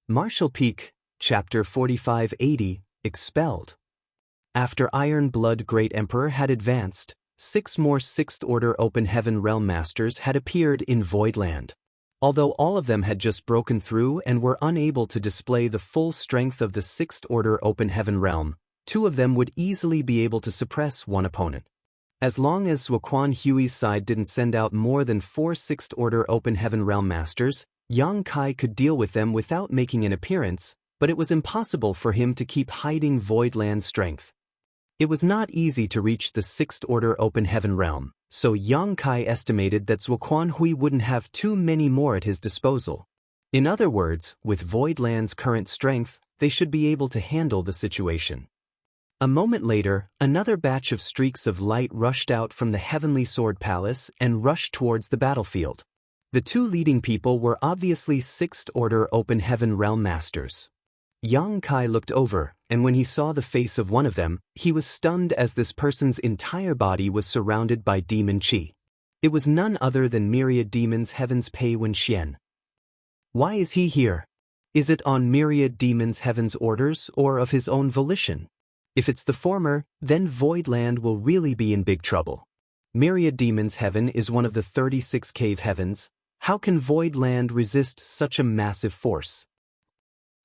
Martial Peak, Chapter 4580, Expelled. After Iron Blood Great Emperor had advanced, 6 more Sixth Order Open Heaven Realm Masters had appeared in Voidland. Although all of them had just broken through and were unable to display the full strength of the Sixth Order Open Heaven Realm, 2 of them would easily be able to suppress one opponent. As long as Zuoquan Hui's side didn't send out more than 4 Sixth Order Open Heaven Realm Masters, Yang Kai could deal with them without making an appearance, but it was impossible for him to keep hiding Voidland's strength. It was not easy to reach the Sixth Order Open Heaven Realm, so Yang Kai estimated that Zuoquan Hui wouldn't have too many more at his disposal. In other words, with Voidland's current strength, they should be able to handle the situation. A moment later, another batch of streaks of light rushed out from the Heavenly Sword Palace and rushed towards the battlefield. The 2 leading people were obviously Sixth Order Open Heaven Realm Masters. Yang Kai looked over, and when he saw the face of one of them, he was stunned as this person's entire body was surrounded by demon qi. It was none other than Myriad Demons Heaven's Pei Wenxian. Why is he here? Is it on Myriad Demons Heaven's orders or of his own volition? If it's the former, then Voidland will really be in big trouble. Myriad Demons Heaven is one of the 36 cave heavens. How can Voidland resist such a massive force?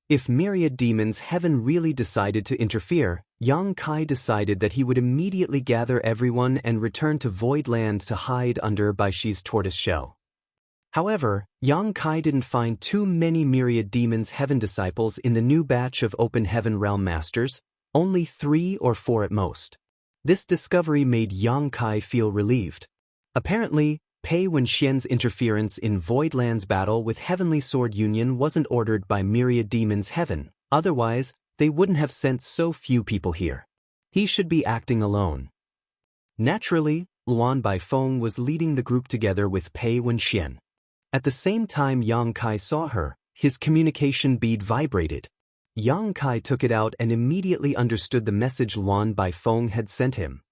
If Myriad Demons Heaven really decided to interfere, Yang Kai decided that he would immediately gather everyone and return to Voidland to hide under Baishi's tortoise shell. However, Yang Kai didn't find too many Myriad Demons Heaven disciples in the new batch of Open Heaven Realm Masters, only 3 or 4 at most. This discovery made Yang Kai feel relieved. Apparently, Pei Wenxian's interference in Voidland's battle with Heavenly Sword Union wasn't ordered by Myriad Demons Heaven, otherwise, they wouldn't have sent so few people here. He should be acting alone. Naturally, Luan Baifeng was leading the group together with Pei Wenxian. At the same time Yang Kai saw her, his communication bead vibrated. Yang Kai took it out and immediately understood the message Luan Baifeng had sent him.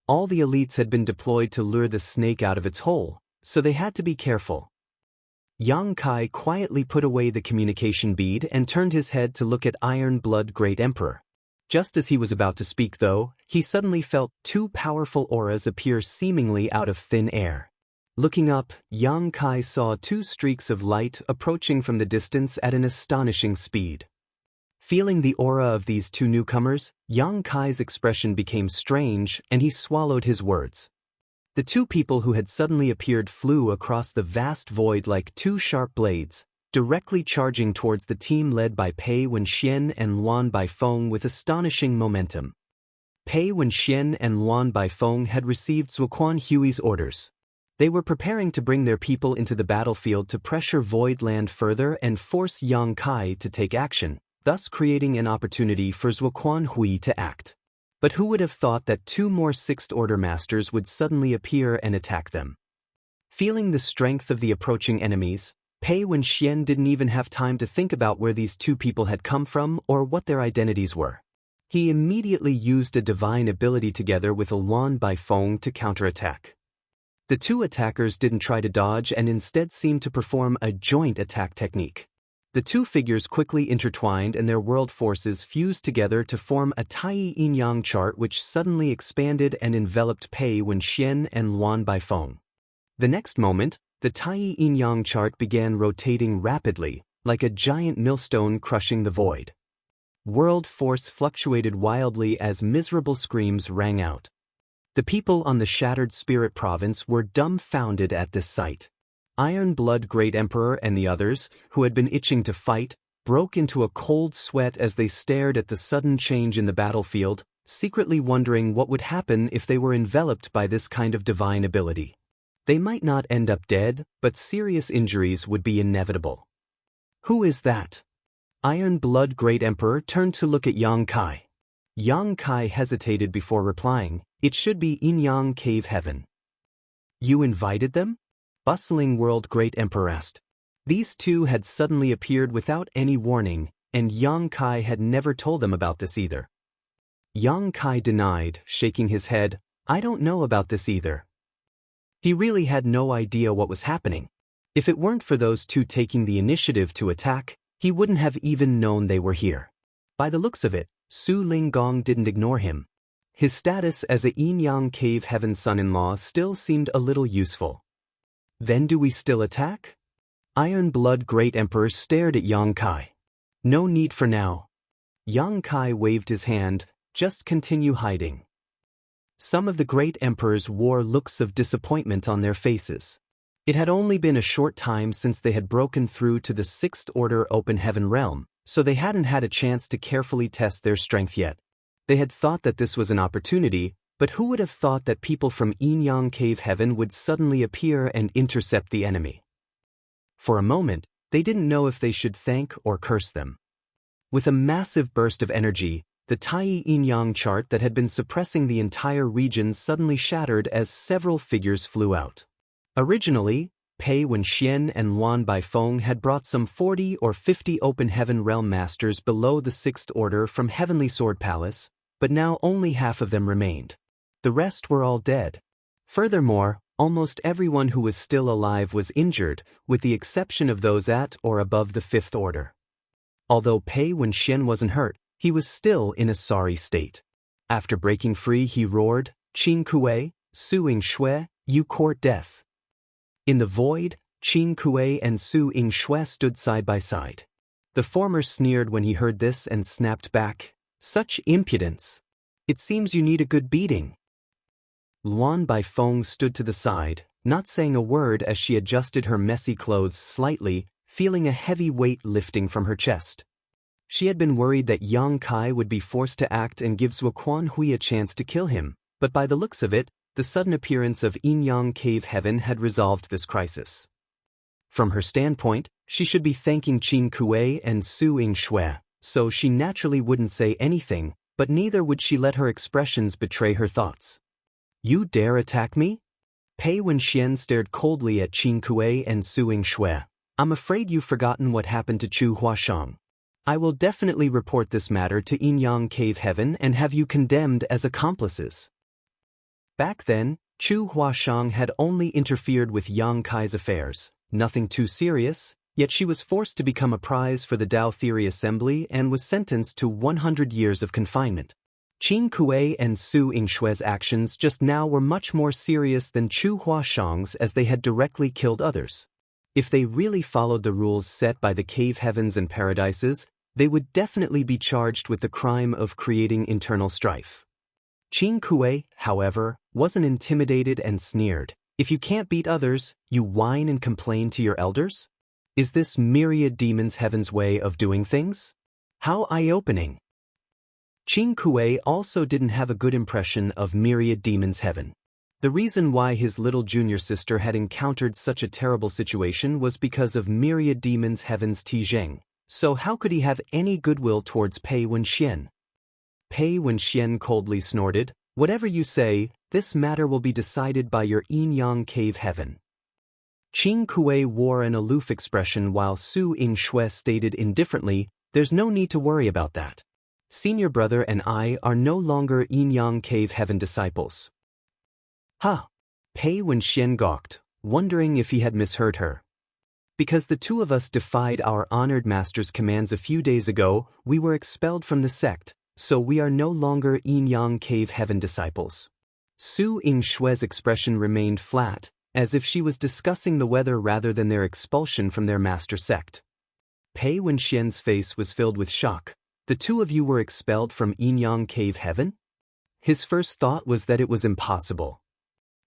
All the elites had been deployed to lure the snake out of its hole, so they had to be careful. Yang Kai quietly put away the communication bead and turned his head to look at Iron Blood Great Emperor. Just as he was about to speak though, he suddenly felt 2 powerful auras appear seemingly out of thin air. Looking up, Yang Kai saw 2 streaks of light approaching from the distance at an astonishing speed. Feeling the aura of these 2 newcomers, Yang Kai's expression became strange and he swallowed his words. The 2 people who had suddenly appeared flew across the vast void like 2 sharp blades, directly charging towards the team led by Pei Wenxian and Luan Baifeng with astonishing momentum. Pei Wenxian and Luan Baifeng had received Zuoquan Hui's orders. They were preparing to bring their people into the battlefield to pressure Voidland further and force Yang Kai to take action, thus creating an opportunity for Zuoquan Hui to act. But who would have thought that 2 more Sixth Order Masters would suddenly appear and attack them? Feeling the strength of the approaching enemies, Pei Wenxian didn't even have time to think about where these 2 people had come from or what their identities were. He immediately used a divine ability together with Luan Baifeng to counterattack. The 2 attackers didn't try to dodge and instead seemed to perform a joint attack technique. The 2 figures quickly intertwined and their world forces fused together to form a Taiyi Yin-Yang chart which suddenly expanded and enveloped Pei Wenxian and Luan Baifeng. The next moment, the Taiyi Yin-Yang chart began rotating rapidly, like a giant millstone crushing the void. World force fluctuated wildly as miserable screams rang out. The people on the Shattered Spirit Province were dumbfounded at this sight. Iron Blood Great Emperor and the others, who had been itching to fight, broke into a cold sweat as they stared at the sudden change in the battlefield, secretly wondering what would happen if they were enveloped by this kind of divine ability. They might not end up dead, but serious injuries would be inevitable. Who is that? Iron Blood Great Emperor turned to look at Yang Kai. Yang Kai hesitated before replying, "It should be Yin-Yang Cave Heaven." "You invited them?" Bustling World Great Emperor asked. These 2 had suddenly appeared without any warning, and Yang Kai had never told them about this either. Yang Kai denied, shaking his head, "I don't know about this either." He really had no idea what was happening. If it weren't for those 2 taking the initiative to attack, he wouldn't have even known they were here. By the looks of it, Su Linggong didn't ignore him. His status as a Yin-Yang Cave Heaven son-in-law still seemed a little useful. Then do we still attack? Iron Blood Great Emperor stared at Yang Kai. No need for now. Yang Kai waved his hand, just continue hiding. Some of the great emperors wore looks of disappointment on their faces. It had only been a short time since they had broken through to the Sixth Order Open Heaven realm, so they hadn't had a chance to carefully test their strength yet. They had thought that this was an opportunity, but who would have thought that people from Yin-Yang Cave Heaven would suddenly appear and intercept the enemy? For a moment, they didn't know if they should thank or curse them. With a massive burst of energy, the Tai Yin-Yang chart that had been suppressing the entire region suddenly shattered as several figures flew out. Originally, Pei Wenxian and Luan Baifeng had brought some 40 or 50 Open Heaven Realm Masters below the Sixth Order from Heavenly Sword Palace, but now only half of them remained. The rest were all dead. Furthermore, almost everyone who was still alive was injured, with the exception of those at or above the Fifth Order. Although Pei Wenxian wasn't hurt, he was still in a sorry state. After breaking free, he roared, "Qing Kuei, Su Yingshui, you court death." In the void, Qing Kuei and Su Yingshui stood side by side. The former sneered when he heard this and snapped back, "Such impudence! It seems you need a good beating." Luan Baifeng stood to the side, not saying a word as she adjusted her messy clothes slightly, feeling a heavy weight lifting from her chest. She had been worried that Yang Kai would be forced to act and give Zuoquan Hui a chance to kill him, but by the looks of it, the sudden appearance of Yin-Yang Cave Heaven had resolved this crisis. From her standpoint, she should be thanking Qing Kuei and Su Yingshui, so she naturally wouldn't say anything, but neither would she let her expressions betray her thoughts. "You dare attack me?" Pei Wenxian stared coldly at Qing Kuei and Su Yingshui. "I'm afraid you've forgotten what happened to Chu Huashang. I will definitely report this matter to Yin-Yang Cave Heaven and have you condemned as accomplices." Back then, Chu Huashang had only interfered with Yang Kai's affairs, nothing too serious, yet she was forced to become a prize for the Tao Theory Assembly and was sentenced to 100 years of confinement. Qing Kuei and Su Yingshui's actions just now were much more serious than Chu Huashang's, as they had directly killed others. If they really followed the rules set by the Cave Heavens and Paradises, they would definitely be charged with the crime of creating internal strife. Qing Kuei, however, wasn't intimidated and sneered. "If you can't beat others, you whine and complain to your elders? Is this Myriad Demons Heaven's way of doing things? How eye-opening." Qing Kuei also didn't have a good impression of Myriad Demons Heaven. The reason why his little junior sister had encountered such a terrible situation was because of Myriad Demons Heaven's Tizheng. So how could he have any goodwill towards Pei Wenxian? Pei Wenxian coldly snorted, "Whatever you say, this matter will be decided by your Yin-Yang Cave Heaven." Qing Kuei wore an aloof expression while Su Yingshui stated indifferently, "There's no need to worry about that. Senior brother and I are no longer Yin-Yang Cave Heaven disciples." "Huh?" Pei Wenxian gawked, wondering if he had misheard her. "Because the two of us defied our honored master's commands a few days ago, we were expelled from the sect, so we are no longer Yin-Yang Cave Heaven disciples." Su Yingshui's expression remained flat, as if she was discussing the weather rather than their expulsion from their master sect. Pei Wenxian's face was filled with shock. "The two of you were expelled from Yin-Yang Cave Heaven?" His first thought was that it was impossible.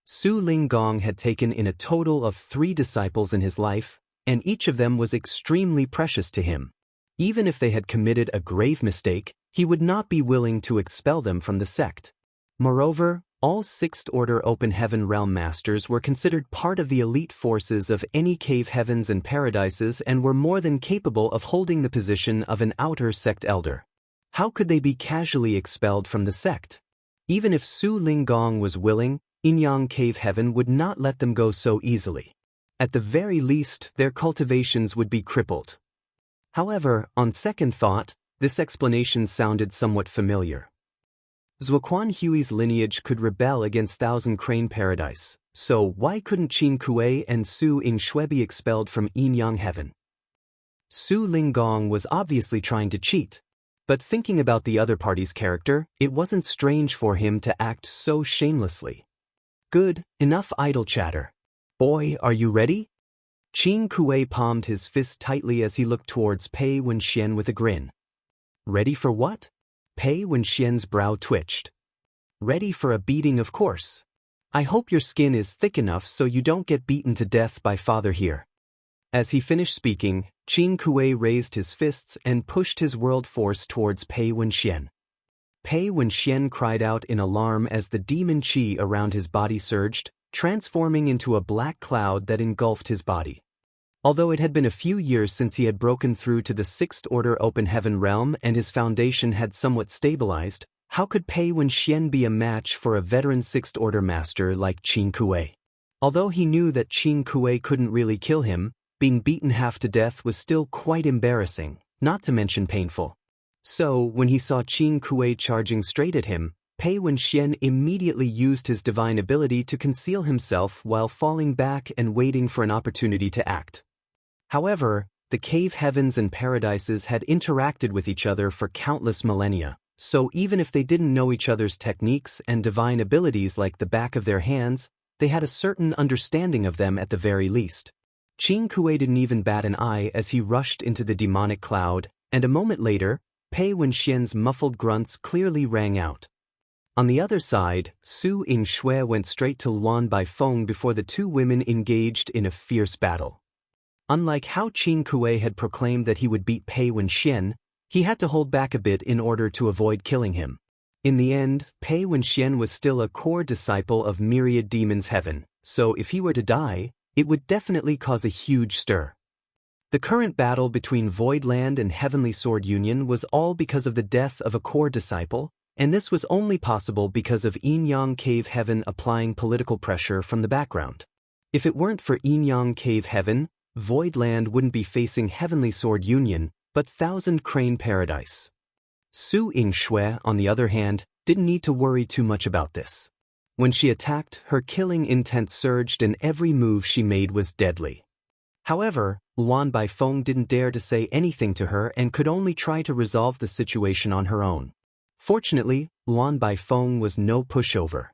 Su Linggong had taken in a total of 3 disciples in his life, and each of them was extremely precious to him. Even if they had committed a grave mistake, he would not be willing to expel them from the sect. Moreover, all Sixth Order Open Heaven Realm Masters were considered part of the elite forces of any Cave Heavens and Paradises and were more than capable of holding the position of an outer sect elder. How could they be casually expelled from the sect? Even if Su Linggong was willing, Yin-Yang Cave Heaven would not let them go so easily. At the very least, their cultivations would be crippled. However, on second thought, this explanation sounded somewhat familiar. Zuoquan Hui's lineage could rebel against Thousand Crane Paradise, so why couldn't Qing Kuei and Su Yingshui be expelled from Yin-Yang Heaven? Su Linggong was obviously trying to cheat. But thinking about the other party's character, it wasn't strange for him to act so shamelessly. Good, enough idle chatter. Boy, are you ready? Qin Kuei palmed his fist tightly as he looked towards Pei Wenxian with a grin. Ready for what? Pei Wenxian's brow twitched. Ready for a beating, of course. I hope your skin is thick enough so you don't get beaten to death by father here. As he finished speaking, Qin Kuei raised his fists and pushed his world force towards Pei Wenxian. Pei Wenxian cried out in alarm as the demon qi around his body surged, transforming into a black cloud that engulfed his body. Although it had been a few years since he had broken through to the Sixth Order Open Heaven realm and his foundation had somewhat stabilized, how could Pei Wenxian be a match for a veteran Sixth Order master like Qin Kuei? Although he knew that Qin Kuei couldn't really kill him, being beaten half to death was still quite embarrassing, not to mention painful. So, when he saw Qin Kuei charging straight at him, Pei Wenxian immediately used his divine ability to conceal himself while falling back and waiting for an opportunity to act. However, the cave heavens and paradises had interacted with each other for countless millennia, so even if they didn't know each other's techniques and divine abilities like the back of their hands, they had a certain understanding of them at the very least. Qin Kuei didn't even bat an eye as he rushed into the demonic cloud, and a moment later, Pei Wenxian's muffled grunts clearly rang out. On the other side, Su Yingxue went straight to Luan Baifeng before the two women engaged in a fierce battle. Unlike how Qin Kuei had proclaimed that he would beat Pei Wenxian, he had to hold back a bit in order to avoid killing him. In the end, Pei Wenxian was still a core disciple of Myriad Demons Heaven, so if he were to die, it would definitely cause a huge stir. The current battle between Voidland and Heavenly Sword Union was all because of the death of a core disciple, and this was only possible because of Yin-Yang Cave Heaven applying political pressure from the background. If it weren't for Yin-Yang Cave Heaven, Voidland wouldn't be facing Heavenly Sword Union, but Thousand Crane Paradise. Su Yingxue, on the other hand, didn't need to worry too much about this. When she attacked, her killing intent surged and every move she made was deadly. However, Luan Baifeng didn't dare to say anything to her and could only try to resolve the situation on her own. Fortunately, Luan Baifeng was no pushover.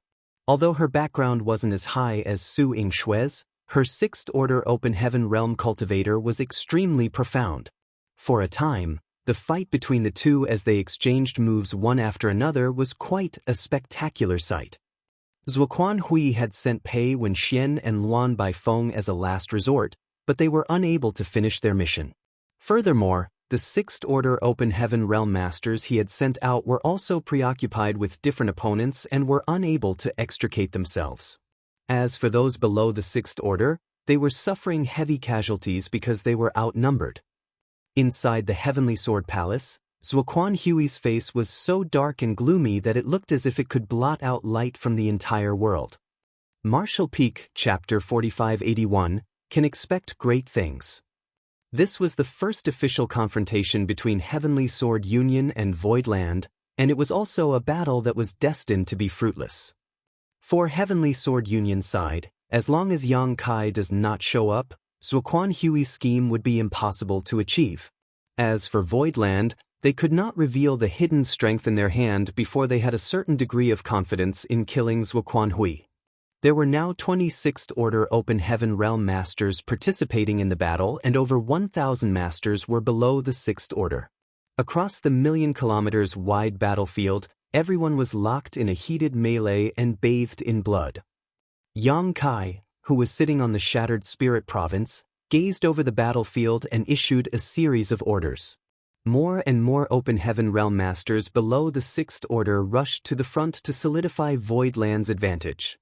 Although her background wasn't as high as Su Yingxue's, her Sixth Order Open Heaven Realm cultivator was extremely profound. For a time, the fight between the two as they exchanged moves one after another was quite a spectacular sight. Zuoquan Hui had sent Pei Wenxian and Luan Baifeng as a last resort, but they were unable to finish their mission. Furthermore, the Sixth Order Open Heaven Realm Masters he had sent out were also preoccupied with different opponents and were unable to extricate themselves. As for those below the Sixth Order, they were suffering heavy casualties because they were outnumbered. Inside the Heavenly Sword Palace, Zuoquan Hui's face was so dark and gloomy that it looked as if it could blot out light from the entire world. Martial Peak, Chapter 4581, Can Expect Great Things. This was the first official confrontation between Heavenly Sword Union and Voidland, and it was also a battle that was destined to be fruitless. For Heavenly Sword Union's side, as long as Yang Kai does not show up, Zuoquan Hui's scheme would be impossible to achieve. As for Voidland, they could not reveal the hidden strength in their hand before they had a certain degree of confidence in killing Zuoquan Hui. There were now 26th Order Open Heaven Realm Masters participating in the battle and over 1,000 Masters were below the 6th Order. Across the million-kilometers-wide battlefield, everyone was locked in a heated melee and bathed in blood. Yang Kai, who was sitting on the Shattered Spirit Province, gazed over the battlefield and issued a series of orders. More and more Open Heaven Realm Masters below the 6th Order rushed to the front to solidify Voidland's advantage.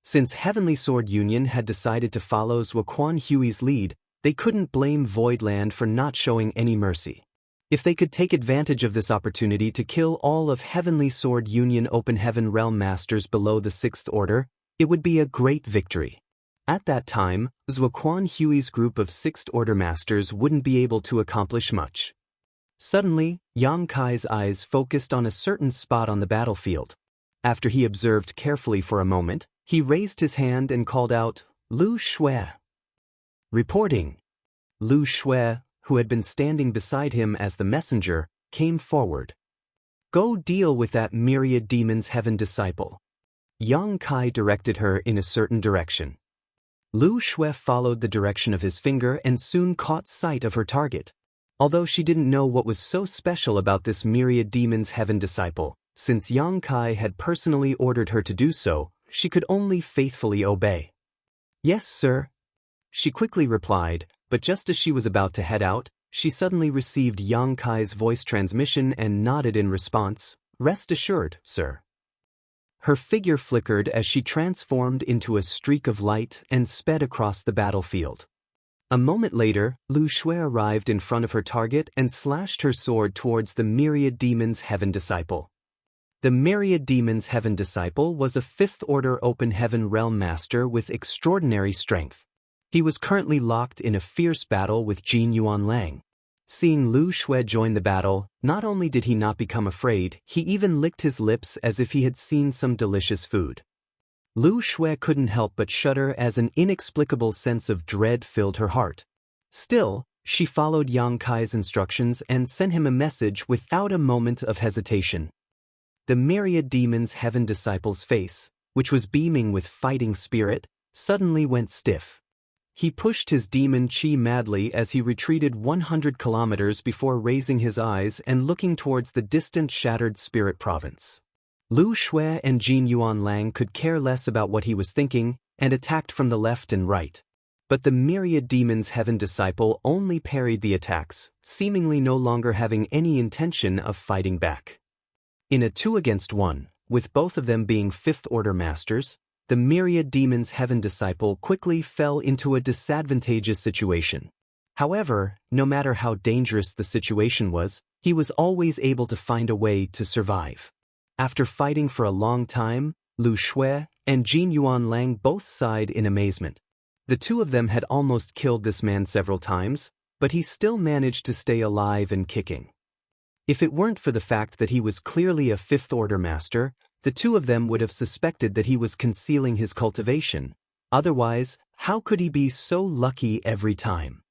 Since Heavenly Sword Union had decided to follow Zuoquan Hui's lead, they couldn't blame Voidland for not showing any mercy. If they could take advantage of this opportunity to kill all of Heavenly Sword Union Open Heaven Realm Masters below the 6th Order, it would be a great victory. At that time, Zuoquan Hui's group of 6th Order Masters wouldn't be able to accomplish much. Suddenly, Yang Kai's eyes focused on a certain spot on the battlefield. After he observed carefully for a moment, he raised his hand and called out, "Lu Shui." Reporting. Lu Shui, who had been standing beside him as the messenger, came forward. "Go deal with that myriad demons heaven disciple." Yang Kai directed her in a certain direction. Lu Shui followed the direction of his finger and soon caught sight of her target. Although she didn't know what was so special about this myriad demons heaven disciple, since Yang Kai had personally ordered her to do so, she could only faithfully obey. "Yes, sir," she quickly replied, but just as she was about to head out, she suddenly received Yang Kai's voice transmission and nodded in response, "Rest assured, sir." Her figure flickered as she transformed into a streak of light and sped across the battlefield. A moment later, Lu Shui arrived in front of her target and slashed her sword towards the myriad demons heaven disciple. The myriad demons heaven disciple was a fifth-order open heaven realm master with extraordinary strength. He was currently locked in a fierce battle with Jin Yuanlang. Seeing Lu Shui join the battle, not only did he not become afraid, he even licked his lips as if he had seen some delicious food. Lu Shui couldn't help but shudder as an inexplicable sense of dread filled her heart. Still, she followed Yang Kai's instructions and sent him a message without a moment of hesitation. The myriad demons heaven disciple's face, which was beaming with fighting spirit, suddenly went stiff. He pushed his demon chi madly as he retreated 100 kilometers before raising his eyes and looking towards the distant shattered spirit province. Lu Shui and Jin Yuanlang could care less about what he was thinking and attacked from the left and right. But the myriad demons heaven disciple only parried the attacks, seemingly no longer having any intention of fighting back. In a 2-against-1, with both of them being fifth-order masters, the myriad demons heaven disciple quickly fell into a disadvantageous situation. However, no matter how dangerous the situation was, he was always able to find a way to survive. After fighting for a long time, Lu Shui and Jin Yuanlang both sighed in amazement. The two of them had almost killed this man several times, but he still managed to stay alive and kicking. If it weren't for the fact that he was clearly a fifth-order master, the two of them would have suspected that he was concealing his cultivation. Otherwise, how could he be so lucky every time?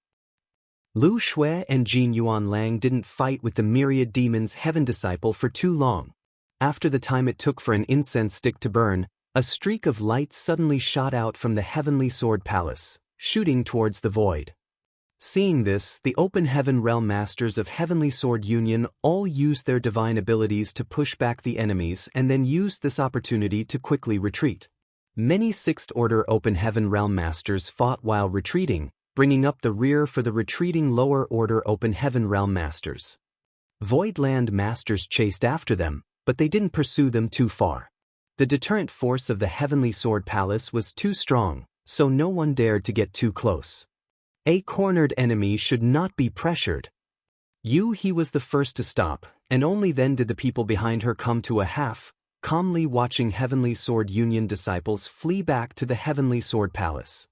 Lu Shui and Jin Yuanlang didn't fight with the myriad demons heaven disciple for too long. After the time it took for an incense stick to burn, a streak of light suddenly shot out from the heavenly sword palace, shooting towards the void. Seeing this, the open heaven realm masters of Heavenly Sword Union all used their divine abilities to push back the enemies and then used this opportunity to quickly retreat. Many sixth-order open heaven realm masters fought while retreating, bringing up the rear for the retreating lower-order open heaven realm masters. Voidland masters chased after them, but they didn't pursue them too far. The deterrent force of the Heavenly Sword Palace was too strong, so no one dared to get too close. A cornered enemy should not be pressured. He was the first to stop, and only then did the people behind her come to a half, calmly watching Heavenly Sword Union disciples flee back to the Heavenly Sword Palace.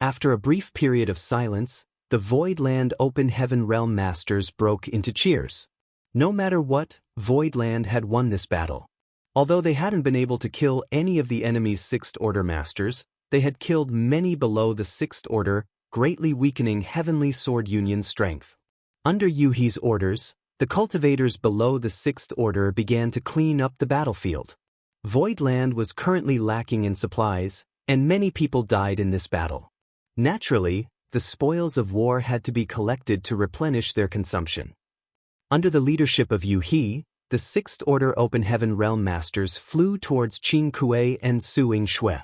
After a brief period of silence, the Voidland Open Heaven Realm Masters broke into cheers. No matter what, Voidland had won this battle. Although they hadn't been able to kill any of the enemy's sixth-order masters, they had killed many below the sixth order, greatly weakening Heavenly Sword Union's strength. Under Yuhi's orders, the cultivators below the sixth order began to clean up the battlefield. Voidland was currently lacking in supplies, and many people died in this battle. Naturally, the spoils of war had to be collected to replenish their consumption. Under the leadership of Yuhi, the sixth order Open Heaven Realm Masters flew towards Qing Kuei and Su Yingshui.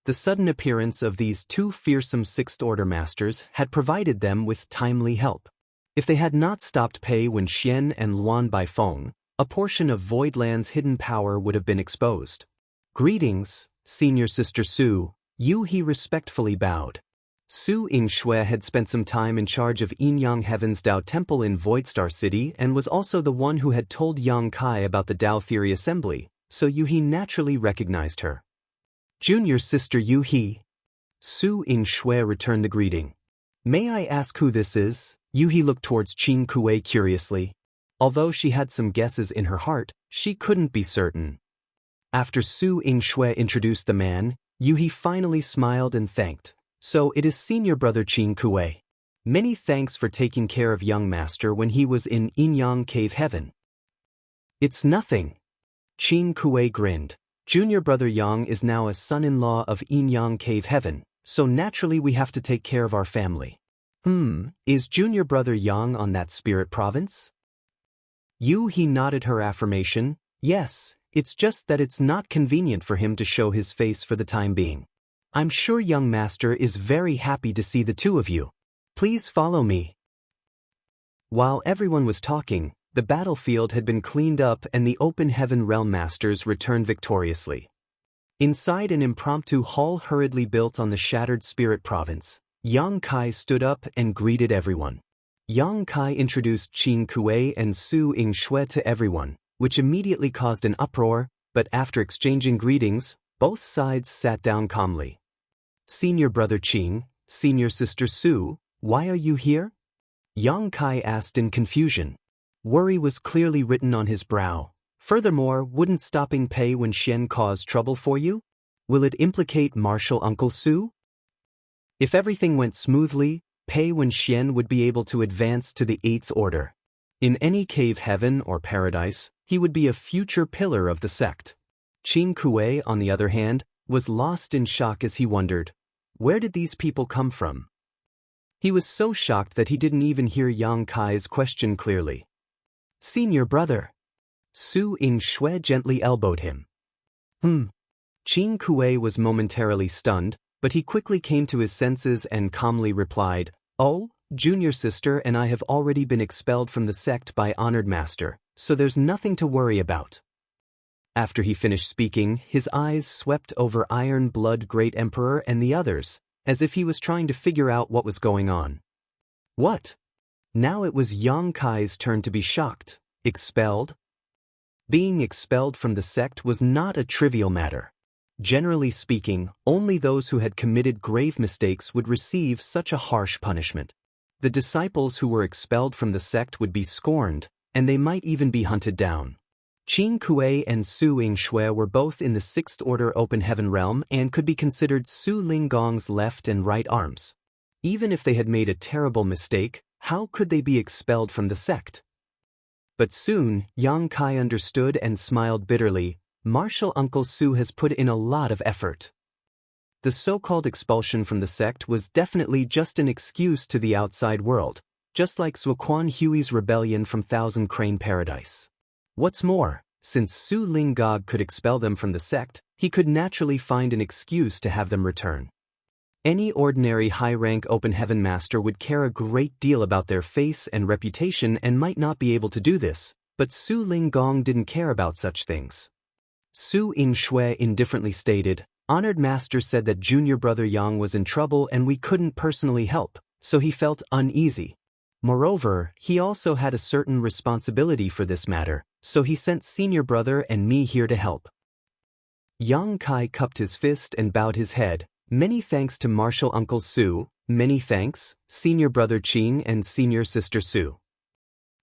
The sudden appearance of these two fearsome sixth-order masters had provided them with timely help. If they had not stopped Pei Wen Xian and Luan Baifeng, a portion of Voidland's hidden power would have been exposed. "Greetings, Senior Sister Su," Yuhi respectfully bowed. Su Yingshui had spent some time in charge of Yinyang Heaven's Dao Temple in Voidstar City and was also the one who had told Yang Kai about the Dao Theory Assembly, so Yuhi naturally recognized her. "Junior Sister Yuhi." Su Yingshui returned the greeting. "May I ask who this is?" Yuhi looked towards Qing Kuei curiously. Although she had some guesses in her heart, she couldn't be certain. After Su Yingshui introduced the man, Yuhi finally smiled and thanked. "So it is senior brother Qing Kuei." Many thanks for taking care of young master when he was in Yin Cave Heaven. It's nothing. Qin Kuei grinned. Junior brother Yang is now a son-in-law of Yin Cave Heaven, so naturally we have to take care of our family. Is junior brother Yang on that spirit province? He nodded her affirmation. Yes, it's just that it's not convenient for him to show his face for the time being. I'm sure young master is very happy to see the two of you. Please follow me. While everyone was talking, the battlefield had been cleaned up and the Open Heaven Realm Masters returned victoriously. Inside an impromptu hall hurriedly built on the shattered spirit province, Yang Kai stood up and greeted everyone. Yang Kai introduced Qin Kuei and Su Yingxue to everyone, which immediately caused an uproar, but after exchanging greetings, both sides sat down calmly. Senior brother Qin, senior sister Su, why are you here? Yang Kai asked in confusion. Worry was clearly written on his brow. Furthermore, wouldn't stopping pay when Xian caused trouble for you? Will it implicate martial Uncle Su? If everything went smoothly, Pei Wen Xian would be able to advance to the 8th order. In any cave heaven or paradise, he would be a future pillar of the sect. Qin Kuei, on the other hand, was lost in shock as he wondered, where did these people come from? He was so shocked that he didn't even hear Yang Kai's question clearly. Senior brother. Su Yingxue gently elbowed him. Qin Kuei was momentarily stunned, but he quickly came to his senses and calmly replied, Oh, junior sister and I have already been expelled from the sect by honored master, so there's nothing to worry about. After he finished speaking, his eyes swept over Iron Blood Great Emperor and the others, as if he was trying to figure out what was going on. What? Now it was Yang Kai's turn to be shocked. Expelled? Being expelled from the sect was not a trivial matter. Generally speaking, only those who had committed grave mistakes would receive such a harsh punishment. The disciples who were expelled from the sect would be scorned, and they might even be hunted down. Qin Kuei and Su Yingxue were both in the 6th Order Open Heaven realm and could be considered Su Linggong's left and right arms. Even if they had made a terrible mistake, how could they be expelled from the sect? But soon, Yang Kai understood and smiled bitterly. Martial Uncle Su has put in a lot of effort. The so-called expulsion from the sect was definitely just an excuse to the outside world, just like Zuoquan Hui's rebellion from Thousand Crane Paradise. What's more, since Su Linggong could expel them from the sect, he could naturally find an excuse to have them return. Any ordinary high-rank Open Heaven Master would care a great deal about their face and reputation and might not be able to do this, but Su Linggong didn't care about such things. Su Yingxue indifferently stated, Honored Master said that junior brother Yang was in trouble and we couldn't personally help, so he felt uneasy. Moreover, he also had a certain responsibility for this matter, so he sent senior brother and me here to help. Yang Kai cupped his fist and bowed his head. Many thanks to Martial Uncle Su, many thanks, senior brother Qin and senior sister Su.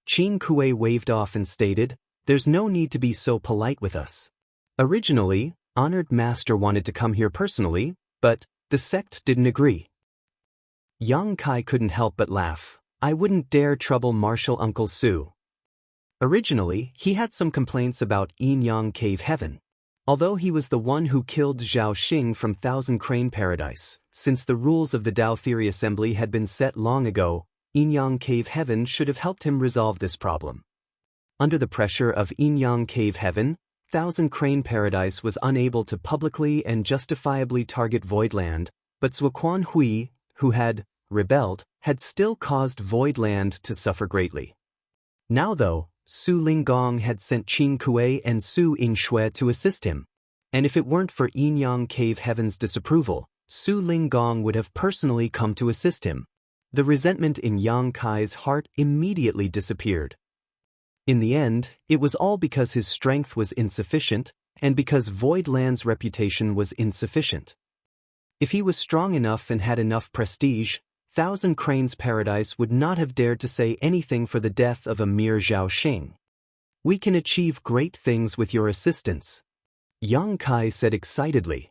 Qin Kuei waved off and stated, There's no need to be so polite with us. Originally, honored master wanted to come here personally, but the sect didn't agree. Yang Kai couldn't help but laugh. I wouldn't dare trouble Martial Uncle Su. Originally, he had some complaints about Yin Cave Heaven. Although he was the one who killed Zhao Xing from Thousand Crane Paradise, since the rules of the Dao Theory Assembly had been set long ago, Yin Cave Heaven should have helped him resolve this problem. Under the pressure of Yin Cave Heaven, Thousand Crane Paradise was unable to publicly and justifiably target Voidland, but Zuoquan Hui, who had rebelled, had still caused Voidland to suffer greatly. Now though, Su Linggong had sent Qin Kuei and Su Yingxue to assist him, and if it weren't for Yin Cave Heaven's disapproval, Su Linggong would have personally come to assist him. The resentment in Yang Kai's heart immediately disappeared. In the end, it was all because his strength was insufficient, and because Voidland's reputation was insufficient. If he was strong enough and had enough prestige, Thousand Cranes Paradise would not have dared to say anything for the death of a mere Zhao Xing. We can achieve great things with your assistance, Yang Kai said excitedly.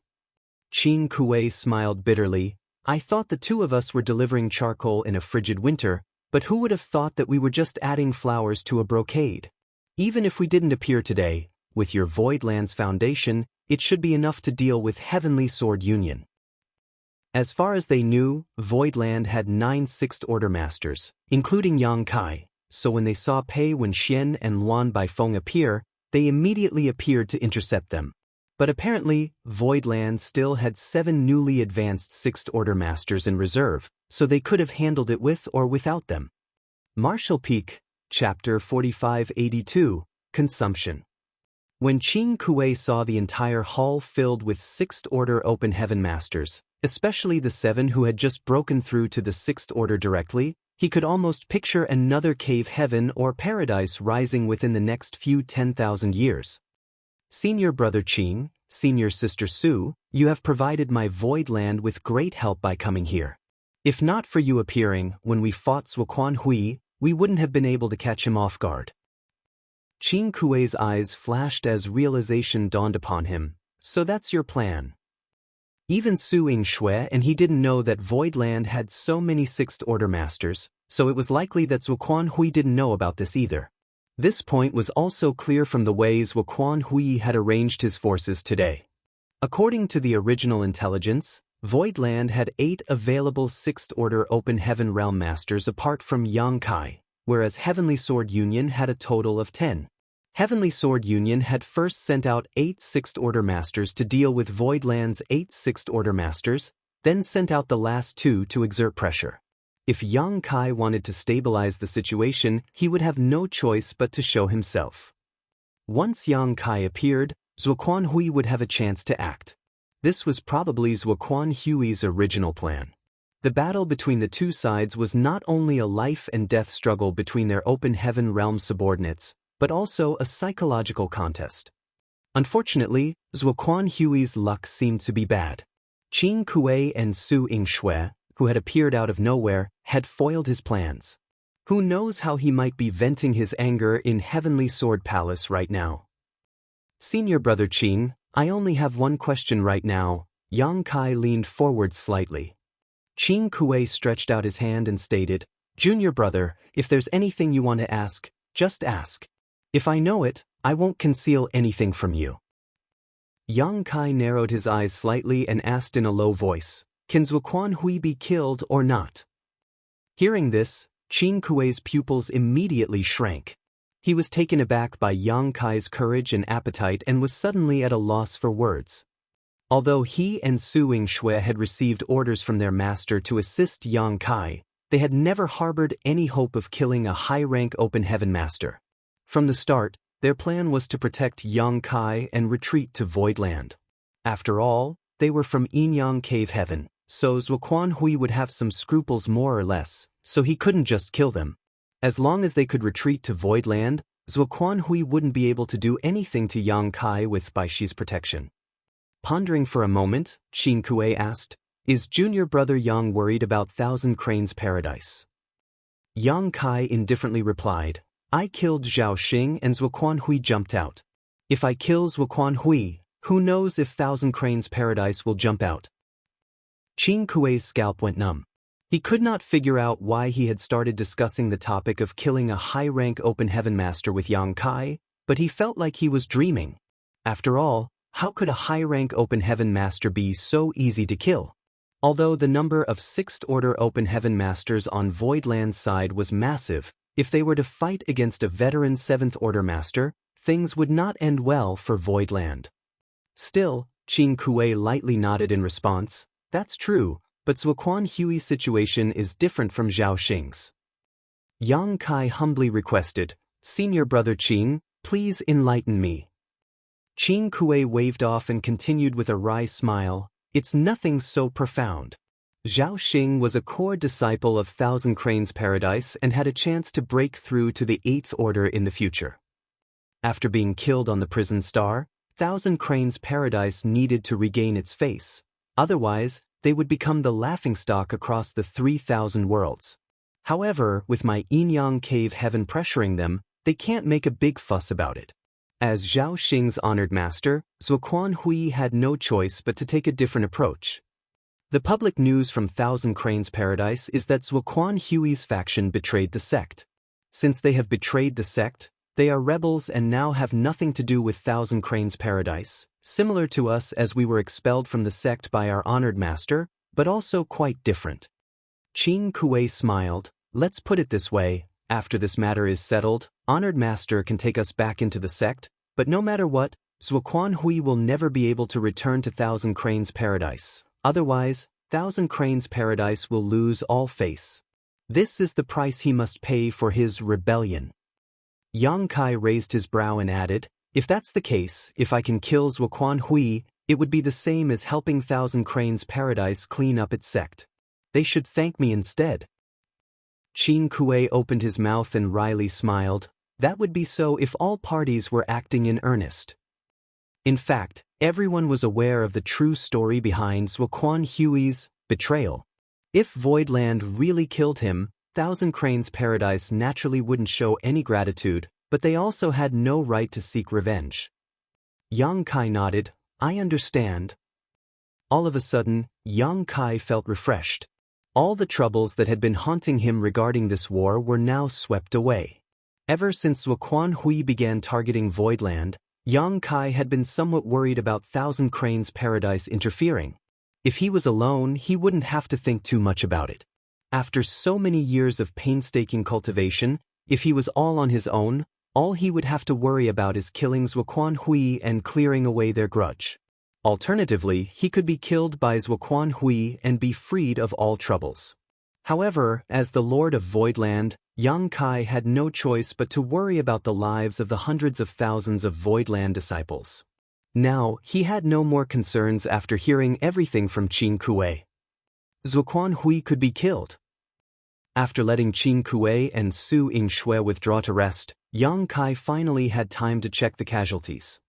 Qin Kuei smiled bitterly. I thought the two of us were delivering charcoal in a frigid winter, but who would have thought that we were just adding flowers to a brocade? Even if we didn't appear today, with your Voidland's foundation, it should be enough to deal with Heavenly Sword Union. As far as they knew, Voidland had 9 Sixth Order Masters, including Yang Kai, so when they saw Pei Wenxian and Luan Baifeng appear, they immediately appeared to intercept them. But apparently, Voidland still had 7 newly advanced Sixth Order Masters in reserve, so they could have handled it with or without them. Martial Peak, Chapter 4582, Consumption. When Qing Kuei saw the entire hall filled with Sixth Order Open Heaven Masters, especially the 7 who had just broken through to the Sixth Order directly, he could almost picture another cave heaven or paradise rising within the next few 10,000 years. Senior Brother Qing, Senior Sister Su, you have provided my Voidland with great help by coming here. If not for you appearing when we fought Zuoquan Hui, we wouldn't have been able to catch him off guard. Qing Kuei's eyes flashed as realization dawned upon him. So that's your plan. Even Su Yingxue and he didn't know that Voidland had so many Sixth Order Masters, so it was likely that Zuoquan Hui didn't know about this either. This point was also clear from the way Zuoquan Hui had arranged his forces today. According to the original intelligence, Voidland had 8 available Sixth Order Open Heaven Realm Masters apart from Yang Kai, whereas Heavenly Sword Union had a total of 10. Heavenly Sword Union had first sent out 8 Sixth Order Masters to deal with Voidland's 8 Sixth Order Masters, then sent out the last 2 to exert pressure. If Yang Kai wanted to stabilize the situation, he would have no choice but to show himself. Once Yang Kai appeared, Zuoquan Hui would have a chance to act. This was probably Zuoquan Hui's original plan. The battle between the two sides was not only a life and death struggle between their Open Heaven Realm subordinates, but also a psychological contest. Unfortunately, Zuoquan Hui's luck seemed to be bad. Qing Kuei and Su Yingxue, who had appeared out of nowhere, had foiled his plans. Who knows how he might be venting his anger in Heavenly Sword Palace right now. Senior Brother Qing, I only have one question right now. Yang Kai leaned forward slightly. Qing Kuei stretched out his hand and stated, Junior Brother, if there's anything you want to ask, just ask. If I know it, I won't conceal anything from you. Yang Kai narrowed his eyes slightly and asked in a low voice, Can Zuoquan Hui be killed or not? Hearing this, Qing Kuei's pupils immediately shrank. He was taken aback by Yang Kai's courage and appetite and was suddenly at a loss for words. Although he and Su Yingxue had received orders from their master to assist Yang Kai, they had never harbored any hope of killing a high-rank Open Heaven Master. From the start, their plan was to protect Yang Kai and retreat to Voidland. After all, they were from Yinyang Cave Heaven, so Zuoquan Hui would have some scruples more or less, so he couldn't just kill them. As long as they could retreat to Voidland, Zuoquan Hui wouldn't be able to do anything to Yang Kai with Baishi's protection. Pondering for a moment, Qing Kuei asked, Is Junior Brother Yang worried about Thousand Cranes Paradise? Yang Kai indifferently replied, I killed Zhao Xing and Zuoquan Hui jumped out. If I kill Zuoquan Hui, who knows if Thousand Cranes Paradise will jump out? Qing Kuei's scalp went numb. He could not figure out why he had started discussing the topic of killing a high-rank Open Heaven Master with Yang Kai, but he felt like he was dreaming. After all, how could a high-rank Open Heaven Master be so easy to kill? Although the number of Sixth Order Open Heaven Masters on Voidland's side was massive, if they were to fight against a veteran Seventh Order Master, things would not end well for Voidland. Still, Qing Kuei lightly nodded in response, That's true, but Zuoquan Hui's situation is different from Zhao Xing's. Yang Kai humbly requested, Senior Brother Qing, please enlighten me. Qing Kuei waved off and continued with a wry smile, It's nothing so profound. Zhao Xing was a core disciple of Thousand Cranes Paradise and had a chance to break through to the Eighth Order in the future. After being killed on the prison star, Thousand Cranes Paradise needed to regain its face. Otherwise, they would become the laughingstock across the 3,000 worlds. However, with my Yinyang Cave Heaven pressuring them, they can't make a big fuss about it. As Zhao Xing's honored master, Zuoquan Hui had no choice but to take a different approach. The public news from Thousand Cranes Paradise is that Zuoquan Hui's faction betrayed the sect. Since they have betrayed the sect, they are rebels and now have nothing to do with Thousand Cranes Paradise, similar to us as we were expelled from the sect by our honored master, but also quite different. Qin Kuei smiled. Let's put it this way, after this matter is settled, honored master can take us back into the sect, but no matter what, Zuoquan Hui will never be able to return to Thousand Cranes Paradise. Otherwise, Thousand Cranes Paradise will lose all face. This is the price he must pay for his rebellion. Yang Kai raised his brow and added, if that's the case, if I can kill Zuoquan Hui, it would be the same as helping Thousand Cranes Paradise clean up its sect. They should thank me instead. Qin Kuei opened his mouth and wryly smiled. That would be so if all parties were acting in earnest. In fact, everyone was aware of the true story behind Zuoquan Hui's betrayal. If Voidland really killed him, Thousand Cranes Paradise naturally wouldn't show any gratitude, but they also had no right to seek revenge. Yang Kai nodded, I understand. All of a sudden, Yang Kai felt refreshed. All the troubles that had been haunting him regarding this war were now swept away. Ever since Zuoquan Hui began targeting Voidland, Yang Kai had been somewhat worried about Thousand Cranes Paradise interfering. If he was alone, he wouldn't have to think too much about it. After so many years of painstaking cultivation, if he was all on his own, all he would have to worry about is killing Zuoquan Hui and clearing away their grudge. Alternatively, he could be killed by Zuoquan Hui and be freed of all troubles. However, as the Lord of Voidland, Yang Kai had no choice but to worry about the lives of the hundreds of thousands of Voidland disciples. Now, he had no more concerns after hearing everything from Qin Kuei. Zuoquan Hui could be killed. After letting Qin Kuei and Su Yingxue withdraw to rest, Yang Kai finally had time to check the casualties.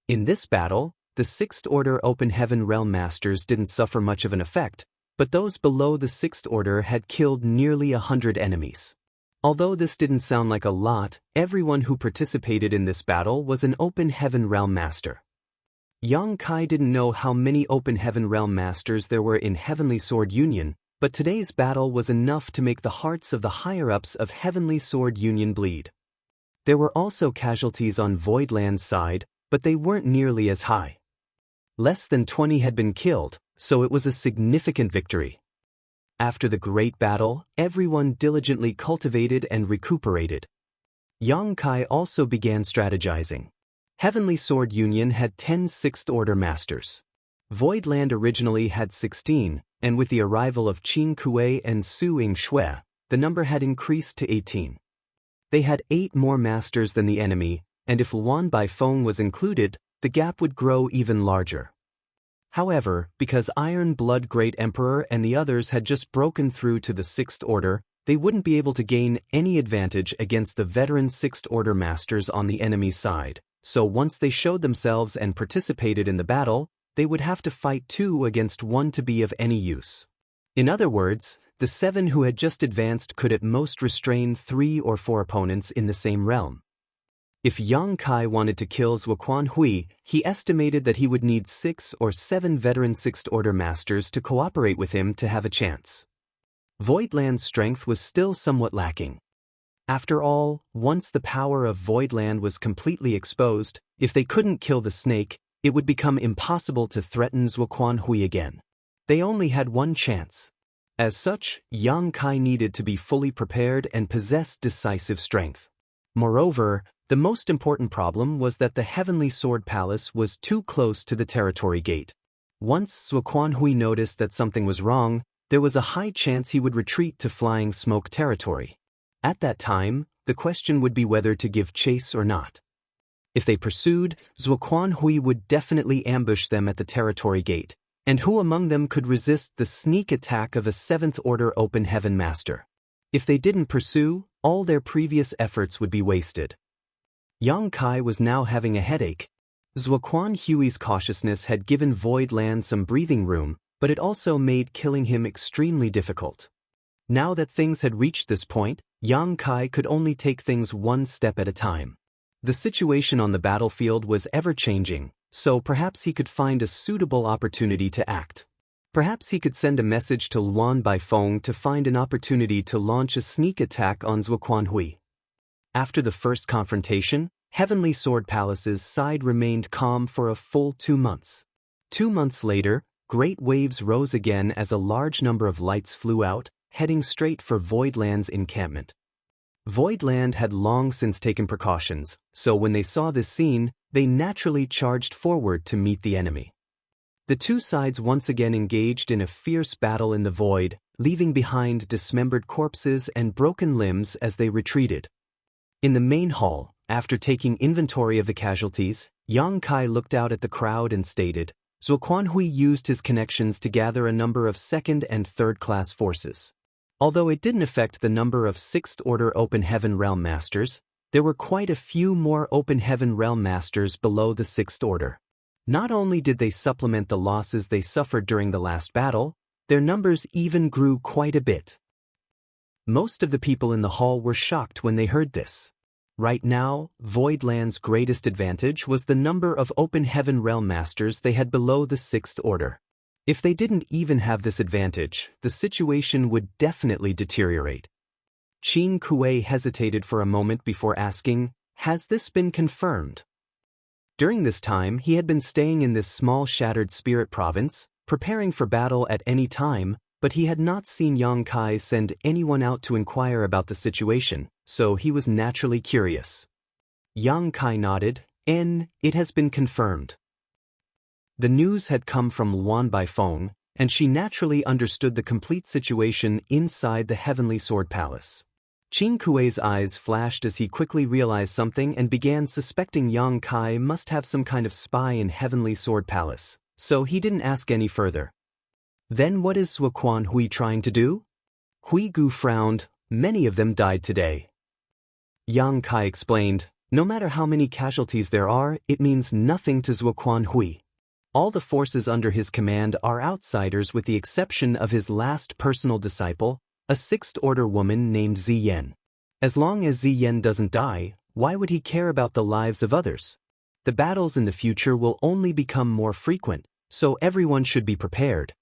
In this battle, the Sixth Order Open Heaven Realm Masters didn't suffer much of an effect, but those below the Sixth Order had killed nearly 100 enemies. Although this didn't sound like a lot, everyone who participated in this battle was an Open Heaven Realm Master. Yang Kai didn't know how many Open Heaven Realm Masters there were in Heavenly Sword Union, but today's battle was enough to make the hearts of the higher-ups of Heavenly Sword Union bleed. There were also casualties on Voidland's side, but they weren't nearly as high. Less than 20 had been killed, so it was a significant victory. After the great battle, everyone diligently cultivated and recuperated. Yang Kai also began strategizing. Heavenly Sword Union had 10 Sixth Order Masters. Voidland originally had 16, and with the arrival of Qin Kuei and Su Yingxue, the number had increased to 18. They had 8 more Masters than the enemy, and if Luan Baifeng was included, the gap would grow even larger. However, because Iron Blood Great Emperor and the others had just broken through to the Sixth Order, they wouldn't be able to gain any advantage against the veteran Sixth Order Masters on the enemy's side, so once they showed themselves and participated in the battle, they would have to fight 2 against 1 to be of any use. In other words, the 7 who had just advanced could at most restrain 3 or 4 opponents in the same realm. If Yang Kai wanted to kill Zuoquan Hui, he estimated that he would need 6 or 7 veteran Sixth Order Masters to cooperate with him to have a chance. Voidland's strength was still somewhat lacking. After all, once the power of Voidland was completely exposed, if they couldn't kill the snake, it would become impossible to threaten Zuoquan Hui again. They only had one chance. As such, Yang Kai needed to be fully prepared and possess decisive strength. Moreover, the most important problem was that the Heavenly Sword Palace was too close to the territory gate. Once Zuoquan Hui noticed that something was wrong, there was a high chance he would retreat to Flying Smoke territory. At that time, the question would be whether to give chase or not. If they pursued, Zuoquan Hui would definitely ambush them at the territory gate, and who among them could resist the sneak attack of a 7th Order Open Heaven Master? If they didn't pursue, all their previous efforts would be wasted. Yang Kai was now having a headache. Zuoquan Hui's cautiousness had given Voidland some breathing room, but it also made killing him extremely difficult. Now that things had reached this point, Yang Kai could only take things one step at a time. The situation on the battlefield was ever-changing, so perhaps he could find a suitable opportunity to act. Perhaps he could send a message to Luan Baifeng to find an opportunity to launch a sneak attack on Zuoquanhui. After the first confrontation, Heavenly Sword Palace's side remained calm for a full 2 months. 2 months later, great waves rose again as a large number of lights flew out, heading straight for Voidland's encampment. Voidland had long since taken precautions, so when they saw this scene, they naturally charged forward to meet the enemy. The two sides once again engaged in a fierce battle in the void, leaving behind dismembered corpses and broken limbs as they retreated. In the main hall, after taking inventory of the casualties, Yang Kai looked out at the crowd and stated, Zuoquanhui used his connections to gather a number of second- and third-class forces. Although it didn't affect the number of Sixth-Order Open Heaven Realm Masters, there were quite a few more Open Heaven Realm Masters below the Sixth Order. Not only did they supplement the losses they suffered during the last battle, their numbers even grew quite a bit. Most of the people in the hall were shocked when they heard this. Right now, Voidland's greatest advantage was the number of Open Heaven Realm Masters they had below the Sixth Order. If they didn't even have this advantage, the situation would definitely deteriorate. Qin Kuei hesitated for a moment before asking, "Has this been confirmed?" During this time, he had been staying in this small shattered spirit province, preparing for battle at any time, but he had not seen Yang Kai send anyone out to inquire about the situation, so he was naturally curious. Yang Kai nodded, "It has been confirmed." The news had come from Luan Baifeng, and she naturally understood the complete situation inside the Heavenly Sword Palace. Qin Kuei's eyes flashed as he quickly realized something and began suspecting Yang Kai must have some kind of spy in Heavenly Sword Palace, so he didn't ask any further. "Then what is Zuoquanhui trying to do?" Hui Gu frowned. "Many of them died today." Yang Kai explained, "No matter how many casualties there are, it means nothing to Zuoquanhui. All the forces under his command are outsiders with the exception of his last personal disciple, a Sixth-Order woman named Ziyan. As long as Ziyan doesn't die, why would he care about the lives of others? The battles in the future will only become more frequent, so everyone should be prepared.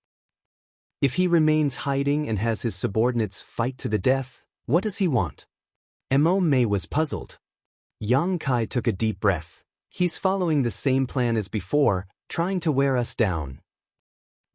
If he remains hiding and has his subordinates fight to the death, what does he want?" Mo Mei was puzzled. Yang Kai took a deep breath. "He's following the same plan as before, trying to wear us down."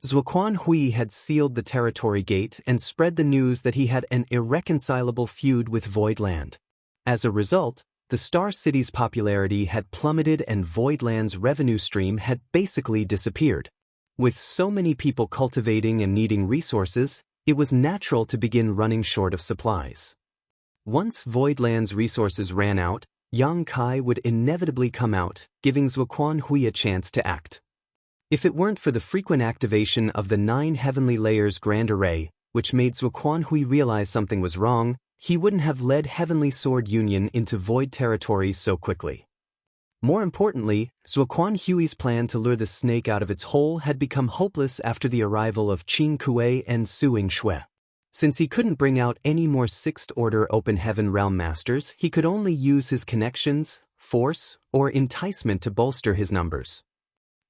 Zuoquanhui had sealed the territory gate and spread the news that he had an irreconcilable feud with Voidland. As a result, the Star City's popularity had plummeted and Voidland's revenue stream had basically disappeared. With so many people cultivating and needing resources, it was natural to begin running short of supplies. Once Voidland's resources ran out, Yang Kai would inevitably come out, giving Zuoquanhui a chance to act. If it weren't for the frequent activation of the 9 Heavenly Layers Grand Array, which made Zuoquanhui realize something was wrong, he wouldn't have led Heavenly Sword Union into void territories so quickly. More importantly, Zuoquanhui's plan to lure the snake out of its hole had become hopeless after the arrival of Qin Kuei and Su Yingshui. Since he couldn't bring out any more Sixth-Order Open Heaven Realm Masters, he could only use his connections, force, or enticement to bolster his numbers.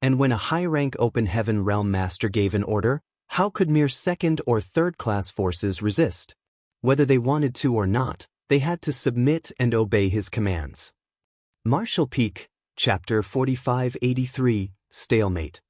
And when a high-rank Open Heaven Realm Master gave an order, how could mere second- or third-class forces resist? Whether they wanted to or not, they had to submit and obey his commands. Martial Peak, Chapter 4583, Stalemate.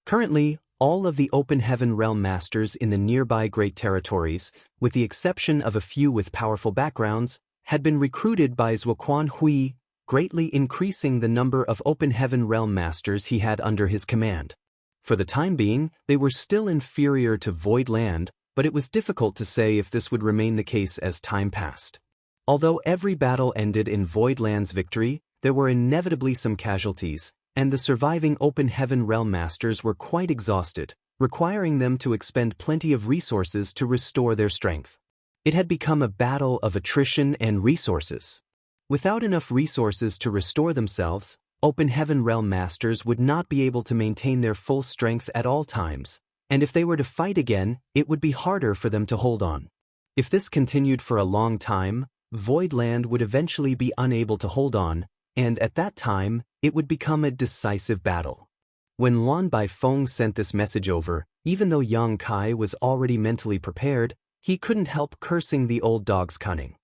Currently, all of the Open Heaven Realm Masters in the nearby Great Territories, with the exception of a few with powerful backgrounds, had been recruited by Zuoquanhui, greatly increasing the number of Open Heaven Realm Masters he had under his command. For the time being, they were still inferior to Voidland, but it was difficult to say if this would remain the case as time passed. Although every battle ended in Voidland's victory, there were inevitably some casualties, and the surviving Open Heaven Realm Masters were quite exhausted, requiring them to expend plenty of resources to restore their strength. It had become a battle of attrition and resources. Without enough resources to restore themselves, Open Heaven Realm Masters would not be able to maintain their full strength at all times, and if they were to fight again, it would be harder for them to hold on. If this continued for a long time, Voidland would eventually be unable to hold on, and at that time, it would become a decisive battle. When Luan Baifeng sent this message over, Even though young Kai was already mentally prepared, he couldn't help cursing the old dog's cunning.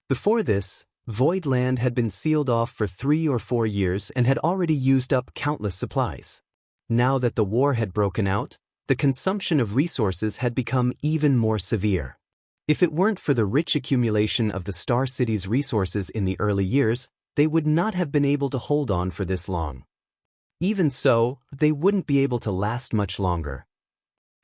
Before this, Void Land had been sealed off for 3 or 4 years and had already used up countless supplies. Now that the war had broken out, the consumption of resources had become even more severe. If it weren't for the rich accumulation of the Star City's resources in the early years, they would not have been able to hold on for this long. Even so, they wouldn't be able to last much longer.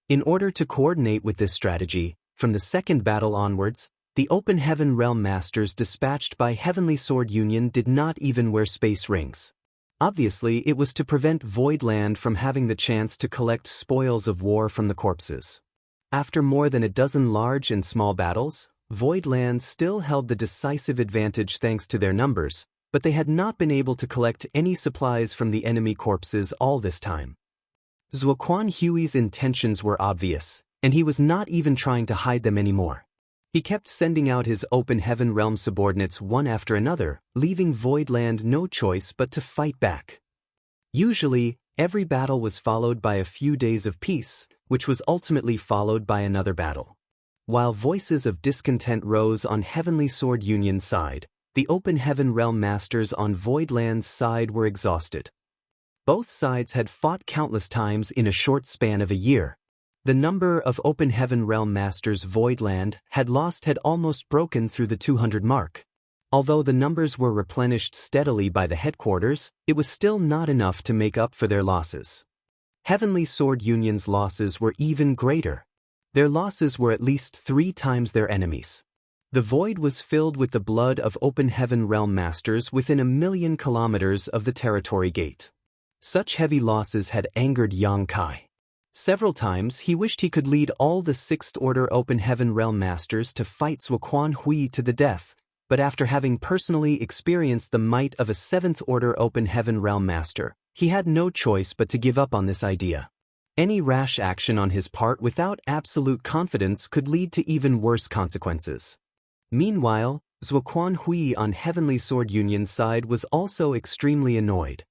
In order to coordinate with this strategy, from the second battle onwards, the Open Heaven Realm Masters dispatched by Heavenly Sword Union did not even wear space rings. Obviously, it was to prevent Void Land from having the chance to collect spoils of war from the corpses. After more than a dozen large and small battles, Void Land still held the decisive advantage thanks to their numbers, but they had not been able to collect any supplies from the enemy corpses all this time. Zuoquan Hui's intentions were obvious, and he was not even trying to hide them anymore. He kept sending out his Open Heaven Realm subordinates one after another, leaving Void Land no choice but to fight back. Usually, every battle was followed by a few days of peace, which was ultimately followed by another battle. While voices of discontent rose on Heavenly Sword Union's side, the Open Heaven Realm Masters on Void Land's side were exhausted. Both sides had fought countless times in a short span of a year. The number of Open Heaven Realm Masters Void Land had lost had almost broken through the 200 mark. Although the numbers were replenished steadily by the headquarters, it was still not enough to make up for their losses. Heavenly Sword Union's losses were even greater. Their losses were at least 3 times their enemies'. The void was filled with the blood of Open Heaven Realm Masters within 1,000,000 kilometers of the territory gate. Such heavy losses had angered Yang Kai. Several times he wished he could lead all the 6th Order Open Heaven Realm Masters to fight Zuoquan Hui to the death, but after having personally experienced the might of a 7th Order Open Heaven Realm Master, he had no choice but to give up on this idea. Any rash action on his part without absolute confidence could lead to even worse consequences. Meanwhile, Zuoquan Hui on Heavenly Sword Union's side was also extremely annoyed.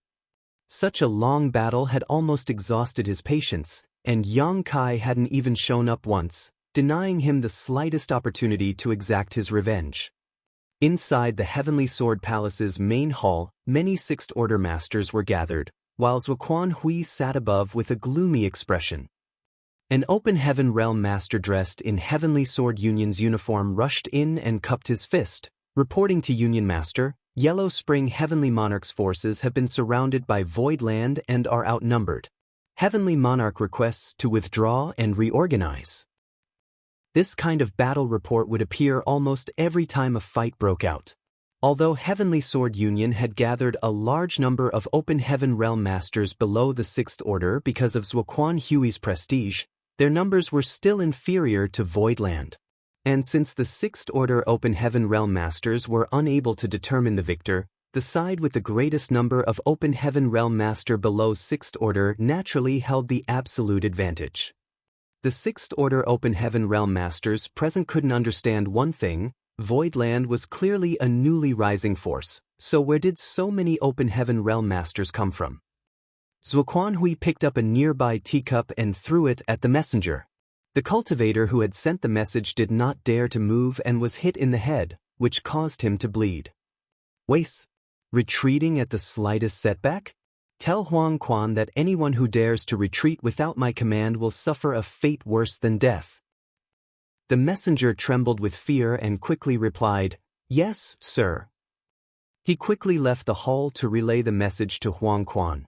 Such a long battle had almost exhausted his patience, and Yang Kai hadn't even shown up once, denying him the slightest opportunity to exact his revenge. Inside the Heavenly Sword Palace's main hall, many 6th Order Masters were gathered, while Zuoquan Hui sat above with a gloomy expression. An Open Heaven Realm Master dressed in Heavenly Sword Union's uniform rushed in and cupped his fist, reporting to Union Master, Yellow Spring Heavenly Monarch's forces have been surrounded by Void Land and are outnumbered. Heavenly Monarch requests to withdraw and reorganize. This kind of battle report would appear almost every time a fight broke out. Although Heavenly Sword Union had gathered a large number of Open Heaven Realm Masters below the 6th Order because of Zuoquan Hui's prestige, their numbers were still inferior to Void Land. And since the 6th Order Open Heaven Realm Masters were unable to determine the victor, the side with the greatest number of Open Heaven Realm Master below 6th Order naturally held the absolute advantage. The 6th Order Open Heaven Realm Masters present couldn't understand one thing: Void Land was clearly a newly rising force, so where did so many Open Heaven Realm Masters come from? Zuoquan Hui picked up a nearby teacup and threw it at the messenger. The cultivator who had sent the message did not dare to move and was hit in the head, which caused him to bleed. Waste. Retreating at the slightest setback? Tell Huang Quan that anyone who dares to retreat without my command will suffer a fate worse than death. The messenger trembled with fear and quickly replied, "Yes, sir." He quickly left the hall to relay the message to Huang Quan.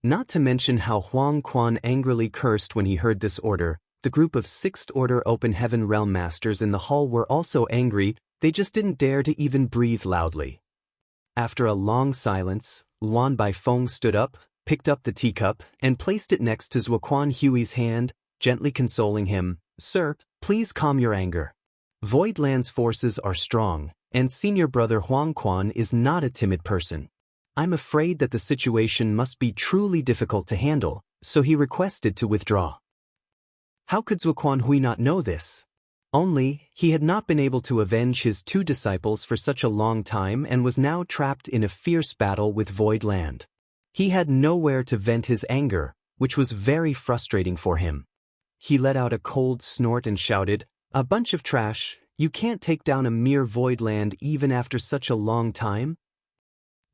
Not to mention how Huang Quan angrily cursed when he heard this order, the group of 6th Order Open Heaven Realm Masters in the hall were also angry, they just didn't dare to even breathe loudly. After a long silence, Luan Baifeng stood up, picked up the teacup, and placed it next to Zuoquan Hui's hand, gently consoling him. "Sir, please calm your anger. Void Land's forces are strong, and senior brother Huang Quan is not a timid person. I'm afraid that the situation must be truly difficult to handle, so he requested to withdraw." How could Zuoquan Hui not know this? Only, he had not been able to avenge his 2 disciples for such a long time and was now trapped in a fierce battle with Void Land. He had nowhere to vent his anger, which was very frustrating for him. He let out a cold snort and shouted, "A bunch of trash, you can't take down a mere void land even after such a long time?"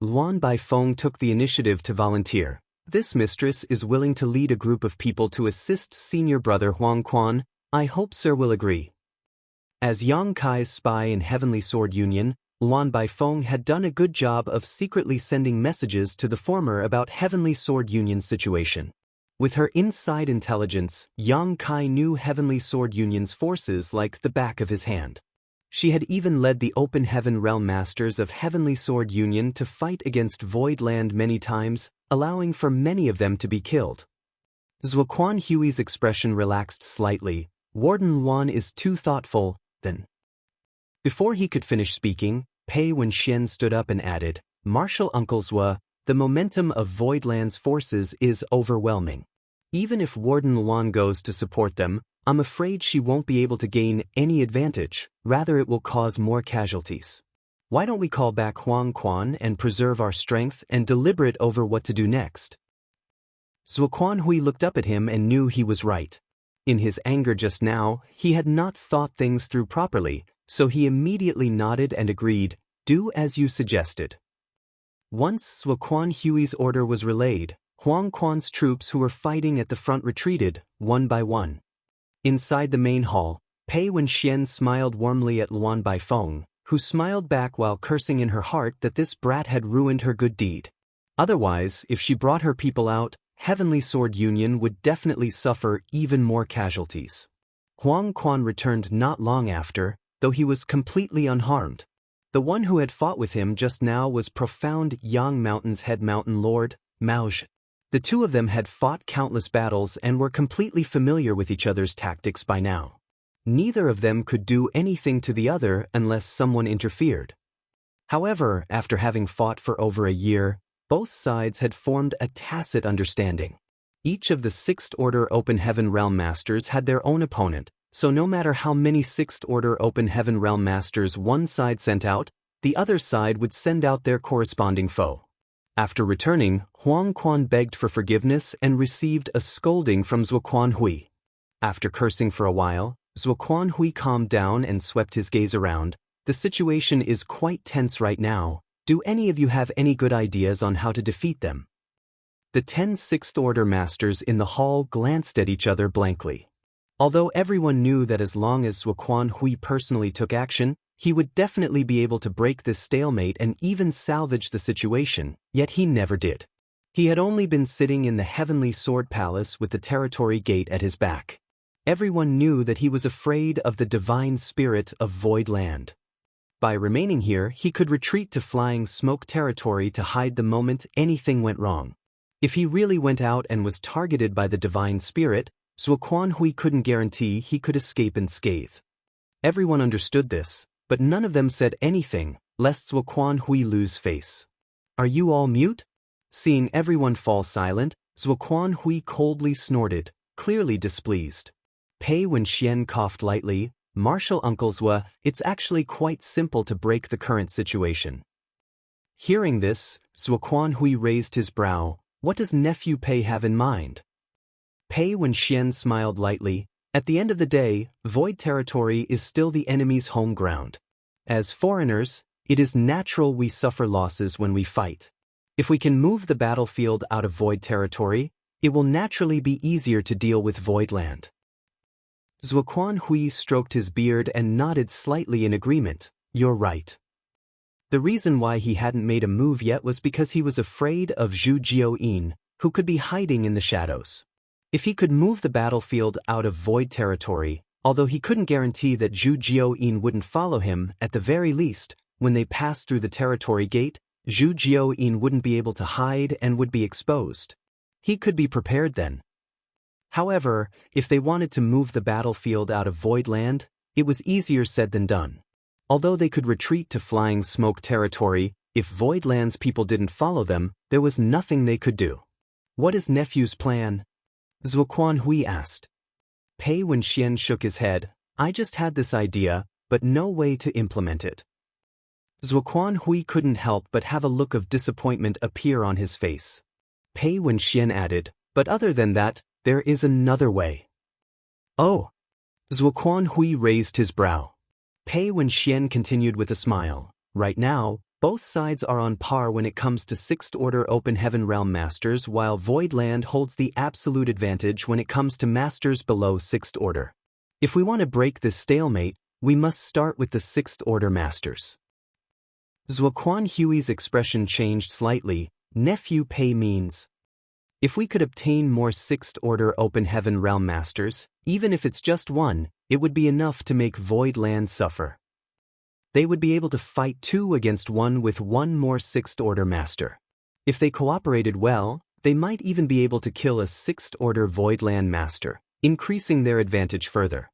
Luan Baifeng took the initiative to volunteer. "This mistress is willing to lead a group of people to assist senior brother Huang Quan. I hope sir will agree." As Yang Kai's spy in Heavenly Sword Union, Luan Baifeng had done a good job of secretly sending messages to the former about Heavenly Sword Union's situation. With her inside intelligence, Yang Kai knew Heavenly Sword Union's forces like the back of his hand. She had even led the Open Heaven Realm Masters of Heavenly Sword Union to fight against Void Land many times, allowing for many of them to be killed. Zuoquan Hui's expression relaxed slightly. "Warden Luan is too thoughtful, then." Before he could finish speaking, Pei Wenxian stood up and added, "Marshal Uncle Zua, the momentum of Voidland's forces is overwhelming. Even if Warden Luan goes to support them, I'm afraid she won't be able to gain any advantage, rather it will cause more casualties. Why don't we call back Huang Quan and preserve our strength and deliberate over what to do next?" Zuoquan Hui looked up at him and knew he was right. In his anger just now, he had not thought things through properly, so he immediately nodded and agreed, "Do as you suggested." Once Zuoquan Hui's order was relayed, Huang Quan's troops who were fighting at the front retreated, one by one. Inside the main hall, Pei Wenxian smiled warmly at Luan Baifeng, who smiled back while cursing in her heart that this brat had ruined her good deed. Otherwise, if she brought her people out, Heavenly Sword Union would definitely suffer even more casualties. Huang Quan returned not long after, though he was completely unharmed. The one who had fought with him just now was profound Yang Mountain's head mountain lord, Mao Zhi. The two of them had fought countless battles and were completely familiar with each other's tactics by now. Neither of them could do anything to the other unless someone interfered. However, after having fought for over a year, both sides had formed a tacit understanding. Each of the Sixth Order Open Heaven Realm Masters had their own opponent, so no matter how many Sixth Order Open Heaven Realm Masters one side sent out, the other side would send out their corresponding foe. After returning, Huang Quan begged for forgiveness and received a scolding from Zuoquan Hui. After cursing for a while, Zuoquan Hui calmed down and swept his gaze around. "The situation is quite tense right now. Do any of you have any good ideas on how to defeat them?" The 10 Sixth Order Masters in the hall glanced at each other blankly. Although everyone knew that as long as Zuoquan Hui personally took action, he would definitely be able to break this stalemate and even salvage the situation, yet he never did. He had only been sitting in the Heavenly Sword Palace with the territory gate at his back. Everyone knew that he was afraid of the divine spirit of Void Land. By remaining here, he could retreat to Flying Smoke territory to hide the moment anything went wrong. If he really went out and was targeted by the divine spirit, Zuoquan Hui couldn't guarantee he could escape unscathed. Everyone understood this, but none of them said anything, lest Zuoquan Hui lose face. "Are you all mute?" Seeing everyone fall silent, Zuoquan Hui coldly snorted, clearly displeased. Pei Wenxian coughed lightly. "Marshal Uncle Zua, it's actually quite simple to break the current situation." Hearing this, Zuoquan Hui raised his brow. "What does Nephew Pei have in mind?" Pei Wenxian smiled lightly. "At the end of the day, Void territory is still the enemy's home ground. As foreigners, it is natural we suffer losses when we fight. If we can move the battlefield out of Void territory, it will naturally be easier to deal with Void Land." Zuoquan Hui stroked his beard and nodded slightly in agreement. "You're right." The reason why he hadn't made a move yet was because he was afraid of Zhu Jioyin, who could be hiding in the shadows. If he could move the battlefield out of Void territory, although he couldn't guarantee that Zhu Jioyin wouldn't follow him, at the very least, when they passed through the territory gate, Zhu Jioyin wouldn't be able to hide and would be exposed. He could be prepared then. However, if they wanted to move the battlefield out of Void Land, it was easier said than done. Although they could retreat to Flying Smoke territory, if Void Land's people didn't follow them, there was nothing they could do. "What is Nephew's plan?" Zuoquan Hui asked. Pei Wenxian shook his head. "I just had this idea, but no way to implement it." Zuoquan Hui couldn't help but have a look of disappointment appear on his face. Pei Wenxian added, "But other than that, there is another way." Oh. Zuoquan Hui raised his brow. Pei Wenxian continued with a smile. Right now, both sides are on par when it comes to Sixth Order Open Heaven Realm Masters, while Void Land holds the absolute advantage when it comes to Masters below Sixth Order. If we want to break this stalemate, we must start with the Sixth Order Masters. Zuoquan Hui's expression changed slightly. Nephew Pei means, if we could obtain more Sixth Order Open Heaven Realm Masters, even if it's just one, it would be enough to make Void Land suffer. They would be able to fight 2 against 1 with one more Sixth Order Master. If they cooperated well, they might even be able to kill a Sixth Order Void Land Master, increasing their advantage further.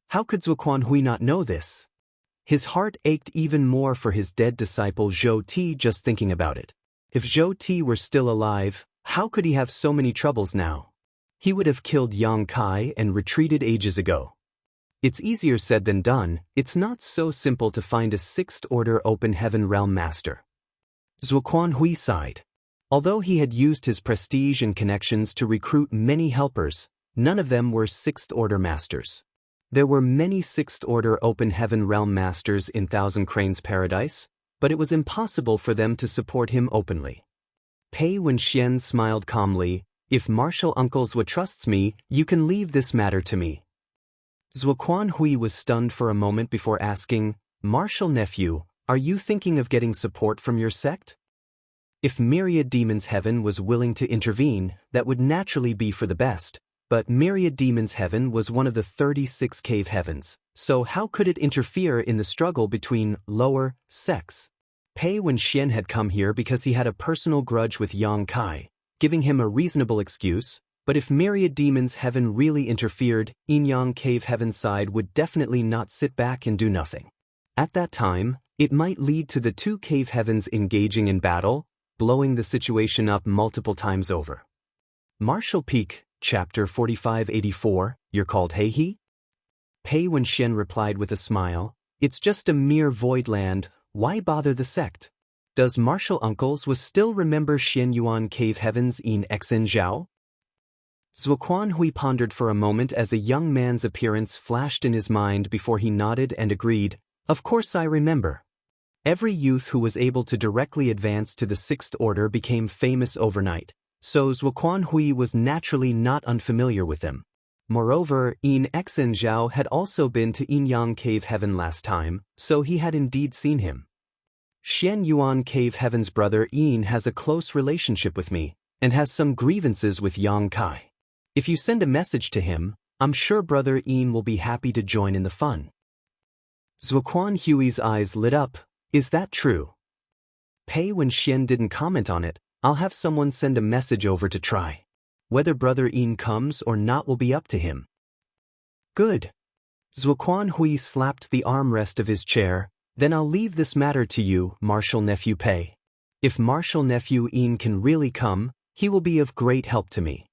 How could Zuoquan Hui not know this? His heart ached even more for his dead disciple Zhou Ti just thinking about it. If Zhou Ti were still alive, how could he have so many troubles now? He would have killed Yang Kai and retreated ages ago. It's easier said than done. It's not so simple to find a Sixth Order Open Heaven Realm Master. Zuoquan Hui sighed. Although he had used his prestige and connections to recruit many helpers, none of them were Sixth Order Masters. There were many Sixth Order Open Heaven Realm Masters in Thousand Cranes Paradise, but it was impossible for them to support him openly. Pei Wenxian smiled calmly. If Martial Uncles trusts me, you can leave this matter to me. Zuoquan Hui was stunned for a moment before asking, Martial Nephew, are you thinking of getting support from your sect? If Myriad Demons Heaven was willing to intervene, that would naturally be for the best, but Myriad Demons Heaven was one of the 36 cave heavens, so how could it interfere in the struggle between lower sects? Pei Wenxian had come here because he had a personal grudge with Yang Kai, giving him a reasonable excuse. But if Myriad Demons Heaven really interfered, Yin-Yang Cave Heaven's side would definitely not sit back and do nothing. At that time, it might lead to the 2 cave heavens engaging in battle, blowing the situation up multiple times over. Martial Peak, Chapter 4584, you're called Heihe? Pei Wenxian replied with a smile, it's just a mere void land, why bother the sect? Does Martial Uncles still remember Xianyuan Cave Heavens in Exinjiao? Zuoquan Hui pondered for a moment as a young man's appearance flashed in his mind before he nodded and agreed, of course I remember. Every youth who was able to directly advance to the Sixth Order became famous overnight, so Zuoquan Hui was naturally not unfamiliar with them. Moreover, Yin Exinjiao had also been to Yin-Yang Cave Heaven last time, so he had indeed seen him. Xianyuan Cave Heaven's brother Yin has a close relationship with me, and has some grievances with Yang Kai. If you send a message to him, I'm sure Brother Yin will be happy to join in the fun. Zuoquan Hui's eyes lit up. Is that true? Pei Wenxian didn't comment on it. I'll have someone send a message over to try. Whether Brother Yin comes or not will be up to him. Good. Zuoquan Hui slapped the armrest of his chair. Then I'll leave this matter to you, Martial Nephew Pei. If Martial Nephew Yin can really come, he will be of great help to me.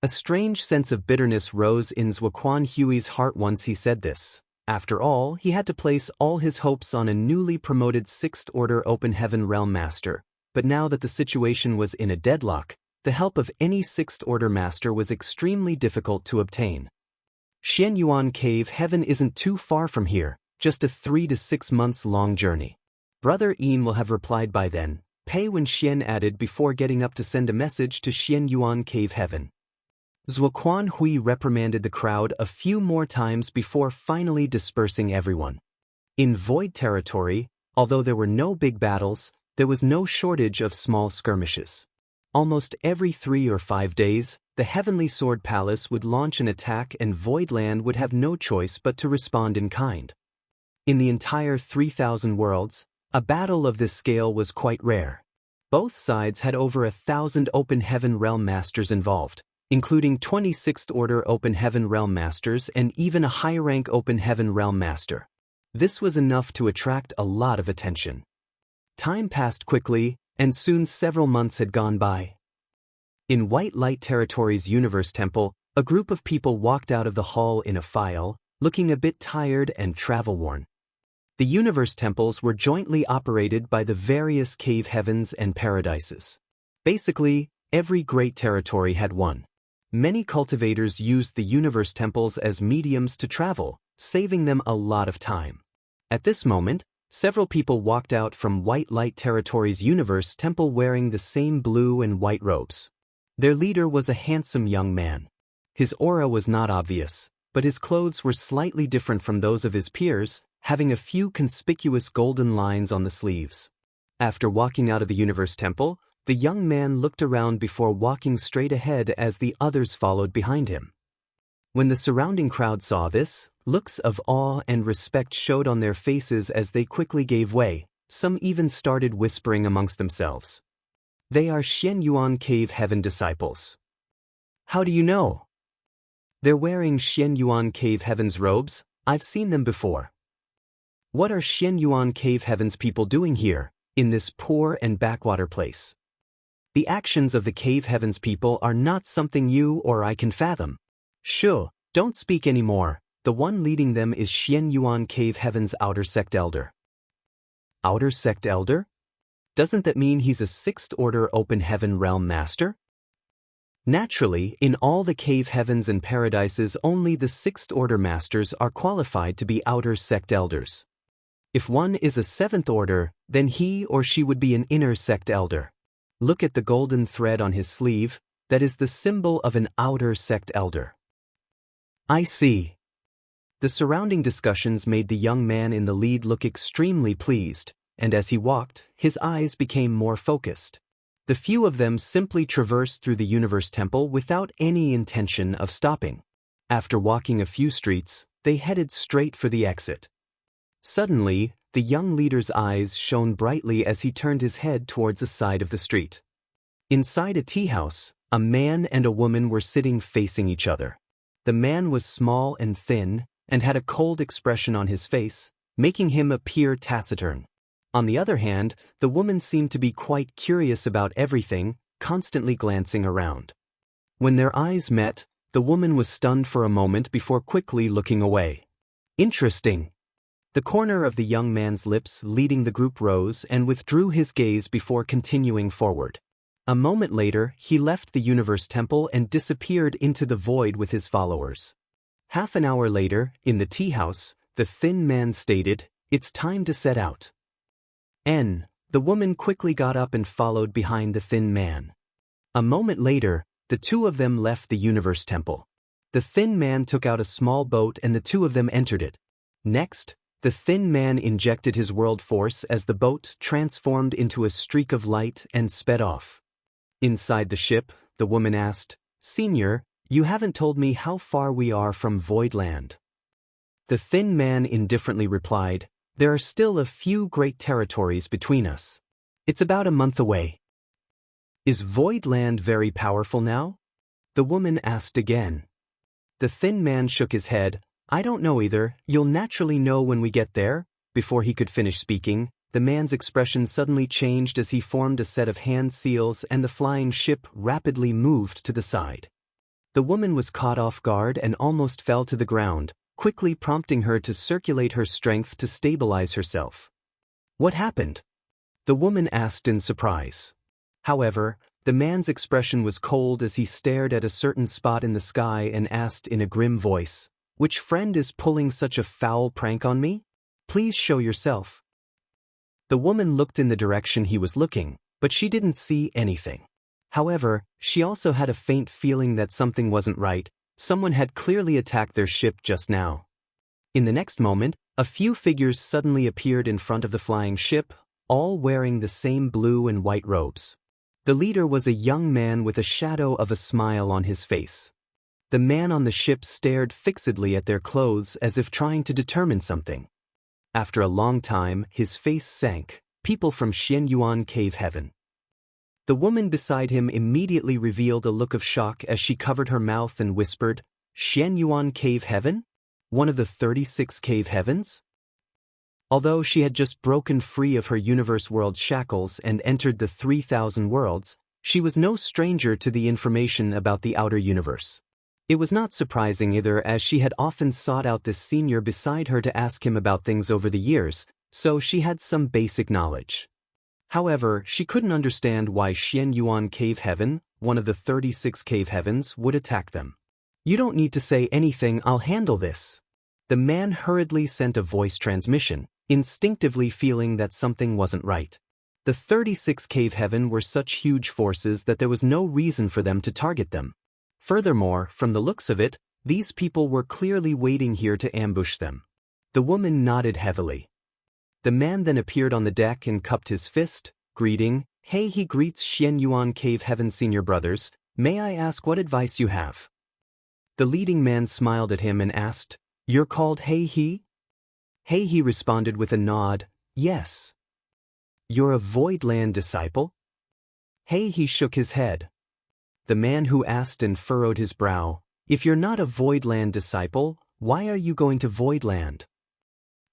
A strange sense of bitterness rose in Zuoquan Hui's heart once he said this. After all, he had to place all his hopes on a newly promoted Sixth Order Open Heaven Realm Master, but now that the situation was in a deadlock, the help of any Sixth Order Master was extremely difficult to obtain. Xianyuan Cave Heaven isn't too far from here, just a 3 to 6 months long journey. Brother Yin will have replied by then, Pei Wenxian added before getting up to send a message to Xianyuan Cave Heaven. Zuoquan Hui reprimanded the crowd a few more times before finally dispersing everyone. In Void Territory, although there were no big battles, there was no shortage of small skirmishes. Almost every 3 or 5 days, the Heavenly Sword Palace would launch an attack and Voidland would have no choice but to respond in kind. In the entire 3,000 worlds, a battle of this scale was quite rare. Both sides had over 1,000 Open Heaven Realm Masters involved, including 26th Order Open Heaven Realm Masters and even a high-rank Open Heaven Realm Master. This was enough to attract a lot of attention. Time passed quickly, and soon several months had gone by. In White Light Territory's Universe Temple, a group of people walked out of the hall in a file, looking a bit tired and travel-worn. The Universe Temples were jointly operated by the various cave heavens and paradises. Basically, every great territory had one. Many cultivators used the universe temples as mediums to travel, saving them a lot of time. At this moment, several people walked out from White Light Territory's universe temple wearing the same blue and white robes. Their leader was a handsome young man. His aura was not obvious, but his clothes were slightly different from those of his peers, having a few conspicuous golden lines on the sleeves. After walking out of the universe temple, the young man looked around before walking straight ahead as the others followed behind him. When the surrounding crowd saw this, looks of awe and respect showed on their faces as they quickly gave way. Some even started whispering amongst themselves. They are Xian Yuan Cave Heaven disciples. How do you know? They're wearing Xian Yuan Cave Heaven's robes. I've seen them before. What are Xian Yuan Cave Heaven's people doing here, in this poor and backwater place? The actions of the Cave Heaven's people are not something you or I can fathom. Shu, don't speak anymore. The one leading them is Xian Yuan Cave Heaven's Outer Sect Elder. Outer Sect Elder? Doesn't that mean he's a 6th Order Open Heaven Realm Master? Naturally, in all the Cave Heavens and Paradises only the 6th Order Masters are qualified to be Outer Sect Elders. If one is a 7th Order, then he or she would be an Inner Sect Elder. Look at the golden thread on his sleeve, that is the symbol of an Outer Sect Elder. I see. The surrounding discussions made the young man in the lead look extremely pleased, and as he walked, his eyes became more focused. The few of them simply traversed through the universe temple without any intention of stopping. After walking a few streets, they headed straight for the exit. Suddenly, the young leader's eyes shone brightly as he turned his head towards the side of the street. Inside a tea house, a man and a woman were sitting facing each other. The man was small and thin, and had a cold expression on his face, making him appear taciturn. On the other hand, the woman seemed to be quite curious about everything, constantly glancing around. When their eyes met, the woman was stunned for a moment before quickly looking away. Interesting. The corner of the young man's lips leading the group rose and withdrew his gaze before continuing forward. A moment later, he left the universe temple and disappeared into the void with his followers. Half an hour later, in the tea house, the thin man stated, "It's time to set out." The woman quickly got up and followed behind the thin man. A moment later, the two of them left the universe temple. The thin man took out a small boat and the two of them entered it. Next, the thin man injected his world force as the boat transformed into a streak of light and sped off. Inside the ship, the woman asked, "Senior, you haven't told me how far we are from Voidland." The thin man indifferently replied, "There are still a few great territories between us. It's about a month away." "Is Voidland very powerful now?" the woman asked again. The thin man shook his head. "I don't know either. You'll naturally know when we get there." Before he could finish speaking, the man's expression suddenly changed as he formed a set of hand seals and the flying ship rapidly moved to the side. The woman was caught off guard and almost fell to the ground, quickly prompting her to circulate her strength to stabilize herself. "What happened?" the woman asked in surprise. However, the man's expression was cold as he stared at a certain spot in the sky and asked in a grim voice, "Which friend is pulling such a foul prank on me? Please show yourself." The woman looked in the direction he was looking, but she didn't see anything. However, she also had a faint feeling that something wasn't right. Someone had clearly attacked their ship just now. In the next moment, a few figures suddenly appeared in front of the flying ship, all wearing the same blue and white robes. The leader was a young man with a shadow of a smile on his face. The man on the ship stared fixedly at their clothes as if trying to determine something. After a long time, his face sank. "People from Xian Yuan Cave Heaven." The woman beside him immediately revealed a look of shock as she covered her mouth and whispered, "Xian Yuan Cave Heaven? One of the 36 cave heavens?" Although she had just broken free of her universe world shackles and entered the 3,000 worlds, she was no stranger to the information about the outer universe. It was not surprising either, as she had often sought out this senior beside her to ask him about things over the years, so she had some basic knowledge. However, she couldn't understand why Xian Yuan Cave Heaven, one of the 36 cave heavens, would attack them. "You don't need to say anything, I'll handle this." The man hurriedly sent a voice transmission, instinctively feeling that something wasn't right. The 36 cave heaven were such huge forces that there was no reason for them to target them. Furthermore, from the looks of it, these people were clearly waiting here to ambush them. The woman nodded heavily. The man then appeared on the deck and cupped his fist, greeting, "Hey," he greets Xian Yuan Cave Heaven Senior Brothers, "may I ask what advice you have?" The leading man smiled at him and asked, "You're called Hey He?" Hey He responded with a nod, "Yes." "You're a Voidland disciple?" Hey He shook his head. The man who asked and furrowed his brow, "If you're not a Voidland disciple, why are you going to Voidland?"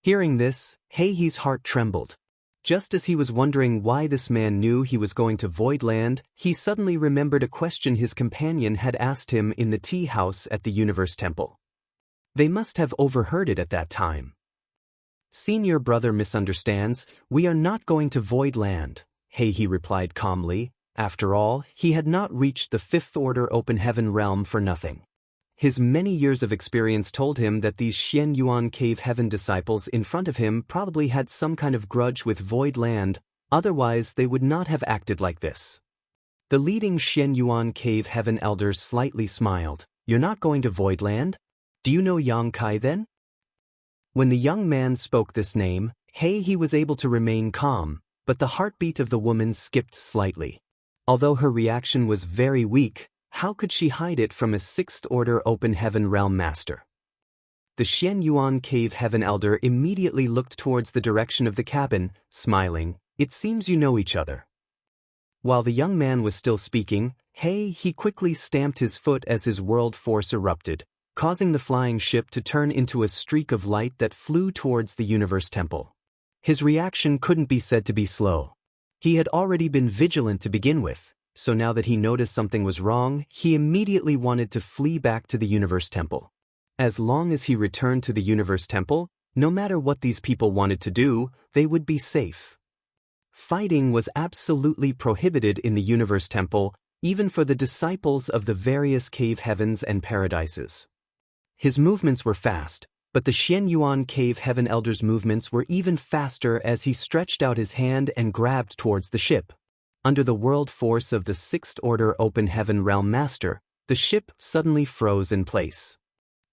Hearing this, Hey He's heart trembled. Just as he was wondering why this man knew he was going to Voidland, he suddenly remembered a question his companion had asked him in the tea house at the Universe Temple. They must have overheard it at that time. "Senior brother misunderstands, we are not going to Voidland," Hey He replied calmly. After all, he had not reached the Fifth Order Open Heaven realm for nothing. His many years of experience told him that these Xian Yuan Cave Heaven disciples in front of him probably had some kind of grudge with Void Land, otherwise they would not have acted like this. The leading Xian Yuan Cave Heaven elder slightly smiled. "You're not going to Void Land? Do you know Yang Kai then?" When the young man spoke this name, He was able to remain calm, but the heartbeat of the woman skipped slightly. Although her reaction was very weak, how could she hide it from a Sixth Order Open Heaven Realm Master? The Xian Yuan Cave Heaven Elder immediately looked towards the direction of the cabin, smiling, "It seems you know each other." While the young man was still speaking, he quickly stamped his foot as his world force erupted, causing the flying ship to turn into a streak of light that flew towards the Universe Temple. His reaction couldn't be said to be slow. He had already been vigilant to begin with, so now that he noticed something was wrong, he immediately wanted to flee back to the Universe Temple. As long as he returned to the Universe Temple, no matter what these people wanted to do, they would be safe. Fighting was absolutely prohibited in the Universe Temple, even for the disciples of the various cave heavens and paradises. His movements were fast, but the Xian Yuan Cave Heaven Elder's movements were even faster as he stretched out his hand and grabbed towards the ship. Under the world force of the Sixth Order Open Heaven Realm Master, the ship suddenly froze in place.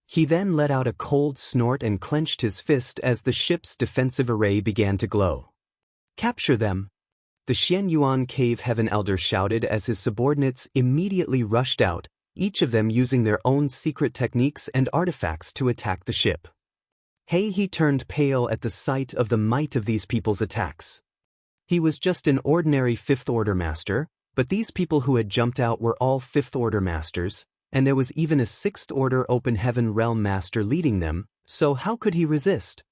He then let out a cold snort and clenched his fist as the ship's defensive array began to glow. "Capture them!" The Xian Yuan Cave Heaven Elder shouted as his subordinates immediately rushed out, each of them using their own secret techniques and artifacts to attack the ship. He turned pale at the sight of the might of these people's attacks. He was just an ordinary Fifth Order Master, but these people who had jumped out were all Fifth Order Masters, and there was even a Sixth Order Open Heaven Realm Master leading them, so how could he resist?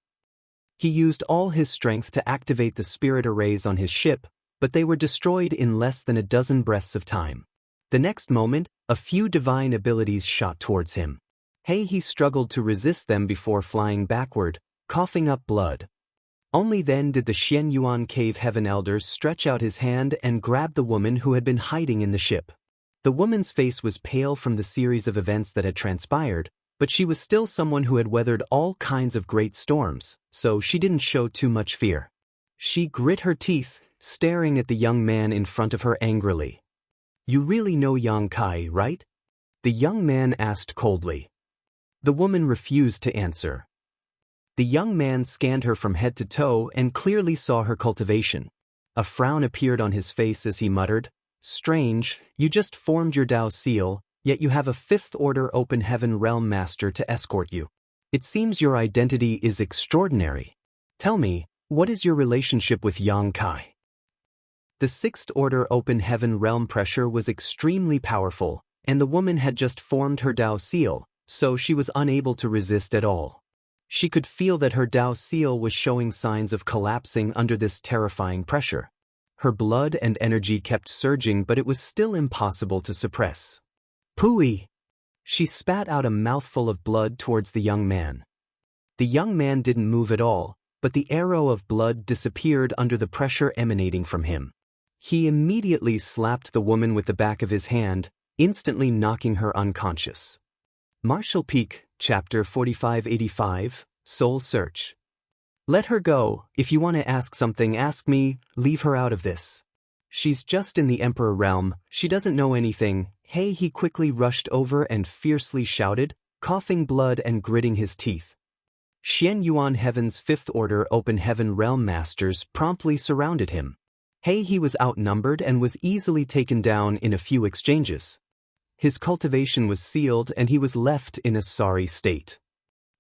He used all his strength to activate the spirit arrays on his ship, but they were destroyed in less than a dozen breaths of time. The next moment, a few divine abilities shot towards him. He struggled to resist them before flying backward, coughing up blood. Only then did the Xian Yuan Cave Heaven Elder stretch out his hand and grab the woman who had been hiding in the ship. The woman's face was pale from the series of events that had transpired, but she was still someone who had weathered all kinds of great storms, so she didn't show too much fear. She grit her teeth, staring at the young man in front of her angrily. "You really know Yang Kai, right?" the young man asked coldly. The woman refused to answer. The young man scanned her from head to toe and clearly saw her cultivation. A frown appeared on his face as he muttered, "Strange, you just formed your Tao seal, yet you have a Fifth Order Open Heaven Realm Master to escort you. It seems your identity is extraordinary. Tell me, what is your relationship with Yang Kai?" The Sixth Order Open Heaven Realm pressure was extremely powerful, and the woman had just formed her Tao seal, so she was unable to resist at all. She could feel that her Tao seal was showing signs of collapsing under this terrifying pressure. Her blood and energy kept surging, but it was still impossible to suppress. "Pooey!" She spat out a mouthful of blood towards the young man. The young man didn't move at all, but the arrow of blood disappeared under the pressure emanating from him. He immediately slapped the woman with the back of his hand, instantly knocking her unconscious. Martial Peak, Chapter 4585, Soul Search. Let her go. If you want to ask something, ask me. Leave her out of this. She's just in the Emperor realm. She doesn't know anything. Hey, he quickly rushed over and fiercely shouted, coughing blood and gritting his teeth. Xian Yuan Heaven's Fifth Order Open Heaven Realm Masters promptly surrounded him. Hey, he was outnumbered and was easily taken down in a few exchanges. His cultivation was sealed and he was left in a sorry state.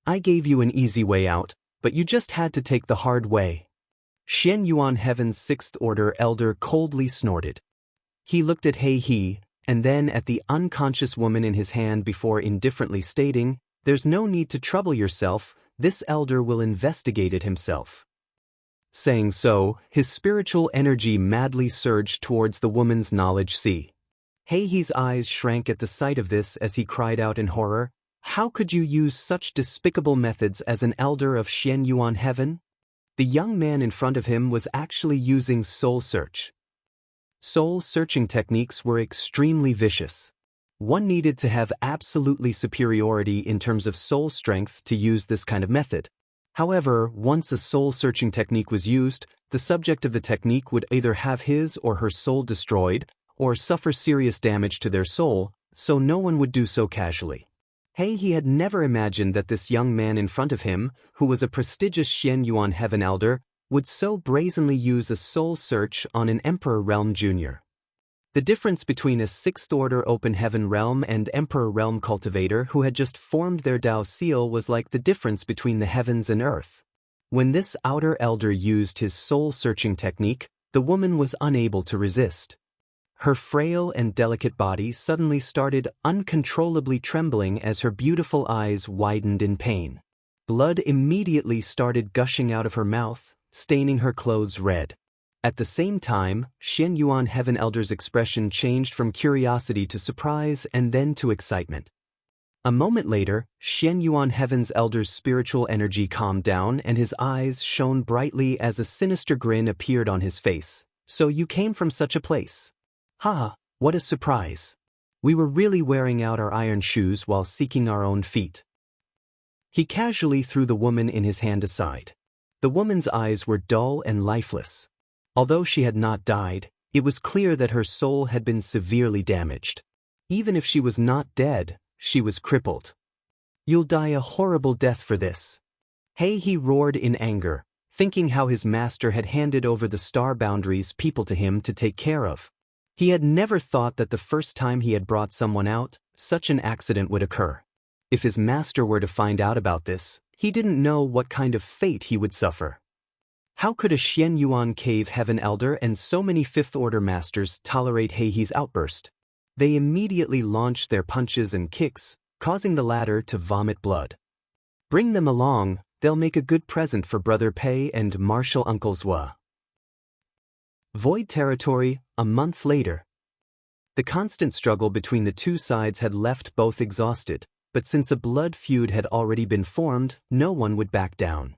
I gave you an easy way out, but you just had to take the hard way. Xian Yuan Heaven's Sixth Order Elder coldly snorted. He looked at He, and then at the unconscious woman in his hand before indifferently stating, "There's no need to trouble yourself, this elder will investigate it himself." Saying so, his spiritual energy madly surged towards the woman's knowledge sea. Hei's eyes shrank at the sight of this as he cried out in horror, "How could you use such despicable methods as an elder of Xian Yuan Heaven?" The young man in front of him was actually using soul search. Soul-searching techniques were extremely vicious. One needed to have absolutely superiority in terms of soul strength to use this kind of method. However, once a soul-searching technique was used, the subject of the technique would either have his or her soul destroyed, or suffer serious damage to their soul, so no one would do so casually. He had never imagined that this young man in front of him, who was a prestigious Xian Yuan Heaven elder, would so brazenly use a soul search on an Emperor Realm Junior. The difference between a Sixth Order Open Heaven Realm and Emperor Realm cultivator who had just formed their Dao seal was like the difference between the heavens and earth. When this outer elder used his soul-searching technique, the woman was unable to resist. Her frail and delicate body suddenly started uncontrollably trembling as her beautiful eyes widened in pain. Blood immediately started gushing out of her mouth, staining her clothes red. At the same time, Xian Yuan Heaven Elder's expression changed from curiosity to surprise and then to excitement. A moment later, Xian Yuan Heaven's Elder's spiritual energy calmed down and his eyes shone brightly as a sinister grin appeared on his face. "So you came from such a place? Ha, what a surprise. We were really wearing out our iron shoes while seeking our own feet." He casually threw the woman in his hand aside. The woman's eyes were dull and lifeless. Although she had not died, it was clear that her soul had been severely damaged. Even if she was not dead, she was crippled. "You'll die a horrible death for this." He roared in anger, thinking how his master had handed over the star boundaries people to him to take care of. He had never thought that the first time he had brought someone out, such an accident would occur. If his master were to find out about this, he didn't know what kind of fate he would suffer. How could a Xian Yuan Cave Heaven Elder and so many Fifth Order Masters tolerate Hei's outburst? They immediately launched their punches and kicks, causing the latter to vomit blood. "Bring them along, they'll make a good present for Brother Pei and Martial Uncle Zhua." Void Territory, a month later. The constant struggle between the two sides had left both exhausted, but since a blood feud had already been formed, no one would back down.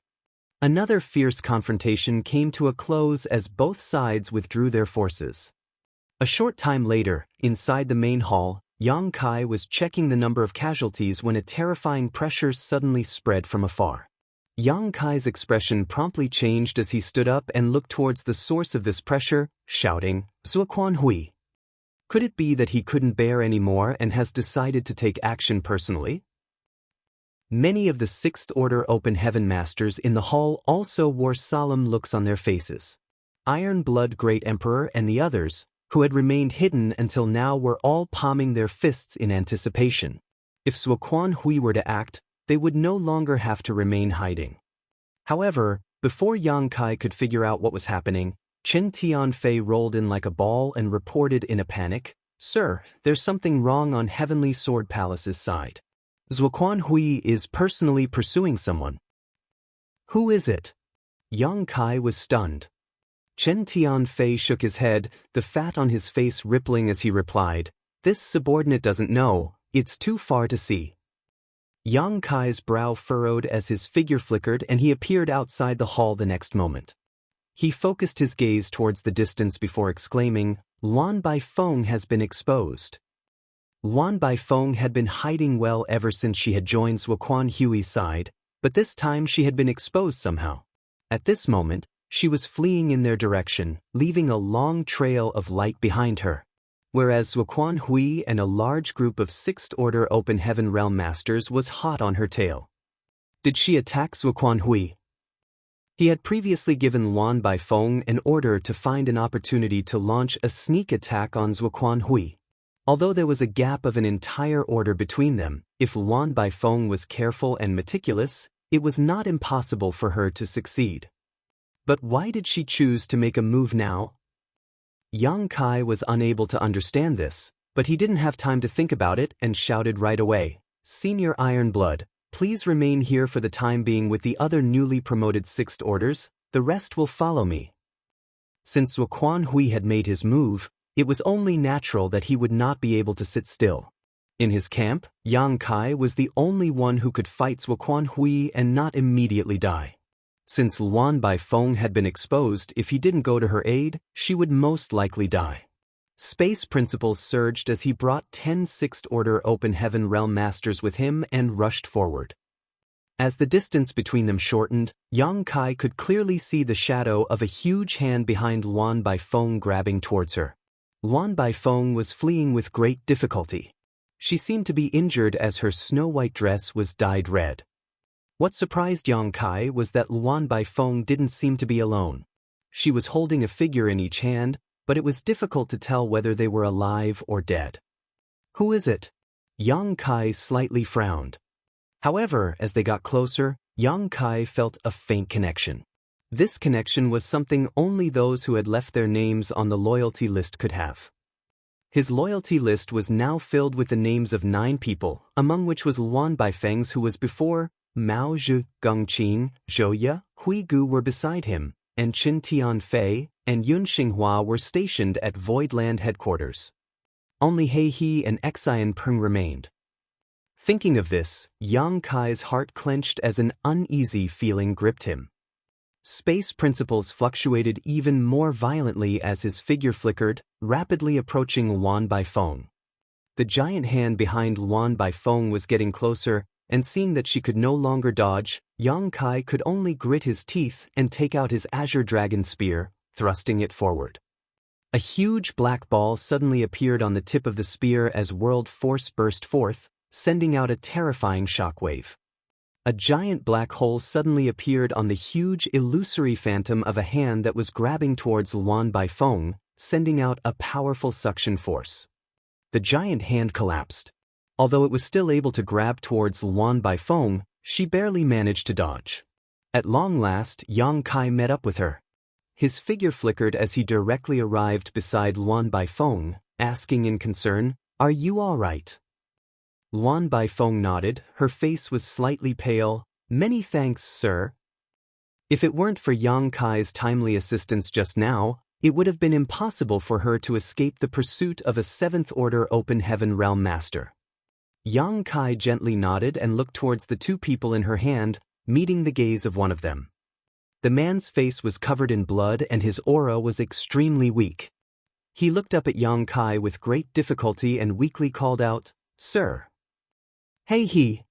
Another fierce confrontation came to a close as both sides withdrew their forces. A short time later, inside the main hall, Yang Kai was checking the number of casualties when a terrifying pressure suddenly spread from afar. Yang Kai's expression promptly changed as he stood up and looked towards the source of this pressure, shouting, "Zuoquan Hui." Could it be that he couldn't bear any more and has decided to take action personally? Many of the Sixth Order Open Heaven Masters in the hall also wore solemn looks on their faces. Iron Blood Great Emperor and the others, who had remained hidden until now, were all palming their fists in anticipation. If Zuoquan Hui were to act, they would no longer have to remain hiding. However, before Yang Kai could figure out what was happening, Chen Tianfei rolled in like a ball and reported in a panic, "Sir, there's something wrong on Heavenly Sword Palace's side. Zuoquan Hui is personally pursuing someone." "Who is it?" Yang Kai was stunned. Chen Tianfei shook his head, the fat on his face rippling as he replied, "This subordinate doesn't know, it's too far to see." Yang Kai's brow furrowed as his figure flickered and he appeared outside the hall the next moment. He focused his gaze towards the distance before exclaiming, Luan Baifeng has been exposed. Luan Baifeng had been hiding well ever since she had joined Zuoquan Hui's side, but this time she had been exposed somehow. At this moment, she was fleeing in their direction, leaving a long trail of light behind her. Whereas Zuoquan Hui and a large group of Sixth Order Open Heaven Realm Masters was hot on her tail. Did she attack Zuoquan Hui? He had previously given Luan Baifeng an order to find an opportunity to launch a sneak attack on Zuoquan Hui. Although there was a gap of an entire order between them, if Luan Baifeng was careful and meticulous, it was not impossible for her to succeed. But why did she choose to make a move now? Yang Kai was unable to understand this, but he didn't have time to think about it and shouted right away, Senior Ironblood, please remain here for the time being with the other newly promoted Sixth Orders, the rest will follow me. Since Zuoquan Hui had made his move, it was only natural that he would not be able to sit still. In his camp, Yang Kai was the only one who could fight Zuoquan Hui and not immediately die. Since Luan Baifeng had been exposed, if he didn't go to her aid, she would most likely die. Space principles surged as he brought 10 Sixth Order Open Heaven Realm Masters with him and rushed forward. As the distance between them shortened, Yang Kai could clearly see the shadow of a huge hand behind Luan Baifeng grabbing towards her. Luan Baifeng was fleeing with great difficulty. She seemed to be injured as her snow-white dress was dyed red. What surprised Yang Kai was that Luan Baifeng didn't seem to be alone. She was holding a figure in each hand, but it was difficult to tell whether they were alive or dead. Who is it? Yang Kai slightly frowned. However, as they got closer, Yang Kai felt a faint connection. This connection was something only those who had left their names on the loyalty list could have. His loyalty list was now filled with the names of 9 people, among which was Luan Baifeng's who was before, Mao Zhu, Gongqing, Zhou Ye, Hui Gu were beside him, and Qin Tianfei and Yun Xinghua were stationed at Voidland headquarters. Only He He and Xian Peng remained. Thinking of this, Yang Kai's heart clenched as an uneasy feeling gripped him. Space principles fluctuated even more violently as his figure flickered, rapidly approaching Luan Baifeng. The giant hand behind Luan Baifeng was getting closer, and seeing that she could no longer dodge, Yang Kai could only grit his teeth and take out his Azure Dragon Spear, thrusting it forward. A huge black ball suddenly appeared on the tip of the spear as world force burst forth, sending out a terrifying shockwave. A giant black hole suddenly appeared on the huge illusory phantom of a hand that was grabbing towards Luan Baifeng, sending out a powerful suction force. The giant hand collapsed. Although it was still able to grab towards Luan Baifeng, she barely managed to dodge. At long last, Yang Kai met up with her. His figure flickered as he directly arrived beside Luan Baifeng, asking in concern, "Are you all right?" Luan Baifeng nodded, her face was slightly pale. "Many thanks, sir." If it weren't for Yang Kai's timely assistance just now, it would have been impossible for her to escape the pursuit of a 7th Order Open Heaven Realm Master. Yang Kai gently nodded and looked towards the 2 people in her hand, meeting the gaze of one of them. The man's face was covered in blood and his aura was extremely weak. He looked up at Yang Kai with great difficulty and weakly called out, "Sir." "Hey he."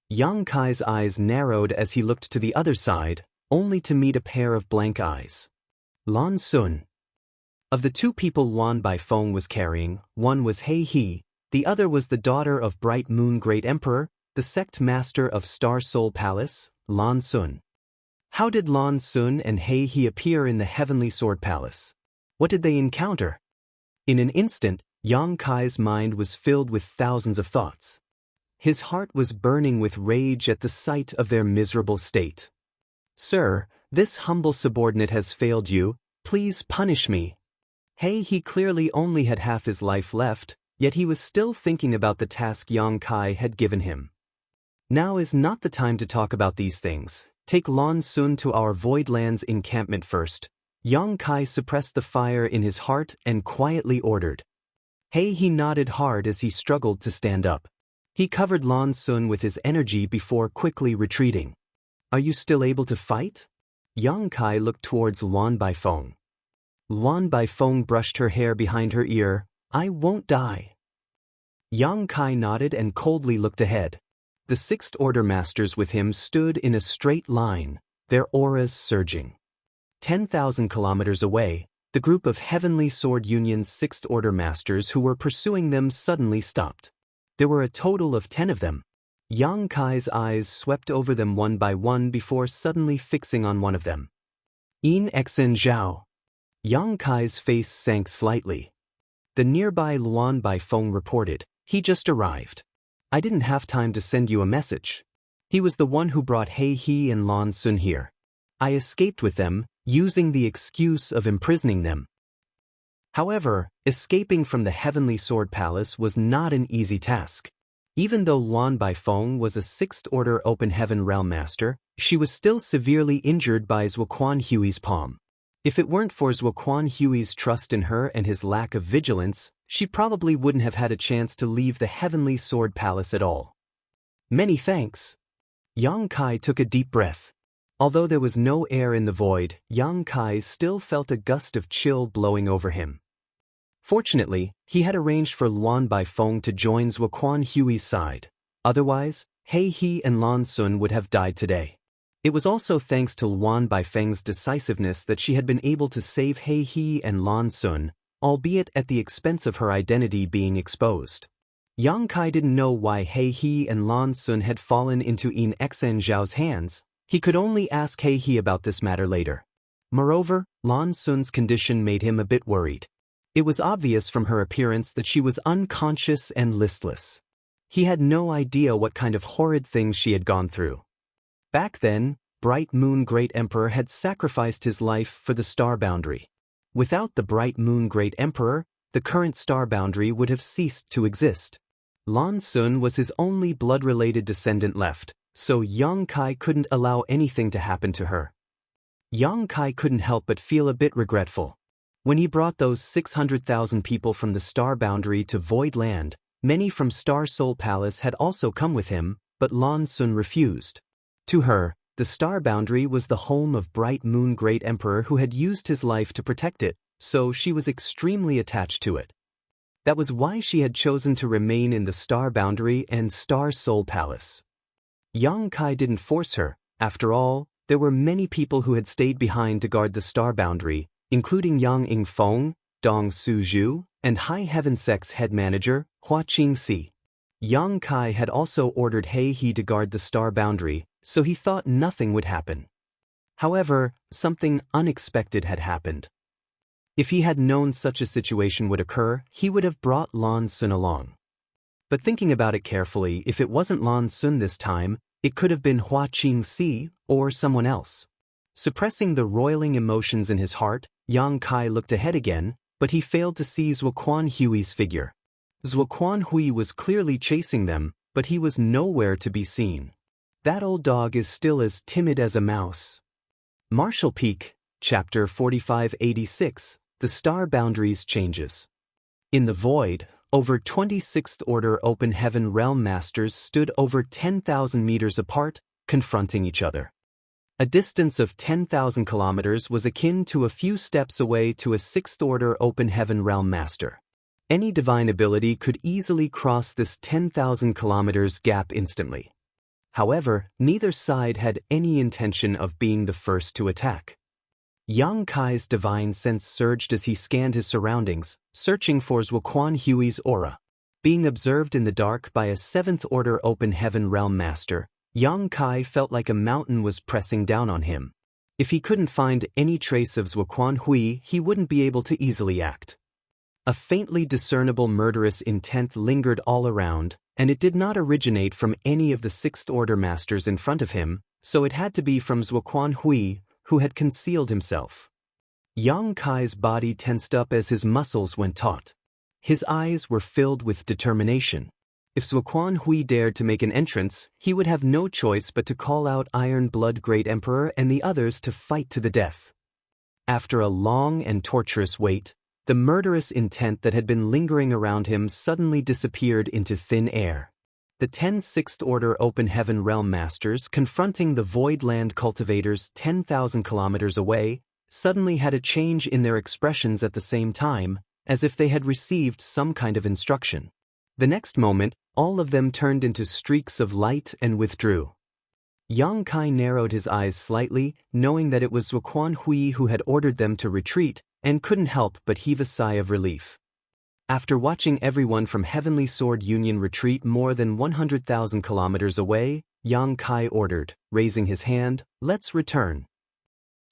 Yang Kai's eyes narrowed as he looked to the other side, only to meet a pair of blank eyes. Lan Sun. Of the 2 people Luan Baifeng was carrying, one was He He, the other was the daughter of Bright Moon Great Emperor, the sect master of Star Soul Palace, Lan Sun. How did Lan Sun and He He appear in the Heavenly Sword Palace? What did they encounter? In an instant, Yang Kai's mind was filled with thousands of thoughts. His heart was burning with rage at the sight of their miserable state. "Sir, this humble subordinate has failed you, please punish me." He clearly only had half his life left, yet he was still thinking about the task Yang Kai had given him. Now is not the time to talk about these things. Take Lan Sun to our Voidlands encampment first. Yang Kai suppressed the fire in his heart and quietly ordered. He nodded hard as he struggled to stand up. He covered Lan Sun with his energy before quickly retreating. "Are you still able to fight?" Yang Kai looked towards Luan Baifeng. Luan Baifeng brushed her hair behind her ear. I won't die. Yang Kai nodded and coldly looked ahead. The Sixth Order Masters with him stood in a straight line, their auras surging. 10,000 kilometers away, the group of Heavenly Sword Union's Sixth Order Masters who were pursuing them suddenly stopped. There were a total of 10 of them. Yang Kai's eyes swept over them one by one before suddenly fixing on one of them. In Exen Zhao. Yang Kai's face sank slightly. The nearby Luan Baifeng reported, he just arrived. I didn't have time to send you a message. He was the one who brought He He and Lan Sun here. I escaped with them, using the excuse of imprisoning them. However, escaping from the Heavenly Sword Palace was not an easy task. Even though Luan Baifeng was a Sixth Order Open Heaven Realm Master, she was still severely injured by Zuoquan Hui's palm. If it weren't for Zuoquan Hui's trust in her and his lack of vigilance, she probably wouldn't have had a chance to leave the Heavenly Sword Palace at all. Many thanks. Yang Kai took a deep breath. Although there was no air in the void, Yang Kai still felt a gust of chill blowing over him. Fortunately, he had arranged for Luan Baifeng to join Zuoquan Hui's side. Otherwise, He He and Lan Sun would have died today. It was also thanks to Luan Baifeng's decisiveness that she had been able to save He He and Lan Sun, albeit at the expense of her identity being exposed. Yang Kai didn't know why He He and Lan Sun had fallen into In Exen Zhao's hands. He could only ask He He about this matter later. Moreover, Lan Sun's condition made him a bit worried. It was obvious from her appearance that she was unconscious and listless. He had no idea what kind of horrid things she had gone through. Back then, Bright Moon Great Emperor had sacrificed his life for the Star Boundary. Without the Bright Moon Great Emperor, the current Star Boundary would have ceased to exist. Lan Sun was his only blood-related descendant left, so Yang Kai couldn't allow anything to happen to her. Yang Kai couldn't help but feel a bit regretful. When he brought those 600,000 people from the Star Boundary to Void Land, many from Star Soul Palace had also come with him, but Lan Sun refused. To her, the Star Boundary was the home of Bright Moon Great Emperor who had used his life to protect it, so she was extremely attached to it. That was why she had chosen to remain in the Star Boundary and Star Soul Palace. Yang Kai didn't force her. After all, there were many people who had stayed behind to guard the Star Boundary, including Yang Yingfeng, Dong Suzhu, and High Heaven Sect's head manager, Hua Qingxi. Yang Kai had also ordered He He to guard the Star Boundary, so he thought nothing would happen. However, something unexpected had happened. If he had known such a situation would occur, he would have brought Lan Sun along. But thinking about it carefully, if it wasn't Lan Sun this time, it could have been Hua Qingxi or someone else. Suppressing the roiling emotions in his heart, Yang Kai looked ahead again, but he failed to see Zuoquan Hui's figure. Zuoquan Hui was clearly chasing them, but he was nowhere to be seen. That old dog is still as timid as a mouse. Marshall Peak, Chapter 4586, The Star Boundaries Changes. In the void, over 26th Order Open Heaven Realm Masters stood over 10,000 meters apart, confronting each other. A distance of 10,000 kilometers was akin to a few steps away to a 6th Order Open Heaven Realm Master. Any divine ability could easily cross this 10,000 kilometers gap instantly. However, neither side had any intention of being the first to attack. Yang Kai's divine sense surged as he scanned his surroundings, searching for Zuoquan Hui's aura. Being observed in the dark by a 7th Order Open Heaven Realm Master, Yang Kai felt like a mountain was pressing down on him. If he couldn't find any trace of Zuoquan Hui, he wouldn't be able to easily act. A faintly discernible murderous intent lingered all around, and it did not originate from any of the 6th Order Masters in front of him, so it had to be from Zuoquan Hui, who had concealed himself. Yang Kai's body tensed up as his muscles went taut. His eyes were filled with determination. If Zuoquan Hui dared to make an entrance, he would have no choice but to call out Iron Blood Great Emperor and the others to fight to the death. After a long and torturous wait, the murderous intent that had been lingering around him suddenly disappeared into thin air. the 10 Sixth-Order Open Heaven Realm Masters confronting the Void Land cultivators 10,000 kilometers away suddenly had a change in their expressions at the same time, as if they had received some kind of instruction. The next moment, all of them turned into streaks of light and withdrew. Yang Kai narrowed his eyes slightly, knowing that it was Zuquan Hui who had ordered them to retreat, and couldn't help but heave a sigh of relief. After watching everyone from Heavenly Sword Union retreat more than 100,000 kilometers away, Yang Kai ordered, raising his hand, "Let's return."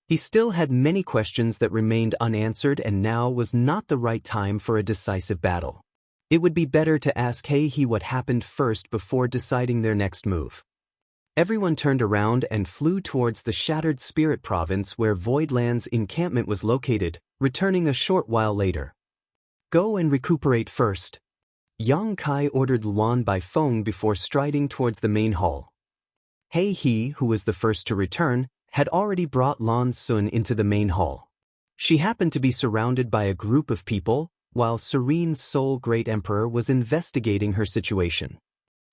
He still had many questions that remained unanswered, and now was not the right time for a decisive battle. It would be better to ask He what happened first before deciding their next move. Everyone turned around and flew towards the Shattered Spirit Province where Voidland's encampment was located, returning a short while later. "Go and recuperate first," Yang Kai ordered Luan by phone before striding towards the main hall. He, who was the first to return, had already brought Lan Sun into the main hall. She happened to be surrounded by a group of people, while Serene Soul Great Emperor was investigating her situation.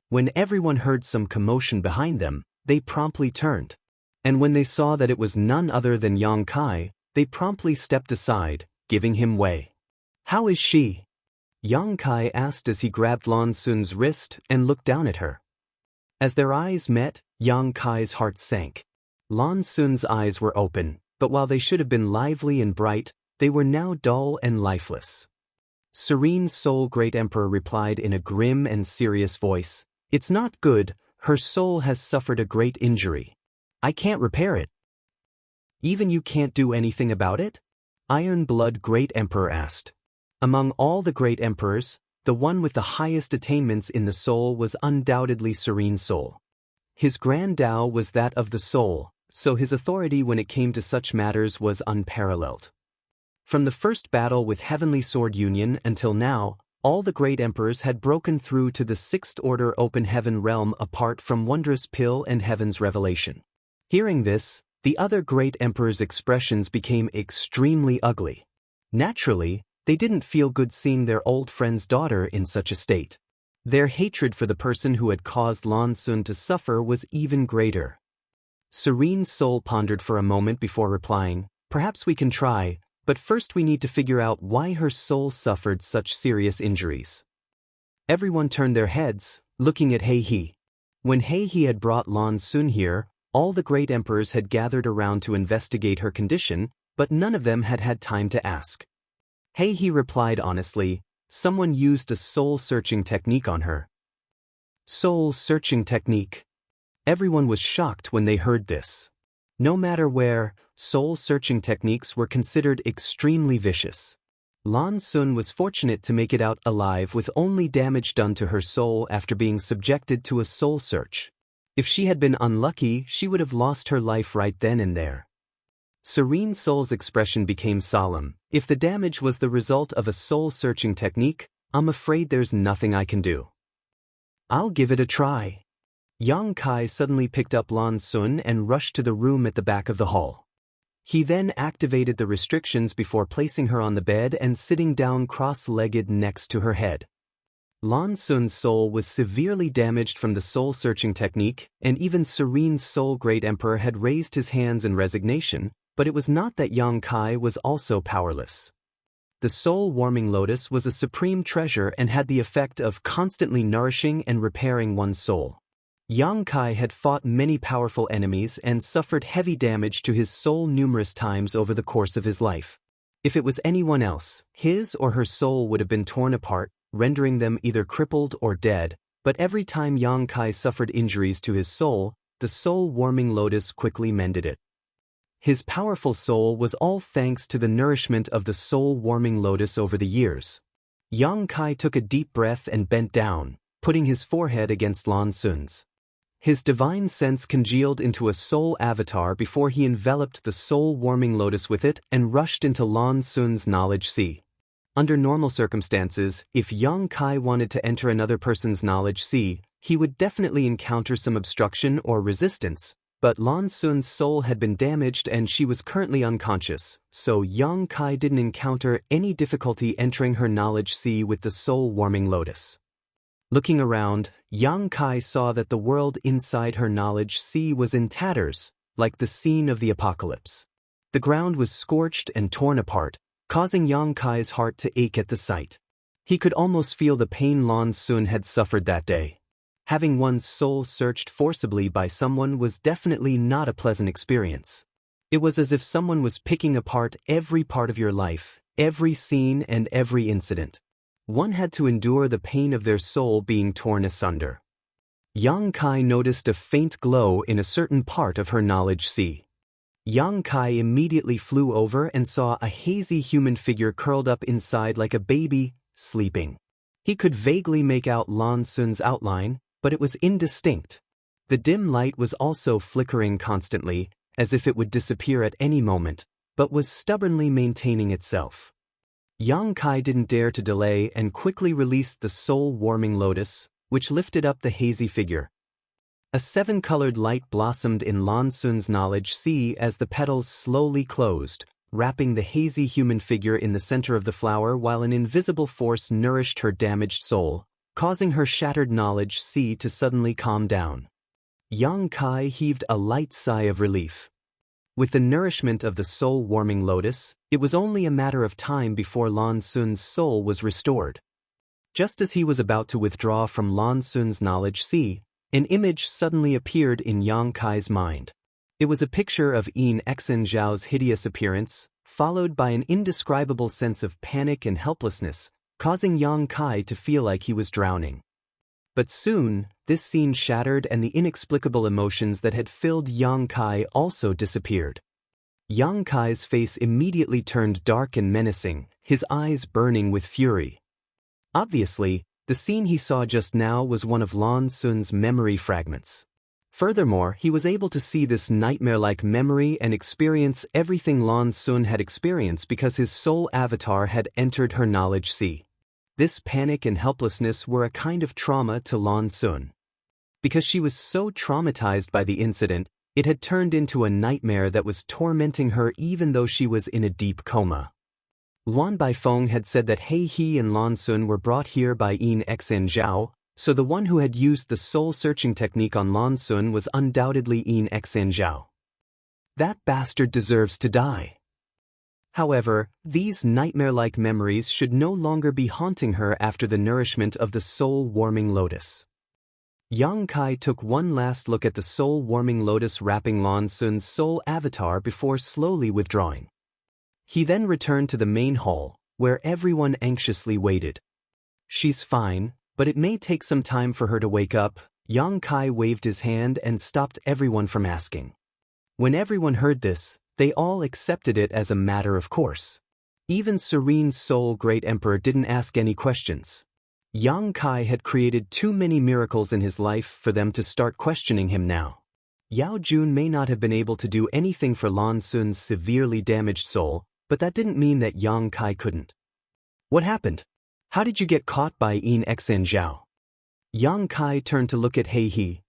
When everyone heard some commotion behind them, they promptly turned. And when they saw that it was none other than Yang Kai, they promptly stepped aside, giving him way. "How is she?" Yang Kai asked as he grabbed Lan Sun's wrist and looked down at her. As their eyes met, Yang Kai's heart sank. Lan Sun's eyes were open, but while they should have been lively and bright, they were now dull and lifeless. Serene Soul Great Emperor replied in a grim and serious voice, "It's not good, her soul has suffered a great injury. I can't repair it." "Even you can't do anything about it?" Iron Blood Great Emperor asked. Among all the great emperors, the one with the highest attainments in the soul was undoubtedly Serene Soul. His grand Tao was that of the soul, so his authority when it came to such matters was unparalleled. From the first battle with Heavenly Sword Union until now, all the great emperors had broken through to the Sixth Order Open Heaven realm apart from Wondrous Pill and Heaven's Revelation. Hearing this, the other great emperors' expressions became extremely ugly. Naturally, they didn't feel good seeing their old friend's daughter in such a state. Their hatred for the person who had caused Lan Sun to suffer was even greater. Serene Soul pondered for a moment before replying, "Perhaps we can try, but first we need to figure out why her soul suffered such serious injuries." Everyone turned their heads, looking at He. When He had brought Lan Sun here, all the great emperors had gathered around to investigate her condition, but none of them had had time to ask. He replied honestly, "Someone used a soul-searching technique on her." Soul-searching technique? Everyone was shocked when they heard this. No matter where, soul-searching techniques were considered extremely vicious. Lan Sun was fortunate to make it out alive with only damage done to her soul after being subjected to a soul search. If she had been unlucky, she would have lost her life right then and there. Serene Soul's expression became solemn. "If the damage was the result of a soul-searching technique, I'm afraid there's nothing I can do." "I'll give it a try." Yang Kai suddenly picked up Lan Sun and rushed to the room at the back of the hall. He then activated the restrictions before placing her on the bed and sitting down cross-legged next to her head. Lan Sun's soul was severely damaged from the soul-searching technique, and even Serene Soul Great Emperor had raised his hands in resignation, but it was not that Yang Kai was also powerless. The soul-warming lotus was a supreme treasure and had the effect of constantly nourishing and repairing one's soul. Yang Kai had fought many powerful enemies and suffered heavy damage to his soul numerous times over the course of his life. If it was anyone else, his or her soul would have been torn apart, rendering them either crippled or dead, but every time Yang Kai suffered injuries to his soul, the soul-warming lotus quickly mended it. His powerful soul was all thanks to the nourishment of the soul-warming lotus over the years. Yang Kai took a deep breath and bent down, putting his forehead against Lan Sun's. His divine sense congealed into a soul avatar before he enveloped the soul-warming lotus with it and rushed into Lan Sun's knowledge sea. Under normal circumstances, if Yang Kai wanted to enter another person's knowledge sea, he would definitely encounter some obstruction or resistance. But Lan Sun's soul had been damaged and she was currently unconscious, so Yang Kai didn't encounter any difficulty entering her knowledge sea with the soul-warming lotus. Looking around, Yang Kai saw that the world inside her knowledge sea was in tatters, like the scene of the apocalypse. The ground was scorched and torn apart, causing Yang Kai's heart to ache at the sight. He could almost feel the pain Lan Sun had suffered that day. Having one's soul searched forcibly by someone was definitely not a pleasant experience. It was as if someone was picking apart every part of your life, every scene and every incident. One had to endure the pain of their soul being torn asunder. Yang Kai noticed a faint glow in a certain part of her knowledge sea. Yang Kai immediately flew over and saw a hazy human figure curled up inside like a baby, sleeping. He could vaguely make out Lan Sun's outline, but it was indistinct. The dim light was also flickering constantly, as if it would disappear at any moment, but was stubbornly maintaining itself. Yang Kai didn't dare to delay and quickly released the soul-warming lotus, which lifted up the hazy figure. A seven-colored light blossomed in Lan Sun's knowledge sea as the petals slowly closed, wrapping the hazy human figure in the center of the flower while an invisible force nourished her damaged soul, causing her shattered knowledge sea to suddenly calm down. Yang Kai heaved a light sigh of relief. With the nourishment of the soul-warming lotus, it was only a matter of time before Lan Sun's soul was restored. Just as he was about to withdraw from Lan Sun's knowledge sea, an image suddenly appeared in Yang Kai's mind. It was a picture of Yin Xen Zhao's hideous appearance, followed by an indescribable sense of panic and helplessness, causing Yang Kai to feel like he was drowning. But soon, this scene shattered and the inexplicable emotions that had filled Yang Kai also disappeared. Yang Kai's face immediately turned dark and menacing, his eyes burning with fury. Obviously, the scene he saw just now was one of Lan Sun's memory fragments. Furthermore, he was able to see this nightmare-like memory and experience everything Lan Sun had experienced because his soul avatar had entered her knowledge sea. This panic and helplessness were a kind of trauma to Lan Sun. Because she was so traumatized by the incident, it had turned into a nightmare that was tormenting her even though she was in a deep coma. Luan Baifeng had said that He He and Lan Sun were brought here by Yin Xen Zhao, so the one who had used the soul-searching technique on Lan Sun was undoubtedly Yin Xen Zhao. That bastard deserves to die. However, these nightmare-like memories should no longer be haunting her after the nourishment of the soul-warming lotus. Yang Kai took one last look at the soul-warming lotus wrapping Lan Sun's soul avatar before slowly withdrawing. He then returned to the main hall, where everyone anxiously waited. "She's fine, but it may take some time for her to wake up." Yang Kai waved his hand and stopped everyone from asking. When everyone heard this, they all accepted it as a matter of course. Even Serene Soul Great Emperor didn't ask any questions. Yang Kai had created too many miracles in his life for them to start questioning him now. Yao Jun may not have been able to do anything for Lan Sun's severely damaged soul, but that didn't mean that Yang Kai couldn't. "What happened? How did you get caught by Yin Xen Zhao?" Yang Kai turned to look at He He.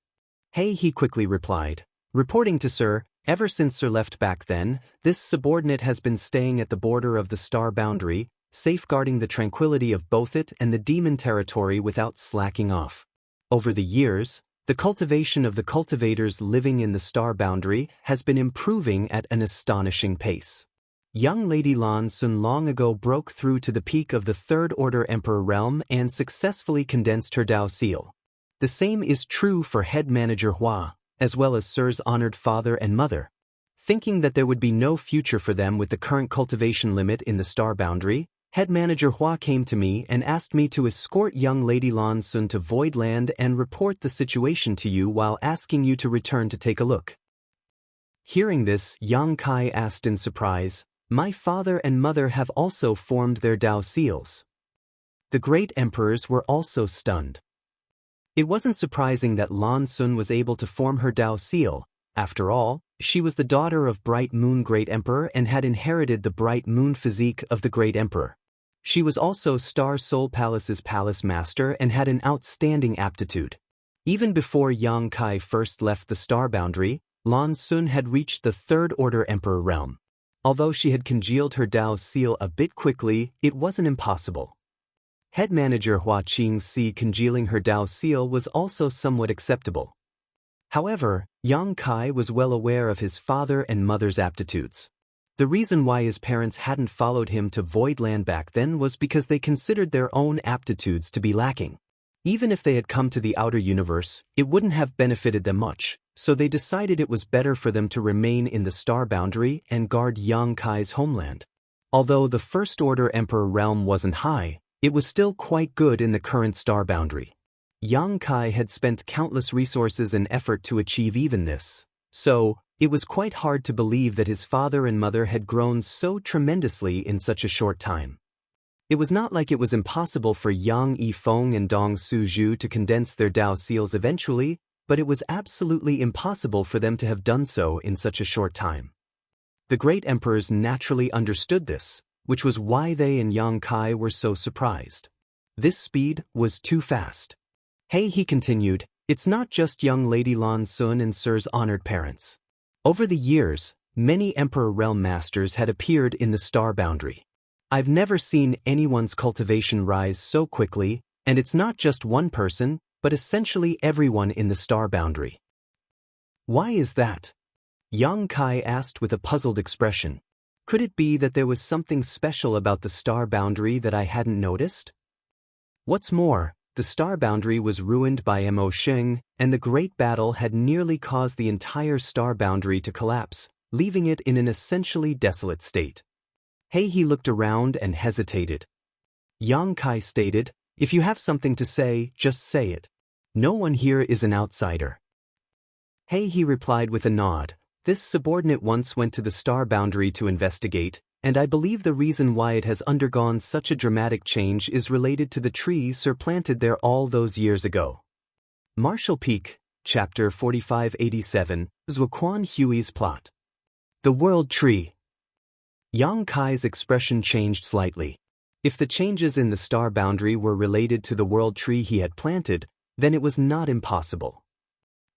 He He quickly replied, "Reporting to Sir, ever since Sir left back then, this subordinate has been staying at the border of the star boundary, safeguarding the tranquility of both it and the demon territory without slacking off. Over the years, the cultivation of the cultivators living in the star boundary has been improving at an astonishing pace. Young Lady Lan Sun long ago broke through to the peak of the Third Order Emperor realm and successfully condensed her Dao seal. The same is true for Head Manager Hua, as well as Sir's honored father and mother. Thinking that there would be no future for them with the current cultivation limit in the star boundary, Head Manager Hua came to me and asked me to escort young Lady Lan Sun to Void Land and report the situation to you while asking you to return to take a look." Hearing this, Yang Kai asked in surprise, "My father and mother have also formed their Dao seals." The great emperors were also stunned. It wasn't surprising that Lan Sun was able to form her Dao seal. After all, she was the daughter of Bright Moon Great Emperor and had inherited the Bright Moon physique of the Great Emperor. She was also Star Soul Palace's palace master and had an outstanding aptitude. Even before Yang Kai first left the star boundary, Lan Sun had reached the Third Order Emperor realm. Although she had congealed her Dao seal a bit quickly, it wasn't impossible. Head manager Hua Qingxi congealing her Dao seal was also somewhat acceptable. However, Yang Kai was well aware of his father and mother's aptitudes. The reason why his parents hadn't followed him to Voidland back then was because they considered their own aptitudes to be lacking. Even if they had come to the outer universe, it wouldn't have benefited them much, so they decided it was better for them to remain in the star boundary and guard Yang Kai's homeland. Although the First Order Emperor realm wasn't high, it was still quite good in the current star boundary. Yang Kai had spent countless resources and effort to achieve even this, so it was quite hard to believe that his father and mother had grown so tremendously in such a short time. It was not like it was impossible for Yang Yifeng and Dong Suzhu to condense their Dao seals eventually, but it was absolutely impossible for them to have done so in such a short time. The great emperors naturally understood this, which was why they and Yang Kai were so surprised. This speed was too fast. Hey, he continued, it's not just young Lady Lan Sun and Sir's honored parents. Over the years, many Emperor Realm Masters had appeared in the star boundary. I've never seen anyone's cultivation rise so quickly, and it's not just one person, but essentially everyone in the star boundary. Why is that? Yang Kai asked with a puzzled expression. Could it be that there was something special about the star boundary that I hadn't noticed? What's more, the star boundary was ruined by Mo Sheng, and the great battle had nearly caused the entire star boundary to collapse, leaving it in an essentially desolate state. Hey, he looked around and hesitated. Yang Kai stated, if you have something to say, just say it. No one here is an outsider. Hey, he replied with a nod. This subordinate once went to the star boundary to investigate, and I believe the reason why it has undergone such a dramatic change is related to the tree Sir planted there all those years ago. Marshall Peak, Chapter 4587, Zhuoquan Hui's plot. The World Tree. Yang Kai's expression changed slightly. If the changes in the star boundary were related to the world tree he had planted, then it was not impossible.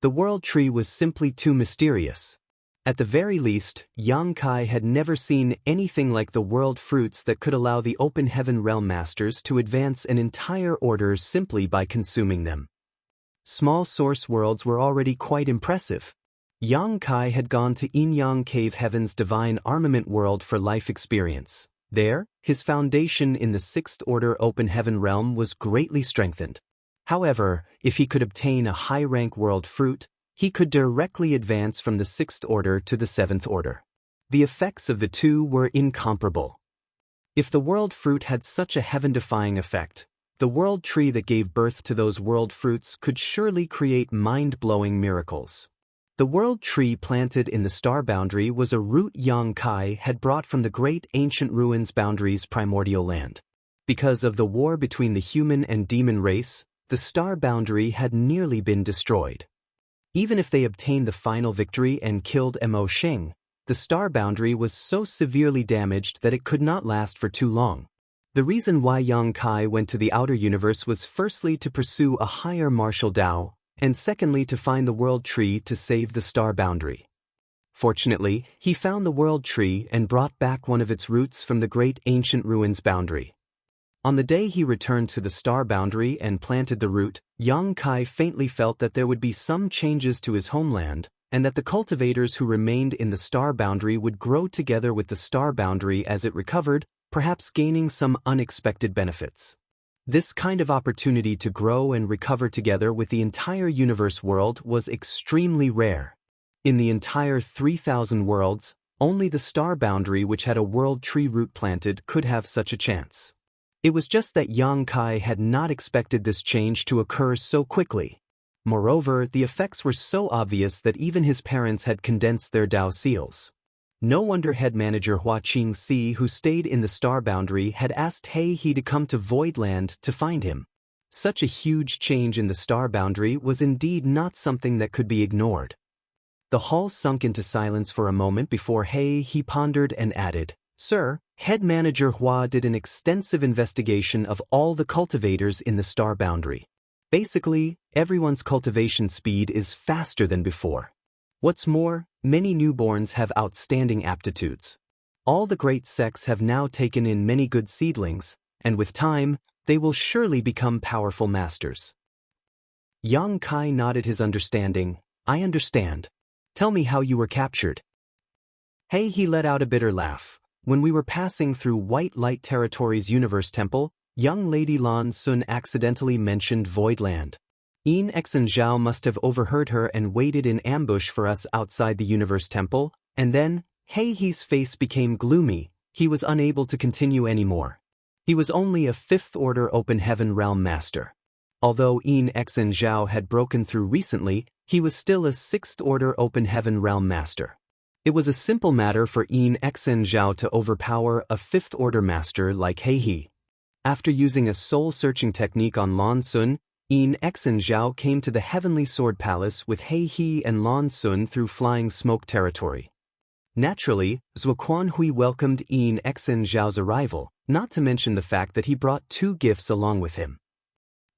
The world tree was simply too mysterious. At the very least, Yang Kai had never seen anything like the world fruits that could allow the Open Heaven Realm Masters to advance an entire order simply by consuming them. Small source worlds were already quite impressive. Yang Kai had gone to Yin-Yang Cave Heaven's divine armament world for life experience. There, his foundation in the Sixth Order Open Heaven realm was greatly strengthened. However, if he could obtain a high-rank world fruit, he could directly advance from the Sixth Order to the Seventh Order. The effects of the two were incomparable. If the world fruit had such a heaven-defying effect, the world tree that gave birth to those world fruits could surely create mind-blowing miracles. The world tree planted in the star boundary was a root Yang Kai had brought from the great ancient ruins boundary's primordial land. Because of the war between the human and demon race, the star boundary had nearly been destroyed. Even if they obtained the final victory and killed Mo Sheng, the star boundary was so severely damaged that it could not last for too long. The reason why Yang Kai went to the outer universe was firstly to pursue a higher martial Dao, and secondly to find the world tree to save the star boundary. Fortunately, he found the world tree and brought back one of its roots from the great ancient ruins boundary. On the day he returned to the star boundary and planted the root, Yang Kai faintly felt that there would be some changes to his homeland, and that the cultivators who remained in the star boundary would grow together with the star boundary as it recovered, perhaps gaining some unexpected benefits. This kind of opportunity to grow and recover together with the entire universe world was extremely rare. In the entire 3,000 worlds, only the star boundary which had a world tree root planted could have such a chance. It was just that Yang Kai had not expected this change to occur so quickly. Moreover, the effects were so obvious that even his parents had condensed their Dao seals. No wonder head manager Hua Qingxi, who stayed in the star boundary, had asked He to come to Voidland to find him. Such a huge change in the star boundary was indeed not something that could be ignored. The hall sunk into silence for a moment before he pondered and added, Sir, head manager Hua did an extensive investigation of all the cultivators in the star boundary. Basically, everyone's cultivation speed is faster than before. What's more, many newborns have outstanding aptitudes. All the great sects have now taken in many good seedlings, and with time, they will surely become powerful masters. Yang Kai nodded his understanding. I understand. Tell me how you were captured. Hey, he let out a bitter laugh. When we were passing through White Light Territory's Universe Temple, young Lady Lan Sun accidentally mentioned Voidland. Yin Exen Zhao must have overheard her and waited in ambush for us outside the Universe Temple, and then, Hey He's face became gloomy. He was unable to continue anymore. He was only a 5th Order Open Heaven Realm Master. Although Yin Exen Zhao had broken through recently, he was still a 6th Order Open Heaven Realm Master. It was a simple matter for Yin Exen Zhao to overpower a 5th Order Master like He. After using a soul-searching technique on Lan Sun, Yin Exen Zhao came to the Heavenly Sword Palace with He and Lan Sun through Flying Smoke Territory. Naturally, Zuoquan Hui welcomed Yin Exen Zhao's arrival, not to mention the fact that he brought 2 gifts along with him.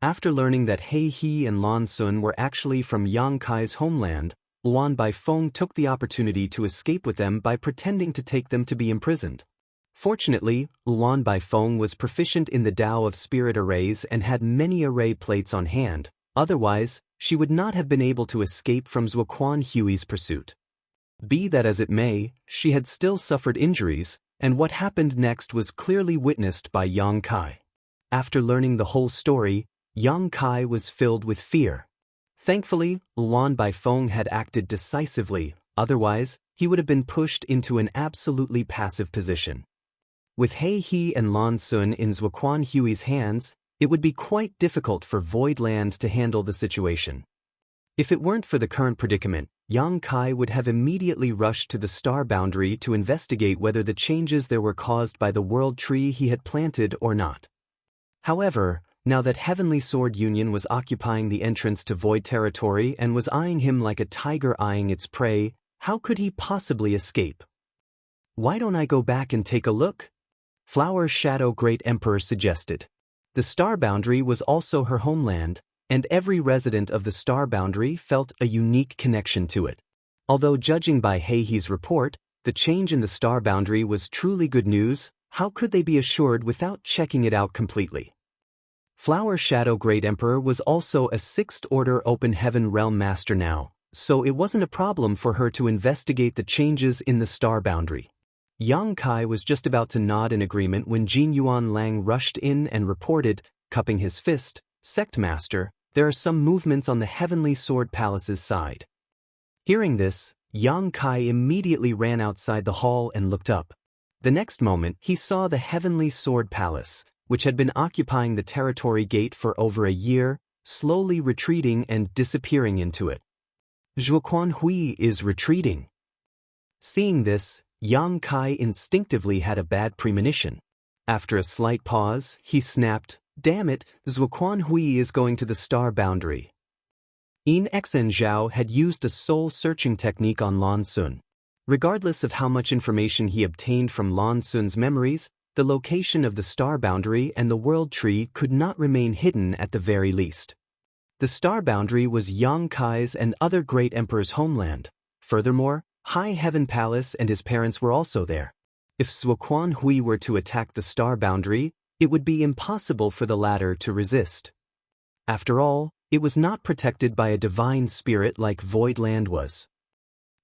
After learning that He and Lan Sun were actually from Yang Kai's homeland, Luan Baifeng took the opportunity to escape with them by pretending to take them to be imprisoned. Fortunately, Luan Baifeng was proficient in the Tao of Spirit arrays and had many array plates on hand, otherwise, she would not have been able to escape from Zuoquan Hui's pursuit. Be that as it may, she had still suffered injuries, and what happened next was clearly witnessed by Yang Kai. After learning the whole story, Yang Kai was filled with fear. Thankfully, Luan Baifeng had acted decisively, otherwise, he would have been pushed into an absolutely passive position. With He and Lan Sun in Zuoquan Hui's hands, it would be quite difficult for Voidland to handle the situation. If it weren't for the current predicament, Yang Kai would have immediately rushed to the star boundary to investigate whether the changes there were caused by the world tree he had planted or not. However, now that Heavenly Sword Union was occupying the entrance to Void Territory and was eyeing him like a tiger eyeing its prey, how could he possibly escape? Why don't I go back and take a look? Flower Shadow Great Emperor suggested. The star boundary was also her homeland, and every resident of the star boundary felt a unique connection to it. Although judging by He's report, the change in the star boundary was truly good news, how could they be assured without checking it out completely? Flower Shadow Great Emperor was also a 6th Order Open Heaven Realm Master now, so it wasn't a problem for her to investigate the changes in the star boundary. Yang Kai was just about to nod in agreement when Jin Yuan Lang rushed in and reported, cupping his fist, Sect Master, there are some movements on the Heavenly Sword Palace's side. Hearing this, Yang Kai immediately ran outside the hall and looked up. The next moment, he saw the Heavenly Sword Palace, which had been occupying the territory gate for over a year, slowly retreating and disappearing into it. Zuoquan Hui is retreating. Seeing this, Yang Kai instinctively had a bad premonition. After a slight pause, he snapped, Damn it, Zuoquan Hui is going to the star boundary. Yin Exen Zhao had used a soul-searching technique on Lan Sun. Regardless of how much information he obtained from Lan Sun's memories, the location of the star boundary and the world tree could not remain hidden at the very least. The star boundary was Yang Kai's and other great emperors' homeland. Furthermore, High Heaven Palace and his parents were also there. If Zuoquan Hui were to attack the star boundary, it would be impossible for the latter to resist. After all, it was not protected by a divine spirit like Voidland was.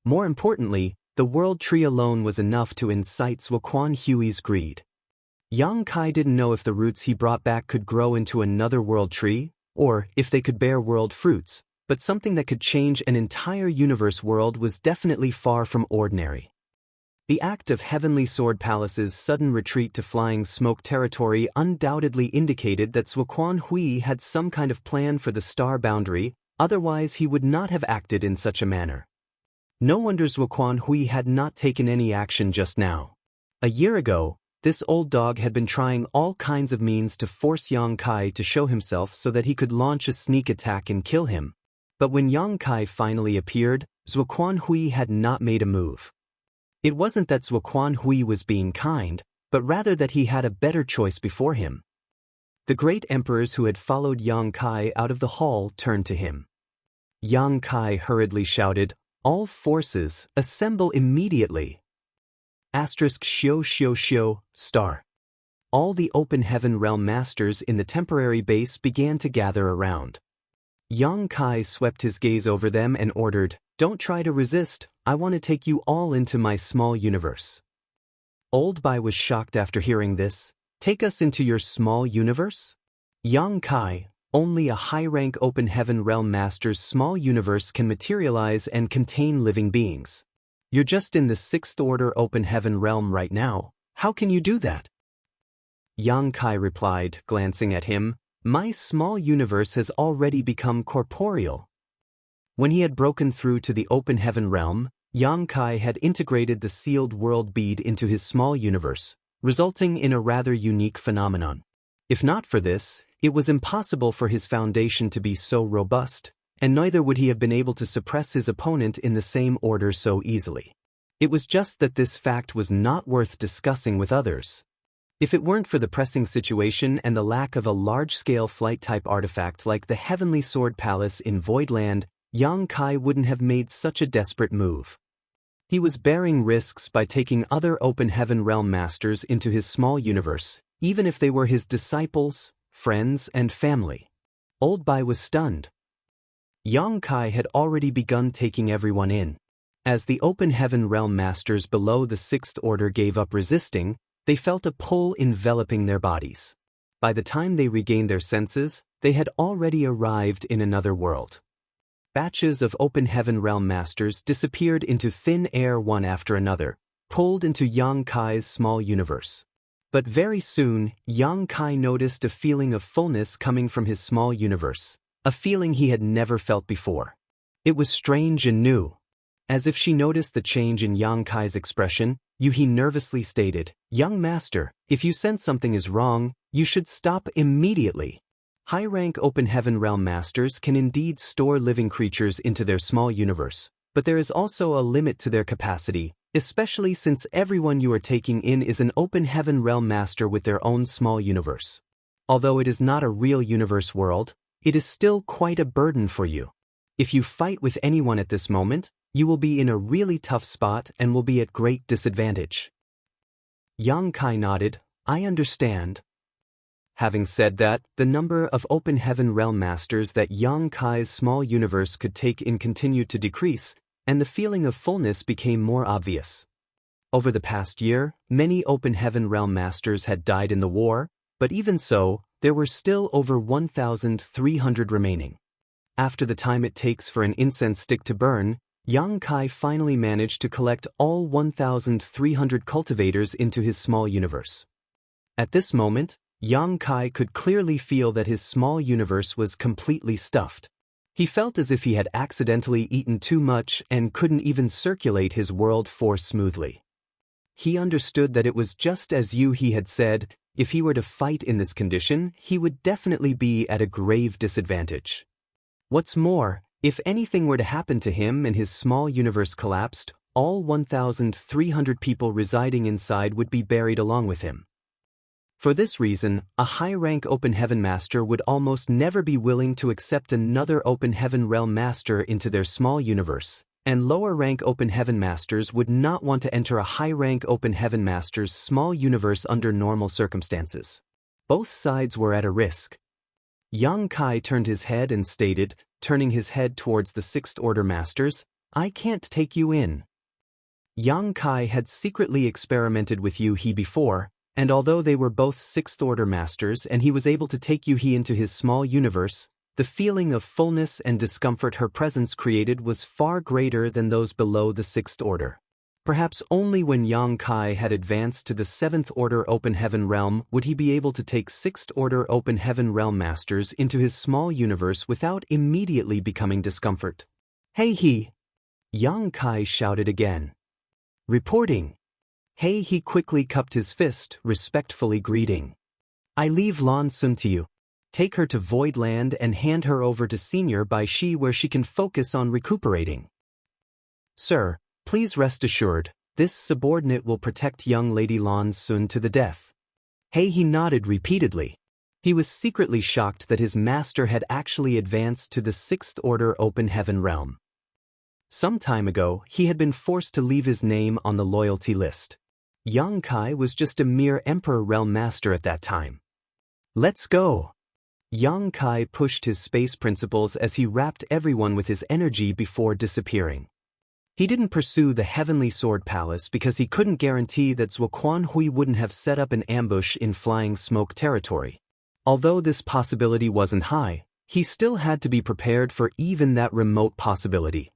More importantly, the world tree alone was enough to incite Zuoquan Hui's greed. Yang Kai didn't know if the roots he brought back could grow into another world tree, or if they could bear world fruits, but something that could change an entire universe world was definitely far from ordinary. The act of Heavenly Sword Palace's sudden retreat to Flying Smoke Territory undoubtedly indicated that Zuoquan Hui had some kind of plan for the star boundary, otherwise he would not have acted in such a manner. No wonder Zuoquan Hui had not taken any action just now. A year ago, this old dog had been trying all kinds of means to force Yang Kai to show himself so that he could launch a sneak attack and kill him. But when Yang Kai finally appeared, Zuoquan Hui had not made a move. It wasn't that Zuoquan Hui was being kind, but rather that he had a better choice before him. The great emperors who had followed Yang Kai out of the hall turned to him. Yang Kai hurriedly shouted, All forces, assemble immediately! *Xio Xio Xio, star. all the Open Heaven Realm Masters in the temporary base began to gather around. Yang Kai swept his gaze over them and ordered, "Don't try to resist, I want to take you all into my small universe." Old Bai was shocked after hearing this. "Take us into your small universe?" Yang Kai, only a high-rank Open Heaven Realm Master's small universe can materialize and contain living beings. You're just in the 6th Order Open Heaven Realm right now, how can you do that? Yang Kai replied, glancing at him, "My small universe has already become corporeal." When he had broken through to the Open Heaven Realm, Yang Kai had integrated the sealed world bead into his small universe, resulting in a rather unique phenomenon. If not for this, it was impossible for his foundation to be so robust, and neither would he have been able to suppress his opponent in the same order so easily. It was just that this fact was not worth discussing with others. If it weren't for the pressing situation and the lack of a large-scale flight-type artifact like the Heavenly Sword Palace in Voidland, Yang Kai wouldn't have made such a desperate move. He was bearing risks by taking other Open Heaven Realm Masters into his small universe, even if they were his disciples, friends, and family. Old Bai was stunned. Yang Kai had already begun taking everyone in. As the Open Heaven Realm Masters below the 6th Order gave up resisting, they felt a pull enveloping their bodies. By the time they regained their senses, they had already arrived in another world. Batches of Open Heaven Realm Masters disappeared into thin air one after another, pulled into Yang Kai's small universe. But very soon, Yang Kai noticed a feeling of fullness coming from his small universe, a feeling he had never felt before. It was strange and new. As if she noticed the change in Yang Kai's expression, Yuhi nervously stated, "Young master, if you sense something is wrong, you should stop immediately." High-rank Open Heaven Realm Masters can indeed store living creatures into their small universe, but there is also a limit to their capacity, especially since everyone you are taking in is an Open Heaven Realm Master with their own small universe. Although it is not a real universe world, it is still quite a burden for you. If you fight with anyone at this moment, you will be in a really tough spot and will be at great disadvantage. Yang Kai nodded, "I understand." Having said that, the number of Open Heaven Realm Masters that Yang Kai's small universe could take in continued to decrease, and the feeling of fullness became more obvious. Over the past year, many Open Heaven Realm Masters had died in the war, but even so, there were still over 1,300 remaining. After the time it takes for an incense stick to burn, Yang Kai finally managed to collect all 1,300 cultivators into his small universe. At this moment, Yang Kai could clearly feel that his small universe was completely stuffed. He felt as if he had accidentally eaten too much and couldn't even circulate his world force smoothly. He understood that it was just as he had said, if he were to fight in this condition, he would definitely be at a grave disadvantage. What's more, if anything were to happen to him and his small universe collapsed, all 1,300 people residing inside would be buried along with him. For this reason, a high-rank Open Heaven Master would almost never be willing to accept another Open Heaven Realm Master into their small universe, and lower-rank Open Heaven Masters would not want to enter a high-rank Open Heaven Master's small universe under normal circumstances. Both sides were at a risk. Yang Kai turned his head and stated, turning his head towards the 6th Order Masters, "I can't take you in." Yang Kai had secretly experimented with Yuhi before, and although they were both 6th Order Masters and he was able to take Yuhi into his small universe, the feeling of fullness and discomfort her presence created was far greater than those below the 6th Order. Perhaps only when Yang Kai had advanced to the 7th Order Open Heaven Realm would he be able to take 6th Order Open Heaven Realm Masters into his small universe without immediately becoming discomfort. "Hey he!" Yang Kai shouted again. "Reporting!" Hey he quickly cupped his fist, respectfully greeting. "I leave Lan Sun to you. Take her to Voidland and hand her over to Senior Bai Shi where she can focus on recuperating." "Sir, please rest assured, this subordinate will protect young Lady Lan Sun to the death." Hey he nodded repeatedly. He was secretly shocked that his master had actually advanced to the 6th Order Open Heaven Realm. Some time ago, he had been forced to leave his name on the loyalty list. Yang Kai was just a mere Emperor Realm Master at that time. Let's go! Yang Kai pushed his space principles as he wrapped everyone with his energy before disappearing. He didn't pursue the Heavenly Sword Palace because he couldn't guarantee that Zuoquan Hui wouldn't have set up an ambush in Flying Smoke territory. Although this possibility wasn't high, he still had to be prepared for even that remote possibility.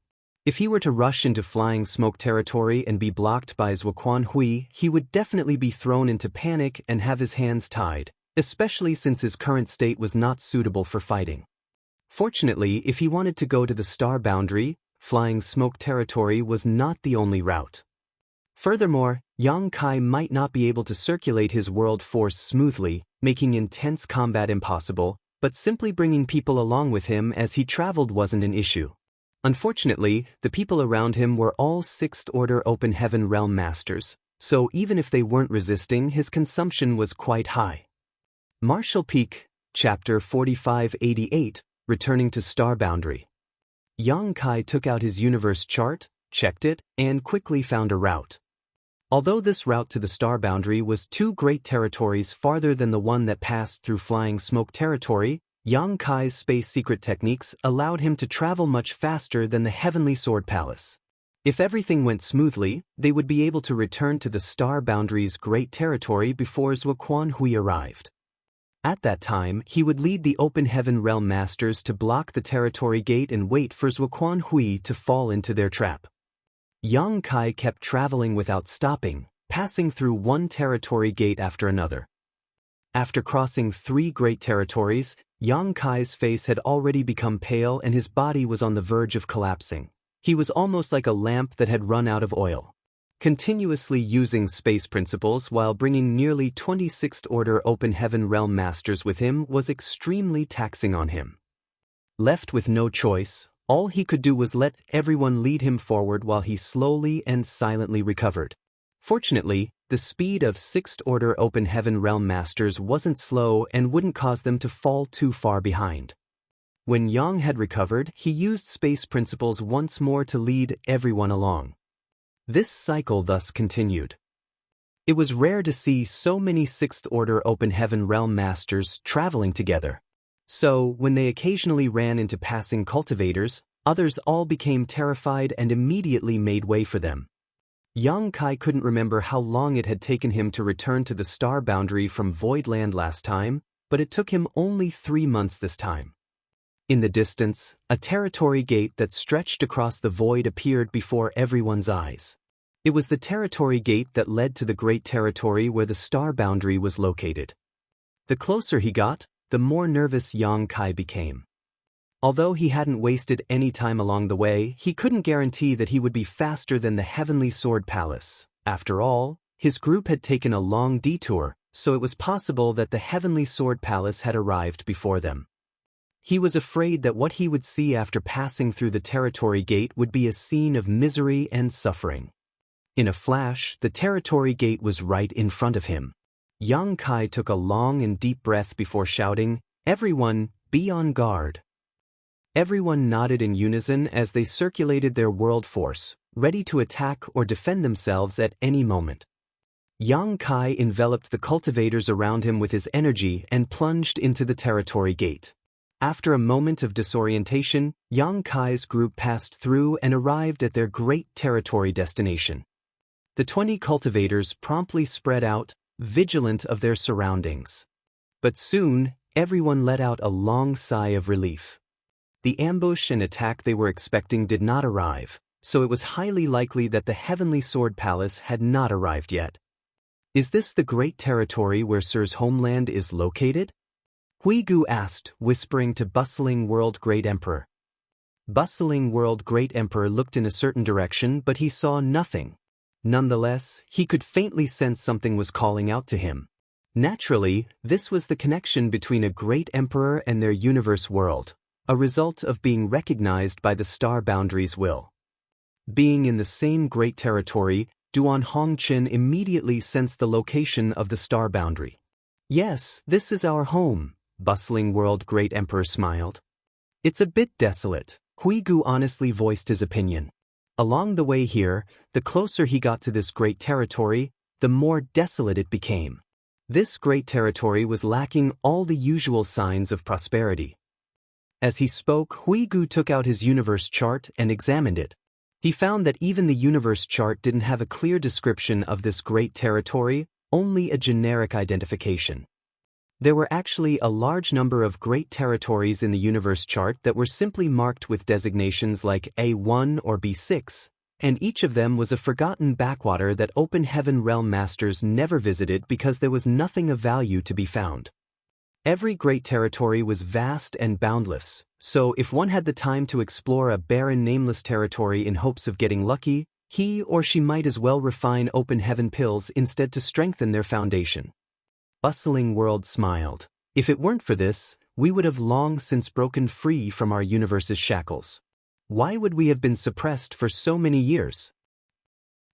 If he were to rush into Flying Smoke territory and be blocked by Zuoquan Hui, he would definitely be thrown into panic and have his hands tied, especially since his current state was not suitable for fighting. Fortunately, if he wanted to go to the Star Boundary, Flying Smoke territory was not the only route. Furthermore, Yang Kai might not be able to circulate his world force smoothly, making intense combat impossible, but simply bringing people along with him as he traveled wasn't an issue. Unfortunately, the people around him were all Sixth Order Open Heaven Realm Masters, so even if they weren't resisting, his consumption was quite high. Martial Peak, Chapter 4588, Returning to Star Boundary. Yang Kai took out his universe chart, checked it, and quickly found a route. Although this route to the Star Boundary was 2 great territories farther than the one that passed through Flying Smoke territory, Yang Kai's space secret techniques allowed him to travel much faster than the Heavenly Sword Palace. If everything went smoothly, they would be able to return to the Star Boundary's great territory before Zuoquan Hui arrived. At that time, he would lead the Open Heaven Realm Masters to block the territory gate and wait for Zuoquan Hui to fall into their trap. Yang Kai kept traveling without stopping, passing through one territory gate after another. After crossing 3 great territories, Yang Kai's face had already become pale and his body was on the verge of collapsing. He was almost like a lamp that had run out of oil. Continuously using space principles while bringing nearly 26th Order Open Heaven Realm Masters with him was extremely taxing on him. Left with no choice, all he could do was let everyone lead him forward while he slowly and silently recovered. Fortunately, the speed of 6th Order Open Heaven Realm Masters wasn't slow and wouldn't cause them to fall too far behind. When Yang had recovered, he used space principles once more to lead everyone along. This cycle thus continued. It was rare to see so many 6th Order Open Heaven Realm Masters traveling together. So, when they occasionally ran into passing cultivators, others all became terrified and immediately made way for them. Yang Kai couldn't remember how long it had taken him to return to the Star Boundary from Voidland last time, but it took him only 3 months this time. In the distance, a territory gate that stretched across the void appeared before everyone's eyes. It was the territory gate that led to the great territory where the Star Boundary was located. The closer he got, the more nervous Yang Kai became. Although he hadn't wasted any time along the way, he couldn't guarantee that he would be faster than the Heavenly Sword Palace. After all, his group had taken a long detour, so it was possible that the Heavenly Sword Palace had arrived before them. He was afraid that what he would see after passing through the territory gate would be a scene of misery and suffering. In a flash, the territory gate was right in front of him. Yang Kai took a long and deep breath before shouting, "Everyone, be on guard." Everyone nodded in unison as they circulated their world force, ready to attack or defend themselves at any moment. Yang Kai enveloped the cultivators around him with his energy and plunged into the territory gate. After a moment of disorientation, Yang Kai's group passed through and arrived at their great territory destination. The 20 cultivators promptly spread out, vigilant of their surroundings. But soon, everyone let out a long sigh of relief. The ambush and attack they were expecting did not arrive, so it was highly likely that the Heavenly Sword Palace had not arrived yet. Is this the great territory where Sir's homeland is located? Hui Gu asked, whispering to Bustling World Great Emperor. Bustling World Great Emperor looked in a certain direction, but he saw nothing. Nonetheless, he could faintly sense something was calling out to him. Naturally, this was the connection between a great emperor and their universe world, a result of being recognized by the Star Boundary's will. Being in the same great territory, Duan Hongqin immediately sensed the location of the Star Boundary. "Yes, this is our home," Bustling World Great Emperor smiled. "It's a bit desolate," Hui Gu honestly voiced his opinion. Along the way here, the closer he got to this great territory, the more desolate it became. This great territory was lacking all the usual signs of prosperity. As he spoke, Huigu took out his universe chart and examined it. He found that even the universe chart didn't have a clear description of this great territory, only a generic identification. There were actually a large number of great territories in the universe chart that were simply marked with designations like A1 or B6, and each of them was a forgotten backwater that Open Heaven Realm Masters never visited because there was nothing of value to be found. Every great territory was vast and boundless, so if one had the time to explore a barren nameless territory in hopes of getting lucky, he or she might as well refine Open Heaven pills instead to strengthen their foundation. Bustling World smiled. If it weren't for this, we would have long since broken free from our universe's shackles. Why would we have been suppressed for so many years?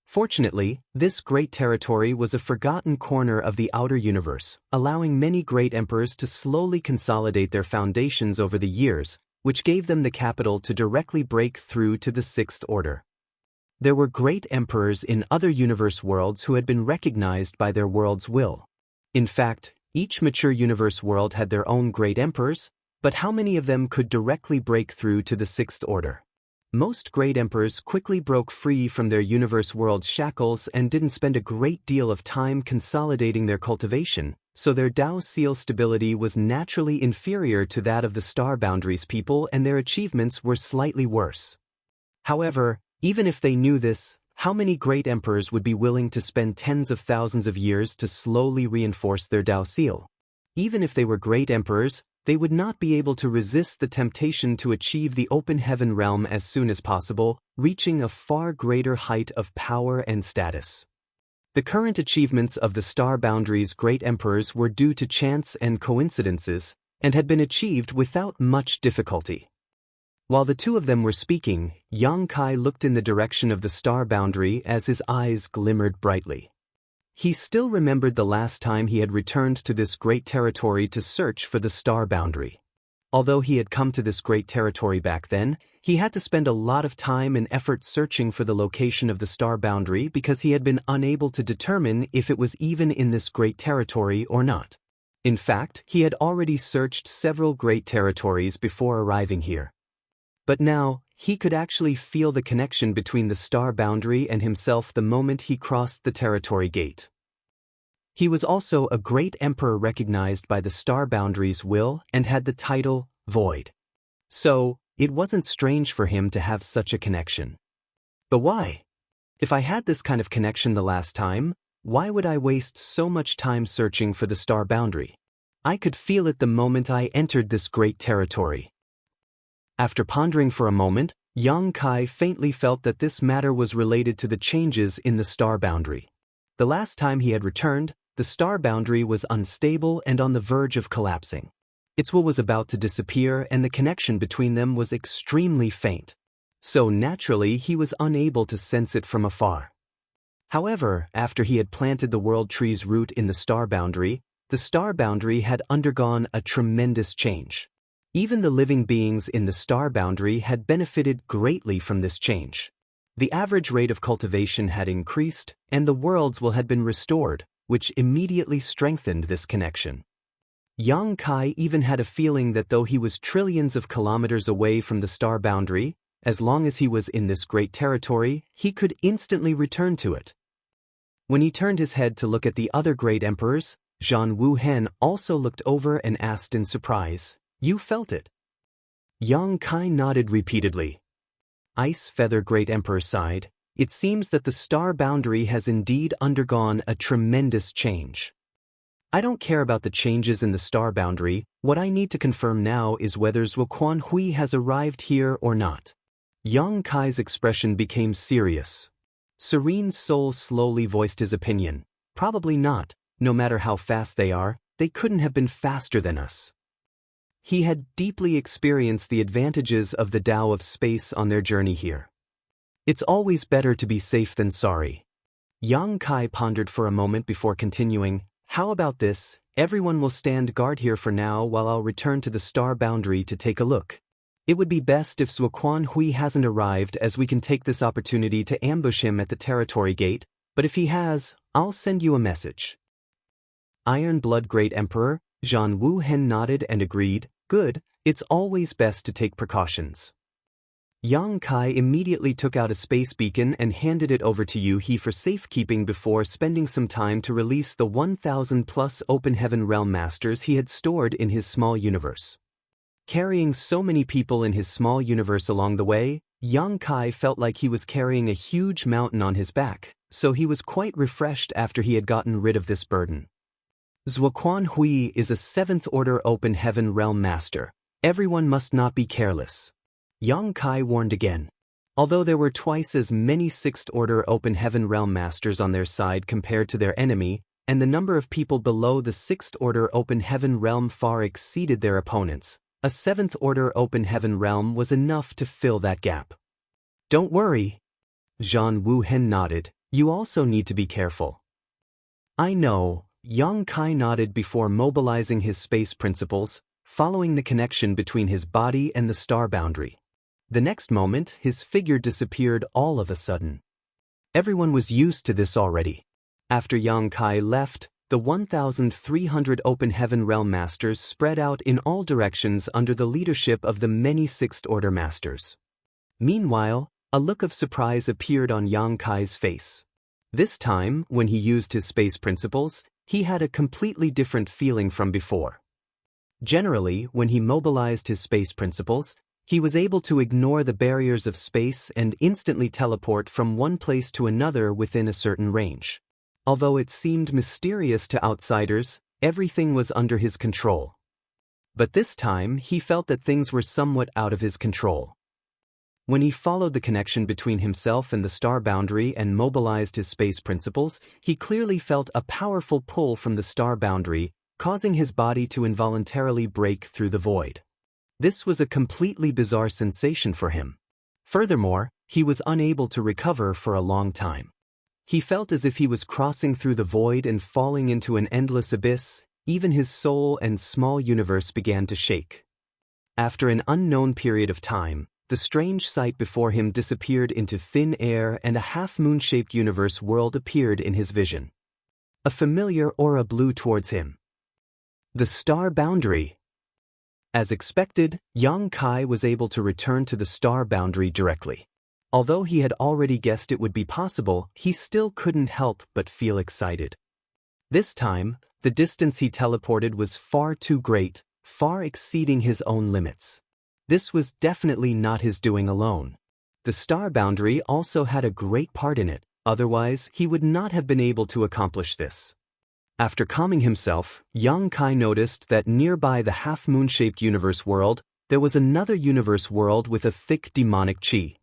Fortunately, this great territory was a forgotten corner of the outer universe, allowing many great emperors to slowly consolidate their foundations over the years, which gave them the capital to directly break through to the Sixth Order. There were great emperors in other universe worlds who had been recognized by their world's will. In fact, each mature universe world had their own great emperors, but how many of them could directly break through to the Sixth Order? Most great emperors quickly broke free from their universe world's shackles and didn't spend a great deal of time consolidating their cultivation, so their Dao Seal stability was naturally inferior to that of the Star Boundaries people and their achievements were slightly worse. However, even if they knew this, how many great emperors would be willing to spend tens of thousands of years to slowly reinforce their Dao Seal? Even if they were great emperors, they would not be able to resist the temptation to achieve the Open Heaven realm as soon as possible, reaching a far greater height of power and status. The current achievements of the Star Boundaries great emperors were due to chance and coincidences, and had been achieved without much difficulty. While the two of them were speaking, Yang Kai looked in the direction of the Star Boundary as his eyes glimmered brightly. He still remembered the last time he had returned to this great territory to search for the Star Boundary. Although he had come to this great territory back then, he had to spend a lot of time and effort searching for the location of the Star Boundary because he had been unable to determine if it was even in this great territory or not. In fact, he had already searched several great territories before arriving here. But now, he could actually feel the connection between the Star Boundary and himself the moment he crossed the territory gate. He was also a great emperor recognized by the Star Boundary's will and had the title Void. So, it wasn't strange for him to have such a connection. But why? If I had this kind of connection the last time, why would I waste so much time searching for the Star Boundary? I could feel it the moment I entered this great territory. After pondering for a moment, Yang Kai faintly felt that this matter was related to the changes in the Star Boundary. The last time he had returned, the Star Boundary was unstable and on the verge of collapsing. Its will was about to disappear and the connection between them was extremely faint. So naturally he was unable to sense it from afar. However, after he had planted the World Tree's root in the Star Boundary had undergone a tremendous change. Even the living beings in the Star Boundary had benefited greatly from this change. The average rate of cultivation had increased, and the world's will had been restored, which immediately strengthened this connection. Yang Kai even had a feeling that though he was trillions of kilometers away from the Star Boundary, as long as he was in this great territory, he could instantly return to it. When he turned his head to look at the other great emperors, Zhan Wuhen also looked over and asked in surprise, "You felt it?" Yang Kai nodded repeatedly. Ice Feather Great Emperor sighed. It seems that the Star Boundary has indeed undergone a tremendous change. I don't care about the changes in the Star Boundary. What I need to confirm now is whether Zuoquan Hui has arrived here or not. Yang Kai's expression became serious. Serene Soul slowly voiced his opinion. Probably not. No matter how fast they couldn't have been faster than us. He had deeply experienced the advantages of the Tao of space on their journey here. It's always better to be safe than sorry. Yang Kai pondered for a moment before continuing, "How about this? Everyone will stand guard here for now while I'll return to the Star Boundary to take a look. It would be best if Zuoquan Hui hasn't arrived as we can take this opportunity to ambush him at the territory gate, But if he has, I'll send you a message. Iron Blood Great Emperor, Zhan Wuhen nodded and agreed, good, it's always best to take precautions. Yang Kai immediately took out a space beacon and handed it over to Yu He for safekeeping before spending some time to release the 1,000+ Open Heaven Realm Masters he had stored in his small universe. Carrying so many people in his small universe along the way, Yang Kai felt like he was carrying a huge mountain on his back, so he was quite refreshed after he had gotten rid of this burden. Zuoquan Hui is a 7th Order Open Heaven Realm Master. Everyone must not be careless. Yang Kai warned again. Although there were twice as many 6th Order Open Heaven Realm Masters on their side compared to their enemy, and the number of people below the 6th Order Open Heaven Realm far exceeded their opponents, a 7th Order Open Heaven Realm was enough to fill that gap. Don't worry. Zhan Wuhen nodded, you also need to be careful. I know, Yang Kai nodded before mobilizing his space principles, following the connection between his body and the star boundary. The next moment, his figure disappeared all of a sudden. Everyone was used to this already. After Yang Kai left, the 1,300 Open Heaven Realm Masters spread out in all directions under the leadership of the many 6th Order Masters. Meanwhile, a look of surprise appeared on Yang Kai's face. This time, when he used his space principles, he had a completely different feeling from before. Generally, when he mobilized his space principles, he was able to ignore the barriers of space and instantly teleport from one place to another within a certain range. Although it seemed mysterious to outsiders, everything was under his control. But this time, he felt that things were somewhat out of his control. When he followed the connection between himself and the star boundary and mobilized his space principles, he clearly felt a powerful pull from the star boundary, causing his body to involuntarily break through the void. This was a completely bizarre sensation for him. Furthermore, he was unable to recover for a long time. He felt as if he was crossing through the void and falling into an endless abyss. Even his soul and small universe began to shake. After an unknown period of time, the strange sight before him disappeared into thin air and a half-moon-shaped universe world appeared in his vision. A familiar aura blew towards him. The star boundary. As expected, Yang Kai was able to return to the star boundary directly. Although he had already guessed it would be possible, he still couldn't help but feel excited. This time, the distance he teleported was far too great, far exceeding his own limits. This was definitely not his doing alone. The star boundary also had a great part in it, otherwise he would not have been able to accomplish this. After calming himself, Yang Kai noticed that nearby the half-moon-shaped universe world, there was another universe world with a thick demonic chi.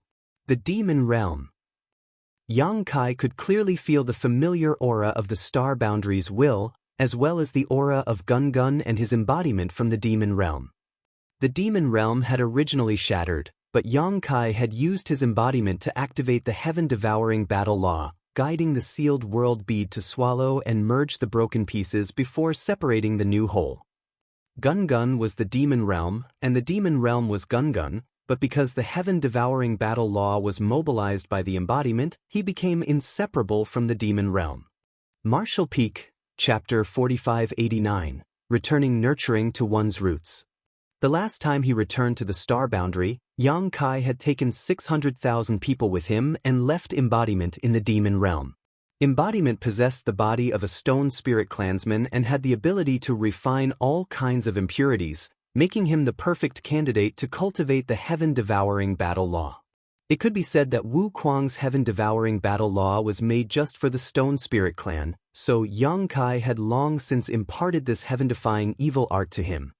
The Demon Realm. Yang Kai could clearly feel the familiar aura of the star boundary's will, as well as the aura of Gun Gun and his embodiment from the Demon Realm. The Demon Realm had originally shattered, but Yang Kai had used his embodiment to activate the heaven-devouring battle law, guiding the sealed world bead to swallow and merge the broken pieces before separating the new whole. Gun Gun was the Demon Realm, and the Demon Realm was Gun Gun, but because the heaven-devouring battle law was mobilized by the embodiment, he became inseparable from the Demon Realm. Martial Peak, Chapter 4589, Returning Nurturing to One's Roots. The last time he returned to the star boundary, Yang Kai had taken 600,000 people with him and left Embodiment in the Demon Realm. Embodiment possessed the body of a stone spirit clansman and had the ability to refine all kinds of impurities, making him the perfect candidate to cultivate the heaven-devouring battle law. It could be said that Wu Kuang's heaven-devouring battle law was made just for the stone spirit clan, so Yang Kai had long since imparted this heaven-defying evil art to him.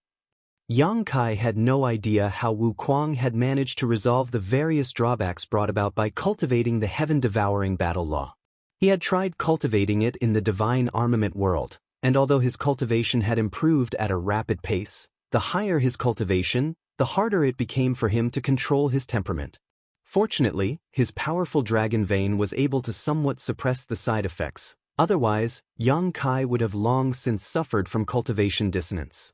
Yang Kai had no idea how Wu Kuang had managed to resolve the various drawbacks brought about by cultivating the heaven-devouring battle law. He had tried cultivating it in the divine armament world, and although his cultivation had improved at a rapid pace, the higher his cultivation, the harder it became for him to control his temperament. Fortunately, his powerful dragon vein was able to somewhat suppress the side effects, otherwise, Yang Kai would have long since suffered from cultivation dissonance.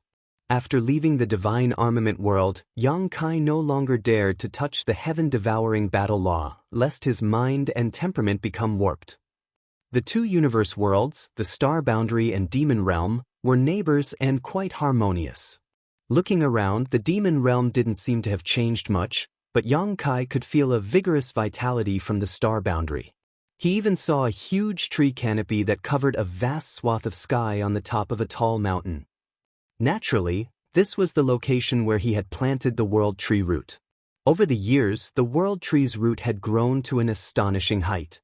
After leaving the divine armament world, Yang Kai no longer dared to touch the heaven-devouring battle law, lest his mind and temperament become warped. The two universe worlds, the star boundary and demon realm, were neighbors and quite harmonious. Looking around, the demon realm didn't seem to have changed much, but Yang Kai could feel a vigorous vitality from the star boundary. He even saw a huge tree canopy that covered a vast swath of sky on the top of a tall mountain. Naturally, this was the location where he had planted the world tree root. Over the years, the world tree's root had grown to an astonishing height.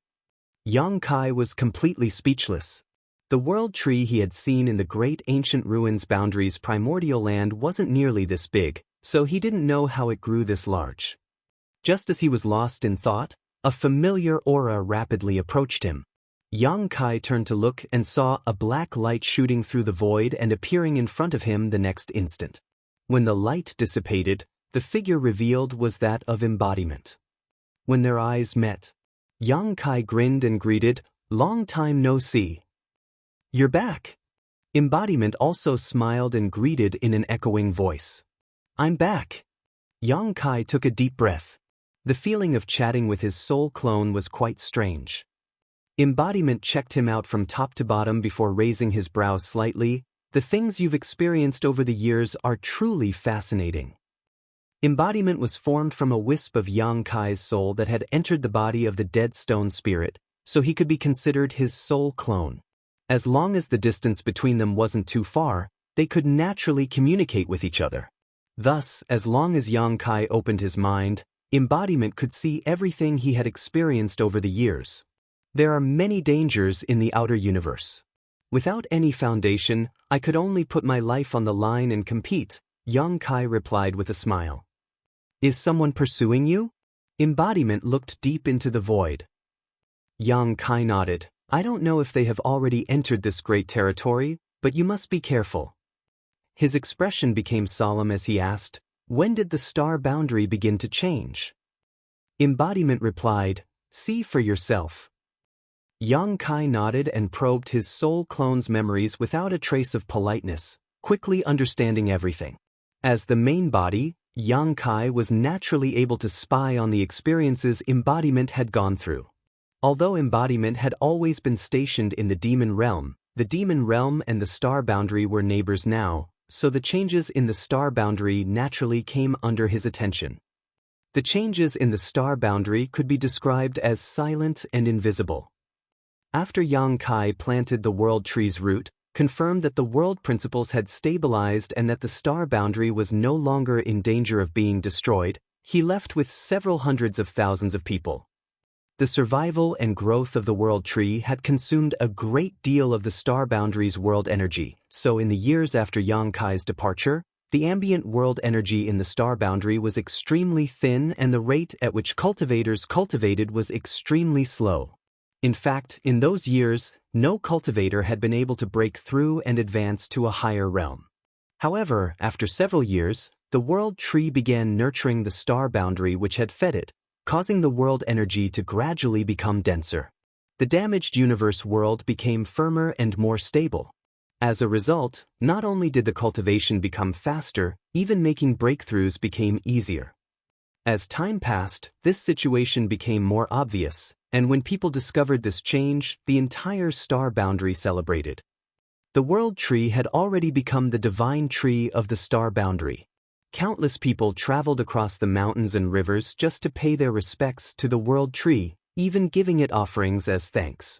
Yang Kai was completely speechless. The world tree he had seen in the great ancient ruins boundaries primordial land wasn't nearly this big, so he didn't know how it grew this large. Just as he was lost in thought, a familiar aura rapidly approached him. Yang Kai turned to look and saw a black light shooting through the void and appearing in front of him the next instant. When the light dissipated, the figure revealed was that of Embodiment. When their eyes met, Yang Kai grinned and greeted, "Long time no see." "You're back." Embodiment also smiled and greeted in an echoing voice. "I'm back." Yang Kai took a deep breath. The feeling of chatting with his soul clone was quite strange. Embodiment checked him out from top to bottom before raising his brows slightly. "The things you've experienced over the years are truly fascinating." Embodiment was formed from a wisp of Yang Kai's soul that had entered the body of the dead stone spirit, so he could be considered his soul clone. As long as the distance between them wasn't too far, they could naturally communicate with each other. Thus, as long as Yang Kai opened his mind, Embodiment could see everything he had experienced over the years. There are many dangers in the outer universe. Without any foundation, I could only put my life on the line and compete, Yang Kai replied with a smile. "Is someone pursuing you?" Embodiment looked deep into the void. Yang Kai nodded. "I don't know if they have already entered this great territory, but you must be careful." His expression became solemn as he asked, "When did the star boundary begin to change?" Embodiment replied, "See for yourself." Yang Kai nodded and probed his soul clone's memories without a trace of politeness, quickly understanding everything. As the main body, Yang Kai was naturally able to spy on the experiences Embodiment had gone through. Although Embodiment had always been stationed in the demon realm and the star boundary were neighbors now, so the changes in the star boundary naturally came under his attention. The changes in the star boundary could be described as silent and invisible. After Yang Kai planted the world tree's root, confirmed that the world principles had stabilized and that the star boundary was no longer in danger of being destroyed, he left with several hundreds of thousands of people. The survival and growth of the world tree had consumed a great deal of the star boundary's world energy, so in the years after Yang Kai's departure, the ambient world energy in the star boundary was extremely thin and the rate at which cultivators cultivated was extremely slow. In fact, in those years, no cultivator had been able to break through and advance to a higher realm. However, after several years, the world tree began nurturing the star boundary which had fed it, causing the world energy to gradually become denser. The damaged universe world became firmer and more stable. As a result, not only did the cultivation become faster, even making breakthroughs became easier. As time passed, this situation became more obvious, and when people discovered this change, the entire star boundary celebrated. The world tree had already become the divine tree of the star boundary. Countless people traveled across the mountains and rivers just to pay their respects to the world tree, even giving it offerings as thanks.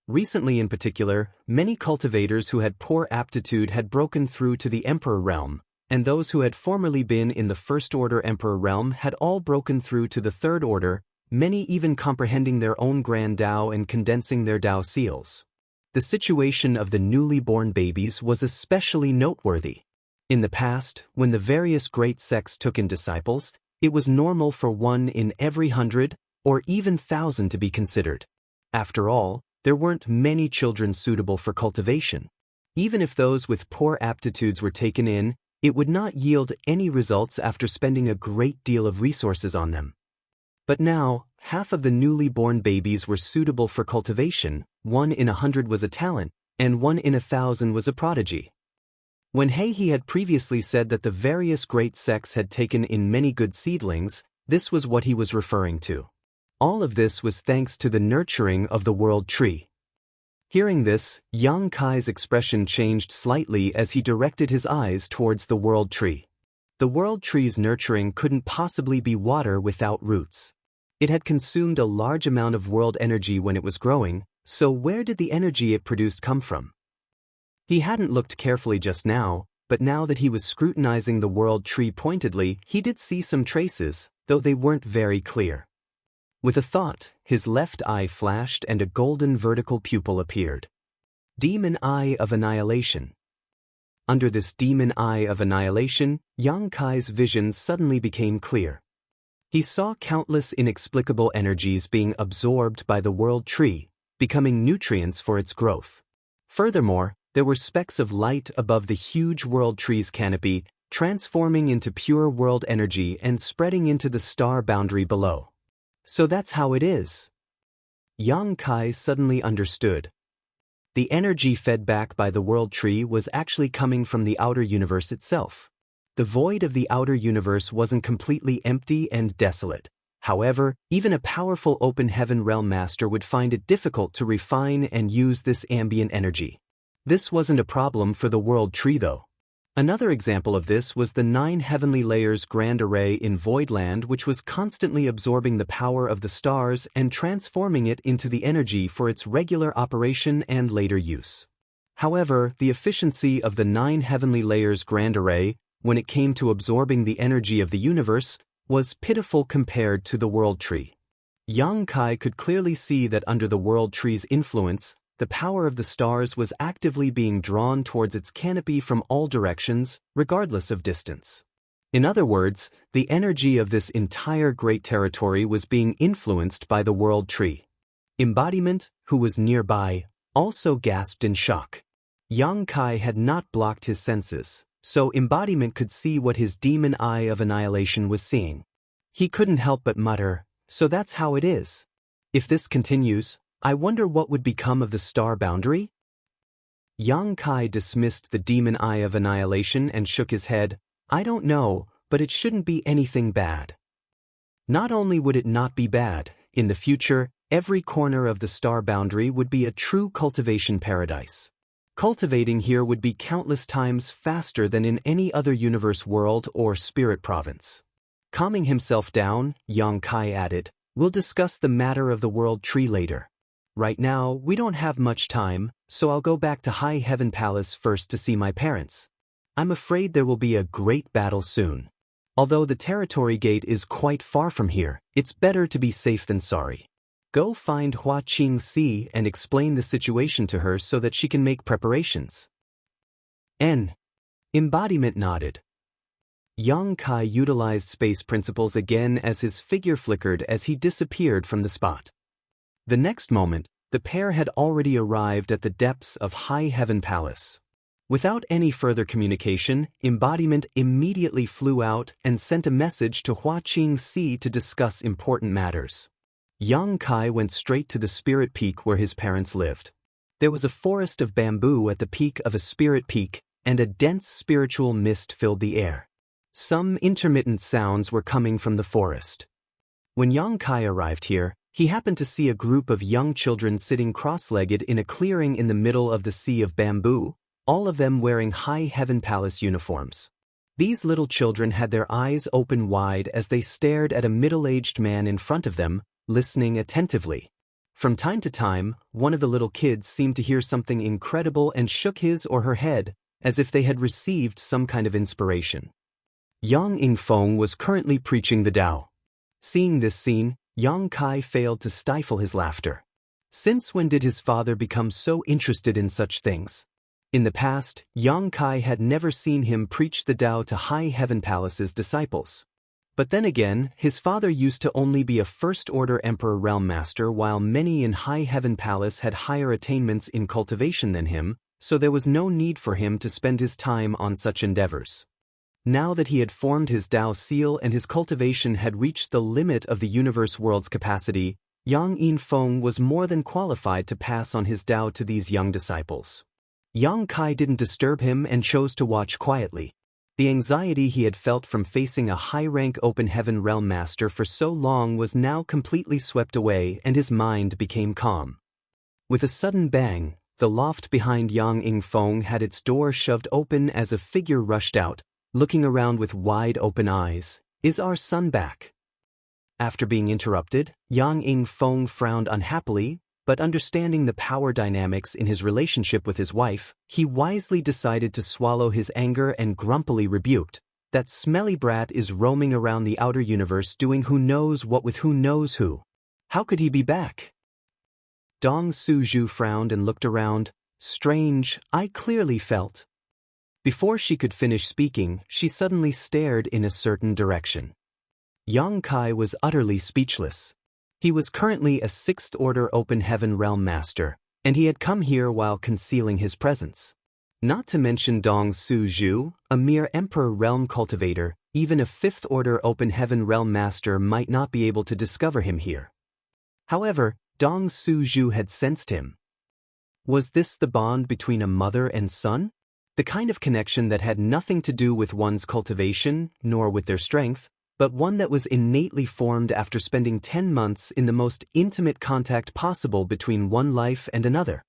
Recently in particular, many cultivators who had poor aptitude had broken through to the Emperor realm, and those who had formerly been in the First Order Emperor realm had all broken through to the Third Order, many even comprehending their own grand Tao and condensing their Tao seals. The situation of the newly born babies was especially noteworthy. In the past, when the various great sects took in disciples, it was normal for 1 in every 100 or even 1,000 to be considered. After all, there weren't many children suitable for cultivation. Even if those with poor aptitudes were taken in, it would not yield any results after spending a great deal of resources on them. But now, half of the newly born babies were suitable for cultivation, 1 in 100 was a talent, and 1 in 1,000 was a prodigy. When He had previously said that the various great sects had taken in many good seedlings, this was what he was referring to. All of this was thanks to the nurturing of the world tree. Hearing this, young Kai's expression changed slightly as he directed his eyes towards the world tree. The world tree's nurturing couldn't possibly be water without roots. It had consumed a large amount of world energy when it was growing, so where did the energy it produced come from? He hadn't looked carefully just now, but now that he was scrutinizing the world tree pointedly, he did see some traces, though they weren't very clear. With a thought, his left eye flashed and a golden vertical pupil appeared. Demon Eye of Annihilation. Under this Demon Eye of Annihilation, young Kai's vision suddenly became clear. He saw countless inexplicable energies being absorbed by the world tree, becoming nutrients for its growth. Furthermore, there were specks of light above the huge world tree's canopy, transforming into pure world energy and spreading into the star boundary below. So that's how it is. Young Kai suddenly understood. The energy fed back by the world tree was actually coming from the outer universe itself. The void of the outer universe wasn't completely empty and desolate. However, even a powerful open heaven realm master would find it difficult to refine and use this ambient energy. This wasn't a problem for the world tree though. Another example of this was the 9 heavenly layers grand array in Voidland, which was constantly absorbing the power of the stars and transforming it into the energy for its regular operation and later use. However, the efficiency of the 9 heavenly layers grand array, when it came to absorbing the energy of the universe, was pitiful compared to the world tree. Young Kai could clearly see that under the world tree's influence, the power of the stars was actively being drawn towards its canopy from all directions, regardless of distance. In other words, the energy of this entire great territory was being influenced by the world tree. Embodiment, who was nearby, also gasped in shock. Young Kai had not blocked his senses, so Embodiment could see what his demon eye of annihilation was seeing. He couldn't help but mutter, "So that's how it is. If this continues, I wonder what would become of the star boundary?" Young Kai dismissed the demon eye of annihilation and shook his head. "I don't know, but it shouldn't be anything bad." Not only would it not be bad, in the future, every corner of the star boundary would be a true cultivation paradise. Cultivating here would be countless times faster than in any other universe world or spirit province. Calming himself down, young Kai added, "We'll discuss the matter of the world tree later. Right now, we don't have much time, so I'll go back to High Heaven Palace first to see my parents. I'm afraid there will be a great battle soon. Although the territory gate is quite far from here, it's better to be safe than sorry. Go find Hua Qingxi and explain the situation to her so that she can make preparations." Embodiment nodded. Young Kai utilized space principles again as his figure flickered as he disappeared from the spot. The next moment, the pair had already arrived at the depths of High Heaven Palace. Without any further communication, Embodiment immediately flew out and sent a message to Hua Qingxi to discuss important matters. Young Kai went straight to the spirit peak where his parents lived. There was a forest of bamboo at the peak of a spirit peak, and a dense spiritual mist filled the air. Some intermittent sounds were coming from the forest. When Young Kai arrived here, he happened to see a group of young children sitting cross-legged in a clearing in the middle of the sea of bamboo, all of them wearing High Heaven Palace uniforms. These little children had their eyes open wide as they stared at a middle-aged man in front of them, listening attentively. From time to time, one of the little kids seemed to hear something incredible and shook his or her head, as if they had received some kind of inspiration. Yang Yingfeng was currently preaching the Tao. Seeing this scene, Young Kai failed to stifle his laughter. Since when did his father become so interested in such things? In the past, Young Kai had never seen him preach the Tao to High Heaven Palace's disciples. But then again, his father used to only be a First-Order Emperor Realm Master, while many in High Heaven Palace had higher attainments in cultivation than him, so there was no need for him to spend his time on such endeavors. Now that he had formed his Tao seal and his cultivation had reached the limit of the universe world's capacity, Yang Yinfeng was more than qualified to pass on his Tao to these young disciples. Young Kai didn't disturb him and chose to watch quietly. The anxiety he had felt from facing a high-rank open heaven realm master for so long was now completely swept away and his mind became calm. With a sudden bang, The loft behind Yang Yingfeng had its door shoved open as a figure rushed out, looking around with wide-open eyes. "Is our son back?" After being interrupted, Yang Yingfeng frowned unhappily, but understanding the power dynamics in his relationship with his wife, he wisely decided to swallow his anger and grumpily rebuked, "That smelly brat is roaming around the outer universe doing who knows what with who knows who. How could he be back?" Dong Suju frowned and looked around. "Strange, I clearly felt." Before she could finish speaking, she suddenly stared in a certain direction. Yang Kai was utterly speechless. He was currently a 6th Order Open Heaven Realm Master, and he had come here while concealing his presence. Not to mention Dong Suju, a mere Emperor Realm cultivator, even a 5th Order Open Heaven Realm Master might not be able to discover him here. However, Dong Suju had sensed him. Was this the bond between a mother and son? The kind of connection that had nothing to do with one's cultivation, nor with their strength, but one that was innately formed after spending 10 months in the most intimate contact possible between one life and another.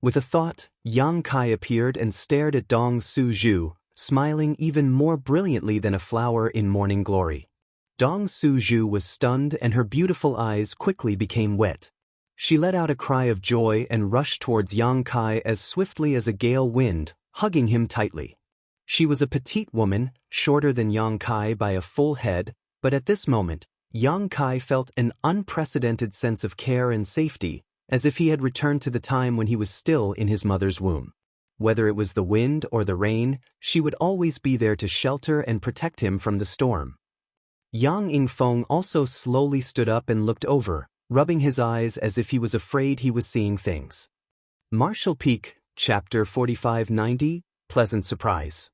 With a thought, Yang Kai appeared and stared at Dong Suju, smiling even more brilliantly than a flower in morning glory. Dong Suju was stunned and her beautiful eyes quickly became wet. She let out a cry of joy and rushed towards Yang Kai as swiftly as a gale wind, hugging him tightly. She was a petite woman, shorter than Yang Kai by a full head, but at this moment, Yang Kai felt an unprecedented sense of care and safety, as if he had returned to the time when he was still in his mother's womb. Whether it was the wind or the rain, she would always be there to shelter and protect him from the storm. Yang Yingfeng also slowly stood up and looked over, rubbing his eyes as if he was afraid he was seeing things. Martial Peak, Chapter 4590, Pleasant Surprise.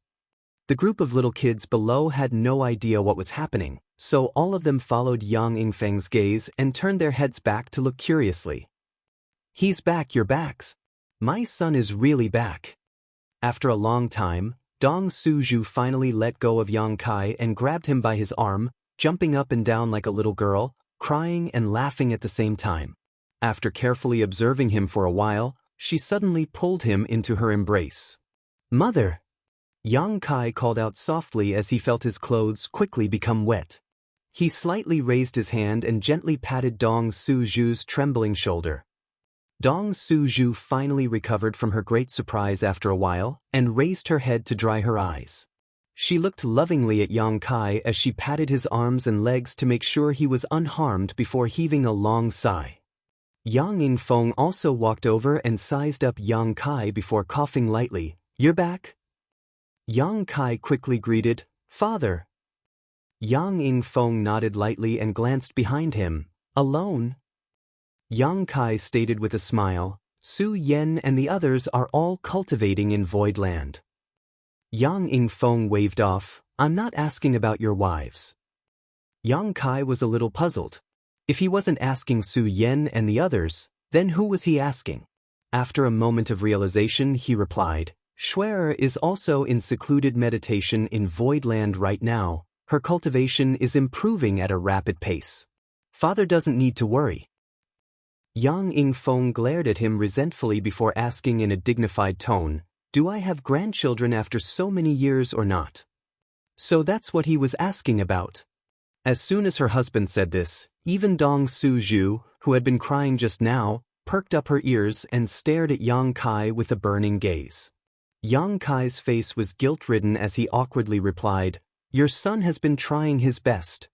The group of little kids below had no idea what was happening, so all of them followed Yang Yingfeng's gaze and turned their heads back to look curiously. "He's back, your backs. My son is really back." After a long time, Dong Suju finally let go of Yang Kai and grabbed him by his arm, jumping up and down like a little girl, crying and laughing at the same time. After carefully observing him for a while, she suddenly pulled him into her embrace. "Mother!" Yang Kai called out softly as he felt his clothes quickly become wet. He slightly raised his hand and gently patted Dong Suju's trembling shoulder. Dong Suju finally recovered from her great surprise after a while and raised her head to dry her eyes. She looked lovingly at Yang Kai as she patted his arms and legs to make sure he was unharmed before heaving a long sigh. Yang Yingfeng also walked over and sized up Yang Kai before coughing lightly. "You're back?" Yang Kai quickly greeted, "Father." Yang Yingfeng nodded lightly and glanced behind him. "Alone?" Yang Kai stated with a smile, "Su Yen and the others are all cultivating in Void Land." Yang Yingfeng waved off, "I'm not asking about your wives." Yang Kai was a little puzzled. If he wasn't asking Su Yen and the others, then who was he asking? After a moment of realization, he replied, "Schwerer is also in secluded meditation in Void Land right now. Her cultivation is improving at a rapid pace. Father doesn't need to worry." Yang Yingfeng glared at him resentfully before asking in a dignified tone, "Do I have grandchildren after so many years or not?" So that's what he was asking about. As soon as her husband said this, even Dong Suju, who had been crying just now, perked up her ears and stared at Yang Kai with a burning gaze. Yang Kai's face was guilt-ridden as he awkwardly replied, "Your son has been trying his best."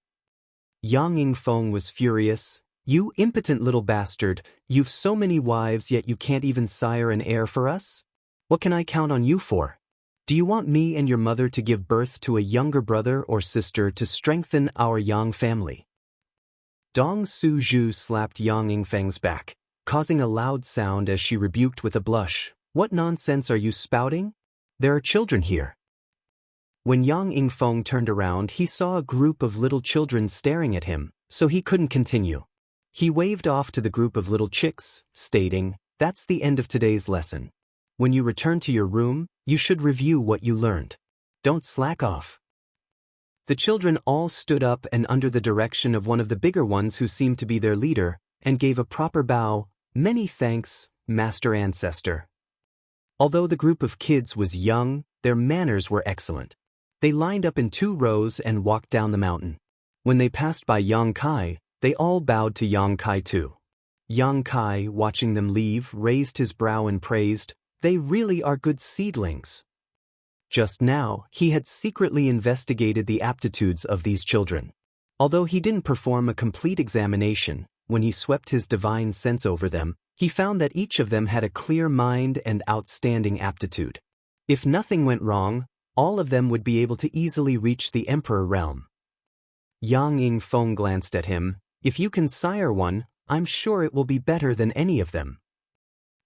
Yang Yingfeng was furious. "You impotent little bastard, you've so many wives yet you can't even sire an heir for us? What can I count on you for? Do you want me and your mother to give birth to a younger brother or sister to strengthen our Yang family?" Dong Suju slapped Yang Yingfeng's back, causing a loud sound as she rebuked with a blush, "What nonsense are you spouting? There are children here." When Yang Yingfeng turned around, he saw a group of little children staring at him, so he couldn't continue. He waved off to the group of little chicks, stating, "That's the end of today's lesson. When you return to your room, you should review what you learned. Don't slack off." The children all stood up and under the direction of one of the bigger ones who seemed to be their leader, and gave a proper bow. "Many thanks, Master Ancestor. Although the group of kids was young, their manners were excellent. They lined up in 2 rows and walked down the mountain. When they passed by Yang Kai, they all bowed to Yang Kai too. Yang Kai, watching them leave, raised his brow and praised, "They really are good seedlings." Just now, he had secretly investigated the aptitudes of these children. Although he didn't perform a complete examination, when he swept his divine sense over them, he found that each of them had a clear mind and outstanding aptitude. If nothing went wrong, all of them would be able to easily reach the Emperor realm. Yang Yingfeng glanced at him. "If you can sire one, I'm sure it will be better than any of them."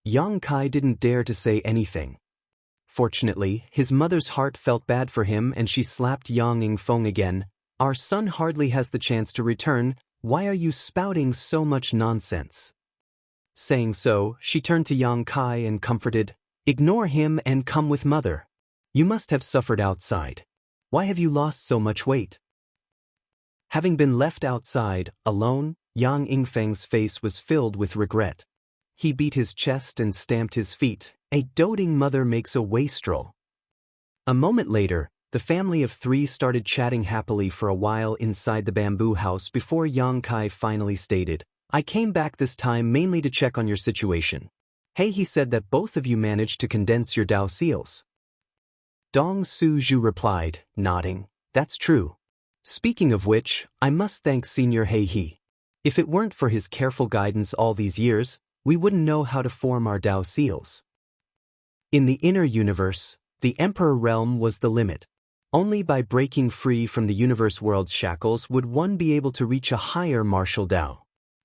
Yang Kai didn't dare to say anything. Fortunately, his mother's heart felt bad for him and she slapped Yang Yingfeng again. "Our son hardly has the chance to return. Why are you spouting so much nonsense?" Saying so, she turned to Yang Kai and comforted, "Ignore him and come with mother. You must have suffered outside. Why have you lost so much weight?" Having been left outside, alone, Yang Yingfeng's face was filled with regret. He beat his chest and stamped his feet. A doting mother makes a wastrel. A moment later, the family of 3 started chatting happily for a while inside the bamboo house before Yang Kai finally stated, "I came back this time mainly to check on your situation. Hey, he said that both of you managed to condense your Dao seals." Dong Su-ju replied, nodding, "That's true. Speaking of which, I must thank Senior He. If it weren't for his careful guidance all these years, we wouldn't know how to form our Dao seals." In the inner universe, the Emperor realm was the limit. Only by breaking free from the universe world's shackles would one be able to reach a higher martial Dao.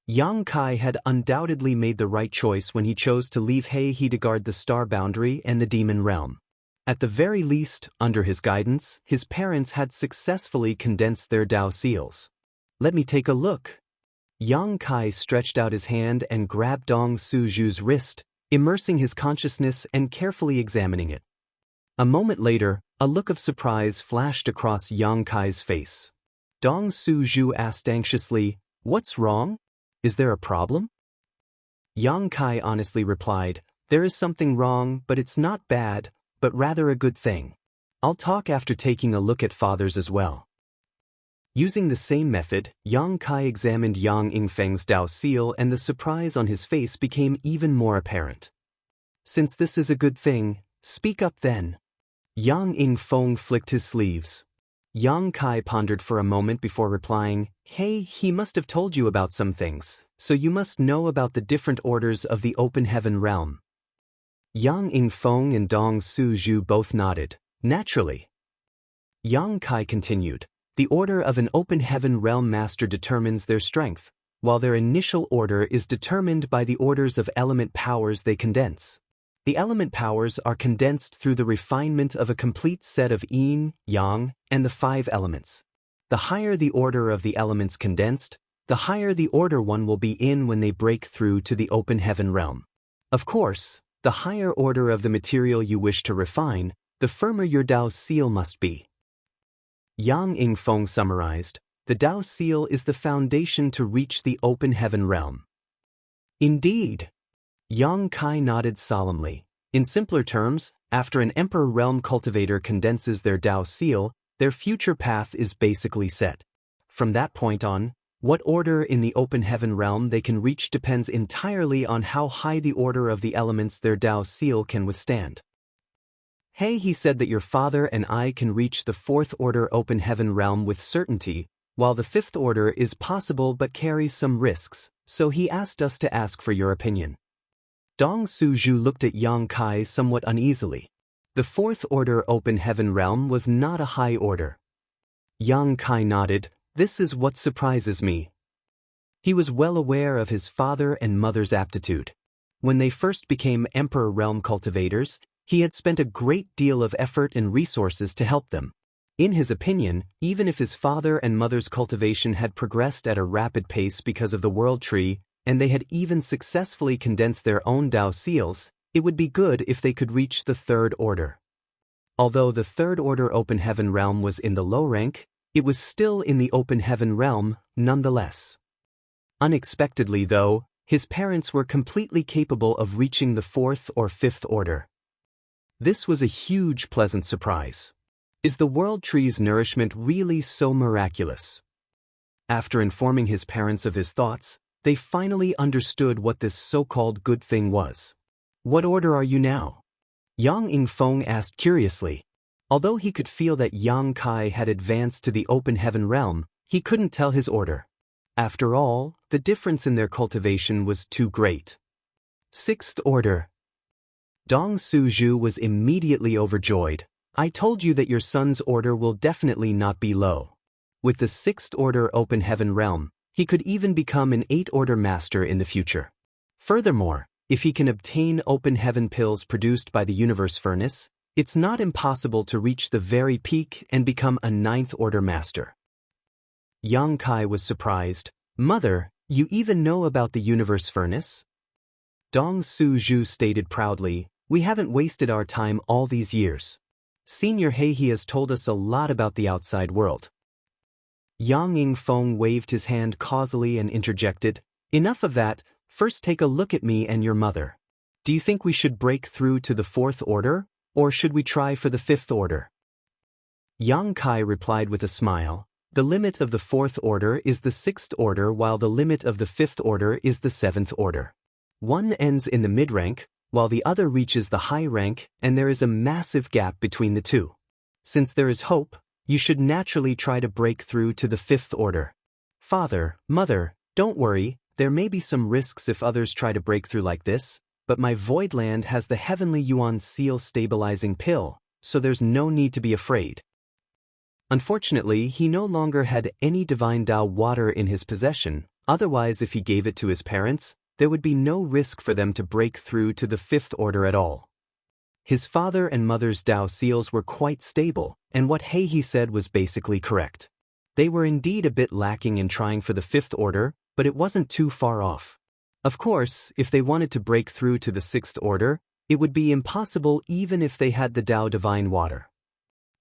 Yang Kai had undoubtedly made the right choice when he chose to leave He to guard the star boundary and the demon realm. At the very least, under his guidance, his parents had successfully condensed their Dao seals. "Let me take a look." Yang Kai stretched out his hand and grabbed Dong Su-ju's wrist, immersing his consciousness and carefully examining it. A moment later, a look of surprise flashed across Yang Kai's face. Dong Su-ju asked anxiously, "What's wrong? Is there a problem?" Yang Kai honestly replied, "There is something wrong, but it's not bad, but rather a good thing. I'll talk after taking a look at father's as well." Using the same method, Yang Kai examined Yang Yingfeng's Dao seal and the surprise on his face became even more apparent. "Since this is a good thing, speak up then." Yang Yingfeng flicked his sleeves. Yang Kai pondered for a moment before replying, "Hey, he must have told you about some things, so you must know about the different orders of the open heaven realm." Yang Yingfeng and Dong Su-ju both nodded. "Naturally." Yang Kai continued, "The order of an open heaven realm master determines their strength, while their initial order is determined by the orders of element powers they condense. The element powers are condensed through the refinement of a complete set of yin, yang, and the 5 elements. The higher the order of the elements condensed, the higher the order one will be in when they break through to the open heaven realm. Of course, the higher order of the material you wish to refine, the firmer your Dao seal must be." Yang Yingfeng summarized, "The Dao seal is the foundation to reach the open heaven realm." "Indeed." Yang Kai nodded solemnly. In simpler terms, after an Emperor realm cultivator condenses their Dao seal, their future path is basically set. From that point on, what order in the open heaven realm they can reach depends entirely on how high the order of the elements their Dao seal can withstand. He said that your father and I can reach the 4th order open heaven realm with certainty, while the 5th order is possible but carries some risks, so he asked us to ask for your opinion. Dong Su-ju looked at Yang Kai somewhat uneasily. The 4th order open heaven realm was not a high order. Yang Kai nodded, "This is what surprises me." He was well aware of his father and mother's aptitude. When they first became Emperor realm cultivators, he had spent a great deal of effort and resources to help them. In his opinion, even if his father and mother's cultivation had progressed at a rapid pace because of the World Tree, and they had even successfully condensed their own Dao seals, it would be good if they could reach the 3rd order. Although the 3rd order open heaven realm was in the low rank, it was still in the open heaven realm, nonetheless. Unexpectedly though, His parents were completely capable of reaching the fourth or fifth order. This was a huge pleasant surprise. Is the world tree's nourishment really so miraculous? After informing his parents of his thoughts, they finally understood what this so-called good thing was. What order are you now? Yang Yingfeng asked curiously. Although he could feel that Yang Kai had advanced to the open heaven realm, he couldn't tell his order. After all, the difference in their cultivation was too great. Sixth order. Dong Suzhu was immediately overjoyed. I told you that your son's order will definitely not be low. With the sixth order open heaven realm, he could even become an 8th-order master in the future. Furthermore, if he can obtain open heaven pills produced by the universe furnace, it's not impossible to reach the very peak and become a 9th-order master. Yang Kai was surprised. Mother, you even know about the universe furnace? Dong Suzhu stated proudly, we haven't wasted our time all these years. Senior Heihe has told us a lot about the outside world. Yang Yingfeng waved his hand causally and interjected, enough of that, first take a look at me and your mother. Do you think we should break through to the 4th order, or should we try for the 5th order? Yang Kai replied with a smile, the limit of the 4th order is the 6th order while the limit of the 5th order is the 7th order. One ends in the mid-rank, while the other reaches the high rank, and there is a massive gap between the two. Since there is hope, you should naturally try to break through to the 5th order. Father, mother, don't worry, there may be some risks if others try to break through like this, but my Voidland has the Heavenly Yuan Seal stabilizing pill, so there's no need to be afraid. Unfortunately, he no longer had any Divine Tao water in his possession, otherwise if he gave it to his parents, there would be no risk for them to break through to the 5th order at all. His father and mother's Tao seals were quite stable, and what Heihe said was basically correct. They were indeed a bit lacking in trying for the 5th order, but it wasn't too far off. Of course, if they wanted to break through to the 6th order, it would be impossible even if they had the Tao Divine Water.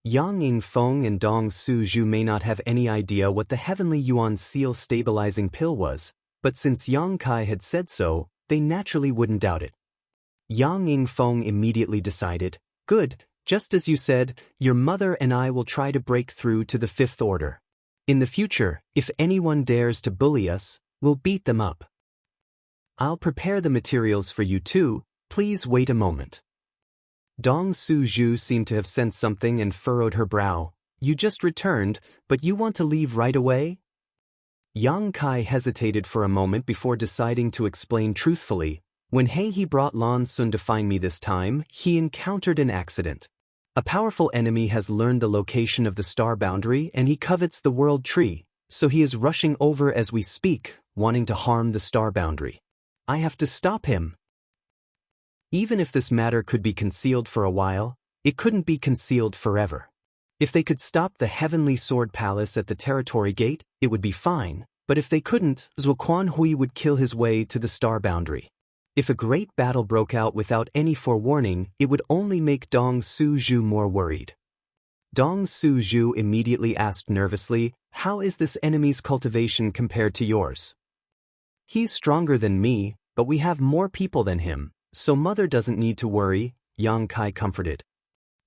Yang Yingfeng and Dong Suzhu may not have any idea what the Heavenly Yuan Seal stabilizing pill was, but since Yang Kai had said so, they naturally wouldn't doubt it. Yang Yingfeng immediately decided, good, just as you said, your mother and I will try to break through to the 5th order. In the future, if anyone dares to bully us, we'll beat them up. I'll prepare the materials for you too, please wait a moment. Dong Suzhu seemed to have sensed something and furrowed her brow. You just returned, but you want to leave right away? Yang Kai hesitated for a moment before deciding to explain truthfully. When Heihe brought Lan Sun to find me this time, he encountered an accident. A powerful enemy has learned the location of the star boundary and he covets the world tree, so he is rushing over as we speak, wanting to harm the star boundary. I have to stop him. Even if this matter could be concealed for a while, it couldn't be concealed forever. If they could stop the Heavenly Sword Palace at the Territory Gate, it would be fine, but if they couldn't, Zuoquan Hui would kill his way to the star boundary. If a great battle broke out without any forewarning, it would only make Dong Suzhu more worried. Dong Suzhu immediately asked nervously, how is this enemy's cultivation compared to yours? He's stronger than me, but we have more people than him. So mother doesn't need to worry, Yang Kai comforted.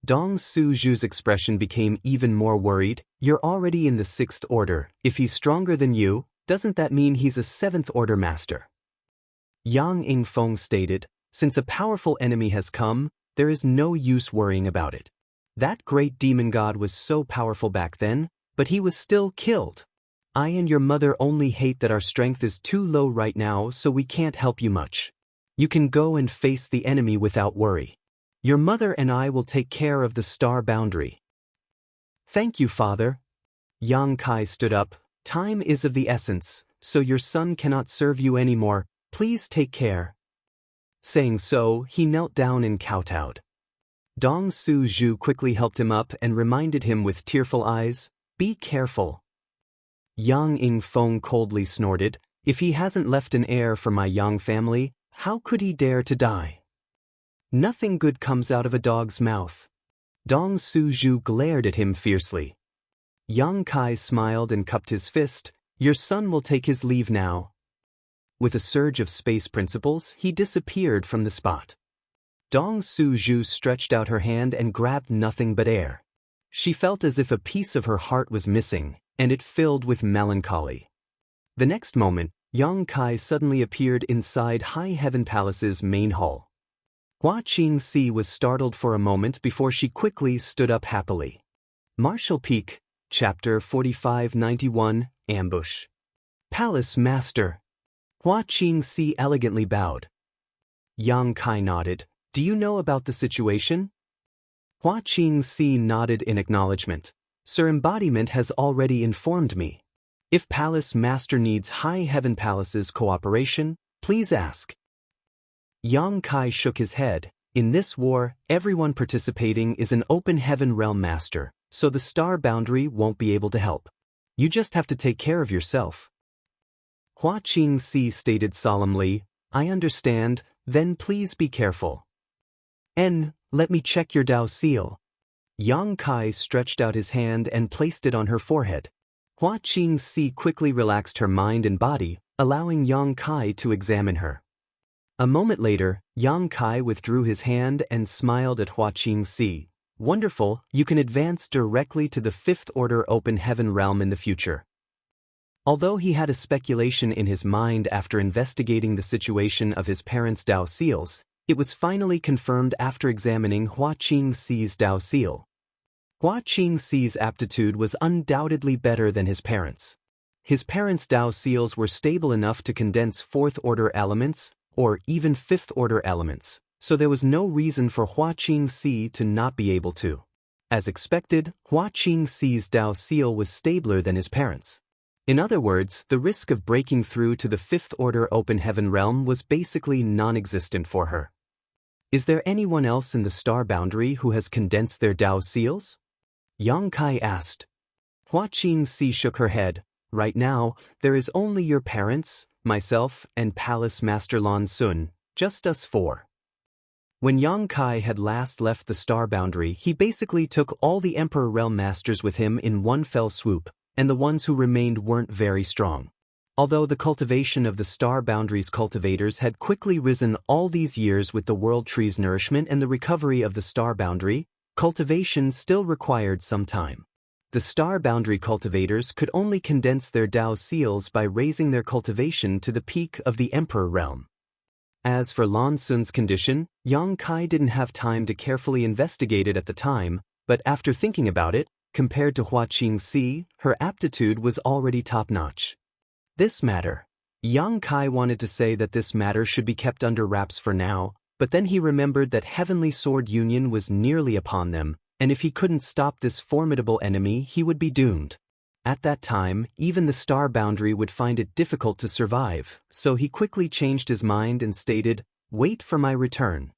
Dong Suzhu's expression became even more worried. You're already in the 6th order. If he's stronger than you, doesn't that mean he's a 7th order master? Yang Yingfeng stated, since a powerful enemy has come, there is no use worrying about it. That great demon god was so powerful back then, but he was still killed. I and your mother only hate that our strength is too low right now, so we can't help you much. You can go and face the enemy without worry. Your mother and I will take care of the star boundary. Thank you, father. Yang Kai stood up. Time is of the essence, so your son cannot serve you anymore. Please take care. Saying so, he knelt down and kowtowed. Dong Suzhu quickly helped him up and reminded him with tearful eyes, be careful. Yang Yingfeng coldly snorted, if he hasn't left an heir for my Yang family, how could he dare to die? Nothing good comes out of a dog's mouth. Dong Suzhu glared at him fiercely. Yang Kai smiled and cupped his fist. Your son will take his leave now. With a surge of space principles, he disappeared from the spot. Dong Su-ju stretched out her hand and grabbed nothing but air. She felt as if a piece of her heart was missing, and it filled with melancholy. The next moment, Yang Kai suddenly appeared inside High Heaven Palace's main hall. Hua Qingxi was startled for a moment before she quickly stood up happily. Martial Peak, Chapter 4591, Ambush. Palace Master. Hua Qingxi elegantly bowed. Yang Kai nodded. Do you know about the situation? Hua Qingxi nodded in acknowledgement. Sir Embodiment has already informed me. If Palace Master needs High Heaven Palace's cooperation, please ask. Yang Kai shook his head. In this war, everyone participating is an Open Heaven Realm Master, so the Star Boundary won't be able to help. You just have to take care of yourself. Hua Qingxi stated solemnly, I understand, then please be careful. Let me check your Dao seal. Yang Kai stretched out his hand and placed it on her forehead. Hua Qingxi quickly relaxed her mind and body, allowing Yang Kai to examine her. A moment later, Yang Kai withdrew his hand and smiled at Hua Qingxi. Wonderful, you can advance directly to the Fifth Order Open Heaven realm in the future. Although he had a speculation in his mind after investigating the situation of his parents' Dao seals, it was finally confirmed after examining Hua Qingxi's Dao seal. Hua Qingxi's aptitude was undoubtedly better than his parents'. His parents' Dao seals were stable enough to condense fourth-order elements, or even fifth-order elements, so there was no reason for Hua Qingxi to not be able to. As expected, Hua Qingxi's Dao seal was stabler than his parents'. In other words, the risk of breaking through to the fifth-order Open Heaven realm was basically non-existent for her. Is there anyone else in the Star Boundary who has condensed their Dao seals? Yang Kai asked. Hua Qingxi shook her head. Right now, there is only your parents, myself, and Palace Master Lan Sun, just us four. When Yang Kai had last left the Star Boundary, he basically took all the Emperor Realm Masters with him in one fell swoop, and the ones who remained weren't very strong. Although the cultivation of the Star Boundary's cultivators had quickly risen all these years with the World Tree's nourishment and the recovery of the Star Boundary, cultivation still required some time. The Star Boundary cultivators could only condense their Dao seals by raising their cultivation to the peak of the Emperor realm. As for Lan Sun's condition, Yang Kai didn't have time to carefully investigate it at the time, but after thinking about it, compared to Hua Qingxi, her aptitude was already top-notch. This matter. Yang Kai wanted to say that this matter should be kept under wraps for now, but then he remembered that Heavenly Sword Union was nearly upon them, and if he couldn't stop this formidable enemy, he would be doomed. At that time, even the Star Boundary would find it difficult to survive, so he quickly changed his mind and stated, "Wait for my return."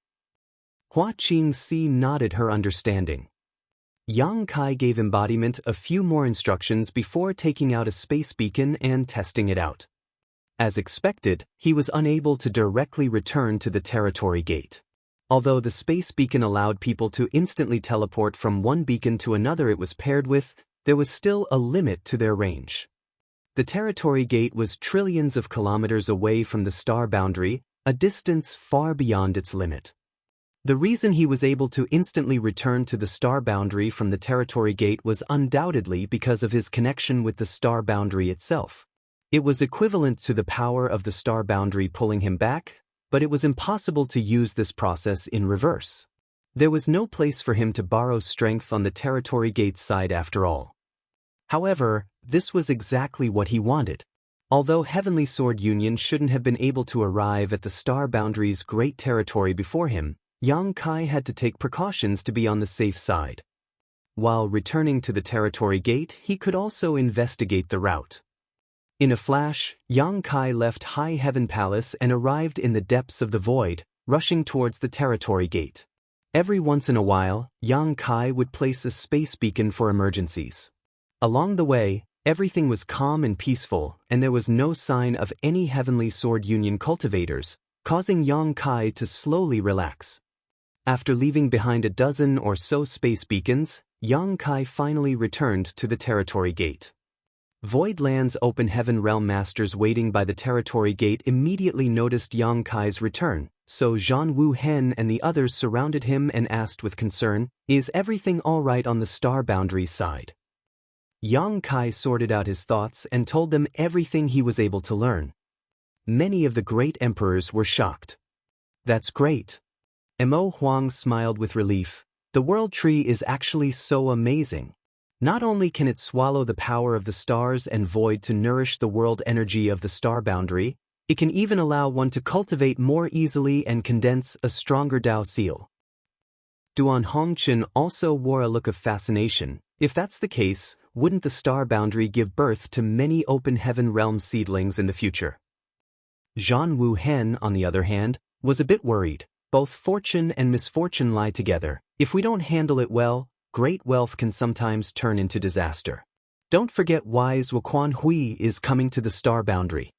Hua Qingxi nodded her understanding. Yang Kai gave Embodiment a few more instructions before taking out a space beacon and testing it out. As expected, he was unable to directly return to the territory gate. Although the space beacon allowed people to instantly teleport from one beacon to another it was paired with, there was still a limit to their range. The territory gate was trillions of kilometers away from the Star Boundary, a distance far beyond its limit. The reason he was able to instantly return to the Star Boundary from the territory gate was undoubtedly because of his connection with the Star Boundary itself. It was equivalent to the power of the Star Boundary pulling him back, but it was impossible to use this process in reverse. There was no place for him to borrow strength on the territory gate's side after all. However, this was exactly what he wanted. Although Heavenly Sword Union shouldn't have been able to arrive at the Star Boundary's great territory before him, Yang Kai had to take precautions to be on the safe side. While returning to the territory gate, he could also investigate the route. In a flash, Yang Kai left High Heaven Palace and arrived in the depths of the void, rushing towards the territory gate. Every once in a while, Yang Kai would place a space beacon for emergencies. Along the way, everything was calm and peaceful, and there was no sign of any Heavenly Sword Union cultivators, causing Yang Kai to slowly relax. After leaving behind a dozen or so space beacons, Yang Kai finally returned to the territory gate. Voidland's open heaven realm masters waiting by the territory gate immediately noticed Yang Kai's return, so Zhan Wu Hen and the others surrounded him and asked with concern, "Is everything all right on the star boundary side?" Yang Kai sorted out his thoughts and told them everything he was able to learn. Many of the great emperors were shocked. "That's great." Mo Huang smiled with relief. "The world tree is actually so amazing. Not only can it swallow the power of the stars and void to nourish the world energy of the star boundary, it can even allow one to cultivate more easily and condense a stronger Dao seal." Duan Hongchen also wore a look of fascination. If that's the case, wouldn't the star boundary give birth to many open heaven realm seedlings in the future? Zhan Wu Hen, on the other hand, was a bit worried. Both fortune and misfortune lie together. If we don't handle it well, great wealth can sometimes turn into disaster. Don't forget wise Wuquan Hui is coming to the star boundary.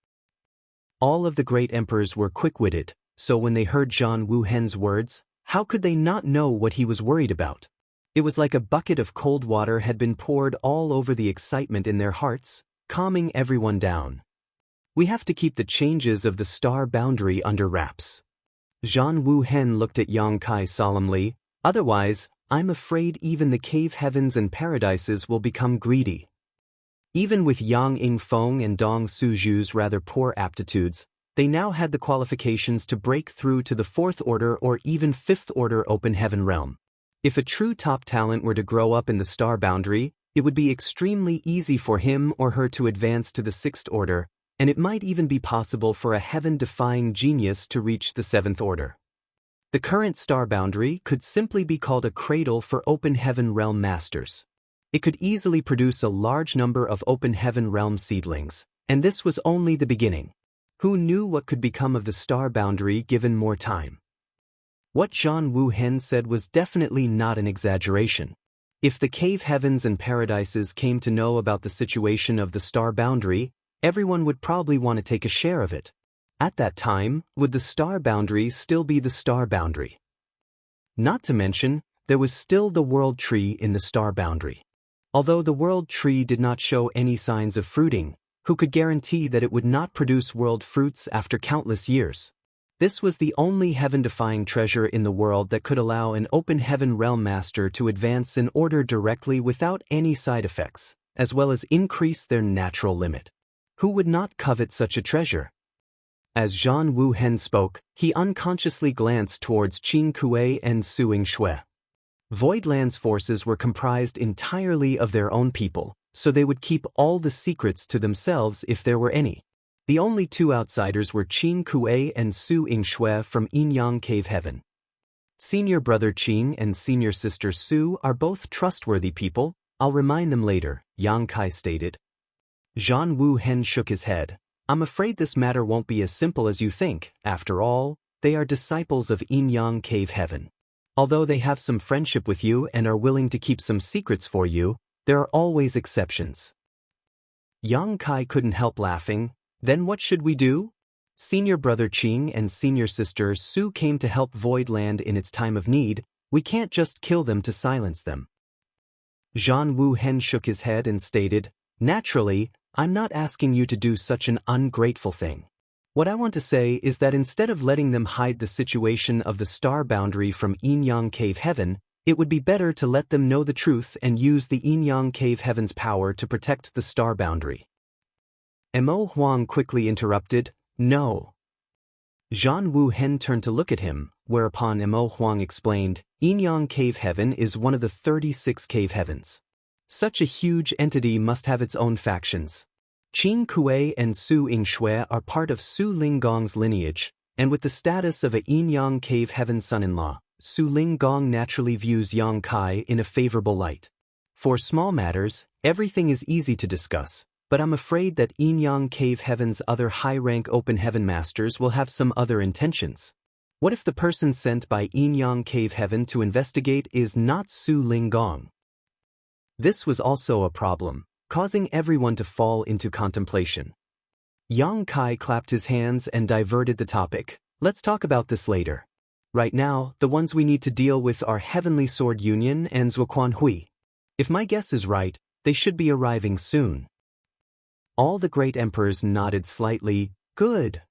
All of the great emperors were quick-witted, so when they heard Zhan Wu Hen's words, how could they not know what he was worried about? It was like a bucket of cold water had been poured all over the excitement in their hearts, calming everyone down. "We have to keep the changes of the star boundary under wraps." Zhan Wu Hen looked at Yang Kai solemnly. "Otherwise, I'm afraid even the cave heavens and paradises will become greedy." Even with Yang Yingfeng and Dong Suzhu's rather poor aptitudes, they now had the qualifications to break through to the fourth order or even fifth order open heaven realm. If a true top talent were to grow up in the star boundary, it would be extremely easy for him or her to advance to the sixth order, and it might even be possible for a heaven-defying genius to reach the seventh order. The current star boundary could simply be called a cradle for open heaven realm masters. It could easily produce a large number of open heaven realm seedlings, and this was only the beginning. Who knew what could become of the star boundary given more time? What Zhan Wu Hen said was definitely not an exaggeration. If the cave heavens and paradises came to know about the situation of the star boundary, everyone would probably want to take a share of it. At that time, would the star boundary still be the star boundary? Not to mention, there was still the world tree in the star boundary. Although the world tree did not show any signs of fruiting, who could guarantee that it would not produce world fruits after countless years? This was the only heaven-defying treasure in the world that could allow an open heaven realm master to advance in order directly without any side effects, as well as increase their natural limit. Who would not covet such a treasure? As Zhan Wu Hen spoke, he unconsciously glanced towards Qin Kuei and Su Yingshui. Voidland's forces were comprised entirely of their own people, so they would keep all the secrets to themselves if there were any. The only two outsiders were Qin Kuei and Su Yingshui from Yinyang Cave Heaven. Senior brother Qin and senior sister Su are both trustworthy people. I'll remind them later, Yang Kai stated. Zhan Wu Hen shook his head. "I'm afraid this matter won't be as simple as you think. After all, they are disciples of Yinyang Cave Heaven. Although they have some friendship with you and are willing to keep some secrets for you, there are always exceptions." Yang Kai couldn't help laughing. "Then what should we do?" Senior brother Qing and senior sister Su came to help Voidland in its time of need. We can't just kill them to silence them. Zhan Wu Hen shook his head and stated, "Naturally, I'm not asking you to do such an ungrateful thing. What I want to say is that instead of letting them hide the situation of the star boundary from Yinyang Cave Heaven, it would be better to let them know the truth and use the Yinyang Cave Heaven's power to protect the star boundary." Mo Huang quickly interrupted, "No." Zhan Wu Hen turned to look at him, whereupon Mo Huang explained, "Yinyang Cave Heaven is one of the 36 cave heavens. Such a huge entity must have its own factions. Qin Kuei and Su Yingshui are part of Su Linggong's lineage, and with the status of a Yinyang Cave Heaven son-in-law, Su Linggong naturally views Yang Kai in a favorable light. For small matters, everything is easy to discuss, but I'm afraid that Yinyang Cave Heaven's other high-rank open heaven masters will have some other intentions. What if the person sent by Yinyang Cave Heaven to investigate is not Su Linggong?" This was also a problem, causing everyone to fall into contemplation. Yang Kai clapped his hands and diverted the topic. "Let's talk about this later. Right now, the ones we need to deal with are Heavenly Sword Union and Zhuquan Hui. If my guess is right, they should be arriving soon." All the great emperors nodded slightly. Good.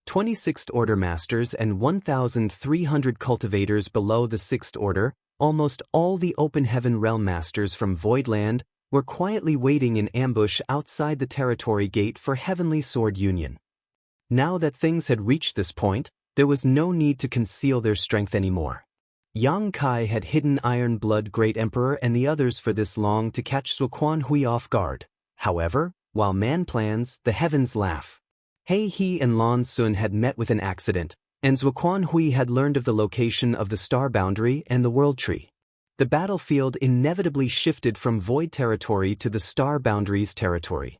26th Order Masters and 1,300 cultivators below the 6th Order, almost all the Open Heaven Realm Masters from Voidland, were quietly waiting in ambush outside the territory gate for Heavenly Sword Union. Now that things had reached this point, there was no need to conceal their strength anymore. Yang Kai had hidden Iron Blood Great Emperor and the others for this long to catch Zuoquan Hui off guard. However, while man plans, the heavens laugh. He and Lan Sun had met with an accident, and Zuoquan Hui had learned of the location of the Star Boundary and the World Tree. The battlefield inevitably shifted from Void territory to the Star Boundary's territory.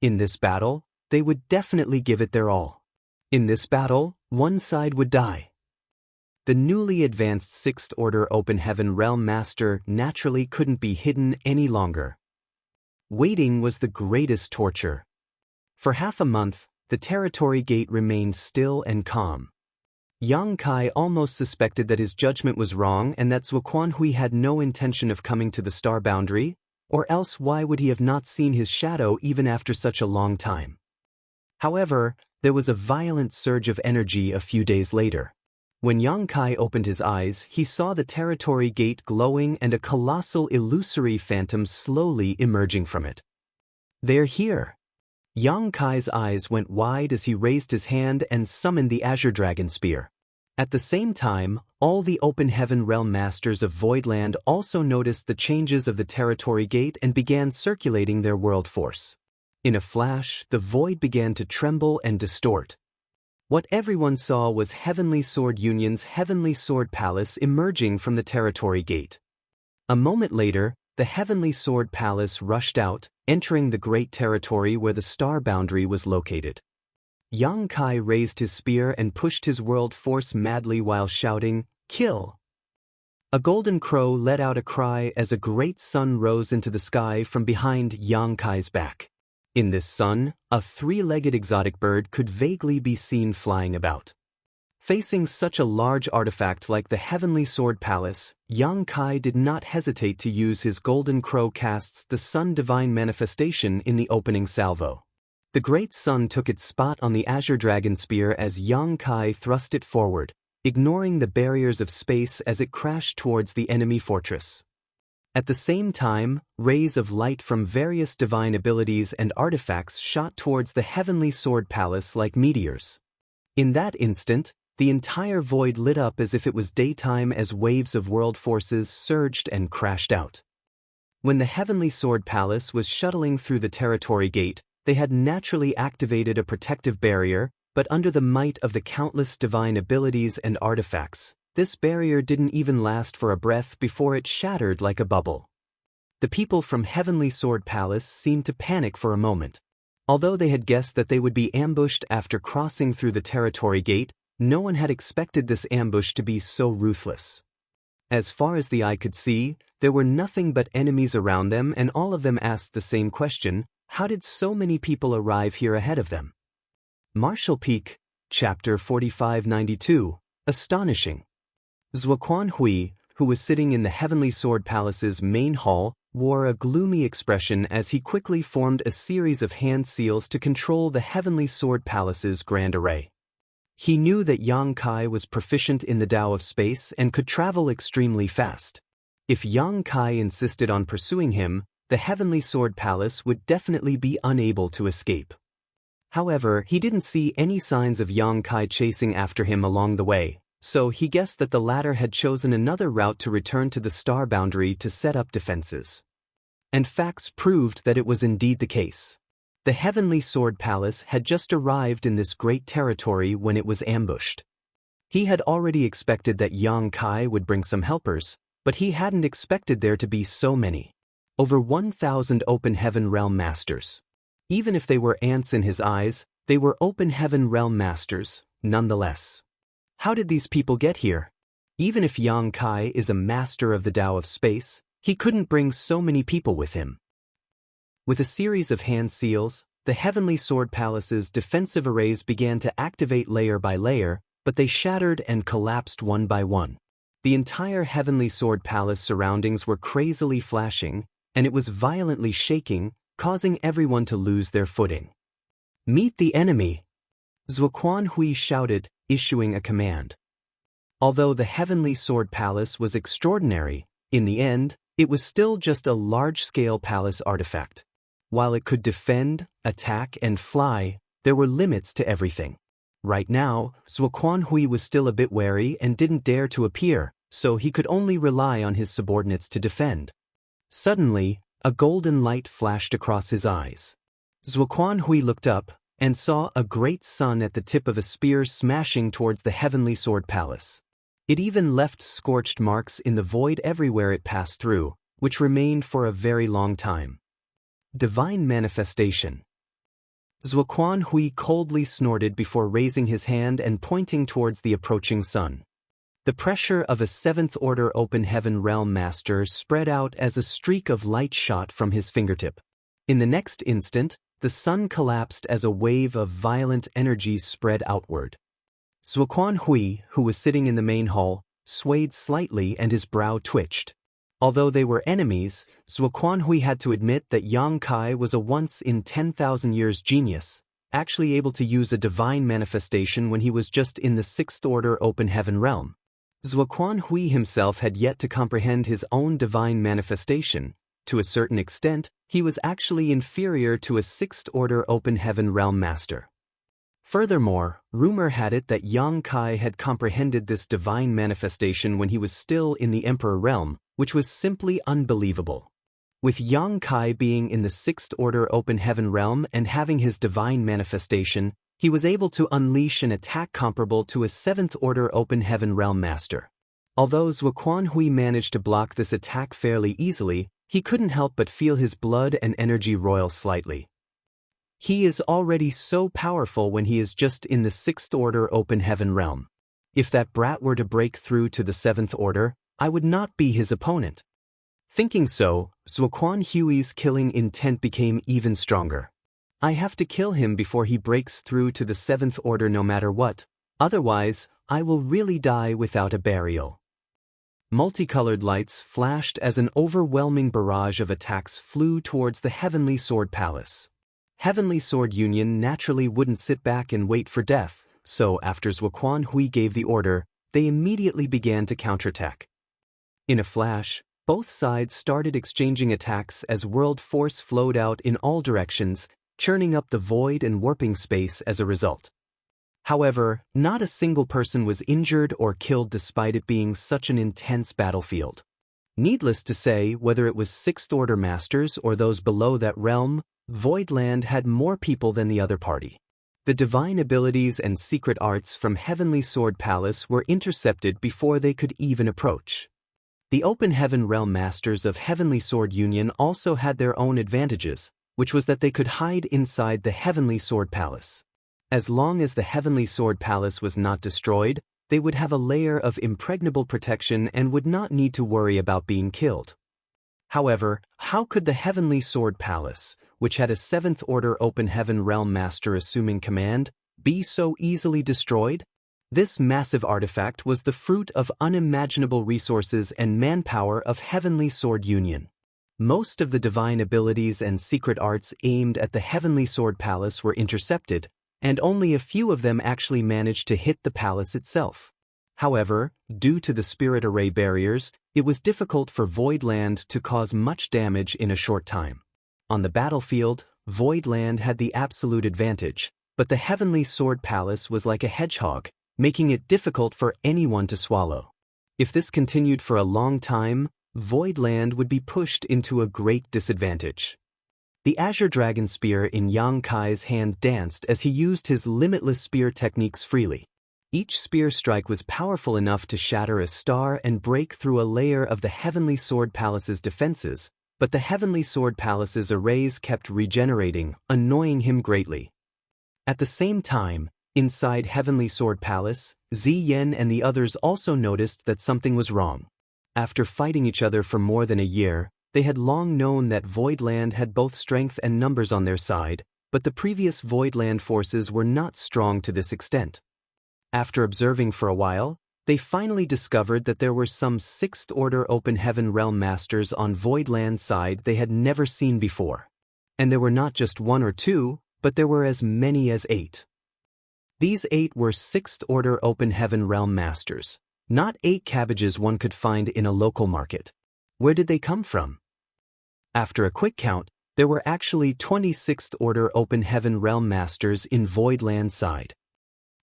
In this battle, they would definitely give it their all. In this battle, one side would die. The newly advanced 6th Order Open Heaven Realm Master naturally couldn't be hidden any longer. Waiting was the greatest torture. For half a month, the territory gate remained still and calm. Yang Kai almost suspected that his judgment was wrong and that Zuoquan Hui had no intention of coming to the Star Boundary, or else why would he have not seen his shadow even after such a long time? However, there was a violent surge of energy a few days later. When Yang Kai opened his eyes, he saw the territory gate glowing and a colossal illusory phantom slowly emerging from it. They're here. Yang Kai's eyes went wide as he raised his hand and summoned the Azure Dragon Spear. At the same time, all the Open Heaven Realm Masters of Voidland also noticed the changes of the territory gate and began circulating their world force. In a flash, the void began to tremble and distort. What everyone saw was Heavenly Sword Union's Heavenly Sword Palace emerging from the territory gate. A moment later, the Heavenly Sword Palace rushed out, entering the great territory where the Star Boundary was located. Yang Kai raised his spear and pushed his world force madly while shouting, "Kill!" A golden crow let out a cry as a great sun rose into the sky from behind Yang Kai's back. In this sun, a three-legged exotic bird could vaguely be seen flying about. Facing such a large artifact like the Heavenly Sword Palace, Yang Kai did not hesitate to use his golden crow casts the Sun Divine Manifestation in the opening salvo. The great sun took its spot on the Azure Dragon Spear as Yang Kai thrust it forward, ignoring the barriers of space as it crashed towards the enemy fortress. At the same time, rays of light from various divine abilities and artifacts shot towards the Heavenly Sword Palace like meteors. In that instant, the entire void lit up as if it was daytime as waves of world forces surged and crashed out. When the Heavenly Sword Palace was shuttling through the territory gate, they had naturally activated a protective barrier, but under the might of the countless divine abilities and artifacts, this barrier didn't even last for a breath before it shattered like a bubble. The people from Heavenly Sword Palace seemed to panic for a moment. Although they had guessed that they would be ambushed after crossing through the territory gate, no one had expected this ambush to be so ruthless. As far as the eye could see, there were nothing but enemies around them, and all of them asked the same question: how did so many people arrive here ahead of them? Martial Peak, Chapter 4592, Astonishing. Zuoquan Hui, who was sitting in the Heavenly Sword Palace's main hall, wore a gloomy expression as he quickly formed a series of hand seals to control the Heavenly Sword Palace's grand array. He knew that Yang Kai was proficient in the Tao of space and could travel extremely fast. If Yang Kai insisted on pursuing him, the Heavenly Sword Palace would definitely be unable to escape. However, he didn't see any signs of Yang Kai chasing after him along the way, so he guessed that the latter had chosen another route to return to the Star Boundary to set up defenses. And facts proved that it was indeed the case. The Heavenly Sword Palace had just arrived in this great territory when it was ambushed. He had already expected that Yang Kai would bring some helpers, but he hadn't expected there to be so many. Over 1,000 Open Heaven Realm Masters. Even if they were ants in his eyes, they were Open Heaven Realm Masters, nonetheless. How did these people get here? Even if Yang Kai is a master of the Tao of space, he couldn't bring so many people with him. With a series of hand seals, the Heavenly Sword Palace's defensive arrays began to activate layer by layer, but they shattered and collapsed one by one. The entire Heavenly Sword Palace surroundings were crazily flashing, and it was violently shaking, causing everyone to lose their footing. "Meet the enemy!" Zuoquan Hui shouted, issuing a command. Although the Heavenly Sword Palace was extraordinary, in the end, it was still just a large-scale palace artifact. While it could defend, attack, and fly, there were limits to everything. Right now, Zuoquan Hui was still a bit wary and didn't dare to appear, so he could only rely on his subordinates to defend. Suddenly, a golden light flashed across his eyes. Zuoquan Hui looked up and saw a great sun at the tip of a spear smashing towards the Heavenly Sword Palace. It even left scorched marks in the void everywhere it passed through, which remained for a very long time. Divine Manifestation. Zuoquan Hui coldly snorted before raising his hand and pointing towards the approaching sun. The pressure of a seventh-order open heaven realm master spread out as a streak of light shot from his fingertip. In the next instant, the sun collapsed as a wave of violent energy spread outward. Zuoquan Hui, who was sitting in the main hall, swayed slightly and his brow twitched. Although they were enemies, Zuoquan Hui had to admit that Yang Kai was a once-in-10,000 years genius, actually able to use a divine manifestation when he was just in the sixth-order open heaven realm. Zuoquan Hui himself had yet to comprehend his own divine manifestation. To a certain extent, he was actually inferior to a sixth-order open heaven realm master. Furthermore, rumor had it that Yang Kai had comprehended this divine manifestation when he was still in the Emperor realm, which was simply unbelievable. With Yang Kai being in the sixth-order open heaven realm and having his divine manifestation, he was able to unleash an attack comparable to a seventh-order open heaven realm master. Although Zuoquan Hui managed to block this attack fairly easily, he couldn't help but feel his blood and energy roil slightly. He is already so powerful when he is just in the sixth-order open heaven realm. If that brat were to break through to the seventh order, I would not be his opponent. Thinking so, Zuoquan Hui's killing intent became even stronger. I have to kill him before he breaks through to the seventh order no matter what, otherwise, I will really die without a burial. Multicolored lights flashed as an overwhelming barrage of attacks flew towards the Heavenly Sword Palace. Heavenly Sword Union naturally wouldn't sit back and wait for death, so after Zuoquan Hui gave the order, they immediately began to counterattack. In a flash, both sides started exchanging attacks as world force flowed out in all directions, churning up the void and warping space as a result. However, not a single person was injured or killed despite it being such an intense battlefield. Needless to say, whether it was sixth-order masters or those below that realm, Voidland had more people than the other party. The divine abilities and secret arts from Heavenly Sword Palace were intercepted before they could even approach. The Open Heaven Realm Masters of Heavenly Sword Union also had their own advantages, which was that they could hide inside the Heavenly Sword Palace. As long as the Heavenly Sword Palace was not destroyed, they would have a layer of impregnable protection and would not need to worry about being killed. However, how could the Heavenly Sword Palace, which had a seventh-order open heaven realm master assuming command, be so easily destroyed? This massive artifact was the fruit of unimaginable resources and manpower of Heavenly Sword Union. Most of the divine abilities and secret arts aimed at the Heavenly Sword Palace were intercepted, and only a few of them actually managed to hit the palace itself. However, due to the spirit array barriers, it was difficult for Voidland to cause much damage in a short time. On the battlefield, Voidland had the absolute advantage, but the Heavenly Sword Palace was like a hedgehog, making it difficult for anyone to swallow. If this continued for a long time, Voidland would be pushed into a great disadvantage. The Azure Dragon Spear in Yang Kai's hand danced as he used his limitless spear techniques freely. Each spear strike was powerful enough to shatter a star and break through a layer of the Heavenly Sword Palace's defenses, but the Heavenly Sword Palace's arrays kept regenerating, annoying him greatly. At the same time, inside Heavenly Sword Palace, Ziyen and the others also noticed that something was wrong. After fighting each other for more than a year, they had long known that Voidland had both strength and numbers on their side, but the previous Voidland forces were not strong to this extent. After observing for a while, they finally discovered that there were some sixth-order open heaven realm masters on Voidland's side they had never seen before. And there were not just one or two, but there were as many as 8. These 8 were 6th-order Open Heaven Realm Masters, not 8 cabbages one could find in a local market. Where did they come from? After a quick count, there were actually 26th-order Open Heaven Realm Masters in Voidland side.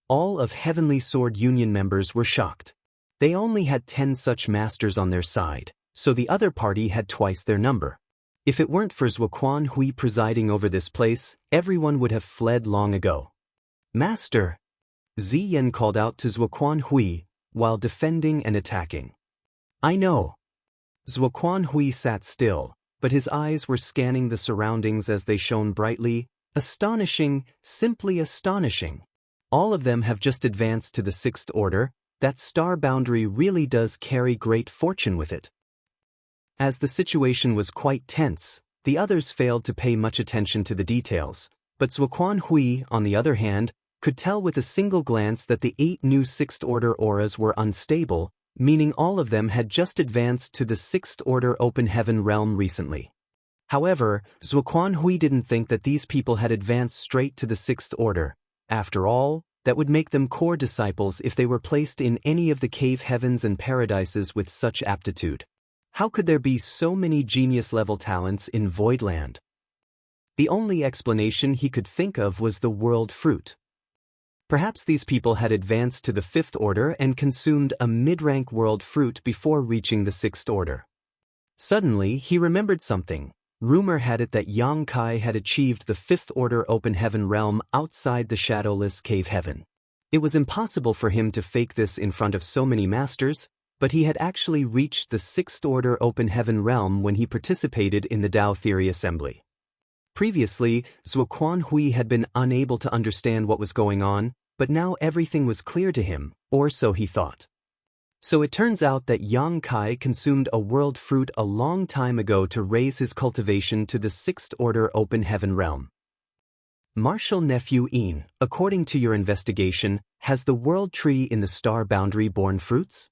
All of Heavenly Sword Union members were shocked. They only had 10 such masters on their side, so the other party had twice their number. If it weren't for Zuoquan Hui presiding over this place, everyone would have fled long ago. Master! Ziyan called out to Zuoquan Hui, while defending and attacking. I know. Zuoquan Hui sat still, but his eyes were scanning the surroundings as they shone brightly. Astonishing, simply astonishing. All of them have just advanced to the 6th order. That star boundary really does carry great fortune with it. As the situation was quite tense, the others failed to pay much attention to the details, but Zuoquan Hui, on the other hand, could tell with a single glance that the 8 new 6th order auras were unstable, meaning all of them had just advanced to the 6th order Open Heaven realm recently. However, Zuoquan Hui didn't think that these people had advanced straight to the 6th order. After all, that would make them core disciples if they were placed in any of the cave heavens and paradises with such aptitude. How could there be so many genius-level talents in Voidland? The only explanation he could think of was the world fruit. Perhaps these people had advanced to the 5th order and consumed a mid-rank world fruit before reaching the 6th order. Suddenly, he remembered something. Rumor had it that Yang Kai had achieved the 5th order Open Heaven realm outside the shadowless cave heaven. It was impossible for him to fake this in front of so many masters, but he had actually reached the 6th order Open Heaven realm when he participated in the Tao Theory Assembly. Previously, Zuoquan Hui had been unable to understand what was going on, but now everything was clear to him, or so he thought. So it turns out that Yang Kai consumed a world fruit a long time ago to raise his cultivation to the 6th order Open Heaven realm. Martial Nephew Yin, according to your investigation, has the world tree in the star boundary borne fruits?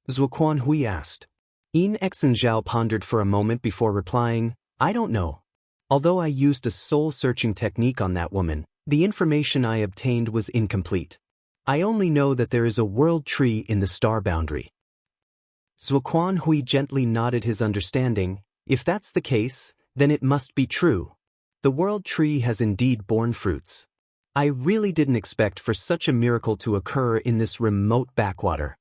Zuoquan Hui asked. Yin Exanzhao pondered for a moment before replying, I don't know. Although I used a soul-searching technique on that woman, the information I obtained was incomplete. I only know that there is a world tree in the star boundary. Zuoquan Hui gently nodded his understanding. If that's the case, then it must be true. The world tree has indeed borne fruits. I really didn't expect for such a miracle to occur in this remote backwater.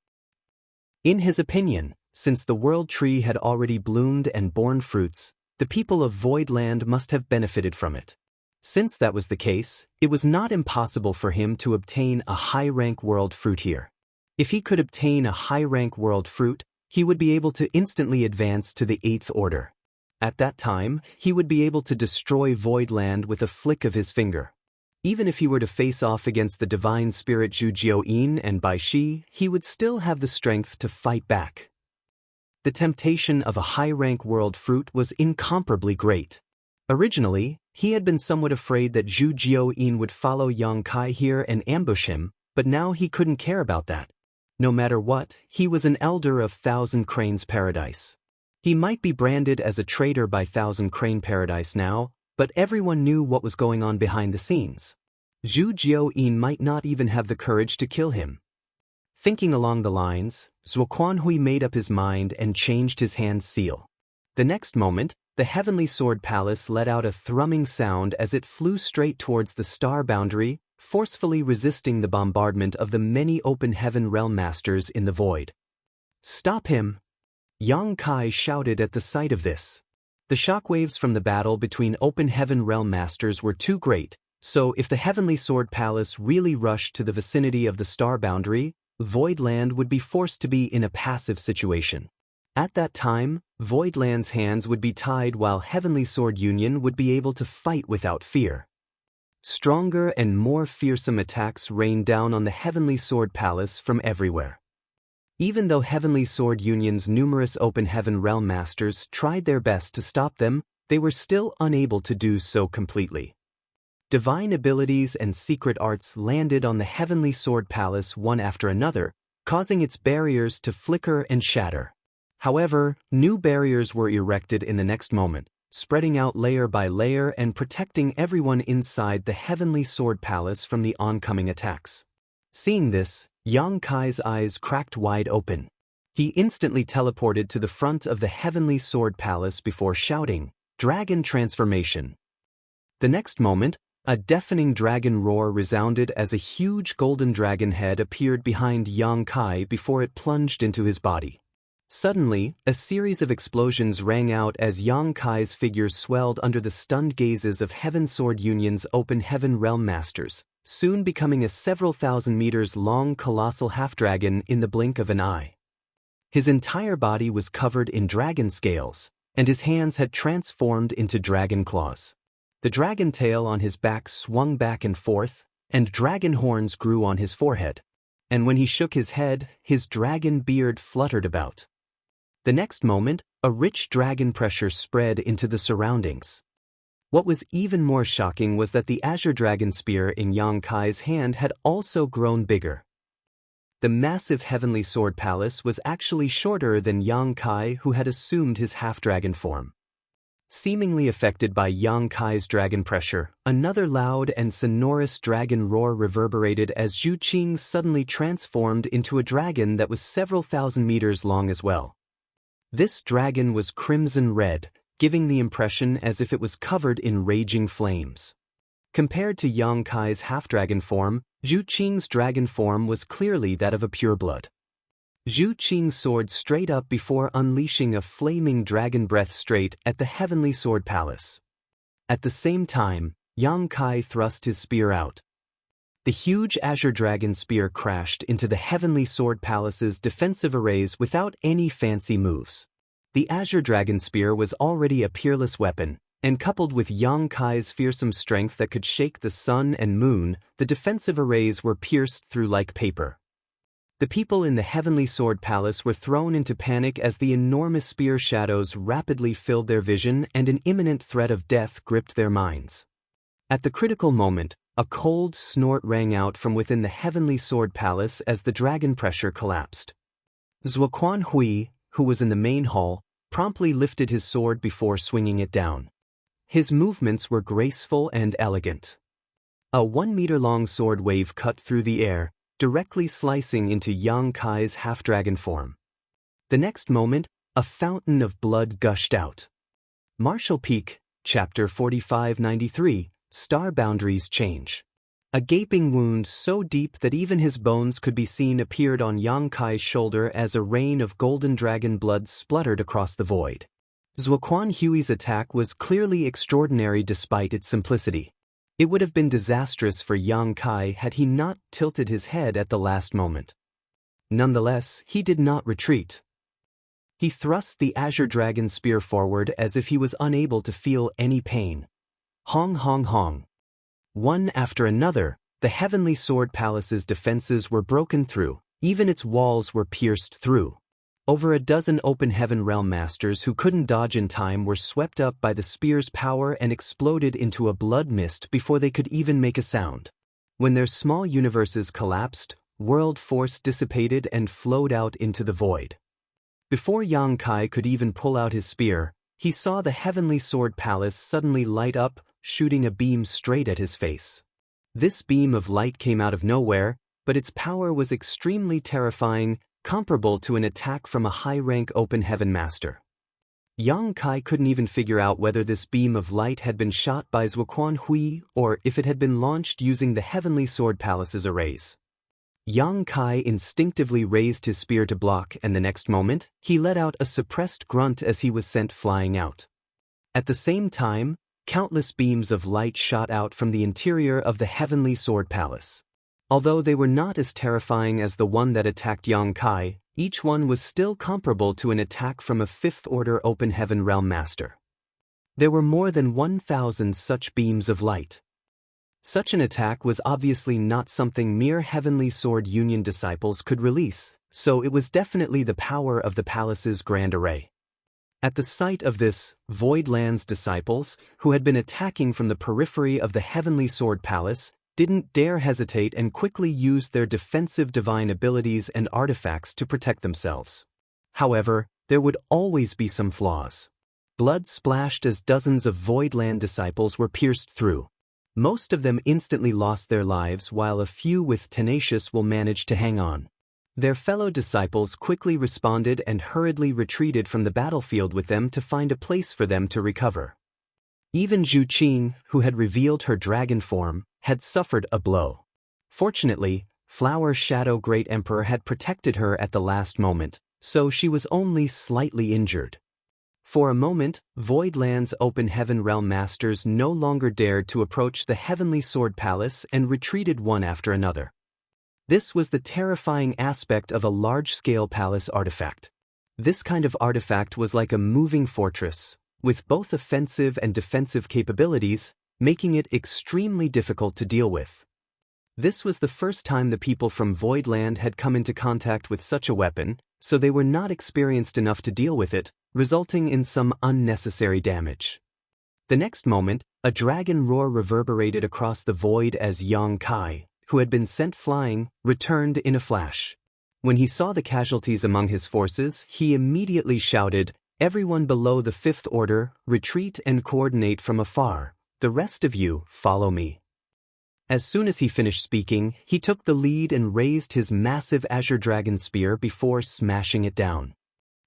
In his opinion, since the world tree had already bloomed and borne fruits, the people of Voidland must have benefited from it. Since that was the case, it was not impossible for him to obtain a high-rank world fruit here. If he could obtain a high-rank world fruit, he would be able to instantly advance to the 8th order. At that time, he would be able to destroy Voidland with a flick of his finger. Even if he were to face off against the divine spirit Zhu Jiuyin and Bai Shi, he would still have the strength to fight back. The temptation of a high-rank world fruit was incomparably great. Originally, he had been somewhat afraid that Zhu Jiuyin would follow Yang Kai here and ambush him, but now he couldn't care about that. No matter what, he was an elder of Thousand Cranes Paradise. He might be branded as a traitor by Thousand Crane Paradise now, but everyone knew what was going on behind the scenes. Zhu Jiuyin might not even have the courage to kill him. Thinking along the lines, Zuoquan Hui made up his mind and changed his hand's seal. The next moment, the Heavenly Sword Palace let out a thrumming sound as it flew straight towards the star boundary, forcefully resisting the bombardment of the many Open Heaven Realm Masters in the void. Stop him! Yang Kai shouted at the sight of this. The shockwaves from the battle between Open Heaven Realm Masters were too great, so if the Heavenly Sword Palace really rushed to the vicinity of the star boundary, Voidland would be forced to be in a passive situation. At that time, Voidland's hands would be tied while Heavenly Sword Union would be able to fight without fear. Stronger and more fearsome attacks rained down on the Heavenly Sword Palace from everywhere. Even though Heavenly Sword Union's numerous Open Heaven Realm Masters tried their best to stop them, they were still unable to do so completely. Divine abilities and secret arts landed on the Heavenly Sword Palace one after another, causing its barriers to flicker and shatter. However, new barriers were erected in the next moment, spreading out layer by layer and protecting everyone inside the Heavenly Sword Palace from the oncoming attacks. Seeing this, Yang Kai's eyes cracked wide open. He instantly teleported to the front of the Heavenly Sword Palace before shouting, "Dragon transformation!" The next moment, a deafening dragon roar resounded as a huge golden dragon head appeared behind Yang Kai before it plunged into his body. Suddenly, a series of explosions rang out as Yang Kai's figure swelled under the stunned gazes of Heaven Sword Union's Open Heaven Realm Masters, soon becoming a several thousand meters long colossal half-dragon in the blink of an eye. His entire body was covered in dragon scales, and his hands had transformed into dragon claws. The dragon tail on his back swung back and forth, and dragon horns grew on his forehead. And when he shook his head, his dragon beard fluttered about. The next moment, a rich dragon pressure spread into the surroundings. What was even more shocking was that the azure dragon spear in Yang Kai's hand had also grown bigger. The massive Heavenly Sword Palace was actually shorter than Yang Kai, who had assumed his half-dragon form. Seemingly affected by Yang Kai's dragon pressure, another loud and sonorous dragon roar reverberated as Zhu Qing suddenly transformed into a dragon that was several thousand meters long as well. This dragon was crimson red, giving the impression as if it was covered in raging flames. Compared to Yang Kai's half-dragon form, Zhu Qing's dragon form was clearly that of a pureblood. Zhu Qing soared straight up before unleashing a flaming dragon breath straight at the Heavenly Sword Palace. At the same time, Yang Kai thrust his spear out. The huge azure dragon spear crashed into the Heavenly Sword Palace's defensive arrays without any fancy moves. The azure dragon spear was already a peerless weapon, and coupled with Yang Kai's fearsome strength that could shake the sun and moon, the defensive arrays were pierced through like paper. The people in the Heavenly Sword Palace were thrown into panic as the enormous spear shadows rapidly filled their vision and an imminent threat of death gripped their minds. At the critical moment, a cold snort rang out from within the Heavenly Sword Palace as the dragon pressure collapsed. Zuoquan Hui, who was in the main hall, promptly lifted his sword before swinging it down. His movements were graceful and elegant. A 1-meter-long sword wave cut through the air, directly slicing into Yang Kai's half-dragon form. The next moment, a fountain of blood gushed out. Martial Peak, Chapter 4593, Star Boundaries Change. A gaping wound so deep that even his bones could be seen appeared on Yang Kai's shoulder as a rain of golden dragon blood spluttered across the void. Zuoquan Hui's attack was clearly extraordinary despite its simplicity. It would have been disastrous for Yang Kai had he not tilted his head at the last moment. Nonetheless, he did not retreat. He thrust the azure dragon spear forward as if he was unable to feel any pain. Hong hong hong. One after another, the Heavenly Sword Palace's defenses were broken through, even its walls were pierced through. Over a dozen Open Heaven Realm Masters who couldn't dodge in time were swept up by the spear's power and exploded into a blood mist before they could even make a sound. When their small universes collapsed, world force dissipated and flowed out into the void. Before Yang Kai could even pull out his spear, he saw the Heavenly Sword Palace suddenly light up, shooting a beam straight at his face. This beam of light came out of nowhere, but its power was extremely terrifying, comparable to an attack from a high-rank Open Heaven Master. Yang Kai couldn't even figure out whether this beam of light had been shot by Zuoquan Hui or if it had been launched using the Heavenly Sword Palace's arrays. Yang Kai instinctively raised his spear to block, and the next moment, he let out a suppressed grunt as he was sent flying out. At the same time, countless beams of light shot out from the interior of the Heavenly Sword Palace. Although they were not as terrifying as the one that attacked Yang Kai, each one was still comparable to an attack from a 5th-order Open Heaven Realm Master. There were more than 1,000 such beams of light. Such an attack was obviously not something mere Heavenly Sword Union disciples could release, so it was definitely the power of the palace's grand array. At the sight of this, Voidland's disciples, who had been attacking from the periphery of the Heavenly Sword Palace, didn't dare hesitate and quickly used their defensive divine abilities and artifacts to protect themselves. However, there would always be some flaws. Blood splashed as dozens of Voidland disciples were pierced through. Most of them instantly lost their lives, while a few with tenacious will managed to hang on. Their fellow disciples quickly responded and hurriedly retreated from the battlefield with them to find a place for them to recover. Even Zhu Qing, who had revealed her dragon form, had suffered a blow. Fortunately, Flower Shadow Great Emperor had protected her at the last moment, so she was only slightly injured. For a moment, Voidland's Open Heaven Realm Masters no longer dared to approach the Heavenly Sword Palace and retreated one after another. This was the terrifying aspect of a large-scale palace artifact. This kind of artifact was like a moving fortress, with both offensive and defensive capabilities, making it extremely difficult to deal with. This was the first time the people from Voidland had come into contact with such a weapon, so they were not experienced enough to deal with it, resulting in some unnecessary damage. The next moment, a dragon roar reverberated across the void as Yang Kai, who had been sent flying, returned in a flash. When he saw the casualties among his forces, he immediately shouted, "Everyone below the Fifth Order, retreat and coordinate from afar. The rest of you, follow me." As soon as he finished speaking, he took the lead and raised his massive Azure Dragon Spear before smashing it down.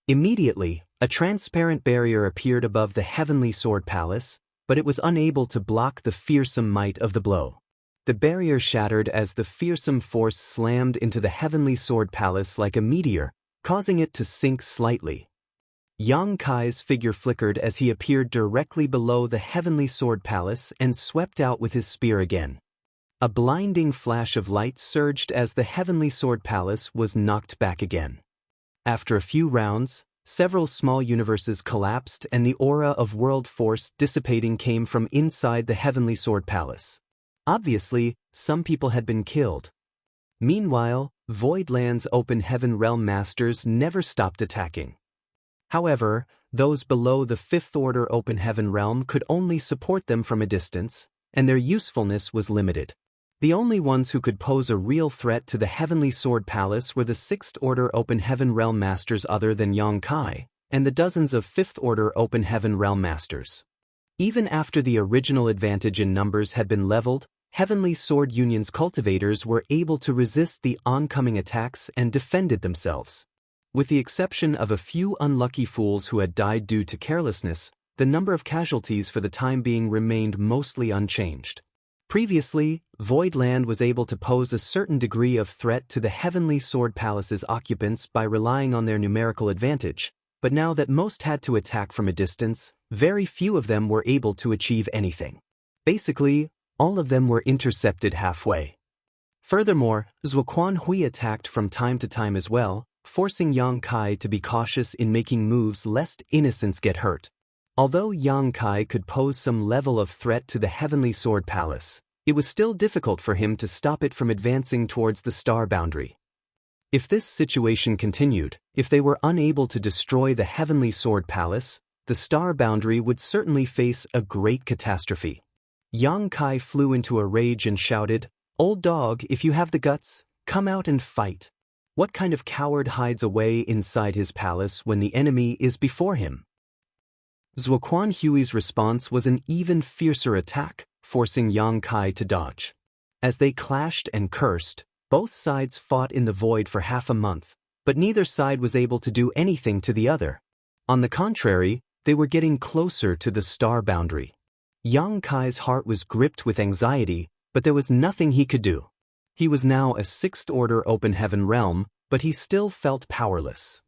Immediately, a transparent barrier appeared above the Heavenly Sword Palace, but it was unable to block the fearsome might of the blow. The barrier shattered as the fearsome force slammed into the Heavenly Sword Palace like a meteor, causing it to sink slightly. Yang Kai's figure flickered as he appeared directly below the Heavenly Sword Palace and swept out with his spear again. A blinding flash of light surged as the Heavenly Sword Palace was knocked back again. After a few rounds, several small universes collapsed and the aura of world force dissipating came from inside the Heavenly Sword Palace. Obviously, some people had been killed. Meanwhile, Voidland's Open Heaven Realm Masters never stopped attacking. However, those below the Fifth Order Open Heaven Realm could only support them from a distance, and their usefulness was limited. The only ones who could pose a real threat to the Heavenly Sword Palace were the Sixth Order Open Heaven Realm Masters other than Yang Kai, and the dozens of Fifth Order Open Heaven Realm Masters. Even after the original advantage in numbers had been leveled, Heavenly Sword Union's cultivators were able to resist the oncoming attacks and defended themselves. With the exception of a few unlucky fools who had died due to carelessness, the number of casualties for the time being remained mostly unchanged. Previously, Voidland was able to pose a certain degree of threat to the Heavenly Sword Palace's occupants by relying on their numerical advantage, but now that most had to attack from a distance, very few of them were able to achieve anything. Basically, all of them were intercepted halfway. Furthermore, Zuoquan Hui attacked from time to time as well, forcing Yang Kai to be cautious in making moves lest innocents get hurt. Although Yang Kai could pose some level of threat to the Heavenly Sword Palace, it was still difficult for him to stop it from advancing towards the star boundary. If this situation continued, if they were unable to destroy the Heavenly Sword Palace, the star boundary would certainly face a great catastrophe. Yang Kai flew into a rage and shouted, "Old dog, if you have the guts, come out and fight. What kind of coward hides away inside his palace when the enemy is before him?" Zuoquan Hui's response was an even fiercer attack, forcing Yang Kai to dodge. As they clashed and cursed, both sides fought in the void for half a month, but neither side was able to do anything to the other. On the contrary, they were getting closer to the star boundary. Yang Kai's heart was gripped with anxiety, but there was nothing he could do. He was now a Sixth Order Open Heaven realm, but he still felt powerless.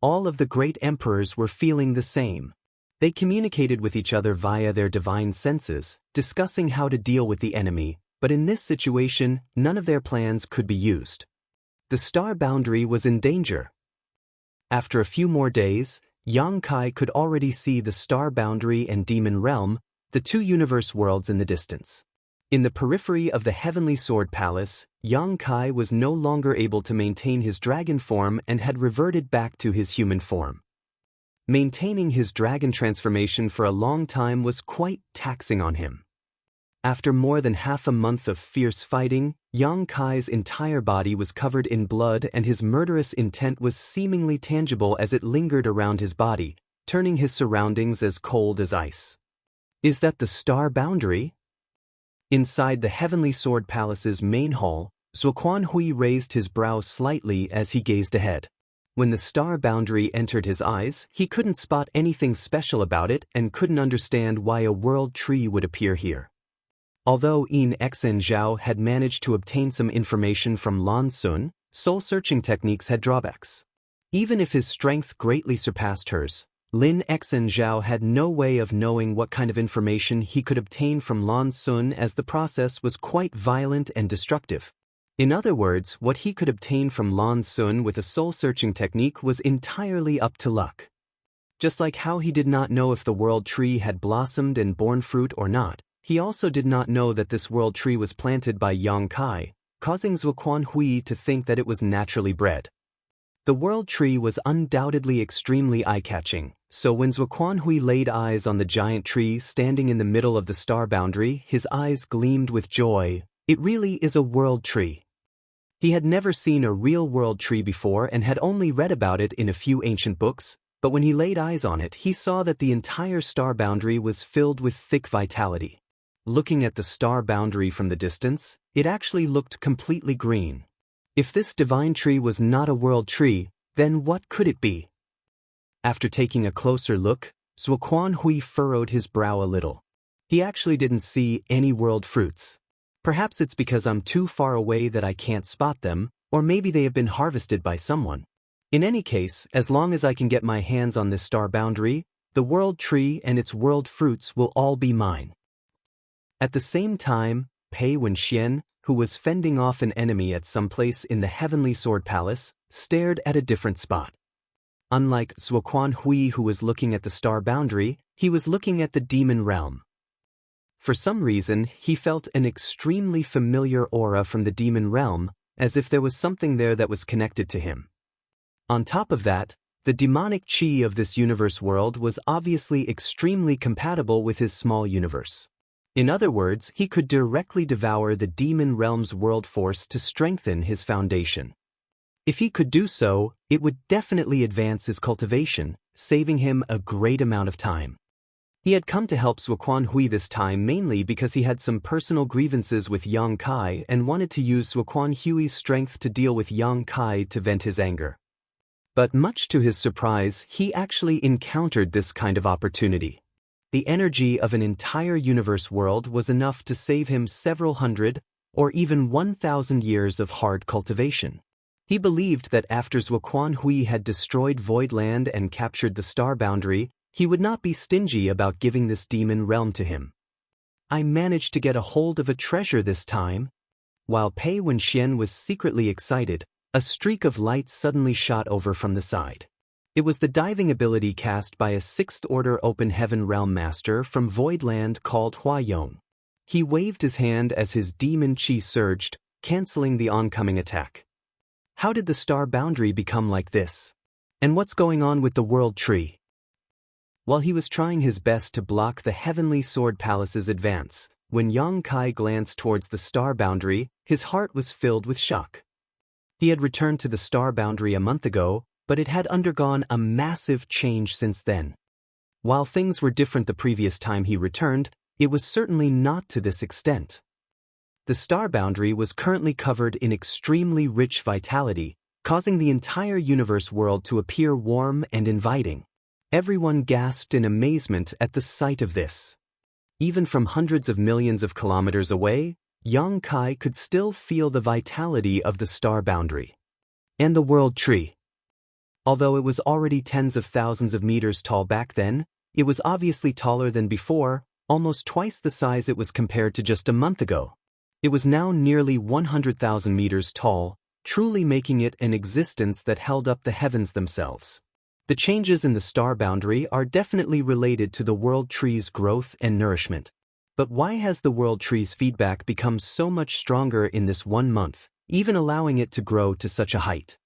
All of the great emperors were feeling the same. They communicated with each other via their divine senses, discussing how to deal with the enemy, but in this situation, none of their plans could be used. The star boundary was in danger. After a few more days, Yang Kai could already see the star boundary and demon realm, the two universe worlds in the distance. In the periphery of the Heavenly Sword Palace, Yang Kai was no longer able to maintain his dragon form and had reverted back to his human form. Maintaining his dragon transformation for a long time was quite taxing on him. After more than half a month of fierce fighting, Yang Kai's entire body was covered in blood and his murderous intent was seemingly tangible as it lingered around his body, turning his surroundings as cold as ice. Is that the star boundary? Inside the Heavenly Sword Palace's main hall, Zuoquan Hui raised his brows slightly as he gazed ahead. When the star boundary entered his eyes, he couldn't spot anything special about it and couldn't understand why a world tree would appear here. Although Yin Xen Zhao had managed to obtain some information from Lan Sun, soul-searching techniques had drawbacks. Even if his strength greatly surpassed hers, Lin Xen Zhao had no way of knowing what kind of information he could obtain from Lan Sun, as the process was quite violent and destructive. In other words, what he could obtain from Lan Sun with a soul-searching technique was entirely up to luck. Just like how he did not know if the world tree had blossomed and borne fruit or not, he also did not know that this world tree was planted by Yang Kai, causing Zuoquan Hui to think that it was naturally bred. The world tree was undoubtedly extremely eye-catching, so when Zuoquan Hui laid eyes on the giant tree standing in the middle of the star boundary, his eyes gleamed with joy. It really is a world tree. He had never seen a real world tree before and had only read about it in a few ancient books, but when he laid eyes on it, he saw that the entire star boundary was filled with thick vitality. Looking at the star boundary from the distance, it actually looked completely green. If this divine tree was not a world tree, then what could it be? After taking a closer look, Zuoquan Hui furrowed his brow a little. He actually didn't see any world fruits. Perhaps it's because I'm too far away that I can't spot them, or maybe they have been harvested by someone. In any case, as long as I can get my hands on this star boundary, the world tree and its world fruits will all be mine. At the same time, Pei Wenxian, who was fending off an enemy at some place in the Heavenly Sword Palace, stared at a different spot. Unlike Zuoquan Hui, who was looking at the star boundary, he was looking at the demon realm. For some reason, he felt an extremely familiar aura from the demon realm, as if there was something there that was connected to him. On top of that, the demonic chi of this universe world was obviously extremely compatible with his small universe. In other words, he could directly devour the demon realm's world force to strengthen his foundation. If he could do so, it would definitely advance his cultivation, saving him a great amount of time. He had come to help Zuoquan Hui this time mainly because he had some personal grievances with Yang Kai and wanted to use Zuoquan Hui's strength to deal with Yang Kai to vent his anger. But much to his surprise, he actually encountered this kind of opportunity. The energy of an entire universe world was enough to save him several hundred or even 1,000 years of hard cultivation. He believed that after Zuoquan Hui had destroyed Voidland and captured the star boundary, he would not be stingy about giving this demon realm to him. I managed to get a hold of a treasure this time. While Pei Wenxian was secretly excited, a streak of light suddenly shot over from the side. It was the diving ability cast by a 6th-order Open Heaven Realm Master from Voidland called Huayong. He waved his hand as his demon chi surged, canceling the oncoming attack. How did the star boundary become like this? And what's going on with the world tree? While he was trying his best to block the Heavenly Sword Palace's advance, when Yang Kai glanced towards the star boundary, his heart was filled with shock. He had returned to the star boundary a month ago, but it had undergone a massive change since then. While things were different the previous time he returned, it was certainly not to this extent. The star boundary was currently covered in extremely rich vitality, causing the entire universe world to appear warm and inviting. Everyone gasped in amazement at the sight of this. Even from hundreds of millions of kilometers away, Yang Kai could still feel the vitality of the star boundary. And the world tree. Although it was already tens of thousands of meters tall back then, it was obviously taller than before, almost twice the size it was compared to just a month ago. It was now nearly 100,000 meters tall, truly making it an existence that held up the heavens themselves. The changes in the star boundary are definitely related to the world tree's growth and nourishment. But why has the world tree's feedback become so much stronger in this 1 month, even allowing it to grow to such a height?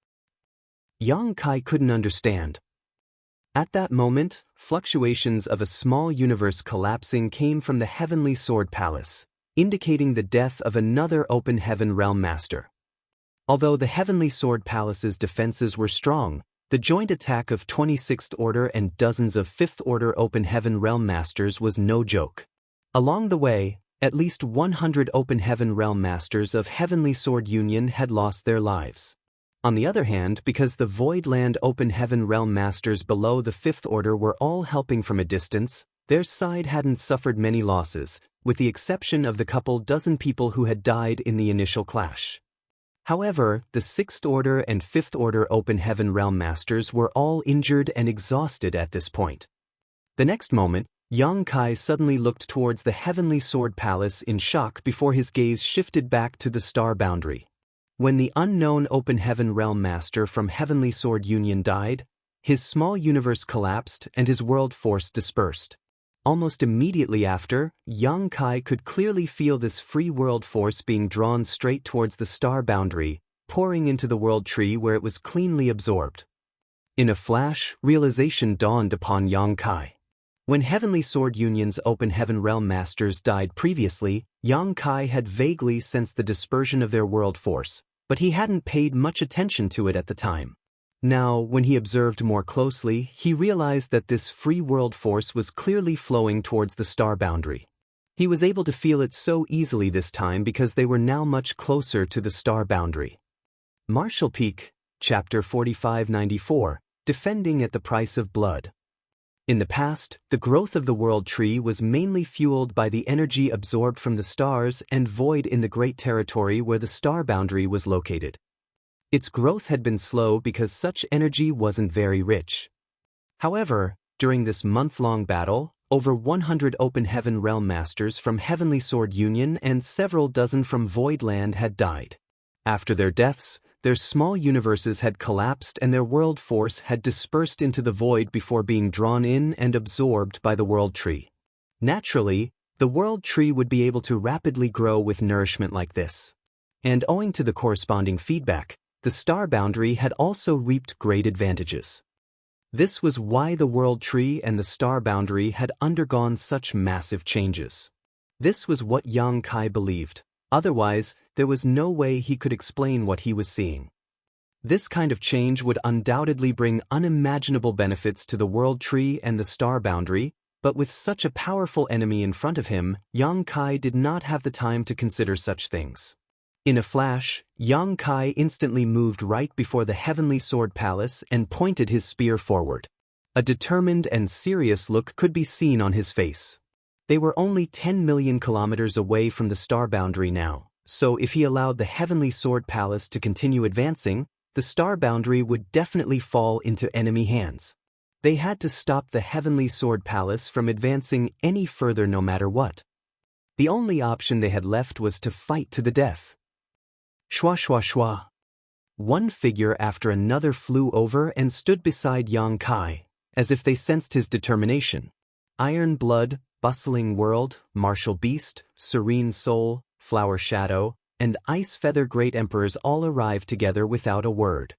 Yang Kai couldn't understand. At that moment, fluctuations of a small universe collapsing came from the Heavenly Sword Palace, indicating the death of another Open Heaven Realm Master. Although the Heavenly Sword Palace's defenses were strong, The joint attack of 26th Order and dozens of 5th Order Open Heaven Realm Masters was no joke. Along the way, at least 100 Open Heaven Realm Masters of Heavenly Sword Union had lost their lives. On the other hand, because the Voidland Open Heaven Realm Masters below the 5th Order were all helping from a distance, their side hadn't suffered many losses, with the exception of the couple dozen people who had died in the initial clash. However, the 6th Order and 5th Order Open Heaven Realm Masters were all injured and exhausted at this point. The next moment, Yang Kai suddenly looked towards the Heavenly Sword Palace in shock before his gaze shifted back to the star boundary. When the unknown Open Heaven Realm Master from Heavenly Sword Union died, his small universe collapsed and his world force dispersed. Almost immediately after, Yang Kai could clearly feel this free world force being drawn straight towards the star boundary, pouring into the world tree where it was cleanly absorbed. In a flash, realization dawned upon Yang Kai. When Heavenly Sword Union's Open Heaven Realm Masters died previously, Yang Kai had vaguely sensed the dispersion of their world force, but he hadn't paid much attention to it at the time. Now, when he observed more closely, he realized that this free world force was clearly flowing towards the star boundary. He was able to feel it so easily this time because they were now much closer to the star boundary. Martial Peak, Chapter 4594, Defending at the Price of Blood. In the past, the growth of the world tree was mainly fueled by the energy absorbed from the stars and void in the great territory where the star boundary was located. Its growth had been slow because such energy wasn't very rich. However, during this month-long battle, over 100 Open Heaven Realm Masters from Heavenly Sword Union and several dozen from Voidland had died. After their deaths, their small universes had collapsed and their world force had dispersed into the void before being drawn in and absorbed by the world tree. Naturally, the world tree would be able to rapidly grow with nourishment like this. And owing to the corresponding feedback, the star boundary had also reaped great advantages. This was why the world tree and the star boundary had undergone such massive changes. This was what Yang Kai believed. Otherwise, there was no way he could explain what he was seeing. This kind of change would undoubtedly bring unimaginable benefits to the world tree and the star boundary, but with such a powerful enemy in front of him, Yang Kai did not have the time to consider such things. In a flash, Yang Kai instantly moved right before the Heavenly Sword Palace and pointed his spear forward. A determined and serious look could be seen on his face. They were only 10 million kilometers away from the star boundary now, so if he allowed the Heavenly Sword Palace to continue advancing, the star boundary would definitely fall into enemy hands. They had to stop the Heavenly Sword Palace from advancing any further no matter what. The only option they had left was to fight to the death. Shwa shwa shwa. One figure after another flew over and stood beside Yang Kai, as if they sensed his determination. Iron Blood, Bustling World, Martial Beast, Serene Soul, Flower Shadow, and Ice Feather Great Emperors all arrived together without a word.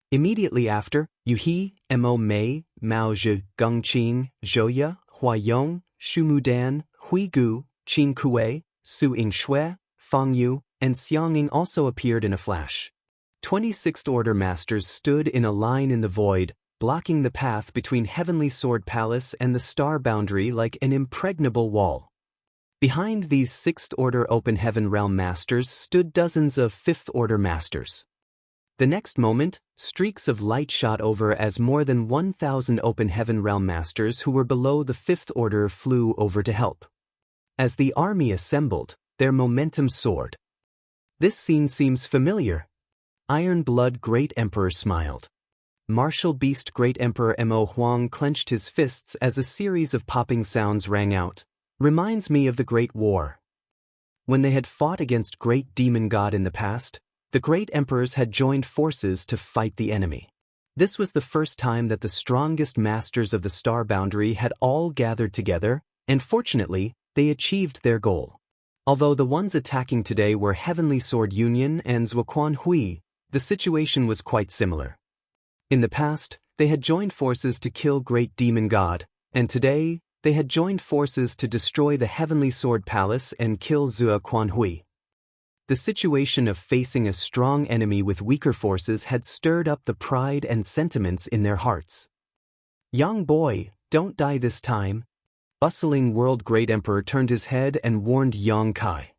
Immediately after, Yuhi, Mo Mei, Mao Zhe, Gongqing, Zhouya, Huayong, Shumudan, Huigu, Qin Kuei, Su Yingshui, Fang Yu, and Xiangning also appeared in a flash. 26th Order Masters stood in a line in the void, blocking the path between Heavenly Sword Palace and the star boundary like an impregnable wall. Behind these 6th Order Open Heaven Realm Masters stood dozens of 5th Order Masters. The next moment, streaks of light shot over as more than 1,000 Open Heaven Realm Masters who were below the 5th Order flew over to help. As the army assembled, their momentum soared. This scene seems familiar. Iron Blood Great Emperor smiled. Martial Beast Great Emperor Mo Huang clenched his fists as a series of popping sounds rang out. Reminds me of the Great War. When they had fought against Great Demon God in the past, the Great Emperors had joined forces to fight the enemy. This was the first time that the strongest masters of the star boundary had all gathered together, and fortunately, they achieved their goal. Although the ones attacking today were Heavenly Sword Union and Zuoquan Hui, the situation was quite similar. In the past, they had joined forces to kill Great Demon God, and today, they had joined forces to destroy the Heavenly Sword Palace and kill Zuoquan Hui. The situation of facing a strong enemy with weaker forces had stirred up the pride and sentiments in their hearts. "Young boy, don't die this time." Bustling World Great Emperor turned his head and warned Yang Kai.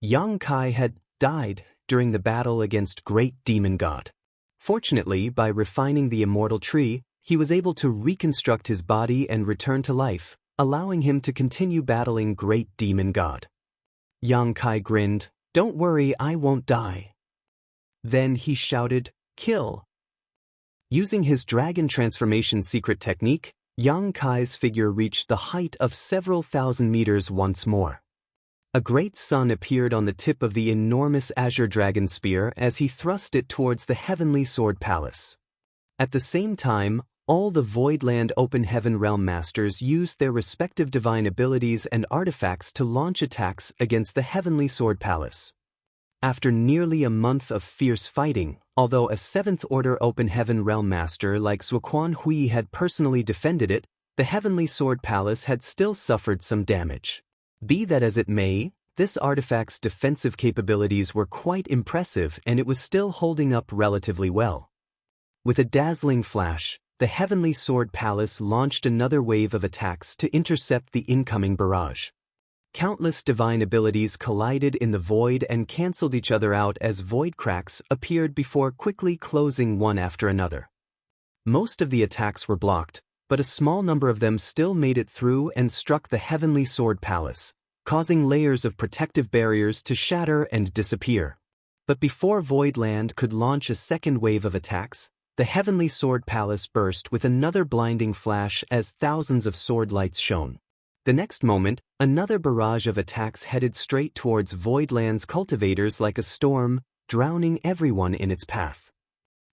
Yang Kai had died during the battle against Great Demon God. Fortunately, by refining the immortal tree, he was able to reconstruct his body and return to life, allowing him to continue battling Great Demon God. Yang Kai grinned. "Don't worry, I won't die." Then he shouted, "Kill!" Using his dragon transformation secret technique, Yang Kai's figure reached the height of several thousand meters once more. A great sun appeared on the tip of the enormous azure dragon spear as he thrust it towards the heavenly sword palace. At the same time, all the Voidland Open Heaven Realm Masters used their respective divine abilities and artifacts to launch attacks against the Heavenly Sword Palace. After nearly a month of fierce fighting, although a 7th Order Open Heaven Realm Master like Zuoquan Hui had personally defended it, the Heavenly Sword Palace had still suffered some damage. Be that as it may, this artifact's defensive capabilities were quite impressive and it was still holding up relatively well. With a dazzling flash, the Heavenly Sword Palace launched another wave of attacks to intercept the incoming barrage. Countless divine abilities collided in the void and cancelled each other out as void cracks appeared before quickly closing one after another. Most of the attacks were blocked, but a small number of them still made it through and struck the Heavenly Sword Palace, causing layers of protective barriers to shatter and disappear. But before Voidland could launch a second wave of attacks, the Heavenly Sword Palace burst with another blinding flash as thousands of sword lights shone. The next moment, another barrage of attacks headed straight towards Voidland's cultivators like a storm, drowning everyone in its path.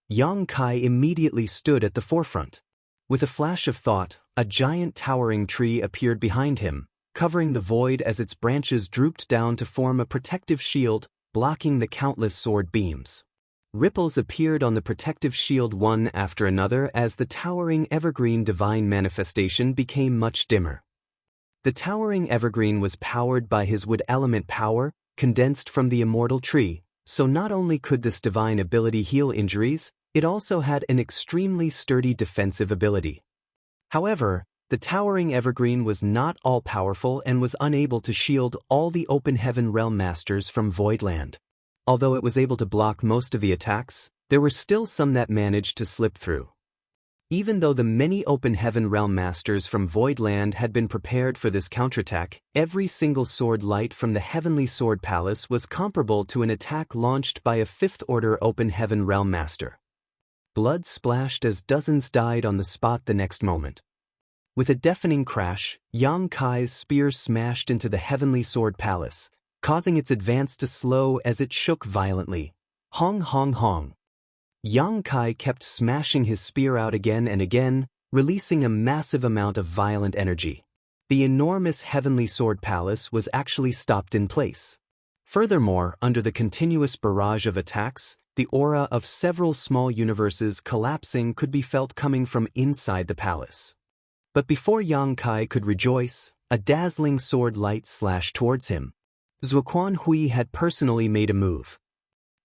Yang Kai immediately stood at the forefront. With a flash of thought, a giant towering tree appeared behind him, covering the void as its branches drooped down to form a protective shield, blocking the countless sword beams. Ripples appeared on the protective shield one after another as the towering evergreen divine manifestation became much dimmer. The towering evergreen was powered by his wood element power, condensed from the immortal tree, so not only could this divine ability heal injuries, it also had an extremely sturdy defensive ability. However, the towering evergreen was not all-powerful and was unable to shield all the Open Heaven Realm Masters from Voidland. Although it was able to block most of the attacks, there were still some that managed to slip through. Even though the many Open Heaven Realm Masters from Voidland had been prepared for this counterattack, every single sword light from the Heavenly Sword Palace was comparable to an attack launched by a 5th Order Open Heaven Realm Master. Blood splashed as dozens died on the spot the next moment. With a deafening crash, Yang Kai's spear smashed into the Heavenly Sword Palace, causing its advance to slow as it shook violently. Hong hong hong. Yang Kai kept smashing his spear out again and again, releasing a massive amount of violent energy. The enormous Heavenly Sword Palace was actually stopped in place. Furthermore, under the continuous barrage of attacks, the aura of several small universes collapsing could be felt coming from inside the palace. But before Yang Kai could rejoice, a dazzling sword light slashed towards him. Zuoquan Hui had personally made a move.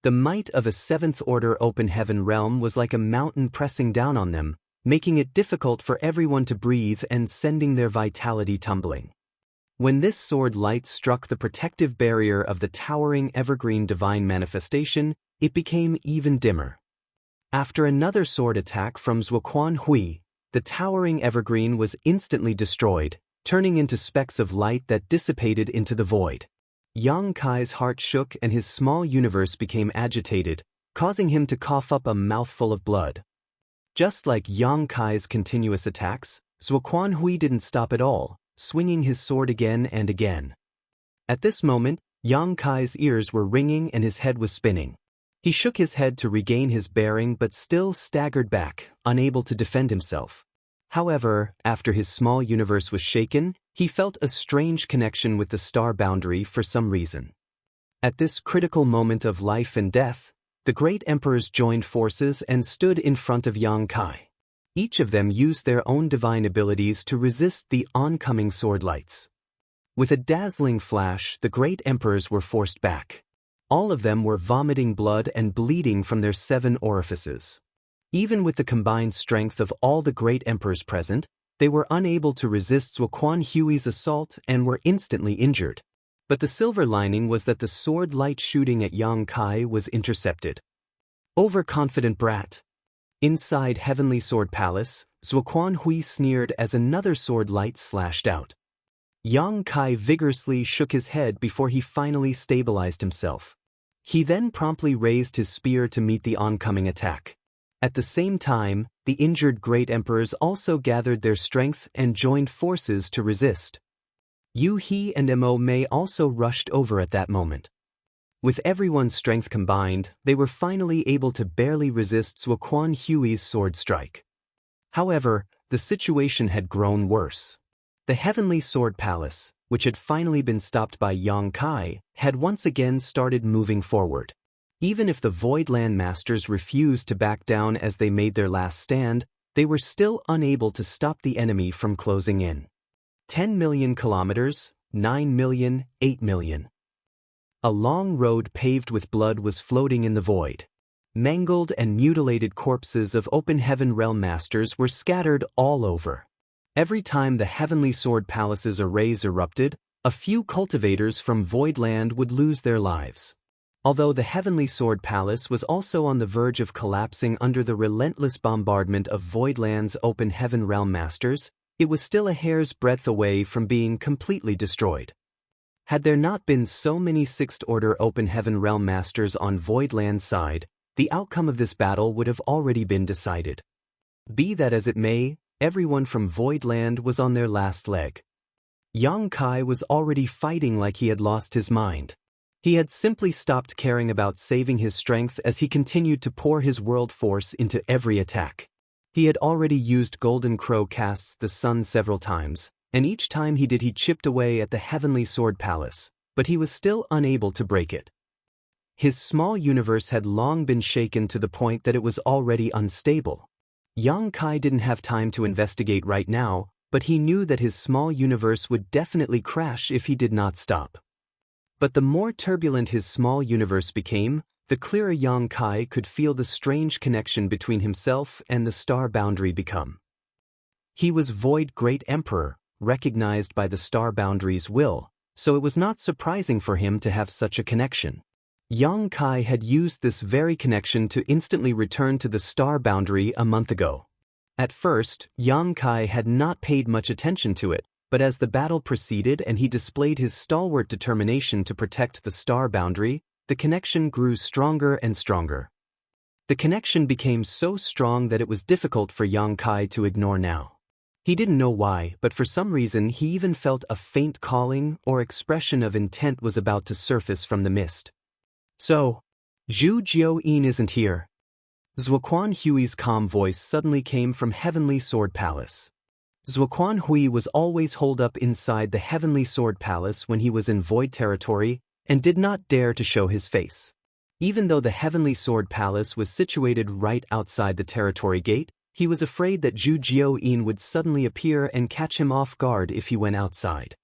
The might of a 7th Order Open Heaven realm was like a mountain pressing down on them, making it difficult for everyone to breathe and sending their vitality tumbling. When this sword light struck the protective barrier of the towering evergreen divine manifestation, it became even dimmer. After another sword attack from Zuoquan Hui, the towering evergreen was instantly destroyed, turning into specks of light that dissipated into the void. Yang Kai's heart shook and his small universe became agitated, causing him to cough up a mouthful of blood. Just like Yang Kai's continuous attacks, Zuoquan Hui didn't stop at all, swinging his sword again and again. At this moment, Yang Kai's ears were ringing and his head was spinning. He shook his head to regain his bearing but still staggered back, unable to defend himself. However, after his small universe was shaken, he felt a strange connection with the star boundary for some reason. At this critical moment of life and death, the great emperors joined forces and stood in front of Yang Kai. Each of them used their own divine abilities to resist the oncoming sword lights. With a dazzling flash, the great emperors were forced back. All of them were vomiting blood and bleeding from their 7 orifices. Even with the combined strength of all the great emperors present, they were unable to resist Zuoquan Hui's assault and were instantly injured. But the silver lining was that the sword light shooting at Yang Kai was intercepted. Overconfident brat. Inside Heavenly Sword Palace, Zuoquan Hui sneered as another sword light slashed out. Yang Kai vigorously shook his head before he finally stabilized himself. He then promptly raised his spear to meet the oncoming attack. At the same time, the injured great emperors also gathered their strength and joined forces to resist. Yu He and Mo Mei also rushed over at that moment. With everyone's strength combined, they were finally able to barely resist Zuoquan Hui's sword strike. However, the situation had grown worse. The Heavenly Sword Palace, which had finally been stopped by Yang Kai, had once again started moving forward. Even if the Void Land Masters refused to back down as they made their last stand, they were still unable to stop the enemy from closing in. 10 million kilometers, 9 million, 8 million. A long road paved with blood was floating in the void. Mangled and mutilated corpses of Open Heaven Realm Masters were scattered all over. Every time the Heavenly Sword Palace's arrays erupted, a few cultivators from Voidland would lose their lives. Although the Heavenly Sword Palace was also on the verge of collapsing under the relentless bombardment of Voidland's Open Heaven Realm Masters, it was still a hair's breadth away from being completely destroyed. Had there not been so many Sixth Order Open Heaven Realm Masters on Voidland's side, the outcome of this battle would have already been decided. Be that as it may, everyone from Voidland was on their last leg. Yang Kai was already fighting like he had lost his mind. He had simply stopped caring about saving his strength as he continued to pour his world force into every attack. He had already used Golden Crow casts the sun several times, and each time he did he chipped away at the Heavenly Sword Palace, but he was still unable to break it. His small universe had long been shaken to the point that it was already unstable. Yang Kai didn't have time to investigate right now, but he knew that his small universe would definitely crash if he did not stop. But the more turbulent his small universe became, the clearer Yang Kai could feel the strange connection between himself and the star boundary become. He was Void Great Emperor, recognized by the star boundary's will, so it was not surprising for him to have such a connection. Yang Kai had used this very connection to instantly return to the star boundary a month ago. At first, Yang Kai had not paid much attention to it, but as the battle proceeded and he displayed his stalwart determination to protect the star boundary, the connection grew stronger and stronger. The connection became so strong that it was difficult for Yang Kai to ignore now. He didn't know why, but for some reason he even felt a faint calling or expression of intent was about to surface from the mist. So, Zhu Jiao-yin isn't here. Zuoquan Hui's calm voice suddenly came from Heavenly Sword Palace. Zuoquan Hui was always holed up inside the Heavenly Sword Palace when he was in Void territory and did not dare to show his face. Even though the Heavenly Sword Palace was situated right outside the territory gate, he was afraid that Zhu Jiao-yin would suddenly appear and catch him off guard if he went outside.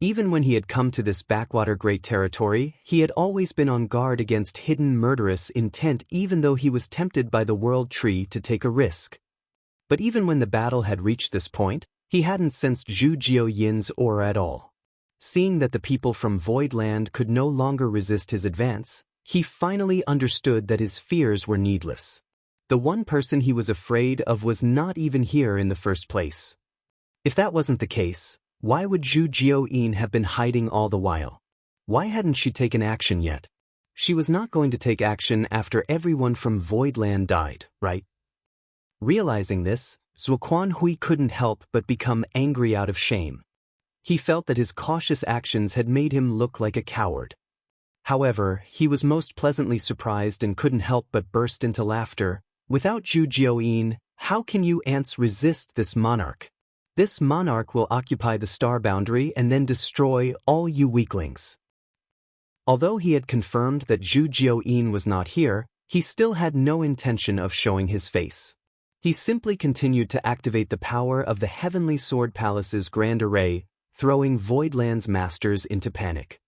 Even when he had come to this backwater great territory, he had always been on guard against hidden murderous intent even though he was tempted by the World Tree to take a risk. But even when the battle had reached this point, he hadn't sensed Zhu Jiao-yin's aura at all. Seeing that the people from Voidland could no longer resist his advance, he finally understood that his fears were needless. The one person he was afraid of was not even here in the first place. If that wasn't the case, why would Zhu Jiao-yin have been hiding all the while? Why hadn't she taken action yet? She was not going to take action after everyone from Voidland died, right? Realizing this, Zuoquan Hui couldn't help but become angry out of shame. He felt that his cautious actions had made him look like a coward. However, he was most pleasantly surprised and couldn't help but burst into laughter. Without Zhu Jiao-yin, how can you ants resist this monarch? This monarch will occupy the star boundary and then destroy all you weaklings. Although he had confirmed that Zhu Jiao-yin was not here, he still had no intention of showing his face. He simply continued to activate the power of the Heavenly Sword Palace's grand array, throwing Voidland's masters into panic.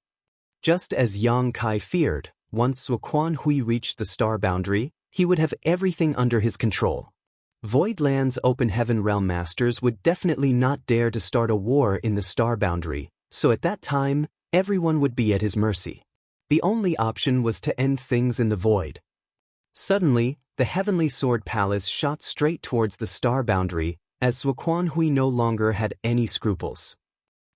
Just as Yang Kai feared, once Zuoquan Hui reached the star boundary, he would have everything under his control. Voidland's open heaven realm masters would definitely not dare to start a war in the star boundary, so at that time, everyone would be at his mercy. The only option was to end things in the void. Suddenly, the Heavenly Sword Palace shot straight towards the star boundary, as Zuoquan Hui no longer had any scruples.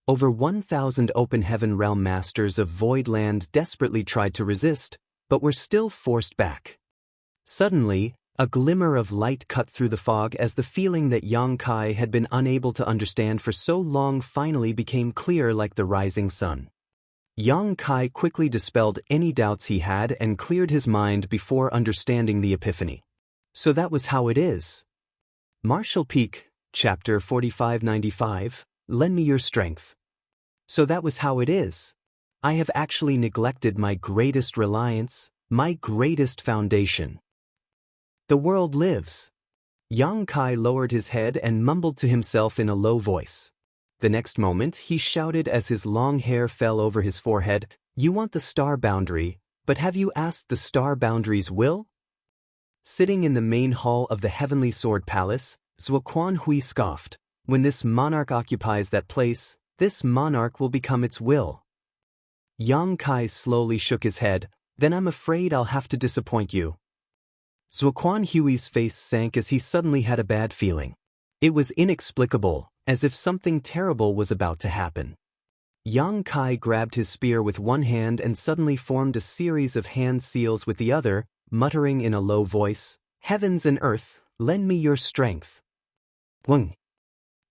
Over 1,000 open heaven realm masters of Voidland desperately tried to resist, but were still forced back. Suddenly, a glimmer of light cut through the fog as the feeling that Yang Kai had been unable to understand for so long finally became clear like the rising sun. Yang Kai quickly dispelled any doubts he had and cleared his mind before understanding the epiphany. So that was how it is. Martial Peak, Chapter 4595, Lend Me Your Strength. So that was how it is. I have actually neglected my greatest reliance, my greatest foundation. The world lives. Yang Kai lowered his head and mumbled to himself in a low voice. The next moment, he shouted as his long hair fell over his forehead, "You want the star boundary, but have you asked the star boundary's will?" Sitting in the main hall of the Heavenly Sword Palace, Zuoquan Hui scoffed, "When this monarch occupies that place, this monarch will become its will." Yang Kai slowly shook his head, "Then I'm afraid I'll have to disappoint you." Zuoquan Hui's face sank as he suddenly had a bad feeling. It was inexplicable, as if something terrible was about to happen. Yang Kai grabbed his spear with one hand and suddenly formed a series of hand seals with the other, muttering in a low voice, "Heavens and earth, lend me your strength." Wung.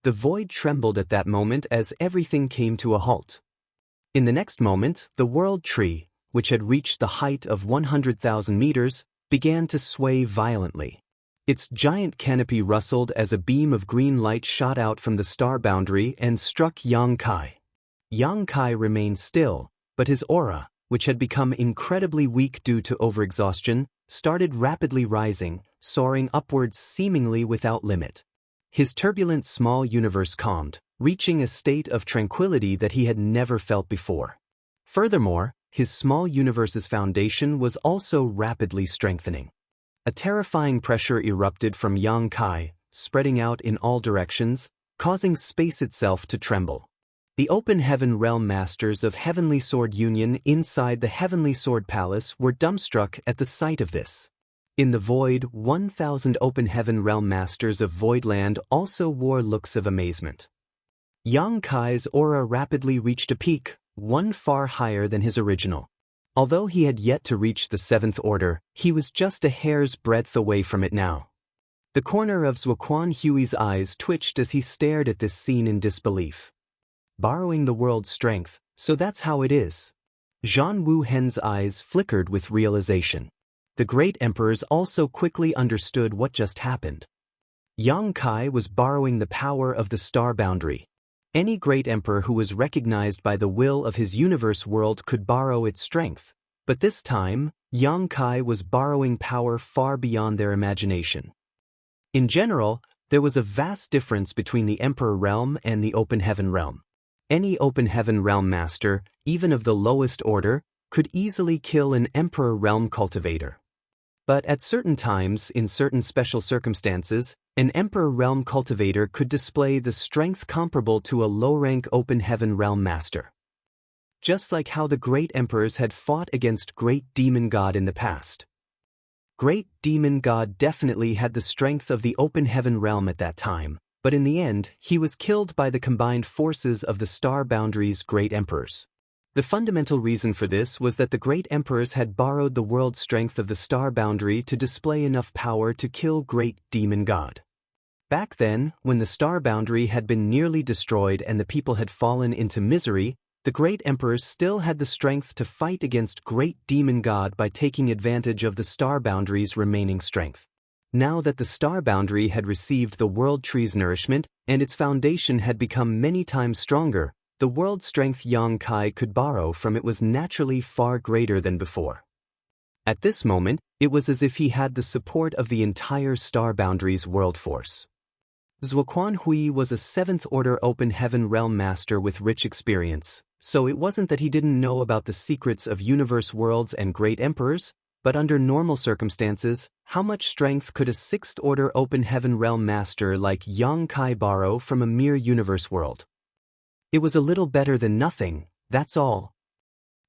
The void trembled at that moment as everything came to a halt. In the next moment, the world tree, which had reached the height of 100,000 meters, began to sway violently. Its giant canopy rustled as a beam of green light shot out from the star boundary and struck Yang Kai. Yang Kai remained still, but his aura, which had become incredibly weak due to overexhaustion, started rapidly rising, soaring upwards seemingly without limit. His turbulent small universe calmed, reaching a state of tranquility that he had never felt before. Furthermore, his small universe's foundation was also rapidly strengthening. A terrifying pressure erupted from Yang Kai, spreading out in all directions, causing space itself to tremble. The open heaven realm masters of Heavenly Sword Union inside the Heavenly Sword Palace were dumbstruck at the sight of this. In the void, 1,000 open heaven realm masters of Voidland also wore looks of amazement. Yang Kai's aura rapidly reached a peak, one far higher than his original. Although he had yet to reach the seventh order, he was just a hair's breadth away from it now. The corner of Zuoquan Hui's eyes twitched as he stared at this scene in disbelief. Borrowing the world's strength, so that's how it is. Zhan Wu Hen's eyes flickered with realization. The great emperors also quickly understood what just happened. Yang Kai was borrowing the power of the star boundary. Any great emperor who was recognized by the will of his universe world could borrow its strength, but this time, Yang Kai was borrowing power far beyond their imagination. In general, there was a vast difference between the Emperor realm and the Open Heaven realm. Any Open Heaven realm master, even of the lowest order, could easily kill an Emperor realm cultivator. But at certain times, in certain special circumstances, an Emperor realm cultivator could display the strength comparable to a low-rank Open Heaven realm master. Just like how the great emperors had fought against Great Demon God in the past. Great Demon God definitely had the strength of the Open Heaven realm at that time, but in the end, he was killed by the combined forces of the Star Boundary's great emperors. The fundamental reason for this was that the great emperors had borrowed the world strength of the Star Boundary to display enough power to kill Great Demon God. Back then, when the Star Boundary had been nearly destroyed and the people had fallen into misery, the great emperors still had the strength to fight against Great Demon God by taking advantage of the Star Boundary's remaining strength. Now that the Star Boundary had received the World Tree's nourishment and its foundation had become many times stronger, the world strength Yang Kai could borrow from it was naturally far greater than before. At this moment, it was as if he had the support of the entire Star Boundary's world force. Zuoquan Hui was a 7th-order Open Heaven realm master with rich experience, So it wasn't that he didn't know about the secrets of universe worlds and great emperors, but under normal circumstances, how much strength could a sixth-order open heaven realm master like Yang Kai borrow from a mere universe world? It was a little better than nothing, that's all.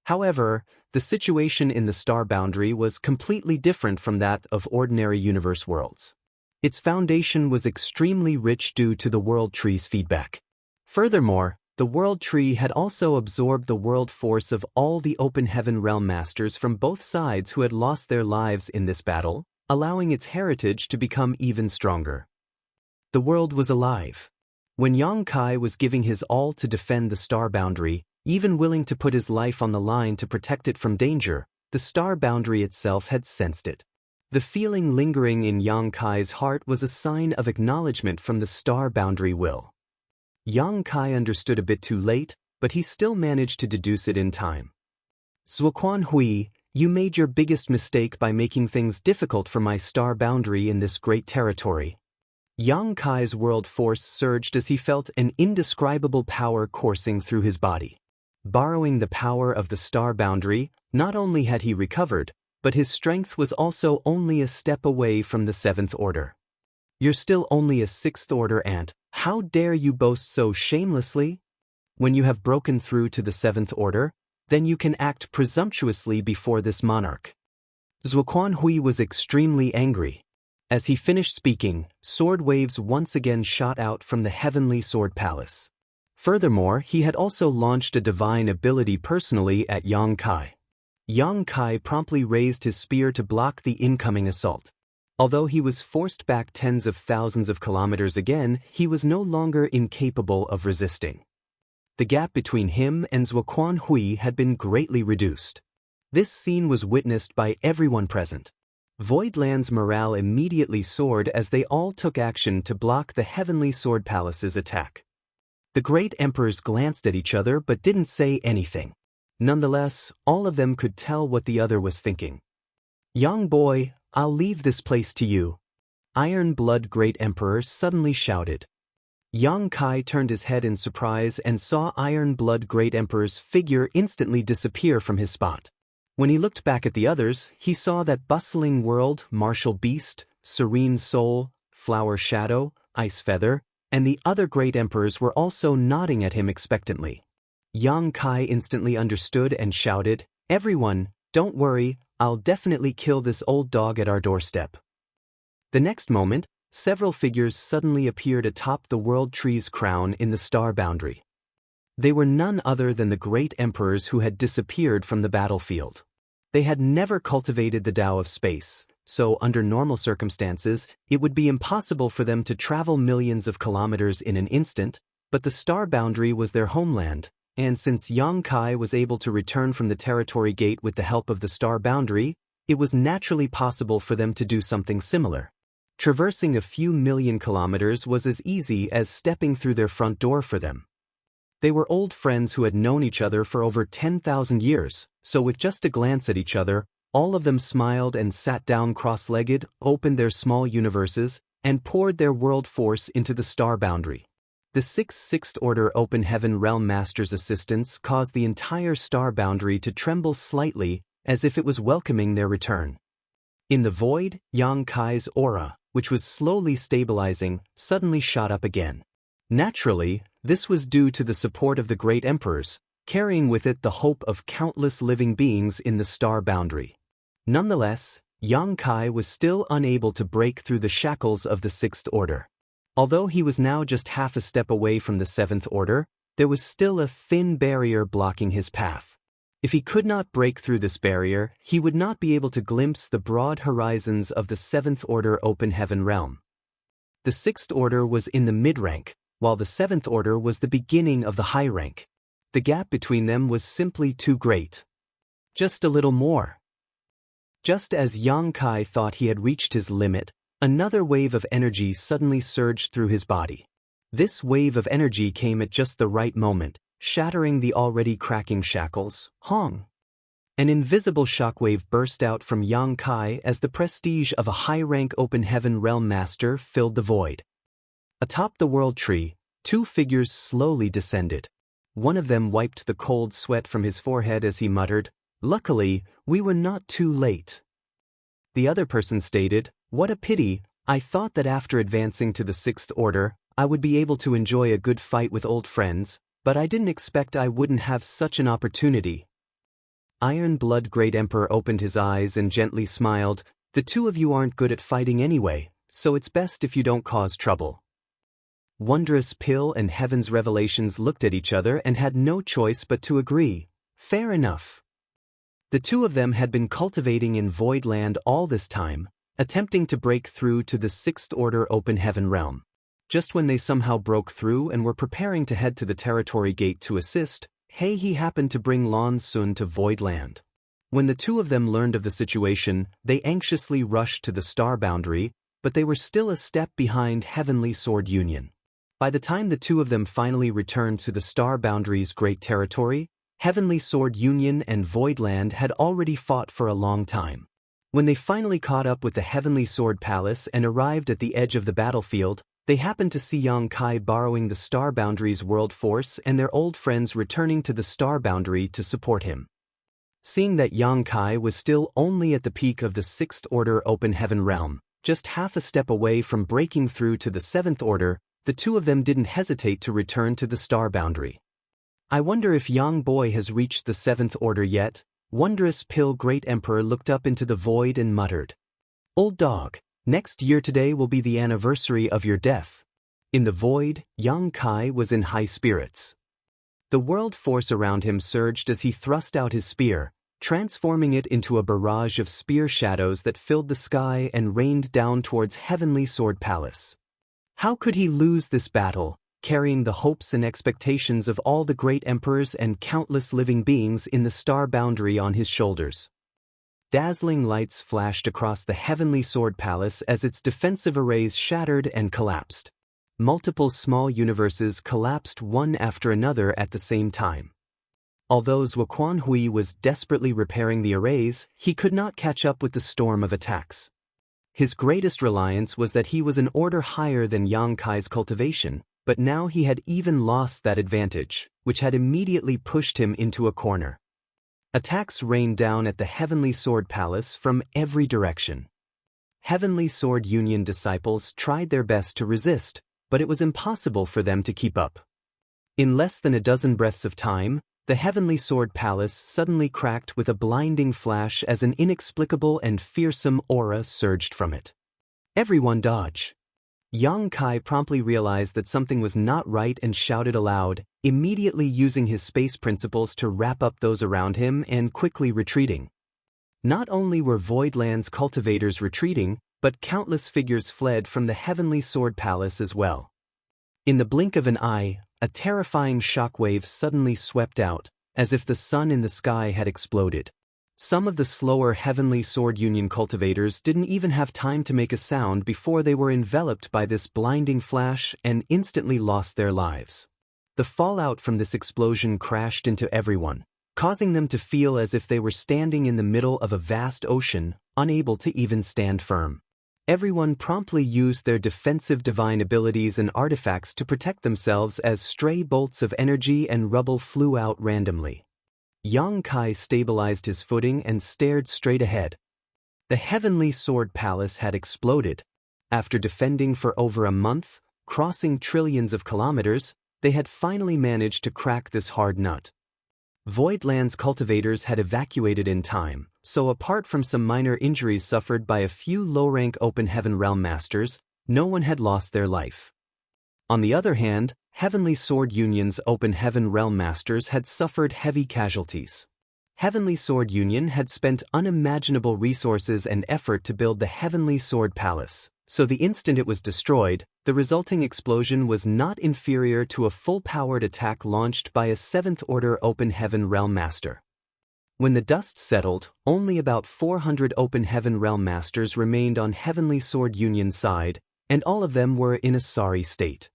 However, the situation in the star boundary was completely different from that of ordinary universe worlds. Its foundation was extremely rich due to the world tree's feedback. Furthermore, the world tree had also absorbed the world force of all the open heaven realm masters from both sides who had lost their lives in this battle, allowing its heritage to become even stronger. The world was alive. When Yang Kai was giving his all to defend the star boundary, even willing to put his life on the line to protect it from danger, the star boundary itself had sensed it. The feeling lingering in Yang Kai's heart was a sign of acknowledgement from the star boundary will. Yang Kai understood a bit too late, but he still managed to deduce it in time. Zuoquan Hui, you made your biggest mistake by making things difficult for my star boundary in this great territory. Yang Kai's world force surged as he felt an indescribable power coursing through his body. Borrowing the power of the star boundary, not only had he recovered, but his strength was also only a step away from the seventh order. You're still only a sixth order ant, how dare you boast so shamelessly? When you have broken through to the seventh order, then you can act presumptuously before this monarch. Zuoquan Hui was extremely angry. As he finished speaking, sword waves once again shot out from the heavenly sword palace. Furthermore, he had also launched a divine ability personally at Yang Kai. Yang Kai promptly raised his spear to block the incoming assault. Although he was forced back tens of thousands of kilometers again, he was no longer incapable of resisting. The gap between him and Zuoquan Hui had been greatly reduced. This scene was witnessed by everyone present. Voidland's morale immediately soared as they all took action to block the Heavenly Sword Palace's attack. The great emperors glanced at each other but didn't say anything. Nonetheless, all of them could tell what the other was thinking. Young boy, I'll leave this place to you. Iron Blood Great Emperor suddenly shouted. Yang Kai turned his head in surprise and saw Iron Blood Great Emperor's figure instantly disappear from his spot. When he looked back at the others, he saw that Bustling World, Martial Beast, Serene Soul, Flower Shadow, Ice Feather, and the other great emperors were also nodding at him expectantly. Yang Kai instantly understood and shouted, "Everyone, don't worry, I'll definitely kill this old dog at our doorstep." The next moment, several figures suddenly appeared atop the world tree's crown in the star boundary. They were none other than the great emperors who had disappeared from the battlefield. They had never cultivated the Tao of space, so under normal circumstances, it would be impossible for them to travel millions of kilometers in an instant, but the star boundary was their homeland, and since Yang Kai was able to return from the territory gate with the help of the star boundary, it was naturally possible for them to do something similar. Traversing a few million kilometers was as easy as stepping through their front door for them. They were old friends who had known each other for over 10,000 years, so with just a glance at each other, all of them smiled and sat down cross-legged, opened their small universes, and poured their world force into the star boundary. The sixth order open heaven realm master's assistance caused the entire star boundary to tremble slightly, as if it was welcoming their return. In the void, Yang Kai's aura, which was slowly stabilizing, suddenly shot up again. Naturally, this was due to the support of the great emperors, carrying with it the hope of countless living beings in the star boundary. Nonetheless, Yang Kai was still unable to break through the shackles of the sixth order. Although he was now just half a step away from the seventh order, there was still a thin barrier blocking his path. If he could not break through this barrier, he would not be able to glimpse the broad horizons of the seventh order open heaven realm. The sixth order was in the mid-rank, while the seventh order was the beginning of the high rank. The gap between them was simply too great. Just a little more. Just as Yang Kai thought he had reached his limit, another wave of energy suddenly surged through his body. This wave of energy came at just the right moment, shattering the already cracking shackles. Hong! An invisible shockwave burst out from Yang Kai as the prestige of a high-rank open heaven realm master filled the void. Atop the world tree, two figures slowly descended. One of them wiped the cold sweat from his forehead as he muttered, "Luckily, we were not too late." The other person stated, "What a pity, I thought that after advancing to the Sixth Order, I would be able to enjoy a good fight with old friends, but I didn't expect I wouldn't have such an opportunity." Iron Blood Great Emperor opened his eyes and gently smiled, "The two of you aren't good at fighting anyway, so it's best if you don't cause trouble." Wondrous Pill and Heaven's Revelations looked at each other and had no choice but to agree. Fair enough. The two of them had been cultivating in Voidland all this time, attempting to break through to the Sixth Order Open Heaven realm. Just when they somehow broke through and were preparing to head to the Territory Gate to assist, he happened to bring Lan Sun to Voidland. When the two of them learned of the situation, they anxiously rushed to the Star Boundary, but they were still a step behind Heavenly Sword Union. By the time the two of them finally returned to the Star Boundary's great territory, Heavenly Sword Union and Voidland had already fought for a long time. When they finally caught up with the Heavenly Sword Palace and arrived at the edge of the battlefield, they happened to see Yang Kai borrowing the Star Boundary's world force and their old friends returning to the Star Boundary to support him. Seeing that Yang Kai was still only at the peak of the Sixth Order Open Heaven realm, just half a step away from breaking through to the Seventh Order, the two of them didn't hesitate to return to the Star Boundary. "I wonder if Yang Boy has reached the Seventh Order yet?" Wondrous Pill Great Emperor looked up into the void and muttered, "Old dog, next year today will be the anniversary of your death." In the void, Yang Kai was in high spirits. The world force around him surged as he thrust out his spear, transforming it into a barrage of spear shadows that filled the sky and rained down towards Heavenly Sword Palace. How could he lose this battle, carrying the hopes and expectations of all the great emperors and countless living beings in the Star Boundary on his shoulders? Dazzling lights flashed across the Heavenly Sword Palace as its defensive arrays shattered and collapsed. Multiple small universes collapsed one after another at the same time. Although Zuoquan Hui was desperately repairing the arrays, he could not catch up with the storm of attacks. His greatest reliance was that he was an order higher than Yang Kai's cultivation, but now he had even lost that advantage, which had immediately pushed him into a corner. Attacks rained down at the Heavenly Sword Palace from every direction. Heavenly Sword Union disciples tried their best to resist, but it was impossible for them to keep up. In less than a dozen breaths of time, the Heavenly Sword Palace suddenly cracked with a blinding flash as an inexplicable and fearsome aura surged from it. "Everyone dodge!" Yang Kai promptly realized that something was not right and shouted aloud, immediately using his space principles to wrap up those around him and quickly retreating. Not only were Voidland's cultivators retreating, but countless figures fled from the Heavenly Sword Palace as well. In the blink of an eye, a terrifying shockwave suddenly swept out, as if the sun in the sky had exploded. Some of the slower Heavenly Sword Union cultivators didn't even have time to make a sound before they were enveloped by this blinding flash and instantly lost their lives. The fallout from this explosion crashed into everyone, causing them to feel as if they were standing in the middle of a vast ocean, unable to even stand firm. Everyone promptly used their defensive divine abilities and artifacts to protect themselves as stray bolts of energy and rubble flew out randomly. Yang Kai stabilized his footing and stared straight ahead. The Heavenly Sword Palace had exploded. After defending for over a month, crossing trillions of kilometers, they had finally managed to crack this hard nut. Voidland's cultivators had evacuated in time, so apart from some minor injuries suffered by a few low-rank Open Heaven Realm Masters, no one had lost their life. On the other hand, Heavenly Sword Union's Open Heaven Realm Masters had suffered heavy casualties. Heavenly Sword Union had spent unimaginable resources and effort to build the Heavenly Sword Palace, so the instant it was destroyed, the resulting explosion was not inferior to a full-powered attack launched by a Seventh Order Open Heaven Realm Master. When the dust settled, only about 400 Open Heaven Realm Masters remained on Heavenly Sword Union's side, and all of them were in a sorry state.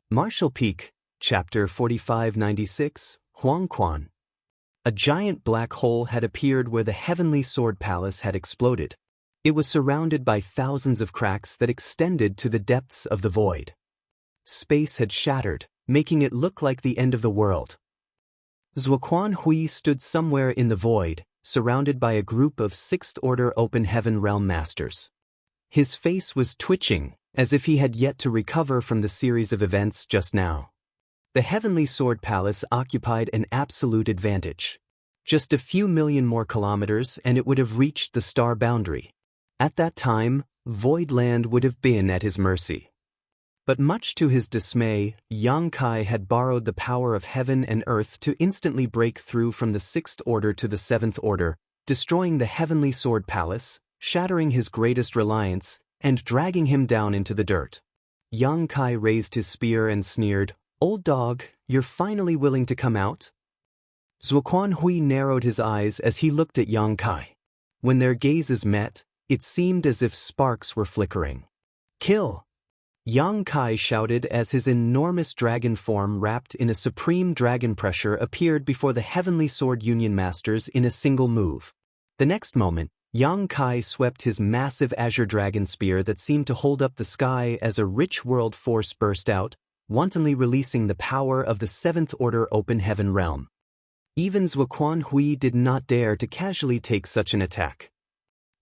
Martial Peak, Chapter 4596, Huangquan. A giant black hole had appeared where the Heavenly Sword Palace had exploded. It was surrounded by thousands of cracks that extended to the depths of the void. Space had shattered, making it look like the end of the world, Zuoquan Hui stood somewhere in the void, surrounded by a group of Sixth-Order Open Heaven Realm Masters. His face was twitching, as if he had yet to recover from the series of events just now. The Heavenly Sword Palace occupied an absolute advantage. Just a few million more kilometers and it would have reached the star boundary. At that time, Void Land would have been at his mercy. But much to his dismay, Yang Kai had borrowed the power of heaven and earth to instantly break through from the Sixth Order to the Seventh Order, destroying the Heavenly Sword Palace, shattering his greatest reliance, and dragging him down into the dirt. Yang Kai raised his spear and sneered, "Old dog, you're finally willing to come out?" Zuoquan Hui narrowed his eyes as he looked at Yang Kai. When their gazes met, it seemed as if sparks were flickering. "Kill!" Yang Kai shouted as his enormous dragon form wrapped in a supreme dragon pressure appeared before the Heavenly Sword Union Masters in a single move. The next moment, Yang Kai swept his massive azure dragon spear that seemed to hold up the sky as a rich world force burst out, wantonly releasing the power of the Seventh Order Open Heaven Realm. Even Zuoquan Hui did not dare to casually take such an attack.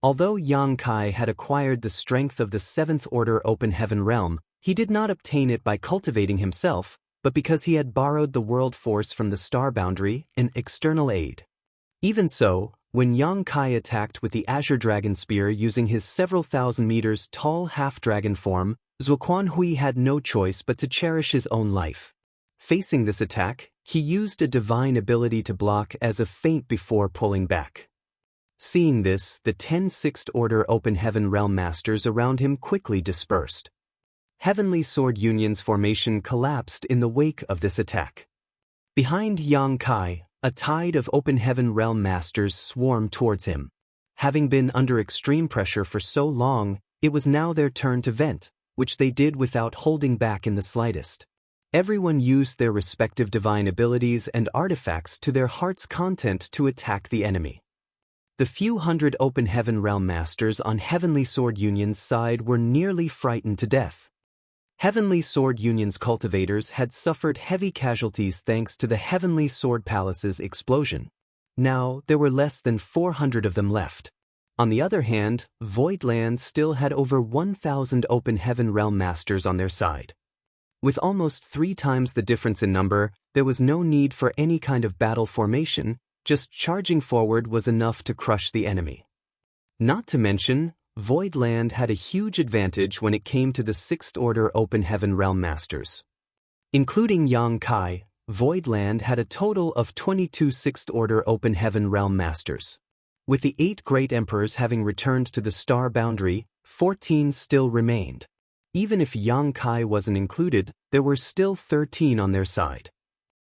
Although Yang Kai had acquired the strength of the Seventh Order Open Heaven Realm, he did not obtain it by cultivating himself, but because he had borrowed the world force from the star boundary, an external aid. Even so, when Yang Kai attacked with the Azure Dragon Spear using his several thousand meters tall half-dragon form, Zuoquan Hui had no choice but to cherish his own life. Facing this attack, he used a divine ability to block as a feint before pulling back. Seeing this, the 10 Sixth Order Open Heaven Realm Masters around him quickly dispersed. Heavenly Sword Union's formation collapsed in the wake of this attack. Behind Yang Kai, a tide of Open Heaven Realm Masters swarmed towards him. Having been under extreme pressure for so long, it was now their turn to vent, which they did without holding back in the slightest. Everyone used their respective divine abilities and artifacts to their heart's content to attack the enemy. The few hundred Open Heaven Realm Masters on Heavenly Sword Union's side were nearly frightened to death. Heavenly Sword Union's cultivators had suffered heavy casualties thanks to the Heavenly Sword Palace's explosion. Now, there were less than 400 of them left. On the other hand, Voidland still had over 1,000 Open Heaven Realm Masters on their side. With almost 3 times the difference in number, there was no need for any kind of battle formation. Just charging forward was enough to crush the enemy. Not to mention, Voidland had a huge advantage when it came to the Sixth Order Open Heaven Realm Masters. Including Yang Kai, Voidland had a total of 22 Sixth Order Open Heaven Realm Masters. With the 8 Great Emperors having returned to the star boundary, 14 still remained. Even if Yang Kai wasn't included, there were still 13 on their side.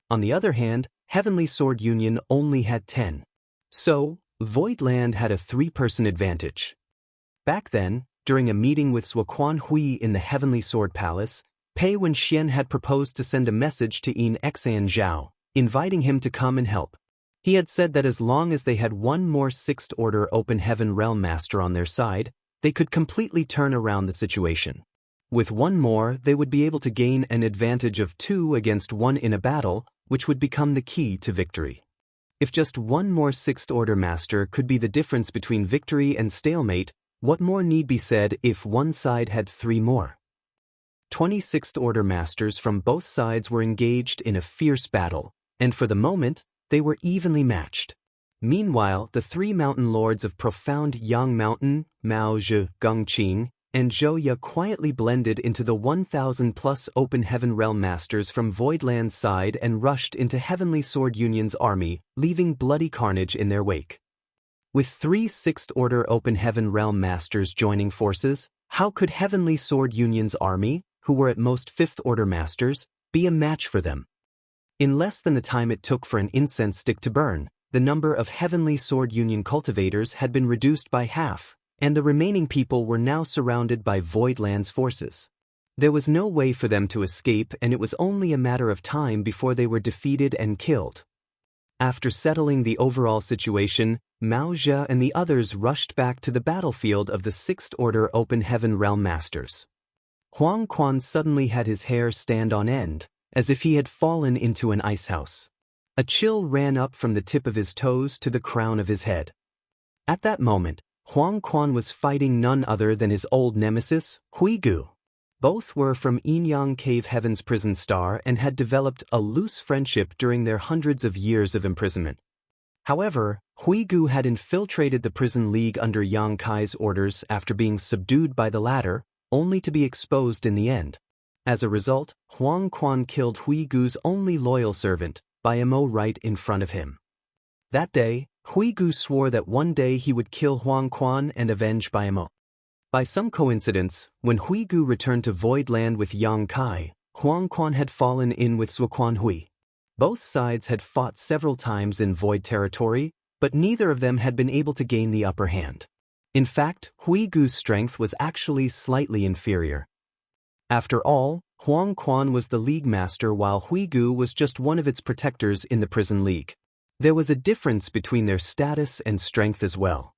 On the other hand, Heavenly Sword Union only had 10. So, Voidland had a 3-person advantage. Back then, during a meeting with Zuoquan Hui in the Heavenly Sword Palace, Pei Wenxian had proposed to send a message to Yin Xian Zhao, inviting him to come and help. He had said that as long as they had one more Sixth Order Open Heaven Realm Master on their side, they could completely turn around the situation. With one more, they would be able to gain an advantage of 2 against 1 in a battle, which would become the key to victory. If just one more Sixth Order Master could be the difference between victory and stalemate, what more need be said if one side had 3 more? 26th Order Masters from both sides were engaged in a fierce battle, and for the moment, they were evenly matched. Meanwhile, the 3 mountain lords of profound Yang Mountain, Mao Zhe, Gongqing, and Zhouya quietly blended into the 1,000-plus Open Heaven Realm Masters from Voidland's side and rushed into Heavenly Sword Union's army, leaving bloody carnage in their wake. With 3 Sixth Order Open Heaven Realm Masters joining forces, how could Heavenly Sword Union's army, who were at most 5th Order Masters, be a match for them? In less than the time it took for an incense stick to burn, the number of Heavenly Sword Union cultivators had been reduced by half, and the remaining people were now surrounded by Voidland's forces. There was no way for them to escape, and it was only a matter of time before they were defeated and killed. After settling the overall situation, Mao Zhe and the others rushed back to the battlefield of the Sixth Order Open Heaven Realm Masters. Huang Quan suddenly had his hair stand on end, as if he had fallen into an icehouse. A chill ran up from the tip of his toes to the crown of his head. At that moment, Huang Quan was fighting none other than his old nemesis, Huigu. Both were from Yinyang Cave Heaven's prison star and had developed a loose friendship during their hundreds of years of imprisonment. However, Huigu had infiltrated the prison league under Yang Kai's orders after being subdued by the latter, only to be exposed in the end. As a result, Huang Quan killed Huigu's only loyal servant, Biamo, right in front of him. That day, Huigu swore that one day he would kill Huang Quan and avenge Biamo. By some coincidence, when Huigu returned to Void Land with Yang Kai, Huang Quan had fallen in with Zuoquan Hui. Both sides had fought several times in Void territory, but neither of them had been able to gain the upper hand. In fact, Huigu's strength was actually slightly inferior. After all, Huang Quan was the league master while Huigu was just one of its protectors in the prison league. There was a difference between their status and strength as well.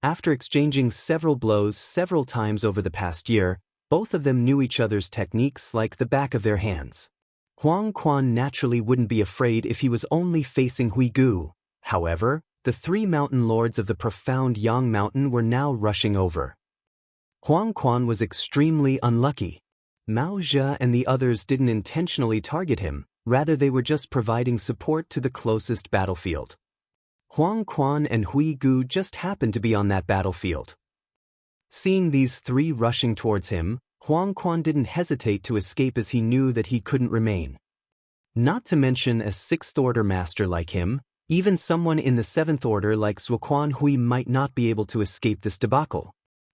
After exchanging several blows several times over the past year, both of them knew each other's techniques like the back of their hands. Huang Quan naturally wouldn't be afraid if he was only facing Huigu. However, the three mountain lords of the profound Yang Mountain were now rushing over. Huang Quan was extremely unlucky. Mao Zhe and the others didn't intentionally target him, rather they were just providing support to the closest battlefield. Huang Quan and Huigu just happened to be on that battlefield. Seeing these three rushing towards him, Huang Quan didn't hesitate to escape as he knew that he couldn't remain. Not to mention a sixth-order master like him, even someone in the seventh order like Zuoquan Hui might not be able to escape this debacle.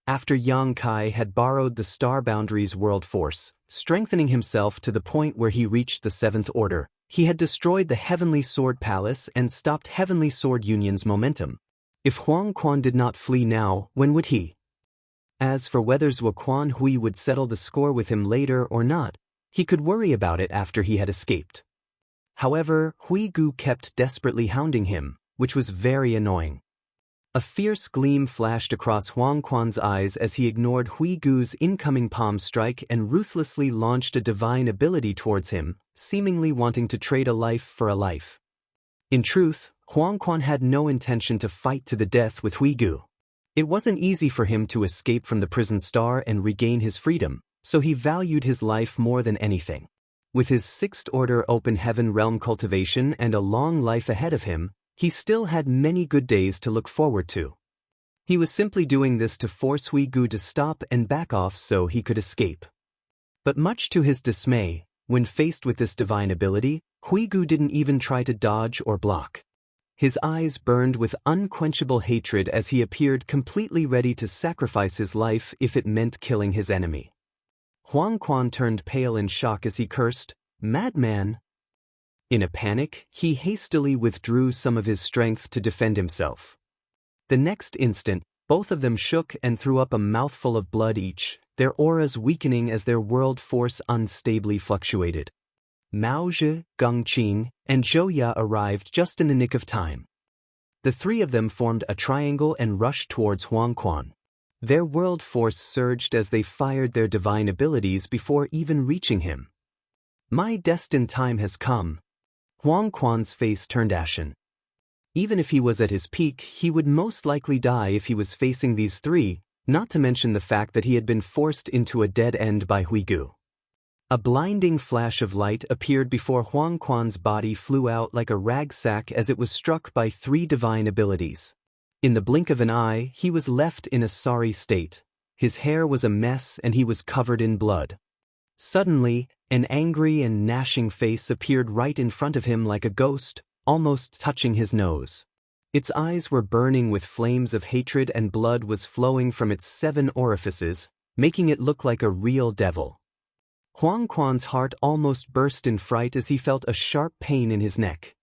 After Yang Kai had borrowed the Star Boundaries world force, strengthening himself to the point where he reached the seventh order, he had destroyed the Heavenly Sword Palace and stopped Heavenly Sword Union's momentum. If Huang Quan did not flee now, when would he? As for whether Zuoquan Hui would settle the score with him later or not, he could worry about it after he had escaped. However, Huigu kept desperately hounding him, which was very annoying. A fierce gleam flashed across Huang Quan's eyes as he ignored Huigu's incoming palm strike and ruthlessly launched a divine ability towards him, seemingly wanting to trade a life for a life. In truth, Huang Quan had no intention to fight to the death with Huigu. It wasn't easy for him to escape from the prison star and regain his freedom, so he valued his life more than anything. With his sixth-order open heaven realm cultivation and a long life ahead of him, he still had many good days to look forward to. He was simply doing this to force Huigu to stop and back off so he could escape. But much to his dismay, when faced with this divine ability, Huigu didn't even try to dodge or block. His eyes burned with unquenchable hatred as he appeared completely ready to sacrifice his life if it meant killing his enemy. Huang Quan turned pale in shock as he cursed, "Madman!" In a panic, he hastily withdrew some of his strength to defend himself. The next instant, both of them shook and threw up a mouthful of blood each, their auras weakening as their world force unstably fluctuated. Mao Zhe, Geng Qing, and Zhou Ya arrived just in the nick of time. The three of them formed a triangle and rushed towards Huang Quan. Their world force surged as they fired their divine abilities before even reaching him. "My destined time has come." Huang Quan's face turned ashen. Even if he was at his peak, he would most likely die if he was facing these three, not to mention the fact that he had been forced into a dead end by Huigu. A blinding flash of light appeared before Huang Quan's body flew out like a rag sack as it was struck by three divine abilities. In the blink of an eye, he was left in a sorry state. His hair was a mess and he was covered in blood. Suddenly, an angry and gnashing face appeared right in front of him like a ghost, almost touching his nose. Its eyes were burning with flames of hatred and blood was flowing from its 7 orifices, making it look like a real devil. Huang Quan's heart almost burst in fright as he felt a sharp pain in his neck.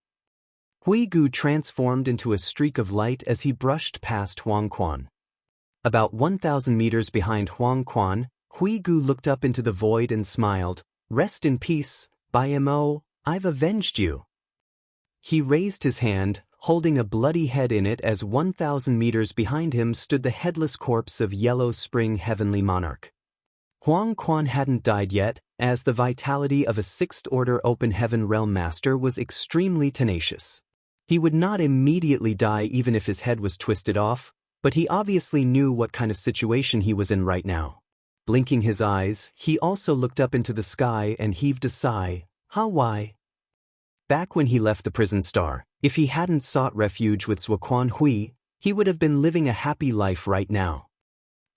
Huigu transformed into a streak of light as he brushed past Huang Quan. About 1,000 meters behind Huang Quan, Huigu looked up into the void and smiled. "Rest in peace, Biamo, I've avenged you." He raised his hand, holding a bloody head in it as 1,000 meters behind him stood the headless corpse of Yellow Spring Heavenly Monarch. Huang Quan hadn't died yet, as the vitality of a sixth-order Open Heaven Realm Master was extremely tenacious. He would not immediately die even if his head was twisted off, but he obviously knew what kind of situation he was in right now. Blinking his eyes, he also looked up into the sky and heaved a sigh. Why? Back when he left the prison star, if he hadn't sought refuge with Zuoquan Hui, he would have been living a happy life right now.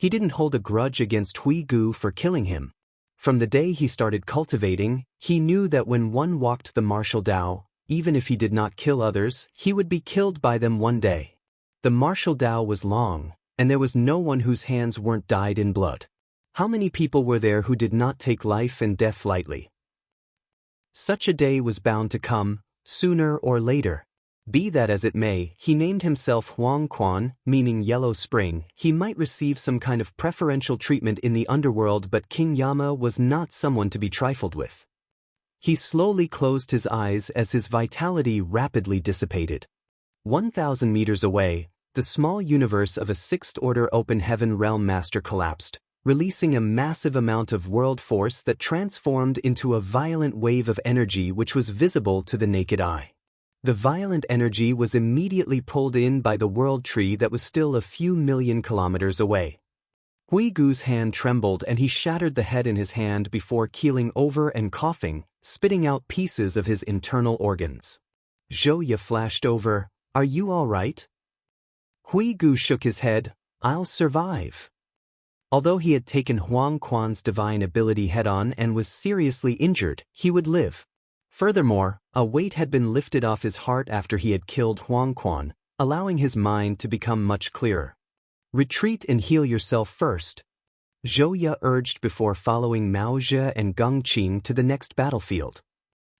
He didn't hold a grudge against Hui Gu for killing him. From the day he started cultivating, he knew that when one walked the martial Tao, even if he did not kill others, he would be killed by them one day. The martial Tao was long, and there was no one whose hands weren't dyed in blood. How many people were there who did not take life and death lightly? Such a day was bound to come, sooner or later. Be that as it may, he named himself Huang Quan, meaning Yellow Spring. He might receive some kind of preferential treatment in the underworld, but King Yama was not someone to be trifled with. He slowly closed his eyes as his vitality rapidly dissipated. 1,000 meters away, the small universe of a sixth-order Open Heaven Realm Master collapsed, releasing a massive amount of world force that transformed into a violent wave of energy which was visible to the naked eye. The violent energy was immediately pulled in by the world tree that was still a few million kilometers away. Hui Gu's hand trembled and he shattered the head in his hand before keeling over and coughing, spitting out pieces of his internal organs. Zhou Ye flashed over. Are you all right? Hui Gu shook his head. I'll survive. Although he had taken Huang Quan's divine ability head-on and was seriously injured, he would live. Furthermore, a weight had been lifted off his heart after he had killed Huang Quan, allowing his mind to become much clearer. Retreat and heal yourself first, Zhou Ye urged before following Mao Zhe and Geng Qing to the next battlefield.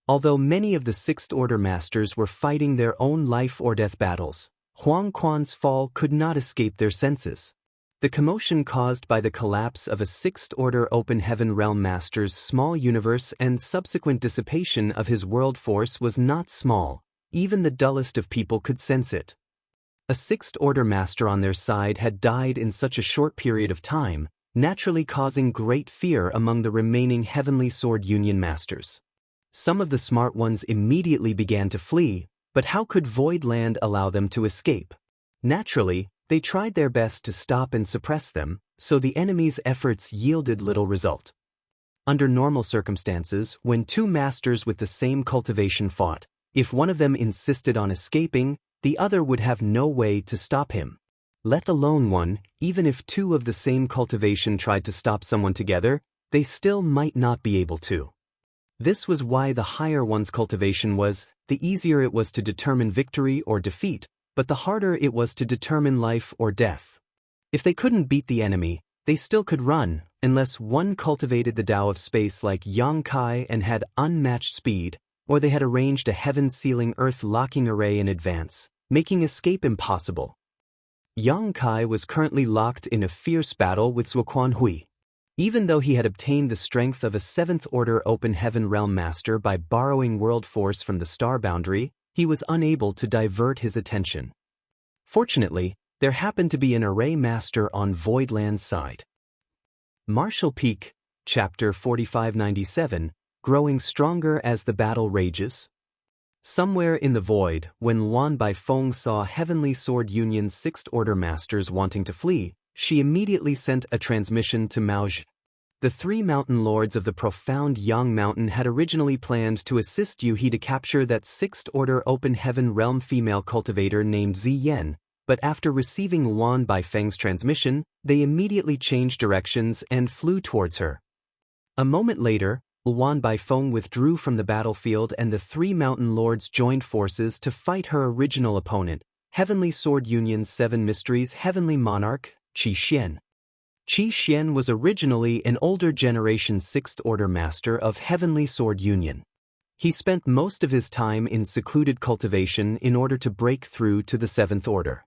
Although many of the sixth-order masters were fighting their own life-or-death battles, Huang Quan's fall could not escape their senses. The commotion caused by the collapse of a sixth-order Open Heaven Realm Master's small universe and subsequent dissipation of his world force was not small. Even the dullest of people could sense it. A sixth-order master on their side had died in such a short period of time, naturally causing great fear among the remaining Heavenly Sword Union masters. Some of the smart ones immediately began to flee, but how could Void Land allow them to escape? Naturally, they tried their best to stop and suppress them, so the enemy's efforts yielded little result. Under normal circumstances, when two masters with the same cultivation fought, if one of them insisted on escaping, the other would have no way to stop him. Let alone one, even if two of the same cultivation tried to stop someone together, they still might not be able to. This was why the higher one's cultivation was, the easier it was to determine victory or defeat, but the harder it was to determine life or death. If they couldn't beat the enemy, they still could run, unless one cultivated the Tao of space like Yang Kai and had unmatched speed, or they had arranged a heaven-sealing earth-locking array in advance, making escape impossible. Yang Kai was currently locked in a fierce battle with Zuoquan Hui. Even though he had obtained the strength of a seventh-order Open Heaven Realm Master by borrowing world force from the star boundary, he was unable to divert his attention. Fortunately, there happened to be an array master on Voidland's side. Martial Peak, Chapter 4597, Growing Stronger as the Battle Rages. Somewhere in the void, when Luan Baifeng saw Heavenly Sword Union's sixth-order masters wanting to flee, she immediately sent a transmission to Mao Zhe. The three mountain lords of the profound Yang Mountain had originally planned to assist Yu He to capture that sixth-order Open Heaven Realm female cultivator named Ziyen, but after receiving Luan Baifeng's transmission, they immediately changed directions and flew towards her. A moment later, Luan Baifeng withdrew from the battlefield and the three mountain lords joined forces to fight her original opponent, Heavenly Sword Union's Seven Mysteries Heavenly Monarch, Qi Xian. Qi Xian was originally an older generation sixth-order master of Heavenly Sword Union. He spent most of his time in secluded cultivation in order to break through to the seventh order.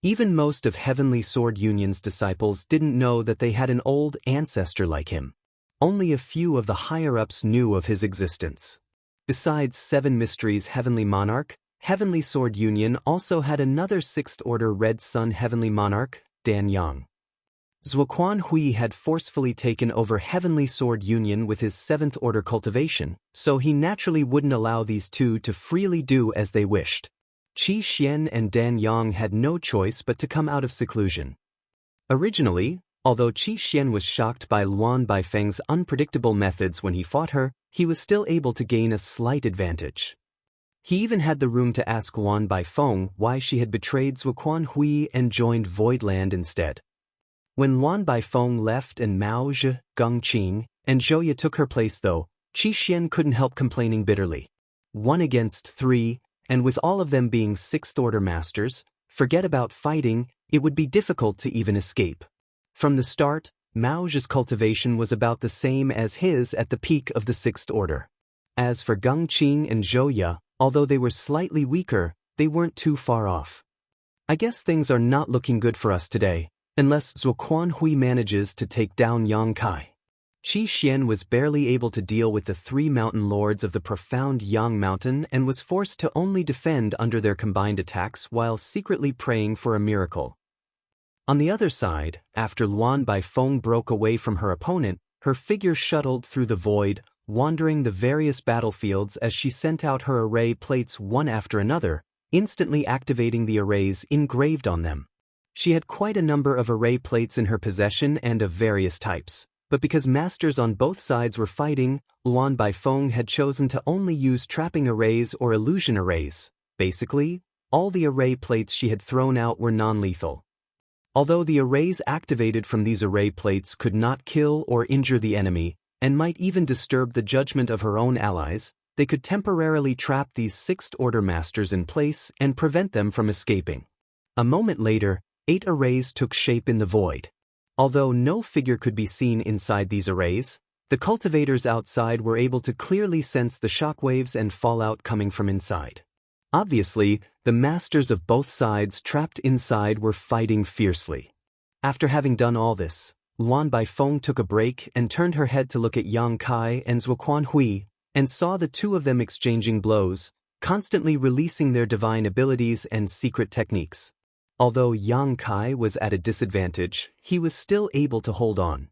Even most of Heavenly Sword Union's disciples didn't know that they had an old ancestor like him. Only a few of the higher-ups knew of his existence. Besides Seven Mysteries Heavenly Monarch, Heavenly Sword Union also had another sixth-order Red Sun Heavenly Monarch, Dan Yang. Zuoquan Hui had forcefully taken over Heavenly Sword Union with his 7th Order cultivation, so he naturally wouldn't allow these two to freely do as they wished. Qi Xian and Dan Yang had no choice but to come out of seclusion. Originally, although Qi Xian was shocked by Luan Baifeng's unpredictable methods when he fought her, he was still able to gain a slight advantage. He even had the room to ask Luan Baifeng why she had betrayed Zuoquan Hui and joined Voidland instead. When Luan Baifeng left and Mao Zhe, Geng Qing, and Zhou Ye took her place though, Qi Xian couldn't help complaining bitterly. 1 against 3, and with all of them being 6th Order masters, forget about fighting, it would be difficult to even escape. From the start, Mao Zhe's cultivation was about the same as his at the peak of the 6th Order. As for Geng Qing and Zhou Ye, although they were slightly weaker, they weren't too far off. I guess things are not looking good for us today, unless Zuoquan Hui manages to take down Yang Kai. Qi Xian was barely able to deal with the 3 mountain lords of the profound Yang Mountain and was forced to only defend under their combined attacks while secretly praying for a miracle. On the other side, after Luan Baifeng broke away from her opponent, her figure shuttled through the void, wandering the various battlefields as she sent out her array plates one after another, instantly activating the arrays engraved on them. She had quite a number of array plates in her possession and of various types, but because masters on both sides were fighting, Luan Baifeng had chosen to only use trapping arrays or illusion arrays. Basically, all the array plates she had thrown out were non-lethal. Although the arrays activated from these array plates could not kill or injure the enemy, and might even disturb the judgment of her own allies, they could temporarily trap these 6th Order masters in place and prevent them from escaping. A moment later, 8 arrays took shape in the void. Although no figure could be seen inside these arrays, the cultivators outside were able to clearly sense the shockwaves and fallout coming from inside. Obviously, the masters of both sides trapped inside were fighting fiercely. After having done all this, Luan Baifeng took a break and turned her head to look at Yang Kai and Zuoquan Hui, and saw the two of them exchanging blows, constantly releasing their divine abilities and secret techniques. Although Yang Kai was at a disadvantage, he was still able to hold on.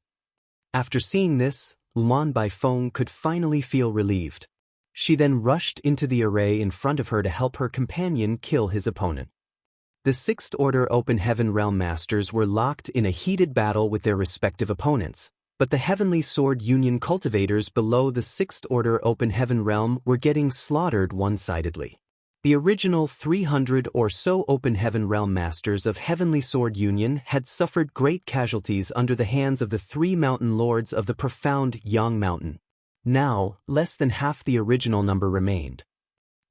After seeing this, Luan Baifeng could finally feel relieved. She then rushed into the array in front of her to help her companion kill his opponent. The 6th Order Open Heaven Realm Masters were locked in a heated battle with their respective opponents, but the Heavenly Sword Union cultivators below the 6th Order Open Heaven Realm were getting slaughtered one-sidedly. The original 300 or so Open Heaven Realm Masters of Heavenly Sword Union had suffered great casualties under the hands of the 3 mountain lords of the profound Yang Mountain. Now, less than half the original number remained.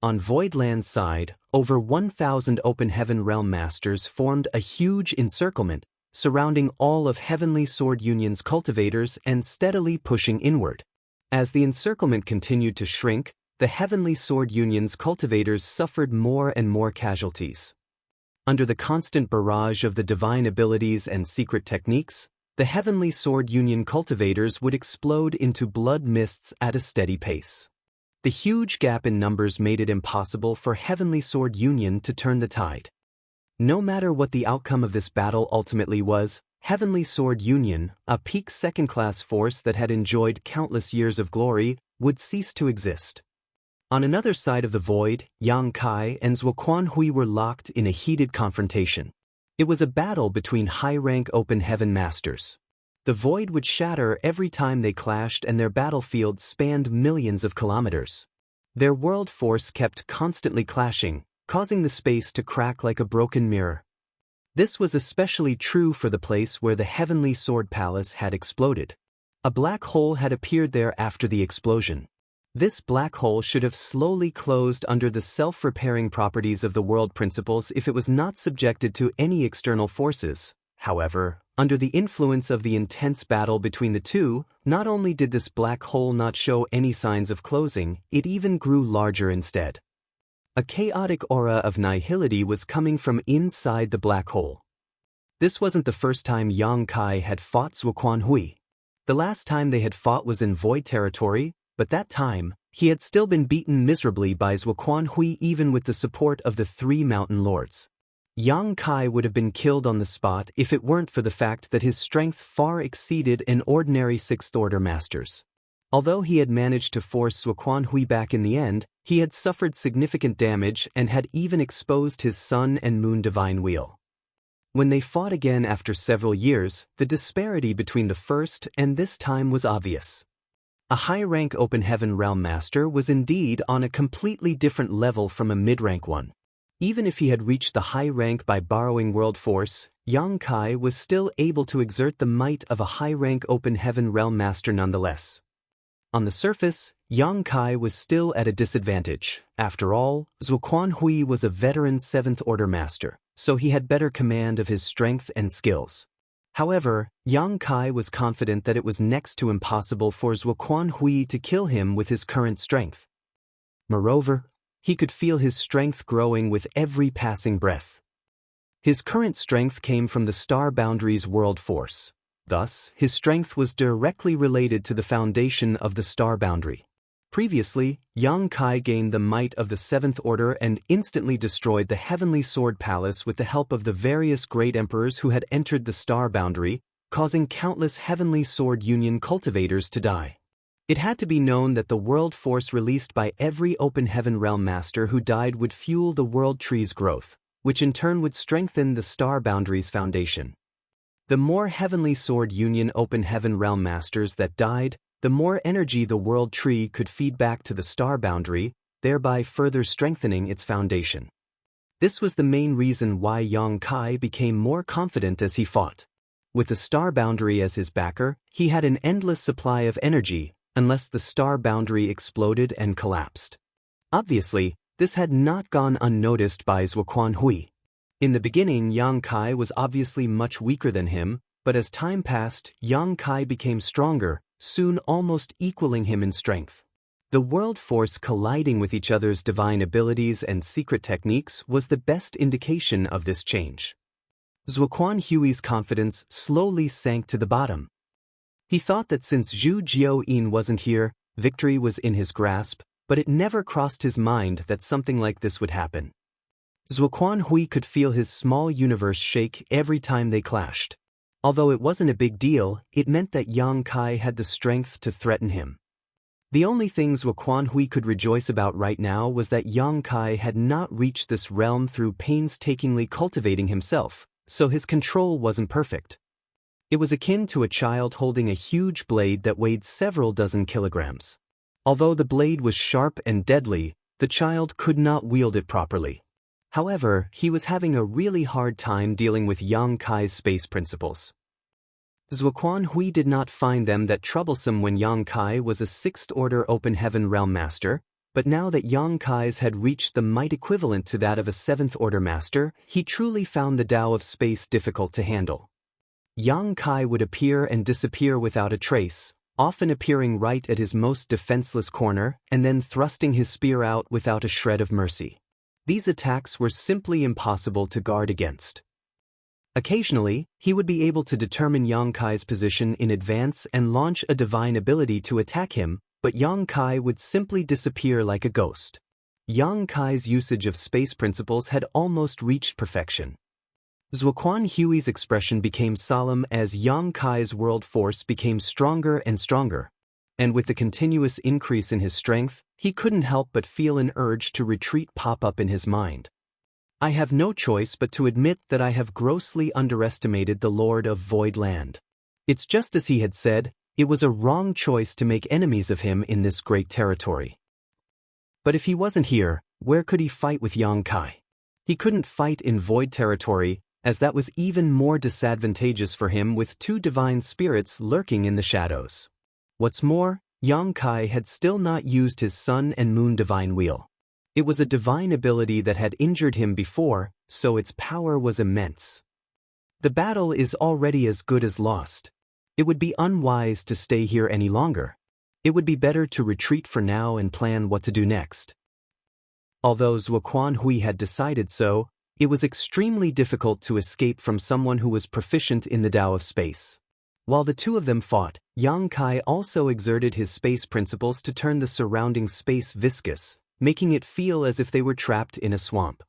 On Voidland's side, over 1,000 Open Heaven Realm Masters formed a huge encirclement, surrounding all of Heavenly Sword Union's cultivators and steadily pushing inward. As the encirclement continued to shrink, the Heavenly Sword Union's cultivators suffered more and more casualties. Under the constant barrage of the divine abilities and secret techniques, the Heavenly Sword Union cultivators would explode into blood mists at a steady pace. The huge gap in numbers made it impossible for Heavenly Sword Union to turn the tide. No matter what the outcome of this battle ultimately was, Heavenly Sword Union, a peak second-class force that had enjoyed countless years of glory, would cease to exist. On another side of the void, Yang Kai and Zuoquan Hui were locked in a heated confrontation. It was a battle between high-rank Open Heaven Masters. The void would shatter every time they clashed and their battlefield spanned millions of kilometers. Their world force kept constantly clashing, causing the space to crack like a broken mirror. This was especially true for the place where the Heavenly Sword Palace had exploded. A black hole had appeared there after the explosion. This black hole should have slowly closed under the self-repairing properties of the world principles if it was not subjected to any external forces. However, under the influence of the intense battle between the two, not only did this black hole not show any signs of closing, it even grew larger instead. A chaotic aura of nihility was coming from inside the black hole. This wasn't the first time Yang Kai had fought Zuoquan Hui. The last time they had fought was in Void territory, but that time, he had still been beaten miserably by Zuoquan Hui even with the support of the 3 mountain lords. Yang Kai would have been killed on the spot if it weren't for the fact that his strength far exceeded an ordinary sixth-order master's. Although he had managed to force Zuoquan Hui back in the end, he had suffered significant damage and had even exposed his Sun and Moon Divine Wheel. When they fought again after several years, the disparity between the first and this time was obvious. A high-rank Open Heaven Realm Master was indeed on a completely different level from a mid-rank one. Even if he had reached the high rank by borrowing World Force, Yang Kai was still able to exert the might of a high-rank Open Heaven Realm Master nonetheless. On the surface, Yang Kai was still at a disadvantage. After all, Zuoquan Hui was a veteran 7th Order Master, so he had better command of his strength and skills. However, Yang Kai was confident that it was next to impossible for Zuoquan Hui to kill him with his current strength. Moreover, he could feel his strength growing with every passing breath. His current strength came from the Star Boundary's World Force. Thus, his strength was directly related to the foundation of the Star Boundary. Previously, Yang Kai gained the might of the 7th Order and instantly destroyed the Heavenly Sword Palace with the help of the various great emperors who had entered the Star Boundary, causing countless Heavenly Sword Union cultivators to die. It had to be known that the world force released by every Open Heaven Realm Master who died would fuel the World Tree's growth, which in turn would strengthen the Star Boundary's foundation. The more Heavenly Sword Union Open Heaven Realm Masters that died, the more energy the World Tree could feed back to the Star Boundary, thereby further strengthening its foundation. This was the main reason why Yang Kai became more confident as he fought. With the Star Boundary as his backer, he had an endless supply of energy, unless the Star Boundary exploded and collapsed. Obviously, this had not gone unnoticed by Zuoquan Hui. In the beginning, Yang Kai was obviously much weaker than him, but as time passed, Yang Kai became stronger, soon almost equaling him in strength. The world force colliding with each other's divine abilities and secret techniques was the best indication of this change. Zuoquan Hui's confidence slowly sank to the bottom. He thought that since Zhu Jiuyin wasn't here, victory was in his grasp, but it never crossed his mind that something like this would happen. Zuoquan Hui could feel his small universe shake every time they clashed. Although it wasn't a big deal, it meant that Yang Kai had the strength to threaten him. The only thing Zuoquan Hui could rejoice about right now was that Yang Kai had not reached this realm through painstakingly cultivating himself, so his control wasn't perfect. It was akin to a child holding a huge blade that weighed several dozen kilograms. Although the blade was sharp and deadly, the child could not wield it properly. However, he was having a really hard time dealing with Yang Kai's space principles. Zuoquan Hui did not find them that troublesome when Yang Kai was a 6th Order Open Heaven Realm Master, but now that Yang Kai's had reached the might equivalent to that of a 7th Order Master, he truly found the Tao of space difficult to handle. Yang Kai would appear and disappear without a trace, often appearing right at his most defenseless corner and then thrusting his spear out without a shred of mercy. These attacks were simply impossible to guard against. Occasionally, he would be able to determine Yang Kai's position in advance and launch a divine ability to attack him, but Yang Kai would simply disappear like a ghost. Yang Kai's usage of space principles had almost reached perfection. Zuoquan Hui's expression became solemn as Yang Kai's world force became stronger and stronger, and with the continuous increase in his strength, he couldn't help but feel an urge to retreat pop up in his mind. I have no choice but to admit that I have grossly underestimated the Lord of Void Land. It's just as he had said, it was a wrong choice to make enemies of him in this great territory. But if he wasn't here, where could he fight with Yang Kai? He couldn't fight in Void territory, as that was even more disadvantageous for him with 2 divine spirits lurking in the shadows. What's more, Yang Kai had still not used his Sun and Moon Divine Wheel. It was a divine ability that had injured him before, so its power was immense. The battle is already as good as lost. It would be unwise to stay here any longer. It would be better to retreat for now and plan what to do next. Although Zuoquan Hui had decided so, it was extremely difficult to escape from someone who was proficient in the Tao of space. While the two of them fought, Yang Kai also exerted his space principles to turn the surrounding space viscous, making it feel as if they were trapped in a swamp.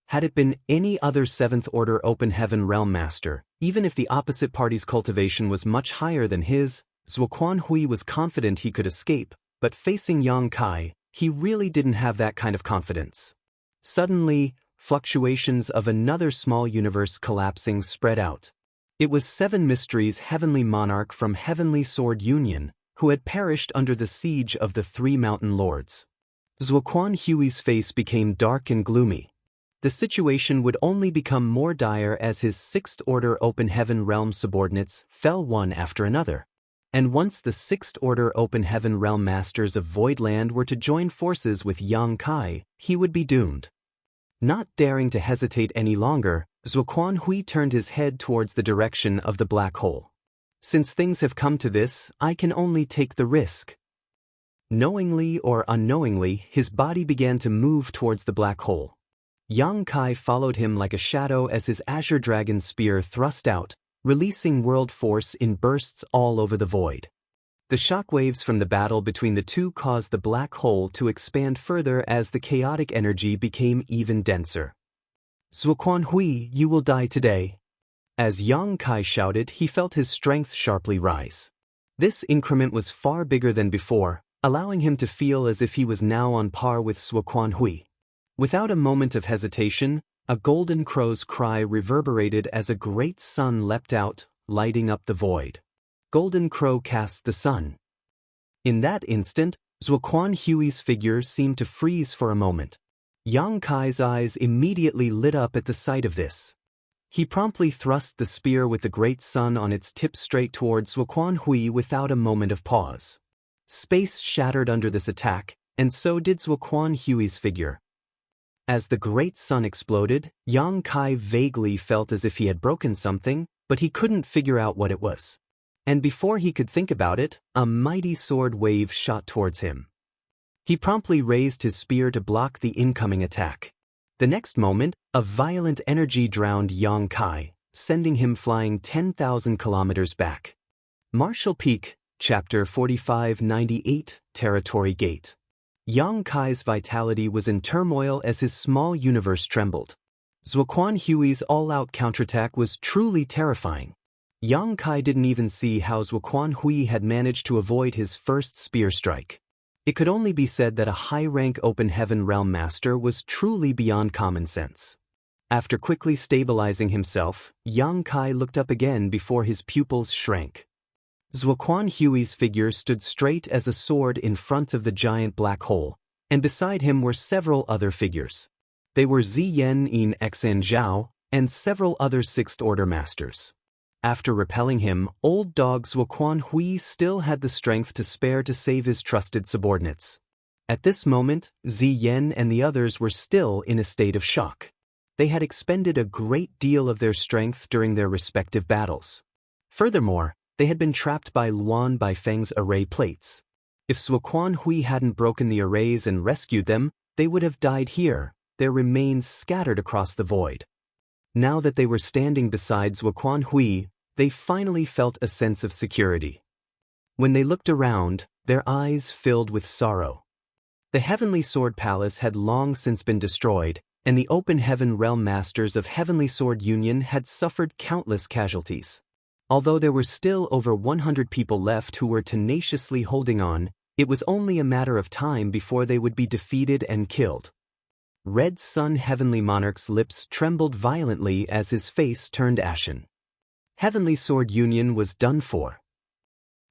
Had it been any other 7th Order Open Heaven Realm Master, even if the opposite party's cultivation was much higher than his, Zuoquan Hui was confident he could escape, but facing Yang Kai, he really didn't have that kind of confidence. Suddenly, fluctuations of another small universe collapsing spread out. It was 7 Mysteries Heavenly Monarch from Heavenly Sword Union, who had perished under the siege of the 3 Mountain Lords. Zuoquan Hui's face became dark and gloomy. The situation would only become more dire as his 6th Order Open Heaven Realm subordinates fell one after another. And once the 6th Order Open Heaven Realm Masters of Voidland were to join forces with Yang Kai, he would be doomed. Not daring to hesitate any longer, Zuoquan Hui turned his head towards the direction of the black hole. Since things have come to this, I can only take the risk. Knowingly or unknowingly, his body began to move towards the black hole. Yang Kai followed him like a shadow as his Azure Dragon spear thrust out, releasing world force in bursts all over the void. The shockwaves from the battle between the two caused the black hole to expand further as the chaotic energy became even denser. Zuoquan Hui, you will die today. As Yang Kai shouted, he felt his strength sharply rise. This increment was far bigger than before, allowing him to feel as if he was now on par with Zuoquan Hui. Without a moment of hesitation, a golden crow's cry reverberated as a great sun leapt out, lighting up the void. Golden Crow cast the sun. In that instant, Zuoquan Hui's figure seemed to freeze for a moment. Yang Kai's eyes immediately lit up at the sight of this. He promptly thrust the spear with the great sun on its tip straight towards Zuoquan Hui without a moment of pause. Space shattered under this attack, and so did Zuoquan Hui's figure. As the great sun exploded, Yang Kai vaguely felt as if he had broken something, but he couldn't figure out what it was. And before he could think about it, a mighty sword wave shot towards him. He promptly raised his spear to block the incoming attack. The next moment, a violent energy drowned Yang Kai, sending him flying 10,000 kilometers back. Martial Peak, Chapter 4598, Territory Gate. Yang Kai's vitality was in turmoil as his small universe trembled. Zuoquan Hui's all-out counterattack was truly terrifying. Yang Kai didn't even see how Zuoquan Hui had managed to avoid his first spear strike. It could only be said that a high-rank Open Heaven Realm Master was truly beyond common sense. After quickly stabilizing himself, Yang Kai looked up again before his pupils shrank. Zuoquan Hui's figure stood straight as a sword in front of the giant black hole, and beside him were several other figures. They were Ziyen in Xan Zhao, and several other 6th Order Masters. After repelling him, old dog Zuoquan Hui still had the strength to spare to save his trusted subordinates. At this moment, Ziyen and the others were still in a state of shock. They had expended a great deal of their strength during their respective battles. Furthermore, they had been trapped by Luan Baifeng's array plates. If Zuoquan Hui hadn't broken the arrays and rescued them, they would have died here, their remains scattered across the void. Now that they were standing beside Zuoquan Hui, they finally felt a sense of security. When they looked around, their eyes filled with sorrow. The Heavenly Sword Palace had long since been destroyed, and the Open Heaven Realm Masters of Heavenly Sword Union had suffered countless casualties. Although there were still over 100 people left who were tenaciously holding on, it was only a matter of time before they would be defeated and killed. Red Sun Heavenly Monarch's lips trembled violently as his face turned ashen. Heavenly Sword Union was done for.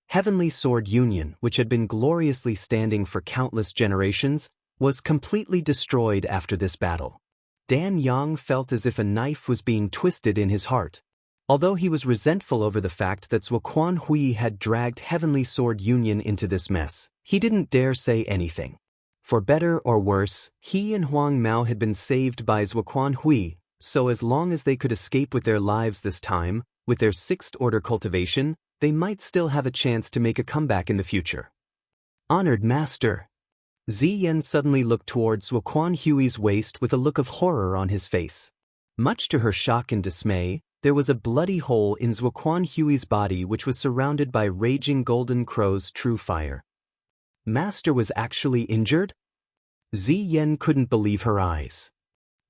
Heavenly Sword Union, which had been gloriously standing for countless generations, was completely destroyed after this battle. Dan Yang felt as if a knife was being twisted in his heart. Although he was resentful over the fact that Zuoquan Hui had dragged Heavenly Sword Union into this mess, he didn't dare say anything. For better or worse, he and Huang Mao had been saved by Zuoquan Hui, so as long as they could escape with their lives this time, with their 6th Order cultivation, they might still have a chance to make a comeback in the future. Honored Master. Ziyen suddenly looked towards Zuoquan Hui's waist with a look of horror on his face. Much to her shock and dismay, there was a bloody hole in Zuoquan Hui's body which was surrounded by raging Golden Crow's true fire. Master was actually injured? Ziyen couldn't believe her eyes.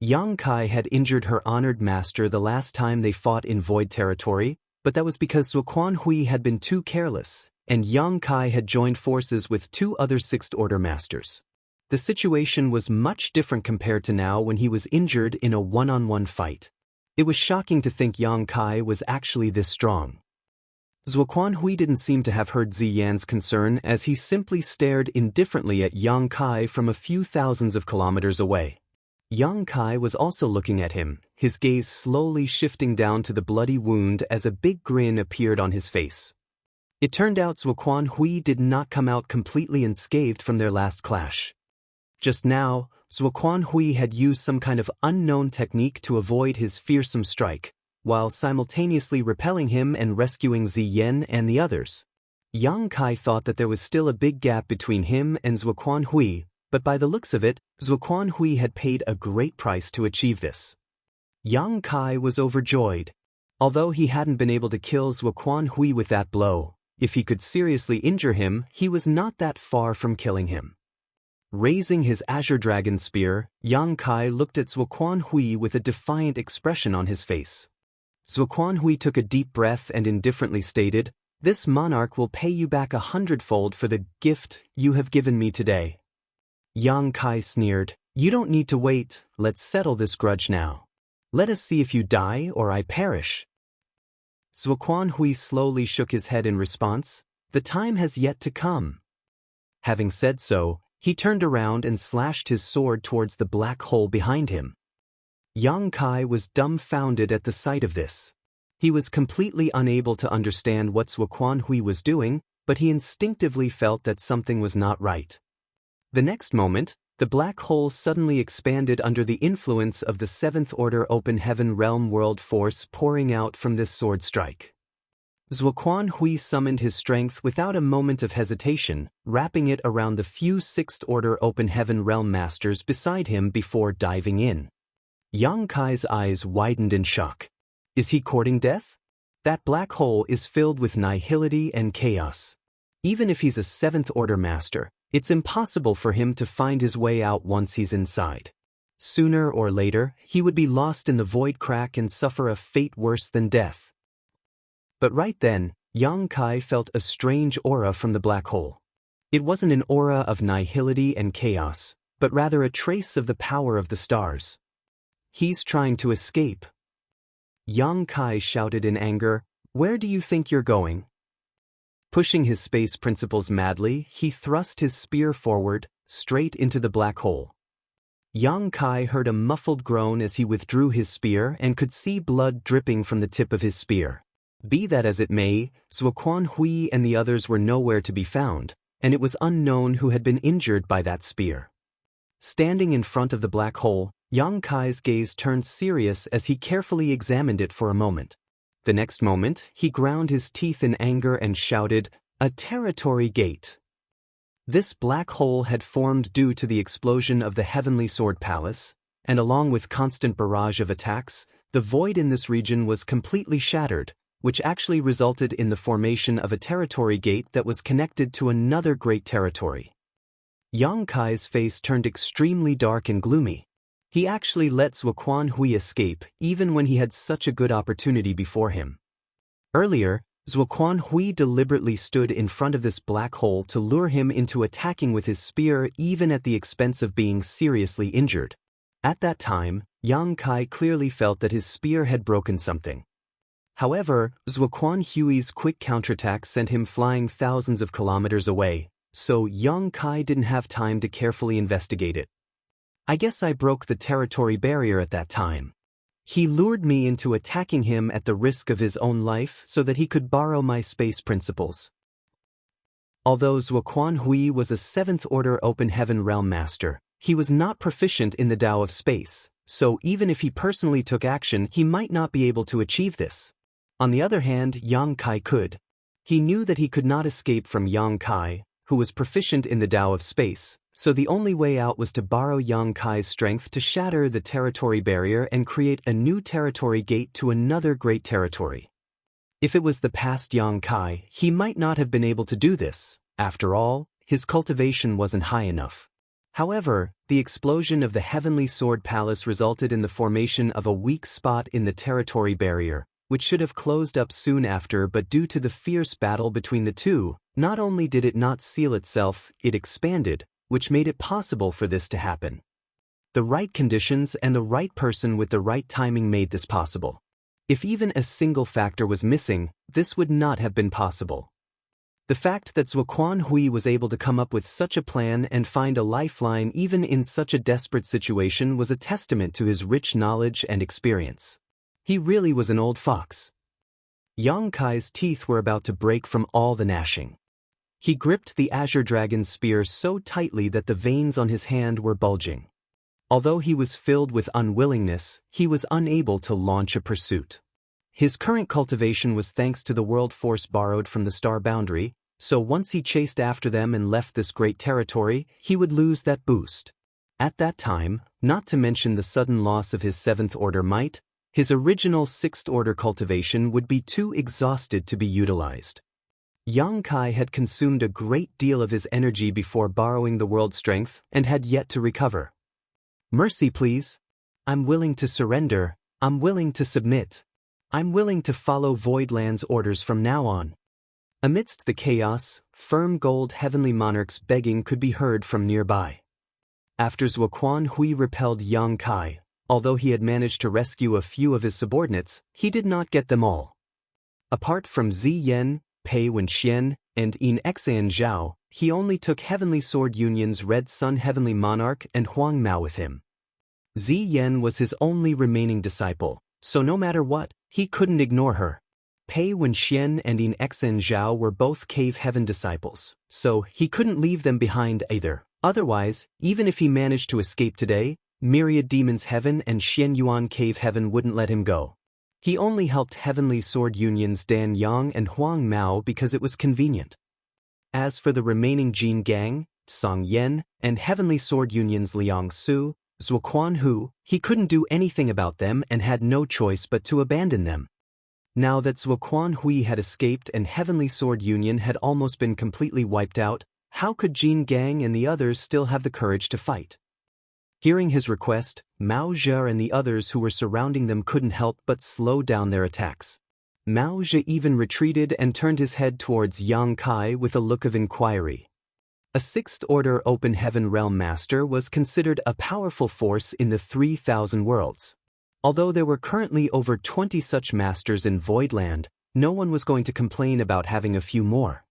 Yang Kai had injured her honored master the last time they fought in Void territory, but that was because Zuoquan Hui had been too careless, and Yang Kai had joined forces with two other Sixth Order masters. The situation was much different compared to now when he was injured in a one-on-one fight. It was shocking to think Yang Kai was actually this strong. Zuoquan Hui didn't seem to have heard Ziyan's concern as he simply stared indifferently at Yang Kai from a few thousands of kilometers away. Yang Kai was also looking at him, his gaze slowly shifting down to the bloody wound as a big grin appeared on his face. It turned out Zuoquan Hui did not come out completely unscathed from their last clash. Just now, Zuoquan Hui had used some kind of unknown technique to avoid his fearsome strike, while simultaneously repelling him and rescuing Ziyan and the others. Yang Kai thought that there was still a big gap between him and Zuoquan Hui, but by the looks of it, Zuoquan Hui had paid a great price to achieve this. Yang Kai was overjoyed. Although he hadn't been able to kill Zuoquan Hui with that blow, if he could seriously injure him, he was not that far from killing him. Raising his Azure Dragon Spear, Yang Kai looked at Zuoquan Hui with a defiant expression on his face. Zuoquan Hui took a deep breath and indifferently stated, "This monarch will pay you back 100-fold for the gift you have given me today." Yang Kai sneered, "You don't need to wait, let's settle this grudge now. Let us see if you die or I perish." Zuoquan Hui slowly shook his head in response, "The time has yet to come." Having said so, he turned around and slashed his sword towards the black hole behind him. Yang Kai was dumbfounded at the sight of this. He was completely unable to understand what Zuoquan Hui was doing, but he instinctively felt that something was not right. The next moment, the black hole suddenly expanded under the influence of the Seventh Order Open Heaven Realm World Force pouring out from this sword strike. Zuoquan Hui summoned his strength without a moment of hesitation, wrapping it around the few Sixth Order Open Heaven Realm Masters beside him before diving in. Yang Kai's eyes widened in shock. Is he courting death? That black hole is filled with nihility and chaos. Even if he's a Seventh Order Master, it's impossible for him to find his way out once he's inside. Sooner or later, he would be lost in the void crack and suffer a fate worse than death. But right then, Yang Kai felt a strange aura from the black hole. It wasn't an aura of nihility and chaos, but rather a trace of the power of the stars. He's trying to escape. Yang Kai shouted in anger, "Where do you think you're going?" Pushing his space principles madly, he thrust his spear forward, straight into the black hole. Yang Kai heard a muffled groan as he withdrew his spear and could see blood dripping from the tip of his spear. Be that as it may, Zuoquan Hui and the others were nowhere to be found, and it was unknown who had been injured by that spear. Standing in front of the black hole, Yang Kai's gaze turned serious as he carefully examined it for a moment. The next moment, he ground his teeth in anger and shouted, "A territory gate!" This black hole had formed due to the explosion of the Heavenly Sword Palace, and along with constant barrage of attacks, the void in this region was completely shattered, which actually resulted in the formation of a territory gate that was connected to another great territory. Yang Kai's face turned extremely dark and gloomy. He actually let Zuoquan Hui escape even when he had such a good opportunity before him. Earlier, Zuoquan Hui deliberately stood in front of this black hole to lure him into attacking with his spear even at the expense of being seriously injured. At that time, Yang Kai clearly felt that his spear had broken something. However, Zuoquan Hui's quick counterattack sent him flying thousands of kilometers away, so Yang Kai didn't have time to carefully investigate it. I guess I broke the territory barrier at that time. He lured me into attacking him at the risk of his own life so that he could borrow my space principles. Although Zuoquan Hui was a Seventh Order Open Heaven Realm Master, he was not proficient in the Tao of Space, so even if he personally took action, he might not be able to achieve this. On the other hand, Yang Kai could. He knew that he could not escape from Yang Kai, who was proficient in the Tao of Space, so the only way out was to borrow Yang Kai's strength to shatter the territory barrier and create a new territory gate to another great territory. If it was the past Yang Kai, he might not have been able to do this. After all, his cultivation wasn't high enough. However, the explosion of the Heavenly Sword Palace resulted in the formation of a weak spot in the territory barrier, which should have closed up soon after, but due to the fierce battle between the two, not only did it not seal itself, it expanded, which made it possible for this to happen. The right conditions and the right person with the right timing made this possible. If even a single factor was missing, this would not have been possible. The fact that Zuoquan Hui was able to come up with such a plan and find a lifeline even in such a desperate situation was a testament to his rich knowledge and experience. He really was an old fox. Yang Kai's teeth were about to break from all the gnashing. He gripped the Azure Dragon's spear so tightly that the veins on his hand were bulging. Although he was filled with unwillingness, he was unable to launch a pursuit. His current cultivation was thanks to the world force borrowed from the star boundary, so once he chased after them and left this great territory, he would lose that boost. At that time, not to mention the sudden loss of his 7th order might, his original 6th order cultivation would be too exhausted to be utilized. Yang Kai had consumed a great deal of his energy before borrowing the world strength and had yet to recover. Mercy, please. I'm willing to surrender. I'm willing to submit. I'm willing to follow Voidland's orders from now on. Amidst the chaos, firm gold heavenly monarch's begging could be heard from nearby. After Zuoquan Hui repelled Yang Kai, although he had managed to rescue a few of his subordinates, he did not get them all. Apart from Zi Yen, Pei Wenxian, and In Exan Zhao, he only took Heavenly Sword Union's Red Sun Heavenly Monarch and Huang Mao with him. Zi Yen was his only remaining disciple, so no matter what, he couldn't ignore her. Pei Wenxian and In Exan Zhao were both Cave Heaven disciples, so he couldn't leave them behind either. Otherwise, even if he managed to escape today, Myriad Demons Heaven and Xian Yuan Cave Heaven wouldn't let him go. He only helped Heavenly Sword Union's Dan Yang and Huang Mao because it was convenient. As for the remaining Jin Gang, Song Yen, and Heavenly Sword Union's Liang Su, Zuoquan Hu, he couldn't do anything about them and had no choice but to abandon them. Now that Zuoquan Hui had escaped and Heavenly Sword Union had almost been completely wiped out, how could Jin Gang and the others still have the courage to fight? Hearing his request, Mao Zhe and the others who were surrounding them couldn't help but slow down their attacks. Mao Zhe even retreated and turned his head towards Yang Kai with a look of inquiry. A 6th Order Open Heaven Realm Master was considered a powerful force in the 3,000 worlds. Although there were currently over 20 such masters in Voidland, no one was going to complain about having a few more.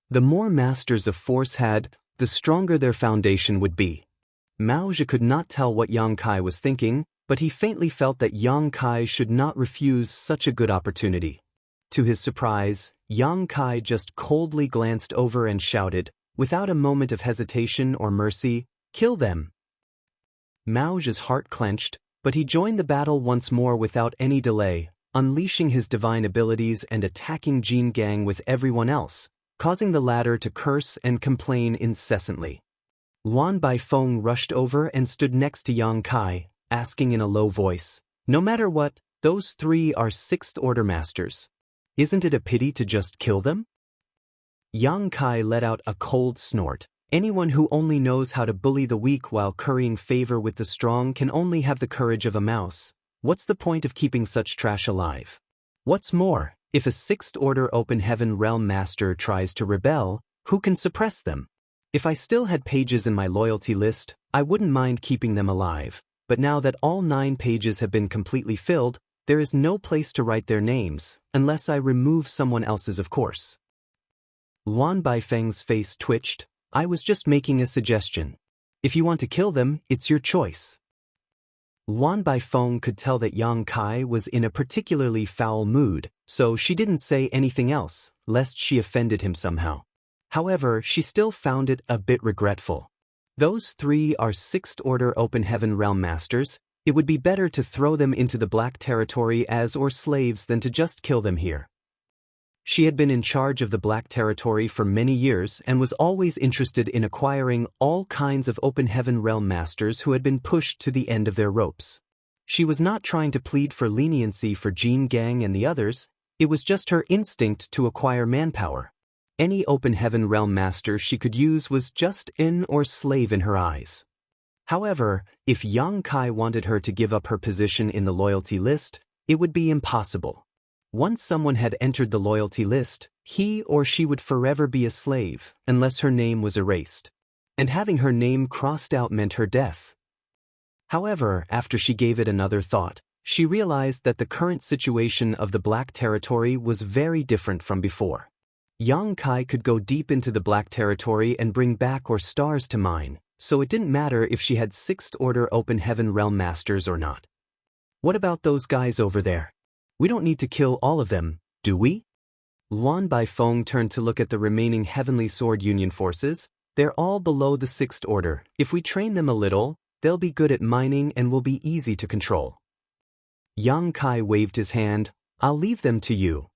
The more masters a force had, the stronger their foundation would be. Mao Zhe could not tell what Yang Kai was thinking, but he faintly felt that Yang Kai should not refuse such a good opportunity. To his surprise, Yang Kai just coldly glanced over and shouted, without a moment of hesitation or mercy, "Kill them!" Mao Zhe's heart clenched, but he joined the battle once more without any delay, unleashing his divine abilities and attacking Jin Gang with everyone else, causing the latter to curse and complain incessantly. Luan Baifeng rushed over and stood next to Yang Kai, asking in a low voice, "No matter what, those 3 are 6th Order Masters. Isn't it a pity to just kill them?" Yang Kai let out a cold snort. Anyone who only knows how to bully the weak while currying favor with the strong can only have the courage of a mouse. What's the point of keeping such trash alive? What's more, if a 6th Order Open Heaven Realm Master tries to rebel, who can suppress them? If I still had pages in my loyalty list, I wouldn't mind keeping them alive, but now that all 9 pages have been completely filled, there is no place to write their names, unless I remove someone else's, of course. Luan Baifeng's face twitched. "I was just making a suggestion. If you want to kill them, it's your choice." Luan Baifeng could tell that Yang Kai was in a particularly foul mood, so she didn't say anything else, lest she offended him somehow. However, she still found it a bit regretful. Those 3 are 6th Order Open Heaven Realm Masters. It would be better to throw them into the Black Territory as or slaves than to just kill them here. She had been in charge of the Black Territory for many years and was always interested in acquiring all kinds of Open Heaven Realm Masters who had been pushed to the end of their ropes. She was not trying to plead for leniency for Jin Gang and the others, it was just her instinct to acquire manpower. Any Open Heaven Realm Master she could use was just in or slave in her eyes. However, if Yang Kai wanted her to give up her position in the loyalty list, it would be impossible. Once someone had entered the loyalty list, he or she would forever be a slave, unless her name was erased. And having her name crossed out meant her death. However, after she gave it another thought, she realized that the current situation of the Black Territory was very different from before. Yang Kai could go deep into the Black Territory and bring back or stars to mine, so it didn't matter if she had 6th Order Open Heaven Realm Masters or not. What about those guys over there? We don't need to kill all of them, do we? Luan Baifeng turned to look at the remaining Heavenly Sword Union forces. They're all below the 6th Order. If we train them a little, they'll be good at mining and will be easy to control. Yang Kai waved his hand. I'll leave them to you.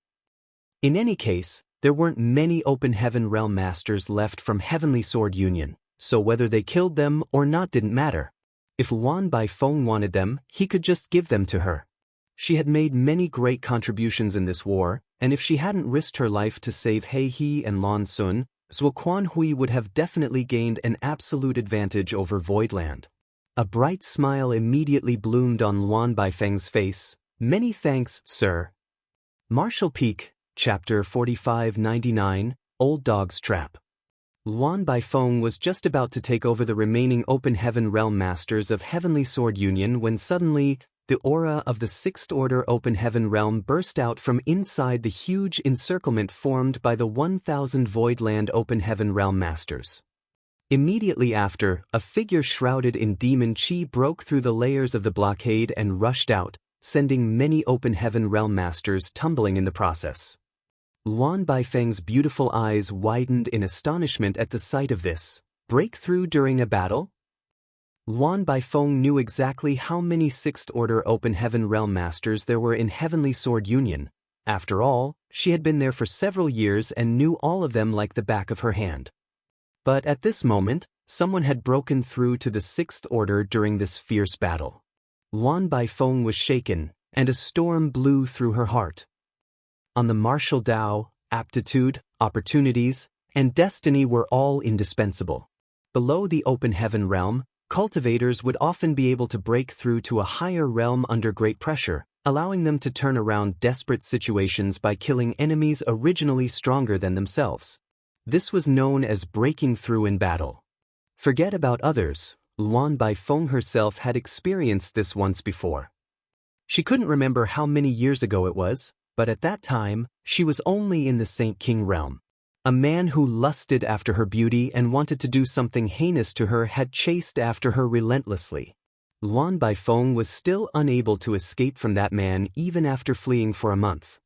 In any case, there weren't many Open Heaven Realm Masters left from Heavenly Sword Union, so whether they killed them or not didn't matter. If Luan Baifeng wanted them, he could just give them to her. She had made many great contributions in this war, and if she hadn't risked her life to save He He and Lan Sun, Zhuo Quan Hui would have definitely gained an absolute advantage over Voidland. A bright smile immediately bloomed on Luan Baifeng's face. Many thanks, sir. Martial Peak, Chapter 4599, Old Dog's Trap. Luan Baifeng was just about to take over the remaining Open Heaven Realm Masters of Heavenly Sword Union when suddenly, the aura of the 6th Order Open Heaven Realm burst out from inside the huge encirclement formed by the 1,000 Voidland Open Heaven Realm Masters. Immediately after, a figure shrouded in demon chi broke through the layers of the blockade and rushed out, sending many Open Heaven Realm Masters tumbling in the process. Luan Baifeng's beautiful eyes widened in astonishment at the sight of this. Breakthrough during a battle? Luan Baifeng knew exactly how many 6th Order Open Heaven Realm Masters there were in Heavenly Sword Union. After all, she had been there for several years and knew all of them like the back of her hand. But at this moment, someone had broken through to the 6th Order during this fierce battle. Luan Baifeng was shaken, and a storm blew through her heart. On the martial Tao, aptitude, opportunities, and destiny were all indispensable. Below the Open Heaven Realm, cultivators would often be able to break through to a higher realm under great pressure, allowing them to turn around desperate situations by killing enemies originally stronger than themselves. This was known as breaking through in battle. Forget about others, Luan Baifeng herself had experienced this once before. She couldn't remember how many years ago it was, but at that time, she was only in the Saint King realm. A man who lusted after her beauty and wanted to do something heinous to her had chased after her relentlessly. Luan Baifeng was still unable to escape from that man even after fleeing for a month.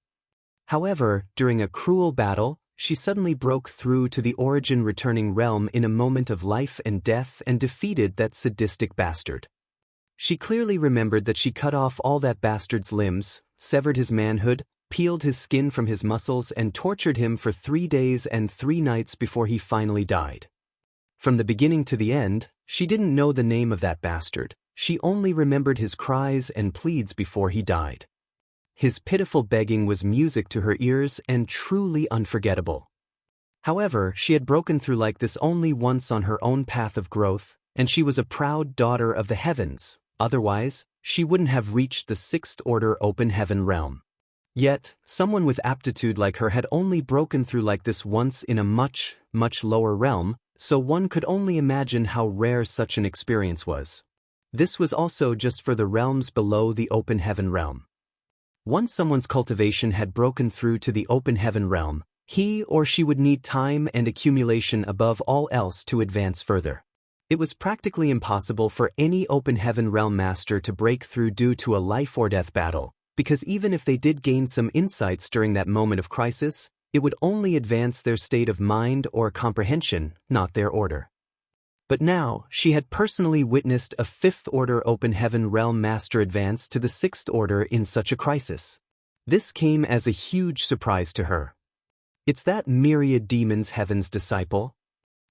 However, during a cruel battle, she suddenly broke through to the origin returning realm in a moment of life and death and defeated that sadistic bastard. She clearly remembered that she cut off all that bastard's limbs, severed his manhood, peeled his skin from his muscles and tortured him for 3 days and 3 nights before he finally died. From the beginning to the end, she didn't know the name of that bastard. She only remembered his cries and pleads before he died. His pitiful begging was music to her ears and truly unforgettable. However, she had broken through like this only once on her own path of growth, and she was a proud daughter of the heavens. Otherwise, she wouldn't have reached the 6th Order Open Heaven realm. Yet, someone with aptitude like her had only broken through like this once in a much, much lower realm, so one could only imagine how rare such an experience was. This was also just for the realms below the Open Heaven realm. Once someone's cultivation had broken through to the Open Heaven realm, he or she would need time and accumulation above all else to advance further. It was practically impossible for any Open Heaven realm master to break through due to a life-or-death battle, because even if they did gain some insights during that moment of crisis, it would only advance their state of mind or comprehension, not their order. But now, she had personally witnessed a 5th Order Open Heaven Realm Master advance to the 6th Order in such a crisis. This came as a huge surprise to her. It's that myriad demons heaven's disciple?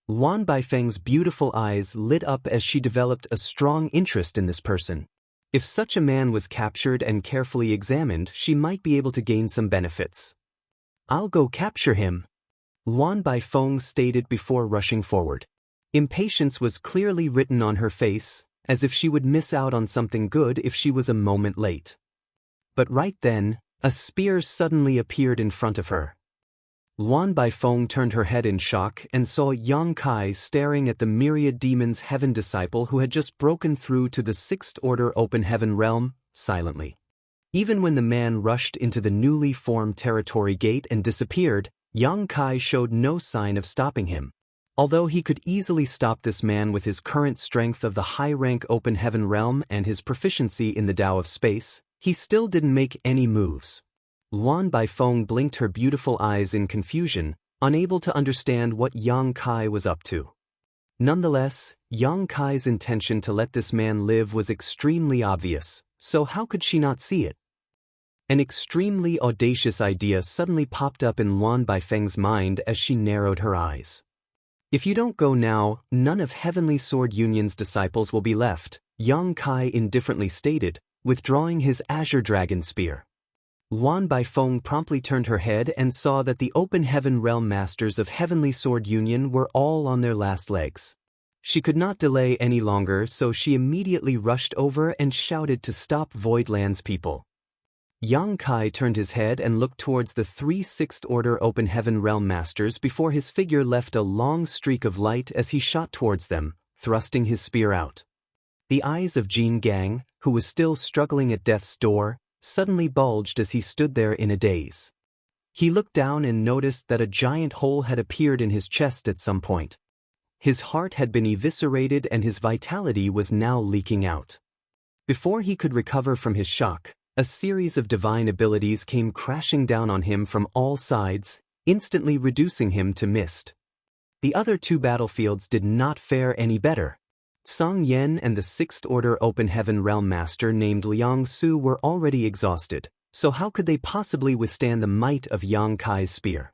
Luan Baifeng's beautiful eyes lit up as she developed a strong interest in this person. If such a man was captured and carefully examined, she might be able to gain some benefits. I'll go capture him, Luan Baifeng stated before rushing forward. Impatience was clearly written on her face. as if she would miss out on something good if she was a moment late. But right then, a spear suddenly appeared in front of her. Luan Baifeng turned her head in shock and saw Yang Kai staring at the myriad demons heaven disciple who had just broken through to the sixth order open heaven realm, silently. Even when the man rushed into the newly formed territory gate and disappeared, Yang Kai showed no sign of stopping him. Although he could easily stop this man with his current strength of the high-rank open heaven realm and his proficiency in the Tao of space, he still didn't make any moves. Luan Baifeng blinked her beautiful eyes in confusion, unable to understand what Yang Kai was up to. Nonetheless, Yang Kai's intention to let this man live was extremely obvious, so how could she not see it? An extremely audacious idea suddenly popped up in Luan Baifeng's mind as she narrowed her eyes. If you don't go now, none of Heavenly Sword Union's disciples will be left, Yang Kai indifferently stated, withdrawing his Azure Dragon Spear. Luan Baifeng promptly turned her head and saw that the Open Heaven Realm Masters of Heavenly Sword Union were all on their last legs. She could not delay any longer, so she immediately rushed over and shouted to stop Voidland's people. Yang Kai turned his head and looked towards the 3 Sixth Order Open Heaven Realm Masters before his figure left a long streak of light as he shot towards them, thrusting his spear out. The eyes of Jin Gang, who was still struggling at death's door, suddenly bulged as he stood there in a daze. He looked down and noticed that a giant hole had appeared in his chest at some point. His heart had been eviscerated and his vitality was now leaking out. Before he could recover from his shock, a series of divine abilities came crashing down on him from all sides, instantly reducing him to mist. The other two battlefields did not fare any better. Song Yen and the Sixth Order Open Heaven Realm Master named Liang Su were already exhausted, so how could they possibly withstand the might of Yang Kai's spear?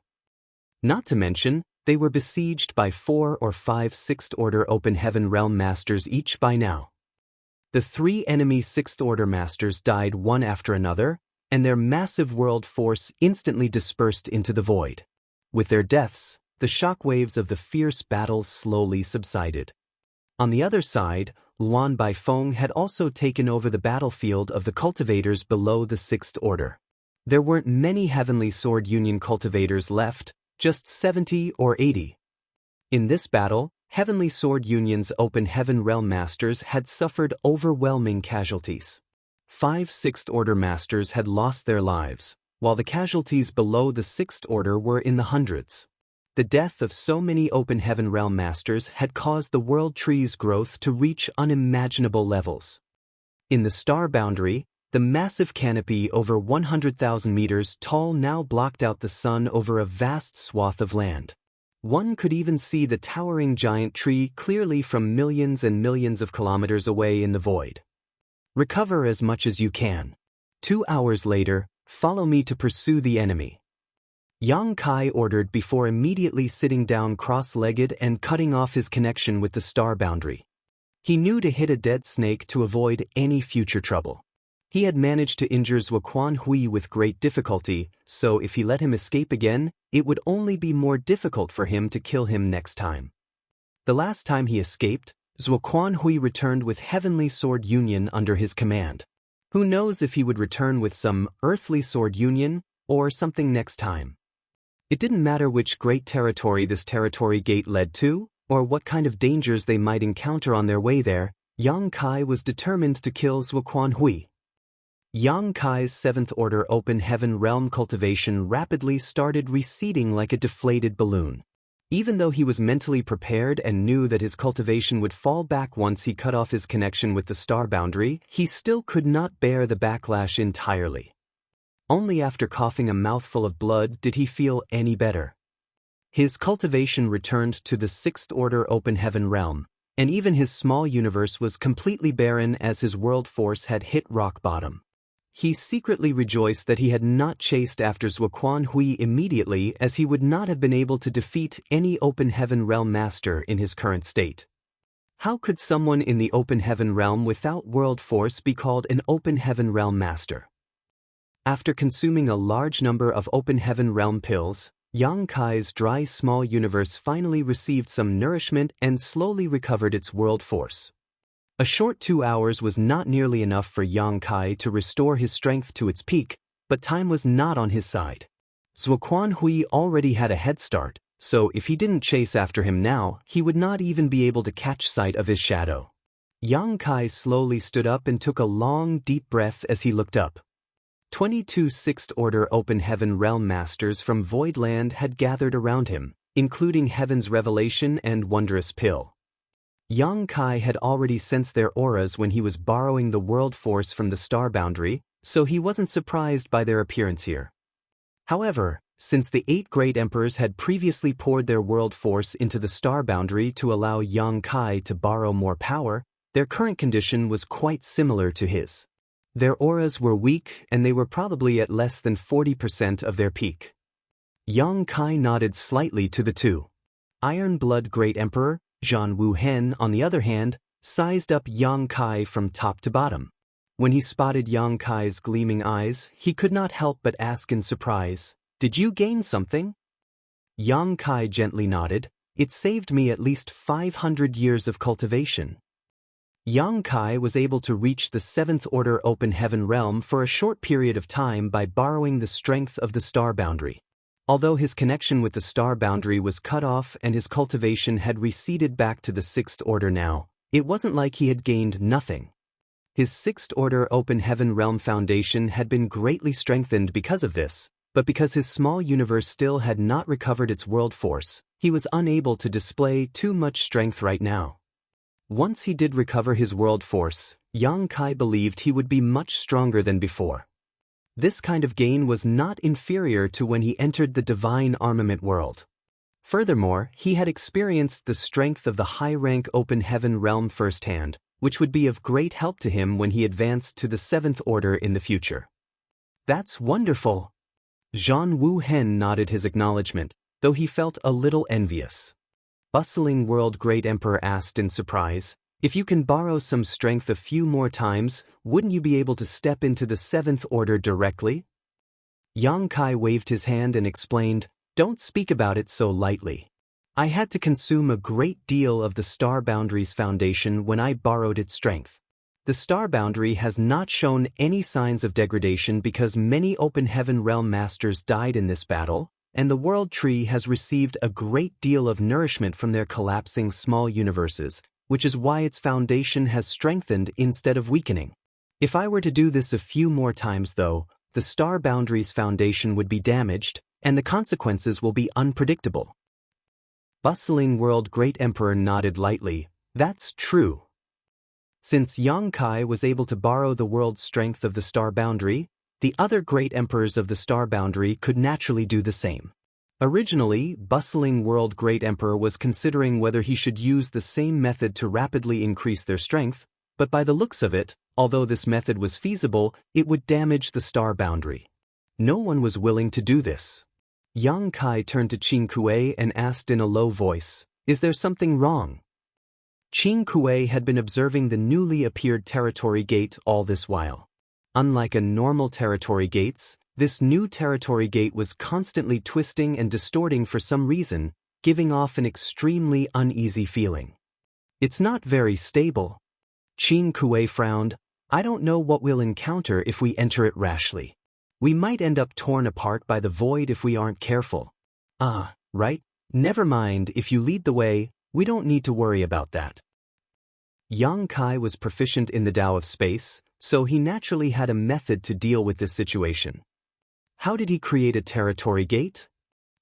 Not to mention, they were besieged by 4 or 5 Sixth Order Open Heaven Realm Masters each by now. The 3 enemy Sixth Order Masters died one after another, and their massive world force instantly dispersed into the void. With their deaths, the shockwaves of the fierce battle slowly subsided. On the other side, Luan Baifeng had also taken over the battlefield of the cultivators below the Sixth Order. There weren't many Heavenly Sword Union cultivators left, just 70 or 80. In this battle, Heavenly Sword Union's Open Heaven Realm Masters had suffered overwhelming casualties. 5 Sixth Order Masters had lost their lives, while the casualties below the Sixth Order were in the hundreds. The death of so many Open Heaven Realm Masters had caused the World Tree's growth to reach unimaginable levels. In the star boundary, the massive canopy over 100,000 meters tall now blocked out the sun over a vast swath of land. One could even see the towering giant tree clearly from millions and millions of kilometers away in the void. Recover as much as you can. 2 hours later, follow me to pursue the enemy. Yang Kai ordered before immediately sitting down cross-legged and cutting off his connection with the star boundary. He knew to hit a dead snake to avoid any future trouble. He had managed to injure Zuoquan Hui with great difficulty, so if he let him escape again, it would only be more difficult for him to kill him next time. The last time he escaped, Zuoquan Hui returned with Heavenly Sword Union under his command. Who knows if he would return with some Earthly Sword Union, or something next time. It didn't matter which great territory this territory gate led to, or what kind of dangers they might encounter on their way there, Yang Kai was determined to kill Zuoquan Hui. Yang Kai's 7th Order Open Heaven Realm cultivation rapidly started receding like a deflated balloon. Even though he was mentally prepared and knew that his cultivation would fall back once he cut off his connection with the star boundary, he still could not bear the backlash entirely. Only after coughing a mouthful of blood did he feel any better. His cultivation returned to the 6th Order Open Heaven Realm, and even his small universe was completely barren as his world force had hit rock bottom. He secretly rejoiced that he had not chased after Zuoquan Hui immediately, as he would not have been able to defeat any Open Heaven Realm Master in his current state. How could someone in the Open Heaven Realm without world force be called an Open Heaven Realm Master? After consuming a large number of Open Heaven Realm pills, Yang Kai's dry small universe finally received some nourishment and slowly recovered its world force. A short 2 hours was not nearly enough for Yang Kai to restore his strength to its peak, but time was not on his side. Zuoquan Hui already had a head start, so if he didn't chase after him now, he would not even be able to catch sight of his shadow. Yang Kai slowly stood up and took a long, deep breath as he looked up. 22 Sixth-Order Open Heaven Realm Masters from Voidland had gathered around him, including Heaven's Revelation and Wondrous Pill. Yang Kai had already sensed their auras when he was borrowing the world force from the star boundary, so he wasn't surprised by their appearance here. However, since the 8 great emperors had previously poured their world force into the star boundary to allow Yang Kai to borrow more power, their current condition was quite similar to his. Their auras were weak and they were probably at less than 40% of their peak. Yang Kai nodded slightly to the two. Iron Blood Great Emperor, Zhan Wu Hen, on the other hand, sized up Yang Kai from top to bottom. When he spotted Yang Kai's gleaming eyes, he could not help but ask in surprise, "Did you gain something?" Yang Kai gently nodded. "It saved me at least 500 years of cultivation." Yang Kai was able to reach the 7th Order Open Heaven realm for a short period of time by borrowing the strength of the star boundary. Although his connection with the star boundary was cut off and his cultivation had receded back to the 6th Order now, it wasn't like he had gained nothing. His 6th Order Open Heaven realm foundation had been greatly strengthened because of this, but because his small universe still had not recovered its world force, he was unable to display too much strength right now. Once he did recover his world force, Yang Kai believed he would be much stronger than before. This kind of gain was not inferior to when he entered the divine armament world. Furthermore, he had experienced the strength of the high-rank Open Heaven realm firsthand, which would be of great help to him when he advanced to the 7th Order in the future. "That's wonderful." Zhan Wu Hen nodded his acknowledgement, though he felt a little envious. Bustling World Great Emperor asked in surprise, "If you can borrow some strength a few more times, wouldn't you be able to step into the 7th Order directly?" Yang Kai waved his hand and explained, "Don't speak about it so lightly. I had to consume a great deal of the Star Boundary's foundation when I borrowed its strength. The Star Boundary has not shown any signs of degradation because many Open Heaven Realm Masters died in this battle, and the World Tree has received a great deal of nourishment from their collapsing small universes, which is why its foundation has strengthened instead of weakening. If I were to do this a few more times though, the Star Boundary's foundation would be damaged, and the consequences will be unpredictable." Bustling World Great Emperor nodded lightly. "That's true." Since Yang Kai was able to borrow the world's strength of the Star Boundary, the other great emperors of the Star Boundary could naturally do the same. Originally, Bustling World Great Emperor was considering whether he should use the same method to rapidly increase their strength, but by the looks of it, although this method was feasible, it would damage the Star Boundary. No one was willing to do this. Yang Kai turned to Qing Kuei and asked in a low voice, "Is there something wrong?" Qing Kuei had been observing the newly appeared territory gate all this while. Unlike a normal territory gates, this new territory gate was constantly twisting and distorting for some reason, giving off an extremely uneasy feeling. "It's not very stable." Qing Kuei frowned. "I don't know what we'll encounter if we enter it rashly. We might end up torn apart by the void if we aren't careful." "Ah, right. Never mind, if you lead the way, we don't need to worry about that." Yang Kai was proficient in the Tao of Space, so he naturally had a method to deal with this situation. How did he create a territory gate?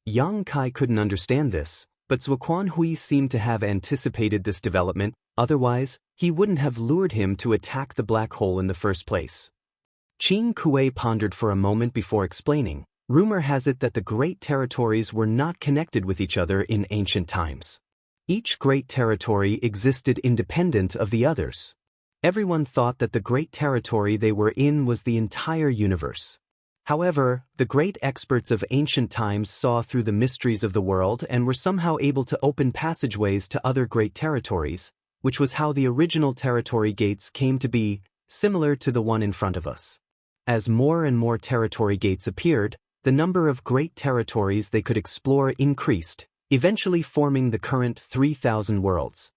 Yang Kai couldn't understand this, but Zuoquan Hui seemed to have anticipated this development, otherwise, he wouldn't have lured him to attack the black hole in the first place. Qing Kuei pondered for a moment before explaining, "Rumor has it that the great territories were not connected with each other in ancient times. Each great territory existed independent of the others. Everyone thought that the great territory they were in was the entire universe. However, the great experts of ancient times saw through the mysteries of the world and were somehow able to open passageways to other great territories, which was how the original territory gates came to be, similar to the one in front of us. As more and more territory gates appeared, the number of great territories they could explore increased, eventually forming the current 3,000 worlds."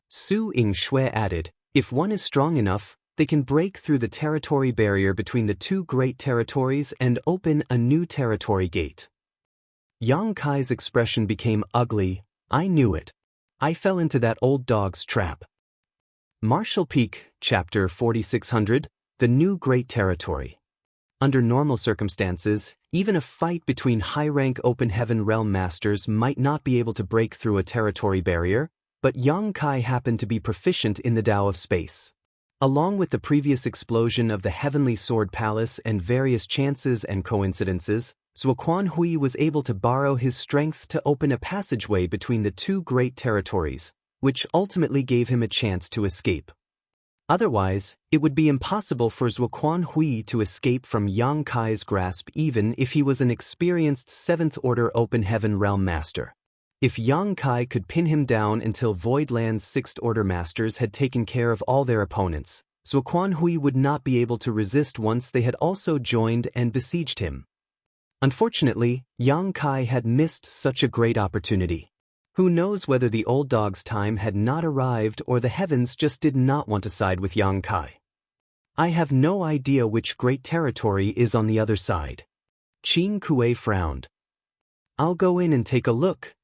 Su Yingshui added, If one is strong enough, they can break through the territory barrier between the two great territories and open a new territory gate. Yang Kai's expression became ugly. I knew it. I fell into that old dog's trap. Marshall Peak, Chapter 4600, The New Great Territory. Under normal circumstances, even a fight between high-rank Open Heaven Realm Masters might not be able to break through a territory barrier, but Yang Kai happened to be proficient in the Tao of Space. Along with the previous explosion of the Heavenly Sword Palace and various chances and coincidences, Zuoquan Hui was able to borrow his strength to open a passageway between the two great territories, which ultimately gave him a chance to escape. Otherwise, it would be impossible for Zuoquan Hui to escape from Yang Kai's grasp even if he was an experienced 7th Order Open Heaven Realm Master. If Yang Kai could pin him down until Voidland's 6th Order Masters had taken care of all their opponents, Zuoquan Hui would not be able to resist once they had also joined and besieged him. Unfortunately, Yang Kai had missed such a great opportunity. Who knows whether the old dog's time had not arrived or the heavens just did not want to side with Yang Kai. I have no idea which great territory is on the other side. Qin Kuei frowned. I'll go in and take a look,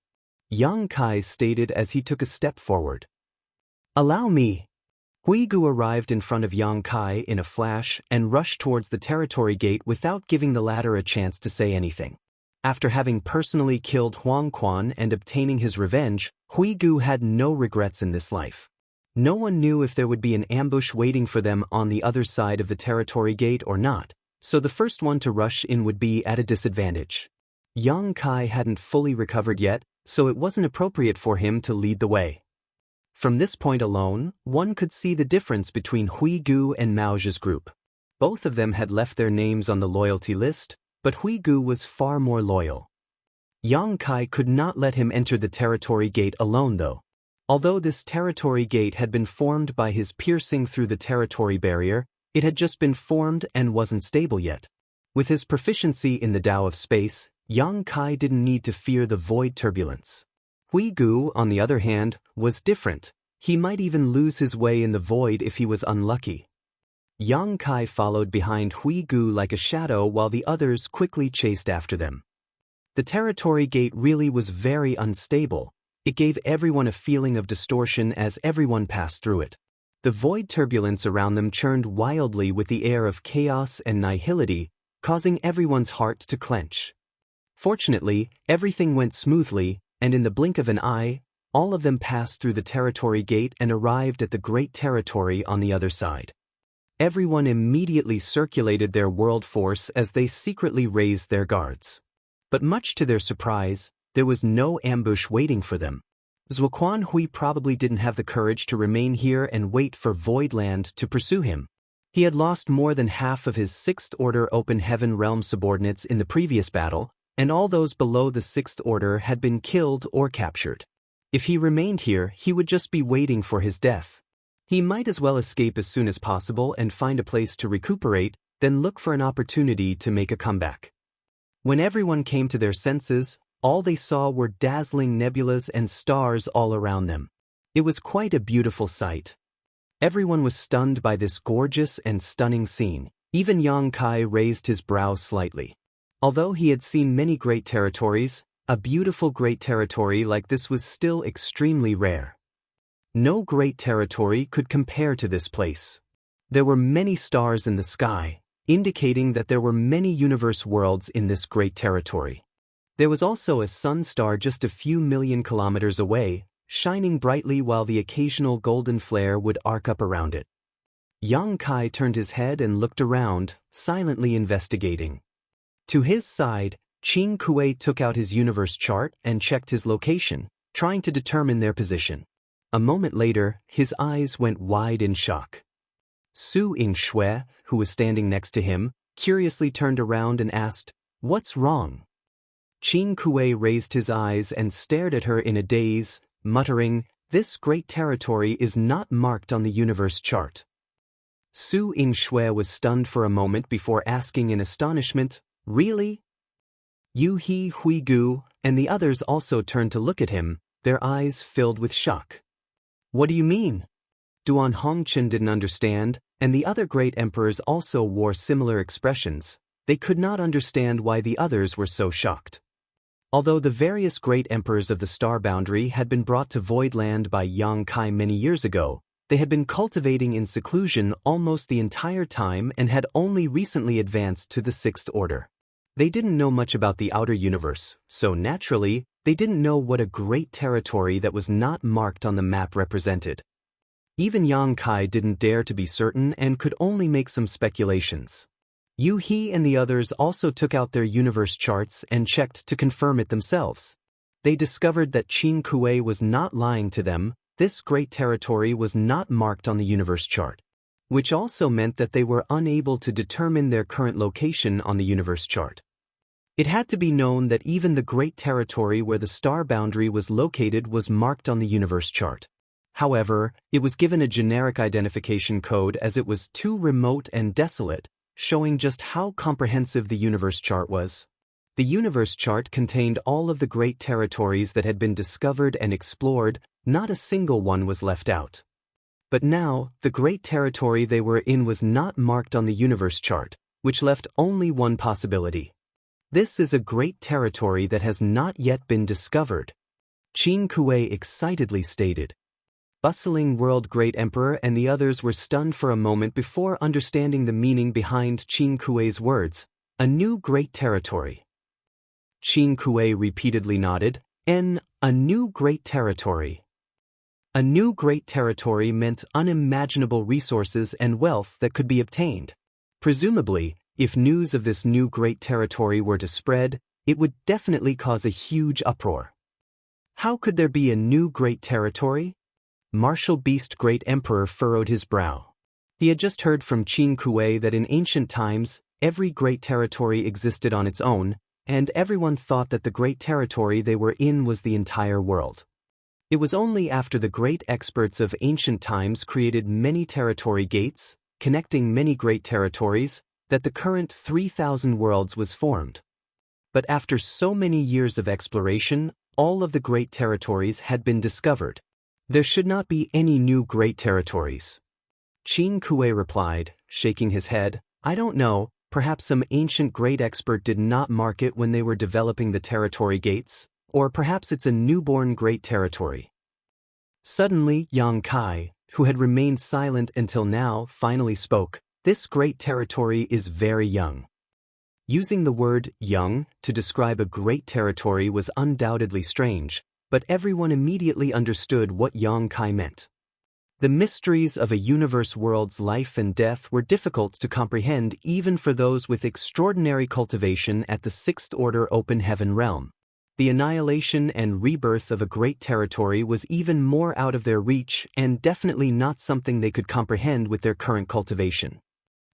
Yang Kai stated as he took a step forward. Allow me. Hui Gu arrived in front of Yang Kai in a flash and rushed towards the territory gate without giving the latter a chance to say anything. After having personally killed Huang Quan and obtaining his revenge, Hui Gu had no regrets in this life. No one knew if there would be an ambush waiting for them on the other side of the territory gate or not, so the first one to rush in would be at a disadvantage. Yang Kai hadn't fully recovered yet, so it wasn't appropriate for him to lead the way. From this point alone, one could see the difference between Hui Gu and Mao Zhe's group. Both of them had left their names on the loyalty list, but Hui Gu was far more loyal. Yang Kai could not let him enter the territory gate alone though. Although this territory gate had been formed by his piercing through the territory barrier, it had just been formed and wasn't stable yet. With his proficiency in the Tao of Space, Yang Kai didn't need to fear the void turbulence. Hui Gu, on the other hand, was different. He might even lose his way in the void if he was unlucky. Yang Kai followed behind Hui Gu like a shadow while the others quickly chased after them. The territory gate really was very unstable. It gave everyone a feeling of distortion as everyone passed through it. The void turbulence around them churned wildly with the air of chaos and nihility, causing everyone's heart to clench. Fortunately, everything went smoothly, and in the blink of an eye, all of them passed through the territory gate and arrived at the great territory on the other side. Everyone immediately circulated their world force as they secretly raised their guards. But much to their surprise, there was no ambush waiting for them. Zuoquan Hui probably didn't have the courage to remain here and wait for Voidland to pursue him. He had lost more than half of his 6th Order Open Heaven Realm subordinates in the previous battle, and all those below the 6th Order had been killed or captured. If he remained here, he would just be waiting for his death. He might as well escape as soon as possible and find a place to recuperate, then look for an opportunity to make a comeback. When everyone came to their senses, all they saw were dazzling nebulas and stars all around them. It was quite a beautiful sight. Everyone was stunned by this gorgeous and stunning scene. Even Yang Kai raised his brow slightly. Although he had seen many great territories, a beautiful great territory like this was still extremely rare. No great territory could compare to this place. There were many stars in the sky, indicating that there were many universe worlds in this great territory. There was also a sun star just a few million kilometers away, shining brightly while the occasional golden flare would arc up around it. Yang Kai turned his head and looked around, silently investigating. To his side, Qin Kuei took out his universe chart and checked his location, trying to determine their position. A moment later, his eyes went wide in shock. Su Yingxue, who was standing next to him, curiously turned around and asked, "What's wrong?" Qin Kuei raised his eyes and stared at her in a daze, muttering, "This great territory is not marked on the universe chart." Su Yingxue was stunned for a moment before asking in astonishment, "Really?" Yu He, Hui Gu, and the others also turned to look at him, their eyes filled with shock. "What do you mean?" Duan Hongchen didn't understand, and the other great emperors also wore similar expressions. They could not understand why the others were so shocked. Although the various great emperors of the star boundary had been brought to Void Land by Yang Kai many years ago, they had been cultivating in seclusion almost the entire time and had only recently advanced to the Sixth Order. They didn't know much about the outer universe, so naturally, they didn't know what a great territory that was not marked on the map represented. Even Yang Kai didn't dare to be certain and could only make some speculations. Yu He and the others also took out their universe charts and checked to confirm it themselves. They discovered that Qin Kuei was not lying to them. This great territory was not marked on the universe chart, which also meant that they were unable to determine their current location on the universe chart. It had to be known that even the great territory where the star boundary was located was marked on the universe chart. However, it was given a generic identification code as it was too remote and desolate, showing just how comprehensive the universe chart was. The universe chart contained all of the great territories that had been discovered and explored. Not a single one was left out. But now, the great territory they were in was not marked on the universe chart, which left only one possibility. This is a great territory that has not yet been discovered, Qin Kuei excitedly stated. Bustling World Great Emperor and the others were stunned for a moment before understanding the meaning behind Qin Kuei's words, a new great territory. Qin Kuei repeatedly nodded, a new great territory. A new great territory meant unimaginable resources and wealth that could be obtained. Presumably, if news of this new great territory were to spread, it would definitely cause a huge uproar. How could there be a new great territory? Martial Beast Great Emperor furrowed his brow. He had just heard from Qin Kuei that in ancient times, every great territory existed on its own, and everyone thought that the great territory they were in was the entire world. It was only after the great experts of ancient times created many territory gates, connecting many great territories, that the current 3,000 worlds was formed. But after so many years of exploration, all of the great territories had been discovered. There should not be any new great territories. Qin Kuei replied, shaking his head, I don't know, perhaps some ancient great expert did not mark it when they were developing the territory gates, or perhaps it's a newborn great territory. Suddenly, Yang Kai, who had remained silent until now, finally spoke, this great territory is very young. Using the word young to describe a great territory was undoubtedly strange, but everyone immediately understood what Yang Kai meant. The mysteries of a universe world's life and death were difficult to comprehend even for those with extraordinary cultivation at the Sixth Order Open Heaven realm. The annihilation and rebirth of a great territory was even more out of their reach and definitely not something they could comprehend with their current cultivation.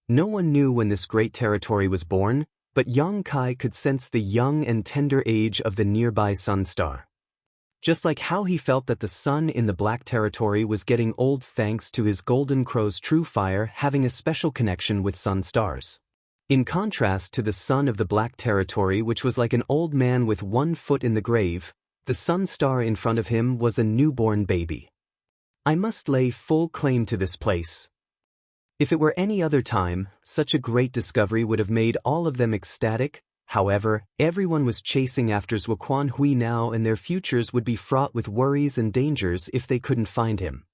No one knew when this great territory was born, but Yang Kai could sense the young and tender age of the nearby sun star. Just like how he felt that the sun in the Black Territory was getting old thanks to his Golden Crow's true fire having a special connection with sun stars. In contrast to the sun of the Black Territory, which was like an old man with one foot in the grave, the sun star in front of him was a newborn baby. I must lay full claim to this place. If it were any other time, such a great discovery would have made all of them ecstatic. However, everyone was chasing after Zuoquan Hui now, and their futures would be fraught with worries and dangers if they couldn't find him.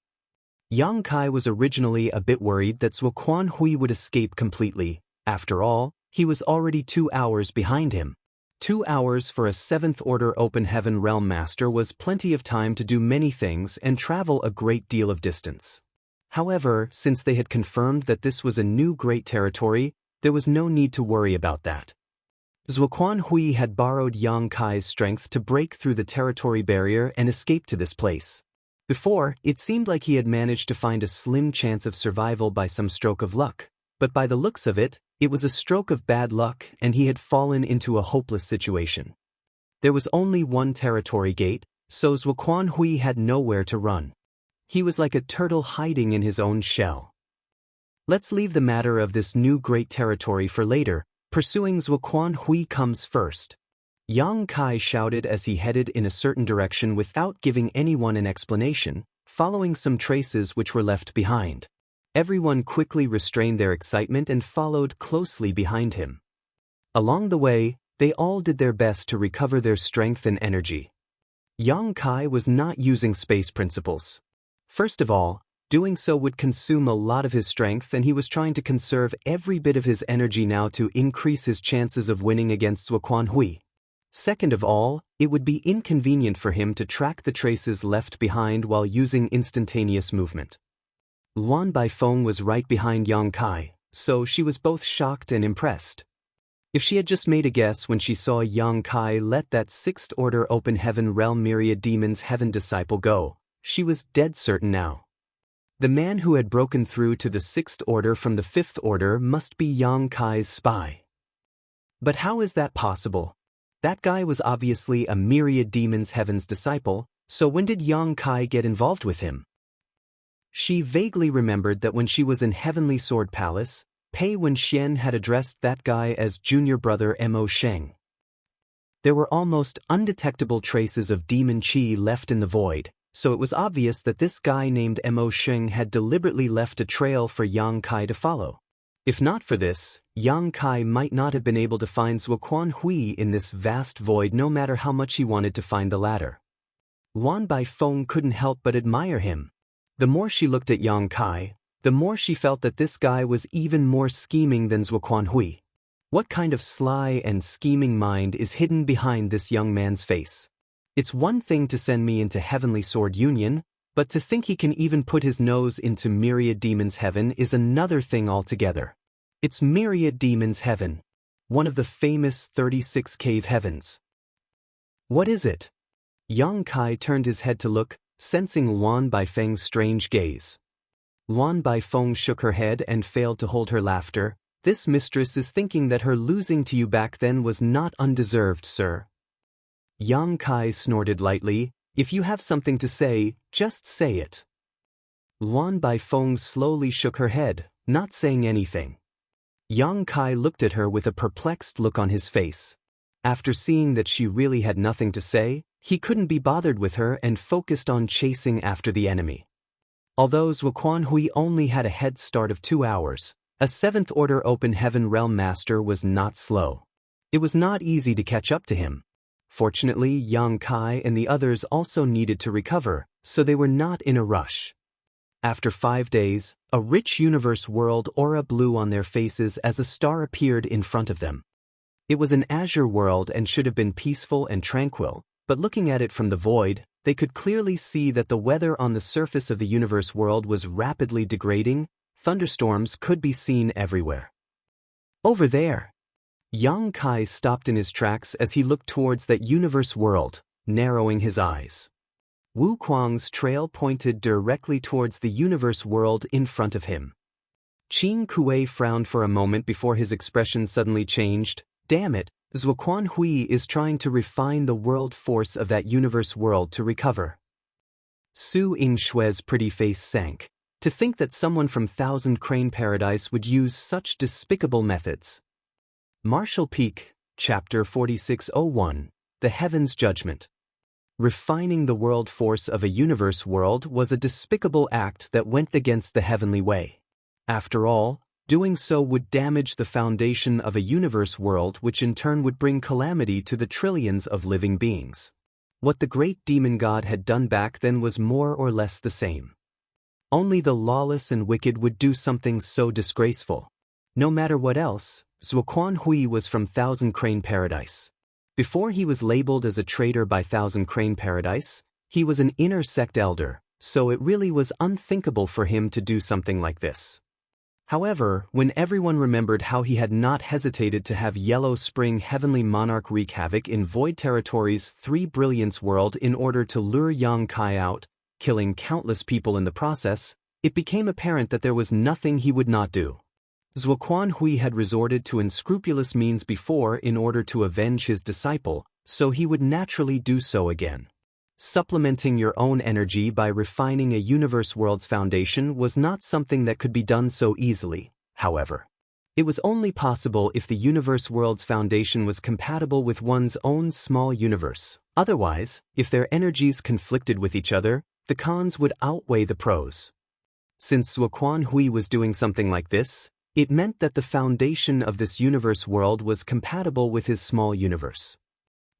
Yang Kai was originally a bit worried that Zuoquan Hui would escape completely. After all, he was already 2 hours behind him. 2 hours for a 7th Order Open Heaven Realm Master was plenty of time to do many things and travel a great deal of distance. However, since they had confirmed that this was a new great territory, there was no need to worry about that. Zuoquan Hui had borrowed Yang Kai's strength to break through the territory barrier and escape to this place. Before, it seemed like he had managed to find a slim chance of survival by some stroke of luck, but by the looks of it, it was a stroke of bad luck and he had fallen into a hopeless situation. There was only one territory gate, so Zuoquan Hui had nowhere to run. He was like a turtle hiding in his own shell. Let's leave the matter of this new great territory for later. Pursuing Zuoquan Hui comes first. Yang Kai shouted as he headed in a certain direction without giving anyone an explanation, following some traces which were left behind. Everyone quickly restrained their excitement and followed closely behind him. Along the way, they all did their best to recover their strength and energy. Yang Kai was not using space principles. First of all, doing so would consume a lot of his strength, and he was trying to conserve every bit of his energy now to increase his chances of winning against Zuoquan Hui. Second of all, it would be inconvenient for him to track the traces left behind while using instantaneous movement. Luan Baifeng was right behind Yang Kai, so she was both shocked and impressed. If she had just made a guess when she saw Yang Kai let that sixth order open heaven realm myriad demons heaven disciple go, she was dead certain now. The man who had broken through to the sixth order from the fifth order must be Yang Kai's spy. But how is that possible? That guy was obviously a myriad demons heaven's disciple, so when did Yang Kai get involved with him? She vaguely remembered that when she was in Heavenly Sword Palace, Pei Wenxian had addressed that guy as junior brother Mo Sheng. There were almost undetectable traces of demon qi left in the void, so it was obvious that this guy named Mo Sheng had deliberately left a trail for Yang Kai to follow. If not for this, Yang Kai might not have been able to find Zuoquan Hui in this vast void no matter how much he wanted to find the latter. Luan Baifeng couldn't help but admire him. The more she looked at Yang Kai, the more she felt that this guy was even more scheming than Zuoquan Hui. What kind of sly and scheming mind is hidden behind this young man's face? It's one thing to send me into Heavenly Sword Union, but to think he can even put his nose into Myriad Demons Heaven is another thing altogether. It's Myriad Demons Heaven, one of the famous 36 cave heavens. What is it? Yang Kai turned his head to look, sensing Luan Baifeng's strange gaze. Luan Baifeng shook her head and failed to hold her laughter. This mistress is thinking that her losing to you back then was not undeserved, sir. Yang Kai snorted lightly. If you have something to say, just say it. Luan Baifeng slowly shook her head, not saying anything. Yang Kai looked at her with a perplexed look on his face. After seeing that she really had nothing to say, he couldn't be bothered with her and focused on chasing after the enemy. Although Zuoquan Hui only had a head start of 2 hours, a 7th Order Open Heaven Realm Master was not slow. It was not easy to catch up to him. Fortunately, Yang Kai and the others also needed to recover, so they were not in a rush. After 5 days, a rich universe world aura blew on their faces as a star appeared in front of them. It was an azure world and should have been peaceful and tranquil, but looking at it from the void, they could clearly see that the weather on the surface of the universe world was rapidly degrading. Thunderstorms could be seen everywhere. Over there! Yang Kai stopped in his tracks as he looked towards that universe world, narrowing his eyes. Wu Kuang's trail pointed directly towards the universe world in front of him. Qing Kuei frowned for a moment before his expression suddenly changed. Damn it, Zuoquan Hui is trying to refine the world force of that universe world to recover. Su Yingshue's pretty face sank. To think that someone from Thousand Crane Paradise would use such despicable methods. Martial Peak, Chapter 4601, The Heaven's Judgment. Refining the world force of a universe world was a despicable act that went against the heavenly way. After all, doing so would damage the foundation of a universe world, which in turn would bring calamity to the trillions of living beings. What the great demon god had done back then was more or less the same. Only the lawless and wicked would do something so disgraceful. No matter what else, Zuoquan Hui was from Thousand Crane Paradise. Before he was labeled as a traitor by Thousand Crane Paradise, he was an inner sect elder, so it really was unthinkable for him to do something like this. However, when everyone remembered how he had not hesitated to have Yellow Spring Heavenly Monarch wreak havoc in Void Territory's 3 Brilliance world in order to lure Yang Kai out, killing countless people in the process, it became apparent that there was nothing he would not do. Zuoquan Hui had resorted to unscrupulous means before in order to avenge his disciple, so he would naturally do so again. Supplementing your own energy by refining a universe world's foundation was not something that could be done so easily, however. It was only possible if the universe world's foundation was compatible with one's own small universe. Otherwise, if their energies conflicted with each other, the cons would outweigh the pros. Since Zuoquan Hui was doing something like this, it meant that the foundation of this universe world was compatible with his small universe.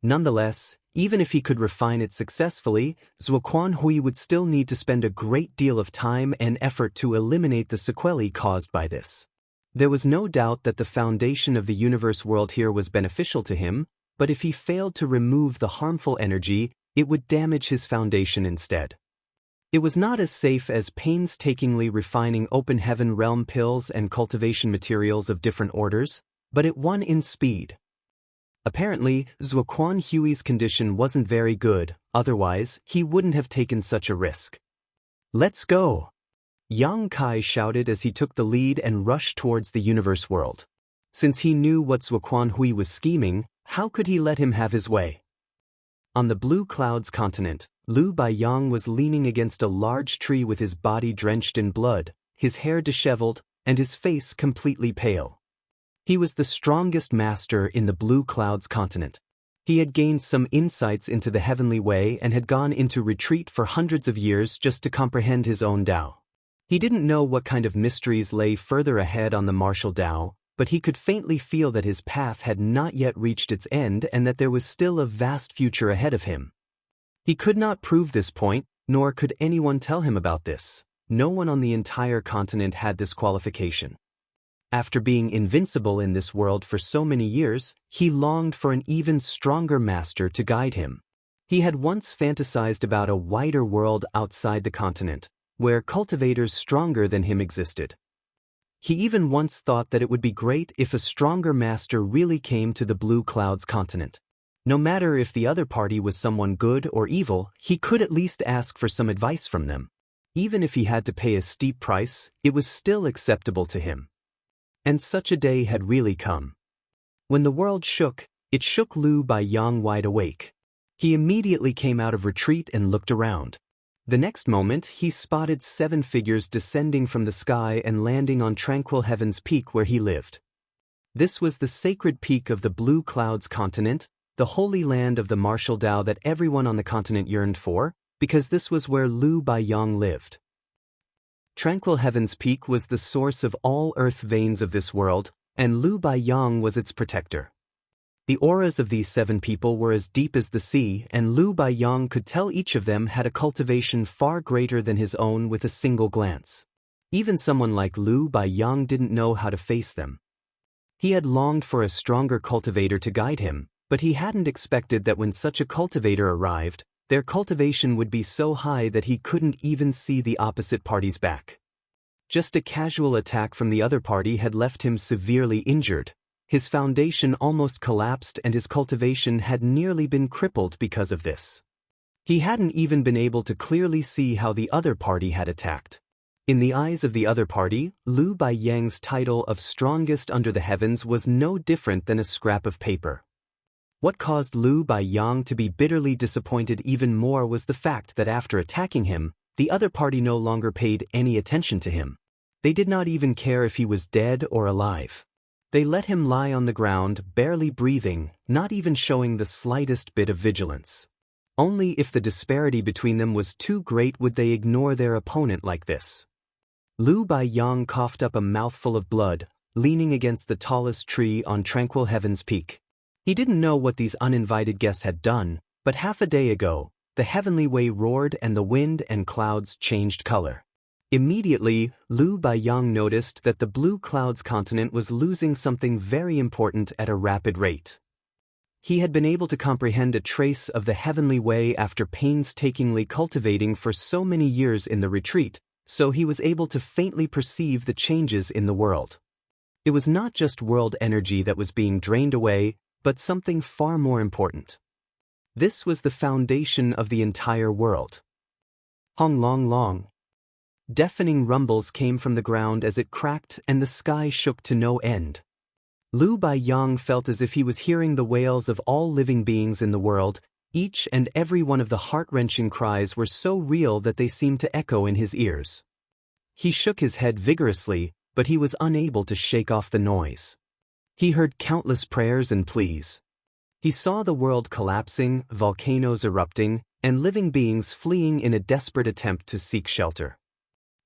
Nonetheless, even if he could refine it successfully, Zuoquan Hui would still need to spend a great deal of time and effort to eliminate the sequelae caused by this. There was no doubt that the foundation of the universe world here was beneficial to him, but if he failed to remove the harmful energy, it would damage his foundation instead. It was not as safe as painstakingly refining open heaven realm pills and cultivation materials of different orders, but it won in speed. Apparently, Zuoquan Hui's condition wasn't very good, otherwise, he wouldn't have taken such a risk. "Let's go!" Yang Kai shouted as he took the lead and rushed towards the universe world. Since he knew what Zuoquan Hui was scheming, how could he let him have his way? On the Blue Clouds continent, Lu Baiyang was leaning against a large tree with his body drenched in blood, his hair disheveled, and his face completely pale. He was the strongest master in the Blue Clouds continent. He had gained some insights into the heavenly way and had gone into retreat for hundreds of years just to comprehend his own Tao. He didn't know what kind of mysteries lay further ahead on the martial Tao, but he could faintly feel that his path had not yet reached its end and that there was still a vast future ahead of him. He could not prove this point, nor could anyone tell him about this. No one on the entire continent had this qualification. After being invincible in this world for so many years, he longed for an even stronger master to guide him. He had once fantasized about a wider world outside the continent, where cultivators stronger than him existed. He even once thought that it would be great if a stronger master really came to the Blue Clouds continent. No matter if the other party was someone good or evil, he could at least ask for some advice from them. Even if he had to pay a steep price, it was still acceptable to him. And such a day had really come. When the world shook, it shook Lu Baiyang wide awake. He immediately came out of retreat and looked around. The next moment, he spotted 7 figures descending from the sky and landing on Tranquil Heaven's peak where he lived. This was the sacred peak of the Blue Clouds continent, the holy land of the martial Tao that everyone on the continent yearned for, because this was where Lu Baiyang lived. Tranquil Heaven's peak was the source of all earth veins of this world, and Lu Baiyang was its protector. The auras of these 7 people were as deep as the sea, and Lu Baiyang could tell each of them had a cultivation far greater than his own with a single glance. Even someone like Lu Baiyang didn't know how to face them. He had longed for a stronger cultivator to guide him, but he hadn't expected that when such a cultivator arrived, their cultivation would be so high that he couldn't even see the opposite party's back. Just a casual attack from the other party had left him severely injured. His foundation almost collapsed and his cultivation had nearly been crippled because of this. He hadn't even been able to clearly see how the other party had attacked. In the eyes of the other party, Lu Baiyang's title of strongest under the heavens was no different than a scrap of paper. What caused Lu Baiyang to be bitterly disappointed even more was the fact that after attacking him, the other party no longer paid any attention to him. They did not even care if he was dead or alive. They let him lie on the ground, barely breathing, not even showing the slightest bit of vigilance. Only if the disparity between them was too great would they ignore their opponent like this. Lu Baiyang coughed up a mouthful of blood, leaning against the tallest tree on Tranquil Heaven's peak. He didn't know what these uninvited guests had done, but half a day ago, the heavenly way roared and the wind and clouds changed color. Immediately, Lu Baiyang noticed that the Blue Clouds continent was losing something very important at a rapid rate. He had been able to comprehend a trace of the heavenly way after painstakingly cultivating for so many years in the retreat, so he was able to faintly perceive the changes in the world. It was not just world energy that was being drained away, but something far more important. This was the foundation of the entire world. Hong long long. Deafening rumbles came from the ground as it cracked and the sky shook to no end. Lu Baiyang felt as if he was hearing the wails of all living beings in the world. Each and every one of the heart-wrenching cries were so real that they seemed to echo in his ears. He shook his head vigorously, but he was unable to shake off the noise. He heard countless prayers and pleas. He saw the world collapsing, volcanoes erupting, and living beings fleeing in a desperate attempt to seek shelter.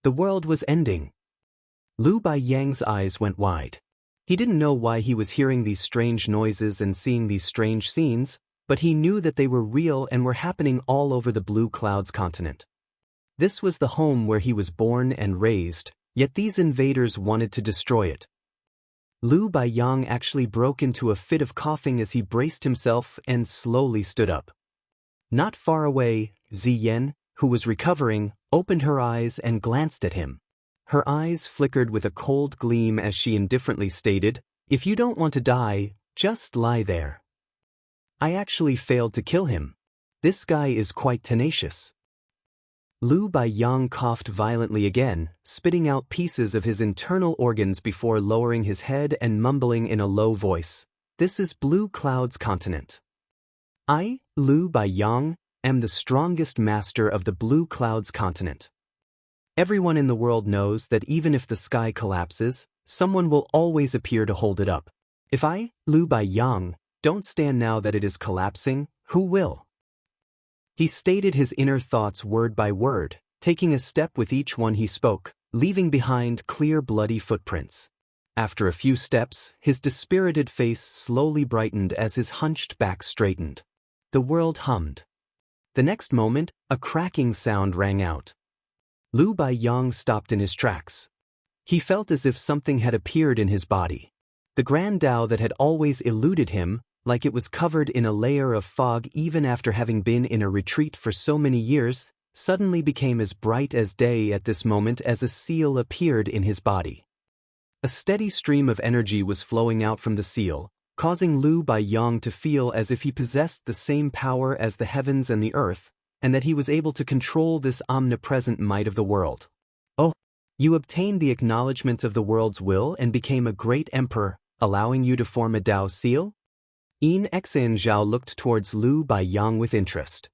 The world was ending. Lu Baiyang's eyes went wide. He didn't know why he was hearing these strange noises and seeing these strange scenes, but he knew that they were real and were happening all over the Blue Clouds continent. This was the home where he was born and raised, yet these invaders wanted to destroy it. Lu Baiyang actually broke into a fit of coughing as he braced himself and slowly stood up. Not far away, Ziyan, who was recovering, opened her eyes and glanced at him. Her eyes flickered with a cold gleam as she indifferently stated, "If you don't want to die, just lie there." "I actually failed to kill him. This guy is quite tenacious." Lu Baiyang coughed violently again, spitting out pieces of his internal organs before lowering his head and mumbling in a low voice, "This is Blue Cloud's continent. I, Lu Baiyang, am the strongest master of the Blue Clouds continent. Everyone in the world knows that even if the sky collapses, someone will always appear to hold it up. If I, Lu Baiyang, don't stand now that it is collapsing, who will?" He stated his inner thoughts word by word, taking a step with each one he spoke, leaving behind clear bloody footprints. After a few steps, his dispirited face slowly brightened as his hunched back straightened. The world hummed. The next moment, a cracking sound rang out. Lu Baiyang stopped in his tracks. He felt as if something had appeared in his body. The grand Tao that had always eluded him, like it was covered in a layer of fog even after having been in a retreat for so many years, suddenly became as bright as day at this moment as a seal appeared in his body. A steady stream of energy was flowing out from the seal, causing Lu Baiyang to feel as if he possessed the same power as the heavens and the earth, and that he was able to control this omnipresent might of the world. "Oh, you obtained the acknowledgement of the world's will and became a great emperor, allowing you to form a Tao seal?" Yin Zhao looked towards Lu Baiyang with interest.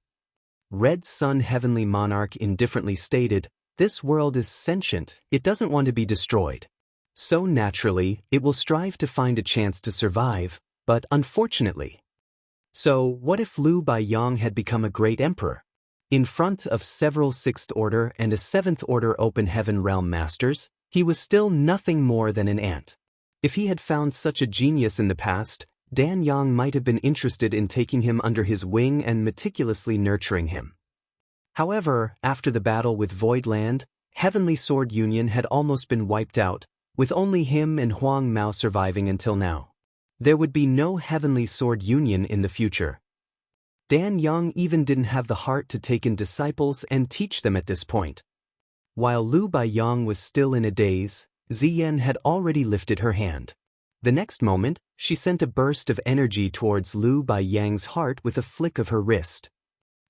Red Sun Heavenly Monarch indifferently stated, "This world is sentient, it doesn't want to be destroyed. So naturally, it will strive to find a chance to survive, but unfortunately." So, what if Lu Baiyang had become a great emperor? In front of several Sixth Order and a Seventh Order Open Heaven Realm Masters, he was still nothing more than an ant. If he had found such a genius in the past, Dan Yang might have been interested in taking him under his wing and meticulously nurturing him. However, after the battle with Voidland, Heavenly Sword Union had almost been wiped out, with only him and Huang Mao surviving until now. There would be no Heavenly Sword Union in the future. Dan Yang even didn't have the heart to take in disciples and teach them at this point. While Lu Baiyang was still in a daze, Ziyan had already lifted her hand. The next moment, she sent a burst of energy towards Lu Baiyang's heart with a flick of her wrist.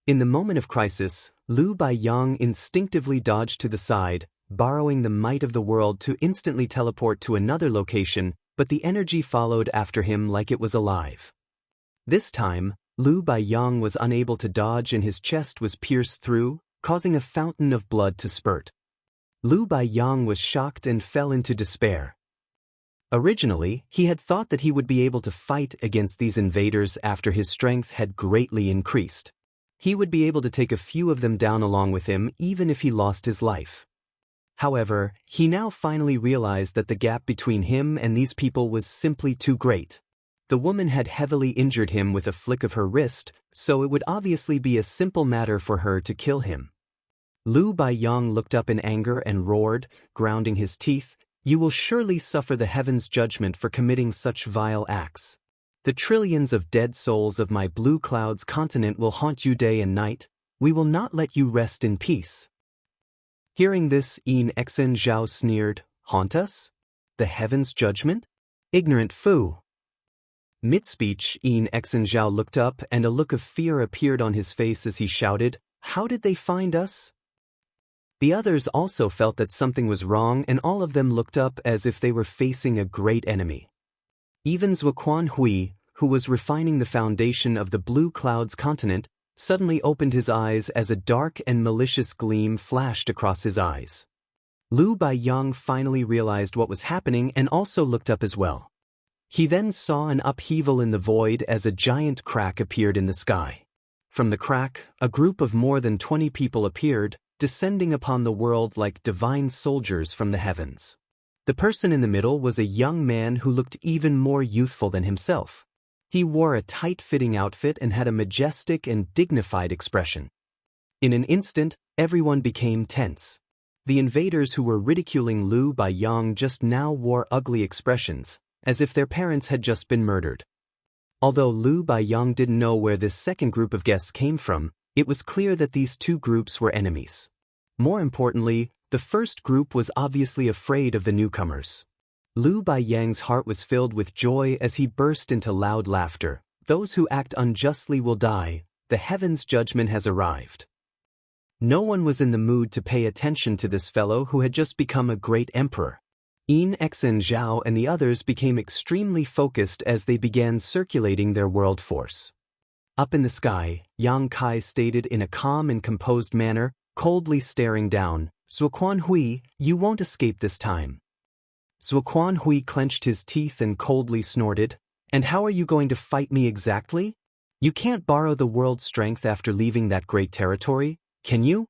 In the moment of crisis, Lu Baiyang instinctively dodged to the side, borrowing the might of the world to instantly teleport to another location, but the energy followed after him like it was alive. This time, Lu Baiyang was unable to dodge and his chest was pierced through, causing a fountain of blood to spurt. Lu Baiyang was shocked and fell into despair. Originally, he had thought that he would be able to fight against these invaders after his strength had greatly increased. He would be able to take a few of them down along with him even if he lost his life. However, he now finally realized that the gap between him and these people was simply too great. The woman had heavily injured him with a flick of her wrist, so it would obviously be a simple matter for her to kill him. Lu Baiyang looked up in anger and roared, grounding his teeth, "You will surely suffer the heaven's judgment for committing such vile acts. The trillions of dead souls of my Blue Clouds continent will haunt you day and night. We will not let you rest in peace." Hearing this, Yin Zhao sneered, "Haunt us? The heaven's judgment? Ignorant fool." Mid-speech, Yin Zhao looked up and a look of fear appeared on his face as he shouted, "How did they find us?" The others also felt that something was wrong and all of them looked up as if they were facing a great enemy. Even Zuoquan Hui, who was refining the foundation of the Blue Clouds continent, suddenly opened his eyes as a dark and malicious gleam flashed across his eyes. Lu Baiyang finally realized what was happening and also looked up as well. He then saw an upheaval in the void as a giant crack appeared in the sky. From the crack, a group of more than 20 people appeared, descending upon the world like divine soldiers from the heavens. The person in the middle was a young man who looked even more youthful than himself. He wore a tight-fitting outfit and had a majestic and dignified expression. In an instant, everyone became tense. The invaders who were ridiculing Liu Baiyang just now wore ugly expressions, as if their parents had just been murdered. Although Liu Baiyang didn't know where this second group of guests came from, it was clear that these two groups were enemies. More importantly, the first group was obviously afraid of the newcomers. Liu Baiyang's heart was filled with joy as he burst into loud laughter. Those who act unjustly will die. The heaven's judgment has arrived. No one was in the mood to pay attention to this fellow who had just become a great emperor. Yin Exen Zhao and the others became extremely focused as they began circulating their world force. Up in the sky, Yang Kai stated in a calm and composed manner, coldly staring down, "Zuoquan Hui, you won't escape this time." Zuoquan Hui clenched his teeth and coldly snorted, "And how are you going to fight me exactly? You can't borrow the world's strength after leaving that great territory, can you?"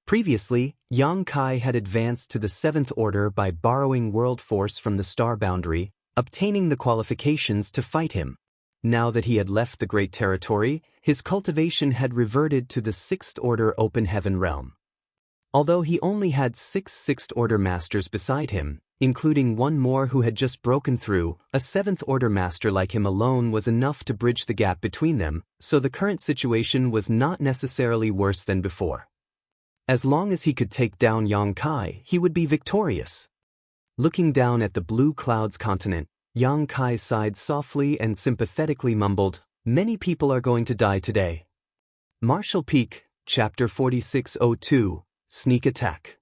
Previously, Yang Kai had advanced to the 7th Order by borrowing world force from the star boundary, obtaining the qualifications to fight him. Now that he had left the great territory, his cultivation had reverted to the 6th Order open heaven realm. Although he only had 6 6th Order masters beside him, including one more who had just broken through, a 7th Order master like him alone was enough to bridge the gap between them, so the current situation was not necessarily worse than before. As long as he could take down Yang Kai, he would be victorious. Looking down at the blue clouds continent, Yang Kai sighed softly and sympathetically mumbled, "Many people are going to die today." Martial Peak, Chapter 4602, Sneak Attack.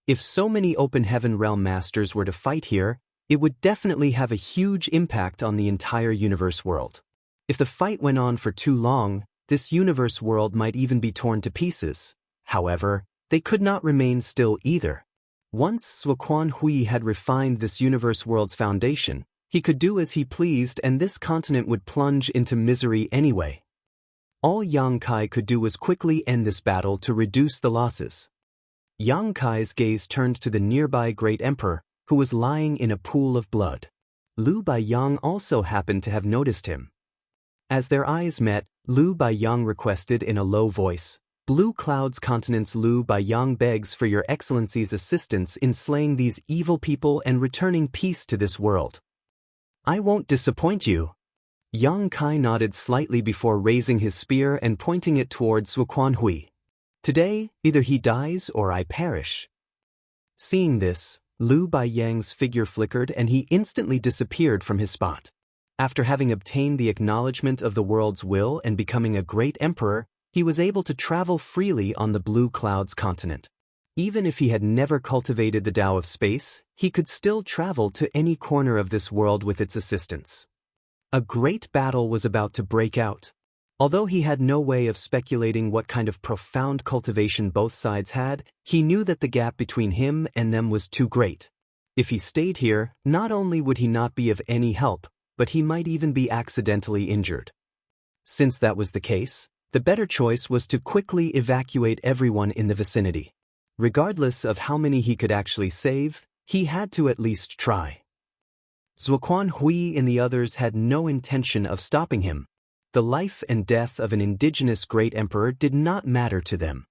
If so many open heaven realm masters were to fight here, it would definitely have a huge impact on the entire universe world. If the fight went on for too long, this universe world might even be torn to pieces. However, they could not remain still either. Once Zuoquan Hui had refined this universe world's foundation, he could do as he pleased and this continent would plunge into misery anyway. All Yang Kai could do was quickly end this battle to reduce the losses. Yang Kai's gaze turned to the nearby great emperor, who was lying in a pool of blood. Liu Baiyang also happened to have noticed him. As their eyes met, Liu Baiyang requested in a low voice, "Blue Clouds Continent's Liu Baiyang begs for your excellency's assistance in slaying these evil people and returning peace to this world." "I won't disappoint you." Yang Kai nodded slightly before raising his spear and pointing it towards Zuoquan Hui. "Today, either he dies or I perish." Seeing this, Liu Baiyang's figure flickered and he instantly disappeared from his spot. After having obtained the acknowledgement of the world's will and becoming a great emperor, he was able to travel freely on the Blue Clouds continent. Even if he had never cultivated the Tao of space, he could still travel to any corner of this world with its assistance. A great battle was about to break out. Although he had no way of speculating what kind of profound cultivation both sides had, he knew that the gap between him and them was too great. If he stayed here, not only would he not be of any help, but he might even be accidentally injured. Since that was the case, the better choice was to quickly evacuate everyone in the vicinity. Regardless of how many he could actually save, he had to at least try. Zuoquan Hui and the others had no intention of stopping him. The life and death of an indigenous great emperor did not matter to them.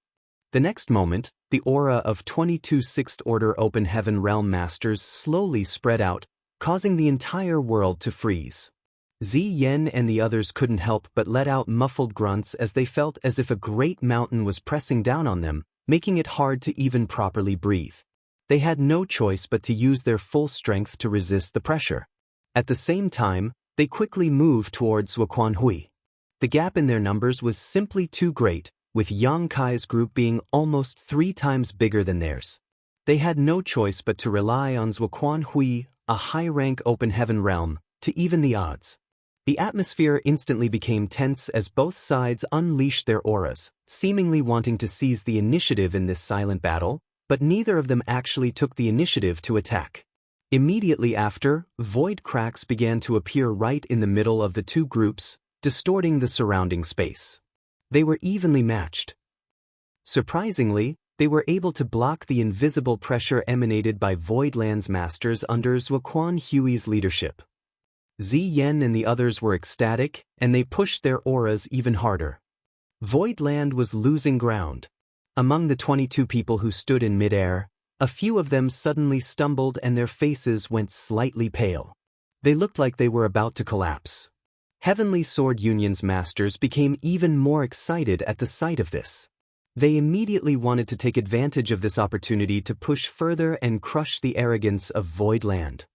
The next moment, the aura of 22 6th Order open heaven realm masters slowly spread out, causing the entire world to freeze. Ziyan and the others couldn't help but let out muffled grunts as they felt as if a great mountain was pressing down on them, making it hard to even properly breathe. They had no choice but to use their full strength to resist the pressure. At the same time, they quickly moved towards Zuoquan Hui. The gap in their numbers was simply too great, with Yang Kai's group being almost 3 times bigger than theirs. They had no choice but to rely on Zuoquan Hui, a high-rank open heaven realm, to even the odds. The atmosphere instantly became tense as both sides unleashed their auras, seemingly wanting to seize the initiative in this silent battle, but neither of them actually took the initiative to attack. Immediately after, void cracks began to appear right in the middle of the two groups, distorting the surrounding space. They were evenly matched. Surprisingly, they were able to block the invisible pressure emanated by Voidland's masters under Zuoquan Hui's leadership. Ziyen and the others were ecstatic, and they pushed their auras even harder. Voidland was losing ground. Among the 22 people who stood in midair, a few of them suddenly stumbled and their faces went slightly pale. They looked like they were about to collapse. Heavenly Sword Union's masters became even more excited at the sight of this. They immediately wanted to take advantage of this opportunity to push further and crush the arrogance of Voidland.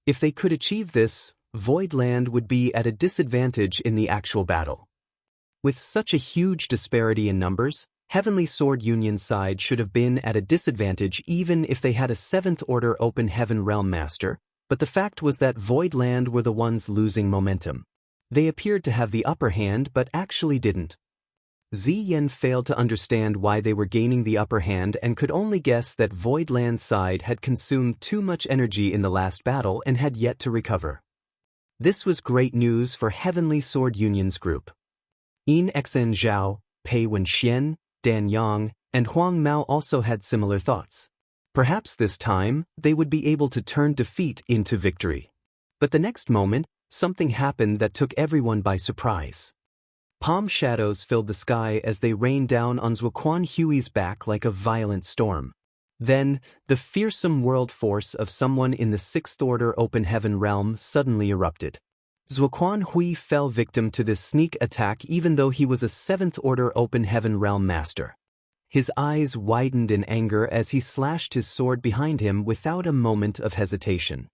If they could achieve this, Voidland would be at a disadvantage in the actual battle. With such a huge disparity in numbers, Heavenly Sword Union's side should have been at a disadvantage even if they had a 7th Order Open Heaven Realm Master, but the fact was that Voidland were the ones losing momentum. They appeared to have the upper hand but actually didn't. Ziyen failed to understand why they were gaining the upper hand and could only guess that Voidland's side had consumed too much energy in the last battle and had yet to recover. This was great news for Heavenly Sword Union's group. Yin Xen Zhao, Pei Wenxian, Dan Yang, and Huang Mao also had similar thoughts. Perhaps this time, they would be able to turn defeat into victory. But the next moment, something happened that took everyone by surprise. Palm shadows filled the sky as they rained down on Zuoquan Hui's back like a violent storm. Then, the fearsome world force of someone in the 6th Order Open Heaven realm suddenly erupted. Zuoquan Hui fell victim to this sneak attack even though he was a 7th Order Open Heaven realm master. His eyes widened in anger as he slashed his sword behind him without a moment of hesitation.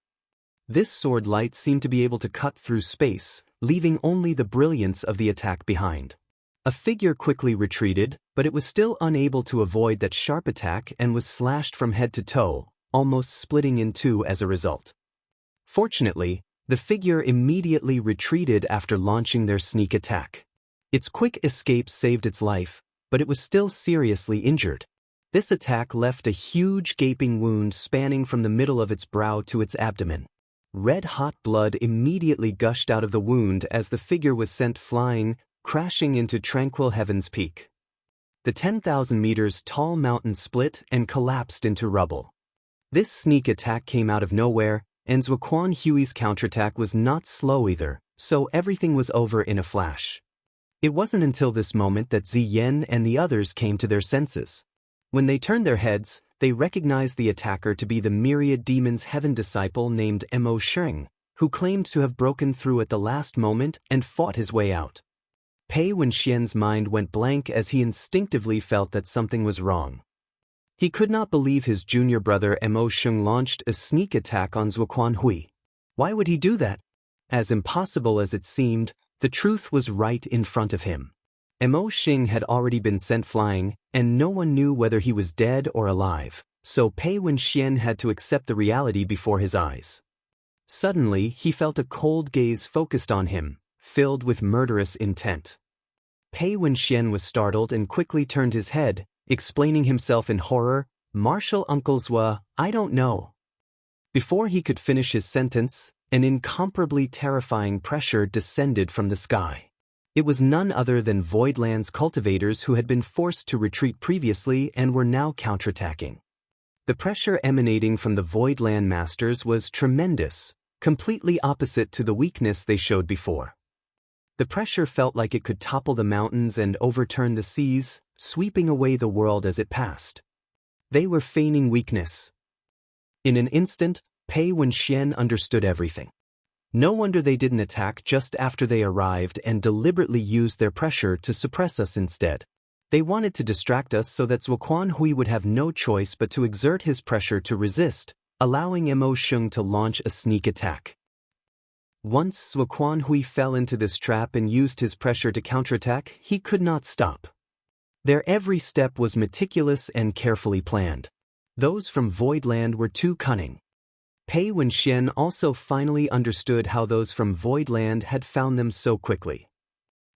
This sword light seemed to be able to cut through space, leaving only the brilliance of the attack behind. A figure quickly retreated, but it was still unable to avoid that sharp attack and was slashed from head to toe, almost splitting in two as a result. Fortunately, the figure immediately retreated after launching their sneak attack. Its quick escape saved its life, but it was still seriously injured. This attack left a huge gaping wound spanning from the middle of its brow to its abdomen. Red-hot blood immediately gushed out of the wound as the figure was sent flying, crashing into tranquil Heaven's Peak. The 10,000 meters tall mountain split and collapsed into rubble. This sneak attack came out of nowhere, and Zuoquan Hui's counterattack was not slow either, so everything was over in a flash. It wasn't until this moment that Ziyen and the others came to their senses. When they turned their heads, they recognized the attacker to be the Myriad Demon's heaven disciple named Mo Sheng, who claimed to have broken through at the last moment and fought his way out. Pei Wenxian's mind went blank as he instinctively felt that something was wrong. He could not believe his junior brother Mo Sheng launched a sneak attack on Zuoquan Hui. Why would he do that? As impossible as it seemed, the truth was right in front of him. Mo Sheng had already been sent flying, and no one knew whether he was dead or alive, so Pei Wenxian had to accept the reality before his eyes. Suddenly, he felt a cold gaze focused on him, filled with murderous intent. Pei Wenxian was startled and quickly turned his head, explaining himself in horror, "Martial Uncle Zua, I don't know." Before he could finish his sentence, an incomparably terrifying pressure descended from the sky. It was none other than Voidland's cultivators who had been forced to retreat previously and were now counterattacking. The pressure emanating from the Voidland masters was tremendous, completely opposite to the weakness they showed before. The pressure felt like it could topple the mountains and overturn the seas, sweeping away the world as it passed. They were feigning weakness. In an instant, Pei Wenxian understood everything. No wonder they didn't attack just after they arrived and deliberately used their pressure to suppress us instead. They wanted to distract us so that Zuoquan Hui would have no choice but to exert his pressure to resist, allowing Mo Sheng to launch a sneak attack. Once Zuoquan Hui fell into this trap and used his pressure to counterattack, he could not stop. Their every step was meticulous and carefully planned. Those from Voidland were too cunning. Pei Wenxian also finally understood how those from Voidland had found them so quickly.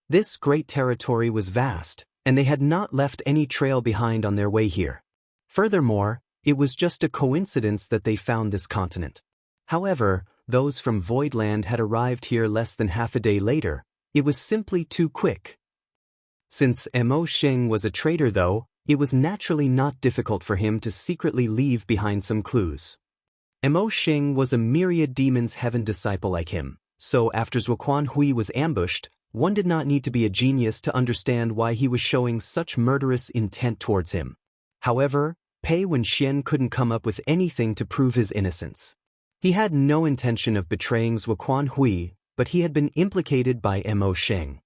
This great territory was vast, and they had not left any trail behind on their way here. Furthermore, it was just a coincidence that they found this continent. However, those from Voidland had arrived here less than half a day later. It was simply too quick. Since Mo Sheng was a traitor though, it was naturally not difficult for him to secretly leave behind some clues. Mo Sheng was a myriad demons heaven disciple like him, so after Zuoquan Hui was ambushed, one did not need to be a genius to understand why he was showing such murderous intent towards him. However, Pei Wenxian couldn't come up with anything to prove his innocence. He had no intention of betraying Zuoquan Hui, but he had been implicated by Mo Sheng.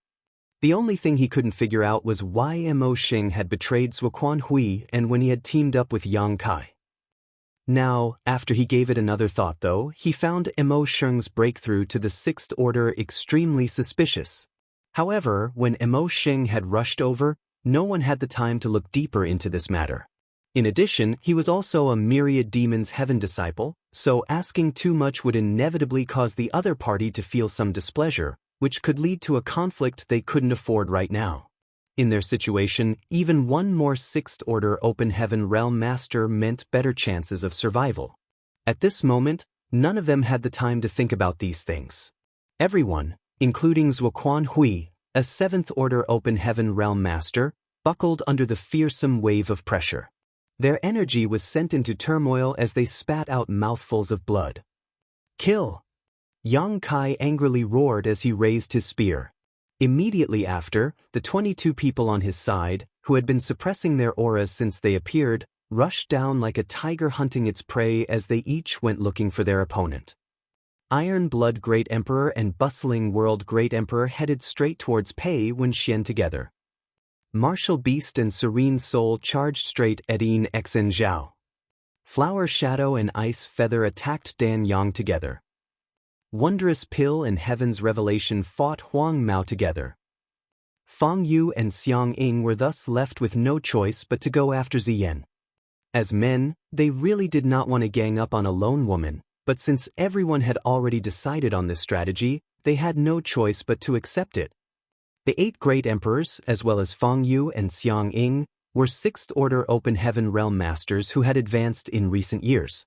The only thing he couldn't figure out was why Mo Sheng had betrayed Zuoquan Hui and when he had teamed up with Yang Kai. Now, after he gave it another thought though, he found Mo Sheng's breakthrough to the Sixth Order extremely suspicious. However, when Mo Sheng had rushed over, no one had the time to look deeper into this matter. In addition, he was also a myriad demons heaven disciple, so asking too much would inevitably cause the other party to feel some displeasure, which could lead to a conflict they couldn't afford right now. In their situation, even one more Sixth Order Open Heaven Realm Master meant better chances of survival. At this moment, none of them had the time to think about these things. Everyone, including Zuoquan Hui, a Seventh Order Open Heaven Realm Master, buckled under the fearsome wave of pressure. Their energy was sent into turmoil as they spat out mouthfuls of blood. "Kill!" Yang Kai angrily roared as he raised his spear. Immediately after, the 22 people on his side, who had been suppressing their auras since they appeared, rushed down like a tiger hunting its prey as they each went looking for their opponent. Iron Blood Great Emperor and Bustling World Great Emperor headed straight towards Pei Wenxian together. Martial Beast and Serene Soul charged straight at Yin Xen Zhao. Flower Shadow and Ice Feather attacked Dan Yang together. Wondrous Pill and Heaven's Revelation fought Huang Mao together. Fang Yu and Xiang Ying were thus left with no choice but to go after Ziyan. As men, they really did not want to gang up on a lone woman, but since everyone had already decided on this strategy, they had no choice but to accept it. The 8 great emperors, as well as Fang Yu and Xiang Ying, were Sixth Order Open Heaven Realm Masters who had advanced in recent years.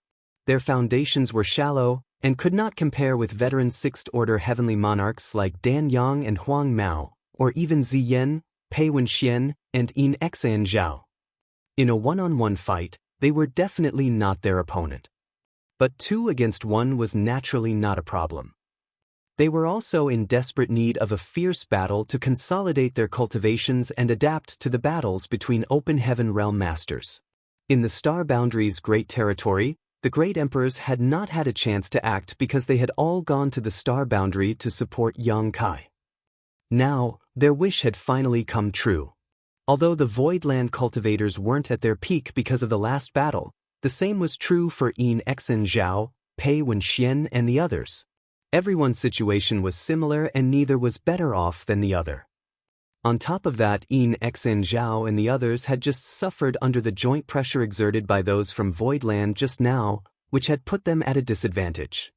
Their foundations were shallow and could not compare with veteran Sixth Order Heavenly Monarchs like Dan Yang and Huang Mao, or even Ziyan, Pei Wenxian, and Yin Xan Zhao. In a one-on-one fight, they were definitely not their opponent. But 2 against 1 was naturally not a problem. They were also in desperate need of a fierce battle to consolidate their cultivations and adapt to the battles between Open Heaven Realm Masters. In the Star Boundary's great territory, the Great Emperors had not had a chance to act because they had all gone to the Star Boundary to support Yang Kai. Now, their wish had finally come true. Although the Voidland cultivators weren't at their peak because of the last battle, the same was true for Yin Xen Zhao, Pei Wenxian, and the others. Everyone's situation was similar and neither was better off than the other. On top of that, Yin Xen Zhao and the others had just suffered under the joint pressure exerted by those from Voidland just now, which had put them at a disadvantage.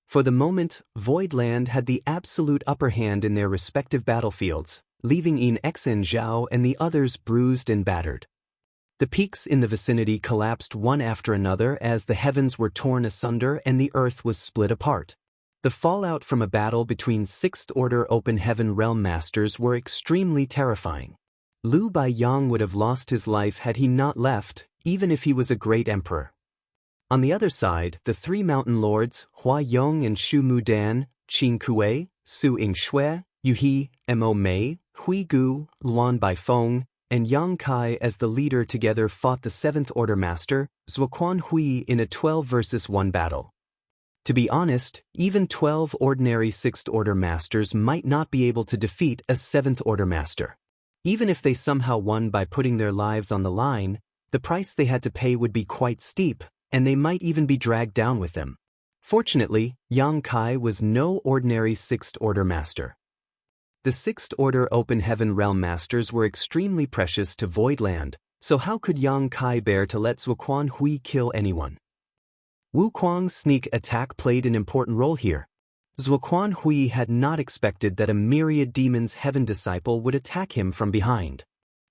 For the moment, Voidland had the absolute upper hand in their respective battlefields, leaving Yin Xen Zhao and the others bruised and battered. The peaks in the vicinity collapsed one after another as the heavens were torn asunder and the earth was split apart. The fallout from a battle between Sixth Order Open Heaven Realm Masters were extremely terrifying. Liu Baiyang would have lost his life had he not left, even if he was a great emperor. On the other side, the 3 mountain lords, Hua Yong and Shu Mudan, Qin Kuei, Su Yingshui, Yu He, Mo Mei, Hui Gu, Luan Baifeng, and Yang Kai as the leader together fought the 7th Order Master, Zuoquan Hui, in a 12 versus 1 battle. To be honest, even 12 ordinary 6th Order Masters might not be able to defeat a 7th Order Master. Even if they somehow won by putting their lives on the line, the price they had to pay would be quite steep, and they might even be dragged down with them. Fortunately, Yang Kai was no ordinary 6th Order Master. The 6th Order Open Heaven Realm Masters were extremely precious to Voidland, so how could Yang Kai bear to let Zuoquan Hui kill anyone? Wu Kuang's sneak attack played an important role here. Zuoquan Hui had not expected that a myriad demons heaven disciple would attack him from behind.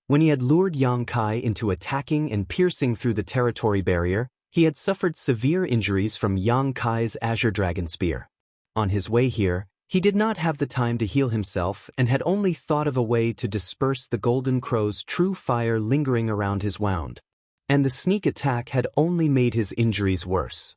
When he had lured Yang Kai into attacking and piercing through the territory barrier, he had suffered severe injuries from Yang Kai's Azure Dragon Spear. On his way here, He did not have the time to heal himself and had only thought of a way to disperse the Golden Crow's true fire lingering around his wound. And the sneak attack had only made his injuries worse.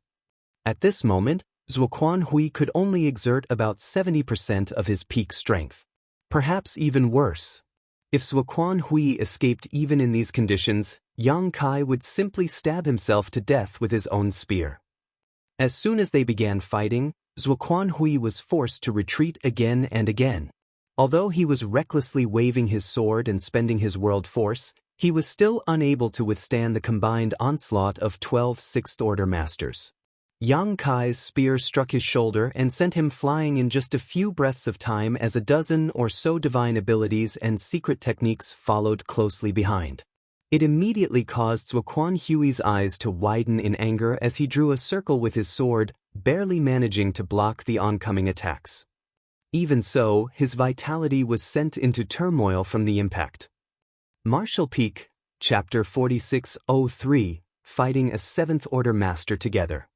At this moment, Zuoquan Hui could only exert about 70% of his peak strength. Perhaps even worse. If Zuoquan Hui escaped even in these conditions, Yang Kai would simply stab himself to death with his own spear. As soon as they began fighting, Zuoquan Hui was forced to retreat again and again. Although he was recklessly waving his sword and spending his world force, he was still unable to withstand the combined onslaught of 12 sixth-order masters. Yang Kai's spear struck his shoulder and sent him flying in just a few breaths of time as a dozen or so divine abilities and secret techniques followed closely behind. It immediately caused Zuoquan Hui's eyes to widen in anger as he drew a circle with his sword, barely managing to block the oncoming attacks. Even so, his vitality was sent into turmoil from the impact. Martial Peak, Chapter 4603, Fighting a Seventh-Order Master Together.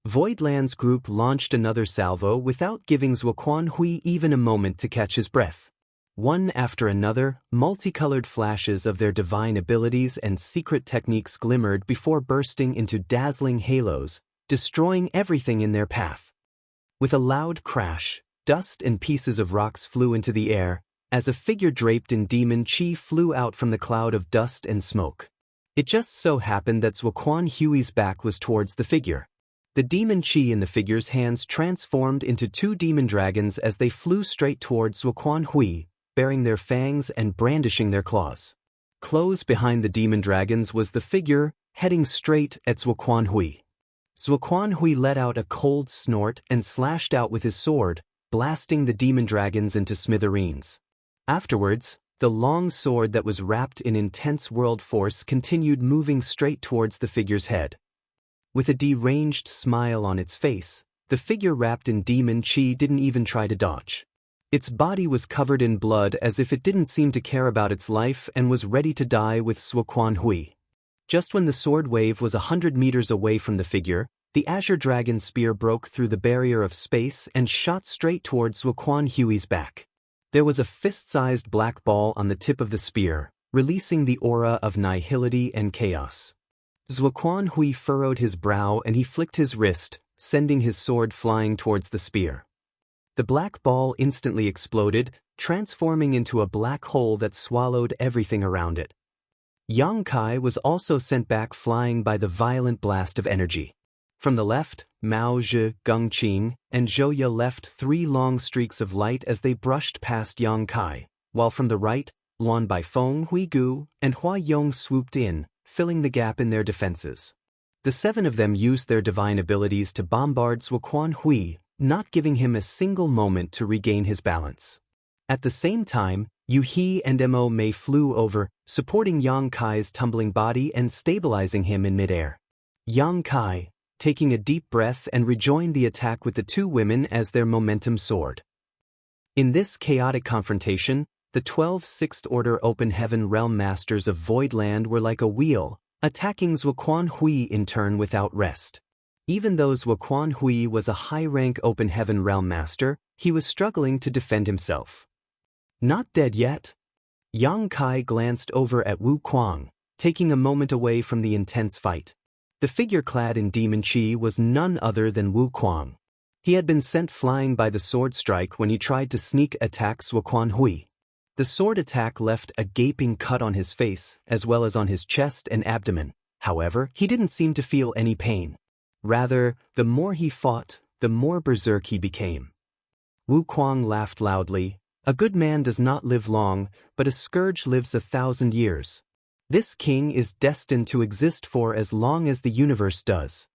Voidland's group launched another salvo without giving Zuoquan Hui even a moment to catch his breath. One after another, multicolored flashes of their divine abilities and secret techniques glimmered before bursting into dazzling halos, destroying everything in their path. With a loud crash, dust and pieces of rocks flew into the air, as a figure draped in demon chi flew out from the cloud of dust and smoke. It just so happened that Zuoquan Hui's back was towards the figure. The demon chi in the figure's hands transformed into two demon dragons as they flew straight towards Zuoquan Hui, baring their fangs and brandishing their claws. Close behind the demon dragons was the figure, heading straight at Zuoquan Hui. Zuoquan Hui let out a cold snort and slashed out with his sword, blasting the demon dragons into smithereens. Afterwards, the long sword that was wrapped in intense world force continued moving straight towards the figure's head. With a deranged smile on its face, the figure wrapped in demon chi didn't even try to dodge. Its body was covered in blood as if it didn't seem to care about its life and was ready to die with Zuoquan Hui. Just when the sword wave was 100 meters away from the figure, the Azure Dragon spear broke through the barrier of space and shot straight towards Zuoquan Hui's back. There was a fist-sized black ball on the tip of the spear, releasing the aura of nihility and chaos. Zuoquan Hui furrowed his brow and he flicked his wrist, sending his sword flying towards the spear. The black ball instantly exploded, transforming into a black hole that swallowed everything around it. Yang Kai was also sent back flying by the violent blast of energy. From the left, Mao Zhe, Geng Qing, and Zhou Ye left 3 long streaks of light as they brushed past Yang Kai, while from the right, Luan Baifeng, Hui Gu, and Hua Yong swooped in, filling the gap in their defenses. The 7 of them used their divine abilities to bombard Zuoquan Hui, not giving him a single moment to regain his balance. At the same time, Yu He and Mo Mei flew over, supporting Yang Kai's tumbling body and stabilizing him in midair. Yang Kai, taking a deep breath, and rejoined the attack with the 2 women as their momentum soared. In this chaotic confrontation, the 12 sixth-order Open Heaven Realm Masters of Voidland were like a wheel, attacking Zuoquan Hui in turn without rest. Even though Zuoquan Hui was a high-rank Open Heaven Realm Master, he was struggling to defend himself. Not dead yet? Yang Kai glanced over at Wu Kuang, taking a moment away from the intense fight. The figure clad in demon chi was none other than Wu Kuang. He had been sent flying by the sword strike when he tried to sneak attack Zuoquan Hui. The sword attack left a gaping cut on his face, as well as on his chest and abdomen. However, he didn't seem to feel any pain. Rather, the more he fought, the more berserk he became. Wu Kuang laughed loudly. A good man does not live long, but a scourge lives 1,000 years. This king is destined to exist for as long as the universe does.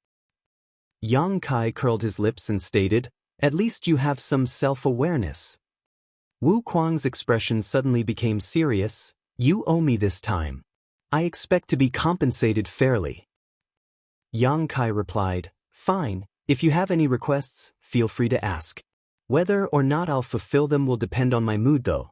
Yang Kai curled his lips and stated, "At least you have some self-awareness." Wu Kuang's expression suddenly became serious. "You owe me this time. I expect to be compensated fairly." Yang Kai replied, "Fine, if you have any requests, feel free to ask. Whether or not I'll fulfill them will depend on my mood though."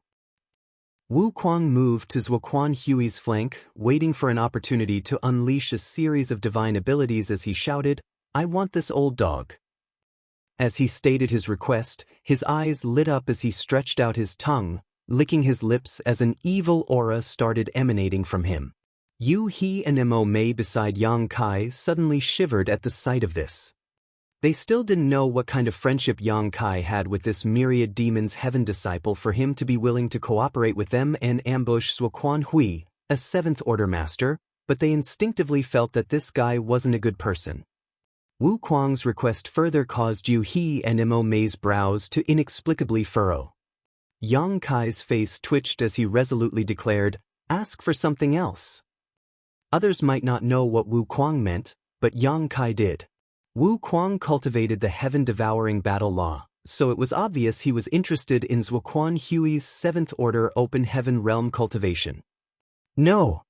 Wu Kuang moved to Zuoquan Hui's flank, waiting for an opportunity to unleash a series of divine abilities as he shouted, "I want this old dog." As he stated his request, his eyes lit up as he stretched out his tongue, licking his lips as an evil aura started emanating from him. Yu He and Mo Mei beside Yang Kai suddenly shivered at the sight of this. They still didn't know what kind of friendship Yang Kai had with this myriad demons heaven disciple for him to be willing to cooperate with them and ambush Zuoquan Hui, a 7th Order master, but they instinctively felt that this guy wasn't a good person. Wu Kuang's request further caused Yu He and Mo Mei's brows to inexplicably furrow. Yang Kai's face twitched as he resolutely declared, "Ask for something else." Others might not know what Wu Kuang meant, but Yang Kai did. Wu Kuang cultivated the heaven-devouring battle law, so it was obvious he was interested in Zuoquan Hui's 7th Order open heaven realm cultivation. No!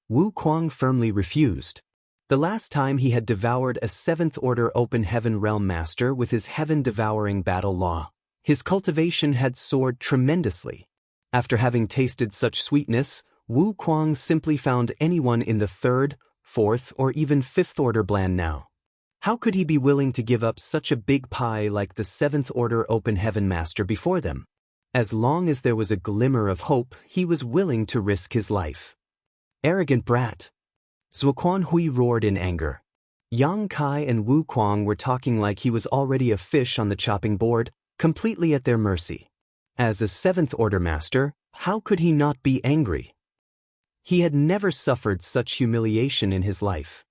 Wu Kuang firmly refused. The last time he had devoured a 7th Order open heaven realm master with his heaven-devouring battle law, his cultivation had soared tremendously. After having tasted such sweetness, Wu Kuang simply found anyone in the 3rd, 4th, or even 5th Order bland now. How could he be willing to give up such a big pie like the 7th Order open heaven master before them? As long as there was a glimmer of hope, he was willing to risk his life. Arrogant brat! Zuoquan Hui roared in anger. Yang Kai and Wu Kuang were talking like he was already a fish on the chopping board, completely at their mercy. As a 7th Order master, how could he not be angry? He had never suffered such humiliation in his life.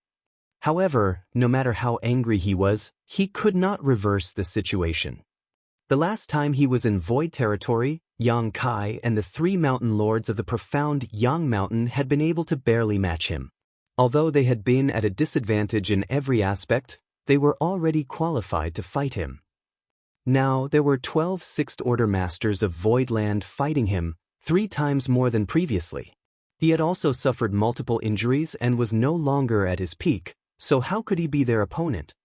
However, no matter how angry he was, he could not reverse the situation. The last time he was in Void territory, Yang Kai and the 3 mountain lords of the profound Yang Mountain had been able to barely match him. Although they had been at a disadvantage in every aspect, they were already qualified to fight him. Now there were 12 6th Order masters of Voidland fighting him, 3 times more than previously. He had also suffered multiple injuries and was no longer at his peak, so how could he be their opponent?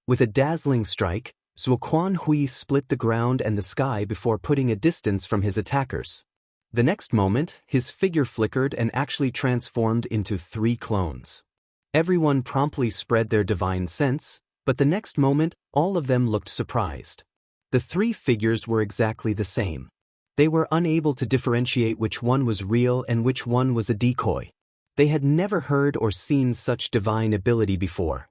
With a dazzling strike, Zuoquan Hui split the ground and the sky before putting a distance from his attackers. The next moment, his figure flickered and actually transformed into 3 clones. Everyone promptly spread their divine sense, but the next moment, all of them looked surprised. The 3 figures were exactly the same. They were unable to differentiate which one was real and which one was a decoy. They had never heard or seen such divine ability before.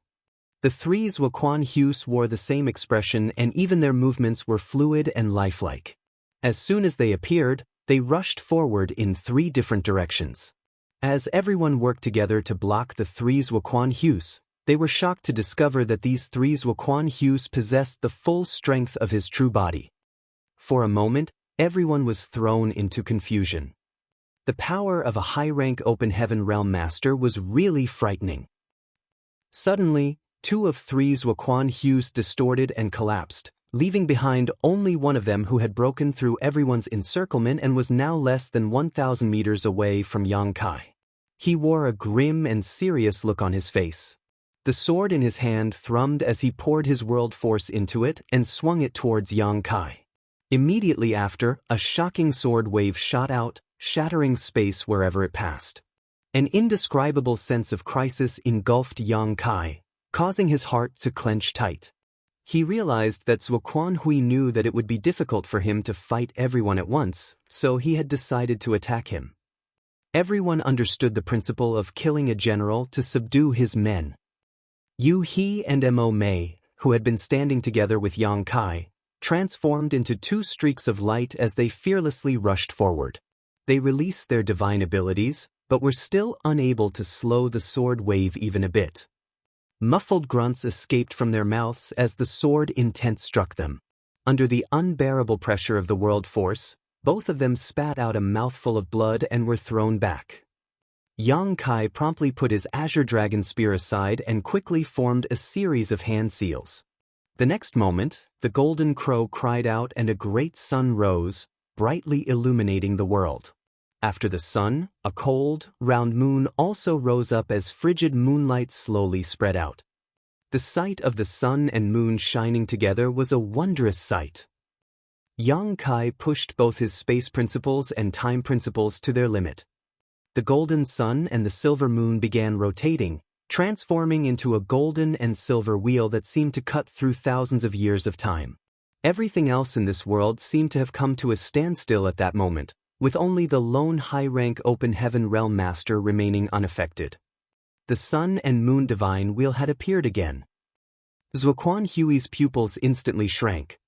The 3 Zuoquan Hus wore the same expression and even their movements were fluid and lifelike. As soon as they appeared, they rushed forward in 3 different directions. As everyone worked together to block the 3 Zuoquan Hus, they were shocked to discover that these 3 Zuoquan Hus possessed the full strength of his true body. For a moment, everyone was thrown into confusion. The power of a high-rank open heaven realm master was really frightening. Suddenly, 2 of 3 Zuoquan Hus distorted and collapsed, leaving behind only one of them who had broken through everyone's encirclement and was now less than 1,000 meters away from Yang Kai. He wore a grim and serious look on his face. The sword in his hand thrummed as he poured his world force into it and swung it towards Yang Kai. Immediately after, a shocking sword wave shot out, shattering space wherever it passed. An indescribable sense of crisis engulfed Yang Kai, causing his heart to clench tight. He realized that Zuoquan Hui knew that it would be difficult for him to fight everyone at once, so he had decided to attack him. Everyone understood the principle of killing a general to subdue his men. Yu He and Mo Mei, who had been standing together with Yang Kai, transformed into 2 streaks of light as they fearlessly rushed forward. They released their divine abilities, but were still unable to slow the sword wave even a bit. Muffled grunts escaped from their mouths as the sword intent struck them. Under the unbearable pressure of the world force, both of them spat out a mouthful of blood and were thrown back. Yang Kai promptly put his Azure Dragon Spear aside and quickly formed a series of hand seals. The next moment, the golden crow cried out and a great sun rose, brightly illuminating the world. After the sun, a cold, round moon also rose up as frigid moonlight slowly spread out. The sight of the sun and moon shining together was a wondrous sight. Yang Kai pushed both his space principles and time principles to their limit. The golden sun and the silver moon began rotating, transforming into a golden and silver wheel that seemed to cut through thousands of years of time. Everything else in this world seemed to have come to a standstill at that moment, with only the lone high-rank open heaven realm master remaining unaffected. The sun and moon divine wheel had appeared again. Zuoquan Hui's pupils instantly shrank.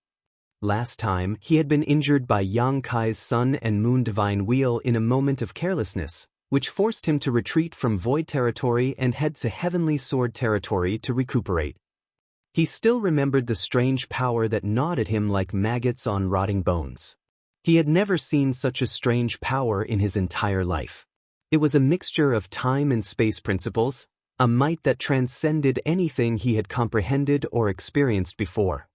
Last time, he had been injured by Yang Kai's sun and moon divine wheel in a moment of carelessness, which forced him to retreat from void territory and head to heavenly sword territory to recuperate. He still remembered the strange power that gnawed at him like maggots on rotting bones. He had never seen such a strange power in his entire life. It was a mixture of time and space principles, a might that transcended anything he had comprehended or experienced before.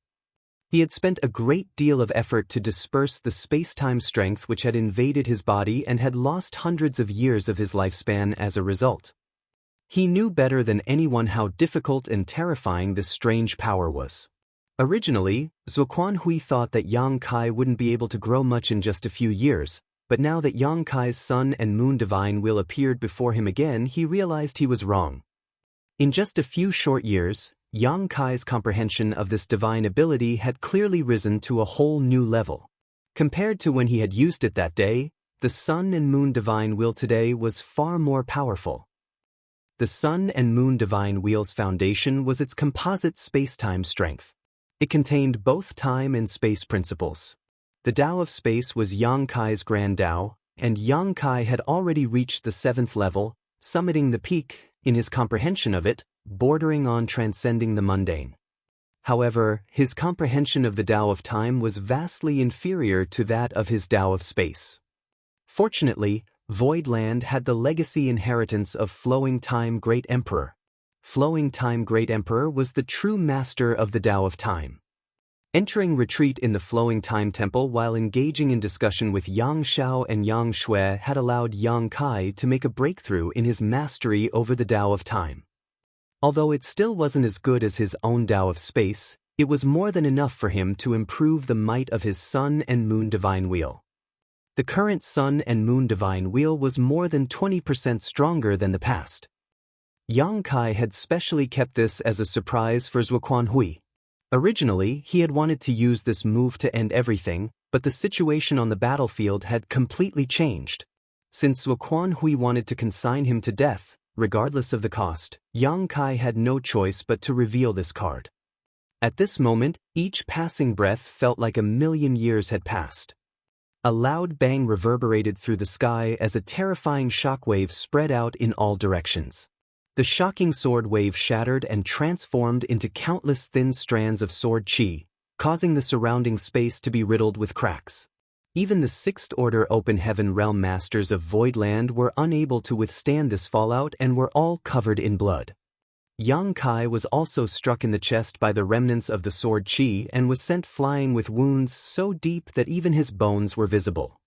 He had spent a great deal of effort to disperse the space-time strength which had invaded his body and had lost hundreds of years of his lifespan as a result. He knew better than anyone how difficult and terrifying this strange power was. Originally, Zuoquan Hui thought that Yang Kai wouldn't be able to grow much in just a few years, but now that Yang Kai's sun and moon divine will appeared before him again, he realized he was wrong. In just a few short years, Yang Kai's comprehension of this divine ability had clearly risen to a whole new level. Compared to when he had used it that day, the sun and moon divine will today was far more powerful. The sun and moon divine wheel's foundation was its composite space-time strength. It contained both time and space principles. The Tao of space was Yang Kai's grand Tao, and Yang Kai had already reached the 7th level, summiting the peak, in his comprehension of it, bordering on transcending the mundane. However, his comprehension of the Tao of time was vastly inferior to that of his Tao of space. Fortunately, Voidland had the legacy inheritance of Flowing Time Great Emperor. Flowing Time Great Emperor was the true master of the Tao of time. Entering retreat in the Flowing Time Temple while engaging in discussion with Yang Xiao and Yang Shui had allowed Yang Kai to make a breakthrough in his mastery over the Tao of time. Although it still wasn't as good as his own Tao of space, it was more than enough for him to improve the might of his sun and moon divine wheel. The current sun and moon divine wheel was more than 20% stronger than the past. Yang Kai had specially kept this as a surprise for Zuoquan Hui. Originally, he had wanted to use this move to end everything, but the situation on the battlefield had completely changed. Since Zuoquan Hui wanted to consign him to death, regardless of the cost, Yang Kai had no choice but to reveal this card. At this moment, each passing breath felt like a million years had passed. A loud bang reverberated through the sky as a terrifying shockwave spread out in all directions. The shocking sword wave shattered and transformed into countless thin strands of sword chi, causing the surrounding space to be riddled with cracks. Even the 6th Order Open Heaven Realm Masters of Voidland were unable to withstand this fallout and were all covered in blood. Yang Kai was also struck in the chest by the remnants of the sword chi and was sent flying with wounds so deep that even his bones were visible.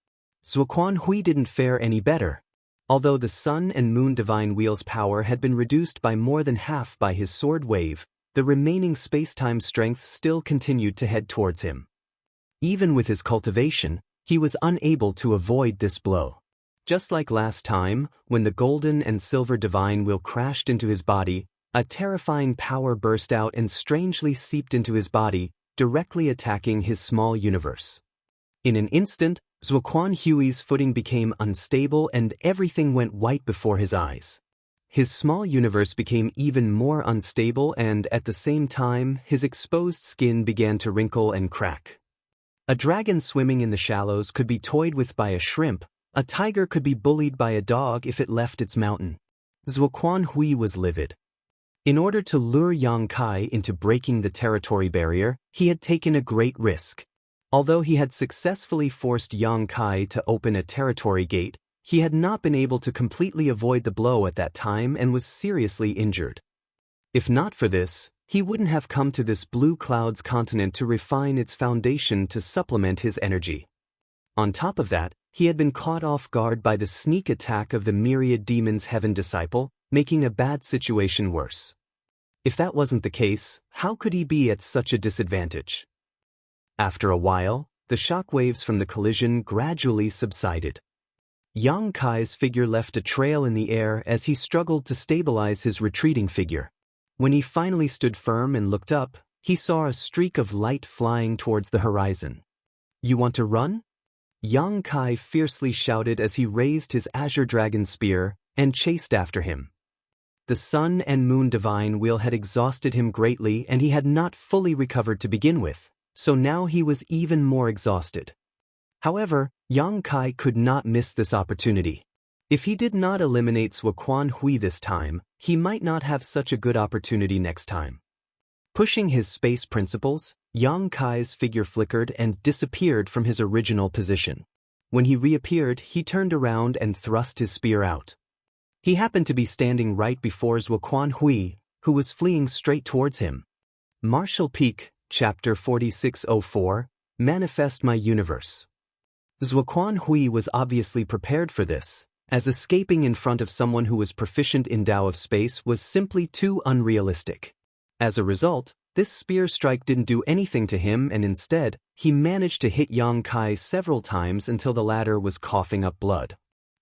Zuoquan Hui didn't fare any better. Although the sun and moon divine wheel's power had been reduced by more than half by his sword wave, the remaining space-time strength still continued to head towards him. Even with his cultivation, he was unable to avoid this blow. Just like last time, when the golden and silver divine wheel crashed into his body, a terrifying power burst out and strangely seeped into his body, directly attacking his small universe. In an instant, Zuoquan Hui's footing became unstable and everything went white before his eyes. His small universe became even more unstable and, at the same time, his exposed skin began to wrinkle and crack. A dragon swimming in the shallows could be toyed with by a shrimp, a tiger could be bullied by a dog if it left its mountain. Zuoquan Hui was livid. In order to lure Yang Kai into breaking the territory barrier, he had taken a great risk. Although he had successfully forced Yang Kai to open a territory gate, he had not been able to completely avoid the blow at that time and was seriously injured. If not for this, he wouldn't have come to this Blue Clouds continent to refine its foundation to supplement his energy. On top of that, he had been caught off guard by the sneak attack of the Myriad Demon's Heaven Disciple, making a bad situation worse. If that wasn't the case, how could he be at such a disadvantage? After a while, the shock waves from the collision gradually subsided. Yang Kai's figure left a trail in the air as he struggled to stabilize his retreating figure. When he finally stood firm and looked up, he saw a streak of light flying towards the horizon. "You want to run?" Yang Kai fiercely shouted as he raised his azure dragon spear and chased after him. The sun and moon divine wheel had exhausted him greatly and he had not fully recovered to begin with, so now he was even more exhausted. However, Yang Kai could not miss this opportunity. If he did not eliminate Zuoquan Hui this time, he might not have such a good opportunity next time. Pushing his space principles, Yang Kai's figure flickered and disappeared from his original position. When he reappeared, he turned around and thrust his spear out. He happened to be standing right before Zuoquan Hui, who was fleeing straight towards him. Martial Peak, Chapter 4604, Manifest My Universe. Zuoquan Hui was obviously prepared for this, as escaping in front of someone who was proficient in Tao of Space was simply too unrealistic. As a result, this spear strike didn't do anything to him and instead, he managed to hit Yang Kai several times until the latter was coughing up blood.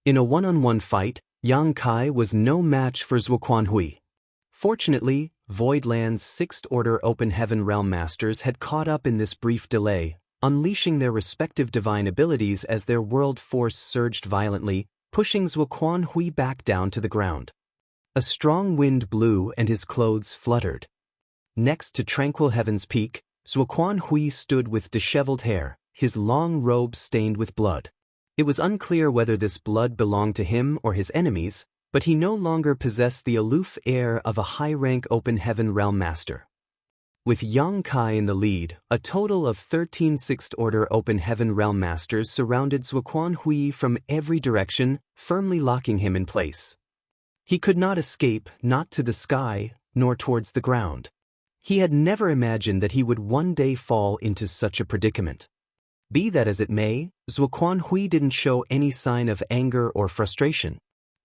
In a one-on-one fight, Yang Kai was no match for Zuoquan Hui. Fortunately, Voidland's Sixth Order Open Heaven Realm Masters had caught up in this brief delay, unleashing their respective divine abilities as their world force surged violently, pushing Zuoquan Hui back down to the ground. A strong wind blew and his clothes fluttered. Next to Tranquil Heaven's peak, Zuoquan Hui stood with disheveled hair, his long robe stained with blood. It was unclear whether this blood belonged to him or his enemies, but he no longer possessed the aloof air of a high-rank Open Heaven Realm Master. With Yang Kai in the lead, a total of 13 Sixth Order Open Heaven Realm Masters surrounded Zuoquan Hui from every direction, firmly locking him in place. He could not escape, not to the sky, nor towards the ground. He had never imagined that he would one day fall into such a predicament. Be that as it may, Zuoquan Hui didn't show any sign of anger or frustration.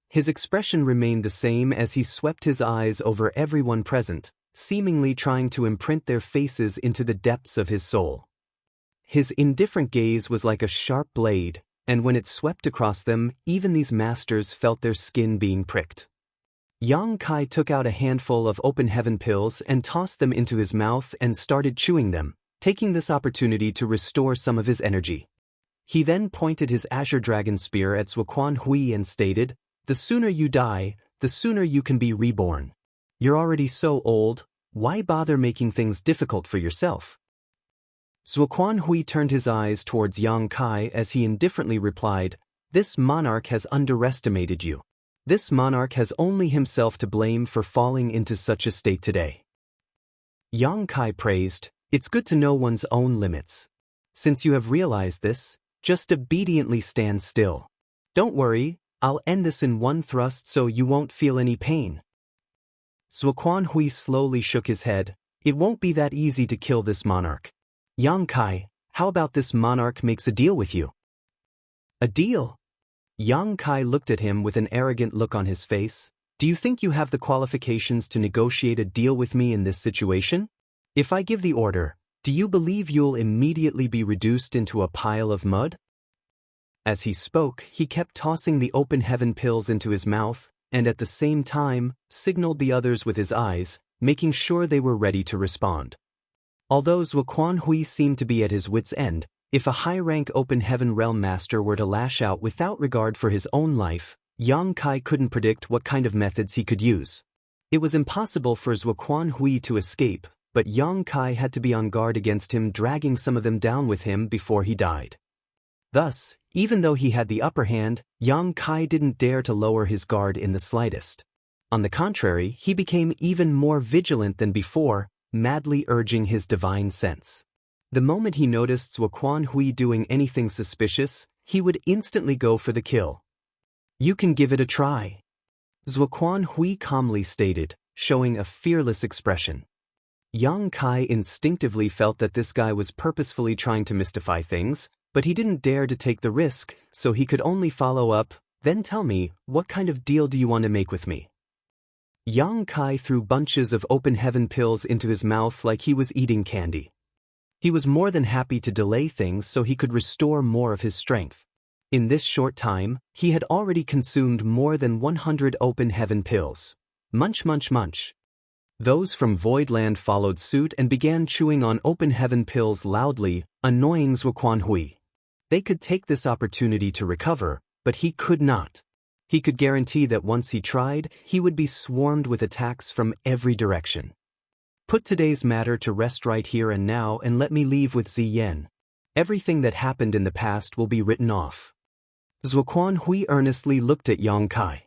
His expression remained the same as he swept his eyes over everyone present, seemingly trying to imprint their faces into the depths of his soul. His indifferent gaze was like a sharp blade, and when it swept across them, even these masters felt their skin being pricked. Yang Kai took out a handful of Open Heaven pills and tossed them into his mouth and started chewing them, taking this opportunity to restore some of his energy. He then pointed his Azure Dragon Spear at Zuoquan Hui and stated, "The sooner you die, the sooner you can be reborn. You're already so old, why bother making things difficult for yourself?" Zuoquan Hui turned his eyes towards Yang Kai as he indifferently replied, "This monarch has underestimated you. This monarch has only himself to blame for falling into such a state today." Yang Kai praised, "It's good to know one's own limits. Since you have realized this, just obediently stand still. Don't worry, I'll end this in one thrust so you won't feel any pain." Zuoquan Hui slowly shook his head. "It won't be that easy to kill this monarch. Yang Kai, how about this monarch makes a deal with you?" "A deal?" Yang Kai looked at him with an arrogant look on his face. "Do you think you have the qualifications to negotiate a deal with me in this situation? If I give the order, do you believe you'll immediately be reduced into a pile of mud?" As he spoke, he kept tossing the Open Heaven pills into his mouth, and at the same time, signaled the others with his eyes, making sure they were ready to respond. Although Zuoquan Hui seemed to be at his wit's end, if a high-rank Open Heaven Realm Master were to lash out without regard for his own life, Yang Kai couldn't predict what kind of methods he could use. It was impossible for Zuoquan Hui to escape, but Yang Kai had to be on guard against him dragging some of them down with him before he died. Thus, even though he had the upper hand, Yang Kai didn't dare to lower his guard in the slightest. On the contrary, he became even more vigilant than before, madly urging his divine sense. The moment he noticed Zuoquan Hui doing anything suspicious, he would instantly go for the kill. "You can give it a try," Zuoquan Hui calmly stated, showing a fearless expression. Yang Kai instinctively felt that this guy was purposefully trying to mystify things, but he didn't dare to take the risk, so he could only follow up, "Then tell me, what kind of deal do you want to make with me?" Yang Kai threw bunches of Open Heaven pills into his mouth like he was eating candy. He was more than happy to delay things so he could restore more of his strength. In this short time, he had already consumed more than 100 open heaven pills. Munch munch munch. Those from Voidland followed suit and began chewing on open heaven pills loudly, annoying Zhuo Quanhui. They could take this opportunity to recover, but he could not. He could guarantee that once he tried, he would be swarmed with attacks from every direction. Put today's matter to rest right here and now and let me leave with Ziyan. Everything that happened in the past will be written off. Zhuo Quanhui earnestly looked at Yang Kai.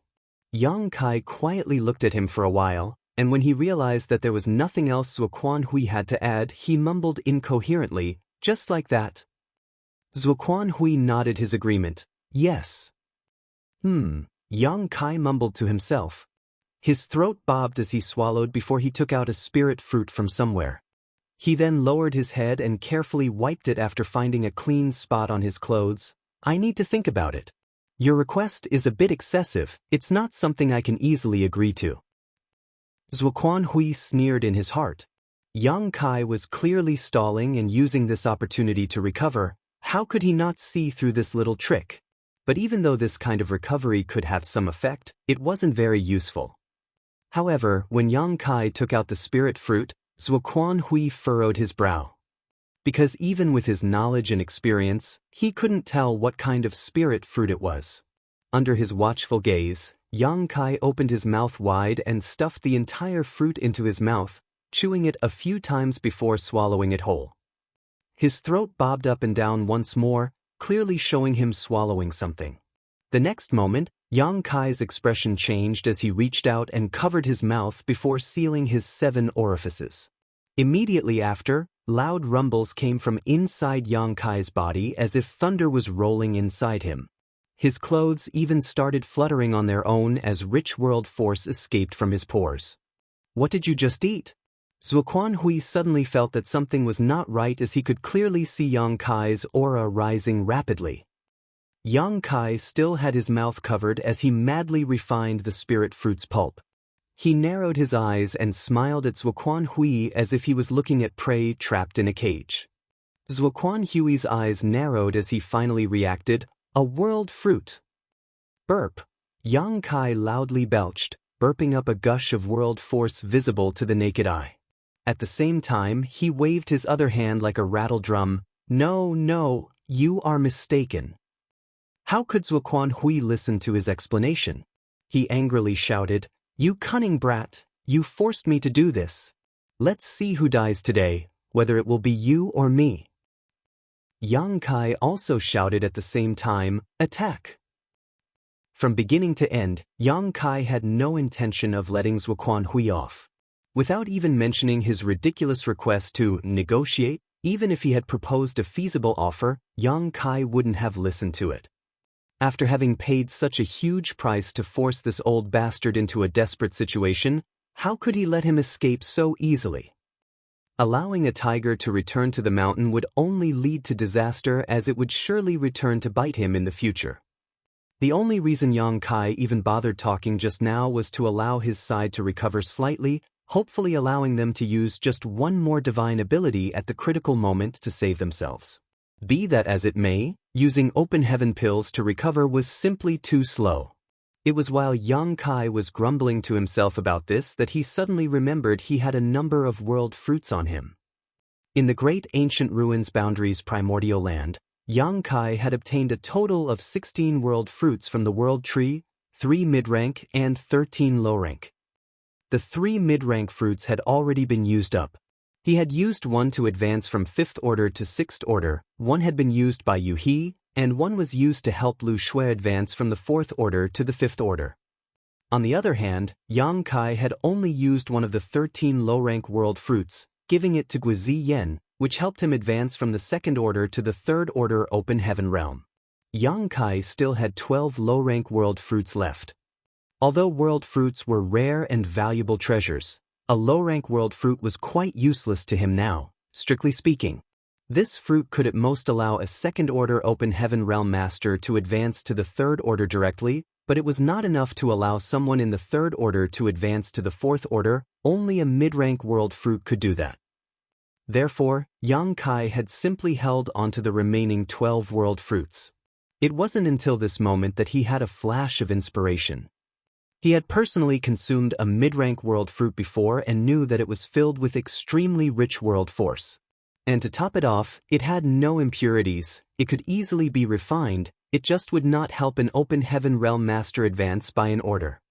Yang Kai quietly looked at him for a while, and when he realized that there was nothing else Zhuo Quanhui had to add, he mumbled incoherently, just like that. Zhuo Quanhui nodded his agreement. Yes. Yang Kai mumbled to himself. His throat bobbed as he swallowed before he took out a spirit fruit from somewhere. He then lowered his head and carefully wiped it after finding a clean spot on his clothes. I need to think about it. Your request is a bit excessive, it's not something I can easily agree to. Zhuo Quanhui sneered in his heart. Yang Kai was clearly stalling and using this opportunity to recover. How could he not see through this little trick? But even though this kind of recovery could have some effect, it wasn't very useful. However, when Yang Kai took out the spirit fruit, Zhuo Quanhui furrowed his brow. Because even with his knowledge and experience, he couldn't tell what kind of spirit fruit it was. Under his watchful gaze, Yang Kai opened his mouth wide and stuffed the entire fruit into his mouth, chewing it a few times before swallowing it whole. His throat bobbed up and down once more, clearly showing him swallowing something. The next moment, Yang Kai's expression changed as he reached out and covered his mouth before sealing his 7 orifices. Immediately after, loud rumbles came from inside Yang Kai's body as if thunder was rolling inside him. His clothes even started fluttering on their own as rich world force escaped from his pores. What did you just eat? Zhuo Quanhui suddenly felt that something was not right as he could clearly see Yang Kai's aura rising rapidly. Yang Kai still had his mouth covered as he madly refined the spirit fruit's pulp. He narrowed his eyes and smiled at Zhuo Quanhui as if he was looking at prey trapped in a cage. Zhuo Quanhui's eyes narrowed as he finally reacted, a world fruit. Burp. Yang Kai loudly belched, burping up a gush of world force visible to the naked eye. At the same time, he waved his other hand like a rattle drum. No, you are mistaken. How could Zhuo Quanhui listen to his explanation? He angrily shouted, You cunning brat, you forced me to do this. Let's see who dies today, whether it will be you or me. Yang Kai also shouted at the same time, Attack! From beginning to end, Yang Kai had no intention of letting Zhuo Quanhui off. Without even mentioning his ridiculous request to negotiate, even if he had proposed a feasible offer, Yang Kai wouldn't have listened to it. After having paid such a huge price to force this old bastard into a desperate situation, how could he let him escape so easily? Allowing a tiger to return to the mountain would only lead to disaster, as it would surely return to bite him in the future. The only reason Yang Kai even bothered talking just now was to allow his side to recover slightly, hopefully allowing them to use just one more divine ability at the critical moment to save themselves. Be that as it may, using open heaven pills to recover was simply too slow. It was while Yang Kai was grumbling to himself about this that he suddenly remembered he had a number of world fruits on him. In the great ancient ruins boundaries primordial land, Yang Kai had obtained a total of 16 world fruits from the world tree, 3 mid-rank and 13 low-rank. The 3 mid-rank fruits had already been used up. He had used one to advance from 5th order to 6th order, one had been used by Yu He, and one was used to help Lu Shui advance from the 4th order to the 5th order. On the other hand, Yang Kai had only used one of the 13 low-rank world fruits, giving it to Ziyan, which helped him advance from the 2nd order to the 3rd order open heaven realm. Yang Kai still had 12 low-rank world fruits left. Although world fruits were rare and valuable treasures, a low-rank world fruit was quite useless to him now, strictly speaking. This fruit could at most allow a 2nd order open heaven realm master to advance to the 3rd order directly, but it was not enough to allow someone in the 3rd order to advance to the 4th order. Only a mid-rank world fruit could do that. Therefore, Yang Kai had simply held onto the remaining 12 world fruits. It wasn't until this moment that he had a flash of inspiration. He had personally consumed a mid-rank world fruit before and knew that it was filled with extremely rich world force. And to top it off, it had no impurities, it could easily be refined, it just would not help an open heaven realm master advance by an order.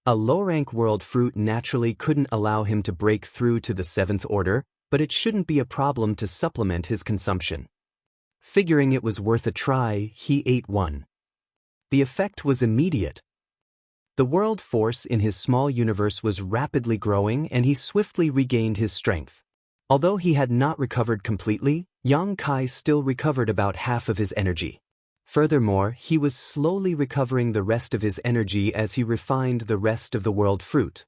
A low-rank world fruit naturally couldn't allow him to break through to the 7th order, but it shouldn't be a problem to supplement his consumption. Figuring it was worth a try, he ate one. The effect was immediate. The world force in his small universe was rapidly growing and he swiftly regained his strength. Although he had not recovered completely, Yang Kai still recovered about half of his energy. Furthermore, he was slowly recovering the rest of his energy as he refined the rest of the world fruit.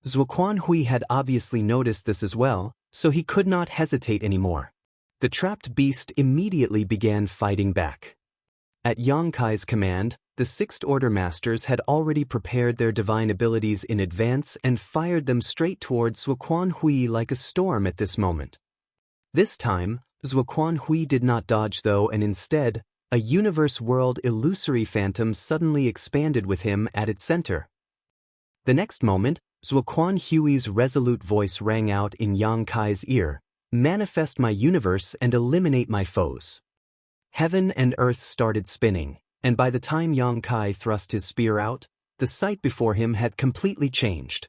Zuoquan Hui had obviously noticed this as well, so he could not hesitate anymore. The trapped beast immediately began fighting back. At Yang Kai's command, the 6th Order Masters had already prepared their divine abilities in advance and fired them straight towards Zuoquan Hui like a storm at this moment. This time, Zuoquan Hui did not dodge though, and instead, a universe world illusory phantom suddenly expanded with him at its center. The next moment, Zuoquan Hui's resolute voice rang out in Yang Kai's ear, "Manifest my universe and eliminate my foes." Heaven and earth started spinning, and by the time Yang Kai thrust his spear out, the sight before him had completely changed.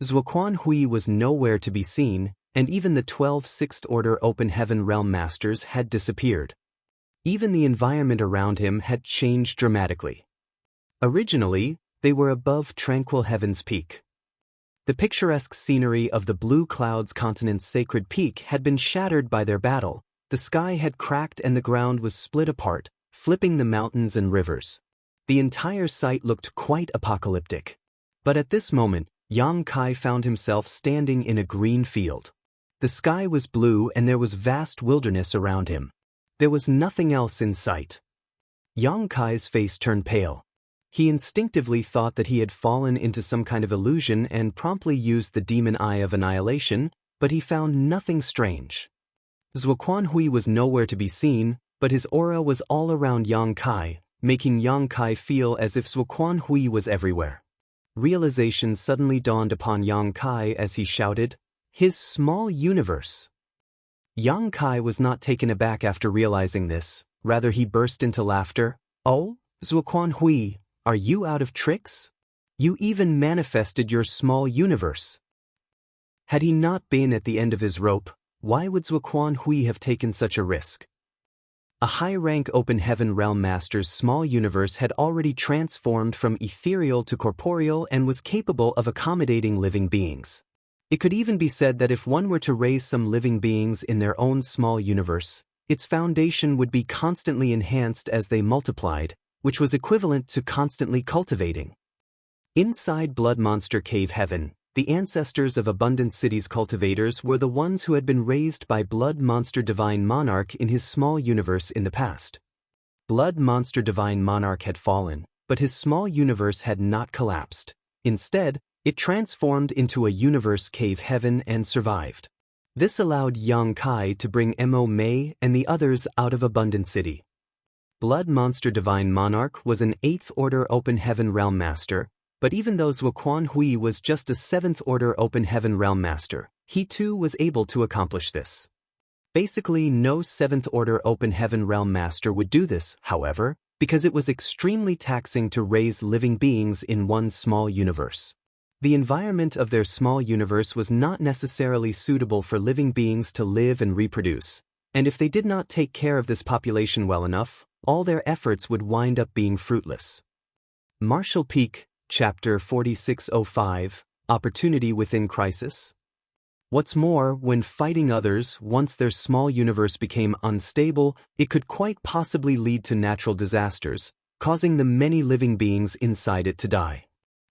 Zuoquan Hui was nowhere to be seen, and even the 12 6th Order Open Heaven Realm Masters had disappeared. Even the environment around him had changed dramatically. Originally, they were above Tranquil Heaven's peak. The picturesque scenery of the Blue Clouds continent's sacred peak had been shattered by their battle, the sky had cracked and the ground was split apart, flipping the mountains and rivers. The entire site looked quite apocalyptic. But at this moment, Yang Kai found himself standing in a green field. The sky was blue and there was vast wilderness around him. There was nothing else in sight. Yang Kai's face turned pale. He instinctively thought that he had fallen into some kind of illusion and promptly used the demon eye of annihilation, but he found nothing strange. Zuoquan Hui was nowhere to be seen, but his aura was all around Yang Kai, making Yang Kai feel as if Zuoquan Hui was everywhere. Realization suddenly dawned upon Yang Kai as he shouted, "His small universe!" Yang Kai was not taken aback after realizing this, rather he burst into laughter. "Oh, Zuoquan Hui, are you out of tricks? You even manifested your small universe." Had he not been at the end of his rope, why would Zuoquan Hui have taken such a risk? A high-rank Open Heaven Realm Master's small universe had already transformed from ethereal to corporeal and was capable of accommodating living beings. It could even be said that if one were to raise some living beings in their own small universe, its foundation would be constantly enhanced as they multiplied, which was equivalent to constantly cultivating. Inside Blood Monster Cave Heaven, the ancestors of Abundant City's cultivators were the ones who had been raised by Blood Monster Divine Monarch in his small universe in the past. Blood Monster Divine Monarch had fallen, but his small universe had not collapsed. Instead, it transformed into a universe cave heaven and survived. This allowed Yang Kai to bring Mo Mei and the others out of Abundant City. Blood Monster Divine Monarch was an 8th Order Open Heaven Realm Master, but even though Zuoquan Hui was just a 7th Order Open Heaven Realm Master, he too was able to accomplish this. Basically, no 7th Order Open Heaven Realm Master would do this, however, because it was extremely taxing to raise living beings in one small universe. The environment of their small universe was not necessarily suitable for living beings to live and reproduce, and if they did not take care of this population well enough, all their efforts would wind up being fruitless. Martial Peak, Chapter 4605, Opportunity Within Crisis. What's more, when fighting others, once their small universe became unstable, it could quite possibly lead to natural disasters, causing the many living beings inside it to die.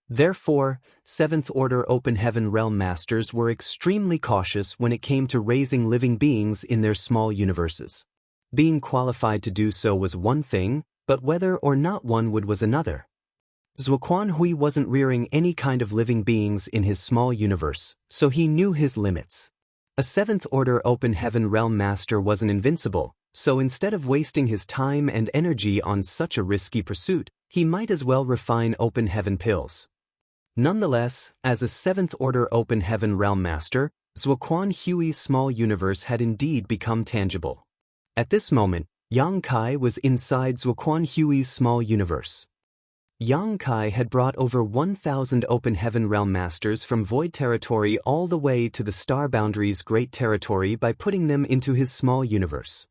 Therefore, 7th Order Open Heaven Realm Masters were extremely cautious when it came to raising living beings in their small universes. Being qualified to do so was one thing, but whether or not one would was another. Zuoquan Hui wasn't rearing any kind of living beings in his small universe, so he knew his limits. A 7th Order Open Heaven Realm Master wasn't invincible, So instead of wasting his time and energy on such a risky pursuit, he might as well refine open heaven pills. Nonetheless, as a seventh-order open heaven realm master, Zuoquan Hui's small universe had indeed become tangible. At this moment, Yang Kai was inside Zuoquan Hui's small universe. Yang Kai had brought over 1,000 open heaven realm masters from void territory all the way to the star boundary's great territory by putting them into his small universe.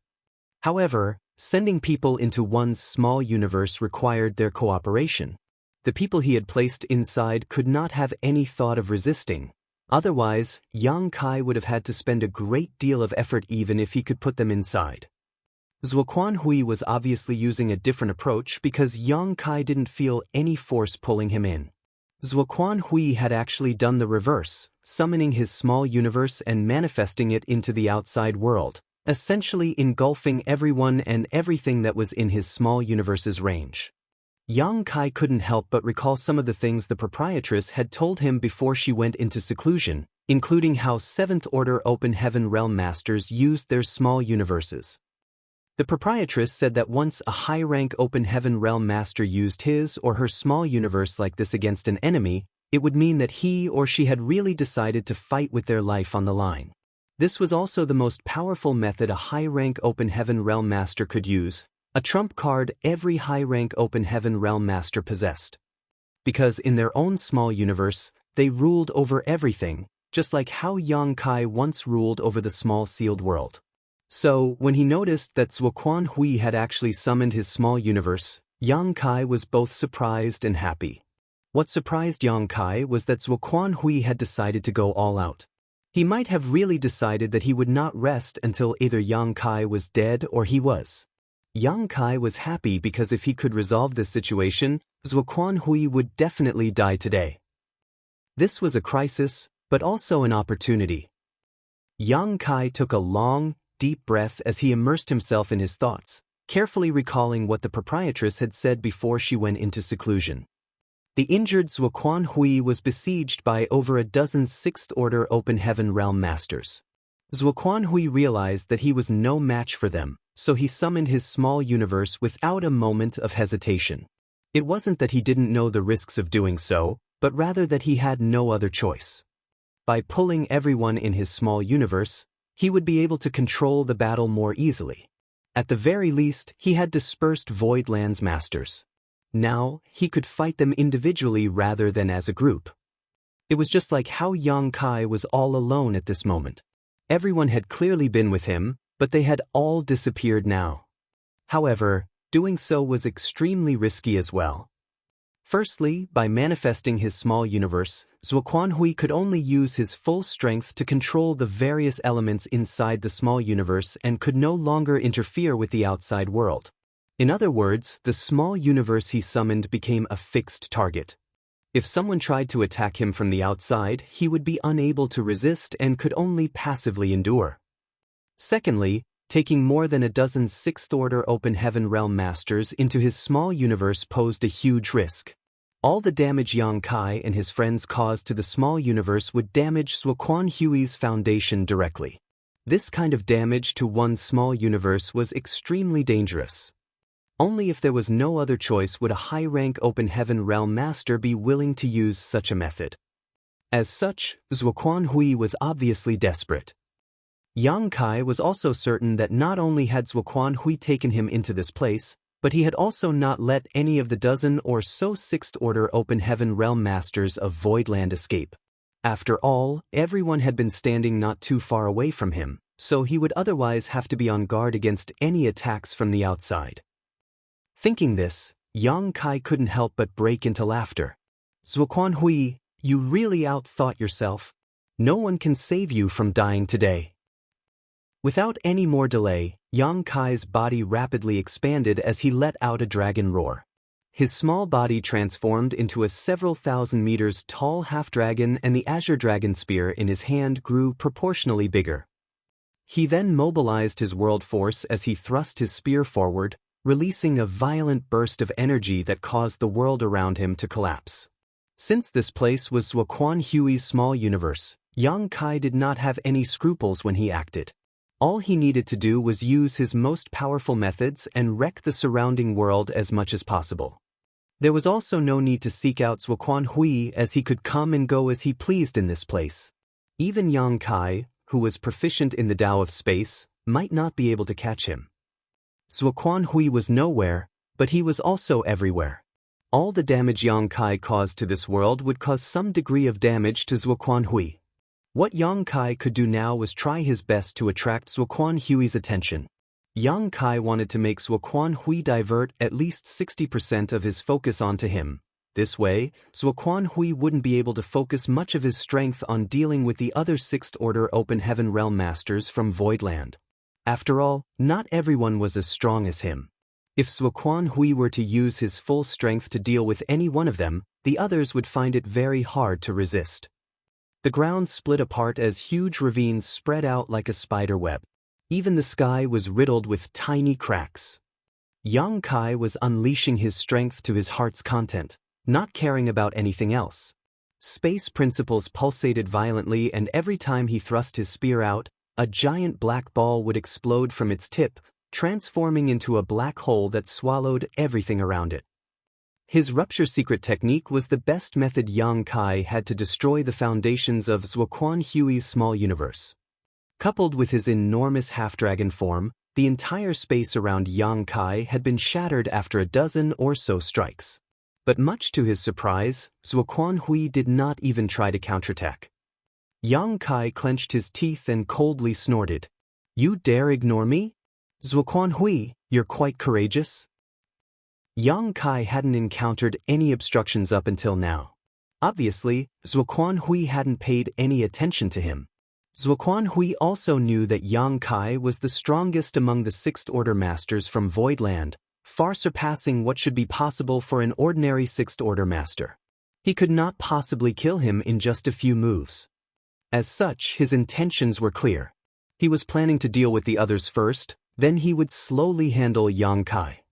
However, sending people into one's small universe required their cooperation. The people he had placed inside could not have any thought of resisting. Otherwise, Yang Kai would have had to spend a great deal of effort even if he could put them inside. Zuoquan Hui was obviously using a different approach because Yang Kai didn't feel any force pulling him in. Zuoquan Hui had actually done the reverse, summoning his small universe and manifesting it into the outside world, essentially engulfing everyone and everything that was in his small universe's range. Yang Kai couldn't help but recall some of the things the proprietress had told him before she went into seclusion, including how seventh-order open heaven realm masters used their small universes. The proprietress said that once a high-rank open heaven realm master used his or her small universe like this against an enemy, it would mean that he or she had really decided to fight with their life on the line. This was also the most powerful method a high-rank open heaven realm master could use, a trump card every high-rank open heaven realm master possessed. Because in their own small universe, they ruled over everything, just like how Yang Kai once ruled over the small sealed world. So, when he noticed that Zuoquan Hui had actually summoned his small universe, Yang Kai was both surprised and happy. What surprised Yang Kai was that Zuoquan Hui had decided to go all out. He might have really decided that he would not rest until either Yang Kai was dead or he was. Yang Kai was happy because if he could resolve this situation, Zuoquan Hui would definitely die today. This was a crisis, but also an opportunity. Yang Kai took a long, deep breath as he immersed himself in his thoughts, carefully recalling what the proprietress had said before she went into seclusion. The injured Zuoquan Hui was besieged by over a dozen sixth-order open heaven realm masters. Zuoquan Hui realized that he was no match for them, so he summoned his small universe without a moment of hesitation. It wasn't that he didn't know the risks of doing so, but rather that he had no other choice. By pulling everyone in his small universe, he would be able to control the battle more easily. At the very least, he had dispersed Voidland's masters. Now, he could fight them individually rather than as a group. It was just like how Yang Kai was all alone at this moment. Everyone had clearly been with him, but they had all disappeared now. However, doing so was extremely risky as well. Firstly, by manifesting his small universe, Zuoquan Hui could only use his full strength to control the various elements inside the small universe and could no longer interfere with the outside world. In other words, the small universe he summoned became a fixed target. If someone tried to attack him from the outside, he would be unable to resist and could only passively endure. Secondly, taking more than a dozen sixth-order open heaven realm masters into his small universe posed a huge risk. All the damage Yang Kai and his friends caused to the small universe would damage Zuoquan Hui's foundation directly. This kind of damage to one's small universe was extremely dangerous. Only if there was no other choice would a high-rank open heaven realm master be willing to use such a method. As such, Zuoquan Hui was obviously desperate. Yang Kai was also certain that not only had Zuoquan Hui taken him into this place, but he had also not let any of the dozen or so sixth-order open heaven realm masters of Voidland escape. After all, everyone had been standing not too far away from him, so he would otherwise have to be on guard against any attacks from the outside. Thinking this, Yang Kai couldn't help but break into laughter. Zuoquan Hui, you really outthought yourself. No one can save you from dying today. Without any more delay, Yang Kai's body rapidly expanded as he let out a dragon roar. His small body transformed into a several thousand meters tall half-dragon, and the azure dragon spear in his hand grew proportionally bigger. He then mobilized his world force as he thrust his spear forward, releasing a violent burst of energy that caused the world around him to collapse. Since this place was Zuoquan Hui's small universe, Yang Kai did not have any scruples when he acted. All he needed to do was use his most powerful methods and wreck the surrounding world as much as possible. There was also no need to seek out Zuoquan Hui, as he could come and go as he pleased in this place. Even Yang Kai, who was proficient in the Tao of space, might not be able to catch him. Zuoquan Hui was nowhere, but he was also everywhere. All the damage Yang Kai caused to this world would cause some degree of damage to Zuoquan Hui. What Yang Kai could do now was try his best to attract Zuoquan Hui's attention. Yang Kai wanted to make Zuoquan Hui divert at least 60% of his focus onto him. This way, Zuoquan Hui wouldn't be able to focus much of his strength on dealing with the other Sixth Order Open Heaven Realm Masters from Voidland. After all, not everyone was as strong as him. If Zuoquan Hui were to use his full strength to deal with any one of them, the others would find it very hard to resist. The ground split apart as huge ravines spread out like a spider web. Even the sky was riddled with tiny cracks. Yang Kai was unleashing his strength to his heart's content, not caring about anything else. Space principles pulsated violently, and every time he thrust his spear out, a giant black ball would explode from its tip, transforming into a black hole that swallowed everything around it. His rupture secret technique was the best method Yang Kai had to destroy the foundations of Zuoquan Hui's small universe. Coupled with his enormous half-dragon form, the entire space around Yang Kai had been shattered after a dozen or so strikes. But much to his surprise, Zuoquan Hui did not even try to counterattack. Yang Kai clenched his teeth and coldly snorted. "You dare ignore me? Zuoquan Hui, you're quite courageous." Yang Kai hadn't encountered any obstructions up until now. Obviously, Zuoquan Hui hadn't paid any attention to him. Zuoquan Hui also knew that Yang Kai was the strongest among the Sixth Order Masters from Voidland, far surpassing what should be possible for an ordinary Sixth Order Master. He could not possibly kill him in just a few moves. As such, his intentions were clear. He was planning to deal with the others first, then he would slowly handle Yang Kai.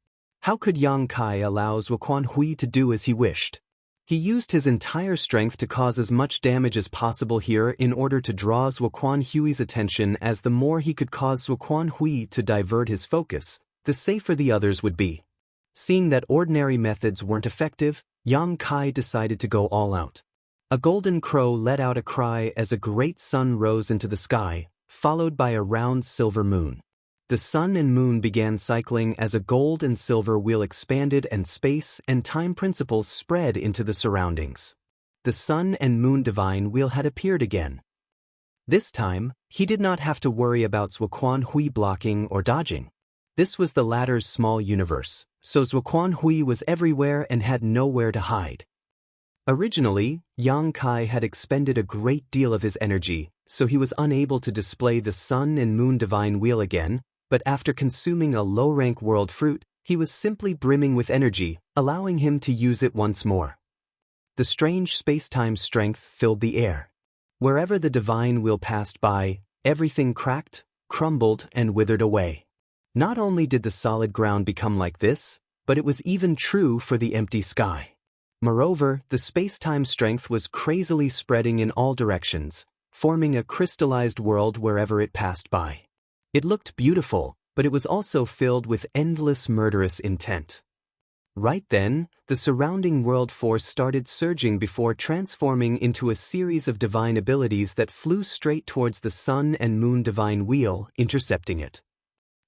How could Yang Kai allow Zuoquan Hui to do as he wished? He used his entire strength to cause as much damage as possible here in order to draw Zuoquan Hui's attention, as the more he could cause Zuoquan Hui to divert his focus, the safer the others would be. Seeing that ordinary methods weren't effective, Yang Kai decided to go all out. A golden crow let out a cry as a great sun rose into the sky, followed by a round silver moon. The sun and moon began cycling as a gold and silver wheel expanded, and space and time principles spread into the surroundings. The sun and moon divine wheel had appeared again. This time, he did not have to worry about Zuoquan Hui blocking or dodging. This was the latter's small universe, so Zuoquan Hui was everywhere and had nowhere to hide. Originally, Yang Kai had expended a great deal of his energy, so he was unable to display the sun and moon divine wheel again, but after consuming a low-rank world fruit, he was simply brimming with energy, allowing him to use it once more. The strange space-time strength filled the air. Wherever the divine wheel passed by, everything cracked, crumbled, and withered away. Not only did the solid ground become like this, but it was even true for the empty sky. Moreover, the space-time strength was crazily spreading in all directions, forming a crystallized world wherever it passed by. It looked beautiful, but it was also filled with endless murderous intent. Right then, the surrounding world force started surging before transforming into a series of divine abilities that flew straight towards the sun and moon divine wheel, intercepting it.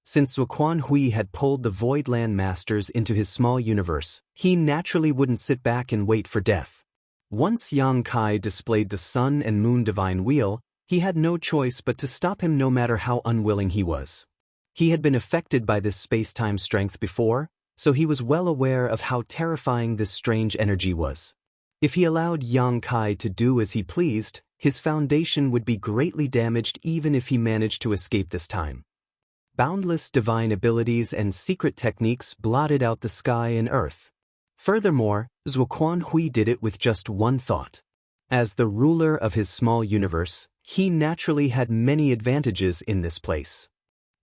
Since Zuoquan Hui had pulled the Voidland Masters into his small universe, he naturally wouldn't sit back and wait for death. Once Yang Kai displayed the sun and moon divine wheel, he had no choice but to stop him, no matter how unwilling he was. He had been affected by this space-time strength before, so he was well aware of how terrifying this strange energy was. If he allowed Yang Kai to do as he pleased, his foundation would be greatly damaged even if he managed to escape this time. Boundless divine abilities and secret techniques blotted out the sky and earth. Furthermore, Zuoquan Hui did it with just one thought. As the ruler of his small universe, he naturally had many advantages in this place.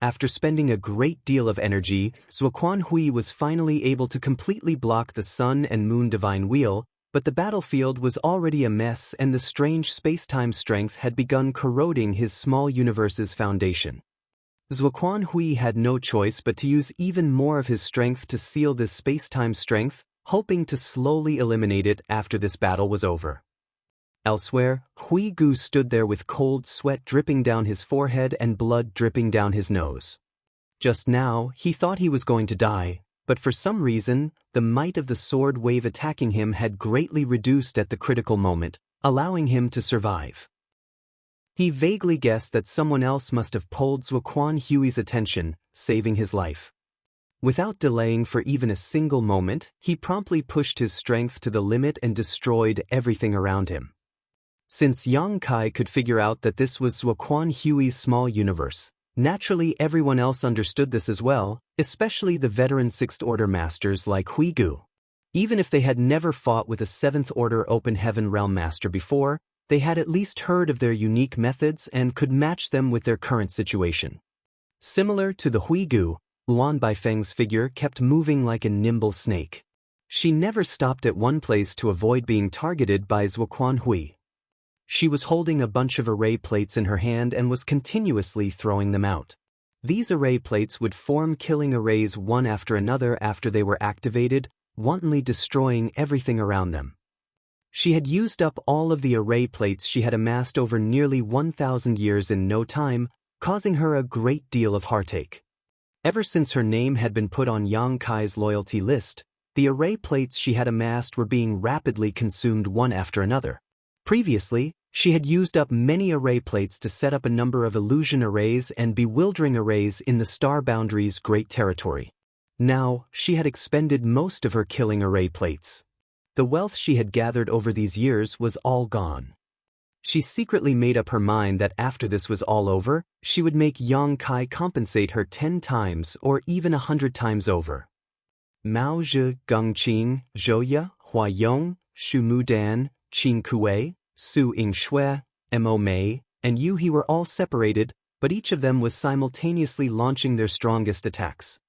After spending a great deal of energy, Zuoquan Hui was finally able to completely block the sun and moon divine wheel, but the battlefield was already a mess, and the strange space-time strength had begun corroding his small universe's foundation. Zuoquan Hui had no choice but to use even more of his strength to seal this space-time strength, hoping to slowly eliminate it after this battle was over. Elsewhere, Hui Gu stood there with cold sweat dripping down his forehead and blood dripping down his nose. Just now, he thought he was going to die, but for some reason, the might of the sword wave attacking him had greatly reduced at the critical moment, allowing him to survive. He vaguely guessed that someone else must have pulled Zuoquan Hui's attention, saving his life. Without delaying for even a single moment, he promptly pushed his strength to the limit and destroyed everything around him. Since Yang Kai could figure out that this was Zuoquan Hui's small universe, naturally everyone else understood this as well, especially the veteran Sixth Order masters like Hui Gu. Even if they had never fought with a Seventh Order Open Heaven Realm master before, they had at least heard of their unique methods and could match them with their current situation. Similar to the Hui Gu, Luan Baifeng's figure kept moving like a nimble snake. She never stopped at one place to avoid being targeted by Zuoquan Hui. She was holding a bunch of array plates in her hand and was continuously throwing them out. These array plates would form killing arrays one after another after they were activated, wantonly destroying everything around them. She had used up all of the array plates she had amassed over nearly 1,000 years in no time, causing her a great deal of heartache. Ever since her name had been put on Yang Kai's loyalty list, the array plates she had amassed were being rapidly consumed one after another. Previously, she had used up many array plates to set up a number of illusion arrays and bewildering arrays in the Star Boundary's great territory. Now, she had expended most of her killing array plates. The wealth she had gathered over these years was all gone. She secretly made up her mind that after this was all over, she would make Yang Kai compensate her 10 times or even 100 times over. Mao Zhe, Gengqing, Zhouya, Huayong, Xu Mudan, Qin Kuei, Su Yingshui, Mo Mei, and Yu He were all separated, but each of them was simultaneously launching their strongest attacks.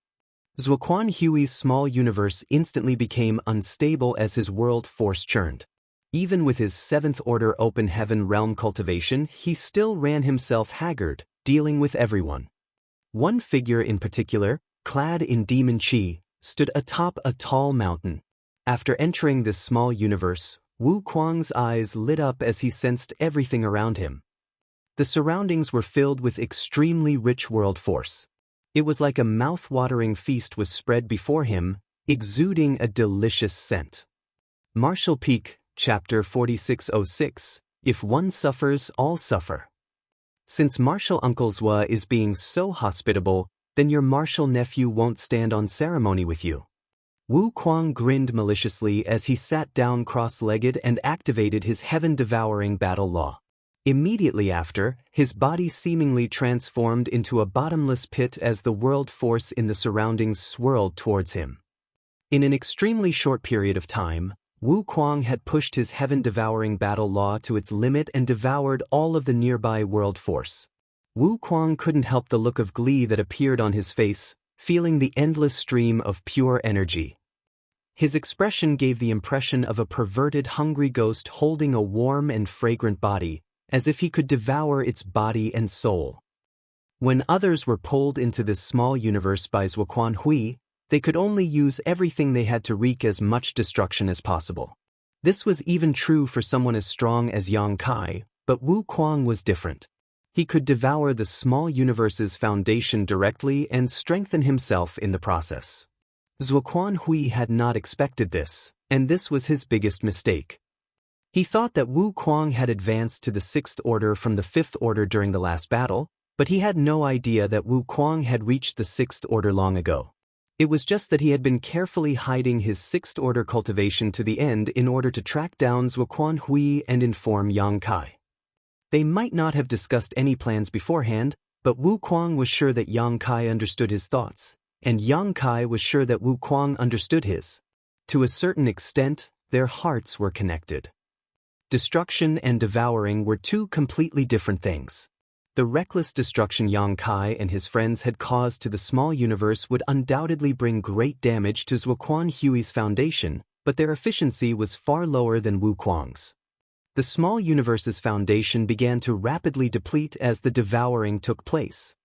Zuoquan Hui's small universe instantly became unstable as his world force churned. Even with his Seventh Order Open Heaven Realm cultivation, he still ran himself haggard, dealing with everyone. One figure in particular, clad in demon chi, stood atop a tall mountain. After entering this small universe, Wu Kuang's eyes lit up as he sensed everything around him. The surroundings were filled with extremely rich world force. It was like a mouth-watering feast was spread before him, exuding a delicious scent. Martial Peak, Chapter 4606, If One Suffers, All Suffer. Since Martial Uncle Zhua is being so hospitable, then your martial nephew won't stand on ceremony with you. Wu Kuang grinned maliciously as he sat down cross-legged and activated his heaven-devouring battle law. Immediately after, his body seemingly transformed into a bottomless pit as the world force in the surroundings swirled towards him. In an extremely short period of time, Wu Kuang had pushed his heaven-devouring battle law to its limit and devoured all of the nearby world force. Wu Kuang couldn't help the look of glee that appeared on his face, feeling the endless stream of pure energy. His expression gave the impression of a perverted hungry ghost holding a warm and fragrant body, as if he could devour its body and soul. When others were pulled into this small universe by Zuoquan Hui, they could only use everything they had to wreak as much destruction as possible. This was even true for someone as strong as Yang Kai, but Wu Kuang was different. He could devour the small universe's foundation directly and strengthen himself in the process. Zuoquan Hui had not expected this, and this was his biggest mistake. He thought that Wu Kuang had advanced to the Sixth Order from the Fifth Order during the last battle, but he had no idea that Wu Kuang had reached the Sixth Order long ago. It was just that he had been carefully hiding his Sixth Order cultivation to the end in order to track down Zuoquan Hui and inform Yang Kai. They might not have discussed any plans beforehand, but Wu Kuang was sure that Yang Kai understood his thoughts, and Yang Kai was sure that Wu Kuang understood his. To a certain extent, their hearts were connected. Destruction and devouring were two completely different things. The reckless destruction Yang Kai and his friends had caused to the small universe would undoubtedly bring great damage to Zuoquan Hui's foundation, but their efficiency was far lower than Wu Kuang's. The small universe's foundation began to rapidly deplete as the devouring took place.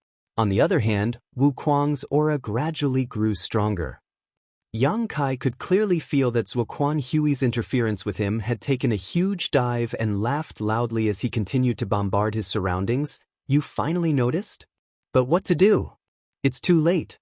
On the other hand, Wu Kuang's aura gradually grew stronger. Yang Kai could clearly feel that Zuoquan Hui's interference with him had taken a huge dive and laughed loudly as he continued to bombard his surroundings. "You finally noticed? But what to do? It's too late."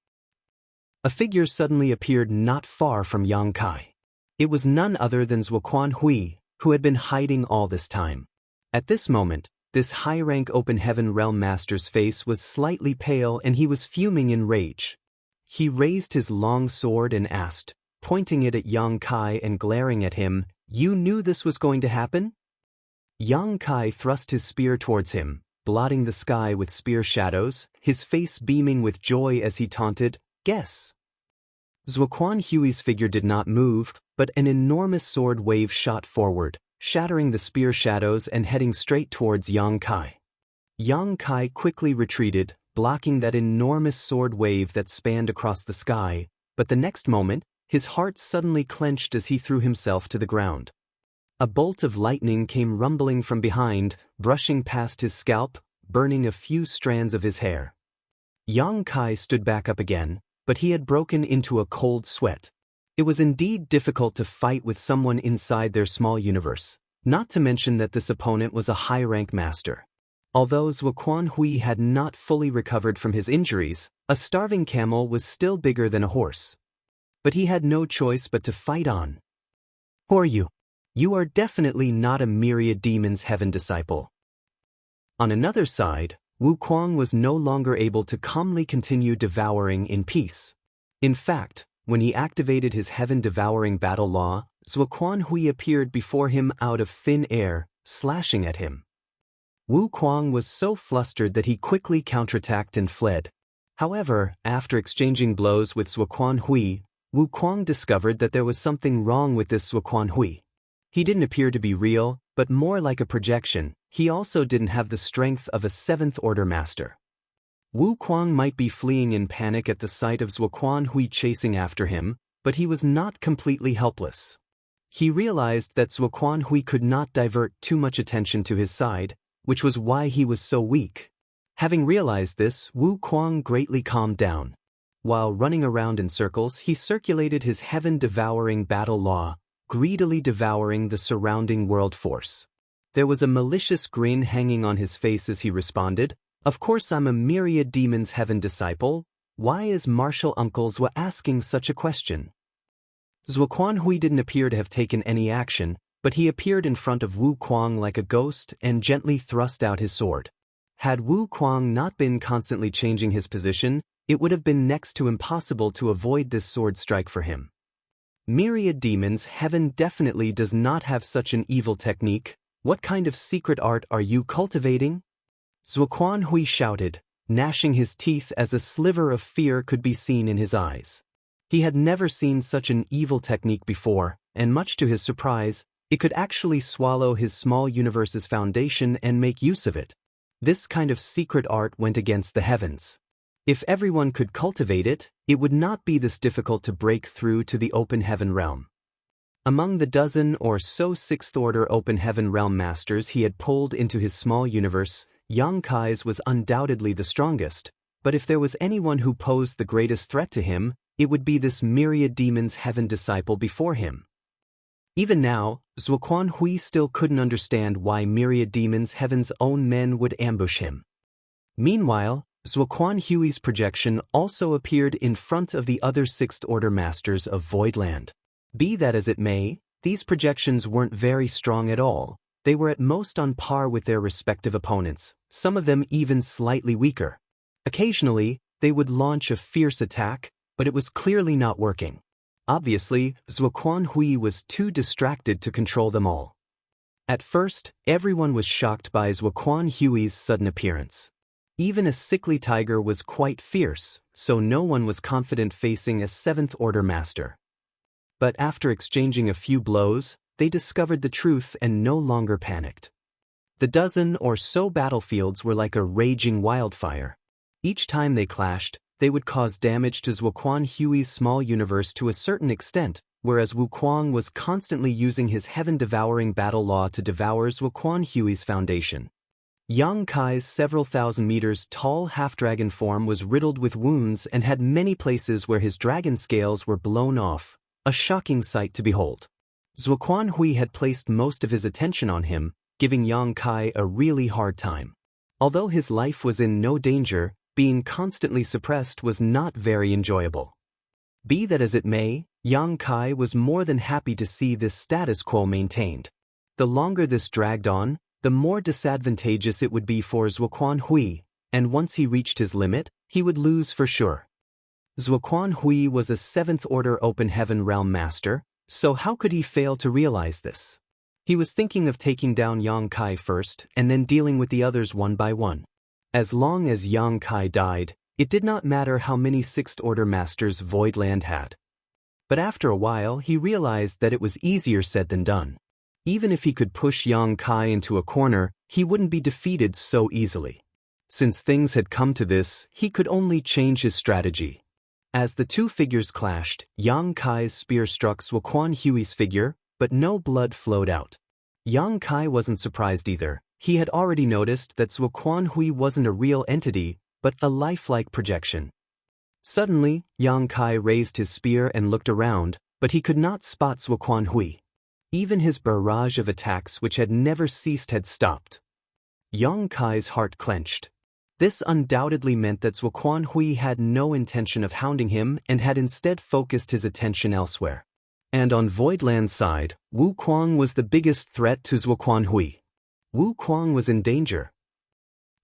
A figure suddenly appeared not far from Yang Kai. It was none other than Zuoquan Hui, who had been hiding all this time. At this moment, this high-rank Open Heaven Realm Master's face was slightly pale and he was fuming in rage. He raised his long sword and asked, pointing it at Yang Kai and glaring at him, "You knew this was going to happen?" Yang Kai thrust his spear towards him, blotting the sky with spear shadows, his face beaming with joy as he taunted, "Guess." Zuoquan Hui's figure did not move, but an enormous sword wave shot forward, shattering the spear shadows and heading straight towards Yang Kai. Yang Kai quickly retreated, blocking that enormous sword wave that spanned across the sky, but the next moment, his heart suddenly clenched as he threw himself to the ground. A bolt of lightning came rumbling from behind, brushing past his scalp, burning a few strands of his hair. Yang Kai stood back up again, but he had broken into a cold sweat. It was indeed difficult to fight with someone inside their small universe, not to mention that this opponent was a high-rank master. Although Zuoquan Hui had not fully recovered from his injuries, a starving camel was still bigger than a horse. But he had no choice but to fight on. "Who are you? You are definitely not a Myriad Demon's Heaven disciple." On another side, Wu Kuang was no longer able to calmly continue devouring in peace. In fact, when he activated his heaven-devouring battle law, Zuoquan Hui appeared before him out of thin air, slashing at him. Wu Kuang was so flustered that he quickly counterattacked and fled. However, after exchanging blows with Zuoquan Hui, Wu Kuang discovered that there was something wrong with this Zuoquan Hui. He didn't appear to be real, but more like a projection. He also didn't have the strength of a 7th Order Master. Wu Kuang might be fleeing in panic at the sight of Zuoquan Hui chasing after him, but he was not completely helpless. He realized that Zuoquan Hui could not divert too much attention to his side, which was why he was so weak. Having realized this, Wu Kuang greatly calmed down. While running around in circles, he circulated his heaven-devouring battle law, greedily devouring the surrounding world force. There was a malicious grin hanging on his face as he responded, "Of course I'm a Myriad Demon's Heaven disciple. Why is Martial Uncle Zwa asking such a question?" Zuoquan Hui didn't appear to have taken any action, but he appeared in front of Wu Kuang like a ghost and gently thrust out his sword. Had Wu Kuang not been constantly changing his position, it would have been next to impossible to avoid this sword strike for him. Myriad Demon's Heaven definitely does not have such an evil technique. What kind of secret art are you cultivating? Zuoquan Hui shouted, gnashing his teeth as a sliver of fear could be seen in his eyes. He had never seen such an evil technique before, and much to his surprise, it could actually swallow his small universe's foundation and make use of it. This kind of secret art went against the heavens. If everyone could cultivate it, it would not be this difficult to break through to the Open Heaven Realm. Among the dozen or so 6th Order Open Heaven Realm Masters he had pulled into his small universe, Yang Kai's was undoubtedly the strongest, but if there was anyone who posed the greatest threat to him, it would be this Myriad Demon's Heaven disciple before him. Even now, Zuoquan Hui still couldn't understand why Myriad Demon's Heaven's own men would ambush him. Meanwhile, Zuoquan Hui's projection also appeared in front of the other 6th Order Masters of Voidland. Be that as it may, these projections weren't very strong at all. They were at most on par with their respective opponents, some of them even slightly weaker. Occasionally, they would launch a fierce attack, but it was clearly not working. Obviously, Zuoquan Hui was too distracted to control them all. At first, everyone was shocked by Zuoquan Hui's sudden appearance. Even a sickly tiger was quite fierce, so no one was confident facing a 7th Order Master. But after exchanging a few blows, they discovered the truth and no longer panicked. The dozen or so battlefields were like a raging wildfire. Each time they clashed, they would cause damage to Zuoquan Hui's small universe to a certain extent, whereas Wu Kuang was constantly using his heaven-devouring battle law to devour Zuoquan Hui's foundation. Yang Kai's several thousand meters tall half-dragon form was riddled with wounds and had many places where his dragon scales were blown off, a shocking sight to behold. Zuoquan Hui had placed most of his attention on him, giving Yang Kai a really hard time. Although his life was in no danger, being constantly suppressed was not very enjoyable. Be that as it may, Yang Kai was more than happy to see this status quo maintained. The longer this dragged on, the more disadvantageous it would be for Zuoquan Hui, and once he reached his limit, he would lose for sure. Zuoquan Hui was a 7th-order Open Heaven Realm Master, so how could he fail to realize this? He was thinking of taking down Yang Kai first and then dealing with the others one by one. As long as Yang Kai died, it did not matter how many 6th-order Masters Voidland had. But after a while he realized that it was easier said than done. Even if he could push Yang Kai into a corner, he wouldn't be defeated so easily. Since things had come to this, he could only change his strategy. As the two figures clashed, Yang Kai's spear struck Zuoquan Hui's figure, but no blood flowed out. Yang Kai wasn't surprised either. He had already noticed that Zuoquan Hui wasn't a real entity, but a lifelike projection. Suddenly, Yang Kai raised his spear and looked around, but he could not spot Zuoquan Hui. Even his barrage of attacks which had never ceased had stopped. Yang Kai's heart clenched. This undoubtedly meant that Zuoquan Hui had no intention of hounding him and had instead focused his attention elsewhere. And on Voidland's side, Wu Kuang was the biggest threat to Zuoquan Hui. Wu Kuang was in danger.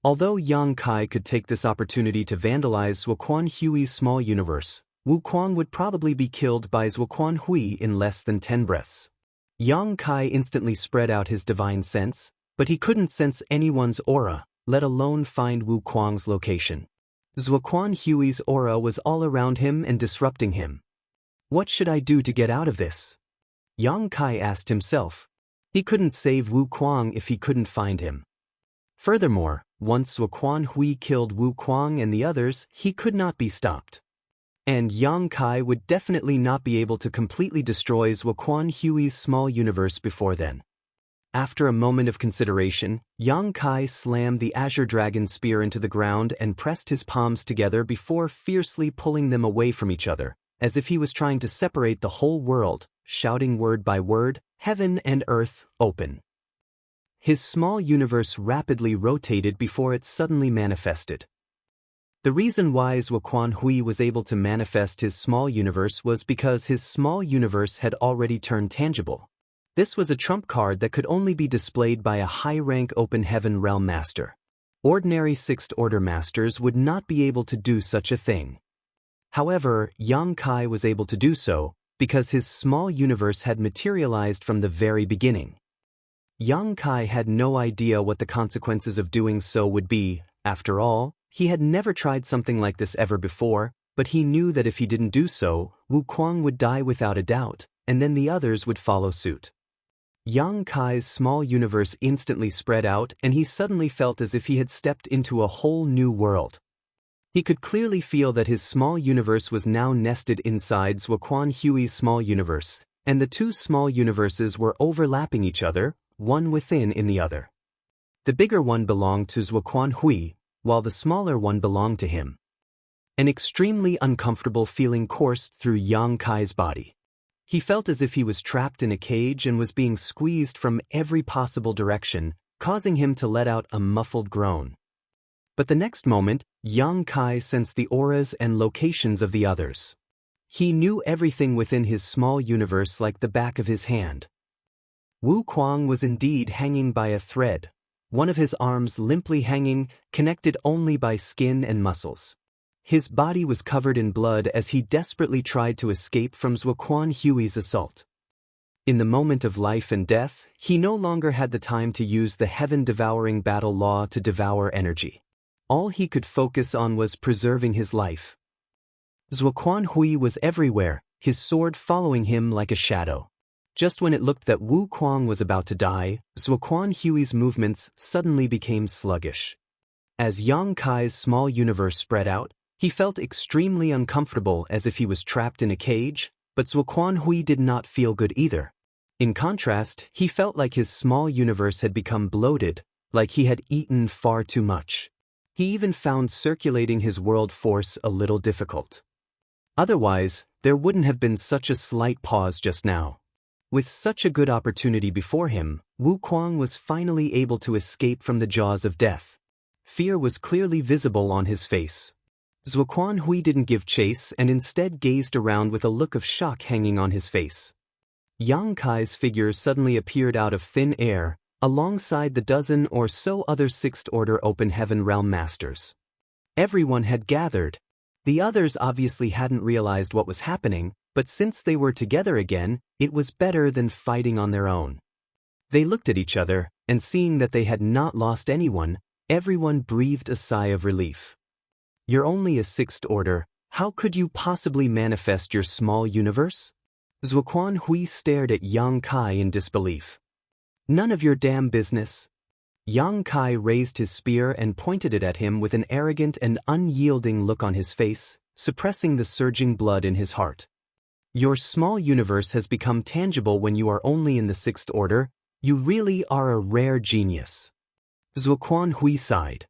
Although Yang Kai could take this opportunity to vandalize Zuoquan Hui's small universe, Wu Kuang would probably be killed by Zuoquan Hui in less than 10 breaths. Yang Kai instantly spread out his divine sense, but he couldn't sense anyone's aura, let alone find Wu Kuang's location. Zuoquan Hui's aura was all around him and disrupting him. What should I do to get out of this? Yang Kai asked himself. He couldn't save Wu Kuang if he couldn't find him. Furthermore, once Zuoquan Hui killed Wu Kuang and the others, he could not be stopped. And Yang Kai would definitely not be able to completely destroy Zuoquan Hui's small universe before then. After a moment of consideration, Yang Kai slammed the Azure Dragon spear into the ground and pressed his palms together before fiercely pulling them away from each other, as if he was trying to separate the whole world, shouting word by word, "Heaven and earth, open." His small universe rapidly rotated before it suddenly manifested. The reason why Zuoquan Hui was able to manifest his small universe was because his small universe had already turned tangible. This was a trump card that could only be displayed by a high-rank Open Heaven Realm Master. Ordinary 6th-order Masters would not be able to do such a thing. However, Yang Kai was able to do so, because his small universe had materialized from the very beginning. Yang Kai had no idea what the consequences of doing so would be. After all, he had never tried something like this ever before, but he knew that if he didn't do so, Wu Kuang would die without a doubt, and then the others would follow suit. Yang Kai's small universe instantly spread out and he suddenly felt as if he had stepped into a whole new world. He could clearly feel that his small universe was now nested inside Zuoquan Hui's small universe, and the two small universes were overlapping each other, one within in the other. The bigger one belonged to Zuoquan Hui, while the smaller one belonged to him. An extremely uncomfortable feeling coursed through Yang Kai's body. He felt as if he was trapped in a cage and was being squeezed from every possible direction, causing him to let out a muffled groan. But the next moment, Yang Kai sensed the auras and locations of the others. He knew everything within his small universe like the back of his hand. Wu Kuang was indeed hanging by a thread, one of his arms limply hanging, connected only by skin and muscles. His body was covered in blood as he desperately tried to escape from Zuoquan Hui's assault. In the moment of life and death, he no longer had the time to use the heaven-devouring battle law to devour energy. All he could focus on was preserving his life. Zuoquan Hui was everywhere, his sword following him like a shadow. Just when it looked that Wu Kuang was about to die, Zuoquan Hui's movements suddenly became sluggish. As Yang Kai's small universe spread out, he felt extremely uncomfortable as if he was trapped in a cage, but Zuoquan Hui did not feel good either. In contrast, he felt like his small universe had become bloated, like he had eaten far too much. He even found circulating his world force a little difficult. Otherwise, there wouldn't have been such a slight pause just now. With such a good opportunity before him, Wu Kuang was finally able to escape from the jaws of death. Fear was clearly visible on his face. Zuoquan Hui didn't give chase and instead gazed around with a look of shock hanging on his face. Yang Kai's figure suddenly appeared out of thin air, alongside the dozen or so other Sixth-Order Open Heaven Realm Masters. Everyone had gathered. The others obviously hadn't realized what was happening, but since they were together again, it was better than fighting on their own. They looked at each other, and seeing that they had not lost anyone, everyone breathed a sigh of relief. You're only a Sixth Order, how could you possibly manifest your small universe? Zuoquan Hui stared at Yang Kai in disbelief. None of your damn business. Yang Kai raised his spear and pointed it at him with an arrogant and unyielding look on his face, suppressing the surging blood in his heart. Your small universe has become tangible when you are only in the Sixth Order. You really are a rare genius. Zuoquan Hui sighed.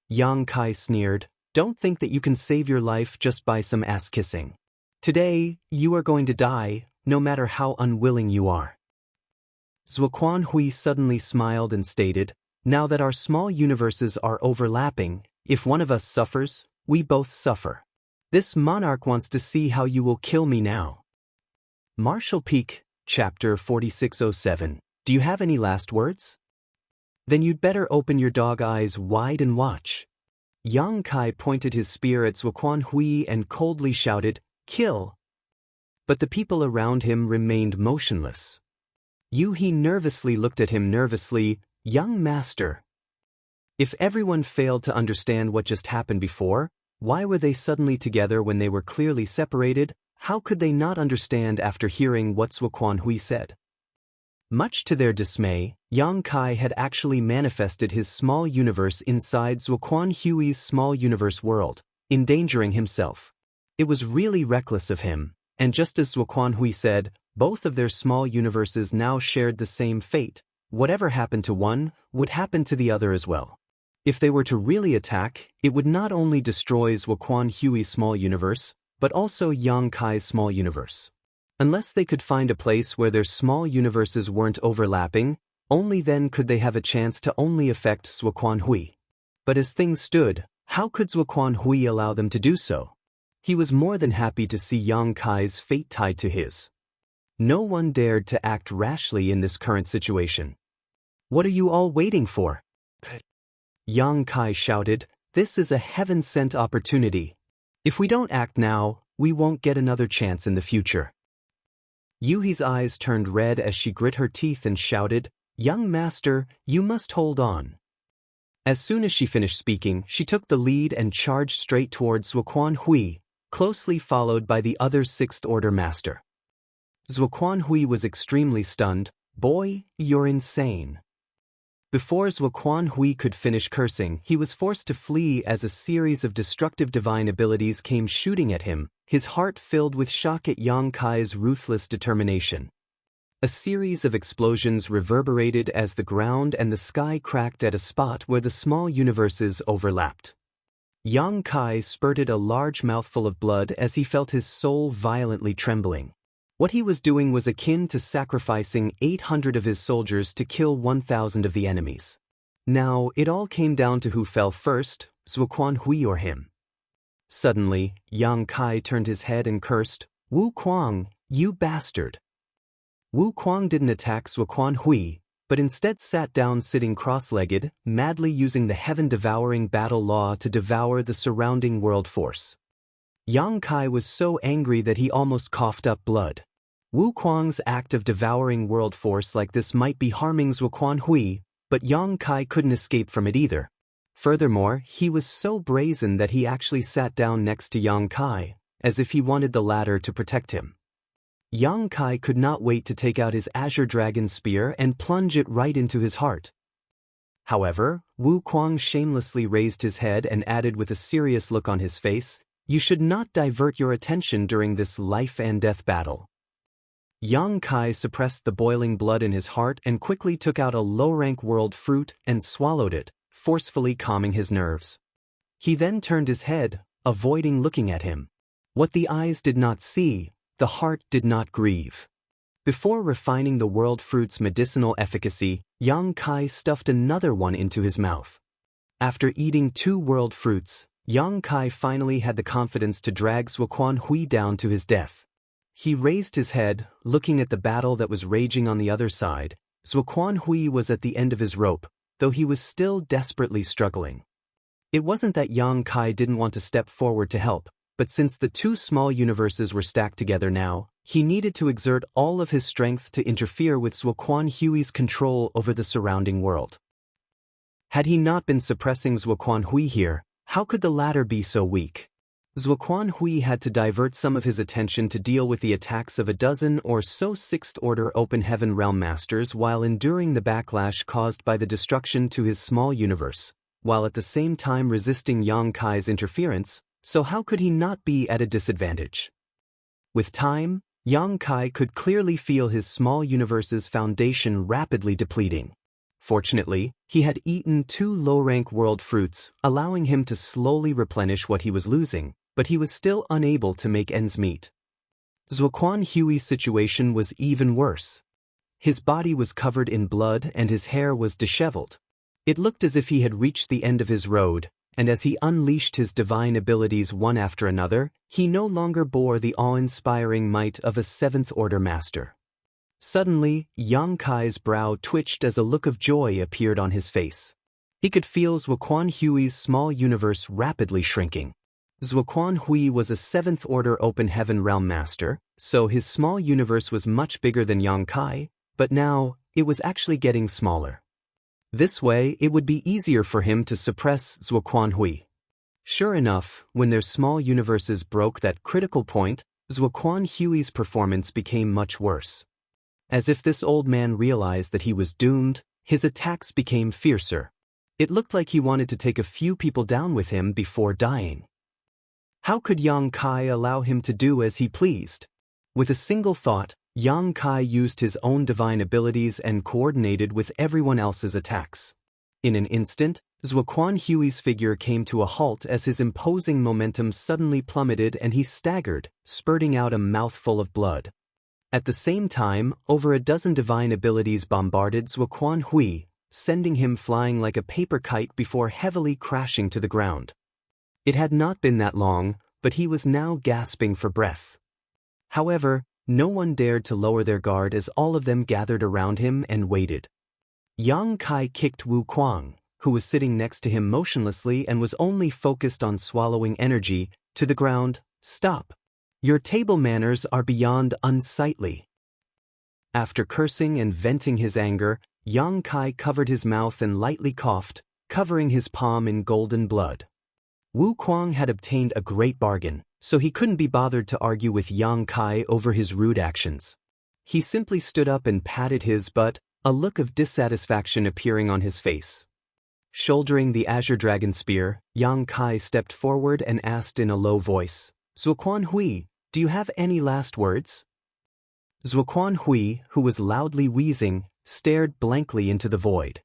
Yang Kai sneered, don't think that you can save your life just by some ass-kissing. Today, you are going to die, no matter how unwilling you are. Zuoquan Hui suddenly smiled and stated, now that our small universes are overlapping, if one of us suffers, we both suffer. This monarch wants to see how you will kill me now. Marshall Peak, Chapter 4607. Do you have any last words? Then you'd better open your dog eyes wide and watch. Yang Kai pointed his spear at Zuoquan Hui and coldly shouted, kill. But the people around him remained motionless. Yu He nervously looked at him nervously, young master. If everyone failed to understand what just happened before, why were they suddenly together when they were clearly separated? How could they not understand after hearing what Zuoquan Hui said? Much to their dismay, Yang Kai had actually manifested his small universe inside Zuoquan Hui's small universe world, endangering himself. It was really reckless of him, and just as Zuoquan Hui said, both of their small universes now shared the same fate. Whatever happened to one would happen to the other as well. If they were to really attack, it would not only destroy Zuoquan Hui's small universe, but also Yang Kai's small universe. Unless they could find a place where their small universes weren't overlapping, only then could they have a chance to only affect Zuoquan Hui. But as things stood, how could Zuoquan Hui allow them to do so? He was more than happy to see Yang Kai's fate tied to his. No one dared to act rashly in this current situation. What are you all waiting for? Yang Kai shouted, this is a heaven-sent opportunity. If we don't act now, we won't get another chance in the future. Yuhi's eyes turned red as she grit her teeth and shouted, young master, you must hold on. As soon as she finished speaking, she took the lead and charged straight towards Zuoquan Hui, closely followed by the other Sixth Order Master. Zuoquan Hui was extremely stunned. Boy, you're insane. Before Zuoquan Hui could finish cursing, he was forced to flee as a series of destructive divine abilities came shooting at him, his heart filled with shock at Yang Kai's ruthless determination. A series of explosions reverberated as the ground and the sky cracked at a spot where the small universes overlapped. Yang Kai spurted a large mouthful of blood as he felt his soul violently trembling. What he was doing was akin to sacrificing 800 of his soldiers to kill 1,000 of the enemies. Now, it all came down to who fell first, Zuoquan Hui or him. Suddenly, Yang Kai turned his head and cursed, Wu Kuang, you bastard. Wu Kuang didn't attack Zuoquan Hui, but instead sat down sitting cross-legged, madly using the heaven-devouring battle law to devour the surrounding world force. Yang Kai was so angry that he almost coughed up blood. Wu Kuang's act of devouring world force like this might be harming Zuoquan Hui, but Yang Kai couldn't escape from it either. Furthermore, he was so brazen that he actually sat down next to Yang Kai, as if he wanted the latter to protect him. Yang Kai could not wait to take out his Azure Dragon Spear and plunge it right into his heart. However, Wu Kuang shamelessly raised his head and added with a serious look on his face, you should not divert your attention during this life and death battle. Yang Kai suppressed the boiling blood in his heart and quickly took out a low-rank world fruit and swallowed it, forcefully calming his nerves. He then turned his head, avoiding looking at him. What the eyes did not see, the heart did not grieve. Before refining the world fruit's medicinal efficacy, Yang Kai stuffed another one into his mouth. After eating 2 world fruits, Yang Kai finally had the confidence to drag Zuoquan Hui down to his death. He raised his head, looking at the battle that was raging on the other side. Zuoquan Hui was at the end of his rope, though he was still desperately struggling. It wasn't that Yang Kai didn't want to step forward to help, but since the 2 small universes were stacked together now, he needed to exert all of his strength to interfere with Zuoquan Hui's control over the surrounding world. Had he not been suppressing Zuoquan Hui here, how could the latter be so weak? Zuoquan Hui had to divert some of his attention to deal with the attacks of a dozen or so 6th-order Open Heaven Realm Masters while enduring the backlash caused by the destruction to his small universe, while at the same time resisting Yang Kai's interference, so how could he not be at a disadvantage? With time, Yang Kai could clearly feel his small universe's foundation rapidly depleting. Fortunately, he had eaten 2 low-rank world fruits, allowing him to slowly replenish what he was losing, but he was still unable to make ends meet. Zuoquan Hui's situation was even worse. His body was covered in blood and his hair was disheveled. It looked as if he had reached the end of his road, and as he unleashed his divine abilities one after another, he no longer bore the awe-inspiring might of a 7th-order master. Suddenly, Yang Kai's brow twitched as a look of joy appeared on his face. He could feel Zuoquan Hui's small universe rapidly shrinking. Zuoquan Hui was a 7th-order Open Heaven Realm Master, so his small universe was much bigger than Yang Kai, but now, it was actually getting smaller. This way, it would be easier for him to suppress Zuoquan Hui. Sure enough, when their small universes broke that critical point, Zuoquan Hui's performance became much worse. As if this old man realized that he was doomed, his attacks became fiercer. It looked like he wanted to take a few people down with him before dying. How could Yang Kai allow him to do as he pleased? With a single thought, Yang Kai used his own divine abilities and coordinated with everyone else's attacks. In an instant, Zuoquan Hui's figure came to a halt as his imposing momentum suddenly plummeted and he staggered, spurting out a mouthful of blood. At the same time, over a dozen divine abilities bombarded Zuoquan Hui, sending him flying like a paper kite before heavily crashing to the ground. It had not been that long, but he was now gasping for breath. However, no one dared to lower their guard as all of them gathered around him and waited. Yang Kai kicked Wu Kuang, who was sitting next to him motionlessly and was only focused on swallowing energy, to the ground. "Stop. Your table manners are beyond unsightly." After cursing and venting his anger, Yang Kai covered his mouth and lightly coughed, covering his palm in golden blood. Wu Kuang had obtained a great bargain, so he couldn't be bothered to argue with Yang Kai over his rude actions. He simply stood up and patted his butt, a look of dissatisfaction appearing on his face. Shouldering the Azure Dragon Spear, Yang Kai stepped forward and asked in a low voice, "Zuoquan Hui, do you have any last words?" Zuoquan Hui, who was loudly wheezing, stared blankly into the void.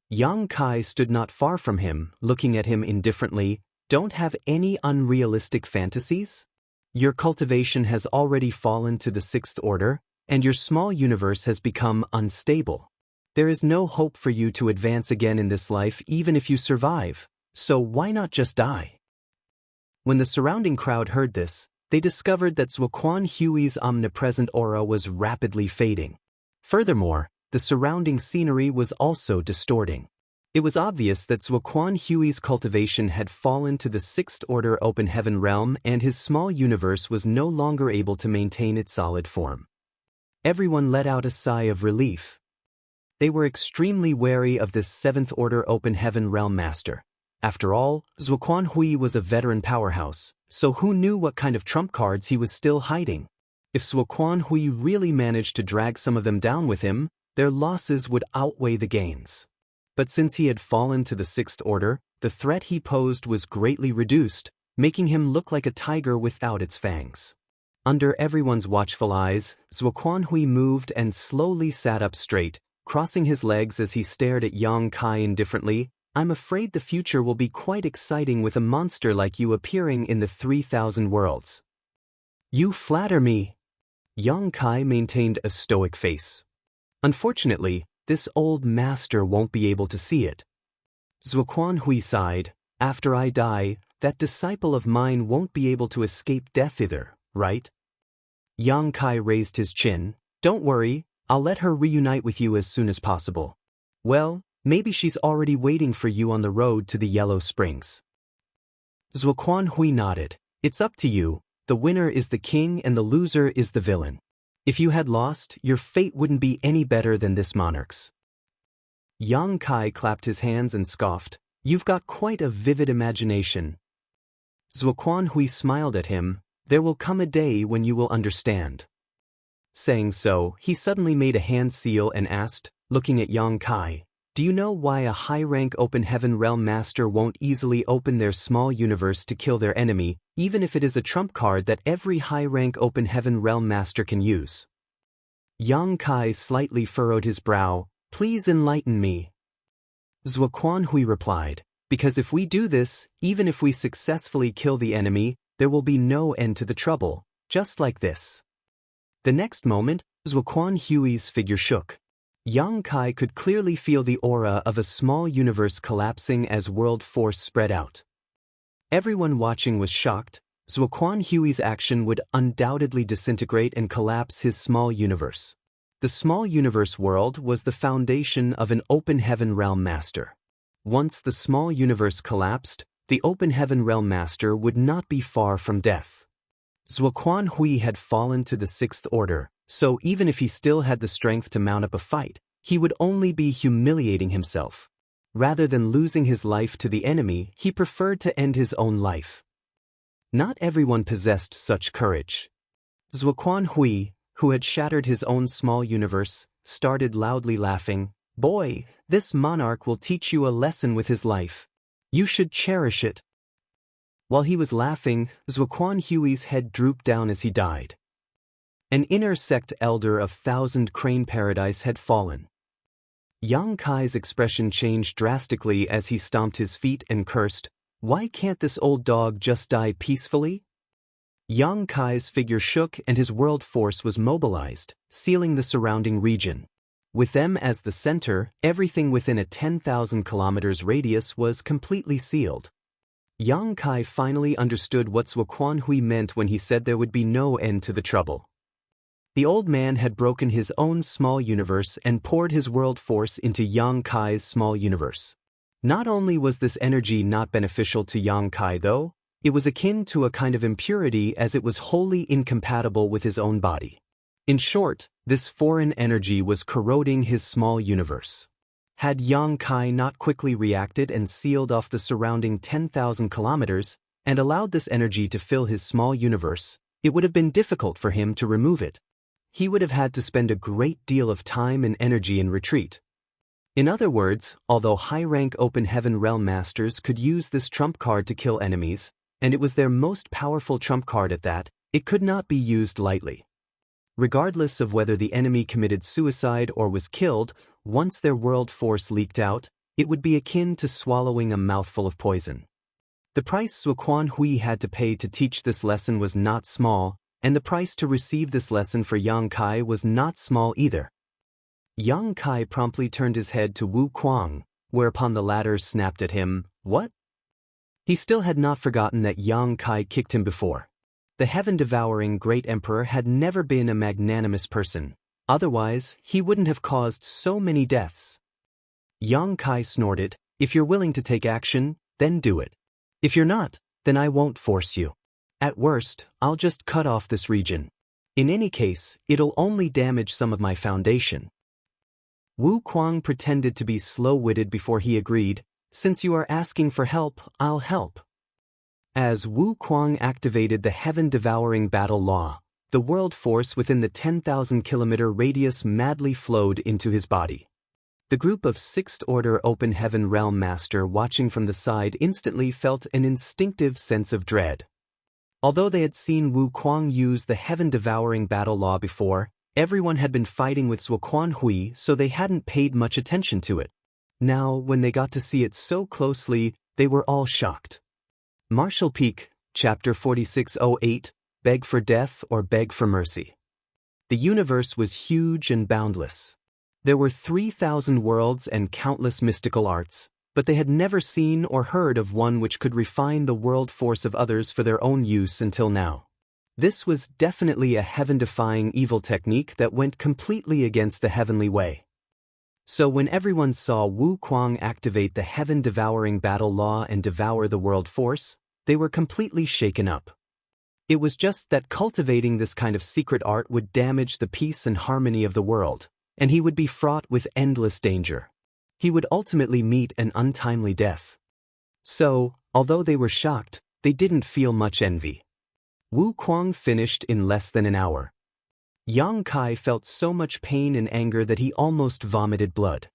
Yang Kai stood not far from him, looking at him indifferently. "Don't have any unrealistic fantasies? Your cultivation has already fallen to the 6th order, and your small universe has become unstable. There is no hope for you to advance again in this life even if you survive, so why not just die?" When the surrounding crowd heard this, they discovered that Zuoquan Hui's omnipresent aura was rapidly fading. Furthermore, the surrounding scenery was also distorting. It was obvious that Zuoquan Hui's cultivation had fallen to the 6th-order Open Heaven realm and his small universe was no longer able to maintain its solid form. Everyone let out a sigh of relief. They were extremely wary of this 7th-order Open Heaven realm master. After all, Zuoquan Hui was a veteran powerhouse, so who knew what kind of trump cards he was still hiding? If Zuoquan Hui really managed to drag some of them down with him, their losses would outweigh the gains. But since he had fallen to the 6th order, the threat he posed was greatly reduced, making him look like a tiger without its fangs. Under everyone's watchful eyes, Zuoquan moved and slowly sat up straight, crossing his legs as he stared at Yang Kai indifferently. I'm afraid the future will be quite exciting with a monster like you appearing in the 3,000 worlds. You flatter me. Yang Kai maintained a stoic face. Unfortunately, this old master won't be able to see it. Zuoquan sighed. After I die, that disciple of mine won't be able to escape death either, right? Yang Kai raised his chin. Don't worry, I'll let her reunite with you as soon as possible. Well, maybe she's already waiting for you on the road to the Yellow Springs. Zuoquan nodded. It's up to you. The winner is the king and the loser is the villain. If you had lost, your fate wouldn't be any better than this monarch's. Yang Kai clapped his hands and scoffed. You've got quite a vivid imagination. Zuoquan smiled at him. There will come a day when you will understand. Saying so, he suddenly made a hand seal and asked, looking at Yang Kai, do you know why a high-rank open heaven realm master won't easily open their small universe to kill their enemy, even if it is a trump card that every high-rank open heaven realm master can use? Yang Kai slightly furrowed his brow. Please enlighten me. Zuoquan replied, because if we do this, even if we successfully kill the enemy, there will be no end to the trouble, just like this. The next moment, Zuoquan's figure shook. Yang Kai could clearly feel the aura of a small universe collapsing as world force spread out. Everyone watching was shocked. Zuoquan's action would undoubtedly disintegrate and collapse his small universe. The small universe world was the foundation of an open heaven realm master. Once the small universe collapsed, the open heaven realm master would not be far from death. Zuoquan had fallen to the 6th order, so even if he still had the strength to mount up a fight, he would only be humiliating himself. Rather than losing his life to the enemy, he preferred to end his own life. Not everyone possessed such courage. Zuoquan, who had shattered his own small universe, started loudly laughing. Boy, this monarch will teach you a lesson with his life. You should cherish it. While he was laughing, Zuoquan's head drooped down as he died. An inner sect elder of Thousand Crane Paradise had fallen. Yang Kai's expression changed drastically as he stomped his feet and cursed, why can't this old dog just die peacefully? Yang Kai's figure shook and his world force was mobilized, sealing the surrounding region. With them as the center, everything within a 10,000 kilometers radius was completely sealed. Yang Kai finally understood what Zuoquan meant when he said there would be no end to the trouble. The old man had broken his own small universe and poured his world force into Yang Kai's small universe. Not only was this energy not beneficial to Yang Kai though, it was akin to a kind of impurity as it was wholly incompatible with his own body. In short, this foreign energy was corroding his small universe. Had Yang Kai not quickly reacted and sealed off the surrounding 10,000 kilometers and allowed this energy to fill his small universe, it would have been difficult for him to remove it. He would have had to spend a great deal of time and energy in retreat. In other words, although high-rank open heaven realm masters could use this trump card to kill enemies, and it was their most powerful trump card at that, it could not be used lightly. Regardless of whether the enemy committed suicide or was killed, once their world force leaked out, it would be akin to swallowing a mouthful of poison. The price Zuoquan had to pay to teach this lesson was not small, and the price to receive this lesson for Yang Kai was not small either. Yang Kai promptly turned his head to Wu Kuang, whereupon the latter snapped at him, what? He still had not forgotten that Yang Kai kicked him before. The heaven-devouring great emperor had never been a magnanimous person. Otherwise, he wouldn't have caused so many deaths. Yang Kai snorted, if you're willing to take action, then do it. If you're not, then I won't force you. At worst, I'll just cut off this region. In any case, it'll only damage some of my foundation. Wu Kuang pretended to be slow-witted before he agreed, since you are asking for help, I'll help. As Wu Kuang activated the heaven-devouring battle law, the world force within the 10,000-kilometer radius madly flowed into his body. The group of 6th Order Open Heaven Realm Master watching from the side instantly felt an instinctive sense of dread. Although they had seen Wu Kuang use the heaven-devouring battle law before, everyone had been fighting with Zuoquan Hui, so they hadn't paid much attention to it. Now, when they got to see it so closely, they were all shocked. Martial Peak, Chapter 4608, Beg for Death or Beg for Mercy. The universe was huge and boundless. There were 3,000 worlds and countless mystical arts, but they had never seen or heard of one which could refine the world force of others for their own use until now. This was definitely a heaven-defying evil technique that went completely against the heavenly way. So when everyone saw Wu Kuang activate the heaven-devouring battle law and devour the world force, they were completely shaken up. It was just that cultivating this kind of secret art would damage the peace and harmony of the world, and he would be fraught with endless danger. He would ultimately meet an untimely death. So, although they were shocked, they didn't feel much envy. Wu Kuang finished in less than an hour. Yang Kai felt so much pain and anger that he almost vomited blood.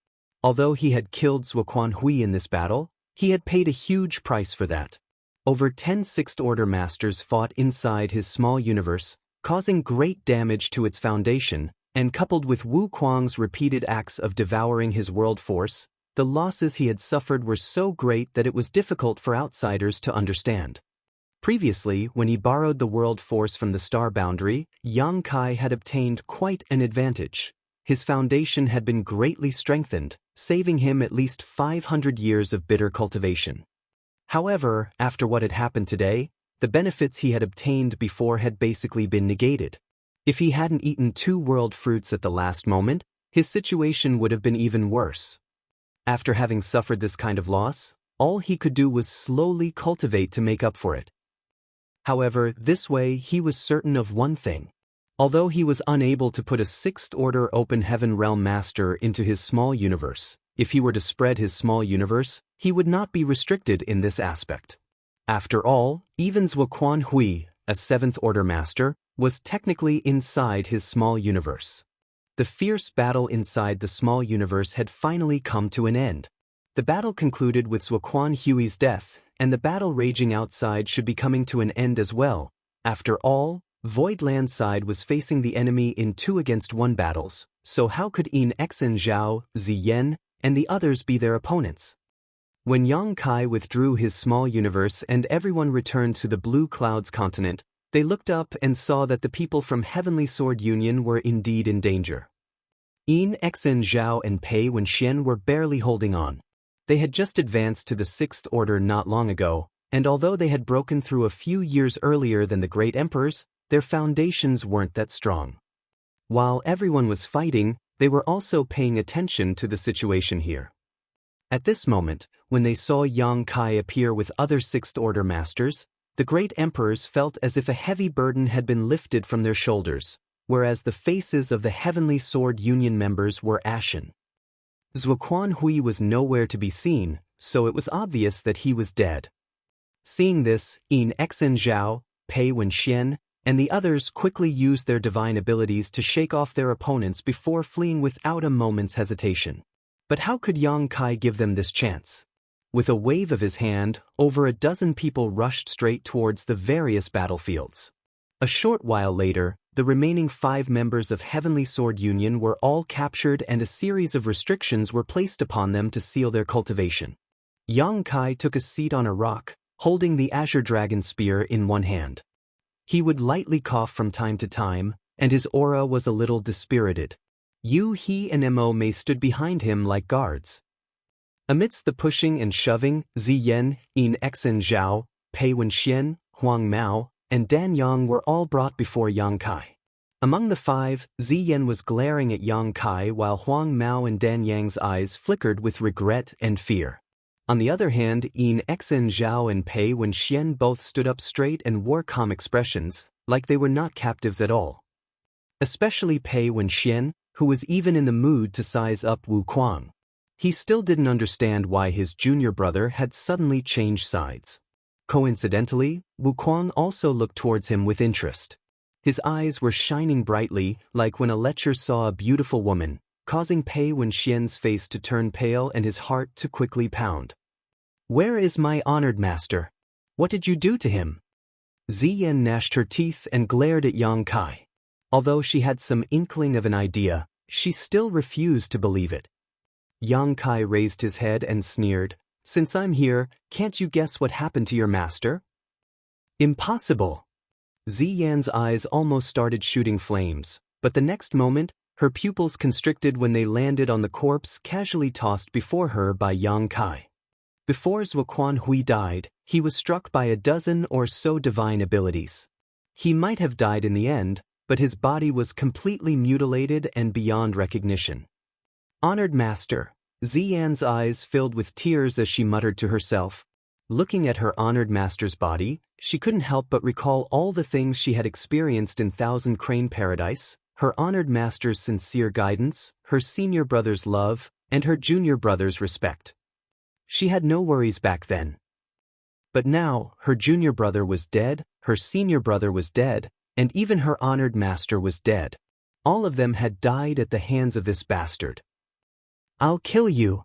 Although he had killed Zuoquan Hui in this battle, he had paid a huge price for that. Over 10 Sixth Order Masters fought inside his small universe, causing great damage to its foundation, and coupled with Wu Kuang's repeated acts of devouring his world force, the losses he had suffered were so great that it was difficult for outsiders to understand. Previously, when he borrowed the world force from the star boundary, Yang Kai had obtained quite an advantage. His foundation had been greatly strengthened, saving him at least 500 years of bitter cultivation. However, after what had happened today, the benefits he had obtained before had basically been negated. If he hadn't eaten 2 world fruits at the last moment, his situation would have been even worse. After having suffered this kind of loss, all he could do was slowly cultivate to make up for it. However, this way he was certain of one thing. Although he was unable to put a 6th Order Open Heaven Realm Master into his small universe, if he were to spread his small universe, he would not be restricted in this aspect. After all, even Zuoquan Hui, a 7th Order Master, was technically inside his small universe. The fierce battle inside the small universe had finally come to an end. The battle concluded with Zuoquan Hui's death, and the battle raging outside should be coming to an end as well. After all, Voidland side was facing the enemy in 2-against-1 battles, so how could Yin Xen Zhao, Ziyen, and the others be their opponents? When Yang Kai withdrew his small universe and everyone returned to the Blue Clouds continent, they looked up and saw that the people from Heavenly Sword Union were indeed in danger. Yin Xen Zhao and Pei Wenxian were barely holding on. They had just advanced to the 6th Order not long ago, and although they had broken through a few years earlier than the great emperors, their foundations weren't that strong. While everyone was fighting, they were also paying attention to the situation here. At this moment, when they saw Yang Kai appear with other 6th Order Masters, the great emperors felt as if a heavy burden had been lifted from their shoulders, whereas the faces of the Heavenly Sword Union members were ashen. Zuoquan Hui was nowhere to be seen, so it was obvious that he was dead. Seeing this, Yin Xen Zhao, Pei Wenxian, and the others quickly used their divine abilities to shake off their opponents before fleeing without a moment's hesitation. But how could Yang Kai give them this chance? With a wave of his hand, over a dozen people rushed straight towards the various battlefields. A short while later, the remaining 5 members of Heavenly Sword Union were all captured and a series of restrictions were placed upon them to seal their cultivation. Yang Kai took a seat on a rock, holding the Azure Dragon Spear in one hand. He would lightly cough from time to time, and his aura was a little dispirited. Yu He and Mo Mei stood behind him like guards. Amidst the pushing and shoving, Ziyen, Yin Xen Zhao, Pei Wenxian, Huang Mao, and Dan Yang were all brought before Yang Kai. Among the 5, Ziyen was glaring at Yang Kai while Huang Mao and Dan Yang's eyes flickered with regret and fear. On the other hand, Yin Xen Zhao and Pei Wenxian both stood up straight and wore calm expressions, like they were not captives at all. Especially Pei Wenxian, who was even in the mood to size up Wu Kuang. He still didn't understand why his junior brother had suddenly changed sides. Coincidentally, Wu Kuang also looked towards him with interest. His eyes were shining brightly, like when a lecher saw a beautiful woman, causing Pei Wenxian's face to turn pale and his heart to quickly pound. "Where is my honored master? What did you do to him?" Ziyan gnashed her teeth and glared at Yang Kai. Although she had some inkling of an idea, she still refused to believe it. Yang Kai raised his head and sneered, "Since I'm here, can't you guess what happened to your master?" "Impossible!" Ziyan's eyes almost started shooting flames, but the next moment, her pupils constricted when they landed on the corpse casually tossed before her by Yang Kai. Before Zuoquan Hui died, he was struck by a dozen or so divine abilities. He might have died in the end, but his body was completely mutilated and beyond recognition. "Honored Master," Ziyan's eyes filled with tears as she muttered to herself. Looking at her honored master's body, she couldn't help but recall all the things she had experienced in Thousand Crane Paradise, her honored master's sincere guidance, her senior brother's love, and her junior brother's respect. She had no worries back then. But now, her junior brother was dead, her senior brother was dead, and even her honored master was dead. All of them had died at the hands of this bastard. "I'll kill you!"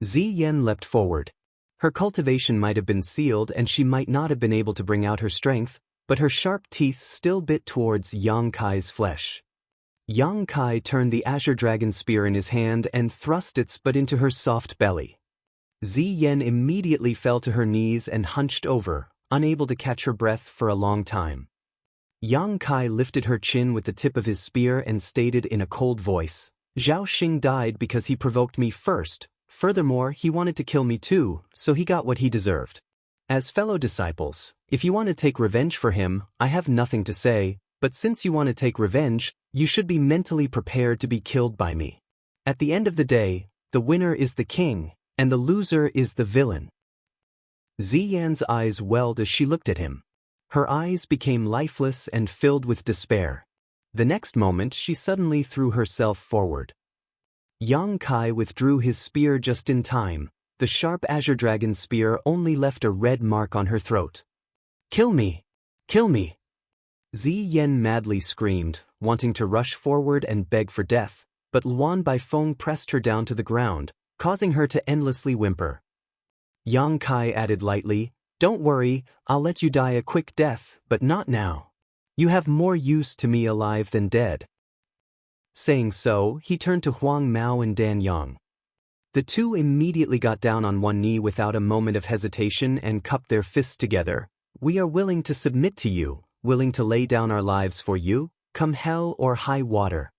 Ziyan leapt forward. Her cultivation might have been sealed and she might not have been able to bring out her strength, but her sharp teeth still bit towards Yang Kai's flesh. Yang Kai turned the azure dragon spear in his hand and thrust its butt into her soft belly. Ziyan immediately fell to her knees and hunched over, unable to catch her breath for a long time. Yang Kai lifted her chin with the tip of his spear and stated in a cold voice, "Zhao Xing died because he provoked me first. Furthermore, he wanted to kill me too, so he got what he deserved. As fellow disciples, if you want to take revenge for him, I have nothing to say, but since you want to take revenge, you should be mentally prepared to be killed by me. At the end of the day, the winner is the king, and the loser is the villain." Ziyan's eyes welled as she looked at him. Her eyes became lifeless and filled with despair. The next moment she suddenly threw herself forward. Yang Kai withdrew his spear just in time. The sharp azure dragon spear only left a red mark on her throat. "Kill me! Kill me!" Ziyan madly screamed, wanting to rush forward and beg for death, but Luan Baifeng pressed her down to the ground, causing her to endlessly whimper. Yang Kai added lightly, "Don't worry, I'll let you die a quick death, but not now. You have more use to me alive than dead." Saying so, he turned to Huang Mao and Dan Yang. The two immediately got down on one knee without a moment of hesitation and cupped their fists together. "We are willing to submit to you, willing to lay down our lives for you, come hell or high water."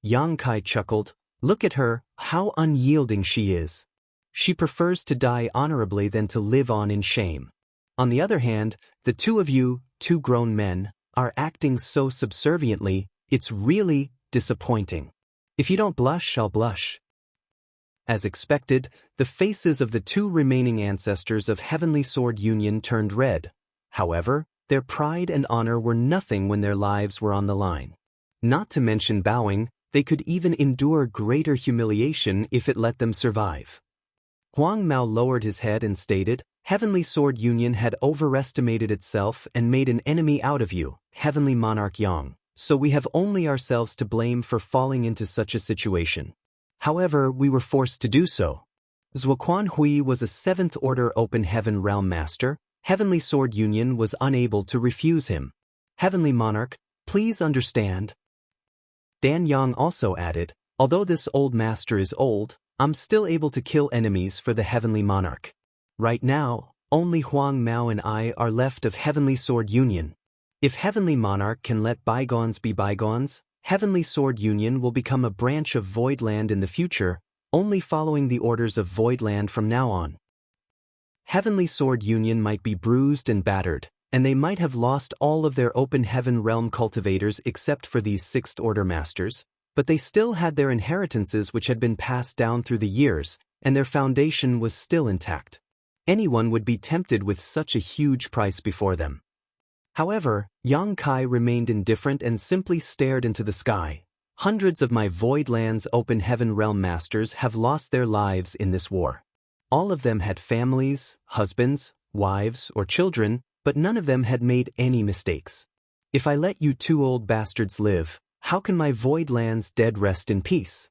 Yang Kai chuckled, "Look at her, how unyielding she is. She prefers to die honorably than to live on in shame. On the other hand, the two of you, two grown men, are acting so subserviently, it's really disappointing. If you don't blush, I'll blush." As expected, the faces of the two remaining ancestors of Heavenly Sword Union turned red. However, their pride and honor were nothing when their lives were on the line. Not to mention bowing, they could even endure greater humiliation if it let them survive. Huang Mao lowered his head and stated, "Heavenly Sword Union had overestimated itself and made an enemy out of you, Heavenly Monarch Yang, so we have only ourselves to blame for falling into such a situation. However, we were forced to do so. Zuoquan Hui was a 7th Order Open Heaven Realm Master. Heavenly Sword Union was unable to refuse him. Heavenly Monarch, please understand." Dan Yang also added, "Although this old master is old, I'm still able to kill enemies for the Heavenly Monarch. Right now, only Huang Mao and I are left of Heavenly Sword Union. If Heavenly Monarch can let bygones be bygones, Heavenly Sword Union will become a branch of Voidland in the future, only following the orders of Voidland from now on. Heavenly Sword Union might be bruised and battered, and they might have lost all of their Open Heaven Realm cultivators except for these 6th Order Masters, but they still had their inheritances which had been passed down through the years, and their foundation was still intact. Anyone would be tempted with such a huge price before them." However, Yang Kai remained indifferent and simply stared into the sky. "Hundreds of my Voidland's Open Heaven Realm Masters have lost their lives in this war. All of them had families, husbands, wives, or children, but none of them had made any mistakes. If I let you two old bastards live, how can my Voidland's dead rest in peace?"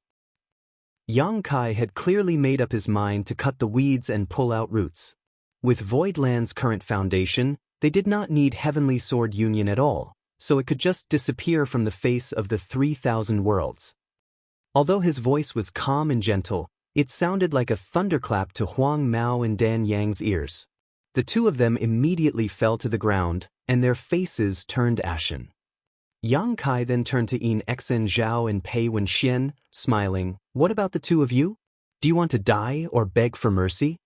Yang Kai had clearly made up his mind to cut the weeds and pull out roots. With Voidland's current foundation, They did not need Heavenly Sword Union at all, so it could just disappear from the face of the 3,000 worlds. Although his voice was calm and gentle, it sounded like a thunderclap to Huang Mao and Dan Yang's ears. The two of them immediately fell to the ground, and their faces turned ashen. Yang Kai then turned to Yin Xen Zhao and Pei Wenxian, smiling, "What about the two of you? Do you want to die or beg for mercy?"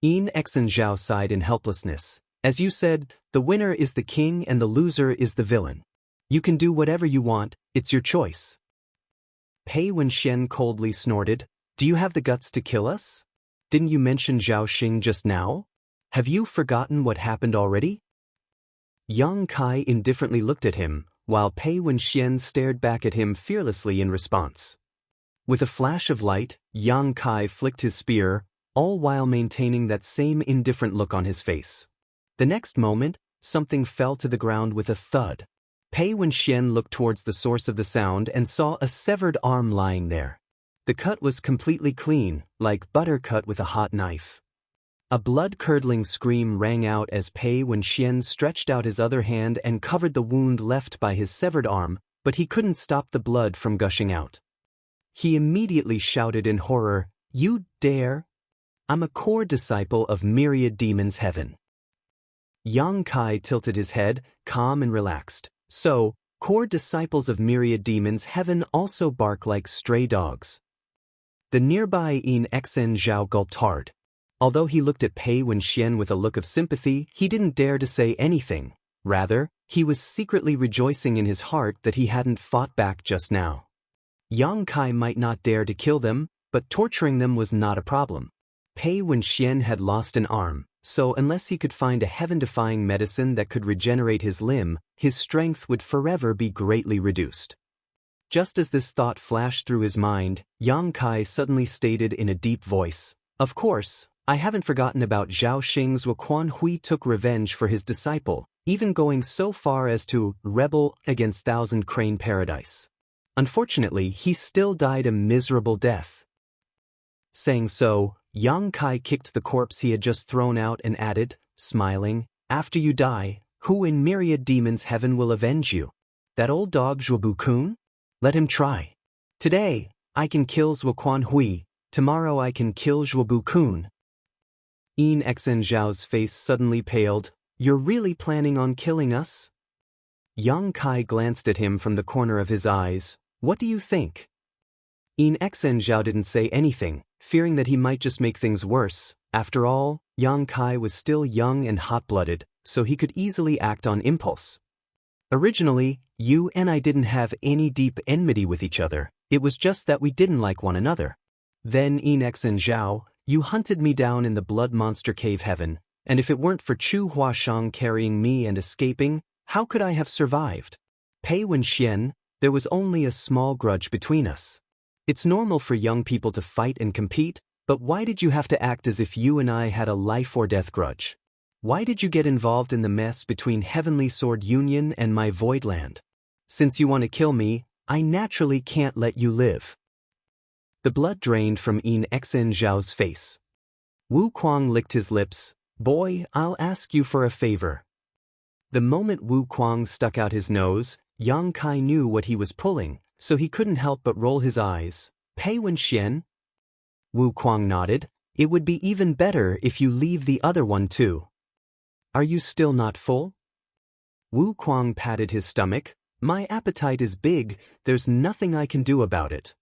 Yin Xen Zhao sighed in helplessness. "As you said, the winner is the king and the loser is the villain. You can do whatever you want, it's your choice." Pei Wenxian coldly snorted, "Do you have the guts to kill us? Didn't you mention Zhao Xing just now? Have you forgotten what happened already?" Yang Kai indifferently looked at him, while Pei Wenxian stared back at him fearlessly in response. With a flash of light, Yang Kai flicked his spear, all while maintaining that same indifferent look on his face. The next moment, something fell to the ground with a thud. Pei Wenxian looked towards the source of the sound and saw a severed arm lying there. The cut was completely clean, like butter cut with a hot knife. A blood-curdling scream rang out as Pei Wenxian stretched out his other hand and covered the wound left by his severed arm, but he couldn't stop the blood from gushing out. He immediately shouted in horror, "You dare? I'm a core disciple of Myriad Demons Heaven." Yang Kai tilted his head, calm and relaxed. "So, core disciples of Myriad Demons Heaven also bark like stray dogs." The nearby Yin Xen Zhao gulped hard. Although he looked at Pei Wenxian with a look of sympathy, he didn't dare to say anything. Rather, he was secretly rejoicing in his heart that he hadn't fought back just now. Yang Kai might not dare to kill them, but torturing them was not a problem. Pei Wenxian had lost an arm, so unless he could find a heaven-defying medicine that could regenerate his limb, his strength would forever be greatly reduced. Just as this thought flashed through his mind, Yang Kai suddenly stated in a deep voice, "Of course, I haven't forgotten about Zhao Xing's Wuquan Hui took revenge for his disciple, even going so far as to rebel against Thousand Crane Paradise. Unfortunately, he still died a miserable death." Saying so, Yang Kai kicked the corpse he had just thrown out and added, smiling, "After you die, who in Myriad Demons Heaven will avenge you? That old dog Zhuobu-kun? Let him try. Today, I can kill Wuquan Hui, tomorrow I can kill Zhuobu-kun." Yin Xen Zhao's face suddenly paled. "You're really planning on killing us?" Yang Kai glanced at him from the corner of his eyes. "What do you think?" Yin Xen Zhao didn't say anything, fearing that he might just make things worse. After all, Yang Kai was still young and hot-blooded, so he could easily act on impulse. "Originally, you and I didn't have any deep enmity with each other. It was just that we didn't like one another. Then, Yin Xen Zhao, you hunted me down in the Blood Monster Cave Heaven, and if it weren't for Chu Huashang carrying me and escaping, how could I have survived? Pei Wenxian, there was only a small grudge between us. It's normal for young people to fight and compete, but why did you have to act as if you and I had a life-or-death grudge? Why did you get involved in the mess between Heavenly Sword Union and my Voidland? Since you want to kill me, I naturally can't let you live." The blood drained from Yin Xen Zhao's face. Wu Kuang licked his lips. "Boy, I'll ask you for a favor." The moment Wu Kuang stuck out his nose, Yang Kai knew what he was pulling, so he couldn't help but roll his eyes. "Pei Wenxian?" Wu Kuang nodded. "It would be even better if you leave the other one too." "Are you still not full?" Wu Kuang patted his stomach. "My appetite is big, there's nothing I can do about it."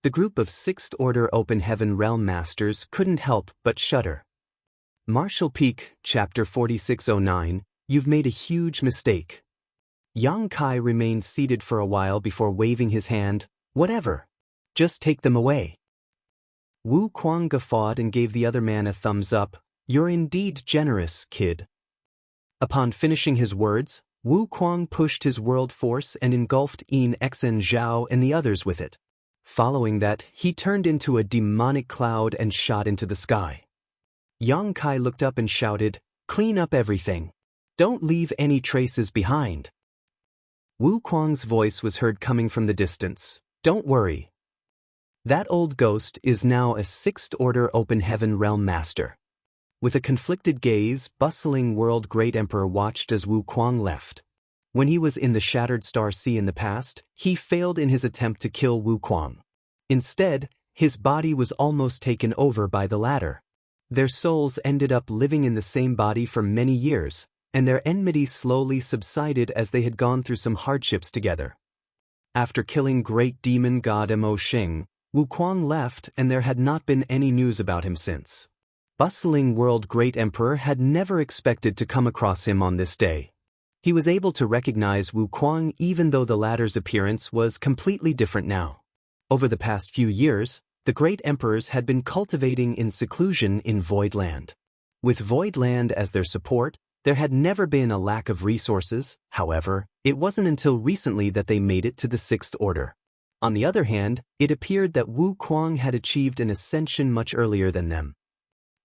The group of Sixth Order Open Heaven Realm Masters couldn't help but shudder. Martial Peak, Chapter 4609, You've made a huge mistake. Yang Kai remained seated for a while before waving his hand. "Whatever. Just take them away." Wu Kuang guffawed and gave the other man a thumbs up. "You're indeed generous, kid." Upon finishing his words, Wu Kuang pushed his world force and engulfed Yin Xen Zhao and the others with it. Following that, he turned into a demonic cloud and shot into the sky. Yang Kai looked up and shouted, "Clean up everything. Don't leave any traces behind." Wu Kuang's voice was heard coming from the distance. "Don't worry. That old ghost is now a Sixth Order Open Heaven Realm Master. With a conflicted gaze, bustling world great emperor watched as Wu Kuang left. When he was in the Shattered Star Sea in the past, he failed in his attempt to kill Wu Kuang. Instead, his body was almost taken over by the latter. Their souls ended up living in the same body for many years, and their enmity slowly subsided as they had gone through some hardships together. After killing great demon god Mo Xing, Wu Kuang left and there had not been any news about him since. Bustling world great emperor had never expected to come across him on this day. He was able to recognize Wu Kuang even though the latter's appearance was completely different now. Over the past few years, the great emperors had been cultivating in seclusion in Void Land. With Void Land as their support, there had never been a lack of resources. However, it wasn't until recently that they made it to the Sixth Order. On the other hand, it appeared that Wu Kuang had achieved an ascension much earlier than them.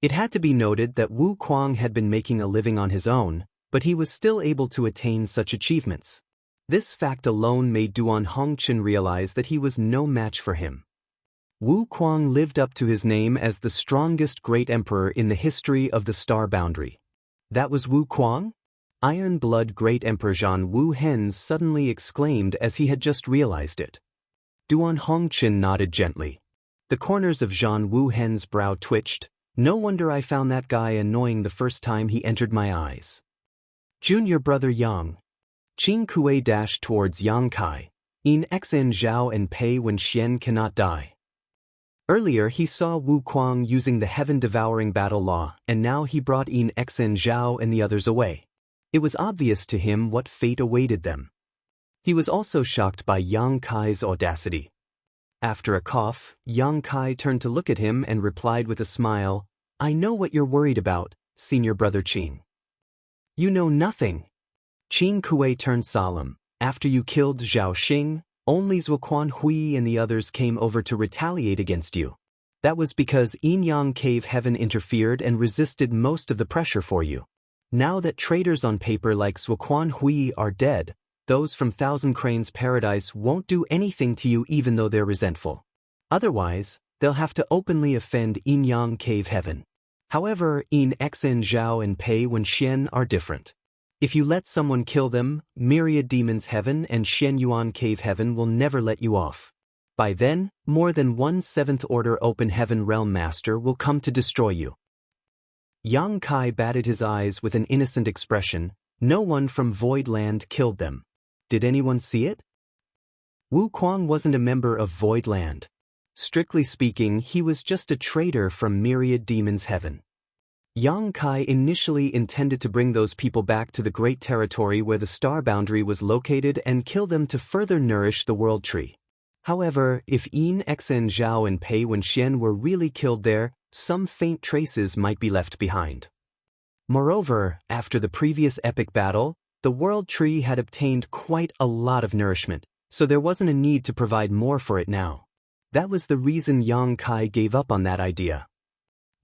It had to be noted that Wu Kuang had been making a living on his own, but he was still able to attain such achievements. This fact alone made Duan Hongqin realize that he was no match for him. Wu Kuang lived up to his name as the strongest great emperor in the history of the Star Boundary. That was Wu Kuang? Iron Blood Great Emperor Zhan Wu Hen suddenly exclaimed as he had just realized it. Duan Hongqin nodded gently. The corners of Zhan Wu Hen's brow twitched. No wonder I found that guy annoying the first time he entered my eyes. Junior brother Yang. Qing Kuei dashed towards Yang Kai. In Xen Zhao and Pei Wen Xian cannot die. Earlier he saw Wu Kuang using the heaven-devouring battle law, and now he brought in Xen Zhao and the others away. It was obvious to him what fate awaited them. He was also shocked by Yang Kai's audacity. After a cough, Yang Kai turned to look at him and replied with a smile, I know what you're worried about, senior brother Qing. You know nothing. Qing Kuei turned solemn. After you killed Zhao Xing, only Zuoquan Hui and the others came over to retaliate against you. That was because Yin Yang Cave Heaven interfered and resisted most of the pressure for you. Now that traitors on paper like Zuoquan Hui are dead, those from Thousand Cranes Paradise won't do anything to you even though they're resentful. Otherwise, they'll have to openly offend Yin Yang Cave Heaven. However, Yin Xen Zhao and Pei Wen Xian are different. If you let someone kill them, Myriad Demons Heaven and Shen Yuan Cave Heaven will never let you off. By then, more than one Seventh Order Open Heaven Realm Master will come to destroy you. Yang Kai batted his eyes with an innocent expression. No one from Void Land killed them. Did anyone see it? Wu Kuang wasn't a member of Void Land. Strictly speaking, he was just a traitor from Myriad Demons Heaven. Yang Kai initially intended to bring those people back to the great territory where the Star Boundary was located and kill them to further nourish the World Tree. However, if Yin Xen Zhao and Pei Wen Xian were really killed there, some faint traces might be left behind. Moreover, after the previous epic battle, the World Tree had obtained quite a lot of nourishment, so there wasn't a need to provide more for it now. That was the reason Yang Kai gave up on that idea.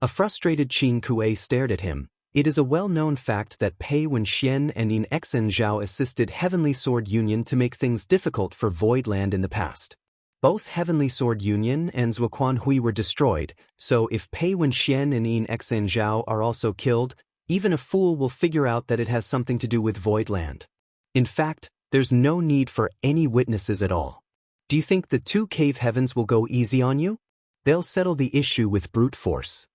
A frustrated Qing Kuei stared at him. It is a well-known fact that Pei Wen Xian and Yin Xen Zhao assisted Heavenly Sword Union to make things difficult for Void Land in the past. Both Heavenly Sword Union and Zuoquan Hui were destroyed, so if Pei Wen Xian and Yin Xen Zhao are also killed, even a fool will figure out that it has something to do with Void Land. In fact, there's no need for any witnesses at all. Do you think the two cave heavens will go easy on you? They'll settle the issue with brute force.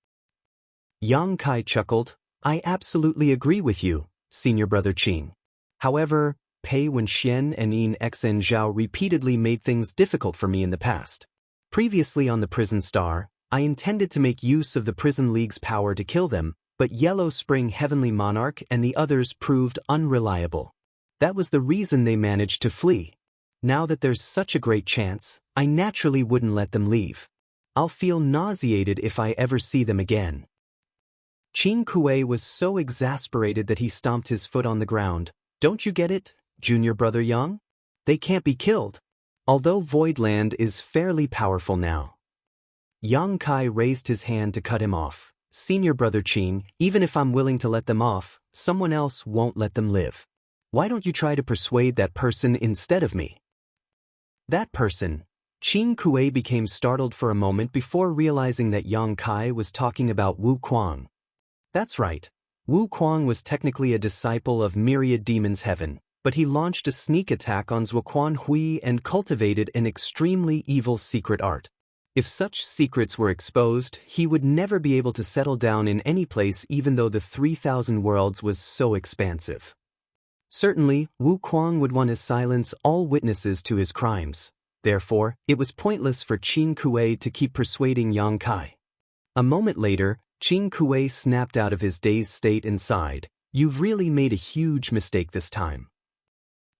Yang Kai chuckled. I absolutely agree with you, senior brother Qing. However, Pei Wen Xian and Yin Xen Zhao repeatedly made things difficult for me in the past. Previously on the Prison Star, I intended to make use of the Prison League's power to kill them, but Yellow Spring Heavenly Monarch and the others proved unreliable. That was the reason they managed to flee. Now that there's such a great chance, I naturally wouldn't let them leave. I'll feel nauseated if I ever see them again. Qing Kuei was so exasperated that he stomped his foot on the ground. Don't you get it, junior brother Yang? They can't be killed. Although Void Land is fairly powerful now. Yang Kai raised his hand to cut him off. Senior brother Qing, even if I'm willing to let them off, someone else won't let them live. Why don't you try to persuade that person instead of me? That person. Qing Kuei became startled for a moment before realizing that Yang Kai was talking about Wu Kuang. That's right. Wu Kuang was technically a disciple of Myriad Demon's Heaven, but he launched a sneak attack on Zuoquan Hui and cultivated an extremely evil secret art. If such secrets were exposed, he would never be able to settle down in any place even though the 3,000 worlds was so expansive. Certainly, Wu Kuang would want to silence all witnesses to his crimes. Therefore, it was pointless for Qin Kuei to keep persuading Yang Kai. A moment later, Qin Kuei snapped out of his dazed state and sighed, "You've really made a huge mistake this time."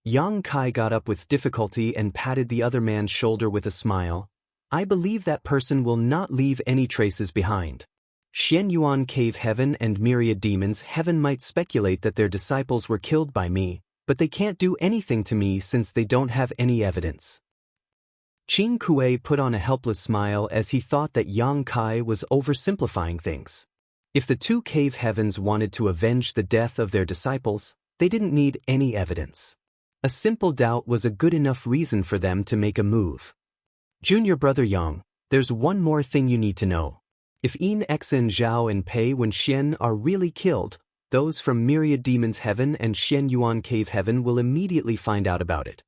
Yang Kai got up with difficulty and patted the other man's shoulder with a smile. "I believe that person will not leave any traces behind. Xianyuan Cave Heaven and Myriad Demons Heaven might speculate that their disciples were killed by me, but they can't do anything to me since they don't have any evidence." Qin Kuei put on a helpless smile as he thought that Yang Kai was oversimplifying things. If the two cave heavens wanted to avenge the death of their disciples, they didn't need any evidence. A simple doubt was a good enough reason for them to make a move. "Junior brother Yang, there's one more thing you need to know. If Yin Xen Zhao and Pei Wenxian are really killed, those from Myriad Demon's Heaven and Xianyuan Cave Heaven will immediately find out about it.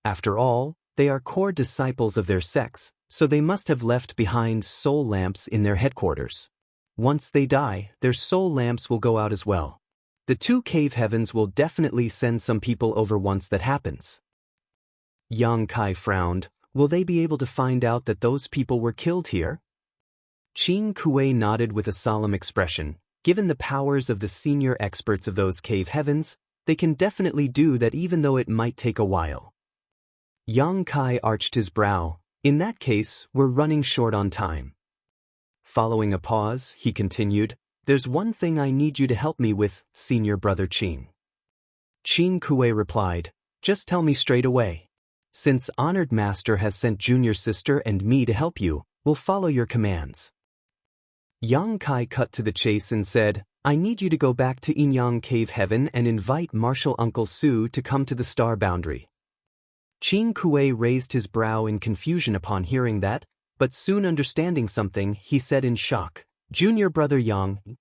After all, they are core disciples of their sects, so they must have left behind soul lamps in their headquarters. Once they die, their soul lamps will go out as well. The two cave heavens will definitely send some people over once that happens." Yang Kai frowned. "Will they be able to find out that those people were killed here?" Qin Kuei nodded with a solemn expression. "Given the powers of the senior experts of those cave heavens, they can definitely do that even though it might take a while." Yang Kai arched his brow. "In that case, we're running short on time." Following a pause, he continued, "There's one thing I need you to help me with, senior brother Qin." Qin Kuei replied, "Just tell me straight away. Since Honored Master has sent junior sister and me to help you, we'll follow your commands." Yang Kai cut to the chase and said, "I need you to go back to Yinyang Cave Heaven and invite Martial Uncle Su to come to the star boundary." Qin Kuei raised his brow in confusion upon hearing that, but soon understanding something, he said in shock, "Junior brother Yang."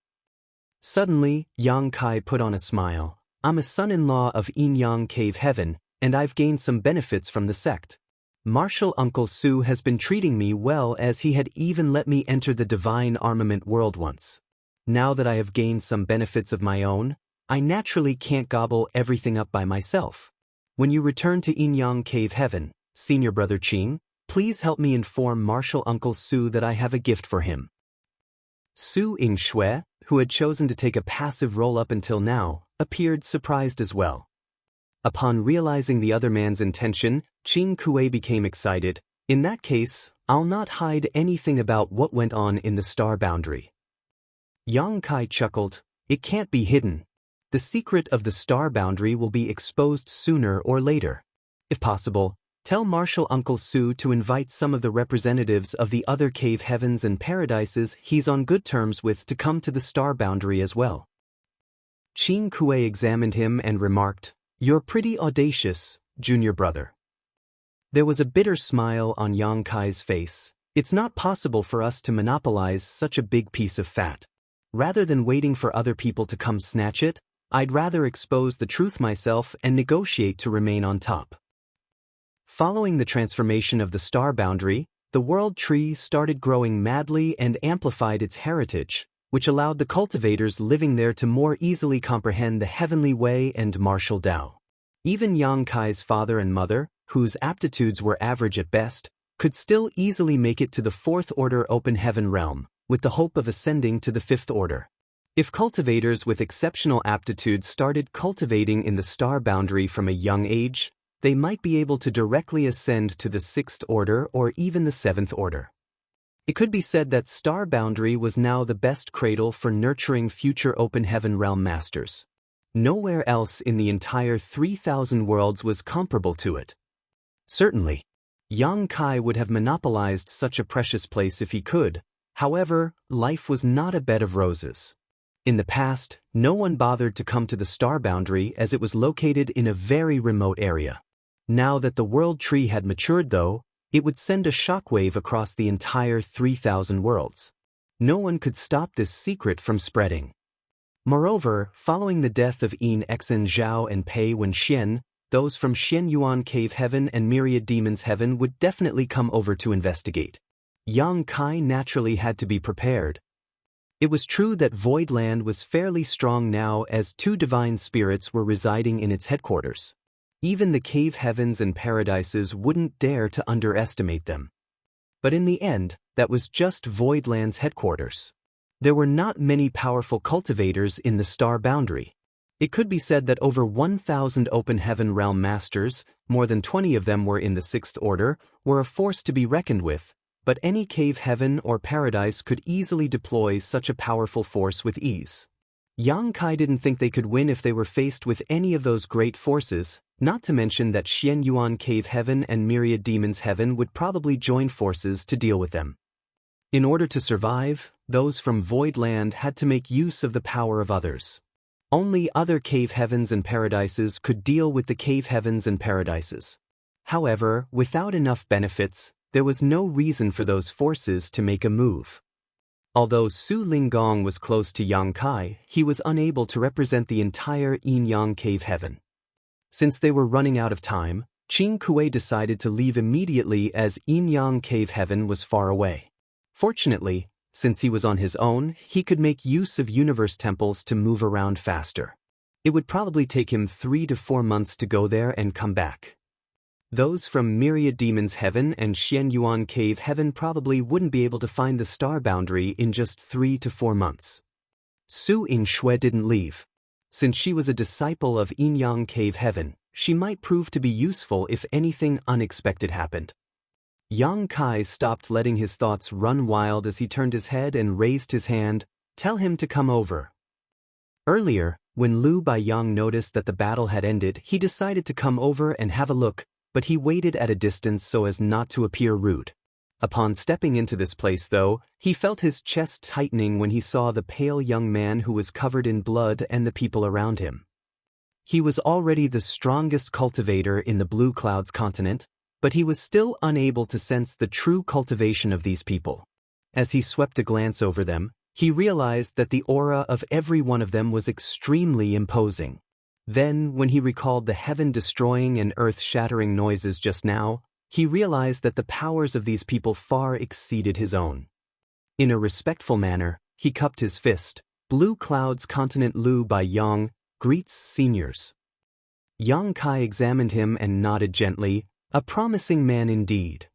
Suddenly, Yang Kai put on a smile. "I'm a son-in-law of Yinyang Cave Heaven, and I've gained some benefits from the sect. Martial Uncle Su has been treating me well as he had even let me enter the divine armament world once. Now that I have gained some benefits of my own, I naturally can't gobble everything up by myself. When you return to Yinyang Cave Heaven, senior brother Qin, please help me inform Martial Uncle Su that I have a gift for him." Su Yingshui, who had chosen to take a passive role up until now, appeared surprised as well. Upon realizing the other man's intention, Qin Kuei became excited. "In that case, I'll not hide anything about what went on in the star boundary." Yang Kai chuckled. "It can't be hidden. The secret of the star boundary will be exposed sooner or later. If possible, tell Martial Uncle Su to invite some of the representatives of the other cave heavens and paradises he's on good terms with to come to the star boundary as well." Qin Kuei examined him and remarked, "You're pretty audacious, junior brother." There was a bitter smile on Yang Kai's face. "It's not possible for us to monopolize such a big piece of fat. Rather than waiting for other people to come snatch it, I'd rather expose the truth myself and negotiate to remain on top." Following the transformation of the star boundary, the world tree started growing madly and amplified its heritage, which allowed the cultivators living there to more easily comprehend the heavenly way and martial Tao. Even Yang Kai's father and mother, whose aptitudes were average at best, could still easily make it to the fourth order open heaven realm, with the hope of ascending to the fifth order. If cultivators with exceptional aptitudes started cultivating in the star boundary from a young age, they might be able to directly ascend to the sixth order or even the seventh order. It could be said that Star Boundary was now the best cradle for nurturing future Open Heaven Realm Masters. Nowhere else in the entire 3,000 worlds was comparable to it. Certainly, Yang Kai would have monopolized such a precious place if he could. However, life was not a bed of roses. In the past, no one bothered to come to the Star Boundary as it was located in a very remote area. Now that the World Tree had matured though, it would send a shockwave across the entire 3,000 worlds. No one could stop this secret from spreading. Moreover, following the death of Yin Exen Zhao and Pei Wenxian, those from Xian Yuan Cave Heaven and Myriad Demons Heaven would definitely come over to investigate. Yang Kai naturally had to be prepared. It was true that Void Land was fairly strong now, as two divine spirits were residing in its headquarters. Even the cave heavens and paradises wouldn't dare to underestimate them. But in the end, that was just Void Land's headquarters. There were not many powerful cultivators in the star boundary. It could be said that over 1,000 open heaven realm masters, more than 20 of them were in the Sixth Order, were a force to be reckoned with, but any cave heaven or paradise could easily deploy such a powerful force with ease. Yang Kai didn't think they could win if they were faced with any of those great forces, not to mention that Xian Yuan Cave Heaven and Myriad Demons Heaven would probably join forces to deal with them. In order to survive, those from Void Land had to make use of the power of others. Only other cave heavens and paradises could deal with the cave heavens and paradises. However, without enough benefits, there was no reason for those forces to make a move. Although Su Linggong was close to Yang Kai, he was unable to represent the entire Yin Yang Cave Heaven. Since they were running out of time, Qing Kuei decided to leave immediately as Yin Yang Cave Heaven was far away. Fortunately, since he was on his own, he could make use of universe temples to move around faster. It would probably take him 3 to 4 months to go there and come back. Those from Myriad Demons Heaven and Xian Yuan Cave Heaven probably wouldn't be able to find the star boundary in just 3 to 4 months. Su Yingshui didn't leave. Since she was a disciple of Yin Yang Cave Heaven, she might prove to be useful if anything unexpected happened. Yang Kai stopped letting his thoughts run wild as he turned his head and raised his hand. "Tell him to come over." Earlier, when Lu Baiyang noticed that the battle had ended, he decided to come over and have a look, but he waited at a distance so as not to appear rude. Upon stepping into this place, though, he felt his chest tightening when he saw the pale young man who was covered in blood and the people around him. He was already the strongest cultivator in the Blue Clouds continent, but he was still unable to sense the true cultivation of these people. As he swept a glance over them, he realized that the aura of every one of them was extremely imposing. Then, when he recalled the heaven-destroying and earth-shattering noises just now, he realized that the powers of these people far exceeded his own. In a respectful manner, he cupped his fist. "Blue Clouds Continent Lu Baiyang, greets seniors." Yang Kai examined him and nodded gently, a promising man indeed.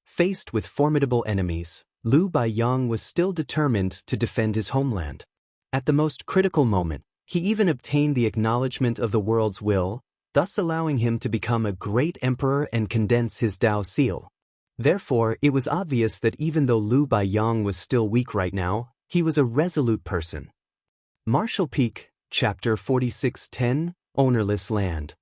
Faced with formidable enemies, Lu Baiyang was still determined to defend his homeland. At the most critical moment, he even obtained the acknowledgement of the world's will, thus allowing him to become a great emperor and condense his Dao seal. Therefore, it was obvious that even though Lu Baiyang was still weak right now, he was a resolute person. Martial Peak, Chapter 4610, Ownerless Land.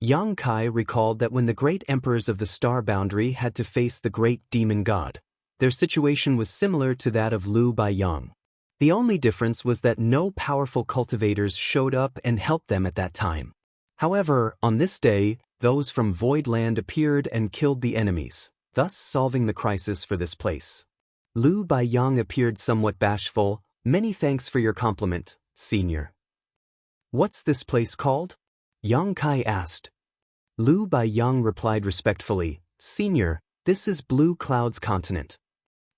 Yang Kai recalled that when the great emperors of the star boundary had to face the great demon god, their situation was similar to that of Lu Baiyang. The only difference was that no powerful cultivators showed up and helped them at that time. However, on this day, those from Void Land appeared and killed the enemies, thus solving the crisis for this place. Lu Baiyang appeared somewhat bashful. "Many thanks for your compliment, senior." "What's this place called?" Yang Kai asked. Lu Baiyang replied respectfully, "Senior, this is Blue Clouds Continent."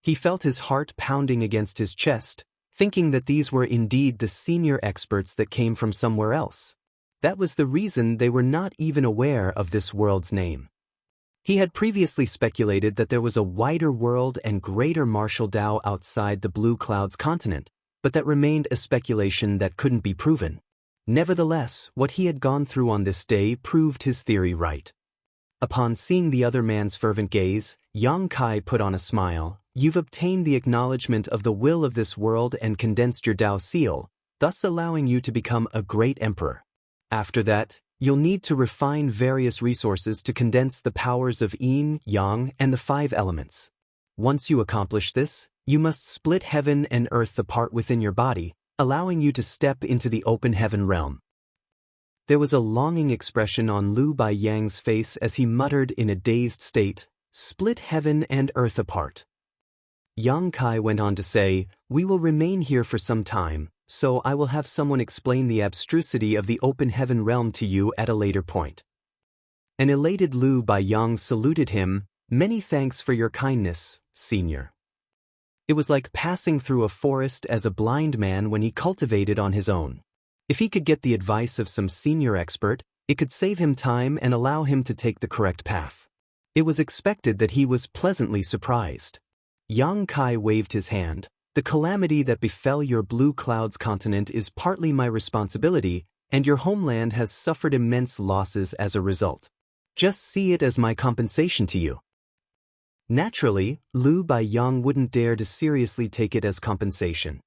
He felt his heart pounding against his chest, thinking that these were indeed the senior experts that came from somewhere else. That was the reason they were not even aware of this world's name. He had previously speculated that there was a wider world and greater martial Dao outside the Blue Clouds continent, but that remained a speculation that couldn't be proven. Nevertheless, what he had gone through on this day proved his theory right. Upon seeing the other man's fervent gaze, Yang Kai put on a smile. "You've obtained the acknowledgement of the will of this world and condensed your Dao seal, thus allowing you to become a great emperor. After that, you'll need to refine various resources to condense the powers of Yin, Yang, and the 5 elements. Once you accomplish this, you must split heaven and earth apart within your body, allowing you to step into the open heaven realm." There was a longing expression on Lu Baiyang's face as he muttered in a dazed state, "Split heaven and earth apart." Yang Kai went on to say, "We will remain here for some time, so I will have someone explain the abstrusity of the open heaven realm to you at a later point. An elated Lu Baiyang saluted him. Many thanks for your kindness, senior. It was like passing through a forest as a blind man when he cultivated on his own. If he could get the advice of some senior expert, it could save him time and allow him to take the correct path. It was expected that he was pleasantly surprised. Yang Kai waved his hand. The calamity that befell your Blue Clouds continent is partly my responsibility, and your homeland has suffered immense losses as a result. Just see it as my compensation to you. Naturally, Lu Baiyang wouldn't dare to seriously take it as compensation.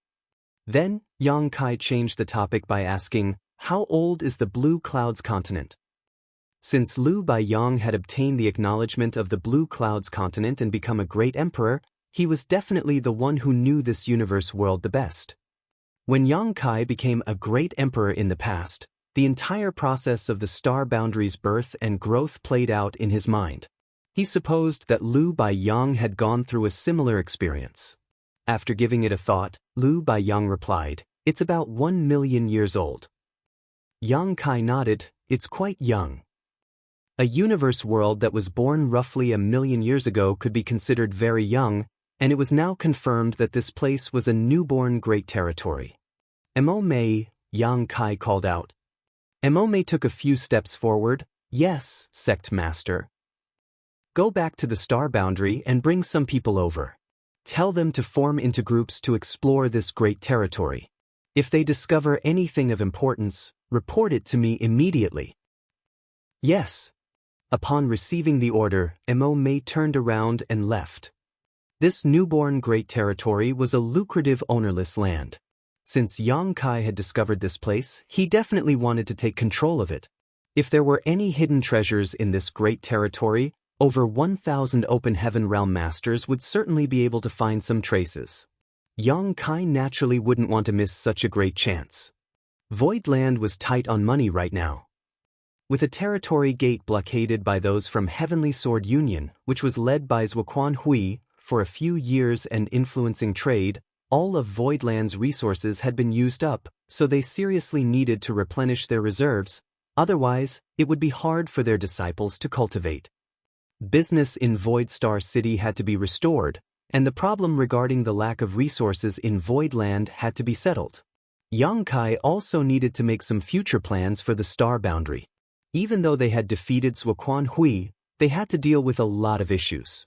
Then, Yang Kai changed the topic by asking, how old is the Blue Clouds continent? Since Lu Baiyang had obtained the acknowledgement of the Blue Clouds continent and become a great emperor, he was definitely the one who knew this universe world the best. When Yang Kai became a great emperor in the past, the entire process of the star boundary's birth and growth played out in his mind. He supposed that Lu Baiyang had gone through a similar experience. After giving it a thought, Lu Baiyang replied, it's about 1 million years old. Yang Kai nodded, it's quite young. A universe world that was born roughly 1 million years ago could be considered very young, and it was now confirmed that this place was a newborn great territory. Mo Mei, Yang Kai called out. Mo Mei took a few steps forward. Yes, sect master. Go back to the star boundary and bring some people over. Tell them to form into groups to explore this great territory. If they discover anything of importance, report it to me immediately. Yes. Upon receiving the order, Mo Mei turned around and left. This newborn great territory was a lucrative ownerless land. Since Yang Kai had discovered this place, he definitely wanted to take control of it. If there were any hidden treasures in this great territory, over 1,000 open heaven realm masters would certainly be able to find some traces. Yang Kai naturally wouldn't want to miss such a great chance. Void Land was tight on money right now. With a territory gate blockaded by those from Heavenly Sword Union, which was led by Zhuoquan Hui, for a few years and influencing trade, all of Voidland's resources had been used up, so they seriously needed to replenish their reserves, otherwise, it would be hard for their disciples to cultivate. Business in Void Star City had to be restored, and the problem regarding the lack of resources in Voidland had to be settled. Yang Kai also needed to make some future plans for the star boundary. Even though they had defeated Zhuoquan Hui, they had to deal with a lot of issues.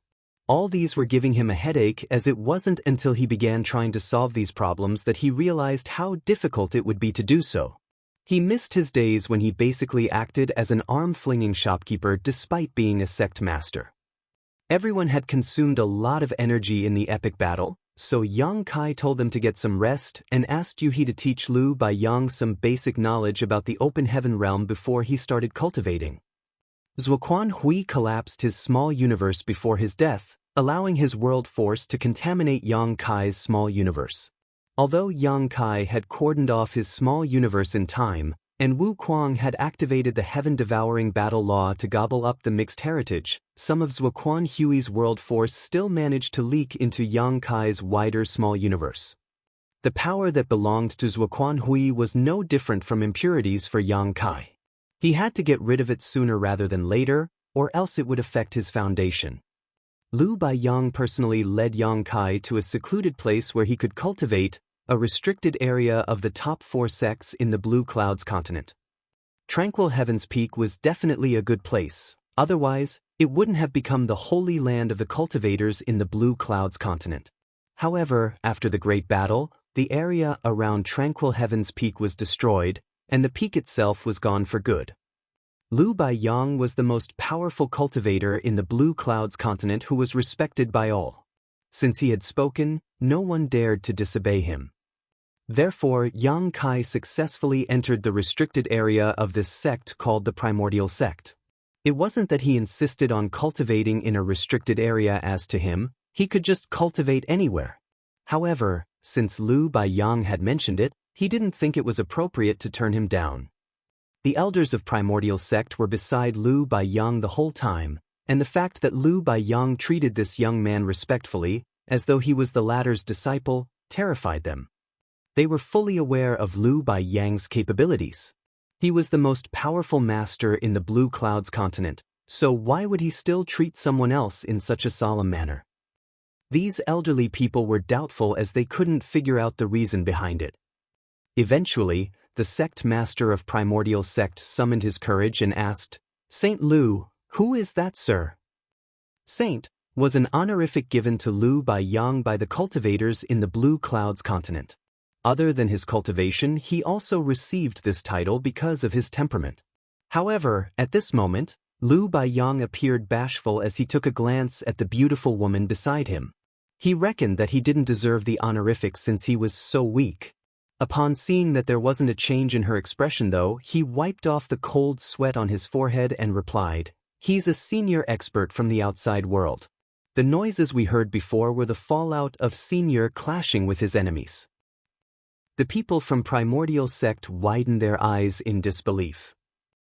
All these were giving him a headache, as it wasn't until he began trying to solve these problems that he realized how difficult it would be to do so. He missed his days when he basically acted as an arm-flinging shopkeeper despite being a sect master. Everyone had consumed a lot of energy in the epic battle, so Yang Kai told them to get some rest and asked Yuhi to teach Lu Baiyang some basic knowledge about the open heaven realm before he started cultivating. Zhuoquan Hui collapsed his small universe before his death, allowing his world force to contaminate Yang Kai's small universe. Although Yang Kai had cordoned off his small universe in time, and Wu Kuang had activated the heaven-devouring battle law to gobble up the mixed heritage, some of Zhuoquan Hui's world force still managed to leak into Yang Kai's wider small universe. The power that belonged to Zhuoquan Hui was no different from impurities for Yang Kai. He had to get rid of it sooner rather than later, or else it would affect his foundation. Lu Baiyang personally led Yang Kai to a secluded place where he could cultivate a restricted area of the top 4 sects in the Blue Clouds continent. Tranquil Heaven's Peak was definitely a good place, otherwise, it wouldn't have become the holy land of the cultivators in the Blue Clouds continent. However, after the Great Battle, the area around Tranquil Heaven's Peak was destroyed, and the peak itself was gone for good. Lu Baiyang was the most powerful cultivator in the Blue Clouds continent who was respected by all. Since he had spoken, no one dared to disobey him. Therefore, Yang Kai successfully entered the restricted area of this sect called the Primordial Sect. It wasn't that he insisted on cultivating in a restricted area as to him, he could just cultivate anywhere. However, since Lu Baiyang had mentioned it, he didn't think it was appropriate to turn him down. The elders of Primordial Sect were beside Lu Baiyang the whole time, and the fact that Lu Baiyang treated this young man respectfully, as though he was the latter's disciple, terrified them. They were fully aware of Lu Baiyang's capabilities. He was the most powerful master in the Blue Clouds continent, so why would he still treat someone else in such a solemn manner? These elderly people were doubtful as they couldn't figure out the reason behind it. Eventually, the sect master of Primordial Sect summoned his courage and asked, "Saint Lu, who is that, sir?" Saint was an honorific given to Lu Baiyang by the cultivators in the Blue Clouds continent. Other than his cultivation, he also received this title because of his temperament. However, at this moment, Lu Baiyang appeared bashful as he took a glance at the beautiful woman beside him. He reckoned that he didn't deserve the honorific since he was so weak. Upon seeing that there wasn't a change in her expression though, he wiped off the cold sweat on his forehead and replied, "He's a senior expert from the outside world." The noises we heard before were the fallout of Senior clashing with his enemies. The people from Primordial Sect widened their eyes in disbelief.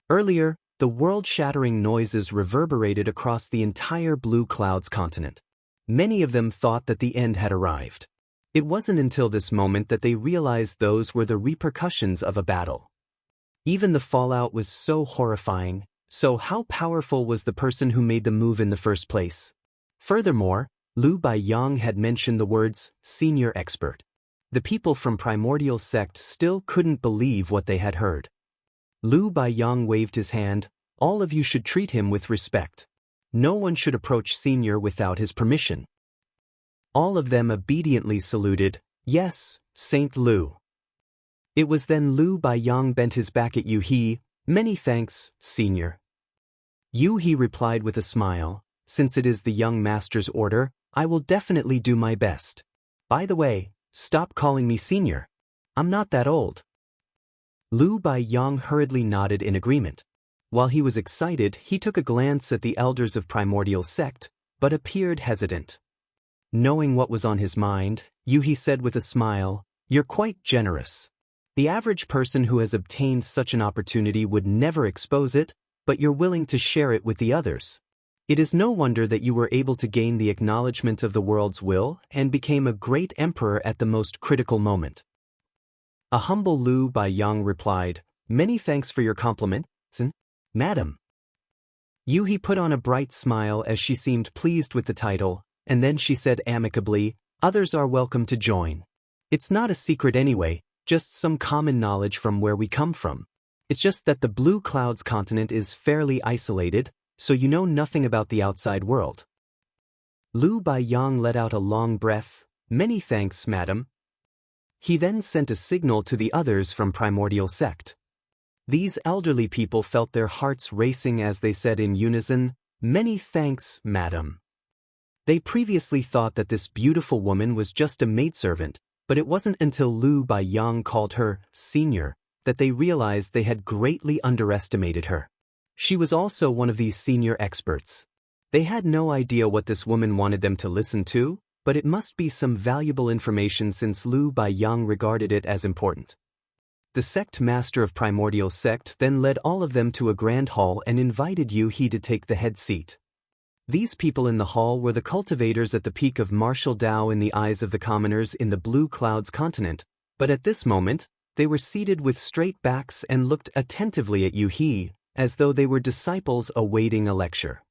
Earlier, the world-shattering noises reverberated across the entire Blue Clouds continent. Many of them thought that the end had arrived. It wasn't until this moment that they realized those were the repercussions of a battle. Even the fallout was so horrifying, so how powerful was the person who made the move in the first place? Furthermore, Lu Baiyang had mentioned the words, "senior expert." The people from Primordial Sect still couldn't believe what they had heard. Lu Baiyang waved his hand, "All of you should treat him with respect. No one should approach Senior without his permission." All of them obediently saluted, "Yes, Saint Lu." It was then Lu Baiyang bent his back at Yu He, "Many thanks, Senior." Yu He replied with a smile, "Since it is the young master's order, I will definitely do my best. By the way, stop calling me Senior. I'm not that old." Lu Baiyang hurriedly nodded in agreement. While he was excited, he took a glance at the elders of Primordial Sect, but appeared hesitant. Knowing what was on his mind, Yu He said with a smile, "You're quite generous. The average person who has obtained such an opportunity would never expose it, but you're willing to share it with the others. It is no wonder that you were able to gain the acknowledgement of the world's will and became a great emperor at the most critical moment." A humble Lu Baiyang replied, "Many thanks for your compliment, Madam." Yu He put on a bright smile as she seemed pleased with the title, and then she said amicably, "Others are welcome to join. It's not a secret anyway, just some common knowledge from where we come from. It's just that the Blue Clouds continent is fairly isolated, so you know nothing about the outside world." Lu Baiyang let out a long breath, "Many thanks, madam." He then sent a signal to the others from Primordial Sect. These elderly people felt their hearts racing as they said in unison, "Many thanks, madam." They previously thought that this beautiful woman was just a maidservant, but it wasn't until Lu Baiyang called her Senior that they realized they had greatly underestimated her. She was also one of these senior experts. They had no idea what this woman wanted them to listen to, but it must be some valuable information since Lu Baiyang regarded it as important. The sect master of Primordial Sect then led all of them to a grand hall and invited Yu He to take the head seat. These people in the hall were the cultivators at the peak of martial Dao in the eyes of the commoners in the Blue Clouds continent, but at this moment, they were seated with straight backs and looked attentively at Yu He, as though they were disciples awaiting a lecture.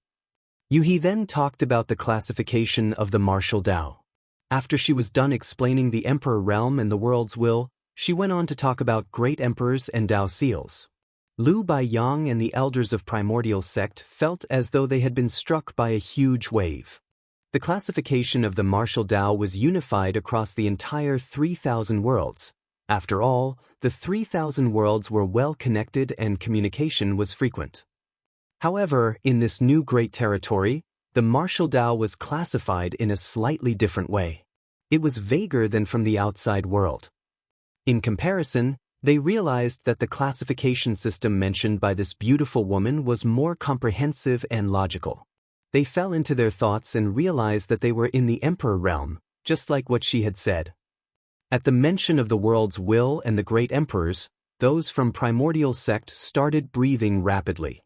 Yu He then talked about the classification of the martial Dao. After she was done explaining the Emperor realm and the world's will, she went on to talk about great emperors and Dao seals. Lu Baiyang and the elders of Primordial Sect felt as though they had been struck by a huge wave. The classification of the martial Dao was unified across the entire 3,000 worlds. After all, the 3,000 worlds were well connected and communication was frequent. However, in this new great territory, the martial Dao was classified in a slightly different way. It was vaguer than from the outside world. In comparison, they realized that the classification system mentioned by this beautiful woman was more comprehensive and logical. They fell into their thoughts and realized that they were in the Emperor realm, just like what she had said. At the mention of the world's will and the great emperors, those from Primordial Sect started breathing rapidly.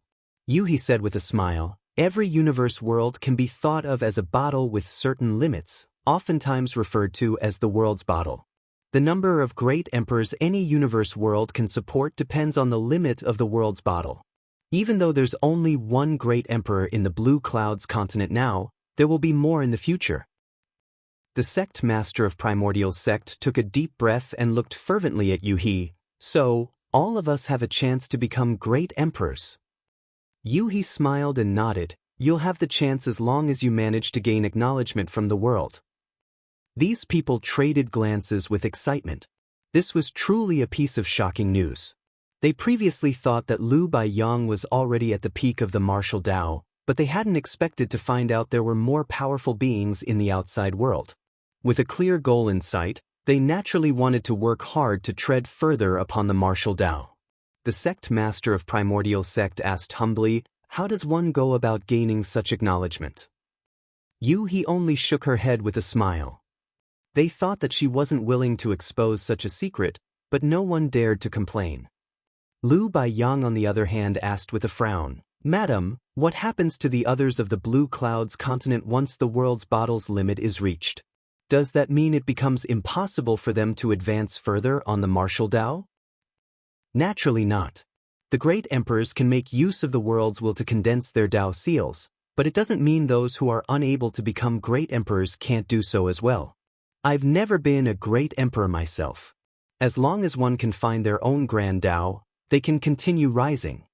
Yu He said with a smile, "Every universe world can be thought of as a bottle with certain limits, oftentimes referred to as the world's bottle. The number of great emperors any universe world can support depends on the limit of the world's bottle. Even though there's only one great emperor in the Blue Clouds continent now, there will be more in the future. The sect master of Primordial Sect took a deep breath and looked fervently at Yu-He. So, all of us have a chance to become great emperors. Yu-He smiled and nodded. You'll have the chance as long as you manage to gain acknowledgement from the world. These people traded glances with excitement. This was truly a piece of shocking news. They previously thought that Lu Baiyang was already at the peak of the martial Tao, but they hadn't expected to find out there were more powerful beings in the outside world. With a clear goal in sight, they naturally wanted to work hard to tread further upon the martial Tao. The sect master of Primordial Sect asked humbly, "How does one go about gaining such acknowledgement?" Yu-He only shook her head with a smile. They thought that she wasn't willing to expose such a secret, but no one dared to complain. Lu Baiyang on the other hand asked with a frown, "Madam, what happens to the others of the Blue Clouds continent once the world's bottle's limit is reached? Does that mean it becomes impossible for them to advance further on the martial Tao?" Naturally not. The great emperors can make use of the world's will to condense their Tao seals, but it doesn't mean those who are unable to become great emperors can't do so as well. I've never been a great emperor myself. As long as one can find their own grand Tao, they can continue rising.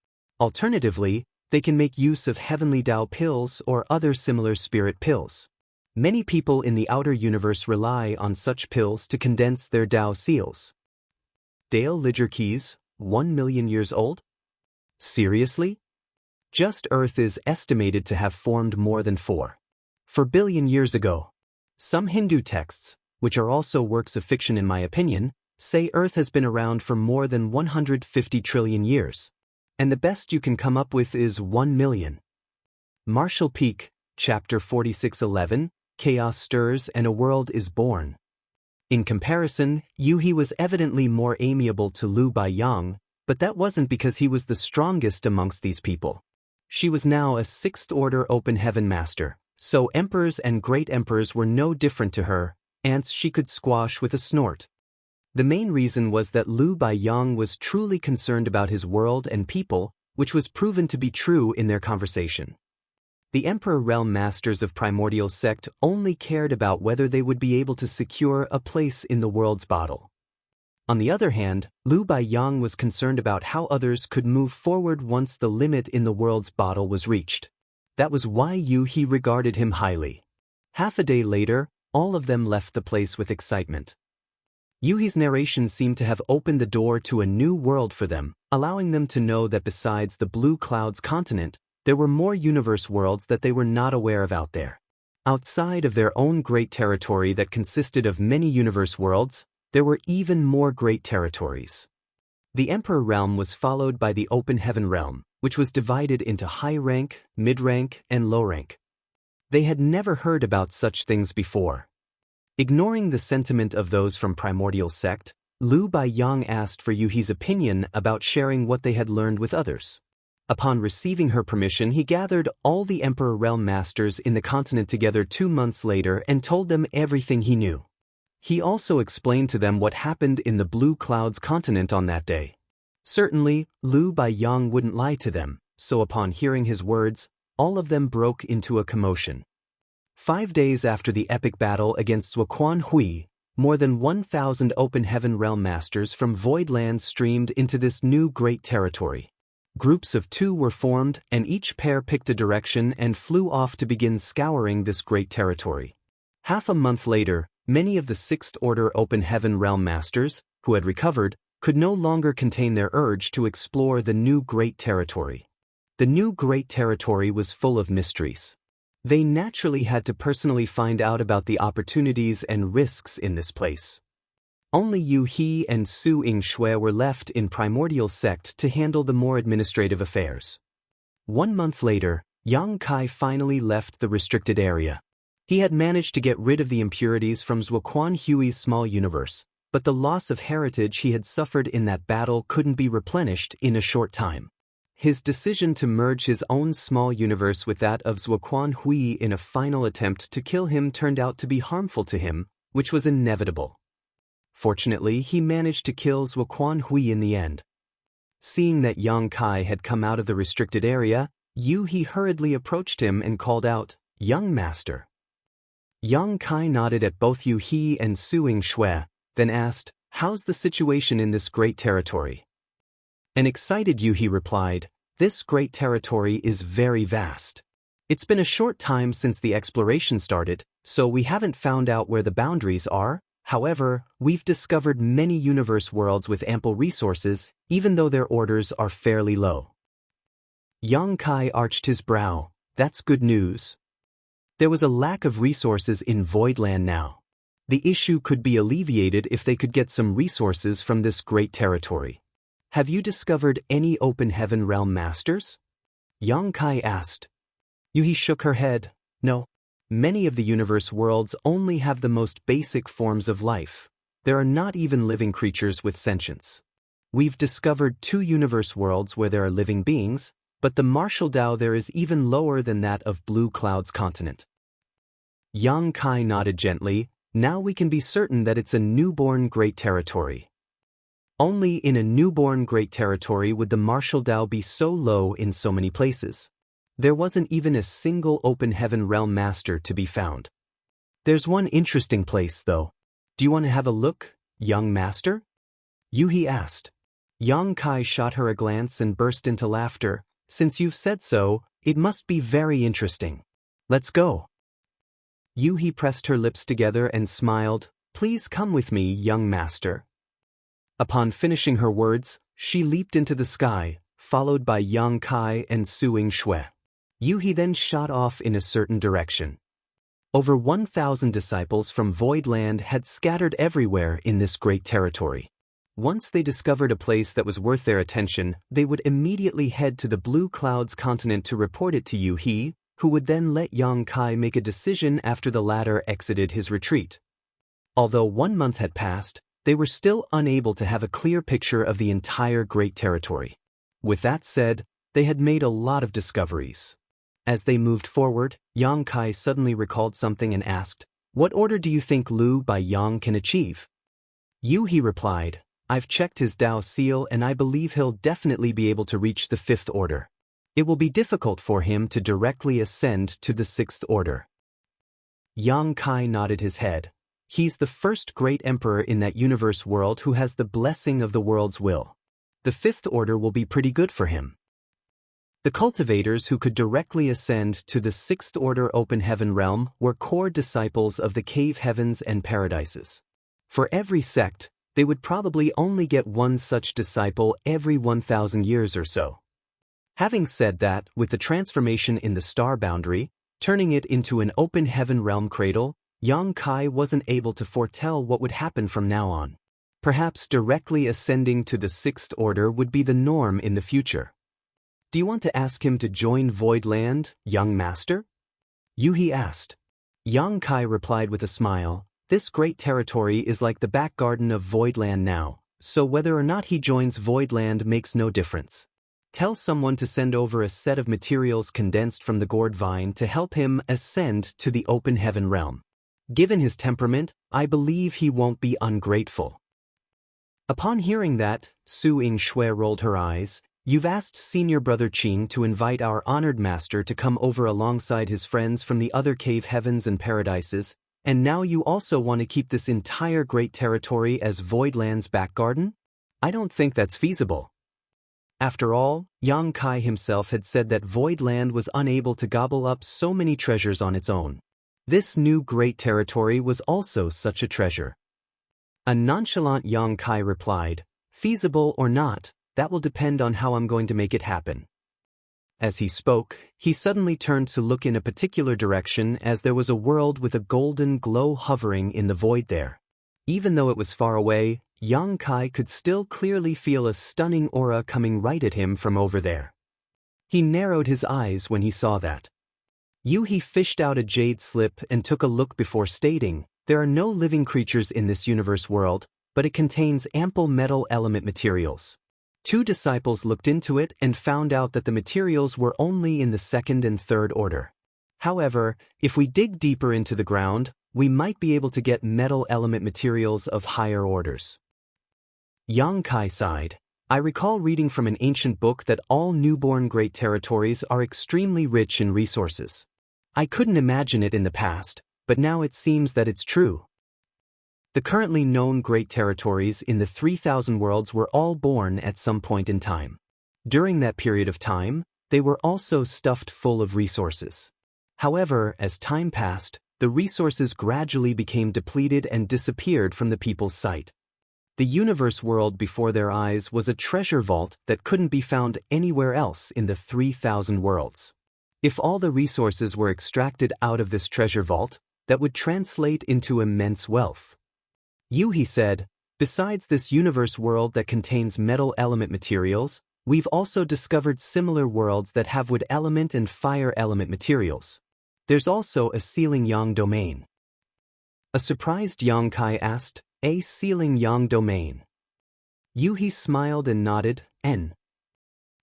Alternatively, they can make use of heavenly Tao pills or other similar spirit pills. Many people in the outer universe rely on such pills to condense their Tao seals. Dale Ligerkeys, 1 million years old? Seriously? Just Earth is estimated to have formed more than 4 billion years ago. Some Hindu texts, which are also works of fiction in my opinion, say Earth has been around for more than 150 trillion years. And the best you can come up with is 1 million. Martial Peak, Chapter 46:11, Chaos stirs and a world is born. In comparison, Yu-He was evidently more amiable to Lu Baiyang, but that wasn't because he was the strongest amongst these people. She was now a 6th-order open heaven master, so emperors and great emperors were no different to her, ants she could squash with a snort. The main reason was that Lu Baiyang was truly concerned about his world and people, which was proven to be true in their conversation. The Emperor Realm Masters of Primordial Sect only cared about whether they would be able to secure a place in the world's bottle. On the other hand, Lu Baiyang was concerned about how others could move forward once the limit in the world's bottle was reached. That was why Yu-He regarded him highly. Half a day later, all of them left the place with excitement. Yu-He's narration seemed to have opened the door to a new world for them, allowing them to know that besides the Blue Clouds continent, there were more universe worlds that they were not aware of out there. Outside of their own great territory that consisted of many universe worlds, there were even more great territories. The Emperor Realm was followed by the Open Heaven Realm, which was divided into high rank, mid rank, and low rank. They had never heard about such things before. Ignoring the sentiment of those from Primordial Sect, Lu Baiyang asked for Yu-He's opinion about sharing what they had learned with others. Upon receiving her permission, he gathered all the Emperor Realm Masters in the continent together 2 months later and told them everything he knew. He also explained to them what happened in the Blue Clouds continent on that day. Certainly, Lu Baiyang wouldn't lie to them, so upon hearing his words, all of them broke into a commotion. 5 days after the epic battle against Zuoquan Hui, more than 1,000 Open Heaven Realm Masters from Voidlands streamed into this new great territory. Groups of 2 were formed, and each pair picked a direction and flew off to begin scouring this great territory. Half a month later, many of the 6th Order Open Heaven Realm Masters, who had recovered, could no longer contain their urge to explore the new great territory. The new great territory was full of mysteries. They naturally had to personally find out about the opportunities and risks in this place. Only Yu-He and Su Ying-Shui were left in Primordial Sect to handle the more administrative affairs. 1 month later, Yang Kai finally left the restricted area. He had managed to get rid of the impurities from Zuoquan Hui's small universe, but the loss of heritage he had suffered in that battle couldn't be replenished in a short time. His decision to merge his own small universe with that of Zuoquan Hui in a final attempt to kill him turned out to be harmful to him, which was inevitable. Fortunately, he managed to kill Zhuo Hui in the end. Seeing that Yang Kai had come out of the restricted area, Yu He hurriedly approached him and called out, "Young master." Yang Kai nodded at both Yu He and Suing Shui, then asked, "How's the situation in this great territory?" An excited Yu He replied, "This great territory is very vast. It's been a short time since the exploration started, so we haven't found out where the boundaries are. However, we've discovered many universe worlds with ample resources, even though their orders are fairly low." Yang Kai arched his brow. That's good news. There was a lack of resources in Voidland now. The issue could be alleviated if they could get some resources from this great territory. "Have you discovered any open heaven realm masters?" Yang Kai asked. Yu He shook her head. "No. Many of the universe worlds only have the most basic forms of life. There are not even living creatures with sentience. We've discovered 2 universe worlds where there are living beings, but the martial Dao there is even lower than that of Blue Cloud's continent." Yang Kai nodded gently. "Now we can be certain that it's a newborn great territory. Only in a newborn great territory would the martial Dao be so low in so many places. There wasn't even a single open heaven realm master to be found. There's one interesting place, though. Do you want to have a look, young master?" Yu He asked. Yang Kai shot her a glance and burst into laughter. "Since you've said so, it must be very interesting. Let's go." Yu He pressed her lips together and smiled. "Please come with me, young master." Upon finishing her words, she leaped into the sky, followed by Yang Kai and Suing Shui. Yu He then shot off in a certain direction. Over 1,000 disciples from Voidland had scattered everywhere in this great territory. Once they discovered a place that was worth their attention, they would immediately head to the Blue Cloud's continent to report it to Yu He, who would then let Yang Kai make a decision after the latter exited his retreat. Although 1 month had passed, they were still unable to have a clear picture of the entire great territory. With that said, they had made a lot of discoveries. As they moved forward, Yang Kai suddenly recalled something and asked, "What order do you think Lu Bai Yang can achieve?" Yu He replied, "I've checked his Dao seal and I believe he'll definitely be able to reach the 5th order. It will be difficult for him to directly ascend to the 6th order." Yang Kai nodded his head. He's the first great emperor in that universe world who has the blessing of the world's will. The 5th order will be pretty good for him. The cultivators who could directly ascend to the 6th order open heaven realm were core disciples of the cave heavens and paradises. For every sect, they would probably only get one such disciple every 1,000 years or so. Having said that, with the transformation in the star boundary, turning it into an open heaven realm cradle, Yang Kai wasn't able to foretell what would happen from now on. Perhaps directly ascending to the 6th order would be the norm in the future. "Do you want to ask him to join Voidland, young master?" Yu He asked. Yang Kai replied with a smile, "This great territory is like the back garden of Voidland now, so whether or not he joins Voidland makes no difference. Tell someone to send over a set of materials condensed from the gourd vine to help him ascend to the open heaven realm. Given his temperament, I believe he won't be ungrateful." Upon hearing that, Suing Shui rolled her eyes. "You've asked senior brother Qing to invite our honored master to come over alongside his friends from the other cave heavens and paradises, and now you also want to keep this entire great territory as Voidland's back garden? I don't think that's feasible." After all, Yang Kai himself had said that Voidland was unable to gobble up so many treasures on its own. This new great territory was also such a treasure. A nonchalant Yang Kai replied, "Feasible or not, that will depend on how I'm going to make it happen." As he spoke, he suddenly turned to look in a particular direction as there was a world with a golden glow hovering in the void there. Even though it was far away, Yang Kai could still clearly feel a stunning aura coming right at him from over there. He narrowed his eyes when he saw that. Yu He fished out a jade slip and took a look before stating, "There are no living creatures in this universe world, but it contains ample metal element materials." 2 disciples looked into it and found out that the materials were only in the 2nd and 3rd order. However, if we dig deeper into the ground, we might be able to get metal element materials of higher orders. Yang Kai sighed. I recall reading from an ancient book that all newborn great territories are extremely rich in resources. I couldn't imagine it in the past, but now it seems that it's true. The currently known great territories in the 3,000 worlds were all born at some point in time. During that period of time, they were also stuffed full of resources. However, as time passed, the resources gradually became depleted and disappeared from the people's sight. The universe world before their eyes was a treasure vault that couldn't be found anywhere else in the 3,000 worlds. If all the resources were extracted out of this treasure vault, that would translate into immense wealth. He said, besides this universe world that contains metal element materials, we've also discovered similar worlds that have wood element and fire element materials. There's also a sealing yang domain. A surprised Yang Kai asked, a sealing yang domain. He smiled and nodded, In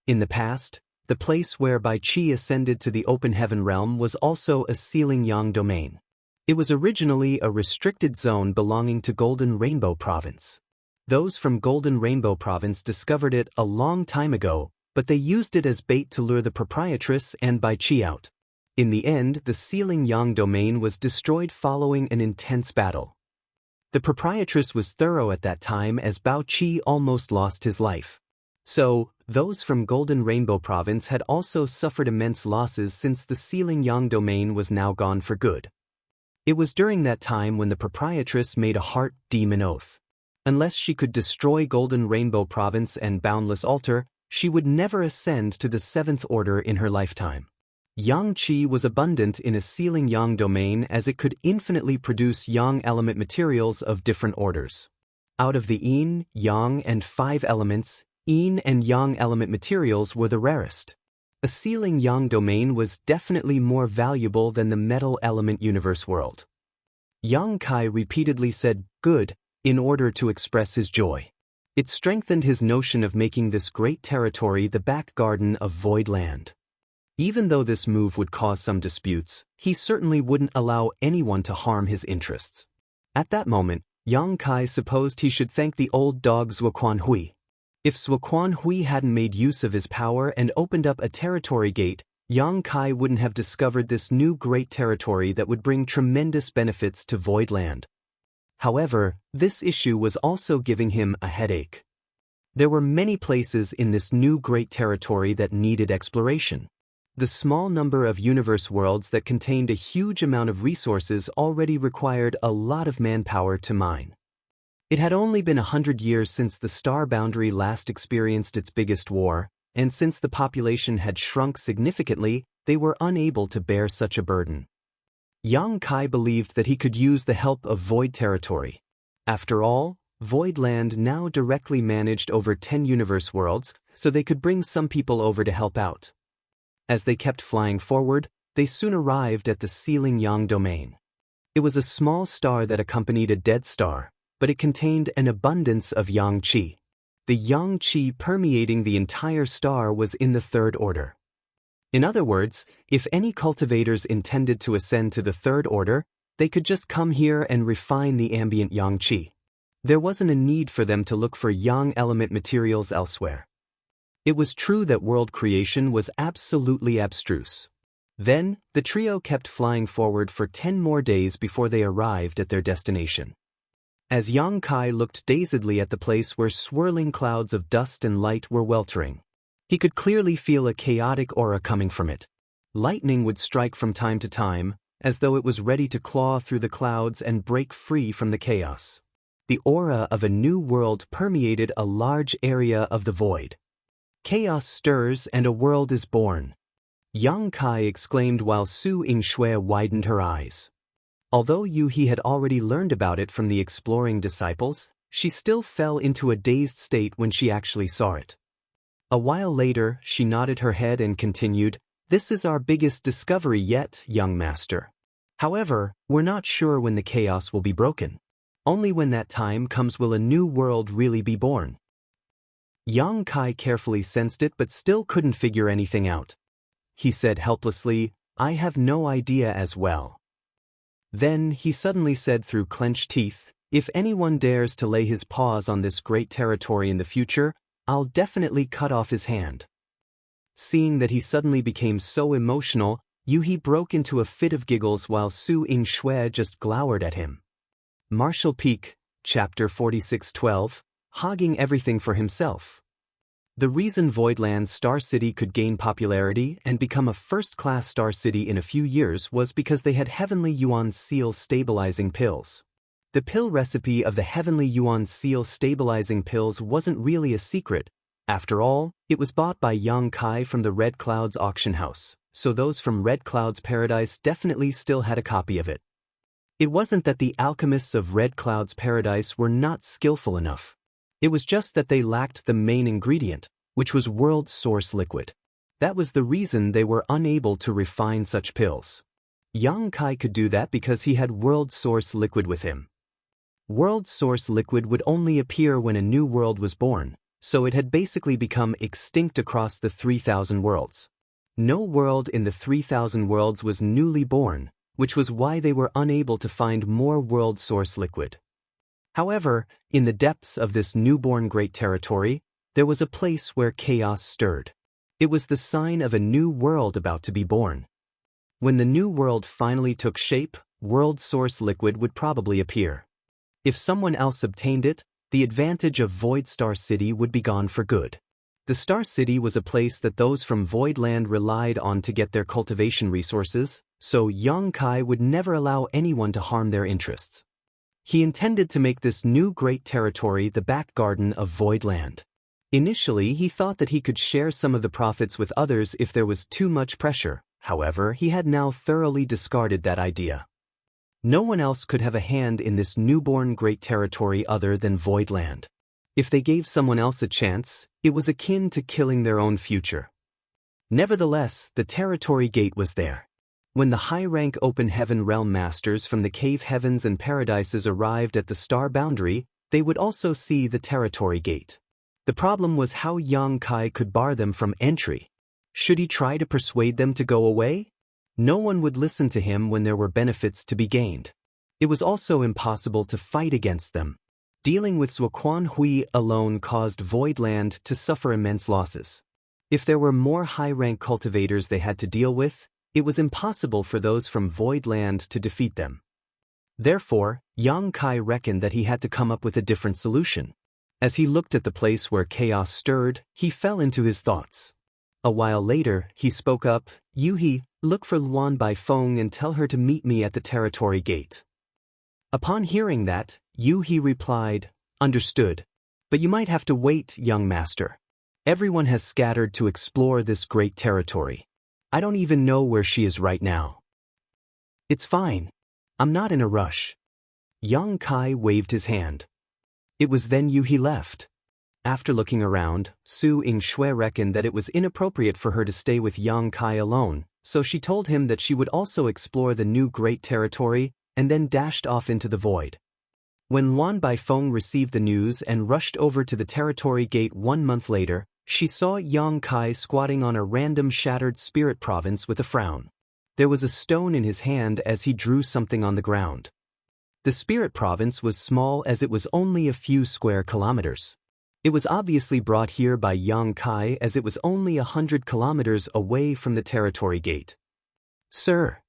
the past, the place where Bai Qi ascended to the open heaven realm was also a sealing yang domain. It was originally a restricted zone belonging to Golden Rainbow Province. Those from Golden Rainbow Province discovered it a long time ago, but they used it as bait to lure the proprietress and Bai Qi out. In the end, the sealing yang domain was destroyed following an intense battle. The proprietress was thorough at that time as Bao Qi almost lost his life. So, those from Golden Rainbow Province had also suffered immense losses since the sealing yang domain was now gone for good. It was during that time when the proprietress made a heart-demon oath. Unless she could destroy Golden Rainbow Province and Boundless Altar, she would never ascend to the 7th order in her lifetime. Yang Qi was abundant in a sealing yang domain as it could infinitely produce yang element materials of different orders. Out of the yin, yang, and 5 elements, yin and yang element materials were the rarest. A sealing yang domain was definitely more valuable than the metal element universe world. Yang Kai repeatedly said, good, in order to express his joy. It strengthened his notion of making this great territory the back garden of Void Land. Even though this move would cause some disputes, he certainly wouldn't allow anyone to harm his interests. At that moment, Yang Kai supposed he should thank the old dog Zuoquan Hui. If Zuoquan Hui hadn't made use of his power and opened up a territory gate, Yang Kai wouldn't have discovered this new great territory that would bring tremendous benefits to Void Land. However, this issue was also giving him a headache. There were many places in this new great territory that needed exploration. The small number of universe worlds that contained a huge amount of resources already required a lot of manpower to mine. It had only been 100 years since the star boundary last experienced its biggest war, and since the population had shrunk significantly, they were unable to bear such a burden. Yang Kai believed that he could use the help of Void Territory. After all, Void Land now directly managed over 10 universe worlds, so they could bring some people over to help out. As they kept flying forward, they soon arrived at the sealing yang domain. It was a small star that accompanied a dead star, but it contained an abundance of yang qi. The yang qi permeating the entire star was in the 3rd order. In other words, if any cultivators intended to ascend to the 3rd order, they could just come here and refine the ambient yang qi. There wasn't a need for them to look for yang element materials elsewhere. It was true that world creation was absolutely abstruse. Then, the trio kept flying forward for 10 more days before they arrived at their destination. As Yang Kai looked dazedly at the place where swirling clouds of dust and light were weltering, he could clearly feel a chaotic aura coming from it. Lightning would strike from time to time, as though it was ready to claw through the clouds and break free from the chaos. The aura of a new world permeated a large area of the void. Chaos stirs and a world is born. Yang Kai exclaimed while Su Yingshui widened her eyes. Although He had already learned about it from the exploring disciples, she still fell into a dazed state when she actually saw it. A while later, she nodded her head and continued, "This is our biggest discovery yet, young master. However, we're not sure when the chaos will be broken. Only when that time comes will a new world really be born." Yang Kai carefully sensed it but still couldn't figure anything out. He said helplessly, "I have no idea as well." Then he suddenly said through clenched teeth, "If anyone dares to lay his paws on this great territory in the future, I'll definitely cut off his hand." Seeing that he suddenly became so emotional, Yuhi broke into a fit of giggles while Su Ying-shui just glowered at him. Marshall Peak, Chapter 46:12, Hogging Everything for Himself. The reason Voidland's Star City could gain popularity and become a first-class star city in a few years was because they had Heavenly Yuan Seal stabilizing pills. The pill recipe of the Heavenly Yuan Seal stabilizing pills wasn't really a secret. After all, it was bought by Yang Kai from the Red Cloud's auction house, so those from Red Cloud's Paradise definitely still had a copy of it. It wasn't that the alchemists of Red Cloud's Paradise were not skillful enough. It was just that they lacked the main ingredient, which was World Source Liquid. That was the reason they were unable to refine such pills. Yang Kai could do that because he had World Source Liquid with him. World Source Liquid would only appear when a new world was born, so it had basically become extinct across the 3,000 worlds. No world in the 3,000 worlds was newly born, which was why they were unable to find more World Source Liquid. However, in the depths of this newborn great territory, there was a place where chaos stirred. It was the sign of a new world about to be born. When the new world finally took shape, World Source Liquid would probably appear. If someone else obtained it, the advantage of Void Star City would be gone for good. The Star City was a place that those from Voidland relied on to get their cultivation resources, so Yang Kai would never allow anyone to harm their interests. He intended to make this new great territory the back garden of Voidland. Initially, he thought that he could share some of the profits with others if there was too much pressure. However, he had now thoroughly discarded that idea. No one else could have a hand in this newborn great territory other than Voidland. If they gave someone else a chance, it was akin to killing their own future. Nevertheless, the territory gate was there. When the high-rank Open Heaven Realm Masters from the Cave Heavens and Paradises arrived at the star boundary, they would also see the territory gate. The problem was how Yang Kai could bar them from entry. Should he try to persuade them to go away? No one would listen to him when there were benefits to be gained. It was also impossible to fight against them. Dealing with Zuoquan Hui alone caused Voidland to suffer immense losses. If there were more high-rank cultivators they had to deal with, it was impossible for those from Voidland to defeat them. Therefore, Yang Kai reckoned that he had to come up with a different solution. As he looked at the place where chaos stirred, he fell into his thoughts. A while later, he spoke up, "Yuhi, look for Luan Baifeng and tell her to meet me at the territory gate." Upon hearing that, Yuhi replied, "Understood. But you might have to wait, young master. Everyone has scattered to explore this great territory. I don't even know where she is right now." "It's fine. I'm not in a rush." Yang Kai waved his hand. It was then Yuhi left. After looking around, Su Ying-shui reckoned that it was inappropriate for her to stay with Yang Kai alone, so she told him that she would also explore the new great territory and then dashed off into the void. When Luan Baifeng received the news and rushed over to the territory gate 1 month later, she saw Yang Kai squatting on a random shattered spirit province with a frown. There was a stone in his hand as he drew something on the ground. The spirit province was small as it was only a few square kilometers. It was obviously brought here by Yang Kai as it was only 100 kilometers away from the territory gate. "Sir."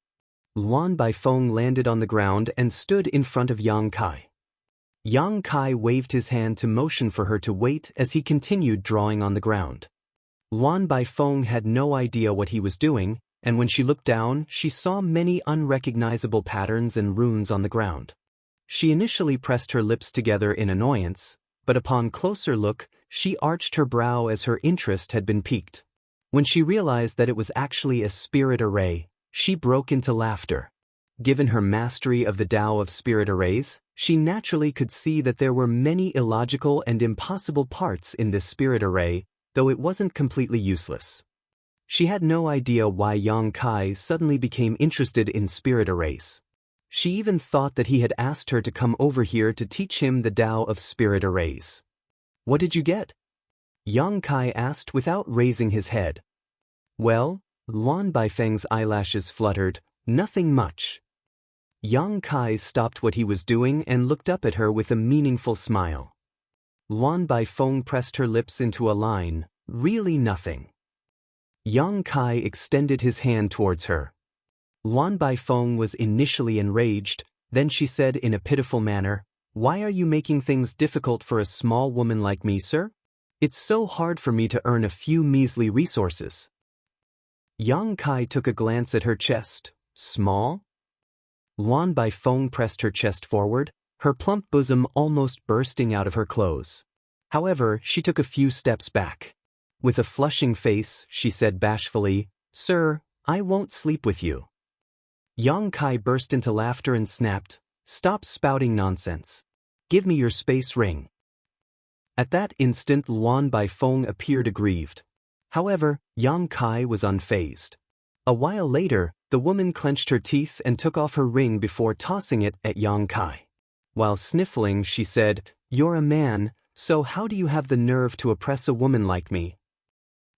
Luan Baifeng landed on the ground and stood in front of Yang Kai. Yang Kai waved his hand to motion for her to wait as he continued drawing on the ground. Luan Baifeng had no idea what he was doing, and when she looked down, she saw many unrecognizable patterns and runes on the ground. She initially pressed her lips together in annoyance, but upon closer look, she arched her brow as her interest had been piqued. When she realized that it was actually a spirit array, she broke into laughter. Given her mastery of the Tao of spirit arrays, she naturally could see that there were many illogical and impossible parts in this spirit array, though it wasn't completely useless. She had no idea why Yang Kai suddenly became interested in spirit arrays. She even thought that he had asked her to come over here to teach him the Tao of spirit arrays. "What did you get?" Yang Kai asked without raising his head. "Well," Luan Baifeng's eyelashes fluttered, "nothing much." Yang Kai stopped what he was doing and looked up at her with a meaningful smile. Luan Baifeng pressed her lips into a line, really nothing. Yang Kai extended his hand towards her. Luan Baifeng was initially enraged, then she said in a pitiful manner, "Why are you making things difficult for a small woman like me, sir? It's so hard for me to earn a few measly resources." Yang Kai took a glance at her chest. Small? Luan Baifeng pressed her chest forward, her plump bosom almost bursting out of her clothes. However, she took a few steps back. With a flushing face, she said bashfully, "Sir, I won't sleep with you." Yang Kai burst into laughter and snapped, "Stop spouting nonsense. Give me your space ring." At that instant Luan Baifeng appeared aggrieved. However, Yang Kai was unfazed. A while later, the woman clenched her teeth and took off her ring before tossing it at Yang Kai. While sniffling, she said, "You're a man, so how do you have the nerve to oppress a woman like me?"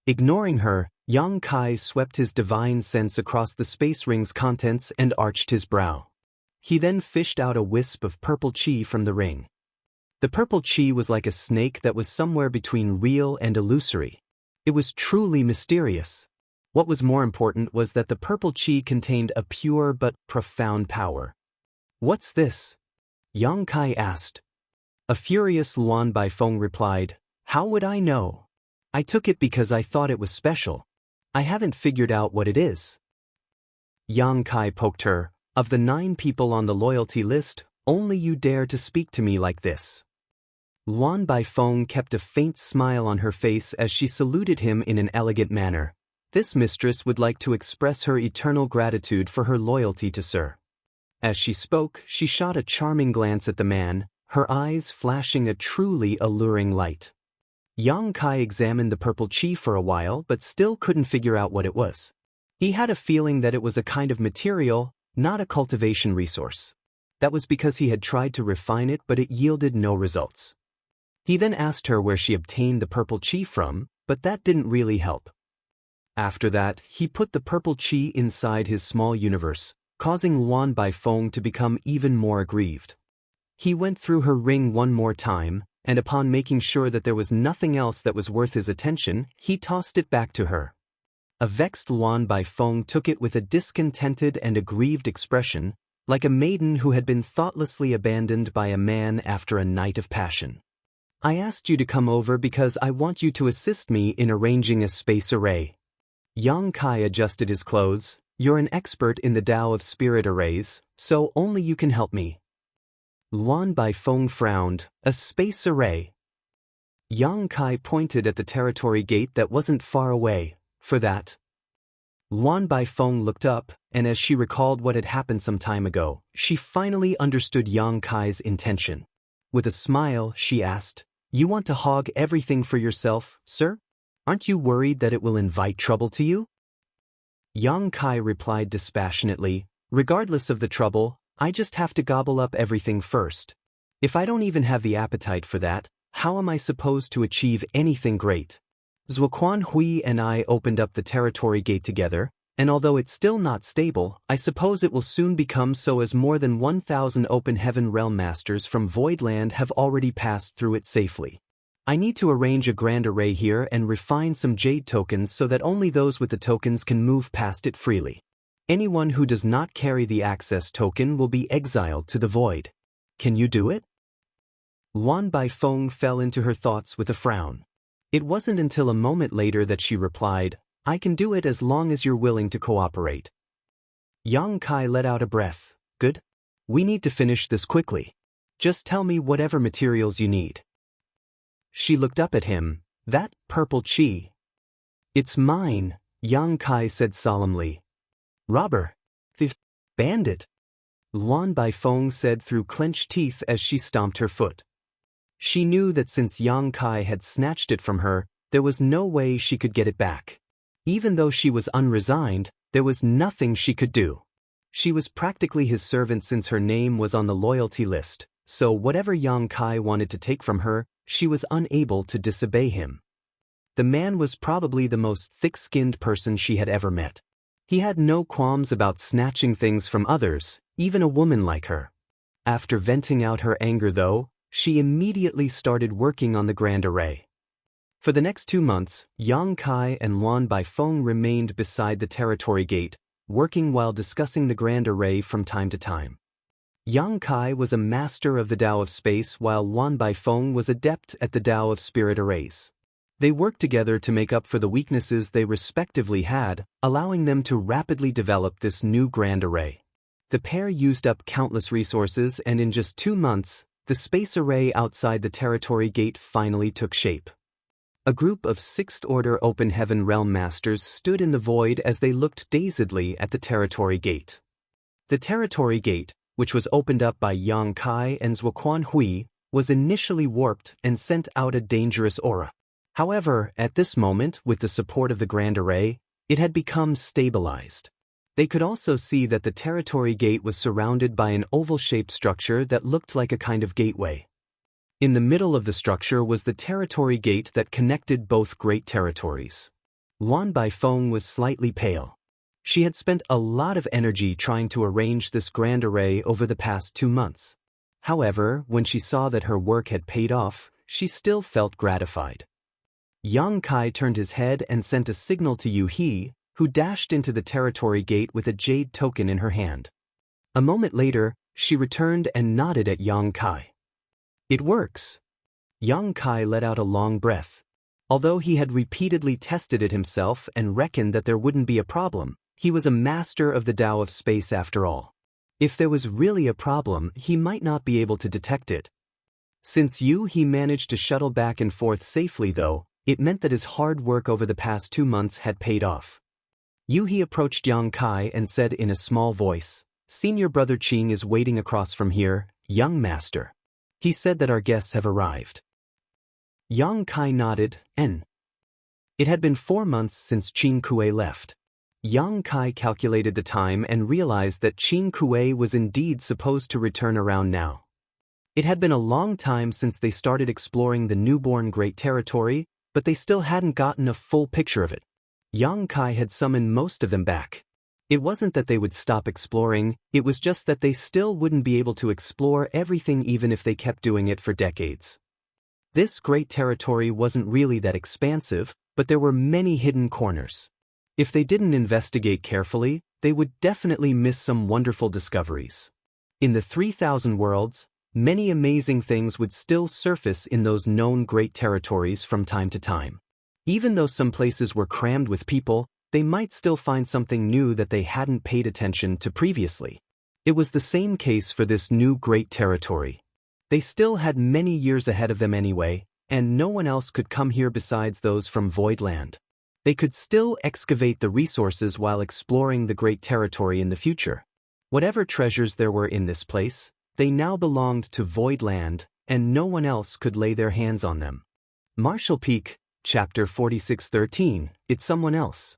Ignoring her, Yang Kai swept his divine sense across the space ring's contents and arched his brow. He then fished out a wisp of purple chi from the ring. The purple chi was like a snake that was somewhere between real and illusory. It was truly mysterious. What was more important was that the purple chi contained a pure but profound power. "What's this?" Yang Kai asked. A furious Luan Baifeng replied, "How would I know? I took it because I thought it was special. I haven't figured out what it is." Yang Kai poked her, "Of the 9 people on the loyalty list, only you dare to speak to me like this." Luan Baifeng kept a faint smile on her face as she saluted him in an elegant manner. This mistress would like to express her eternal gratitude for her loyalty to Sir. As she spoke, she shot a charming glance at the man, her eyes flashing a truly alluring light. Yang Kai examined the purple chi for a while but still couldn't figure out what it was. He had a feeling that it was a kind of material, not a cultivation resource. That was because he had tried to refine it but it yielded no results. He then asked her where she obtained the purple chi from, but that didn't really help. After that, he put the purple chi inside his small universe, causing Luan Baifeng to become even more aggrieved. He went through her ring one more time, and upon making sure that there was nothing else that was worth his attention, he tossed it back to her. A vexed Luan Baifeng took it with a discontented and aggrieved expression, like a maiden who had been thoughtlessly abandoned by a man after a night of passion. "I asked you to come over because I want you to assist me in arranging a space array." Yang Kai adjusted his clothes. "You're an expert in the Tao of spirit arrays, so only you can help me." Luan Baifeng frowned. "A space array?" Yang Kai pointed at the territory gate that wasn't far away. "For that?" Luan Baifeng looked up, and as she recalled what had happened some time ago, she finally understood Yang Kai's intention. With a smile, she asked, "You want to hog everything for yourself, sir? Aren't you worried that it will invite trouble to you?" Yang Kai replied dispassionately, "Regardless of the trouble, I just have to gobble up everything first. If I don't even have the appetite for that, how am I supposed to achieve anything great?" Zuoquan Hui and I opened up the territory gate together, and although it's still not stable, I suppose it will soon become so as more than 1,000 Open Heaven Realm Masters from Voidland have already passed through it safely. I need to arrange a grand array here and refine some jade tokens so that only those with the tokens can move past it freely. Anyone who does not carry the access token will be exiled to the void. Can you do it? Luan Baifeng fell into her thoughts with a frown. It wasn't until a moment later that she replied, "I can do it as long as you're willing to cooperate." Yang Kai let out a breath. "Good. We need to finish this quickly. Just tell me whatever materials you need." She looked up at him. "That purple chi." "It's mine," Yang Kai said solemnly. "Robber. Thief. Bandit," Luan Baifeng said through clenched teeth as she stomped her foot. She knew that since Yang Kai had snatched it from her, there was no way she could get it back. Even though she was unresigned, there was nothing she could do. She was practically his servant since her name was on the loyalty list, so whatever Yang Kai wanted to take from her, she was unable to disobey him. The man was probably the most thick-skinned person she had ever met. He had no qualms about snatching things from others, even a woman like her. After venting out her anger though, she immediately started working on the Grand Array. For the next 2 months, Yang Kai and Luan Baifeng remained beside the territory gate, working while discussing the Grand Array from time to time. Yang Kai was a master of the Tao of Space while Luan Baifeng was adept at the Tao of Spirit Arrays. They worked together to make up for the weaknesses they respectively had, allowing them to rapidly develop this new Grand Array. The pair used up countless resources, and in just 2 months, the space array outside the territory gate finally took shape. A group of Sixth-Order Open Heaven Realm Masters stood in the void as they looked dazedly at the territory gate. The territory gate, which was opened up by Yang Kai and Zhuoquan Hui, was initially warped and sent out a dangerous aura. However, at this moment, with the support of the Grand Array, it had become stabilized. They could also see that the territory gate was surrounded by an oval-shaped structure that looked like a kind of gateway. In the middle of the structure was the territory gate that connected both great territories. Luan Baifeng was slightly pale. She had spent a lot of energy trying to arrange this Grand Array over the past 2 months. However, when she saw that her work had paid off, she still felt gratified. Yang Kai turned his head and sent a signal to Yu He, who dashed into the territory gate with a jade token in her hand. A moment later, she returned and nodded at Yang Kai. "It works." Yang Kai let out a long breath. Although he had repeatedly tested it himself and reckoned that there wouldn't be a problem, he was a master of the Tao of Space after all. If there was really a problem, he might not be able to detect it. Since Yu He managed to shuttle back and forth safely though, it meant that his hard work over the past 2 months had paid off. Yu He approached Yang Kai and said in a small voice, "Senior Brother Qing is waiting across from here, young master. He said that our guests have arrived." Yang Kai nodded, and it had been 4 months since Qing Kuei left. Yang Kai calculated the time and realized that Qing Kuei was indeed supposed to return around now. It had been a long time since they started exploring the newborn Great Territory, but they still hadn't gotten a full picture of it. Yang Kai had summoned most of them back. It wasn't that they would stop exploring, it was just that they still wouldn't be able to explore everything even if they kept doing it for decades. This Great Territory wasn't really that expansive, but there were many hidden corners. If they didn't investigate carefully, they would definitely miss some wonderful discoveries. In the 3,000 worlds, many amazing things would still surface in those known Great Territories from time to time. Even though some places were crammed with people, they might still find something new that they hadn't paid attention to previously. It was the same case for this new Great Territory. They still had many years ahead of them anyway, and no one else could come here besides those from Voidland. They could still excavate the resources while exploring the Great Territory in the future. Whatever treasures there were in this place, they now belonged to Voidland, and no one else could lay their hands on them. Marshall Peak, Chapter 4613, It's Someone Else.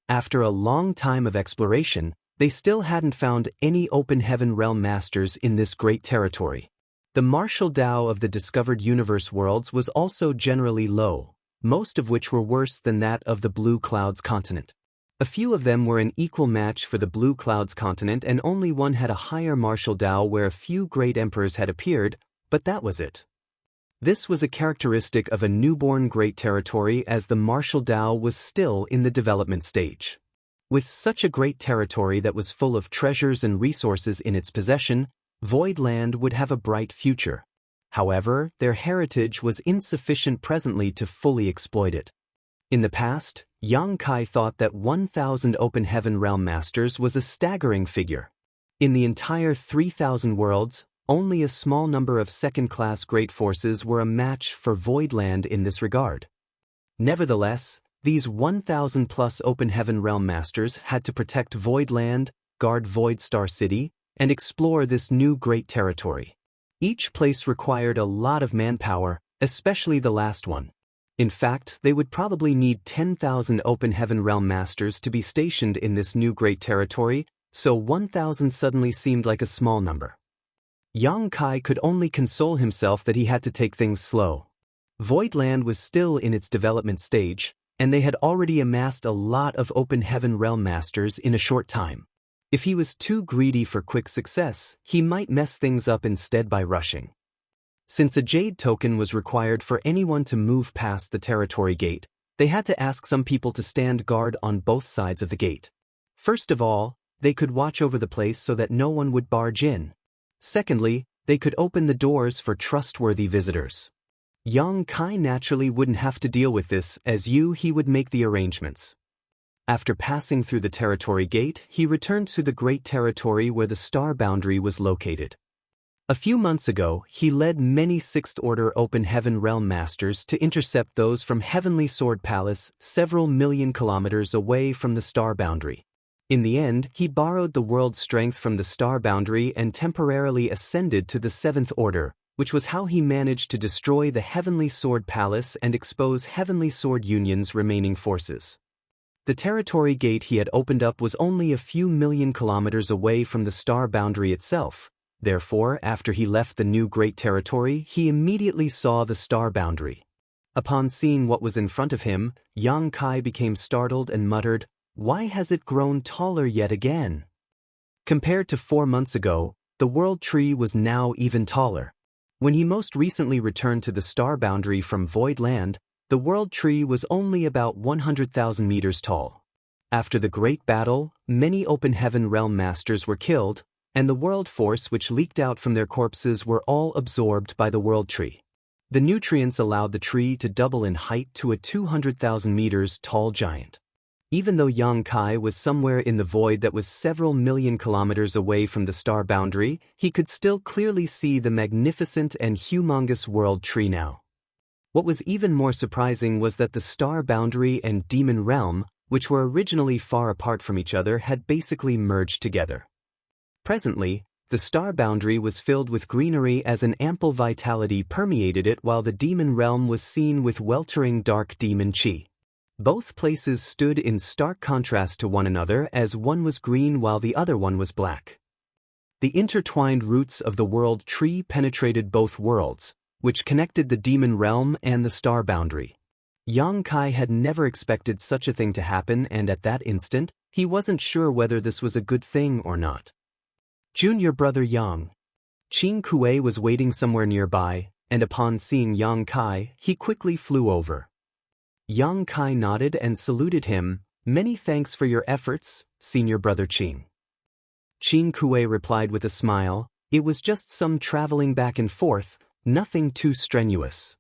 After a long time of exploration, they still hadn't found any Open Heaven Realm Masters in this Great Territory. The martial Tao of the discovered universe worlds was also generally low, most of which were worse than that of the Blue Clouds continent. A few of them were an equal match for the Blue Clouds continent, and only one had a higher martial Tao where a few great emperors had appeared, but that was it. This was a characteristic of a newborn Great Territory, as the martial Tao was still in the development stage. With such a great territory that was full of treasures and resources in its possession, Voidland would have a bright future. However, their heritage was insufficient presently to fully exploit it. In the past, Yang Kai thought that 1,000 Open Heaven Realm Masters was a staggering figure. In the entire 3,000 worlds, only a small number of second-class great forces were a match for Voidland in this regard. Nevertheless, these 1,000-plus Open Heaven Realm Masters had to protect Voidland, guard Void Star City, and explore this new Great Territory. Each place required a lot of manpower, especially the last one. In fact, they would probably need 10,000 Open Heaven Realm Masters to be stationed in this new Great Territory, so 1,000 suddenly seemed like a small number. Yang Kai could only console himself that he had to take things slow. Voidland was still in its development stage, and they had already amassed a lot of Open Heaven Realm Masters in a short time. If he was too greedy for quick success, he might mess things up instead by rushing. Since a jade token was required for anyone to move past the territory gate, they had to ask some people to stand guard on both sides of the gate. First of all, they could watch over the place so that no one would barge in. Secondly, they could open the doors for trustworthy visitors. Yang Kai naturally wouldn't have to deal with this, as he would make the arrangements. After passing through the territory gate, he returned to the great territory where the star boundary was located. A few months ago, he led many Sixth-Order Open Heaven Realm Masters to intercept those from Heavenly Sword Palace several million kilometers away from the star boundary. In the end, he borrowed the world strength from the star boundary and temporarily ascended to the Seventh Order, which was how he managed to destroy the Heavenly Sword Palace and expose Heavenly Sword Union's remaining forces. The territory gate he had opened up was only a few million kilometers away from the star boundary itself. Therefore, after he left the new great territory, he immediately saw the star boundary. Upon seeing what was in front of him, Yang Kai became startled and muttered, "Why has it grown taller yet again?" Compared to 4 months ago, the world tree was now even taller. When he most recently returned to the star boundary from Void Land, the world tree was only about 100,000 meters tall. After the great battle, many Open Heaven Realm Masters were killed, and the world force which leaked out from their corpses were all absorbed by the world tree. The nutrients allowed the tree to double in height to a 200,000 meters tall giant. Even though Yang Kai was somewhere in the void that was several million kilometers away from the star boundary, he could still clearly see the magnificent and humongous world tree now. What was even more surprising was that the star boundary and demon realm, which were originally far apart from each other, had basically merged together. Presently, the star boundary was filled with greenery as an ample vitality permeated it, while the demon realm was seen with weltering dark demon chi. Both places stood in stark contrast to one another, as one was green while the other one was black. The intertwined roots of the world tree penetrated both worlds, which connected the demon realm and the star boundary. Yang Kai had never expected such a thing to happen, and at that instant, he wasn't sure whether this was a good thing or not. Junior brother Yang. Qing Kuei was waiting somewhere nearby, and upon seeing Yang Kai, he quickly flew over. Yang Kai nodded and saluted him. "Many thanks for your efforts, senior brother Qing." Qing Kuei replied with a smile, "It was just some traveling back and forth, nothing too strenuous."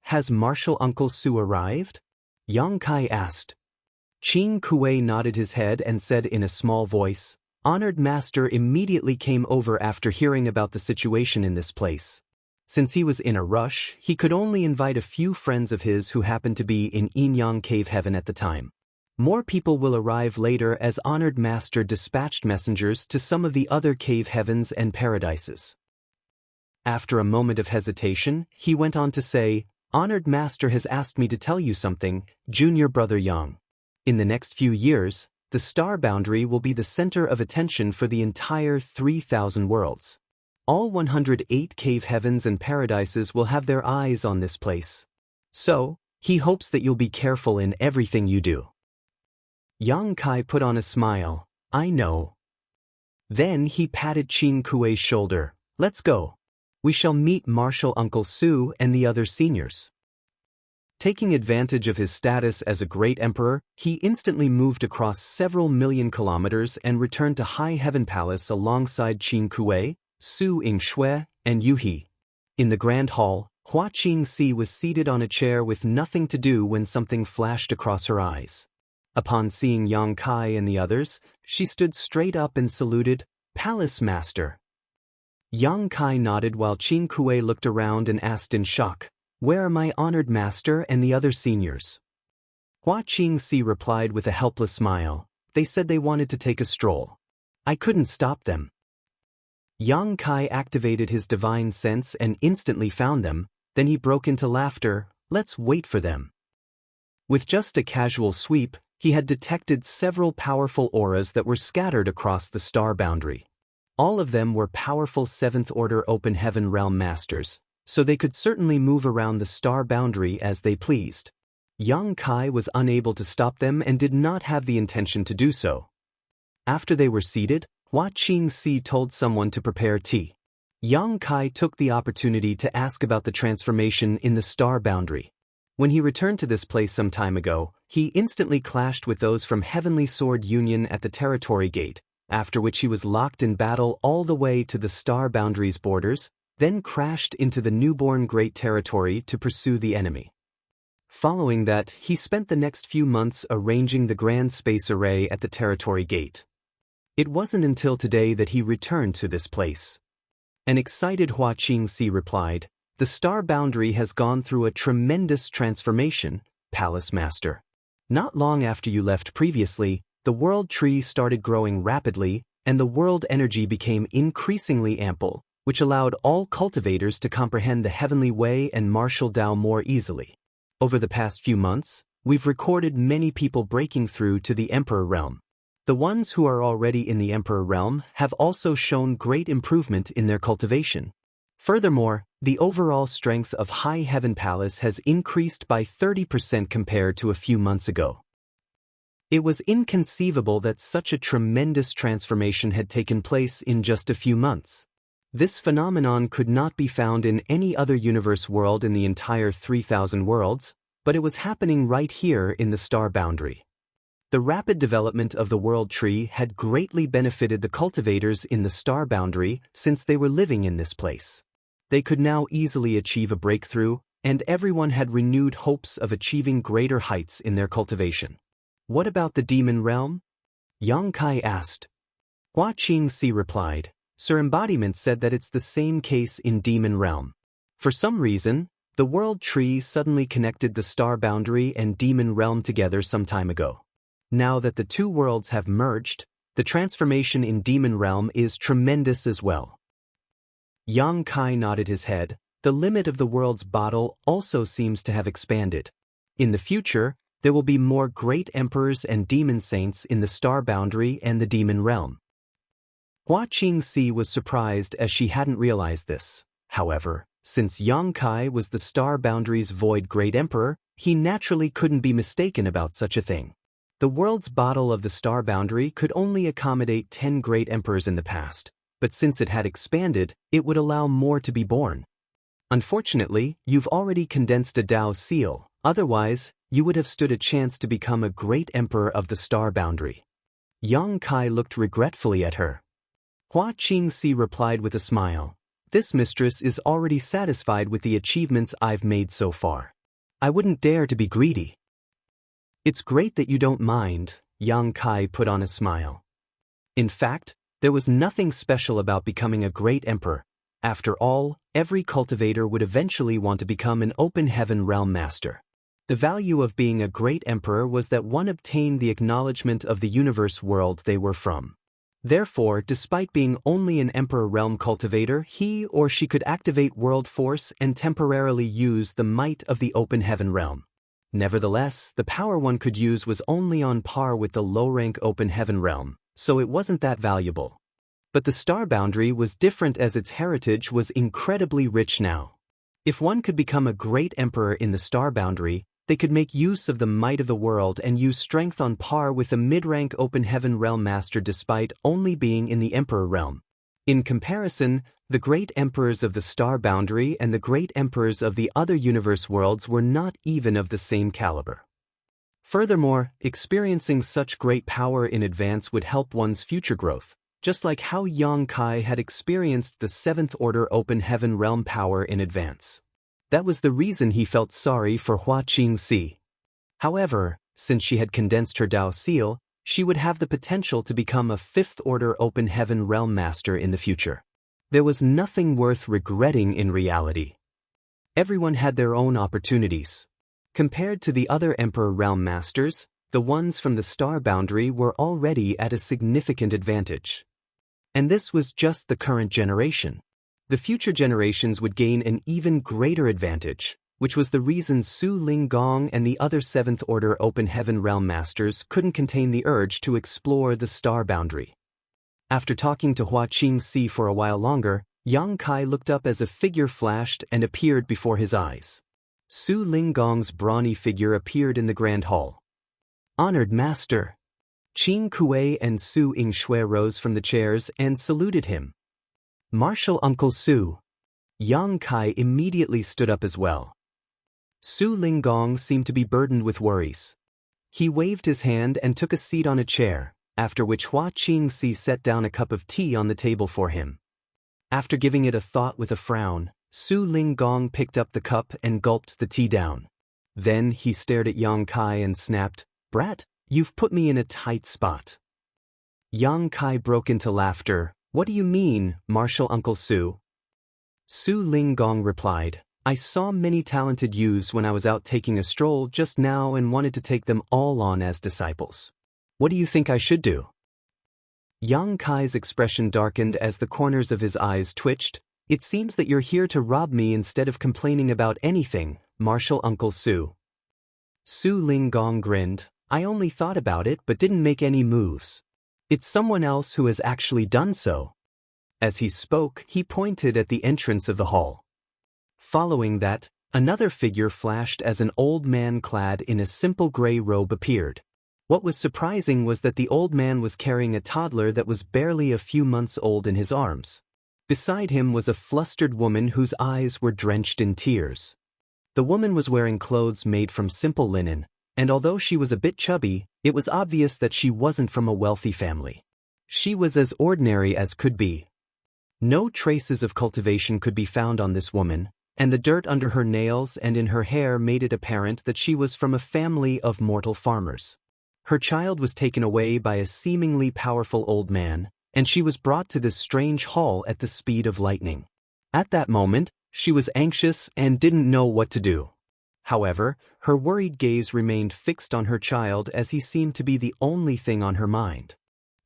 "Has Martial Uncle Su arrived?" Yang Kai asked. Qing Kuei nodded his head and said in a small voice, "Honored Master immediately came over after hearing about the situation in this place. Since he was in a rush, he could only invite a few friends of his who happened to be in Yin-Yang Cave Heaven at the time. More people will arrive later, as Honored Master dispatched messengers to some of the other cave heavens and paradises." After a moment of hesitation, he went on to say, "Honored Master has asked me to tell you something, Junior Brother Yang. In the next few years, the star boundary will be the center of attention for the entire 3,000 worlds. All 108 cave heavens and paradises will have their eyes on this place. So, he hopes that you'll be careful in everything you do." Yang Kai put on a smile. "I know." Then he patted Qing Kuei's shoulder. "Let's go. We shall meet Martial Uncle Su and the other seniors." Taking advantage of his status as a great emperor, he instantly moved across several million kilometers and returned to High Heaven Palace alongside Qing Kuei, Su Yingshui, and Yu He. In the Grand Hall, Hua Qingxi was seated on a chair with nothing to do when something flashed across her eyes. Upon seeing Yang Kai and the others, she stood straight up and saluted, "Palace Master." Yang Kai nodded while Qing Kuei looked around and asked in shock, "Where are my honored master and the other seniors?" Hua Qingxi replied with a helpless smile, "They said they wanted to take a stroll. I couldn't stop them." Yang Kai activated his divine sense and instantly found them, then he broke into laughter. "Let's wait for them." With just a casual sweep, he had detected several powerful auras that were scattered across the star boundary. All of them were powerful 7th Order Open Heaven Realm Masters, so they could certainly move around the star boundary as they pleased. Yang Kai was unable to stop them and did not have the intention to do so. After they were seated, Hua Qingxi told someone to prepare tea. Yang Kai took the opportunity to ask about the transformation in the star boundary. When he returned to this place some time ago, he instantly clashed with those from Heavenly Sword Union at the territory gate, after which he was locked in battle all the way to the star boundary's borders, then crashed into the newborn Great Territory to pursue the enemy. Following that, he spent the next few months arranging the Grand Space Array at the territory gate. It wasn't until today that he returned to this place. An excited Hua Qingxi replied, "The star boundary has gone through a tremendous transformation, Palace Master. Not long after you left previously, the world tree started growing rapidly, and the world energy became increasingly ample, which allowed all cultivators to comprehend the heavenly way and martial Dao more easily. Over the past few months, we've recorded many people breaking through to the Emperor Realm. The ones who are already in the Emperor Realm have also shown great improvement in their cultivation. Furthermore, the overall strength of High Heaven Palace has increased by 30% compared to a few months ago." It was inconceivable that such a tremendous transformation had taken place in just a few months. This phenomenon could not be found in any other universe world in the entire 3,000 worlds, but it was happening right here in the star boundary. The rapid development of the world tree had greatly benefited the cultivators in the star boundary since they were living in this place. They could now easily achieve a breakthrough, and everyone had renewed hopes of achieving greater heights in their cultivation. "What about the demon realm?" Yang Kai asked. Hua Qingxi replied, "Sir Embodiment said that it's the same case in demon realm. For some reason, the world tree suddenly connected the star boundary and demon realm together some time ago. Now that the two worlds have merged, the transformation in demon realm is tremendous as well." Yang Kai nodded his head. The limit of the world's bottle also seems to have expanded. In the future, there will be more great emperors and demon saints in the star boundary and the demon realm. Hua Qingxi was surprised as she hadn't realized this. However, since Yang Kai was the star boundary's void great emperor, he naturally couldn't be mistaken about such a thing. The world's bottle of the star boundary could only accommodate 10 great emperors in the past, but since it had expanded, it would allow more to be born. Unfortunately, you've already condensed a Dao seal, otherwise, you would have stood a chance to become a great emperor of the star boundary. Yang Kai looked regretfully at her. Hua Qingxi replied with a smile, "This mistress is already satisfied with the achievements I've made so far. I wouldn't dare to be greedy." "It's great that you don't mind," Yang Kai put on a smile. In fact, there was nothing special about becoming a great emperor. After all, every cultivator would eventually want to become an open heaven realm master. The value of being a great emperor was that one obtained the acknowledgement of the universe world they were from. Therefore, despite being only an Emperor Realm cultivator, he or she could activate World Force and temporarily use the might of the Open Heaven Realm. Nevertheless, the power one could use was only on par with the low-rank Open Heaven Realm, so it wasn't that valuable. But the Star Boundary was different as its heritage was incredibly rich now. If one could become a great Emperor in the Star Boundary, they could make use of the might of the world and use strength on par with a mid-rank Open Heaven Realm Master despite only being in the Emperor Realm. In comparison, the great emperors of the Star Boundary and the great emperors of the other universe worlds were not even of the same caliber. Furthermore, experiencing such great power in advance would help one's future growth, just like how Yang Kai had experienced the 7th Order Open Heaven Realm power in advance. That was the reason he felt sorry for Hua Qingxi. However, since she had condensed her Dao seal, she would have the potential to become a 5th Order Open Heaven Realm Master in the future. There was nothing worth regretting in reality. Everyone had their own opportunities. Compared to the other Emperor Realm Masters, the ones from the Star Boundary were already at a significant advantage. And this was just the current generation. The future generations would gain an even greater advantage, which was the reason Su Linggong and the other 7th Order Open Heaven Realm Masters couldn't contain the urge to explore the Star Boundary. After talking to Hua Qingxi for a while longer, Yang Kai looked up as a figure flashed and appeared before his eyes. Su Linggong's brawny figure appeared in the Grand Hall. "Honored Master." Qing Kuei and Su Yingshui rose from the chairs and saluted him. Martial Uncle Su. Yang Kai immediately stood up as well. Su Linggong seemed to be burdened with worries. He waved his hand and took a seat on a chair, after which Hua Qingxi set down a cup of tea on the table for him. After giving it a thought with a frown, Su Linggong picked up the cup and gulped the tea down. Then he stared at Yang Kai and snapped, "Brat, you've put me in a tight spot." Yang Kai broke into laughter. "What do you mean, Martial Uncle Su?" Su Linggong replied, "I saw many talented youths when I was out taking a stroll just now and wanted to take them all on as disciples. What do you think I should do?" Yang Kai's expression darkened as the corners of his eyes twitched. "It seems that you're here to rob me instead of complaining about anything, Martial Uncle Su." Su Linggong grinned. "I only thought about it but didn't make any moves. It's someone else who has actually done so." As he spoke, he pointed at the entrance of the hall. Following that, another figure flashed as an old man clad in a simple gray robe appeared. What was surprising was that the old man was carrying a toddler that was barely a few months old in his arms. Beside him was a flustered woman whose eyes were drenched in tears. The woman was wearing clothes made from simple linen, and although she was a bit chubby, it was obvious that she wasn't from a wealthy family. She was as ordinary as could be. No traces of cultivation could be found on this woman, and the dirt under her nails and in her hair made it apparent that she was from a family of mortal farmers. Her child was taken away by a seemingly powerful old man, and she was brought to this strange hall at the speed of lightning. At that moment, she was anxious and didn't know what to do. However, her worried gaze remained fixed on her child as he seemed to be the only thing on her mind.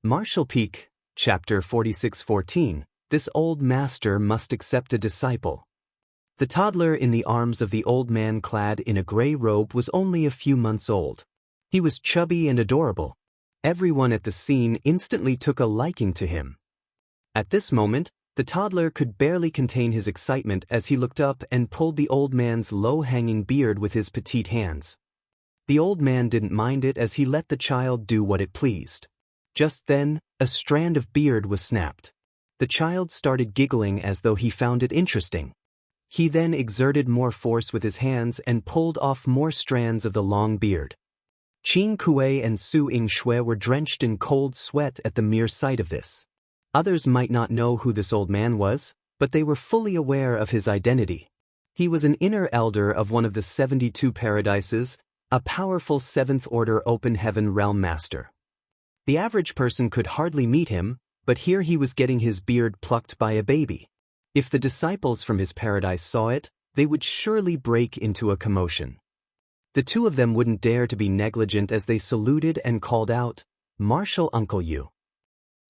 Martial Peak, Chapter 46:14. This old master must accept a disciple. The toddler in the arms of the old man clad in a gray robe was only a few months old. He was chubby and adorable. Everyone at the scene instantly took a liking to him. At this moment, the toddler could barely contain his excitement as he looked up and pulled the old man's low-hanging beard with his petite hands. The old man didn't mind it as he let the child do what it pleased. Just then, a strand of beard was snapped. The child started giggling as though he found it interesting. He then exerted more force with his hands and pulled off more strands of the long beard. Qing Kuei and Su Yingshui were drenched in cold sweat at the mere sight of this. Others might not know who this old man was, but they were fully aware of his identity. He was an inner elder of one of the 72 paradises, a powerful 7th Order Open Heaven Realm Master. The average person could hardly meet him, but here he was getting his beard plucked by a baby. If the disciples from his paradise saw it, they would surely break into a commotion. The two of them wouldn't dare to be negligent as they saluted and called out, "Martial Uncle Yu."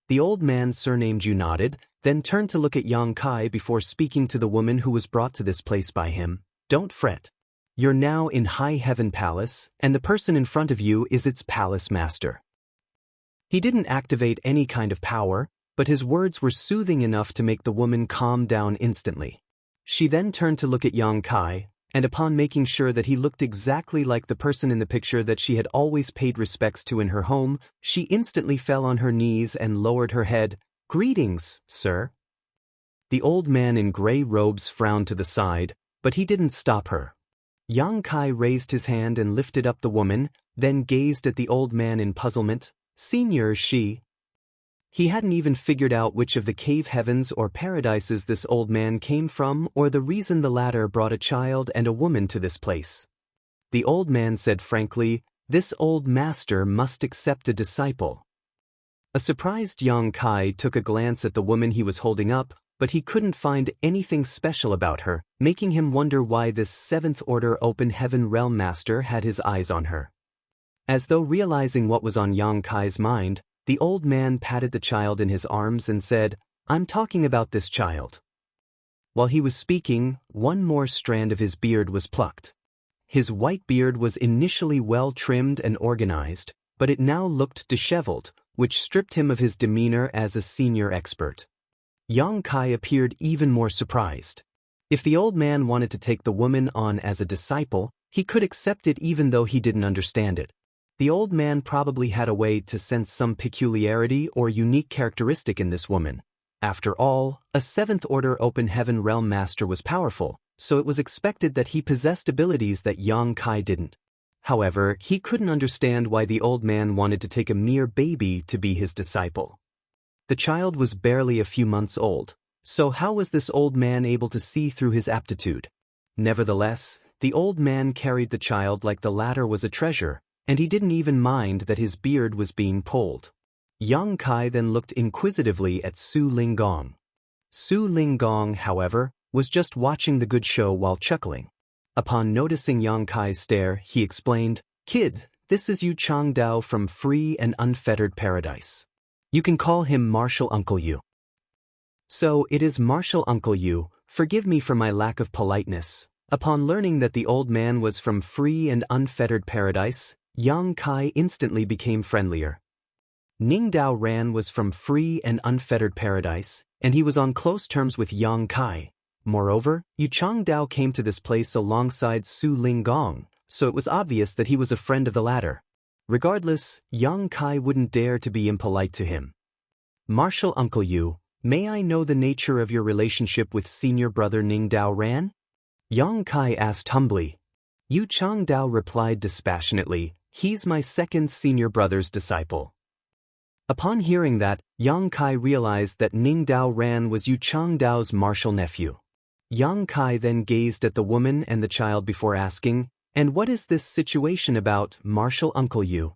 The old man surnamed Yu nodded, then turned to look at Yang Kai before speaking to the woman who was brought to this place by him. "Don't fret. You're now in High Heaven Palace, and the person in front of you is its palace master." He didn't activate any kind of power, but his words were soothing enough to make the woman calm down instantly. She then turned to look at Yang Kai, and upon making sure that he looked exactly like the person in the picture that she had always paid respects to in her home, she instantly fell on her knees and lowered her head. "Greetings, sir." The old man in gray robes frowned to the side, but he didn't stop her. Yang Kai raised his hand and lifted up the woman, then gazed at the old man in puzzlement. "Senior, she..." He hadn't even figured out which of the cave heavens or paradises this old man came from or the reason the latter brought a child and a woman to this place. The old man said frankly, "This old master must accept a disciple." A surprised Yang Kai took a glance at the woman he was holding up, but he couldn't find anything special about her, making him wonder why this 7th Order Open Heaven Realm Master had his eyes on her. As though realizing what was on Yang Kai's mind, the old man patted the child in his arms and said, "I'm talking about this child." While he was speaking, one more strand of his beard was plucked. His white beard was initially well trimmed and organized, but it now looked disheveled, which stripped him of his demeanor as a senior expert. Yang Kai appeared even more surprised. If the old man wanted to take the woman on as a disciple, he could accept it even though he didn't understand it. The old man probably had a way to sense some peculiarity or unique characteristic in this woman. After all, a seventh-order open heaven realm master was powerful, so it was expected that he possessed abilities that Yang Kai didn't. However, he couldn't understand why the old man wanted to take a mere baby to be his disciple. The child was barely a few months old, so how was this old man able to see through his aptitude? Nevertheless, the old man carried the child like the latter was a treasure, and he didn't even mind that his beard was being pulled. Yang Kai then looked inquisitively at Su Linggong. Su Linggong, however, was just watching the good show while chuckling. Upon noticing Yang Kai's stare, he explained, "Kid, this is Yu Changdao from Free and Unfettered Paradise. You can call him Martial Uncle Yu." "So it is Martial Uncle Yu, forgive me for my lack of politeness." Upon learning that the old man was from Free and Unfettered Paradise, Yang Kai instantly became friendlier. Ning Dao Ran was from Free and Unfettered Paradise, and he was on close terms with Yang Kai. Moreover, Yu Changdao came to this place alongside Su Linggong, so it was obvious that he was a friend of the latter. Regardless, Yang Kai wouldn't dare to be impolite to him. "Martial Uncle Yu, may I know the nature of your relationship with senior brother Ning Dao Ran?" Yang Kai asked humbly. Yu Changdao replied dispassionately, "He's my second senior brother's disciple." Upon hearing that, Yang Kai realized that Ning Dao Ran was Yu Changdao's martial nephew. Yang Kai then gazed at the woman and the child before asking, "And what is this situation about, Martial Uncle Yu?"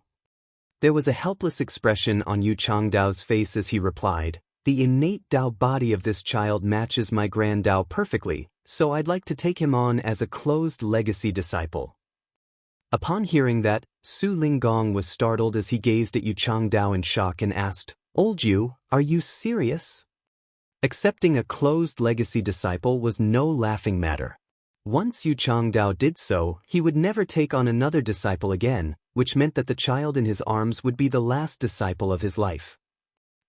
There was a helpless expression on Yu Changdao's face as he replied, "The innate Dao body of this child matches my grand Dao perfectly, so I'd like to take him on as a closed legacy disciple." Upon hearing that, Su Linggong was startled as he gazed at Yu Changdao in shock and asked, "Old Yu, are you serious?" Accepting a closed legacy disciple was no laughing matter. Once Yu Changdao did so, he would never take on another disciple again, which meant that the child in his arms would be the last disciple of his life.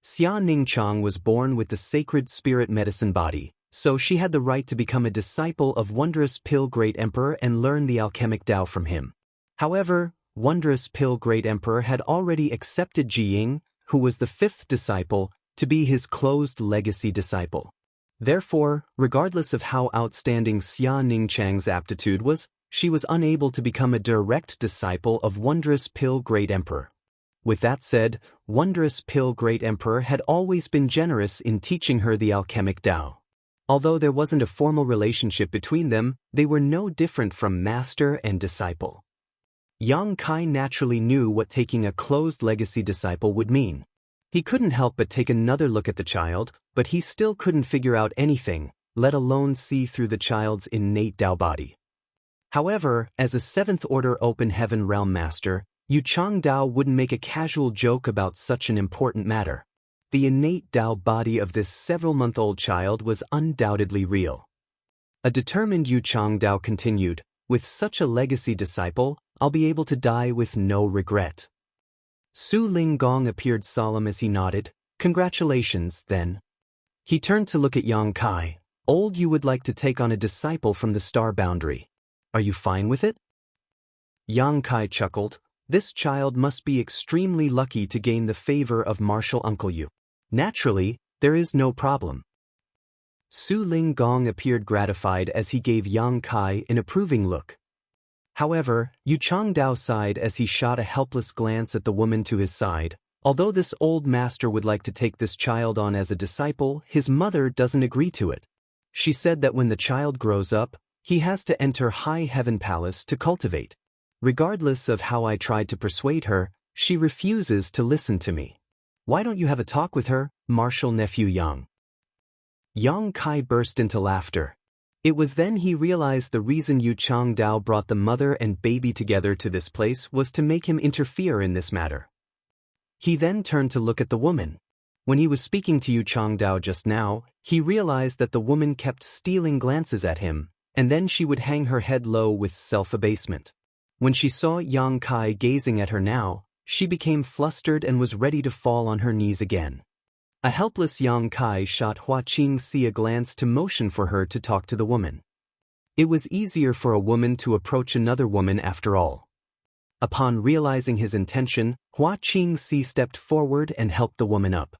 Xia Ningchang was born with the sacred spirit medicine body, so she had the right to become a disciple of Wondrous Pill Great Emperor and learn the alchemic Dao from him. However, Wondrous Pill Great Emperor had already accepted Jiying, who was the fifth disciple, to be his closed legacy disciple. Therefore, regardless of how outstanding Xia Ningchang's aptitude was, she was unable to become a direct disciple of Wondrous Pill Great Emperor. With that said, Wondrous Pill Great Emperor had always been generous in teaching her the alchemic Dao. Although there wasn't a formal relationship between them, they were no different from master and disciple. Yang Kai naturally knew what taking a closed legacy disciple would mean. He couldn't help but take another look at the child, but he still couldn't figure out anything, let alone see through the child's innate Dao body. However, as a seventh-order open heaven realm master, Yu Changdao wouldn't make a casual joke about such an important matter. The innate Dao body of this several-month-old child was undoubtedly real. A determined Yu Changdao continued, "With such a legacy disciple, I'll be able to die with no regret." Su Linggong appeared solemn as he nodded, "Congratulations, then." He turned to look at Yang Kai. "Old Yu would like to take on a disciple from the star boundary. Are you fine with it?" Yang Kai chuckled. This child must be extremely lucky to gain the favor of Martial Uncle Yu. Naturally, there is no problem. Su Linggong appeared gratified as he gave Yang Kai an approving look. However, Yu Changdao sighed as he shot a helpless glance at the woman to his side. Although this old master would like to take this child on as a disciple, his mother doesn't agree to it. She said that when the child grows up, he has to enter High Heaven Palace to cultivate. Regardless of how I tried to persuade her, she refuses to listen to me. Why don't you have a talk with her, Martial Nephew Yang? Yang Kai burst into laughter. It was then he realized the reason Yu Changdao brought the mother and baby together to this place was to make him interfere in this matter. He then turned to look at the woman. When he was speaking to Yu Changdao just now, he realized that the woman kept stealing glances at him, and then she would hang her head low with self-abasement. When she saw Yang Kai gazing at her now, she became flustered and was ready to fall on her knees again. A helpless Yang Kai shot Hua Qingxi a glance to motion for her to talk to the woman. It was easier for a woman to approach another woman after all. Upon realizing his intention, Hua Qingxi stepped forward and helped the woman up.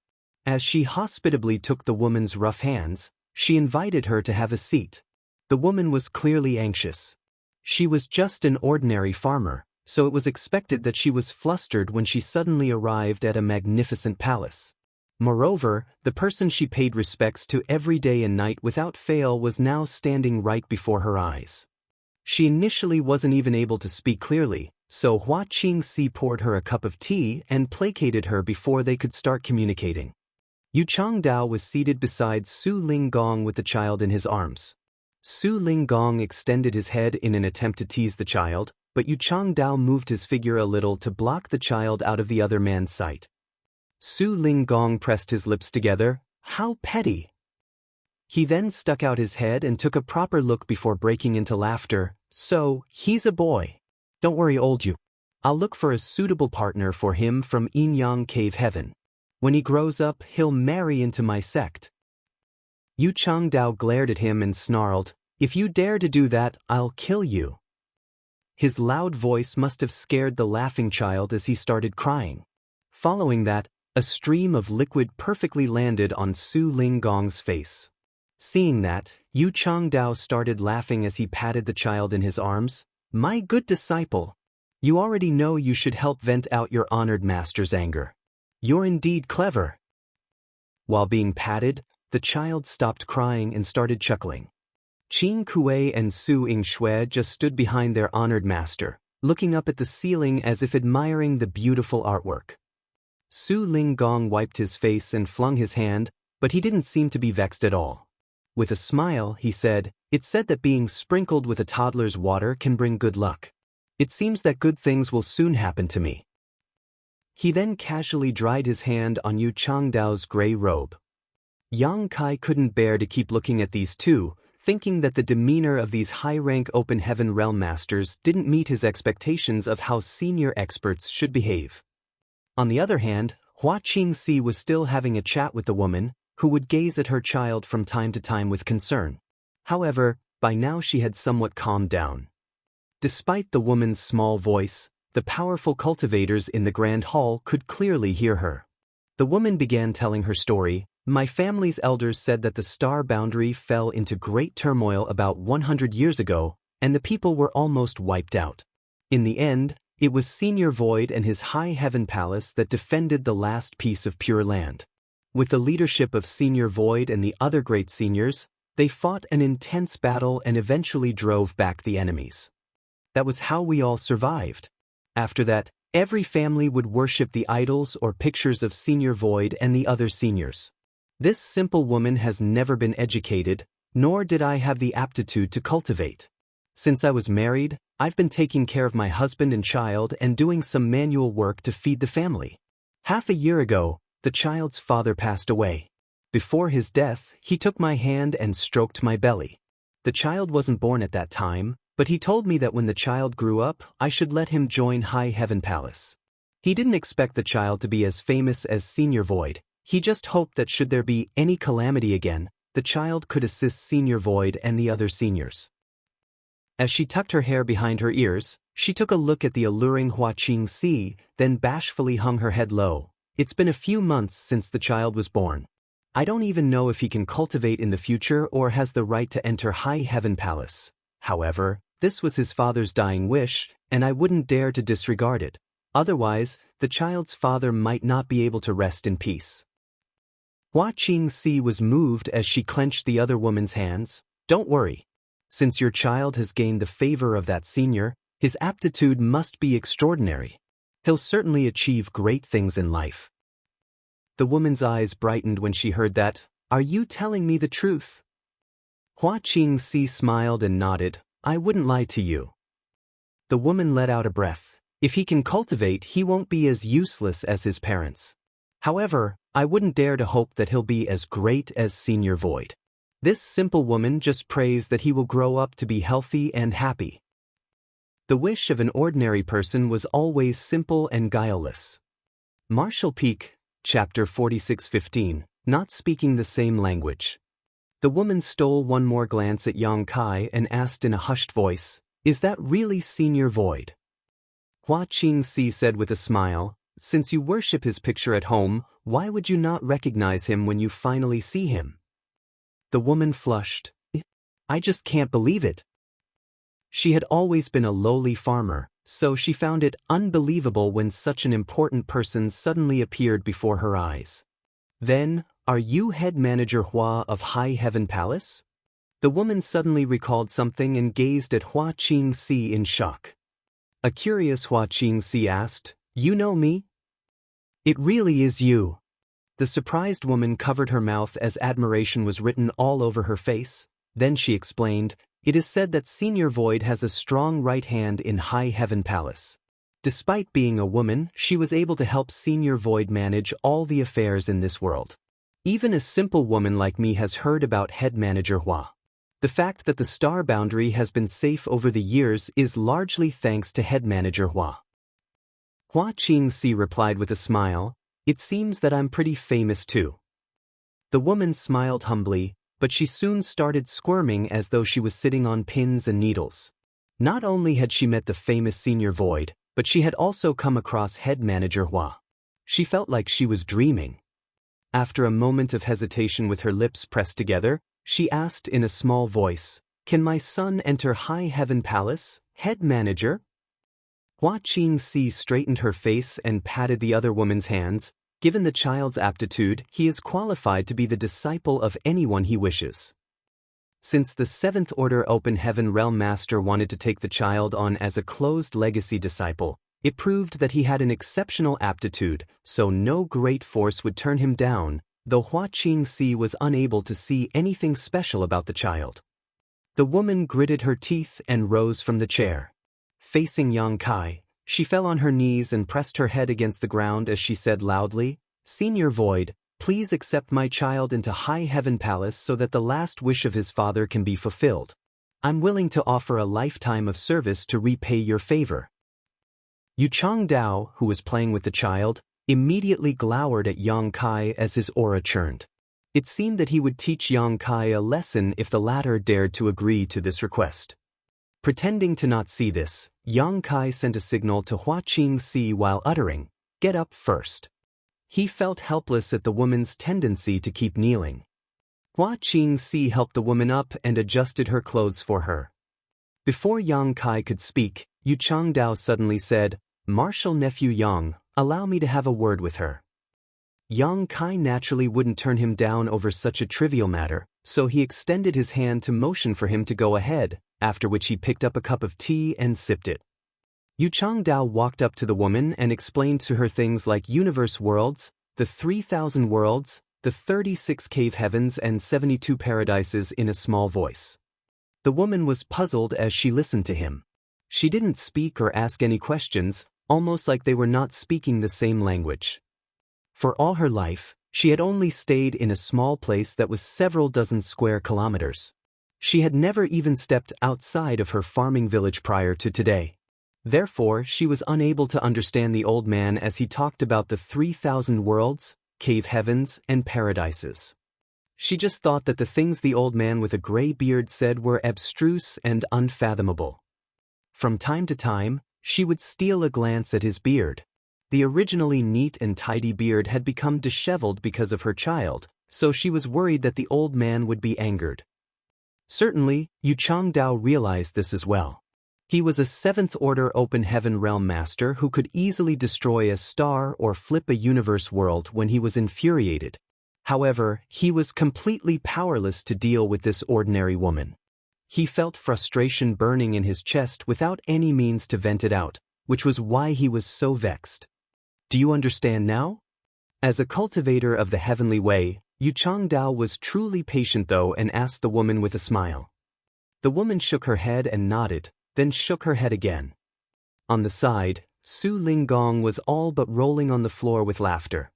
As she hospitably took the woman's rough hands, she invited her to have a seat. The woman was clearly anxious. She was just an ordinary farmer, so it was expected that she was flustered when she suddenly arrived at a magnificent palace. Moreover, the person she paid respects to every day and night without fail was now standing right before her eyes. She initially wasn't even able to speak clearly, so Hua Qingxi poured her a cup of tea and placated her before they could start communicating. Yu Changdao was seated beside Su Linggong with the child in his arms. Su Linggong extended his head in an attempt to tease the child, but Yu Changdao moved his figure a little to block the child out of the other man's sight. Su Linggong pressed his lips together. How petty! He then stuck out his head and took a proper look before breaking into laughter. So, he's a boy. Don't worry, old you. I'll look for a suitable partner for him from Yin-Yang Cave Heaven. When he grows up, he'll marry into my sect. Yu Changdao glared at him and snarled, "If you dare to do that, I'll kill you." His loud voice must have scared the laughing child as he started crying. Following that, a stream of liquid perfectly landed on Su Linggong's face. Seeing that, Yu Changdao started laughing as he patted the child in his arms. "My good disciple, you already know you should help vent out your honored master's anger. You're indeed clever." While being patted, the child stopped crying and started chuckling. Qing Kuei and Su Yingshui just stood behind their honored master, looking up at the ceiling as if admiring the beautiful artwork. Su Linggong wiped his face and flung his hand, but he didn't seem to be vexed at all. With a smile, he said, "It's said that being sprinkled with a toddler's water can bring good luck. It seems that good things will soon happen to me." He then casually dried his hand on Yu Changdao's gray robe. Yang Kai couldn't bear to keep looking at these two, thinking that the demeanor of these high-rank open heaven realm masters didn't meet his expectations of how senior experts should behave. On the other hand, Hua Qingxi was still having a chat with the woman, who would gaze at her child from time to time with concern. However, by now she had somewhat calmed down. Despite the woman's small voice, the powerful cultivators in the grand hall could clearly hear her. The woman began telling her story. "My family's elders said that the star boundary fell into great turmoil about 100 years ago, and the people were almost wiped out. In the end, it was Senior Void and his high heaven palace that defended the last piece of pure land. With the leadership of Senior Void and the other great seniors, they fought an intense battle and eventually drove back the enemies. That was how we all survived. After that, every family would worship the idols or pictures of Senior Void and the other seniors. This simple woman has never been educated, nor did I have the aptitude to cultivate. Since I was married, I've been taking care of my husband and child and doing some manual work to feed the family. Half a year ago, the child's father passed away. Before his death, he took my hand and stroked my belly. The child wasn't born at that time, but he told me that when the child grew up, I should let him join High Heaven Palace. He didn't expect the child to be as famous as Senior Void. He just hoped that should there be any calamity again, the child could assist Senior Void and the other seniors." As she tucked her hair behind her ears, she took a look at the alluring Hua Qingxi, then bashfully hung her head low. "It's been a few months since the child was born. I don't even know if he can cultivate in the future or has the right to enter High Heaven Palace. However, this was his father's dying wish, and I wouldn't dare to disregard it. Otherwise, the child's father might not be able to rest in peace." Hua Qingxi was moved as she clenched the other woman's hands. "Don't worry. Since your child has gained the favor of that senior, his aptitude must be extraordinary. He'll certainly achieve great things in life." The woman's eyes brightened when she heard that. "Are you telling me the truth?" Hua Qingxi smiled and nodded. "I wouldn't lie to you." The woman let out a breath. "If he can cultivate, he won't be as useless as his parents. However, I wouldn't dare to hope that he'll be as great as Senior Void. This simple woman just prays that he will grow up to be healthy and happy." The wish of an ordinary person was always simple and guileless. Marshall Peak, Chapter 46:15, Not Speaking the Same Language. The woman stole one more glance at Yang Kai and asked in a hushed voice, "Is that really Senior Void?" Hua Qingxi said with a smile, "Since you worship his picture at home, why would you not recognize him when you finally see him?" The woman flushed. "I just can't believe it." She had always been a lowly farmer, so she found it unbelievable when such an important person suddenly appeared before her eyes. "Then, are you head manager Hua of High Heaven Palace?" The woman suddenly recalled something and gazed at Hua Qingxi in shock. A curious Hua Qingxi asked, "You know me?" "It really is you." The surprised woman covered her mouth as admiration was written all over her face. Then she explained, "It is said that Senior Void has a strong right hand in High Heaven Palace. Despite being a woman, she was able to help Senior Void manage all the affairs in this world. Even a simple woman like me has heard about Head Manager Hua. The fact that the star boundary has been safe over the years is largely thanks to Head Manager Hua." Hua Qingxi replied with a smile, "It seems that I'm pretty famous too." The woman smiled humbly, but she soon started squirming as though she was sitting on pins and needles. Not only had she met the famous Senior Void, but she had also come across Head Manager Hua. She felt like she was dreaming. After a moment of hesitation with her lips pressed together, she asked in a small voice, "Can my son enter High Heaven Palace, Head Manager?" Hua Qingxi straightened her face and patted the other woman's hands. "Given the child's aptitude, he is qualified to be the disciple of anyone he wishes." Since the Seventh Order Open Heaven Realm Master wanted to take the child on as a closed legacy disciple, it proved that he had an exceptional aptitude, so no great force would turn him down, though Hua Qingxi was unable to see anything special about the child. The woman gritted her teeth and rose from the chair. Facing Yang Kai, she fell on her knees and pressed her head against the ground as she said loudly, "Senior Void, please accept my child into High Heaven Palace so that the last wish of his father can be fulfilled. I'm willing to offer a lifetime of service to repay your favor." Yu Changdao, who was playing with the child, immediately glowered at Yang Kai as his aura churned. It seemed that he would teach Yang Kai a lesson if the latter dared to agree to this request. Pretending to not see this, Yang Kai sent a signal to Hua Qingxi while uttering, "Get up first." He felt helpless at the woman's tendency to keep kneeling. Hua Qingxi helped the woman up and adjusted her clothes for her. Before Yang Kai could speak, Yu Changdao suddenly said, "Martial nephew Yang, allow me to have a word with her." Yang Kai naturally wouldn't turn him down over such a trivial matter, so he extended his hand to motion for him to go ahead, after which he picked up a cup of tea and sipped it. Yu Changdao walked up to the woman and explained to her things like universe worlds, the 3,000 worlds, the 36 cave heavens and 72 paradises in a small voice. The woman was puzzled as she listened to him. She didn't speak or ask any questions, almost like they were not speaking the same language. For all her life, she had only stayed in a small place that was several dozen square kilometers. She had never even stepped outside of her farming village prior to today. Therefore, she was unable to understand the old man as he talked about the 3,000 worlds, cave heavens, and paradises. She just thought that the things the old man with a gray beard said were abstruse and unfathomable. From time to time, she would steal a glance at his beard. The originally neat and tidy beard had become disheveled because of her child, so she was worried that the old man would be angered. Certainly, Yu Changdao realized this as well. He was a Seventh Order Open Heaven Realm Master who could easily destroy a star or flip a universe world when he was infuriated. However, he was completely powerless to deal with this ordinary woman. He felt frustration burning in his chest without any means to vent it out, which was why he was so vexed. Do you understand now? As a cultivator of the heavenly way, Yu Changdao was truly patient though and asked the woman with a smile. The woman shook her head and nodded, then shook her head again. On the side, Su Linggong was all but rolling on the floor with laughter.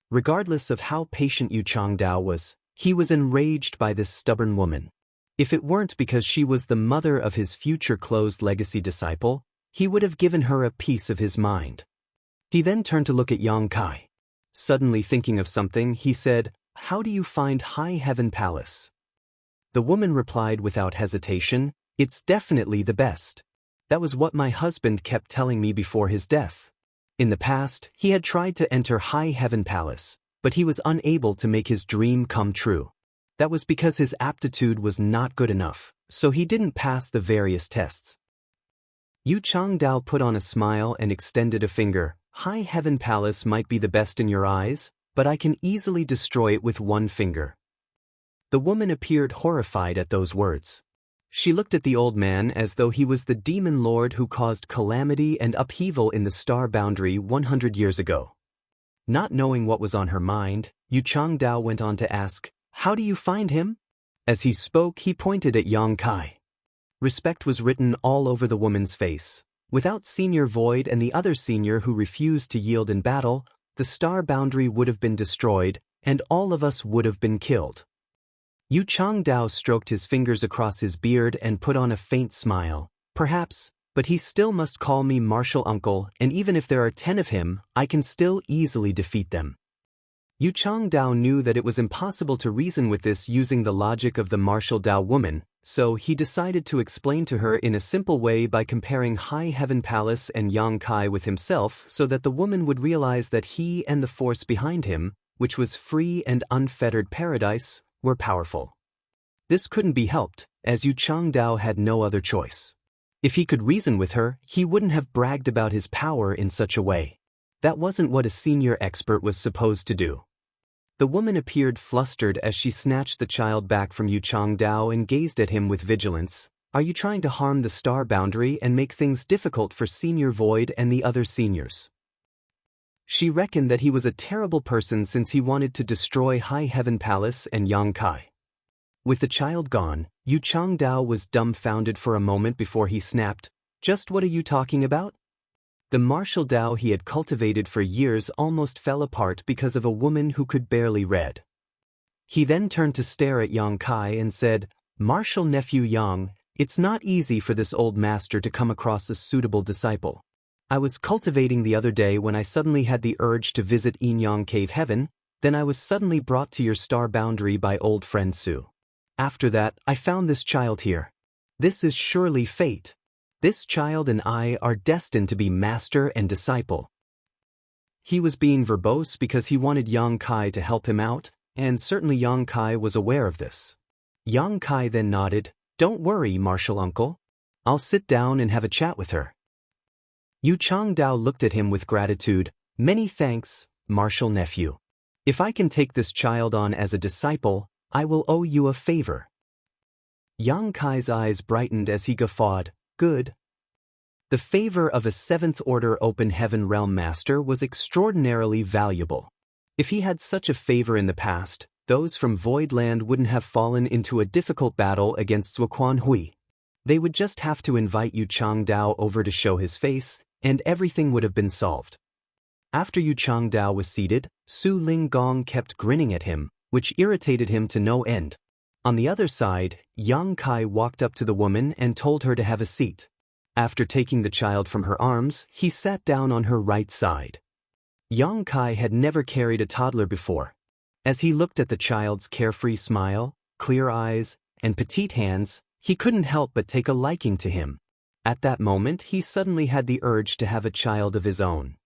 Regardless of how patient Yu Changdao was, he was enraged by this stubborn woman. If it weren't because she was the mother of his future closed legacy disciple, he would have given her a piece of his mind. He then turned to look at Yang Kai. Suddenly thinking of something, he said, "How do you find High Heaven Palace?" The woman replied without hesitation, "It's definitely the best." That was what my husband kept telling me before his death. In the past, he had tried to enter High Heaven Palace, but he was unable to make his dream come true. That was because his aptitude was not good enough, so he didn't pass the various tests. Yu Changdao put on a smile and extended a finger. High Heaven Palace might be the best in your eyes, but I can easily destroy it with one finger. The woman appeared horrified at those words. She looked at the old man as though he was the demon lord who caused calamity and upheaval in the star boundary 100 years ago. Not knowing what was on her mind, Yu Changdao went on to ask, "How do you find him?" As he spoke, he pointed at Yang Kai. Respect was written all over the woman's face. Without Senior Void and the other senior who refused to yield in battle, the star boundary would have been destroyed, and all of us would have been killed. Yu Changdao stroked his fingers across his beard and put on a faint smile. Perhaps, but he still must call me Martial Uncle, and even if there are 10 of him, I can still easily defeat them. Yu Changdao knew that it was impossible to reason with this using the logic of the Martial Dao woman, so he decided to explain to her in a simple way by comparing High Heaven Palace and Yang Kai with himself so that the woman would realize that he and the force behind him, which was free and unfettered paradise, were powerful. This couldn't be helped, as Yu Changdao had no other choice. If he could reason with her, he wouldn't have bragged about his power in such a way. That wasn't what a senior expert was supposed to do. The woman appeared flustered as she snatched the child back from Yu Changdao and gazed at him with vigilance. "Are you trying to harm the star boundary and make things difficult for Senior Void and the other seniors?" She reckoned that he was a terrible person since he wanted to destroy High Heaven Palace and Yang Kai. With the child gone, Yu Changdao was dumbfounded for a moment before he snapped, "Just what are you talking about?" The martial Dao he had cultivated for years almost fell apart because of a woman who could barely read. He then turned to stare at Yang Kai and said, "Martial nephew Yang, it's not easy for this old master to come across a suitable disciple. I was cultivating the other day when I suddenly had the urge to visit Inyang Cave Heaven, then I was suddenly brought to your star boundary by old friend Su. After that, I found this child here. This is surely fate. This child and I are destined to be master and disciple." He was being verbose because he wanted Yang Kai to help him out, and certainly Yang Kai was aware of this. Yang Kai then nodded, "Don't worry, Martial Uncle. I'll sit down and have a chat with her." Yu Changdao looked at him with gratitude. "Many thanks, Martial Nephew. If I can take this child on as a disciple, I will owe you a favor." Yang Kai's eyes brightened as he guffawed, "Good." The favor of a 7th Order Open Heaven Realm Master was extraordinarily valuable. If he had such a favor in the past, those from Voidland wouldn't have fallen into a difficult battle against Zuoquan Hui. They would just have to invite Yu Changdao over to show his face, and everything would have been solved. After Yu Changdao was seated, Su Linggong kept grinning at him, which irritated him to no end. On the other side, Yang Kai walked up to the woman and told her to have a seat. After taking the child from her arms, he sat down on her right side. Yang Kai had never carried a toddler before. As he looked at the child's carefree smile, clear eyes, and petite hands, he couldn't help but take a liking to him. At that moment, he suddenly had the urge to have a child of his own.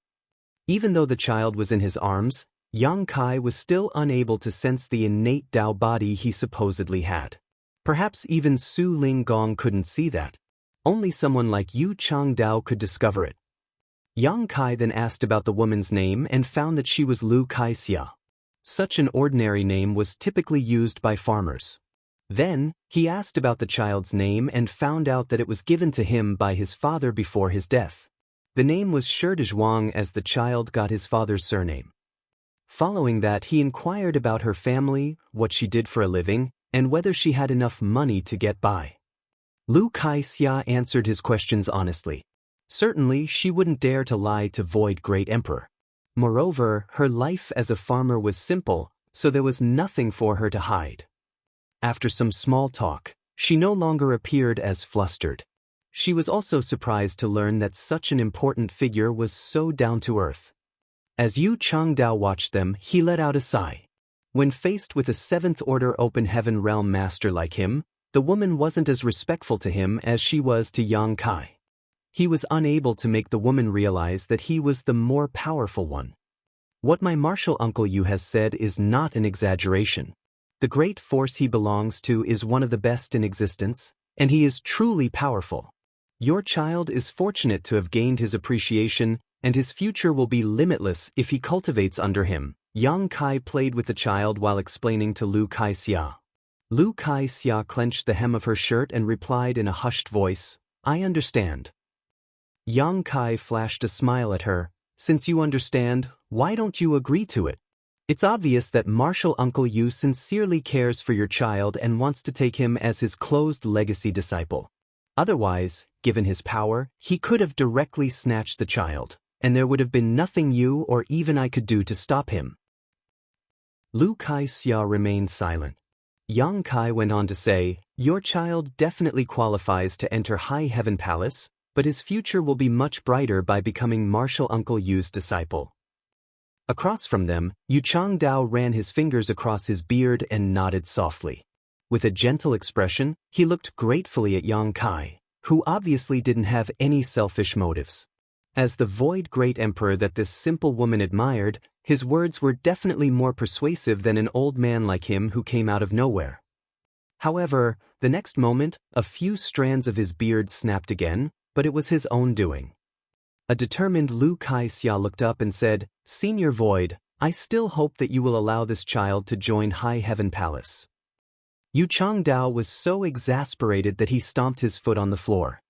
Even though the child was in his arms, Yang Kai was still unable to sense the innate Dao body he supposedly had. Perhaps even Su Linggong couldn't see that. Only someone like Yu Changdao could discover it. Yang Kai then asked about the woman's name and found that she was Lu Kaixia. Such an ordinary name was typically used by farmers. Then, he asked about the child's name and found out that it was given to him by his father before his death. The name was Sherdezhuang as the child got his father's surname. Following that, he inquired about her family, what she did for a living, and whether she had enough money to get by. Lu Kaixia answered his questions honestly. Certainly, she wouldn't dare to lie to Void Great Emperor. Moreover, her life as a farmer was simple, so there was nothing for her to hide. After some small talk, she no longer appeared as flustered. She was also surprised to learn that such an important figure was so down to earth. As Yu Changdao watched them, he let out a sigh. When faced with a 7th Order Open Heaven Realm Master like him, the woman wasn't as respectful to him as she was to Yang Kai. He was unable to make the woman realize that he was the more powerful one. What my martial uncle Yu has said is not an exaggeration. The great force he belongs to is one of the best in existence, and he is truly powerful. Your child is fortunate to have gained his appreciation, and his future will be limitless if he cultivates under him. Yang Kai played with the child while explaining to Lu Kai-xia. Lu Kai-xia clenched the hem of her shirt and replied in a hushed voice, "I understand." Yang Kai flashed a smile at her. "Since you understand, why don't you agree to it? It's obvious that martial uncle Yu sincerely cares for your child and wants to take him as his closed legacy disciple. Otherwise, given his power, he could have directly snatched the child, and there would have been nothing you or even I could do to stop him." Lu Kai-xia remained silent. Yang Kai went on to say, "Your child definitely qualifies to enter High Heaven Palace, but his future will be much brighter by becoming martial uncle Yu's disciple." Across from them, Yu Changdao ran his fingers across his beard and nodded softly. With a gentle expression, he looked gratefully at Yang Kai, who obviously didn't have any selfish motives. As the void great emperor that this simple woman admired, his words were definitely more persuasive than an old man like him who came out of nowhere. However, the next moment, a few strands of his beard snapped again, but it was his own doing. A determined Lu Kai-xia looked up and said, "Senior Void, I still hope that you will allow this child to join High Heaven Palace." Yu Changdao was so exasperated that he stomped his foot on the floor.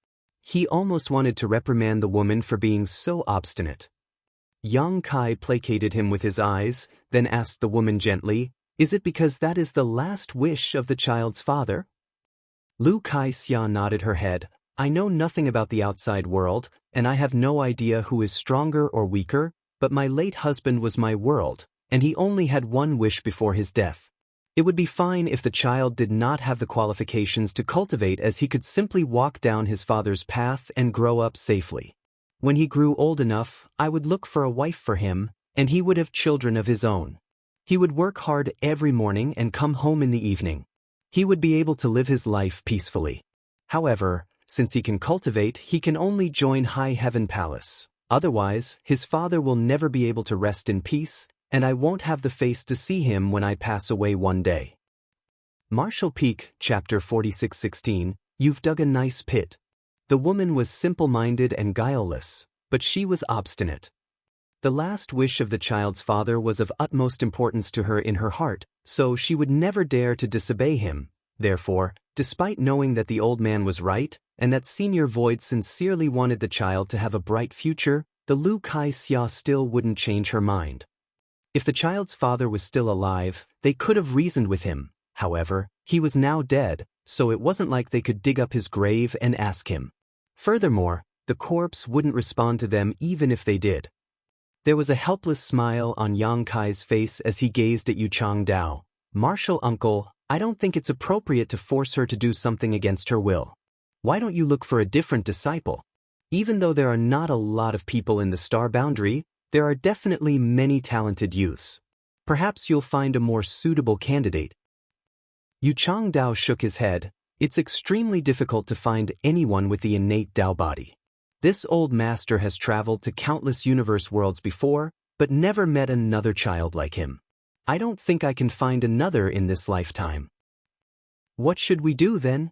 He almost wanted to reprimand the woman for being so obstinate. Yang Kai placated him with his eyes, then asked the woman gently, "Is it because that is the last wish of the child's father?" Lu Kai-xia nodded her head. "I know nothing about the outside world, and I have no idea who is stronger or weaker, but my late husband was my world, and he only had one wish before his death. It would be fine if the child did not have the qualifications to cultivate, as he could simply walk down his father's path and grow up safely. When he grew old enough, I would look for a wife for him, and he would have children of his own. He would work hard every morning and come home in the evening. He would be able to live his life peacefully. However, since he can cultivate, he can only join High Heaven Palace. Otherwise, his father will never be able to rest in peace, and I won't have the face to see him when I pass away one day." Martial Peak, Chapter 46:16, You've dug a nice pit. The woman was simple-minded and guileless, but she was obstinate. The last wish of the child's father was of utmost importance to her in her heart, so she would never dare to disobey him. Therefore, despite knowing that the old man was right, and that Senior Void sincerely wanted the child to have a bright future, the Lu Kai-xia still wouldn't change her mind. If the child's father was still alive, they could have reasoned with him. However, he was now dead, so it wasn't like they could dig up his grave and ask him. Furthermore, the corpse wouldn't respond to them even if they did. There was a helpless smile on Yang Kai's face as he gazed at Yu Changdao. "Martial uncle, I don't think it's appropriate to force her to do something against her will. Why don't you look for a different disciple? Even though there are not a lot of people in the star boundary, there are definitely many talented youths. Perhaps you'll find a more suitable candidate." Yu Changdao shook his head. "It's extremely difficult to find anyone with the innate Dao body. This old master has traveled to countless universe worlds before, but never met another child like him. I don't think I can find another in this lifetime." "What should we do then?"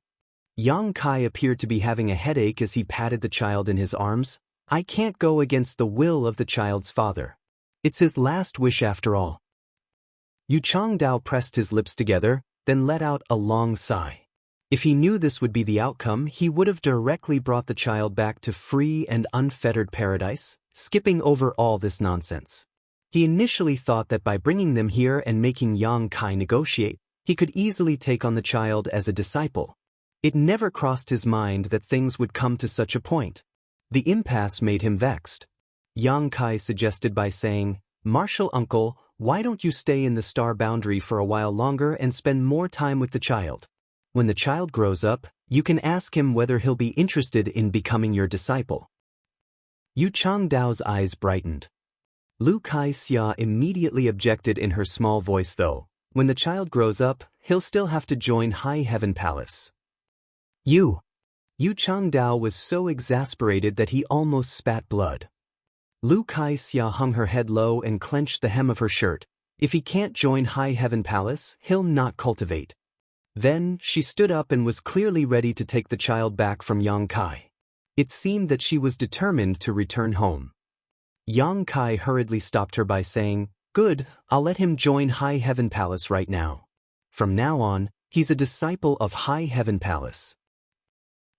Yang Kai appeared to be having a headache as he patted the child in his arms. "I can't go against the will of the child's father. It's his last wish after all." Yu Changdao pressed his lips together, then let out a long sigh. If he knew this would be the outcome, he would have directly brought the child back to free and unfettered paradise, skipping over all this nonsense. He initially thought that by bringing them here and making Yang Kai negotiate, he could easily take on the child as a disciple. It never crossed his mind that things would come to such a point. The impasse made him vexed. Yang Kai suggested by saying, "Martial uncle, why don't you stay in the star boundary for a while longer and spend more time with the child? When the child grows up, you can ask him whether he'll be interested in becoming your disciple." Yu Changdao's eyes brightened. Lu Kai-xia immediately objected in her small voice though. "When the child grows up, he'll still have to join High Heaven Palace." Yu Changdao was so exasperated that he almost spat blood. Lu Kai-xia hung her head low and clenched the hem of her shirt. If he can't join High Heaven Palace, he'll not cultivate. Then, she stood up and was clearly ready to take the child back from Yang Kai. It seemed that she was determined to return home. Yang Kai hurriedly stopped her by saying, "Good, I'll let him join High Heaven Palace right now. From now on, he's a disciple of High Heaven Palace."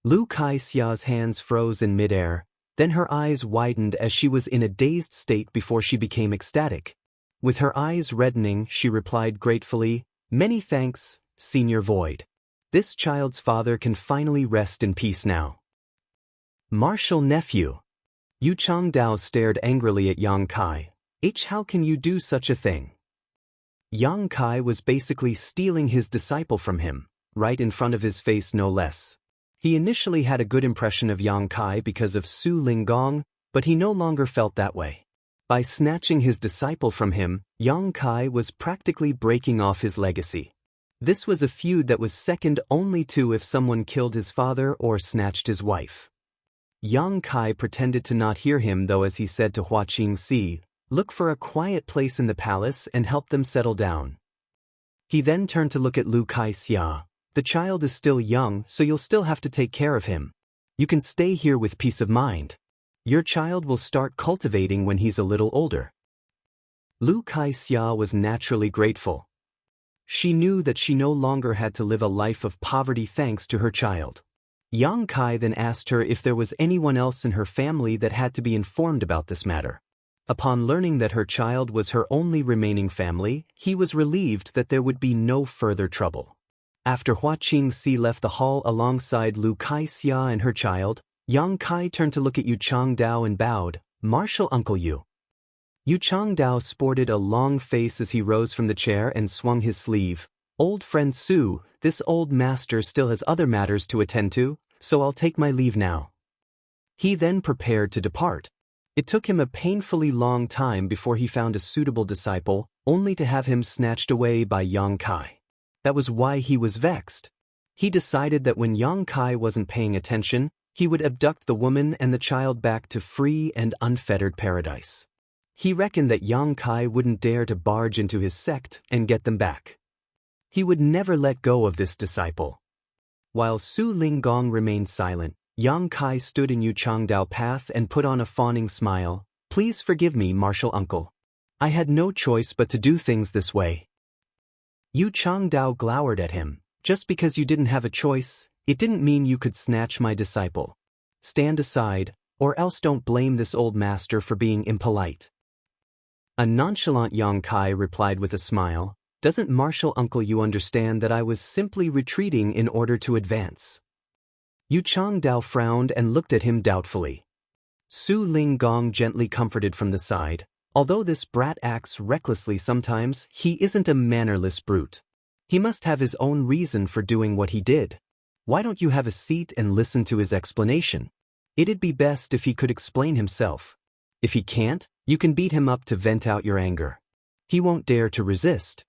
Lu Kai-xia's hands froze in midair, then her eyes widened as she was in a dazed state before she became ecstatic. With her eyes reddening, she replied gratefully, "Many thanks, Senior Void. This child's father can finally rest in peace now." Martial nephew. Yu Changdao stared angrily at Yang Kai. How can you do such a thing? Yang Kai was basically stealing his disciple from him, right in front of his face no less. He initially had a good impression of Yang Kai because of Su Linggong, but he no longer felt that way. By snatching his disciple from him, Yang Kai was practically breaking off his legacy. This was a feud that was second only to if someone killed his father or snatched his wife. Yang Kai pretended to not hear him though as he said to Hua Qingxi, "Look for a quiet place in the palace and help them settle down." He then turned to look at Lu Kai-xia. "The child is still young, so you'll still have to take care of him. You can stay here with peace of mind. Your child will start cultivating when he's a little older." Lu Kai-xia was naturally grateful. She knew that she no longer had to live a life of poverty thanks to her child. Yang Kai then asked her if there was anyone else in her family that had to be informed about this matter. Upon learning that her child was her only remaining family, he was relieved that there would be no further trouble. After Hua Qingxi left the hall alongside Lu Kai-xia and her child, Yang Kai turned to look at Yu Changdao and bowed, "Martial Uncle Yu." Yu Changdao sported a long face as he rose from the chair and swung his sleeve. "Old friend Su, this old master still has other matters to attend to, so I'll take my leave now." He then prepared to depart. It took him a painfully long time before he found a suitable disciple, only to have him snatched away by Yang Kai. That was why he was vexed. He decided that when Yang Kai wasn't paying attention, he would abduct the woman and the child back to free and unfettered paradise. He reckoned that Yang Kai wouldn't dare to barge into his sect and get them back. He would never let go of this disciple. While Su Linggong remained silent, Yang Kai stood in Yu Changdao path and put on a fawning smile. "Please forgive me, martial uncle. I had no choice but to do things this way." Yu Changdao glowered at him. "Just because you didn't have a choice, it didn't mean you could snatch my disciple. Stand aside, or else don't blame this old master for being impolite." A nonchalant Yang Kai replied with a smile, "Doesn't martial uncle you understand that I was simply retreating in order to advance?" Yu Changdao frowned and looked at him doubtfully. Su Linggong gently comforted from the side, "Although this brat acts recklessly sometimes, he isn't a mannerless brute. He must have his own reason for doing what he did. Why don't you have a seat and listen to his explanation? It'd be best if he could explain himself. If he can't, you can beat him up to vent out your anger. He won't dare to resist."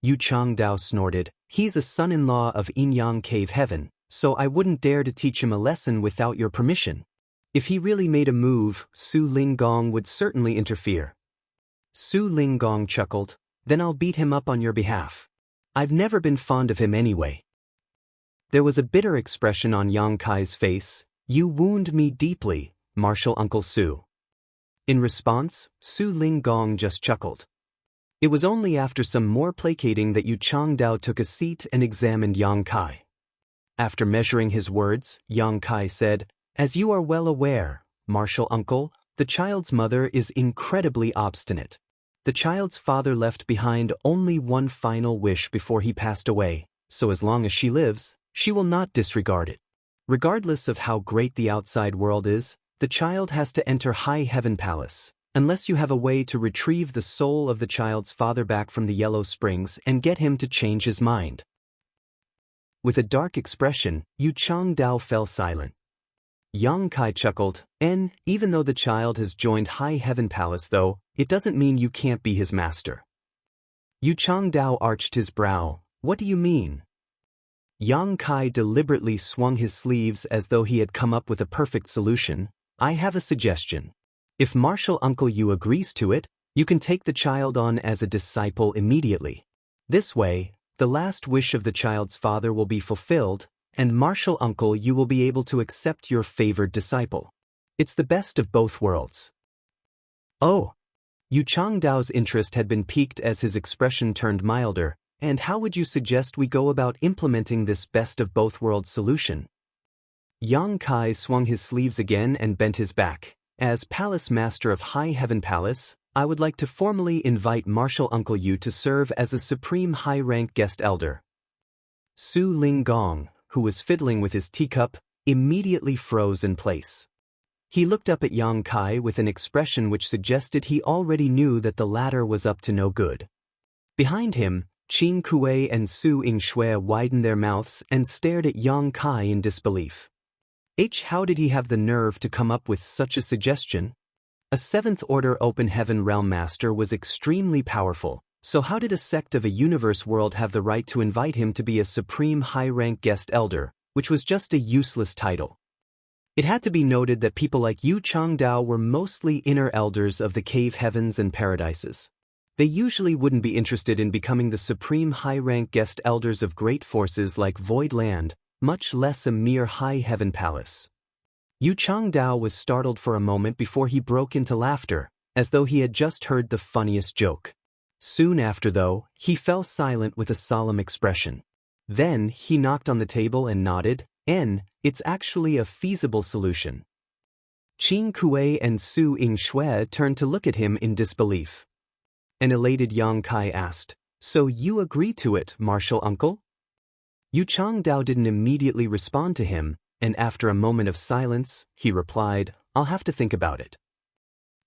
Yu Changdao snorted, "He's a son-in-law of Yin-Yang Cave Heaven, so I wouldn't dare to teach him a lesson without your permission. If he really made a move, Su Linggong would certainly interfere." Su Linggong chuckled, "Then I'll beat him up on your behalf. I've never been fond of him anyway." There was a bitter expression on Yang Kai's face. "You wound me deeply, martial Uncle Su." In response, Su Linggong just chuckled. It was only after some more placating that Yu Changdao took a seat and examined Yang Kai. After measuring his words, Yang Kai said, "As you are well aware, martial uncle, the child's mother is incredibly obstinate. The child's father left behind only one final wish before he passed away, so as long as she lives, she will not disregard it. Regardless of how great the outside world is, the child has to enter High Heaven Palace, unless you have a way to retrieve the soul of the child's father back from the Yellow Springs and get him to change his mind." With a dark expression, Yu Changdao fell silent. Yang Kai chuckled, "Even though the child has joined High Heaven Palace though, it doesn't mean you can't be his master." Yu Changdao arched his brow. "What do you mean?" Yang Kai deliberately swung his sleeves as though he had come up with a perfect solution. I have a suggestion. If Martial Uncle Yu agrees to it, you can take the child on as a disciple immediately. This way, the last wish of the child's father will be fulfilled, and Martial Uncle Yu will be able to accept your favored disciple. It's the best of both worlds. Oh! Yu Changdao's interest had been piqued as his expression turned milder. And how would you suggest we go about implementing this best of both worlds solution? Yang Kai swung his sleeves again and bent his back. As Palace Master of High Heaven Palace, I would like to formally invite Martial Uncle Yu to serve as a supreme high-rank guest elder. Su Ling Gong, who was fiddling with his teacup, immediately froze in place. He looked up at Yang Kai with an expression which suggested he already knew that the latter was up to no good. Behind him, Qin Kuei and Su Yingshui widened their mouths and stared at Yang Kai in disbelief. How did he have the nerve to come up with such a suggestion? A seventh-order open heaven realm master was extremely powerful, so how did a sect of a universe world have the right to invite him to be a supreme high-rank guest elder, which was just a useless title? It had to be noted that people like Yu Changdao were mostly inner elders of the cave heavens and paradises. They usually wouldn't be interested in becoming the supreme high-rank guest elders of great forces like Void Land, much less a mere high heaven palace. Yu Changdao was startled for a moment before he broke into laughter, as though he had just heard the funniest joke. Soon after, though, he fell silent with a solemn expression. Then he knocked on the table and nodded. It's actually a feasible solution. Qin Kuei and Su Yingshui turned to look at him in disbelief. An elated Yang Kai asked, "So you agree to it, Martial Uncle?" Yu Changdao didn't immediately respond to him, and after a moment of silence, he replied, "I'll have to think about it."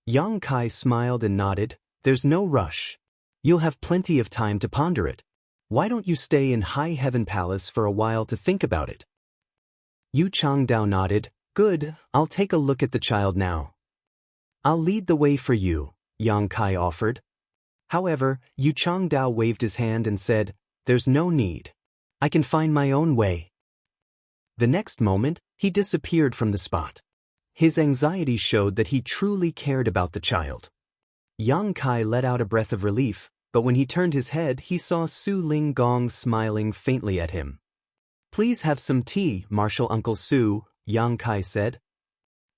Yang Kai smiled and nodded. "There's no rush. You'll have plenty of time to ponder it. Why don't you stay in High Heaven Palace for a while to think about it?" Yu Changdao nodded. "Good, I'll take a look at the child now." "I'll lead the way for you," Yang Kai offered. However, Yu Changdao waved his hand and said, "There's no need. I can find my own way." The next moment, he disappeared from the spot. His anxiety showed that he truly cared about the child. Yang Kai let out a breath of relief, but when he turned his head, he saw Su Ling Gong smiling faintly at him. "Please have some tea, Martial Uncle Su," Yang Kai said.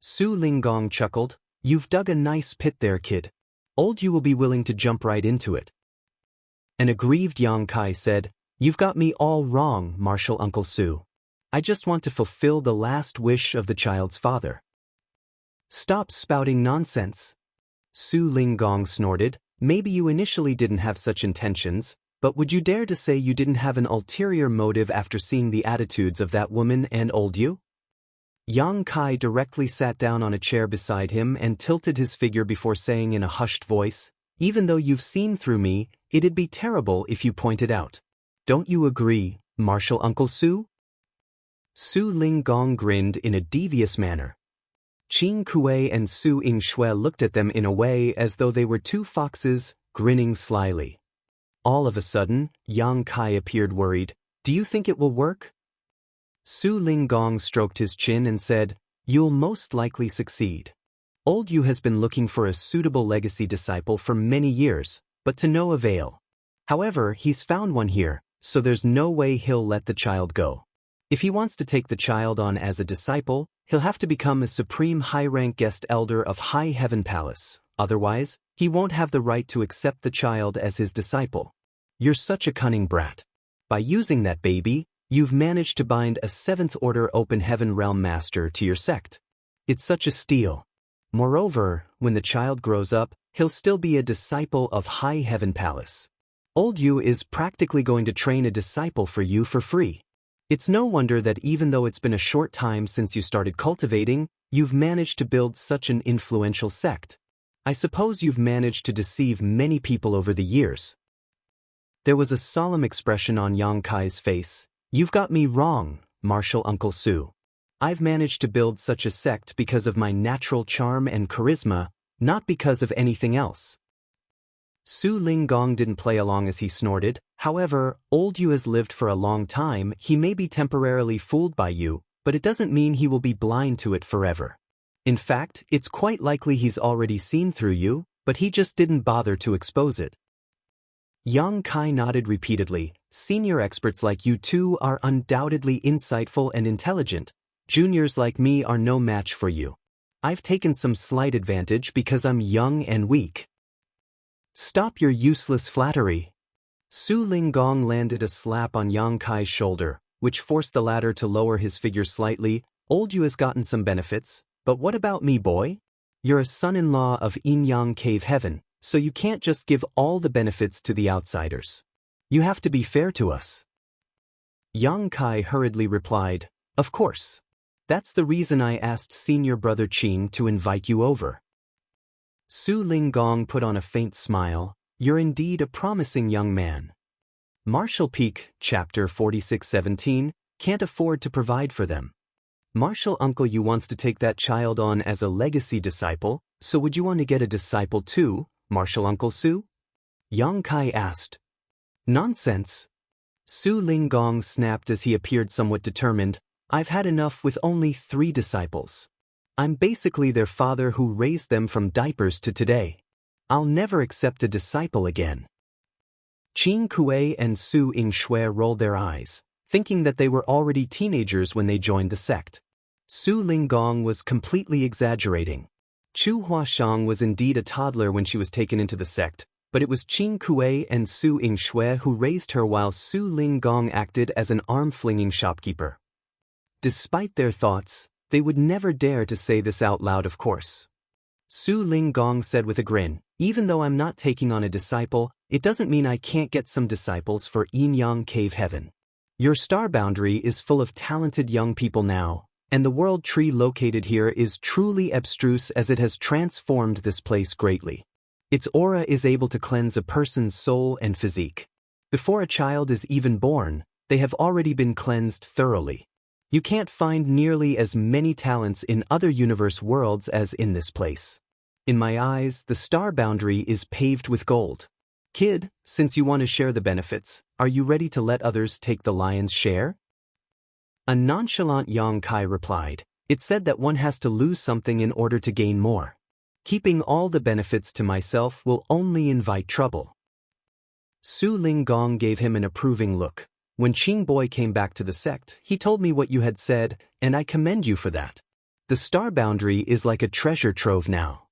Su Ling Gong chuckled. "You've dug a nice pit there, kid. Old Yu will be willing to jump right into it." An aggrieved Yang Kai said, "You've got me all wrong, Martial Uncle Su. I just want to fulfill the last wish of the child's father." "Stop spouting nonsense." Su Ling Gong snorted. "Maybe you initially didn't have such intentions, but would you dare to say you didn't have an ulterior motive after seeing the attitudes of that woman and old Yu?" Yang Kai directly sat down on a chair beside him and tilted his figure before saying in a hushed voice, "Even though you've seen through me, it'd be terrible if you pointed out. Don't you agree, Martial Uncle Su?" Su Ling Gong grinned in a devious manner. Qin Kuei and Su Yingshui looked at them in a way as though they were two foxes, grinning slyly. All of a sudden, Yang Kai appeared worried. "Do you think it will work?" Su Ling Gong stroked his chin and said, "You'll most likely succeed. Old Yu has been looking for a suitable legacy disciple for many years, but to no avail. However, he's found one here, so there's no way he'll let the child go. If he wants to take the child on as a disciple, he'll have to become a supreme high-rank guest elder of High Heaven Palace. Otherwise, he won't have the right to accept the child as his disciple. You're such a cunning brat. By using that baby, you've managed to bind a seventh-order open heaven realm master to your sect. It's such a steal. Moreover, when the child grows up, he'll still be a disciple of High Heaven Palace. Old Yu is practically going to train a disciple for you for free. It's no wonder that even though it's been a short time since you started cultivating, you've managed to build such an influential sect. I suppose you've managed to deceive many people over the years." There was a solemn expression on Yang Kai's face. "You've got me wrong, Martial Uncle Su. I've managed to build such a sect because of my natural charm and charisma, not because of anything else." Su Ling Gong didn't play along as he snorted. However, old Yu has lived for a long time. He may be temporarily fooled by you, but it doesn't mean he will be blind to it forever. In fact, it's quite likely he's already seen through you, but he just didn't bother to expose it. Yang Kai nodded repeatedly. Senior experts like you two are undoubtedly insightful and intelligent. Juniors like me are no match for you. I've taken some slight advantage because I'm young and weak. Stop your useless flattery. Su Linggong landed a slap on Yang Kai's shoulder, which forced the latter to lower his figure slightly. Old Yu has gotten some benefits, but what about me, boy? You're a son-in-law of Yin Yang Cave Heaven, so you can't just give all the benefits to the outsiders. You have to be fair to us. Yang Kai hurriedly replied, Of course. That's the reason I asked senior brother Qing to invite you over. Su Linggong put on a faint smile. You're indeed a promising young man. Martial Peak, Chapter 46:17, can't afford to provide for them. Martial Uncle Yu wants to take that child on as a legacy disciple, so would you want to get a disciple too, Martial Uncle Su? Yang Kai asked. Nonsense. Su Linggong snapped as he appeared somewhat determined. I've had enough with only 3 disciples. I'm basically their father who raised them from diapers to today. I'll never accept a disciple again. Qing Kuei and Su Yingshui rolled their eyes, thinking that they were already teenagers when they joined the sect. Su Linggong was completely exaggerating. Chu Huashang was indeed a toddler when she was taken into the sect, but it was Qing Kuei and Su Yingshui who raised her while Su Linggong acted as an arm-flinging shopkeeper. Despite their thoughts, they would never dare to say this out loud, of course. Su Linggong said with a grin, Even though I'm not taking on a disciple, it doesn't mean I can't get some disciples for Yin Yang Cave Heaven. Your star boundary is full of talented young people now, and the world tree located here is truly abstruse as it has transformed this place greatly. Its aura is able to cleanse a person's soul and physique. Before a child is even born, they have already been cleansed thoroughly. You can't find nearly as many talents in other universe worlds as in this place. In my eyes, the star boundary is paved with gold. Kid, since you want to share the benefits, are you ready to let others take the lion's share? A nonchalant Yang Kai replied, It said that one has to lose something in order to gain more. Keeping all the benefits to myself will only invite trouble. Su Linggong gave him an approving look. When Qing Boy came back to the sect, he told me what you had said, and I commend you for that. The star boundary is like a treasure trove now.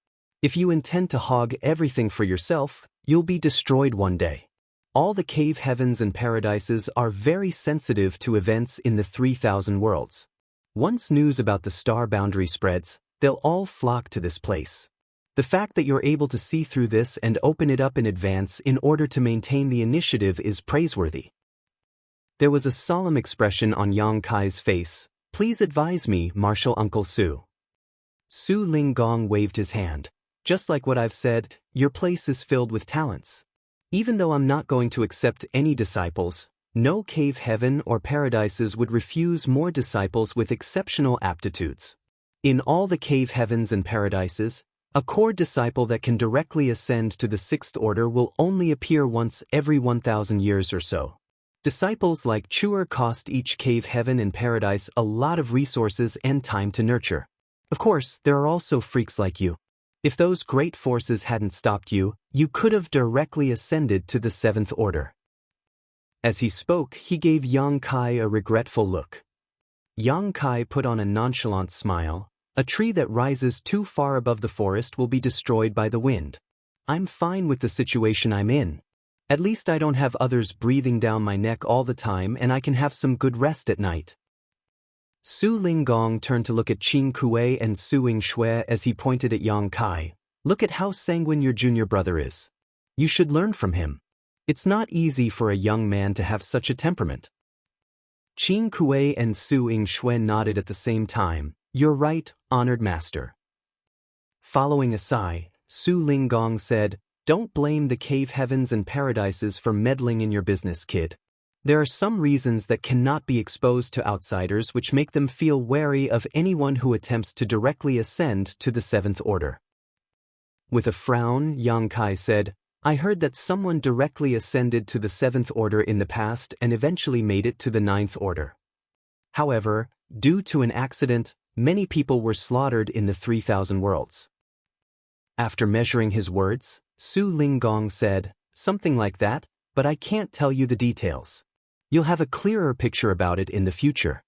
If you intend to hog everything for yourself, you'll be destroyed one day. All the cave heavens and paradises are very sensitive to events in the 3,000 worlds. Once news about the star boundary spreads, they'll all flock to this place. The fact that you're able to see through this and open it up in advance in order to maintain the initiative is praiseworthy. There was a solemn expression on Yang Kai's face. Please advise me, Martial Uncle Su. Su Linggong waved his hand. Just like what I've said, your place is filled with talents. Even though I'm not going to accept any disciples, no cave heaven or paradises would refuse more disciples with exceptional aptitudes. In all the cave heavens and paradises, a core disciple that can directly ascend to the 6th order will only appear once every 1,000 years or so. Disciples like Chuer cost each cave heaven and paradise a lot of resources and time to nurture. Of course, there are also freaks like you. If those great forces hadn't stopped you, you could have directly ascended to the 7th order. As he spoke, he gave Yang Kai a regretful look. Yang Kai put on a nonchalant smile. A tree that rises too far above the forest will be destroyed by the wind. I'm fine with the situation I'm in. At least I don't have others breathing down my neck all the time and I can have some good rest at night. Su Linggong turned to look at Qing Kuei and Su Yingshui as he pointed at Yang Kai. Look at how sanguine your junior brother is. You should learn from him. It's not easy for a young man to have such a temperament. Qing Kuei and Su Yingshui nodded at the same time. You're right, honored master. Following a sigh, Su Linggong said, Don't blame the cave heavens and paradises for meddling in your business, kid. There are some reasons that cannot be exposed to outsiders which make them feel wary of anyone who attempts to directly ascend to the 7th order. With a frown, Yang Kai said, I heard that someone directly ascended to the 7th order in the past and eventually made it to the 9th order. However, due to an accident, many people were slaughtered in the 3,000 worlds. After measuring his words, Su Linggong said, something like that, but I can't tell you the details. You'll have a clearer picture about it in the future.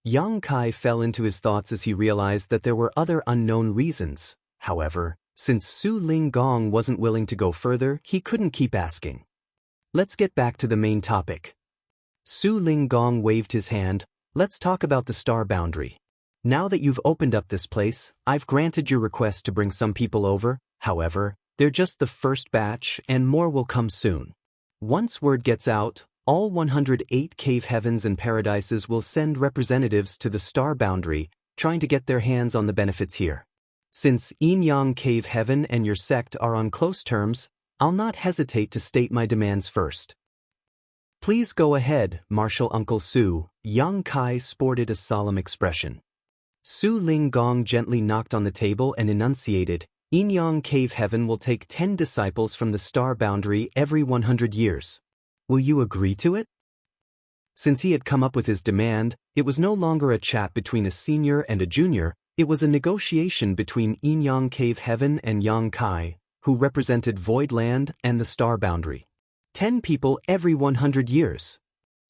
Yang Kai fell into his thoughts as he realized that there were other unknown reasons. However, since Su Linggong wasn't willing to go further, he couldn't keep asking. Let's get back to the main topic. Su Linggong waved his hand. Let's talk about the star boundary. Now that you've opened up this place, I've granted your request to bring some people over. However, they're just the first batch and more will come soon. Once word gets out, all 108 cave heavens and paradises will send representatives to the star boundary, trying to get their hands on the benefits here. Since Yin Yang Cave Heaven and your sect are on close terms, I'll not hesitate to state my demands first. Please go ahead, Martial Uncle Su. Yang Kai sported a solemn expression. Su Linggong gently knocked on the table and enunciated, Yin Yang Cave Heaven will take 10 disciples from the star boundary every 100 years. Will you agree to it? Since he had come up with his demand, it was no longer a chat between a senior and a junior, it was a negotiation between Yin Yang Cave Heaven and Yang Kai, who represented Void Land and the star boundary. 10 people every 100 years.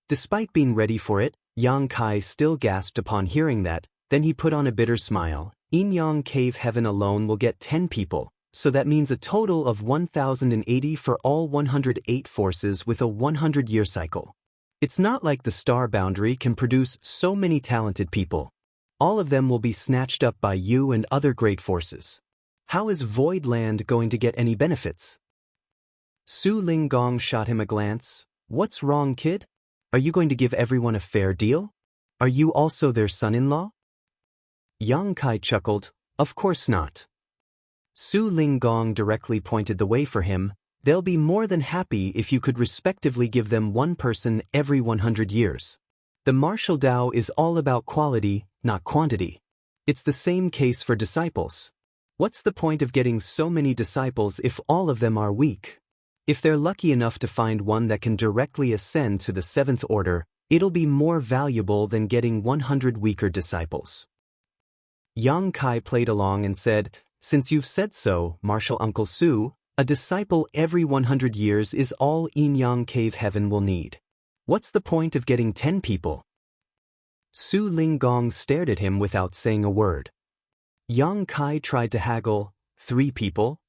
Despite being ready for it, Yang Kai still gasped upon hearing that, then he put on a bitter smile. Yin Yang Cave Heaven alone will get 10 people, so that means a total of 1,080 for all 108 forces with a 100-year cycle. It's not like the star boundary can produce so many talented people. All of them will be snatched up by you and other great forces. How is Void Land going to get any benefits? Su Linggong shot him a glance. What's wrong, kid? Are you going to give everyone a fair deal? Are you also their son-in-law? Yang Kai chuckled. Of course not. Su Linggong directly pointed the way for him. They'll be more than happy if you could respectively give them one person every 100 years. The martial Tao is all about quality, not quantity. It's the same case for disciples. What's the point of getting so many disciples if all of them are weak? If they're lucky enough to find one that can directly ascend to the 7th order, it'll be more valuable than getting 100 weaker disciples. Yang Kai played along and said, since you've said so, Martial Uncle Su, a disciple every 100 years is all Yin Yang Cave Heaven will need. What's the point of getting 10 people? Su Linggong stared at him without saying a word. Yang Kai tried to haggle, 3 people?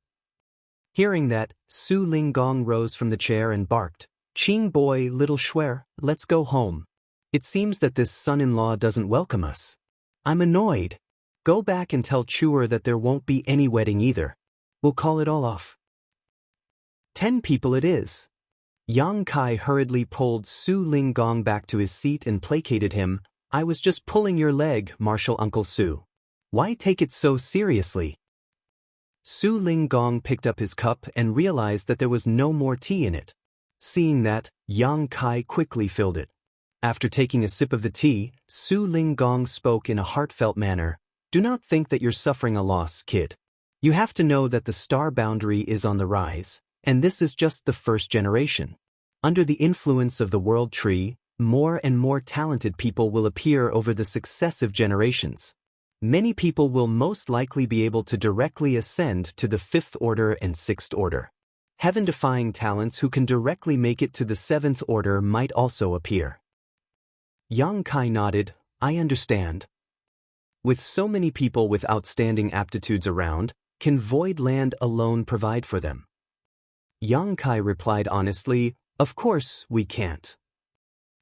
Hearing that, Su Linggong rose from the chair and barked, Ching boy, little Schwer, let's go home. It seems that this son-in-law doesn't welcome us. I'm annoyed. Go back and tell Chuer that there won't be any wedding either. We'll call it all off. 10 people it is. Yang Kai hurriedly pulled Su Linggong back to his seat and placated him. I was just pulling your leg, Martial Uncle Su. Why take it so seriously? Su Linggong picked up his cup and realized that there was no more tea in it. Seeing that, Yang Kai quickly filled it. After taking a sip of the tea, Su Linggong spoke in a heartfelt manner. Do not think that you're suffering a loss, kid. You have to know that the star boundary is on the rise, and this is just the first generation. Under the influence of the world tree, more and more talented people will appear over the successive generations. Many people will most likely be able to directly ascend to the 5th order and 6th order. Heaven-defying talents who can directly make it to the 7th order might also appear. Yang Kai nodded, I understand. With so many people with outstanding aptitudes around, can Void Land alone provide for them? Yang Kai replied honestly, of course we can't.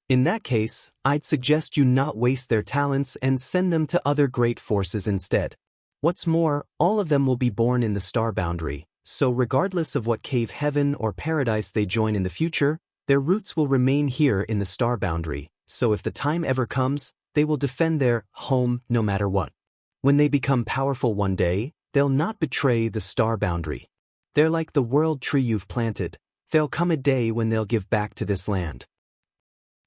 In that case, I'd suggest you not waste their talents and send them to other great forces instead. What's more, all of them will be born in the star boundary, so regardless of what cave heaven or paradise they join in the future, their roots will remain here in the star boundary, so if the time ever comes, they will defend their home no matter what. When they become powerful one day, they'll not betray the star boundary. They're like the world tree you've planted. There'll come a day when they'll give back to this land.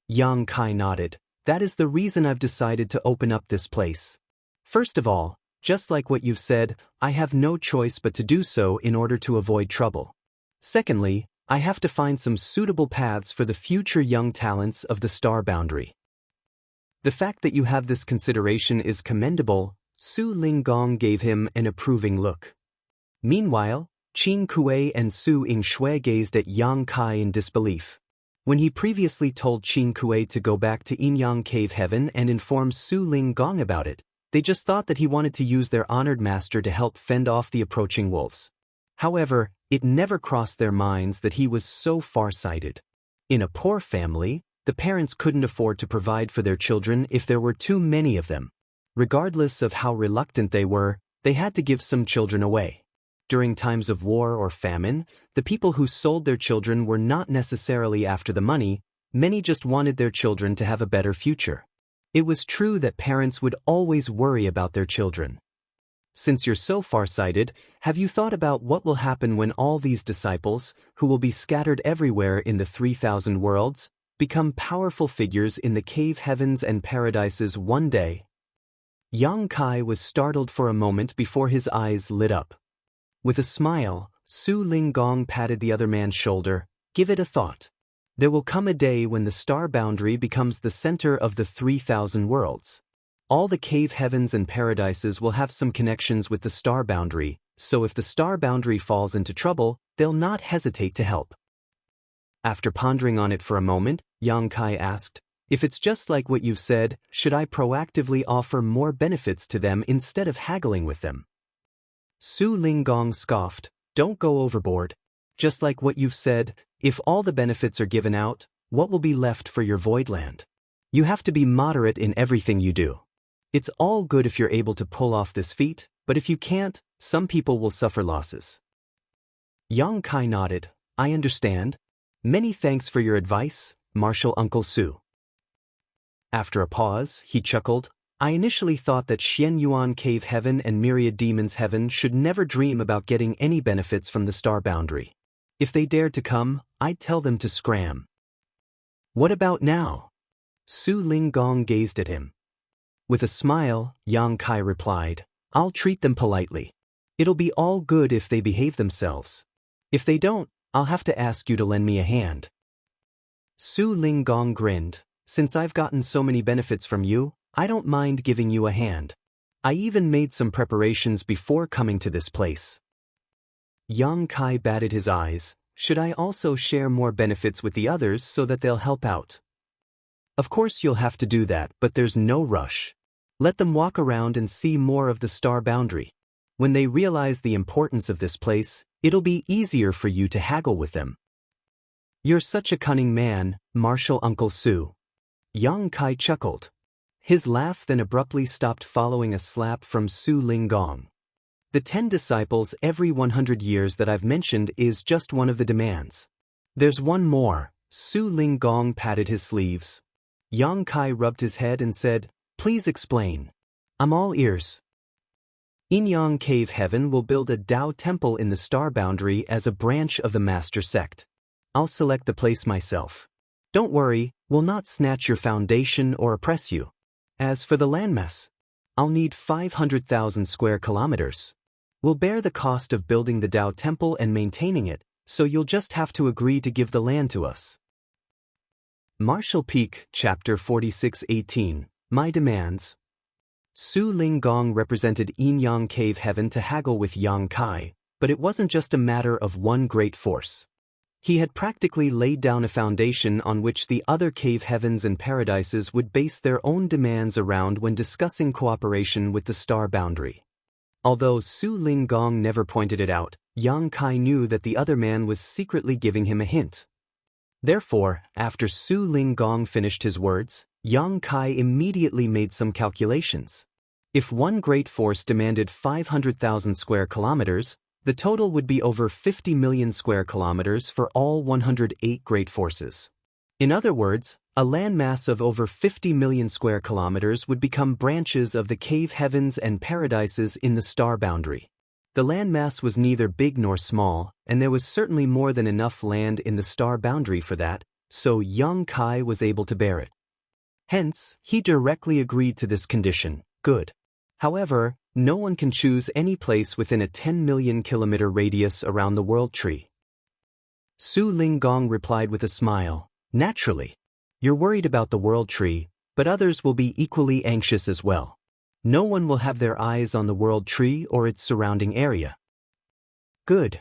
Yang Kai nodded. That is the reason I've decided to open up this place. First of all, just like what you've said, I have no choice but to do so in order to avoid trouble. Secondly, I have to find some suitable paths for the future young talents of the star boundary. The fact that you have this consideration is commendable. Su Linggong gave him an approving look. Meanwhile, Qin Kuei and Su Yingshui gazed at Yang Kai in disbelief. When he previously told Qin Kuei to go back to Yinyang Cave Heaven and inform Su Linggong about it, they just thought that he wanted to use their honored master to help fend off the approaching wolves. However, it never crossed their minds that he was so far-sighted. In a poor family, the parents couldn't afford to provide for their children if there were too many of them. Regardless of how reluctant they were, they had to give some children away. During times of war or famine, the people who sold their children were not necessarily after the money, many just wanted their children to have a better future. It was true that parents would always worry about their children. Since you're so far-sighted, have you thought about what will happen when all these disciples, who will be scattered everywhere in the 3,000 worlds, become powerful figures in the cave heavens and paradises one day? Yang Kai was startled for a moment before his eyes lit up. With a smile, Su Linggong patted the other man's shoulder. Give it a thought. There will come a day when the star boundary becomes the center of the 3,000 worlds. All the cave heavens and paradises will have some connections with the star boundary, so if the star boundary falls into trouble, they'll not hesitate to help. After pondering on it for a moment, Yang Kai asked, if it's just like what you've said, should I proactively offer more benefits to them instead of haggling with them? Su Linggong scoffed, don't go overboard. Just like what you've said, if all the benefits are given out, what will be left for your Voidland? You have to be moderate in everything you do. It's all good if you're able to pull off this feat, but if you can't, some people will suffer losses. Yang Kai nodded, I understand. Many thanks for your advice, Martial Uncle Su. After a pause, he chuckled, I initially thought that Xian Yuan Cave Heaven and Myriad Demons Heaven should never dream about getting any benefits from the star boundary. If they dared to come, I'd tell them to scram. What about now? Su Linggong gazed at him. With a smile, Yang Kai replied, I'll treat them politely. It'll be all good if they behave themselves. If they don't, I'll have to ask you to lend me a hand. Su Linggong grinned, since I've gotten so many benefits from you, I don't mind giving you a hand. I even made some preparations before coming to this place. Yang Kai batted his eyes. Should I also share more benefits with the others so that they'll help out? Of course you'll have to do that, but there's no rush. Let them walk around and see more of the star boundary. When they realize the importance of this place, it'll be easier for you to haggle with them. You're such a cunning man, Martial Uncle Su. Yang Kai chuckled. His laugh then abruptly stopped following a slap from Su Linggong. The 10 disciples every 100 years that I've mentioned is just one of the demands. There's one more. Su Linggong patted his sleeves. Yang Kai rubbed his head and said, Please explain. I'm all ears. Yinyang Cave Heaven will build a Tao temple in the star boundary as a branch of the master sect. I'll select the place myself. Don't worry, we'll not snatch your foundation or oppress you. As for the landmass, I'll need 500,000 square kilometers. We'll bear the cost of building the Tao temple and maintaining it, so you'll just have to agree to give the land to us. Martial Peak, Chapter 46:18, My Demands. Su Linggong represented Yinyang Cave Heaven to haggle with Yang Kai, but it wasn't just a matter of one great force. He had practically laid down a foundation on which the other cave heavens and paradises would base their own demands around when discussing cooperation with the star boundary. Although Su Linggong never pointed it out, Yang Kai knew that the other man was secretly giving him a hint. Therefore, after Su Linggong finished his words, Yang Kai immediately made some calculations. If one great force demanded 500,000 square kilometers, the total would be over 50 million square kilometers for all 108 great forces. In other words, a landmass of over 50 million square kilometers would become branches of the cave heavens and paradises in the star boundary. The landmass was neither big nor small, and there was certainly more than enough land in the star boundary for that, so Yang Kai was able to bear it. Hence, he directly agreed to this condition. Good. However, no one can choose any place within a 10 million kilometer radius around the world tree. Su Linggong replied with a smile. Naturally. You're worried about the World Tree, but others will be equally anxious as well. No one will have their eyes on the World Tree or its surrounding area. Good.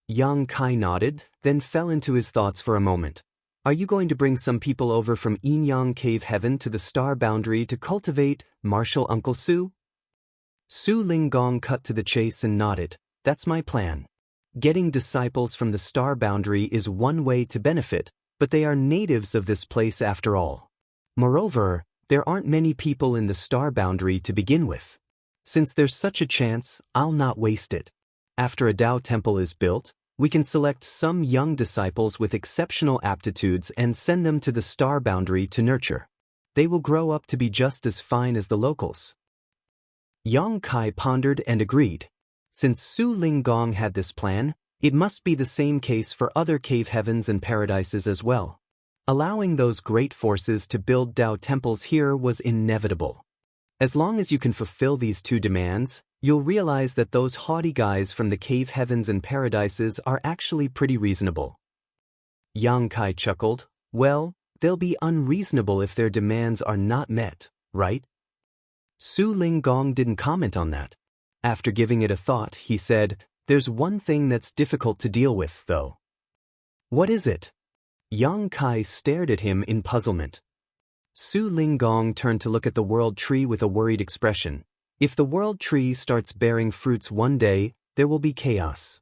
Yang Kai nodded, then fell into his thoughts for a moment. Are you going to bring some people over from Yinyang Cave Heaven to the Star Boundary to cultivate, Marshal Uncle Su? Su Linggong cut to the chase and nodded. That's my plan. Getting disciples from the Star Boundary is one way to benefit, but they are natives of this place after all. Moreover, there aren't many people in the Star Boundary to begin with. Since there's such a chance, I'll not waste it. After a Tao temple is built, we can select some young disciples with exceptional aptitudes and send them to the Star Boundary to nurture. They will grow up to be just as fine as the locals. Yang Kai pondered and agreed. Since Su Linggong had this plan, it must be the same case for other cave heavens and paradises as well. Allowing those great forces to build Tao temples here was inevitable. As long as you can fulfill these two demands, you'll realize that those haughty guys from the cave heavens and paradises are actually pretty reasonable. Yang Kai chuckled. Well, they'll be unreasonable if their demands are not met, right? Su Linggong didn't comment on that. After giving it a thought, he said, There's one thing that's difficult to deal with, though. What is it? Yang Kai stared at him in puzzlement. Su Linggong turned to look at the World Tree with a worried expression. If the World Tree starts bearing fruits one day, there will be chaos.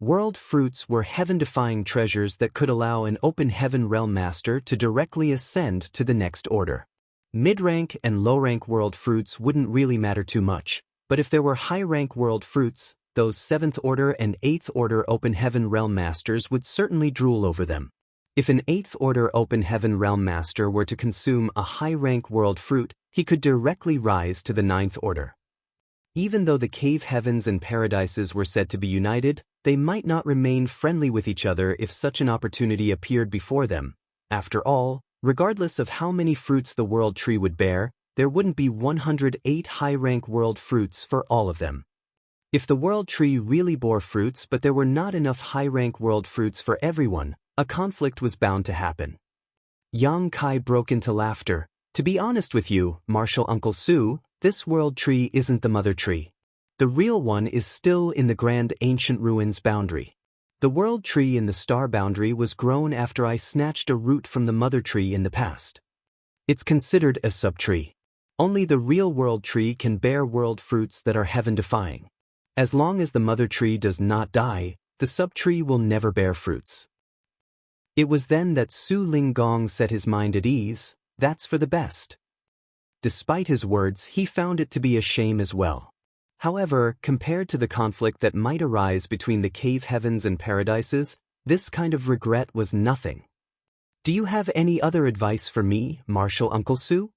World fruits were heaven-defying treasures that could allow an open heaven realm master to directly ascend to the next order. Mid-rank and low-rank world fruits wouldn't really matter too much, but if there were high-rank world fruits, those 7th order and 8th order open heaven realm masters would certainly drool over them. If an 8th order open heaven realm master were to consume a high-rank world fruit, he could directly rise to the 9th order. Even though the cave heavens and paradises were said to be united, they might not remain friendly with each other if such an opportunity appeared before them. After all, regardless of how many fruits the World Tree would bear, there wouldn't be 108 high-rank world fruits for all of them. If the World Tree really bore fruits but there were not enough high-rank world fruits for everyone, a conflict was bound to happen. Yang Kai broke into laughter. To be honest with you, Marshal Uncle Su, this World Tree isn't the Mother Tree. The real one is still in the Grand Ancient Ruins boundary. The World Tree in the Star Boundary was grown after I snatched a root from the Mother Tree in the past. It's considered a subtree. Only the real World Tree can bear world fruits that are heaven-defying. As long as the Mother Tree does not die, the subtree will never bear fruits. It was then that Su Linggong set his mind at ease. That's for the best. Despite his words, he found it to be a shame as well. However, compared to the conflict that might arise between the cave heavens and paradises, this kind of regret was nothing. Do you have any other advice for me, Marshal Uncle Su?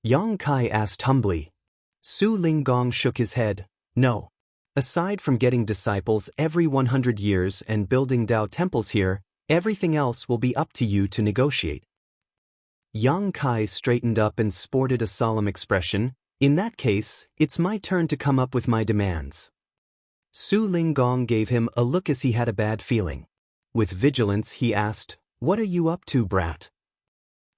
Yang Kai asked humbly. Su Linggong shook his head. No. Aside from getting disciples every 100 years and building Tao temples here, everything else will be up to you to negotiate. Yang Kai straightened up and sported a solemn expression. In that case, it's my turn to come up with my demands. Su Linggong gave him a look as he had a bad feeling. With vigilance, he asked, What are you up to, brat?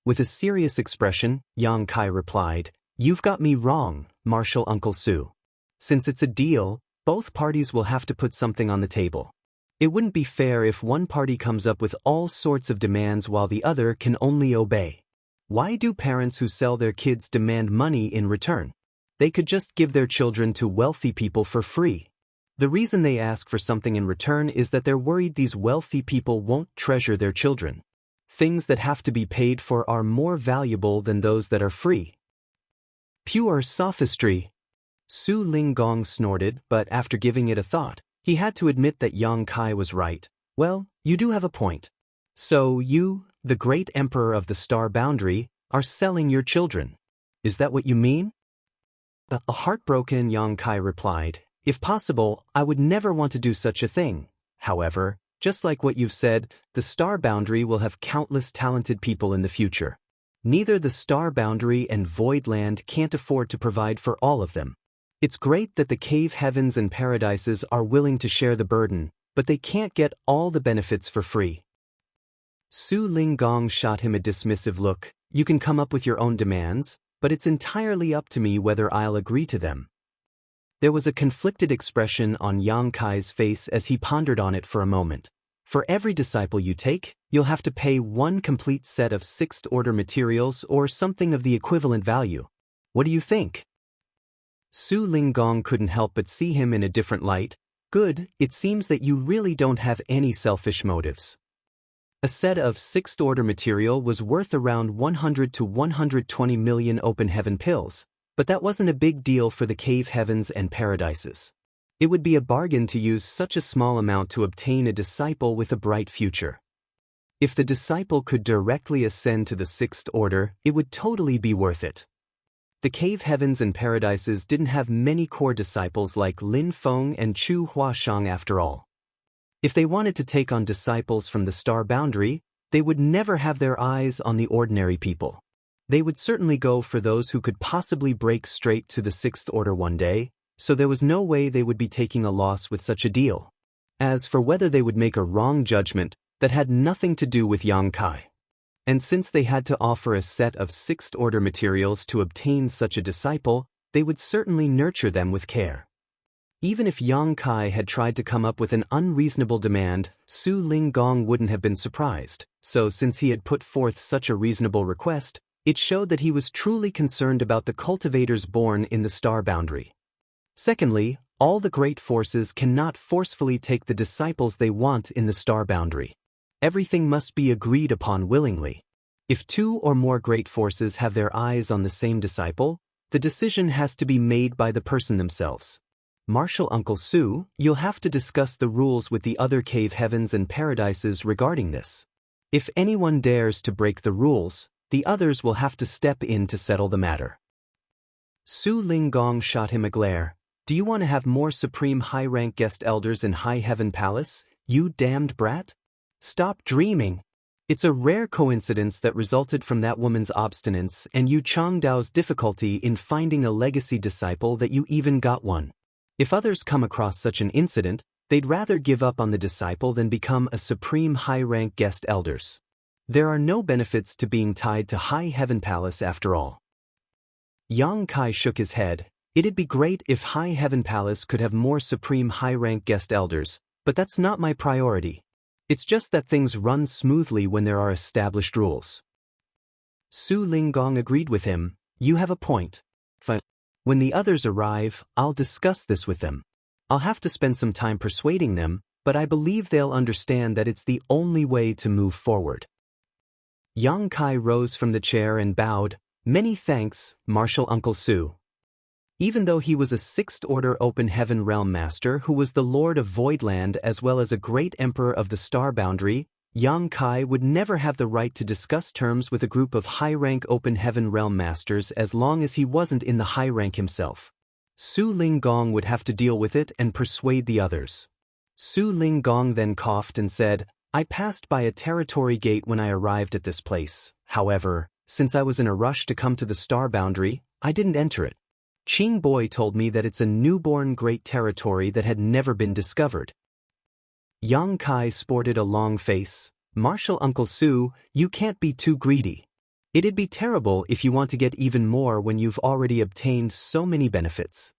With a serious expression, Yang Kai replied, You've got me wrong, Marshal Uncle Su. Since it's a deal, both parties will have to put something on the table. It wouldn't be fair if one party comes up with all sorts of demands while the other can only obey. Why do parents who sell their kids demand money in return? They could just give their children to wealthy people for free. The reason they ask for something in return is that they're worried these wealthy people won't treasure their children. Things that have to be paid for are more valuable than those that are free. Pure sophistry. Su Linggong snorted, but after giving it a thought, he had to admit that Yang Kai was right. Well, you do have a point. So you, the great emperor of the Star Boundary, are selling your children. Is that what you mean? The heartbroken Yang Kai replied, If possible, I would never want to do such a thing. However, just like what you've said, the Star Boundary will have countless talented people in the future. Neither the Star Boundary and Voidland can't afford to provide for all of them. It's great that the cave heavens and paradises are willing to share the burden, but they can't get all the benefits for free. Su Linggong shot him a dismissive look. You can come up with your own demands, but it's entirely up to me whether I'll agree to them. There was a conflicted expression on Yang Kai's face as he pondered on it for a moment. For every disciple you take, you'll have to pay one complete set of sixth-order materials or something of the equivalent value. What do you think? Su Linggong couldn't help but see him in a different light. Good, it seems that you really don't have any selfish motives. A set of sixth-order material was worth around 100 to 120 million open heaven pills, but that wasn't a big deal for the cave heavens and paradises. It would be a bargain to use such a small amount to obtain a disciple with a bright future. If the disciple could directly ascend to the sixth order, it would totally be worth it. The cave heavens and paradises didn't have many core disciples like Lin Feng and Chu Huashang after all. If they wanted to take on disciples from the star boundary, they would never have their eyes on the ordinary people. They would certainly go for those who could possibly break straight to the sixth order one day, so there was no way they would be taking a loss with such a deal. As for whether they would make a wrong judgment, that had nothing to do with Yang Kai. And since they had to offer a set of sixth-order materials to obtain such a disciple, they would certainly nurture them with care. Even if Yang Kai had tried to come up with an unreasonable demand, Su Linggong wouldn't have been surprised, so since he had put forth such a reasonable request, it showed that he was truly concerned about the cultivators born in the star boundary. Secondly, all the great forces cannot forcefully take the disciples they want in the star boundary. Everything must be agreed upon willingly. If two or more great forces have their eyes on the same disciple, the decision has to be made by the person themselves. Marshal Uncle Su, you'll have to discuss the rules with the other cave heavens and paradises regarding this. If anyone dares to break the rules, the others will have to step in to settle the matter. Su Linggong shot him a glare. Do you want to have more supreme high-rank guest elders in High Heaven Palace, you damned brat? Stop dreaming. It's a rare coincidence that resulted from that woman's obstinance and Yu Changdao's difficulty in finding a legacy disciple that you even got one. If others come across such an incident, they'd rather give up on the disciple than become a supreme high-rank guest elders. There are no benefits to being tied to High Heaven Palace after all. Yang Kai shook his head. It'd be great if High Heaven Palace could have more supreme high-rank guest elders, but that's not my priority. It's just that things run smoothly when there are established rules. Su Linggong agreed with him. You have a point. Fine. When the others arrive, I'll discuss this with them. I'll have to spend some time persuading them, but I believe they'll understand that it's the only way to move forward. Yang Kai rose from the chair and bowed. Many thanks, Marshal Uncle Su. Even though he was a sixth-order open heaven realm master who was the lord of Voidland as well as a great emperor of the star boundary, Yang Kai would never have the right to discuss terms with a group of high-rank open heaven realm masters as long as he wasn't in the high rank himself. Su Linggong would have to deal with it and persuade the others. Su Linggong then coughed and said, I passed by a territory gate when I arrived at this place. However, since I was in a rush to come to the star boundary, I didn't enter it. Ching Boy told me that it's a newborn great territory that had never been discovered. Yang Kai sported a long face. Marshal Uncle Su, you can't be too greedy. It'd be terrible if you want to get even more when you've already obtained so many benefits.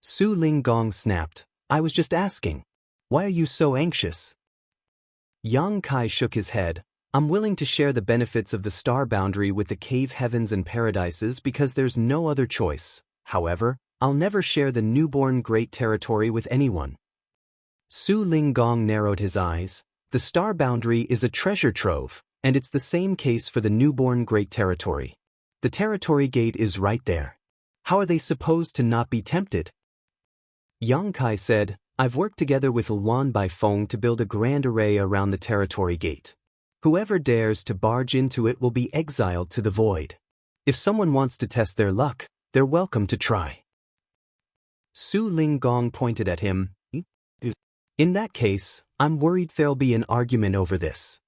Su Linggong snapped. I was just asking. Why are you so anxious? Yang Kai shook his head. I'm willing to share the benefits of the star boundary with the cave heavens and paradises because there's no other choice. However, I'll never share the newborn great territory with anyone. Su Linggong narrowed his eyes. The star boundary is a treasure trove, and it's the same case for the newborn great territory. The territory gate is right there. How are they supposed to not be tempted? Yang Kai said, I've worked together with Luan Baifeng to build a grand array around the territory gate. Whoever dares to barge into it will be exiled to the void. If someone wants to test their luck, they're welcome to try. Su Linggong pointed at him. In that case, I'm worried there'll be an argument over this.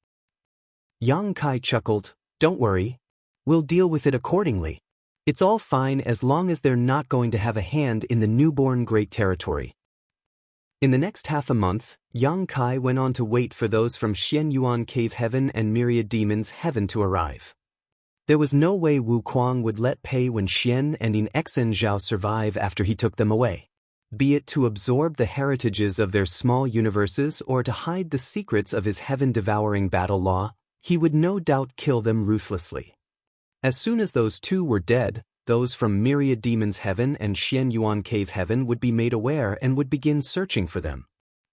Yang Kai chuckled. Don't worry. We'll deal with it accordingly. It's all fine as long as they're not going to have a hand in the newborn great territory. In the next half a month, Yang Kai went on to wait for those from Xianyuan Cave Heaven and Myriad Demons Heaven to arrive. There was no way Wu Kuang would let Pei Wen Xian and In Exen Zhao survive after he took them away. Be it to absorb the heritages of their small universes or to hide the secrets of his heaven-devouring battle law, he would no doubt kill them ruthlessly. As soon as those two were dead, those from Myriad Demons Heaven and Xianyuan Cave Heaven would be made aware and would begin searching for them.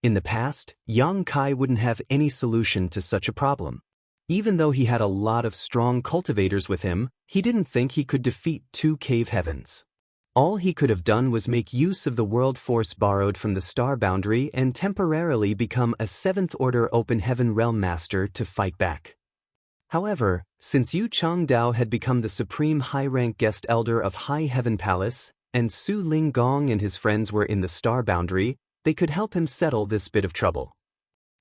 In the past, Yang Kai wouldn't have any solution to such a problem. Even though he had a lot of strong cultivators with him, he didn't think he could defeat two cave heavens. All he could have done was make use of the world force borrowed from the star boundary and temporarily become a 7th-order open heaven realm master to fight back. However, since Yu Changdao had become the supreme high-rank guest elder of High Heaven Palace, and Su Linggong and his friends were in the star boundary, they could help him settle this bit of trouble.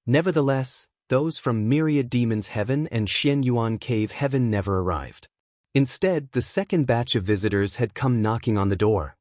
Nevertheless, those from Myriad Demons Heaven and Xianyuan Cave Heaven never arrived. Instead, the second batch of visitors had come knocking on the door.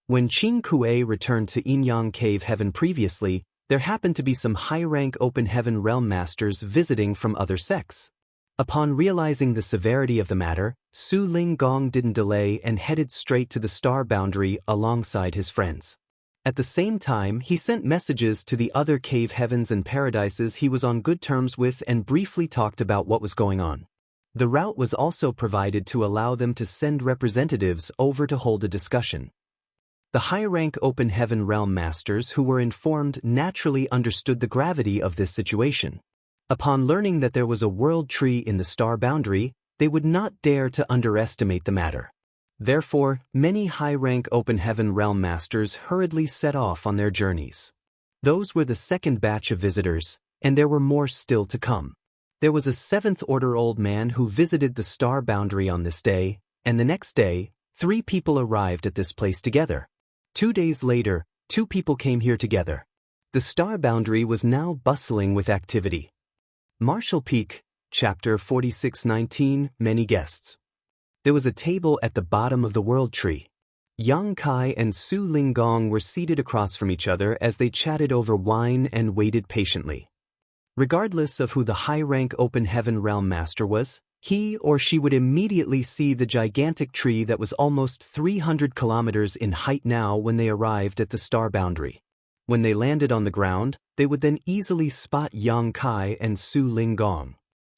When Qing Kuei returned to Inyang Cave Heaven previously, there happened to be some high-rank open heaven realm masters visiting from other sects. Upon realizing the severity of the matter, Su Linggong didn't delay and headed straight to the star boundary alongside his friends. At the same time, he sent messages to the other cave heavens and paradises he was on good terms with and briefly talked about what was going on. The route was also provided to allow them to send representatives over to hold a discussion. The high-rank open heaven realm masters who were informed naturally understood the gravity of this situation. Upon learning that there was a world tree in the star boundary, they would not dare to underestimate the matter. Therefore, many high-rank open heaven realm masters hurriedly set off on their journeys. Those were the second batch of visitors, and there were more still to come. There was a 7th-order old man who visited the star boundary on this day, and the next day, 3 people arrived at this place together. 2 days later, 2 people came here together. The star boundary was now bustling with activity. Marshall Peak, Chapter 4619, Many Guests. There was a table at the bottom of the world tree. Yang Kai and Su Linggong were seated across from each other as they chatted over wine and waited patiently. Regardless of who the high-rank open heaven realm master was, he or she would immediately see the gigantic tree that was almost 300 kilometers in height now when they arrived at the star boundary. When they landed on the ground, they would then easily spot Yang Kai and Su Linggong.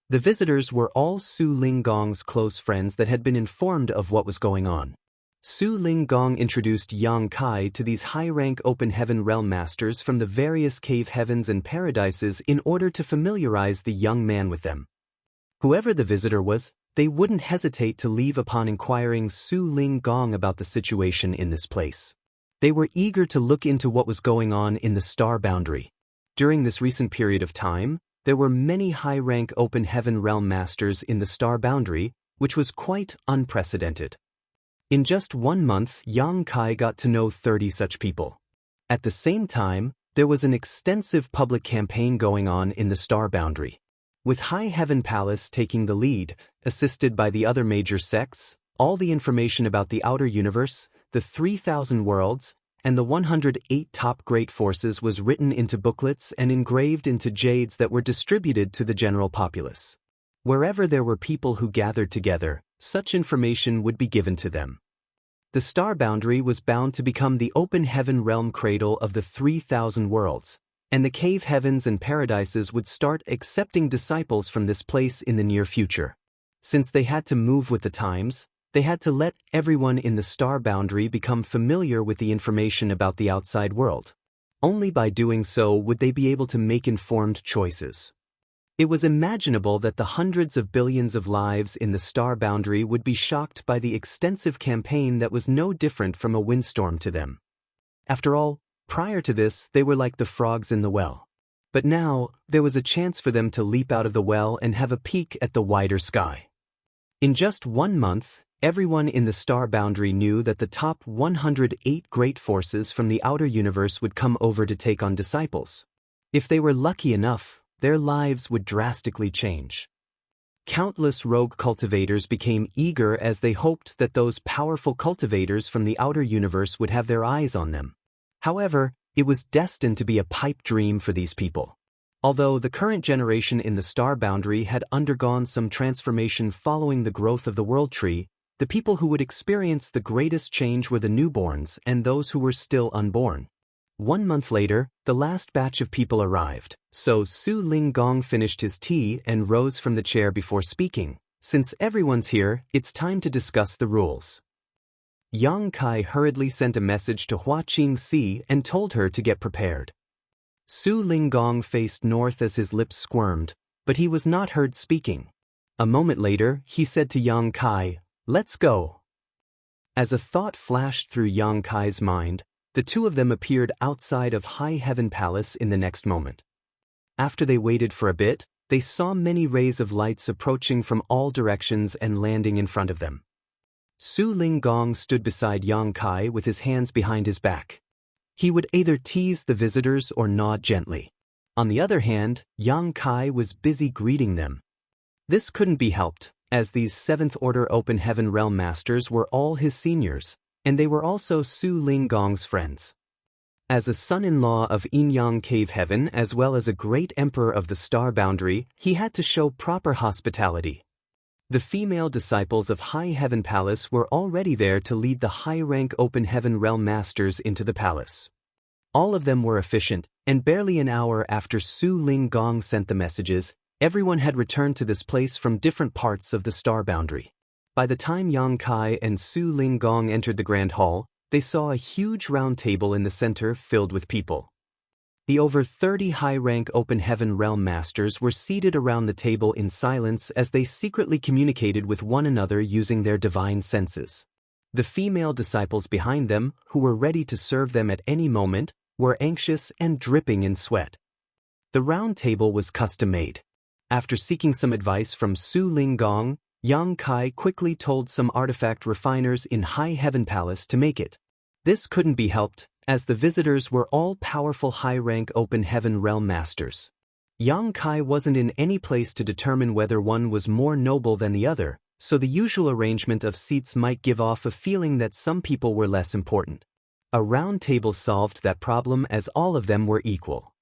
The visitors were all Su Linggong's close friends that had been informed of what was going on. Su Linggong introduced Yang Kai to these high-rank open heaven realm masters from the various cave heavens and paradises in order to familiarize the young man with them. Whoever the visitor was, they wouldn't hesitate to leave upon inquiring Su Linggong about the situation in this place. They were eager to look into what was going on in the star boundary. During this recent period of time, there were many high-rank open heaven realm masters in the star boundary, which was quite unprecedented. In just 1 month, Yang Kai got to know 30 such people. At the same time, there was an extensive public campaign going on in the star boundary. With High Heaven Palace taking the lead, assisted by the other major sects, all the information about the outer universe, the 3,000 worlds, and the 108 top great forces was written into booklets and engraved into jades that were distributed to the general populace. Wherever there were people who gathered together, such information would be given to them. The star boundary was bound to become the open heaven realm cradle of the 3,000 worlds, and the cave heavens and paradises would start accepting disciples from this place in the near future. Since they had to move with the times, they had to let everyone in the star boundary become familiar with the information about the outside world. Only by doing so would they be able to make informed choices. It was imaginable that the hundreds of billions of lives in the star boundary would be shocked by the extensive campaign that was no different from a windstorm to them. After all, prior to this, they were like the frogs in the well. But now, there was a chance for them to leap out of the well and have a peek at the wider sky. In just 1 month, everyone in the star boundary knew that the top 108 great forces from the outer universe would come over to take on disciples. If they were lucky enough, their lives would drastically change. Countless rogue cultivators became eager as they hoped that those powerful cultivators from the outer universe would have their eyes on them. However, It was destined to be a pipe dream for these people. Although the current generation in the star boundary had undergone some transformation following the growth of the world tree, the people who would experience the greatest change were the newborns and those who were still unborn. 1 month later, the last batch of people arrived, so Su Ling Gong finished his tea and rose from the chair before speaking. Since everyone's here, it's time to discuss the rules. Yang Kai hurriedly sent a message to Hua Qingxi and told her to get prepared. Su Ling Gong faced north as his lips squirmed, but he was not heard speaking. A moment later, he said to Yang Kai, "Let's go." As a thought flashed through Yang Kai's mind, the two of them appeared outside of High Heaven Palace in the next moment. After they waited for a bit, they saw many rays of lights approaching from all directions and landing in front of them. Su Ling Gong stood beside Yang Kai with his hands behind his back. He would either tease the visitors or nod gently. On the other hand, Yang Kai was busy greeting them. This couldn't be helped, as these 7th Order Open Heaven Realm Masters were all his seniors, and they were also Su Ling Gong's friends. As a son-in-law of Yin-Yang Cave Heaven as well as a great emperor of the Star Boundary, he had to show proper hospitality. The female disciples of High Heaven Palace were already there to lead the high-rank Open Heaven Realm Masters into the palace. All of them were efficient, and barely an hour after Su Ling Gong sent the messages, everyone had returned to this place from different parts of the Star Boundary. By the time Yang Kai and Su Ling Gong entered the Grand Hall, they saw a huge round table in the center filled with people. The over 30 high-rank Open Heaven Realm Masters were seated around the table in silence as they secretly communicated with one another using their divine senses. The female disciples behind them, who were ready to serve them at any moment, were anxious and dripping in sweat. The round table was custom-made. After seeking some advice from Su Ling Gong, Yang Kai quickly told some artifact refiners in High Heaven Palace to make it. This couldn't be helped, as the visitors were all powerful high-rank Open Heaven Realm Masters. Yang Kai wasn't in any place to determine whether one was more noble than the other, so the usual arrangement of seats might give off a feeling that some people were less important. A round table solved that problem as all of them were equal.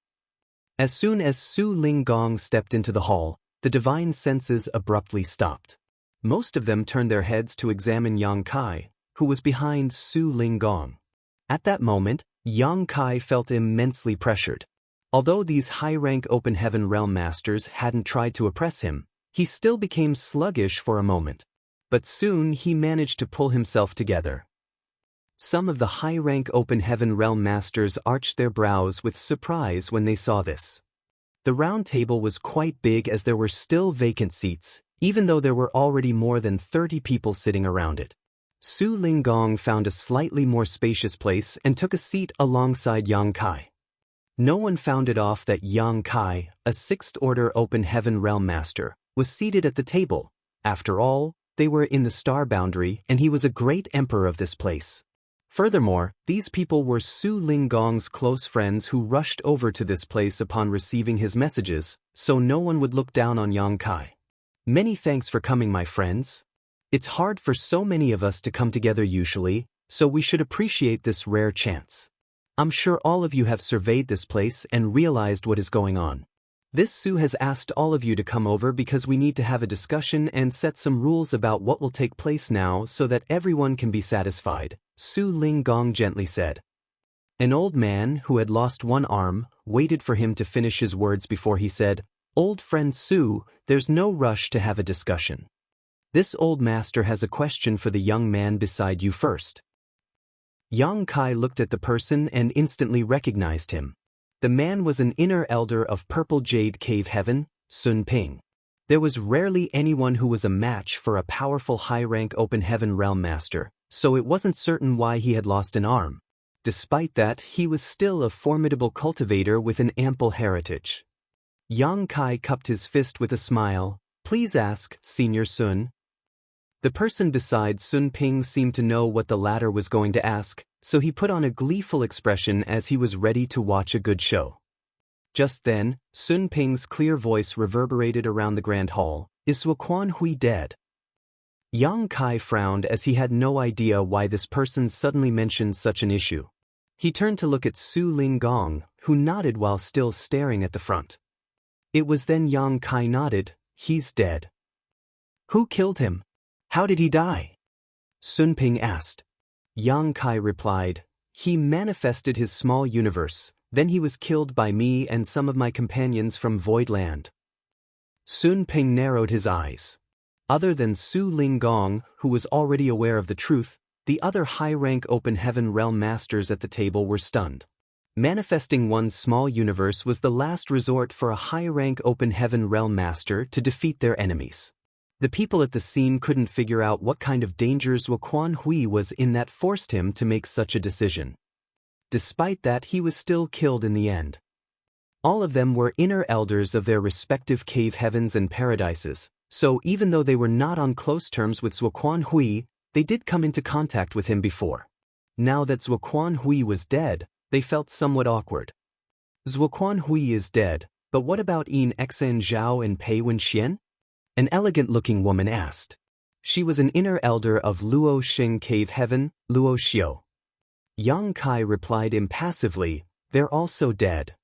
As soon as Su Ling Gong stepped into the hall, the divine senses abruptly stopped. Most of them turned their heads to examine Yang Kai, who was behind Su Ling Gong. At that moment, Yang Kai felt immensely pressured. Although these high-rank Open Heaven Realm Masters hadn't tried to oppress him, he still became sluggish for a moment. But soon he managed to pull himself together. Some of the high-rank Open Heaven Realm Masters arched their brows with surprise when they saw this. The round table was quite big as there were still vacant seats, even though there were already more than 30 people sitting around it. Su Ling Gong found a slightly more spacious place and took a seat alongside Yang Kai. No one found it off that Yang Kai, a 6th Order Open Heaven Realm Master, was seated at the table. After all, they were in the Star Boundary and he was a great emperor of this place. Furthermore, these people were Su Ling Gong's close friends who rushed over to this place upon receiving his messages, so no one would look down on Yang Kai. Many thanks for coming, my friends. It's hard for so many of us to come together usually, so we should appreciate this rare chance. I'm sure all of you have surveyed this place and realized what is going on. This Su has asked all of you to come over because we need to have a discussion and set some rules about what will take place now so that everyone can be satisfied, Su Ling Gong gently said. An old man, who had lost one arm, waited for him to finish his words before he said, "Old friend Su, there's no rush to have a discussion. This old master has a question for the young man beside you first." Yang Kai looked at the person and instantly recognized him. The man was an inner elder of Purple Jade Cave Heaven, Sun Ping. There was rarely anyone who was a match for a powerful high-rank Open Heaven Realm Master, so it wasn't certain why he had lost an arm. Despite that, he was still a formidable cultivator with an ample heritage. Yang Kai cupped his fist with a smile. "Please ask, Senior Sun." The person beside Sun Ping seemed to know what the latter was going to ask, so he put on a gleeful expression as he was ready to watch a good show. Just then, Sun Ping's clear voice reverberated around the grand hall, "Is Quan Hui dead?" Yang Kai frowned as he had no idea why this person suddenly mentioned such an issue. He turned to look at Su Linggong, who nodded while still staring at the front. It was then Yang Kai nodded. He's dead. Who killed him? How did he die? Sun Ping asked. Yang Kai replied, he manifested his small universe, then he was killed by me and some of my companions from Void Land. Sun Ping narrowed his eyes. Other than Su Linggong, who was already aware of the truth, the other high-rank Open Heaven Realm Masters at the table were stunned. Manifesting one's small universe was the last resort for a high-rank Open Heaven Realm Master to defeat their enemies. The people at the scene couldn't figure out what kind of dangers Wuquan Hui was in that forced him to make such a decision. Despite that, he was still killed in the end. All of them were inner elders of their respective cave heavens and paradises, so even though they were not on close terms with Wuquan Hui, they did come into contact with him before. Now that Wuquan Hui was dead, they felt somewhat awkward. Wuquan Hui is dead, but what about Yin Xen Zhao and Pei Wenxian? An elegant-looking woman asked. She was an inner elder of Luo Xing Cave Heaven, Luo Xiu. Yang Kai replied impassively, they're also dead.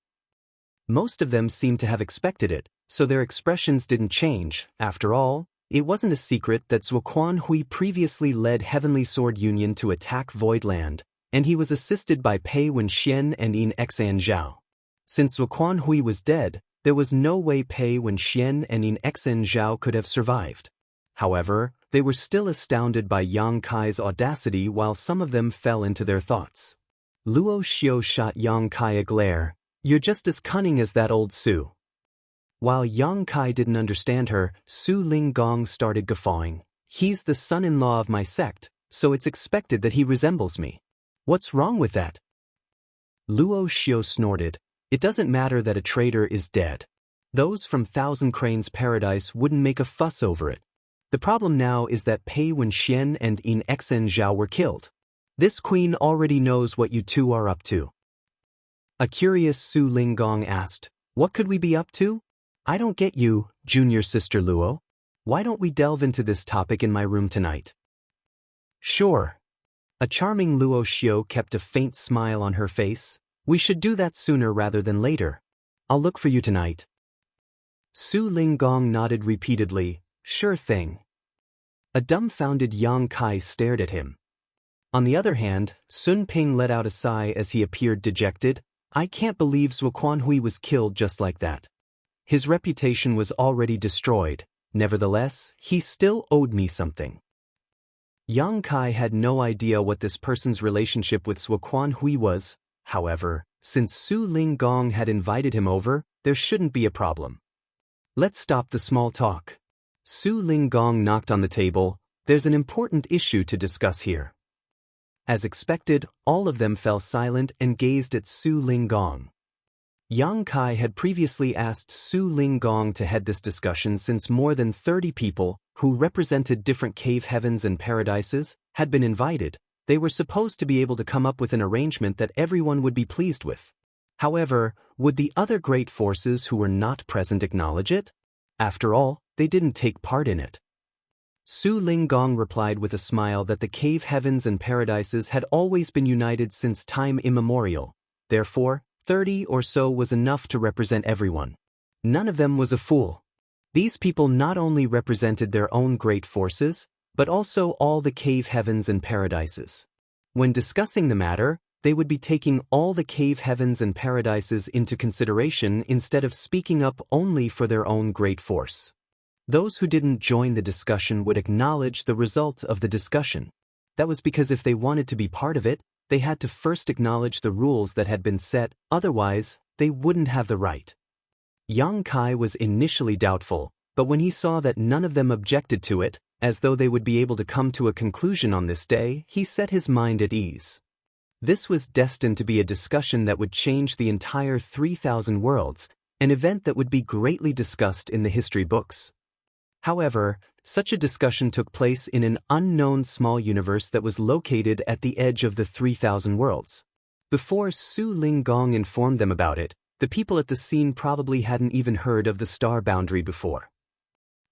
Most of them seemed to have expected it, so their expressions didn't change. After all, it wasn't a secret that Wuquan Hui previously led Heavenly Sword Union to attack Void Land, and he was assisted by Pei Wenxian and Yin Xan Zhao. Since Wuquan Hui was dead, there was no way Pei Wenxian and Yin Xen Zhao could have survived. However, they were still astounded by Yang Kai's audacity while some of them fell into their thoughts. Luo Xiu shot Yang Kai a glare. You're just as cunning as that old Su. While Yang Kai didn't understand her, Su Linggong started guffawing. He's the son-in-law of my sect, so it's expected that he resembles me. What's wrong with that? Luo Xiu snorted. It doesn't matter that a traitor is dead. Those from Thousand Cranes Paradise wouldn't make a fuss over it. The problem now is that Pei Wenxian and Yin Xen Zhao were killed. This queen already knows what you two are up to. A curious Su Linggong asked, what could we be up to? I don't get you, junior sister Luo. Why don't we delve into this topic in my room tonight? Sure. A charming Luo Xiu kept a faint smile on her face. We should do that sooner rather than later. I'll look for you tonight. Su Linggong nodded repeatedly. Sure thing. A dumbfounded Yang Kai stared at him. On the other hand, Sun Ping let out a sigh as he appeared dejected. I can't believe Wuquan Hui was killed just like that. His reputation was already destroyed. Nevertheless, he still owed me something. Yang Kai had no idea what this person's relationship with Wuquan Hui was. However, since Su Linggong had invited him over, there shouldn't be a problem. Let's stop the small talk. Su Linggong knocked on the table. There's an important issue to discuss here. As expected, all of them fell silent and gazed at Su Linggong. Yang Kai had previously asked Su Linggong to head this discussion since more than 30 people, who represented different cave heavens and paradises, had been invited. They were supposed to be able to come up with an arrangement that everyone would be pleased with. However, would the other great forces who were not present acknowledge it? After all, they didn't take part in it. Su Linggong replied with a smile that the cave heavens and paradises had always been united since time immemorial. Therefore, 30 or so was enough to represent everyone. None of them was a fool. These people not only represented their own great forces, but also all the cave heavens and paradises. When discussing the matter, they would be taking all the cave heavens and paradises into consideration instead of speaking up only for their own great force. Those who didn't join the discussion would acknowledge the result of the discussion. That was because if they wanted to be part of it, they had to first acknowledge the rules that had been set, otherwise, they wouldn't have the right. Yang Kai was initially doubtful, but when he saw that none of them objected to it, as though they would be able to come to a conclusion on this day, he set his mind at ease. This was destined to be a discussion that would change the entire 3,000 worlds, an event that would be greatly discussed in the history books. However, such a discussion took place in an unknown small universe that was located at the edge of the 3,000 worlds. Before Su Linggong informed them about it, the people at the scene probably hadn't even heard of the star boundary before.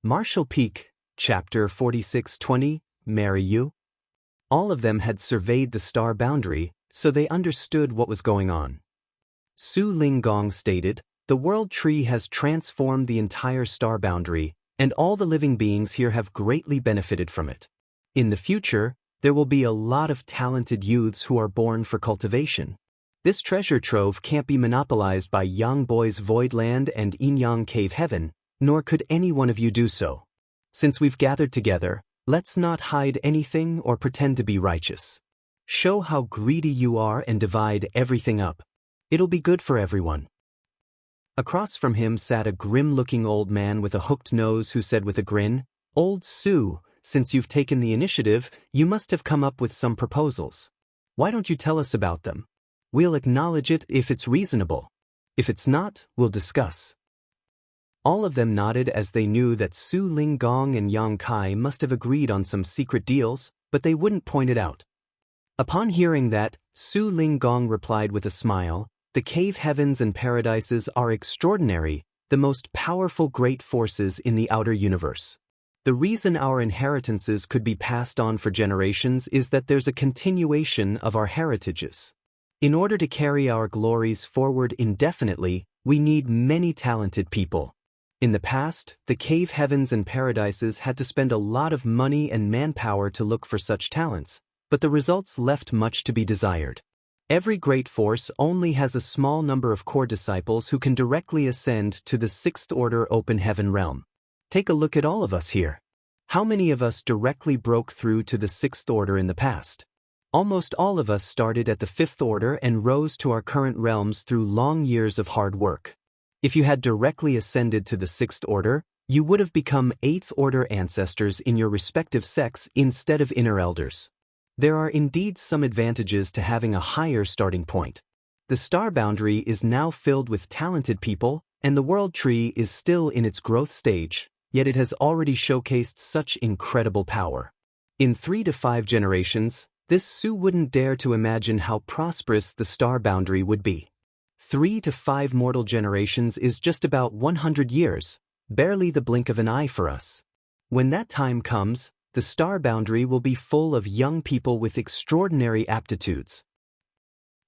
Marshall Peak, Chapter 4620, Marry You? All of them had surveyed the star boundary, so they understood what was going on. Su Linggong stated, "The world tree has transformed the entire star boundary, and all the living beings here have greatly benefited from it. In the future, there will be a lot of talented youths who are born for cultivation. This treasure trove can't be monopolized by Yangboi's Voidland and Inyang Cave Heaven, nor could any one of you do so. Since we've gathered together, let's not hide anything or pretend to be righteous. Show how greedy you are and divide everything up. It'll be good for everyone." Across from him sat a grim-looking old man with a hooked nose who said with a grin, "Old Su, since you've taken the initiative, you must have come up with some proposals. Why don't you tell us about them? We'll acknowledge it if it's reasonable. If it's not, we'll discuss." All of them nodded as they knew that Su Linggong and Yang Kai must have agreed on some secret deals, but they wouldn't point it out. Upon hearing that, Su Linggong replied with a smile, "The cave heavens and paradises are extraordinary, the most powerful great forces in the outer universe. The reason our inheritances could be passed on for generations is that there's a continuation of our heritages. In order to carry our glories forward indefinitely, we need many talented people. In the past, the cave heavens and paradises had to spend a lot of money and manpower to look for such talents, but the results left much to be desired. Every great force only has a small number of core disciples who can directly ascend to the sixth order open heaven realm. Take a look at all of us here. How many of us directly broke through to the sixth order in the past? Almost all of us started at the fifth order and rose to our current realms through long years of hard work. If you had directly ascended to the sixth order, you would have become eighth order ancestors in your respective sects instead of inner elders. There are indeed some advantages to having a higher starting point. The star boundary is now filled with talented people, and the world tree is still in its growth stage, yet it has already showcased such incredible power. In 3 to 5 generations, this Su wouldn't dare to imagine how prosperous the star boundary would be. 3 to 5 mortal generations is just about 100 years, barely the blink of an eye for us. When that time comes, the star boundary will be full of young people with extraordinary aptitudes.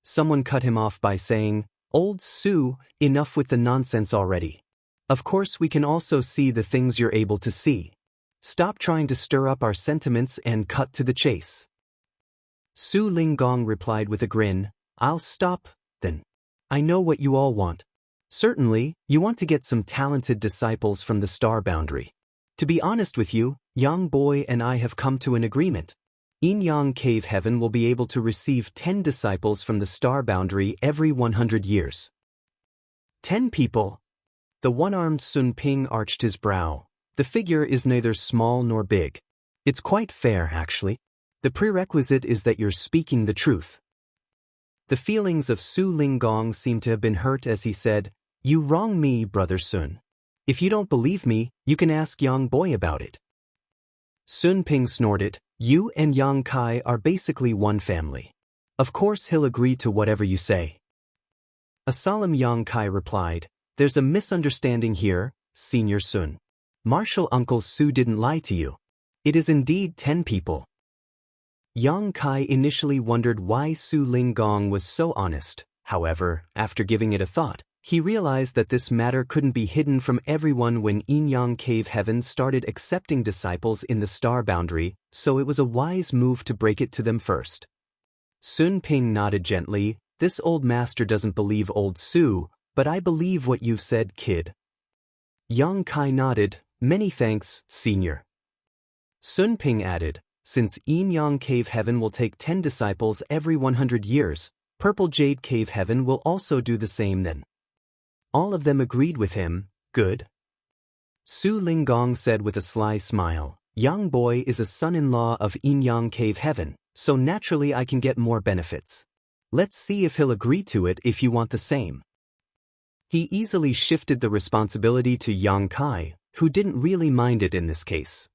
Someone cut him off by saying, "Old Su, enough with the nonsense already. Of course we can also see the things you're able to see. Stop trying to stir up our sentiments and cut to the chase." Su Linggong replied with a grin, "I'll stop, then. I know what you all want. Certainly, you want to get some talented disciples from the star boundary. To be honest with you, Yang Boy and I have come to an agreement. Inyang Cave Heaven will be able to receive 10 disciples from the star boundary every 100 years. 10 people? The one-armed Sun Ping arched his brow. The figure is neither small nor big. It's quite fair, actually. The prerequisite is that you're speaking the truth. The feelings of Su Linggong seemed to have been hurt as he said, "You wrong me, Brother Sun. If you don't believe me, you can ask Yang Boy about it." Sun Ping snorted, "You and Yang Kai are basically one family. Of course he'll agree to whatever you say." A solemn Yang Kai replied, "There's a misunderstanding here, Senior Sun. Martial Uncle Su didn't lie to you. It is indeed 10 people." Yang Kai initially wondered why Su Linggong was so honest. However, after giving it a thought, he realized that this matter couldn't be hidden from everyone when Inyang Cave Heaven started accepting disciples in the star boundary, so it was a wise move to break it to them first. Sun Ping nodded gently, "This old master doesn't believe old Su, but I believe what you've said, kid." Yang Kai nodded, "Many thanks, senior." Sun Ping added, "Since Inyang Cave Heaven will take 10 disciples every 100 years, Purple Jade Cave Heaven will also do the same then." All of them agreed with him. "Good." Su Linggong said with a sly smile, "Yang Boy is a son-in-law of Inyang Cave Heaven, so naturally I can get more benefits. Let's see if he'll agree to it if you want the same." He easily shifted the responsibility to Yang Kai, who didn't really mind it in this case.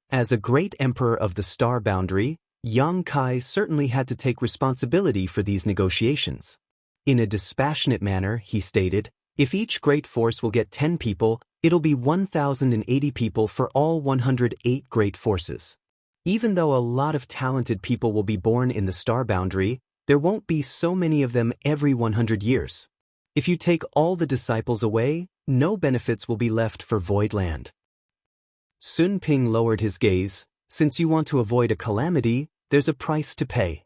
As a great emperor of the star boundary, Yang Kai certainly had to take responsibility for these negotiations. In a dispassionate manner, he stated, "If each great force will get 10 people, it'll be 1,080 people for all 108 great forces. Even though a lot of talented people will be born in the star boundary, There won't be so many of them every 100 years. If you take all the disciples away, no benefits will be left for Void Land. Sun Ping lowered his gaze. Since you want to avoid a calamity, there's a price to pay.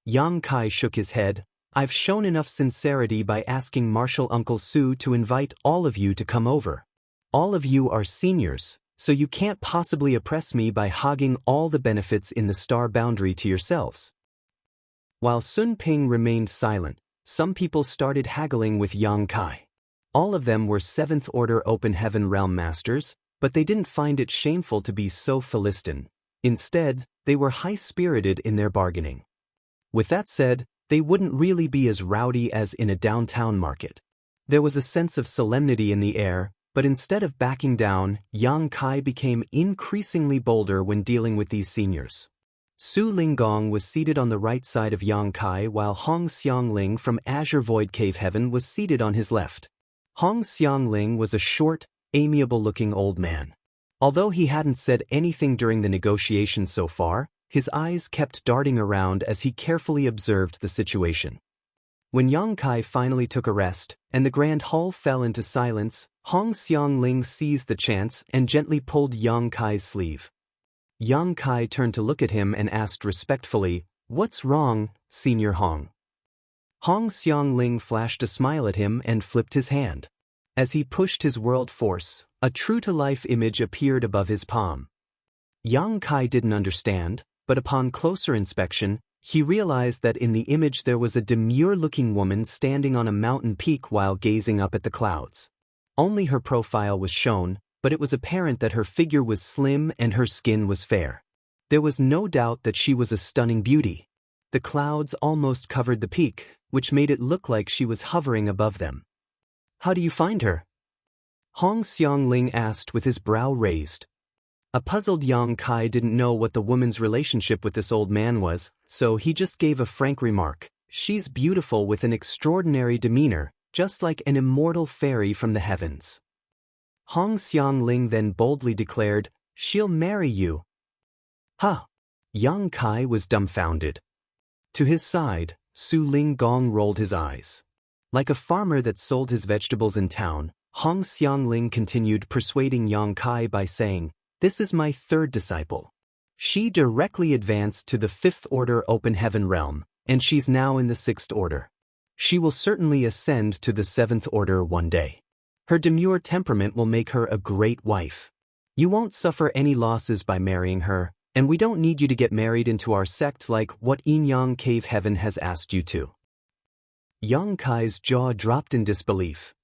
Yang Kai shook his head. I've shown enough sincerity by asking Marshal Uncle Su to invite all of you to come over. All of you are seniors, so you can't possibly oppress me by hogging all the benefits in the star boundary to yourselves. While Sun Ping remained silent, some people started haggling with Yang Kai. All of them were 7th Order Open Heaven Realm Masters, but they didn't find it shameful to be so Philistine. Instead, they were high-spirited in their bargaining. With that said, they wouldn't really be as rowdy as in a downtown market. There was a sense of solemnity in the air, but instead of backing down, Yang Kai became increasingly bolder when dealing with these seniors. Su Linggong was seated on the right side of Yang Kai while Hong Xiangling from Azure Void Cave Heaven was seated on his left. Hong Xiangling was a short, amiable-looking old man. Although he hadn't said anything during the negotiations so far, his eyes kept darting around as he carefully observed the situation. When Yang Kai finally took a rest, and the grand hall fell into silence, Hong Xiangling seized the chance and gently pulled Yang Kai's sleeve. Yang Kai turned to look at him and asked respectfully, "What's wrong, Senior Hong?" Hong Xiangling flashed a smile at him and flipped his hand. As he pushed his world force, a true-to-life image appeared above his palm. Yang Kai didn't understand, but upon closer inspection, he realized that in the image there was a demure-looking woman standing on a mountain peak while gazing up at the clouds. Only her profile was shown, but it was apparent that her figure was slim and her skin was fair. There was no doubt that she was a stunning beauty. The clouds almost covered the peak, which made it look like she was hovering above them. "How do you find her?" Hong Xiangling asked with his brow raised. A puzzled Yang Kai didn't know what the woman's relationship with this old man was, so he just gave a frank remark. "She's beautiful with an extraordinary demeanor, just like an immortal fairy from the heavens." Hong Xiangling then boldly declared, "She'll marry you." "Huh!" Yang Kai was dumbfounded. To his side, Su Linggong rolled his eyes. Like a farmer that sold his vegetables in town, Hong Xiangling continued persuading Yang Kai by saying, "This is my 3rd disciple. She directly advanced to the 5th Order Open Heaven Realm, and she's now in the 6th Order. She will certainly ascend to the 7th Order one day. Her demure temperament will make her a great wife. You won't suffer any losses by marrying her, and we don't need you to get married into our sect like what Yin Yang Cave Heaven has asked you to." Yang Kai's jaw dropped in disbelief.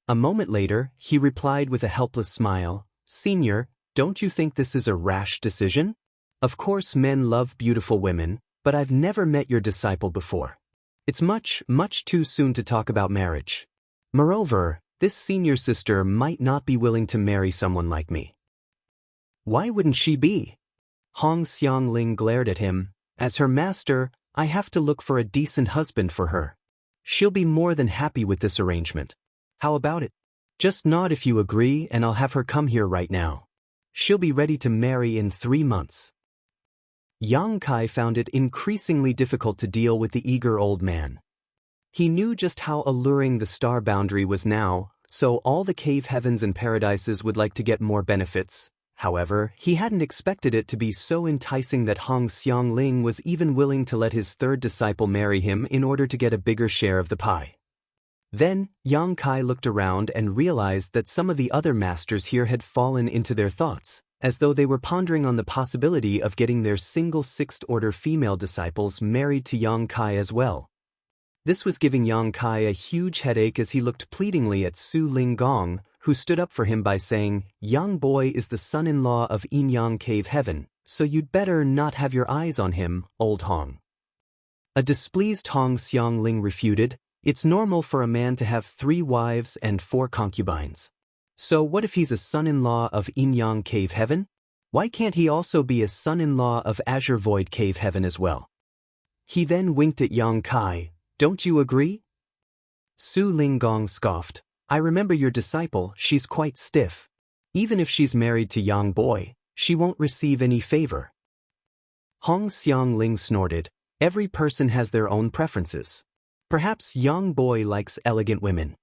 A moment later, he replied with a helpless smile, "Senior, don't you think this is a rash decision? Of course men love beautiful women, but I've never met your disciple before. It's much too soon to talk about marriage. Moreover, this senior sister might not be willing to marry someone like me." "Why wouldn't she be?" Hong Xiangling glared at him. "As her master, I have to look for a decent husband for her. She'll be more than happy with this arrangement. How about it? Just nod if you agree and I'll have her come here right now. She'll be ready to marry in 3 months." Yang Kai found it increasingly difficult to deal with the eager old man. He knew just how alluring the star boundary was now, so all the cave heavens and paradises would like to get more benefits. However, he hadn't expected it to be so enticing that Hong Xiangling was even willing to let his 3rd disciple marry him in order to get a bigger share of the pie. Then, Yang Kai looked around and realized that some of the other masters here had fallen into their thoughts, as though they were pondering on the possibility of getting their single 6th Order female disciples married to Yang Kai as well. This was giving Yang Kai a huge headache as he looked pleadingly at Su Linggong, who stood up for him by saying, "Young boy is the son-in-law of Yin Yang Cave Heaven, so you'd better not have your eyes on him, old Hong." A displeased Hong Xiangling refuted, "It's normal for a man to have 3 wives and 4 concubines. So what if he's a son-in-law of Yin Yang Cave Heaven? Why can't he also be a son-in-law of Azure Void Cave Heaven as well?" He then winked at Yang Kai. "Don't you agree?" Su Linggong scoffed. "I remember your disciple, she's quite stiff. Even if she's married to Yang Boy, she won't receive any favor." Hong Xiangling snorted. Every person has their own preferences. Perhaps Yang Boy likes elegant women.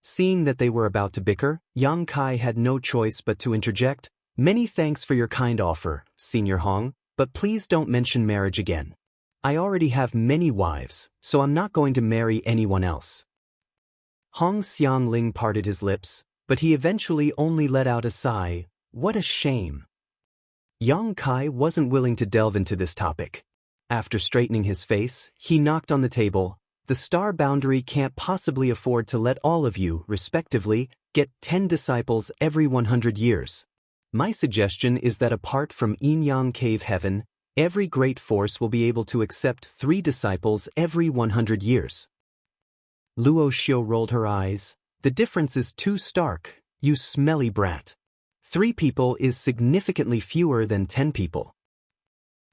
Seeing that they were about to bicker, Yang Kai had no choice but to interject. Many thanks for your kind offer, Senior Hong, but please don't mention marriage again. I already have many wives, so I'm not going to marry anyone else. Hong Xiangling parted his lips, but he eventually only let out a sigh. What a shame. Yang Kai wasn't willing to delve into this topic. After straightening his face, he knocked on the table. The star boundary can't possibly afford to let all of you, respectively, get 10 disciples every 100 years. My suggestion is that apart from Yin-Yang Cave Heaven, every great force will be able to accept 3 disciples every 100 years. Luo Xiu rolled her eyes. The difference is too stark, you smelly brat. 3 people is significantly fewer than 10 people.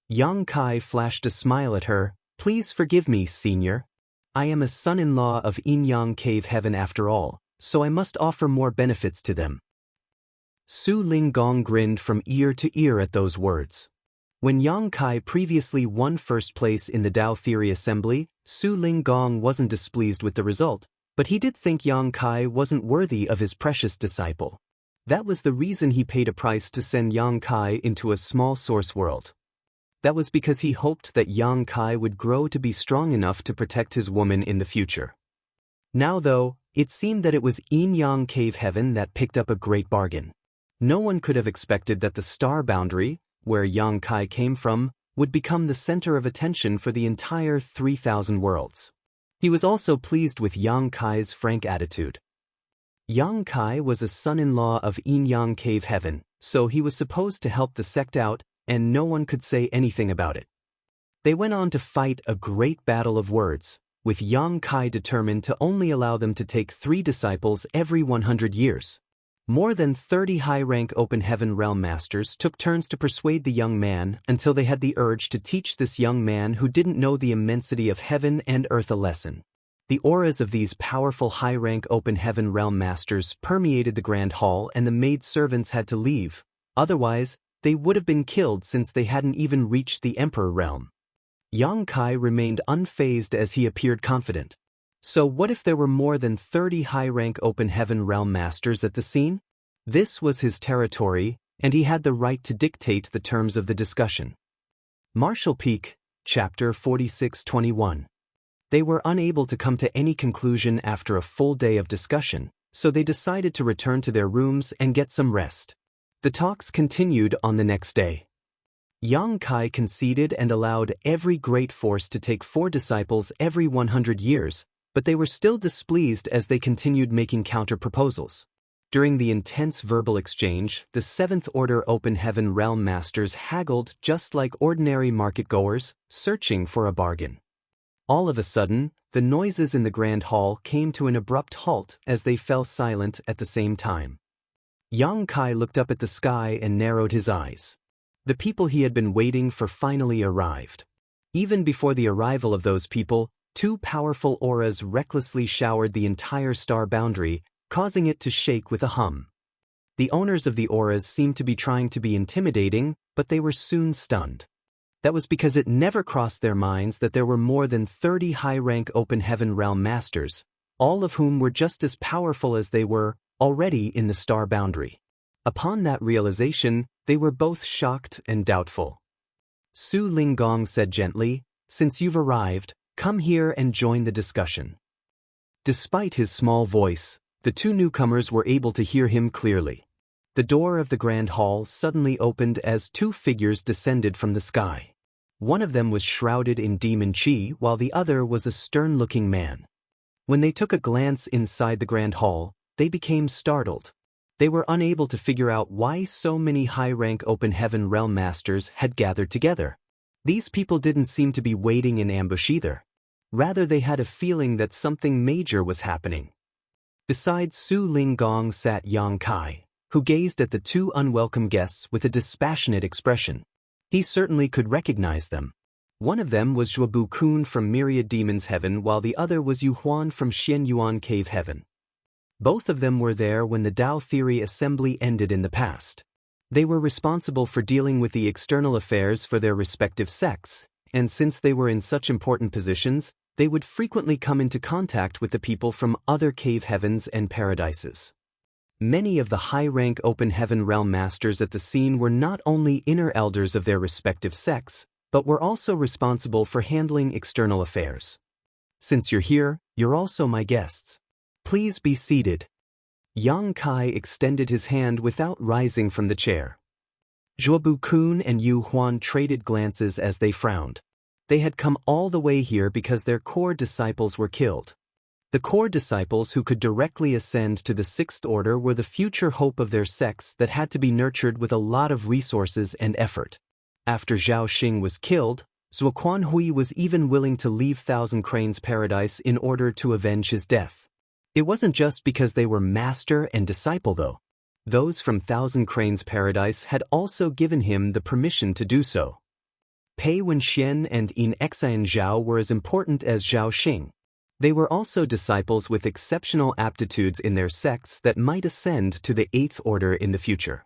Yang Kai flashed a smile at her. Please forgive me, Senior. I am a son-in-law of Yin-Yang Cave Heaven after all, so I must offer more benefits to them. Su Linggong grinned from ear to ear at those words. When Yang Kai previously won first place in the Dao Theory Assembly, Su Linggong wasn't displeased with the result, but he did think Yang Kai wasn't worthy of his precious disciple. That was the reason he paid a price to send Yang Kai into a small source world. That was because he hoped that Yang Kai would grow to be strong enough to protect his woman in the future. Now though, it seemed that it was Yin-Yang Cave Heaven that picked up a great bargain. No one could have expected that the star boundary, where Yang Kai came from, would become the center of attention for the entire 3,000 worlds. He was also pleased with Yang Kai's frank attitude. Yang Kai was a son-in-law of Yin-Yang Cave Heaven, so he was supposed to help the sect out, and no one could say anything about it. They went on to fight a great battle of words, with Yang Kai determined to only allow them to take 3 disciples every 100 years. More than 30 high-rank Open Heaven Realm Masters took turns to persuade the young man until they had the urge to teach this young man who didn't know the immensity of heaven and earth a lesson. The auras of these powerful high-rank Open Heaven Realm Masters permeated the Grand Hall, and the maid servants had to leave. Otherwise, they would have been killed since they hadn't even reached the Emperor realm. Yang Kai remained unfazed as he appeared confident. So what if there were more than 30 high-rank Open Heaven Realm Masters at the scene? This was his territory, and he had the right to dictate the terms of the discussion. Martial Peak, Chapter 46-21. They were unable to come to any conclusion after a full day of discussion, so they decided to return to their rooms and get some rest. The talks continued on the next day. Yang Kai conceded and allowed every great force to take 4 disciples every 100 years, but they were still displeased as they continued making counter-proposals. During the intense verbal exchange, the 7th Order Open Heaven Realm Masters haggled just like ordinary market-goers, searching for a bargain. All of a sudden, the noises in the Grand Hall came to an abrupt halt as they fell silent at the same time. Yang Kai looked up at the sky and narrowed his eyes. The people he had been waiting for finally arrived. Even before the arrival of those people, 2 powerful auras recklessly showered the entire star boundary, causing it to shake with a hum. The owners of the auras seemed to be trying to be intimidating, but they were soon stunned. That was because it never crossed their minds that there were more than 30 high-rank Open Heaven Realm Masters, all of whom were just as powerful as they were already in the star boundary. Upon that realization, they were both shocked and doubtful. Su Linggong said gently, "Since you've arrived, come here and join the discussion." Despite his small voice, the 2 newcomers were able to hear him clearly. The door of the Grand Hall suddenly opened as 2 figures descended from the sky. One of them was shrouded in demon chi, while the other was a stern-looking man. When they took a glance inside the Grand Hall, they became startled. They were unable to figure out why so many high-rank Open Heaven Realm Masters had gathered together. These people didn't seem to be waiting in ambush either. Rather, they had a feeling that something major was happening. Beside Su Linggong sat Yang Kai, who gazed at the 2 unwelcome guests with a dispassionate expression. He certainly could recognize them. One of them was Zhuobu Kun from Myriad Demons Heaven, while the other was Yu Huan from Xian Yuan Cave Heaven. Both of them were there when the Dao Theory Assembly ended in the past. They were responsible for dealing with the external affairs for their respective sects, And since they were in such important positions, they would frequently come into contact with the people from other cave heavens and paradises. Many of the high-rank open heaven realm masters at the scene were not only inner elders of their respective sects, but were also responsible for handling external affairs. Since you're here, you're also my guests. Please be seated. Yang Kai extended his hand without rising from the chair. Zhuobu Kun and Yu Huan traded glances as they frowned. They had come all the way here because their core disciples were killed. The core disciples who could directly ascend to the Sixth Order were the future hope of their sects that had to be nurtured with a lot of resources and effort. After Zhao Xing was killed, Zuoquan Hui was even willing to leave Thousand Cranes Paradise in order to avenge his death. It wasn't just because they were master and disciple though. Those from Thousand Cranes Paradise had also given him the permission to do so. Pei Wenxian and In Xian Zhao were as important as Zhao Xing. They were also disciples with exceptional aptitudes in their sects that might ascend to the Eighth Order in the future.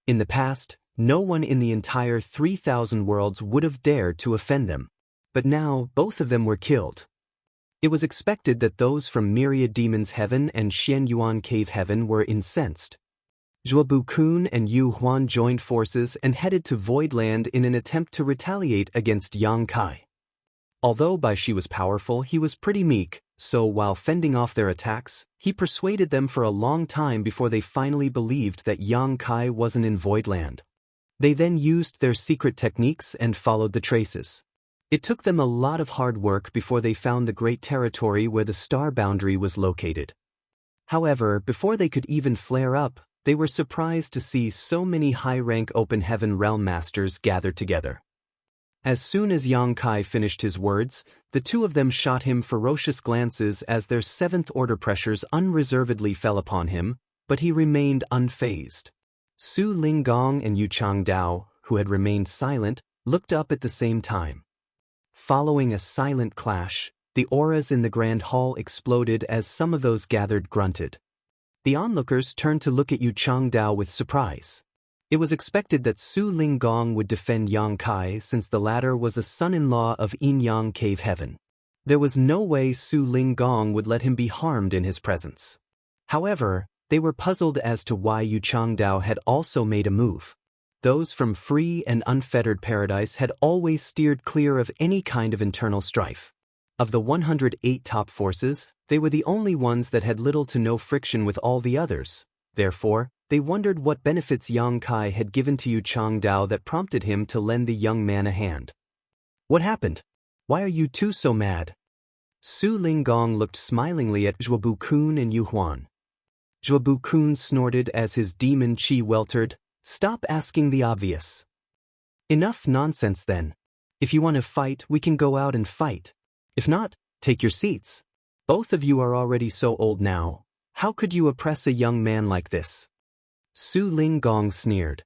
In the past, no one in the entire 3,000 worlds would have dared to offend them. But now, both of them were killed. It was expected that those from Myriad Demons Heaven and Xianyuan Cave Heaven were incensed. Zhuobu Kun and Yu Huan joined forces and headed to Voidland in an attempt to retaliate against Yang Kai. Although Bai Shi was powerful, he was pretty meek, so while fending off their attacks, he persuaded them for a long time before they finally believed that Yang Kai wasn't in Voidland. They then used their secret techniques and followed the traces. It took them a lot of hard work before they found the great territory where the star boundary was located. However, before they could even flare up, they were surprised to see so many high-rank open heaven realm masters gathered together. As soon as Yang Kai finished his words, the two of them shot him ferocious glances as their seventh order pressures unreservedly fell upon him, but he remained unfazed. Su Linggong and Yu Changdao, who had remained silent, looked up at the same time. Following a silent clash, the auras in the grand hall exploded as some of those gathered grunted. The onlookers turned to look at Yu Changdao with surprise. It was expected that Su Linggong would defend Yang Kai since the latter was a son-in-law of Yin Yang Cave Heaven. There was no way Su Linggong would let him be harmed in his presence. However, they were puzzled as to why Yu Changdao had also made a move. Those from free and unfettered paradise had always steered clear of any kind of internal strife. Of the 108 top forces, they were the only ones that had little to no friction with all the others. Therefore, they wondered what benefits Yang Kai had given to Yu Changdao that prompted him to lend the young man a hand. What happened? Why are you two so mad? Su Linggong looked smilingly at Zhuobu Kun and Yu Huan. Zhuobu Kun snorted as his demon chi weltered. Stop asking the obvious. Enough nonsense then. If you want to fight, we can go out and fight. If not, take your seats. Both of you are already so old now. How could you oppress a young man like this? Su Linggong sneered.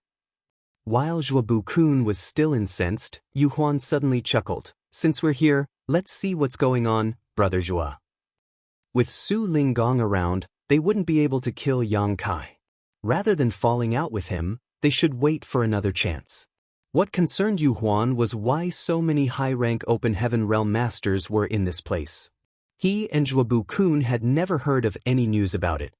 While Zhuobu Kun was still incensed, Yu Huan suddenly chuckled. Since we're here, let's see what's going on, Brother Zhua. With Su Linggong around, they wouldn't be able to kill Yang Kai. Rather than falling out with him, they should wait for another chance. What concerned Yu Huan was why so many high-rank open heaven realm masters were in this place. He and Zhuobu Kun had never heard of any news about it.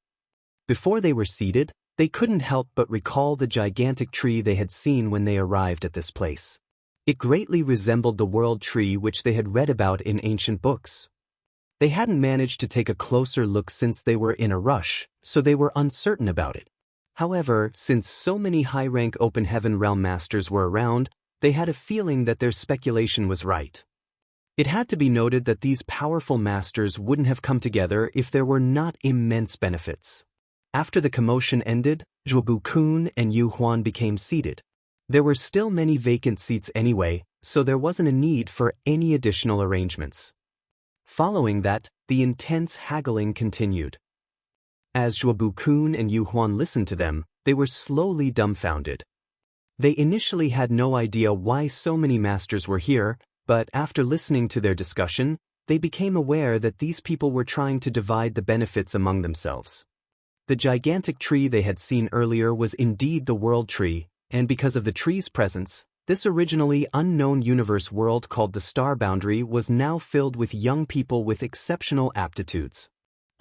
Before they were seated, they couldn't help but recall the gigantic tree they had seen when they arrived at this place. It greatly resembled the world tree which they had read about in ancient books. They hadn't managed to take a closer look since they were in a rush, so they were uncertain about it. However, since so many high-rank open heaven realm masters were around, they had a feeling that their speculation was right. It had to be noted that these powerful masters wouldn't have come together if there were not immense benefits. After the commotion ended, Zhuobu Kun and Yu Huan became seated. There were still many vacant seats anyway, so there wasn't a need for any additional arrangements. Following that, the intense haggling continued. As Zhuobu Kun and Yu Huan listened to them, they were slowly dumbfounded. They initially had no idea why so many masters were here, but after listening to their discussion, they became aware that these people were trying to divide the benefits among themselves. The gigantic tree they had seen earlier was indeed the world tree, and because of the tree's presence, This originally unknown universe world called the Star Boundary was now filled with young people with exceptional aptitudes.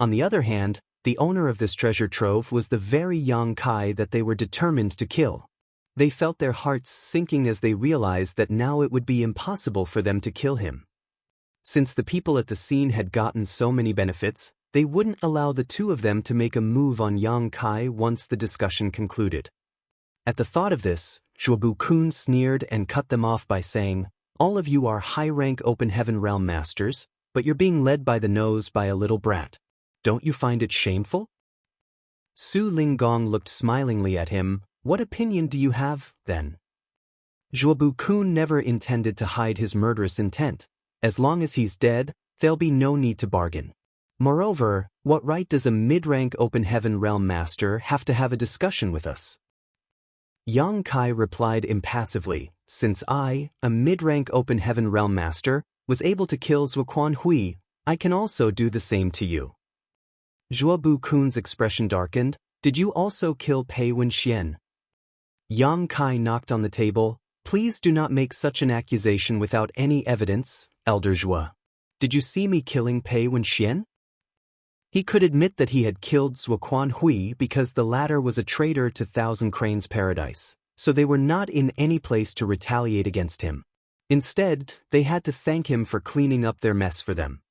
On the other hand, the owner of this treasure trove was the very young Kai that they were determined to kill. They felt their hearts sinking as they realized that now it would be impossible for them to kill him. Since the people at the scene had gotten so many benefits, they wouldn't allow the two of them to make a move on Yang Kai once the discussion concluded. At the thought of this, Zhuobu-kun sneered and cut them off by saying, "All of you are high-rank Open Heaven Realm Masters, but you're being led by the nose by a little brat. Don't you find it shameful?" Su Linggong looked smilingly at him. "What opinion do you have, then?" Zhuobu-kun never intended to hide his murderous intent. As long as he's dead, there'll be no need to bargain. Moreover, what right does a mid-rank Open Heaven Realm Master have to have a discussion with us? Yang Kai replied impassively, "Since I, a mid-rank Open Heaven Realm Master, was able to kill Zuoquan Hui, I can also do the same to you." Zhuobu-kun's expression darkened. "Did you also kill Pei Wenxian?" Yang Kai knocked on the table. "Please do not make such an accusation without any evidence, Elder Zhuo. Did you see me killing Pei Wenxian?" He could admit that he had killed Zuoquan Hui because the latter was a traitor to Thousand Cranes Paradise, so they were not in any place to retaliate against him. Instead, they had to thank him for cleaning up their mess for them.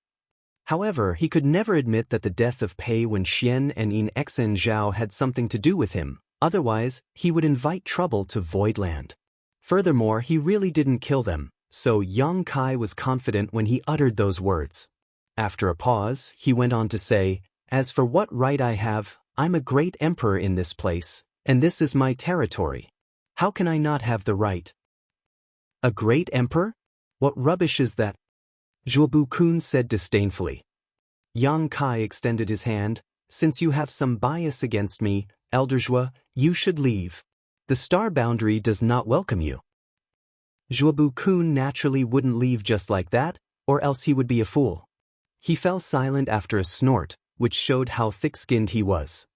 However, he could never admit that the death of Pei Wenxian and Yin Exen Zhao had something to do with him, otherwise he would invite trouble to Voidland. Furthermore, he really didn't kill them, so Yang Kai was confident when he uttered those words. After a pause, he went on to say, "As for what right I have, I'm a great emperor in this place, and this is my territory. How can I not have the right?" "A great emperor? What rubbish is that?" Zhuobu-kun said disdainfully. Yang Kai extended his hand. "Since you have some bias against me, Elder Zhuo, you should leave. The Star Boundary does not welcome you." Zhuobu-kun naturally wouldn't leave just like that, or else he would be a fool. He fell silent after a snort, which showed how thick-skinned he was.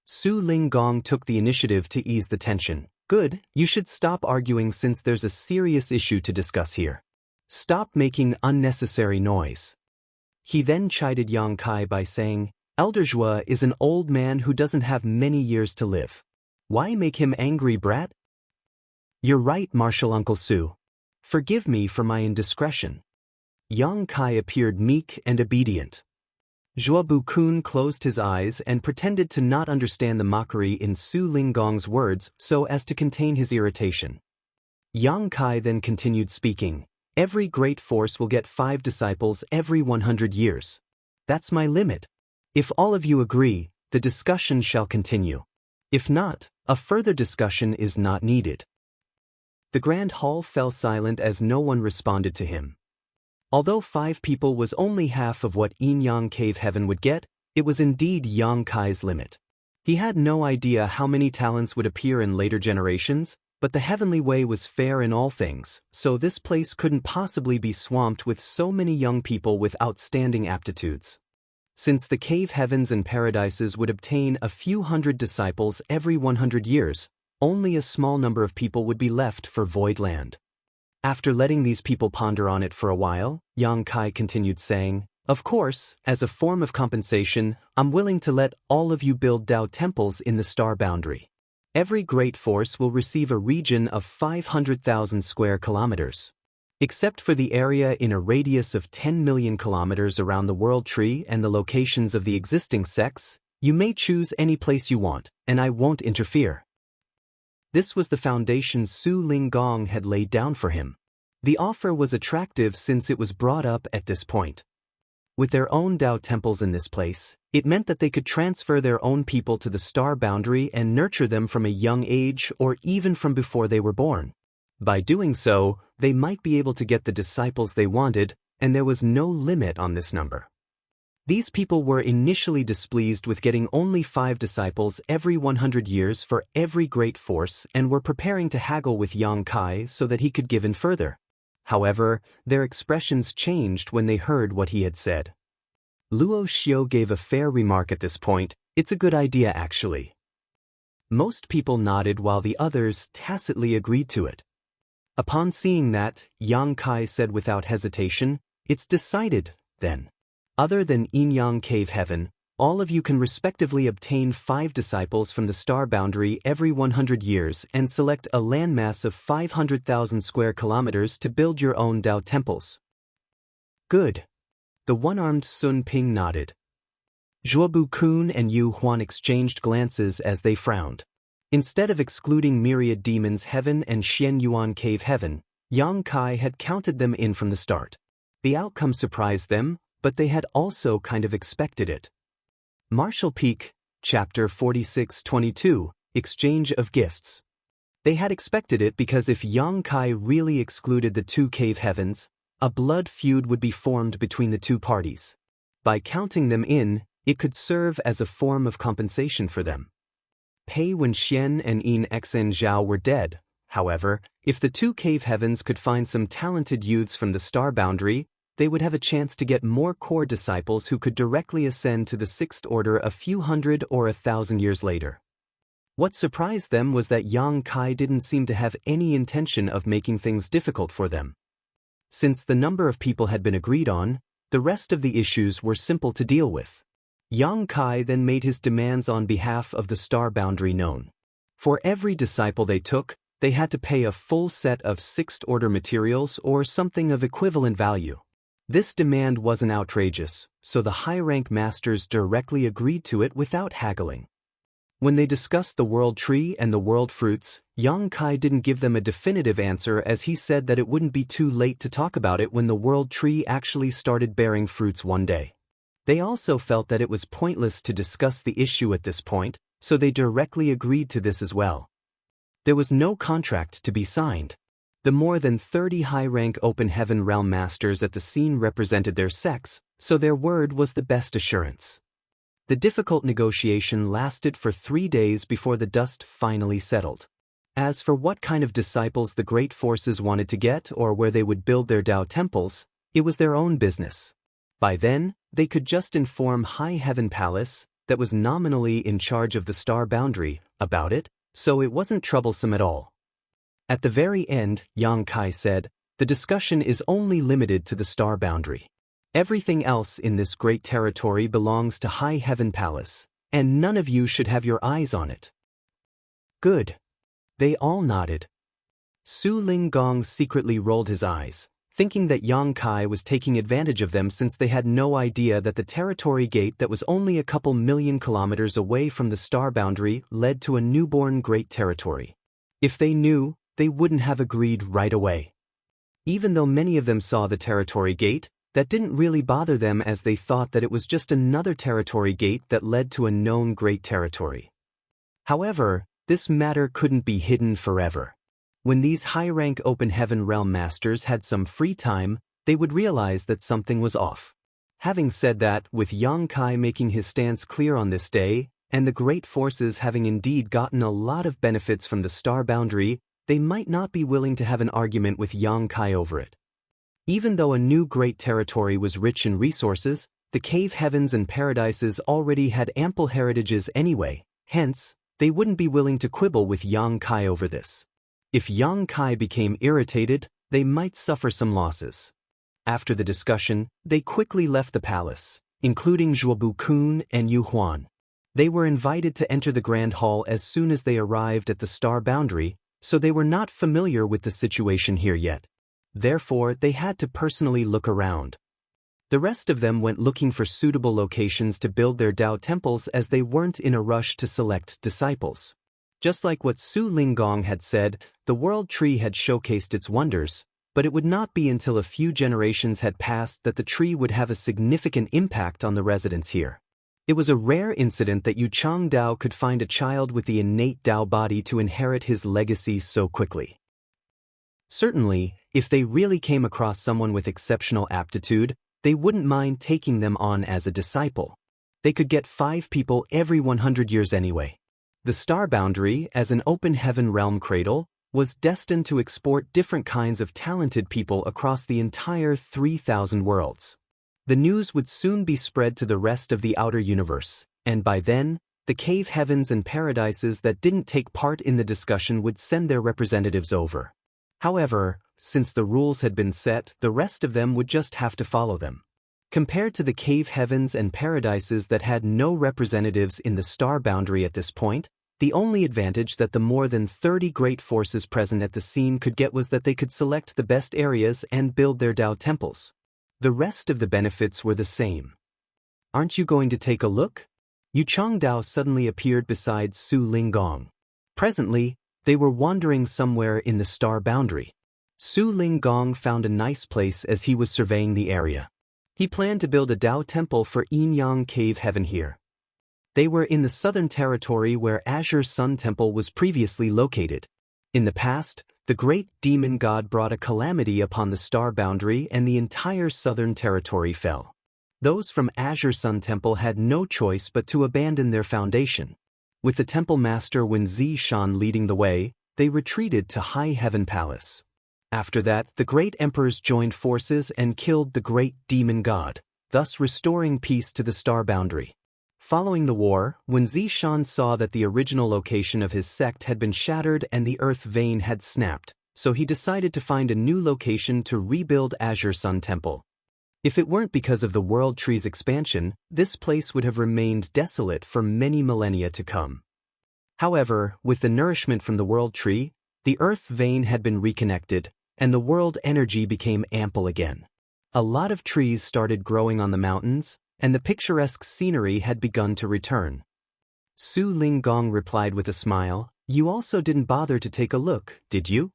Su Linggong took the initiative to ease the tension. "Good, you should stop arguing since there's a serious issue to discuss here. Stop making unnecessary noise." He then chided Yang Kai by saying, "Elder Zhuo is an old man who doesn't have many years to live. Why make him angry, brat?" "You're right, Martial Uncle Su. Forgive me for my indiscretion." Yang Kai appeared meek and obedient. Zhuobu-kun closed his eyes and pretended to not understand the mockery in Su Linggong's words so as to contain his irritation. Yang Kai then continued speaking. "Every great force will get 5 disciples every 100 years. That's my limit. If all of you agree, the discussion shall continue. If not, a further discussion is not needed." The Grand Hall fell silent as no one responded to him. Although 5 people was only half of what Yin-Yang Cave Heaven would get, it was indeed Yang Kai's limit. He had no idea how many talents would appear in later generations, but the heavenly way was fair in all things, so this place couldn't possibly be swamped with so many young people with outstanding aptitudes. Since the cave heavens and paradises would obtain a few hundred disciples every 100 years, only a small number of people would be left for Voidland. After letting these people ponder on it for a while, Yang Kai continued saying, "Of course, as a form of compensation, I'm willing to let all of you build Dao temples in the Star Boundary. Every great force will receive a region of 500,000 square kilometers. Except for the area in a radius of 10 million kilometers around the World Tree and the locations of the existing sects, you may choose any place you want, and I won't interfere." This was the foundation Su Linggong had laid down for him. The offer was attractive since it was brought up at this point. With their own Dao temples in this place, it meant that they could transfer their own people to the Star Boundary and nurture them from a young age or even from before they were born. By doing so, they might be able to get the disciples they wanted, and there was no limit on this number. These people were initially displeased with getting only 5 disciples every 100 years for every great force and were preparing to haggle with Yang Kai so that he could give in further. However, their expressions changed when they heard what he had said. Luo Xiu gave a fair remark at this point. "It's a good idea, actually." Most people nodded while the others tacitly agreed to it. Upon seeing that, Yang Kai said without hesitation, "It's decided, then. Other than Yin-Yang Cave Heaven, all of you can respectively obtain 5 disciples from the star boundary every 100 years and select a landmass of 500,000 square kilometers to build your own Dao temples." "Good." The one-armed Sun Ping nodded. Zhuobu Kun and Yu Huan exchanged glances as they frowned. Instead of excluding Myriad Demons Heaven and Xian Yuan Cave Heaven, Yang Kai had counted them in from the start. The outcome surprised them, but they had also kind of expected it. Martial Peak, Chapter 46-22, Exchange of Gifts. They had expected it because if Yang Kai really excluded the 2 cave heavens, a blood feud would be formed between the 2 parties. By counting them in, it could serve as a form of compensation for them. Pei Wen Xian and Yin Xen Zhao were dead. However, if the 2 cave heavens could find some talented youths from the star boundary, they would have a chance to get more core disciples who could directly ascend to the 6th order a few hundred or 1,000 years later. What surprised them was that Yang Kai didn't seem to have any intention of making things difficult for them. Since the number of people had been agreed on, the rest of the issues were simple to deal with. Yang Kai then made his demands on behalf of the star boundary known. For every disciple they took, they had to pay a full set of 6th order materials or something of equivalent value. This demand wasn't outrageous, so the high-rank masters directly agreed to it without haggling. When they discussed the world tree and the world fruits, Yang Kai didn't give them a definitive answer as he said that it wouldn't be too late to talk about it when the world tree actually started bearing fruits one day. They also felt that it was pointless to discuss the issue at this point, so they directly agreed to this as well. There was no contract to be signed. The more than 30 high-rank Open Heaven Realm Masters at the scene represented their sex, so their word was the best assurance. The difficult negotiation lasted for 3 days before the dust finally settled. As for what kind of disciples the great forces wanted to get or where they would build their Dao temples, it was their own business. By then, they could just inform High Heaven Palace, that was nominally in charge of the star boundary, about it, so it wasn't troublesome at all. At the very end, Yang Kai said, "The discussion is only limited to the star boundary. Everything else in this great territory belongs to High Heaven Palace, and none of you should have your eyes on it." "Good." They all nodded. Su Linggong secretly rolled his eyes, thinking that Yang Kai was taking advantage of them since they had no idea that the territory gate that was only a couple million kilometers away from the star boundary led to a newborn great territory. If they knew, they wouldn't have agreed right away. Even though many of them saw the territory gate, that didn't really bother them as they thought that it was just another territory gate that led to a known great territory. However, this matter couldn't be hidden forever. When these high-rank Open Heaven Realm Masters had some free time, they would realize that something was off. Having said that, with Yang Kai making his stance clear on this day, and the great forces having indeed gotten a lot of benefits from the star boundary, they might not be willing to have an argument with Yang Kai over it. Even though a new great territory was rich in resources, the cave heavens and paradises already had ample heritages anyway, hence, they wouldn't be willing to quibble with Yang Kai over this. If Yang Kai became irritated, they might suffer some losses. After the discussion, they quickly left the palace, including Zhuobu Kun and Yu Huan. They were invited to enter the Grand Hall as soon as they arrived at the star boundary, so they were not familiar with the situation here yet. Therefore, they had to personally look around. The rest of them went looking for suitable locations to build their Dao temples as they weren't in a rush to select disciples. Just like what Su Linggong had said, the world tree had showcased its wonders, but it would not be until a few generations had passed that the tree would have a significant impact on the residents here. It was a rare incident that Yu Chang Dao could find a child with the innate Dao body to inherit his legacy so quickly. Certainly, if they really came across someone with exceptional aptitude, they wouldn't mind taking them on as a disciple. They could get 5 people every 100 years anyway. The star boundary, as an open heaven realm cradle, was destined to export different kinds of talented people across the entire 3,000 worlds. The news would soon be spread to the rest of the outer universe, and by then, the cave heavens and paradises that didn't take part in the discussion would send their representatives over. However, since the rules had been set, the rest of them would just have to follow them. Compared to the cave heavens and paradises that had no representatives in the star boundary at this point, the only advantage that the more than 30 great forces present at the scene could get was that they could select the best areas and build their Dao temples. The rest of the benefits were the same. Aren't you going to take a look? Yu Changdao suddenly appeared beside Su Linggong. Presently, they were wandering somewhere in the star boundary. Su Linggong found a nice place as he was surveying the area. He planned to build a Dao temple for Yinyang Cave Heaven here. They were in the southern territory where Azure Sun Temple was previously located. In the past, the great demon god brought a calamity upon the star boundary and the entire southern territory fell. Those from Azure Sun Temple had no choice but to abandon their foundation. With the temple master Wen Zishan leading the way, they retreated to High Heaven Palace. After that, the great emperors joined forces and killed the great demon god, thus restoring peace to the star boundary. Following the war, when Zishan saw that the original location of his sect had been shattered and the earth vein had snapped, so he decided to find a new location to rebuild Azure Sun Temple. If it weren't because of the World Tree's expansion, this place would have remained desolate for many millennia to come. However, with the nourishment from the World Tree, the earth vein had been reconnected, and the world energy became ample again. A lot of trees started growing on the mountains, and the picturesque scenery had begun to return. Su Linggong replied with a smile, "You also didn't bother to take a look, did you?"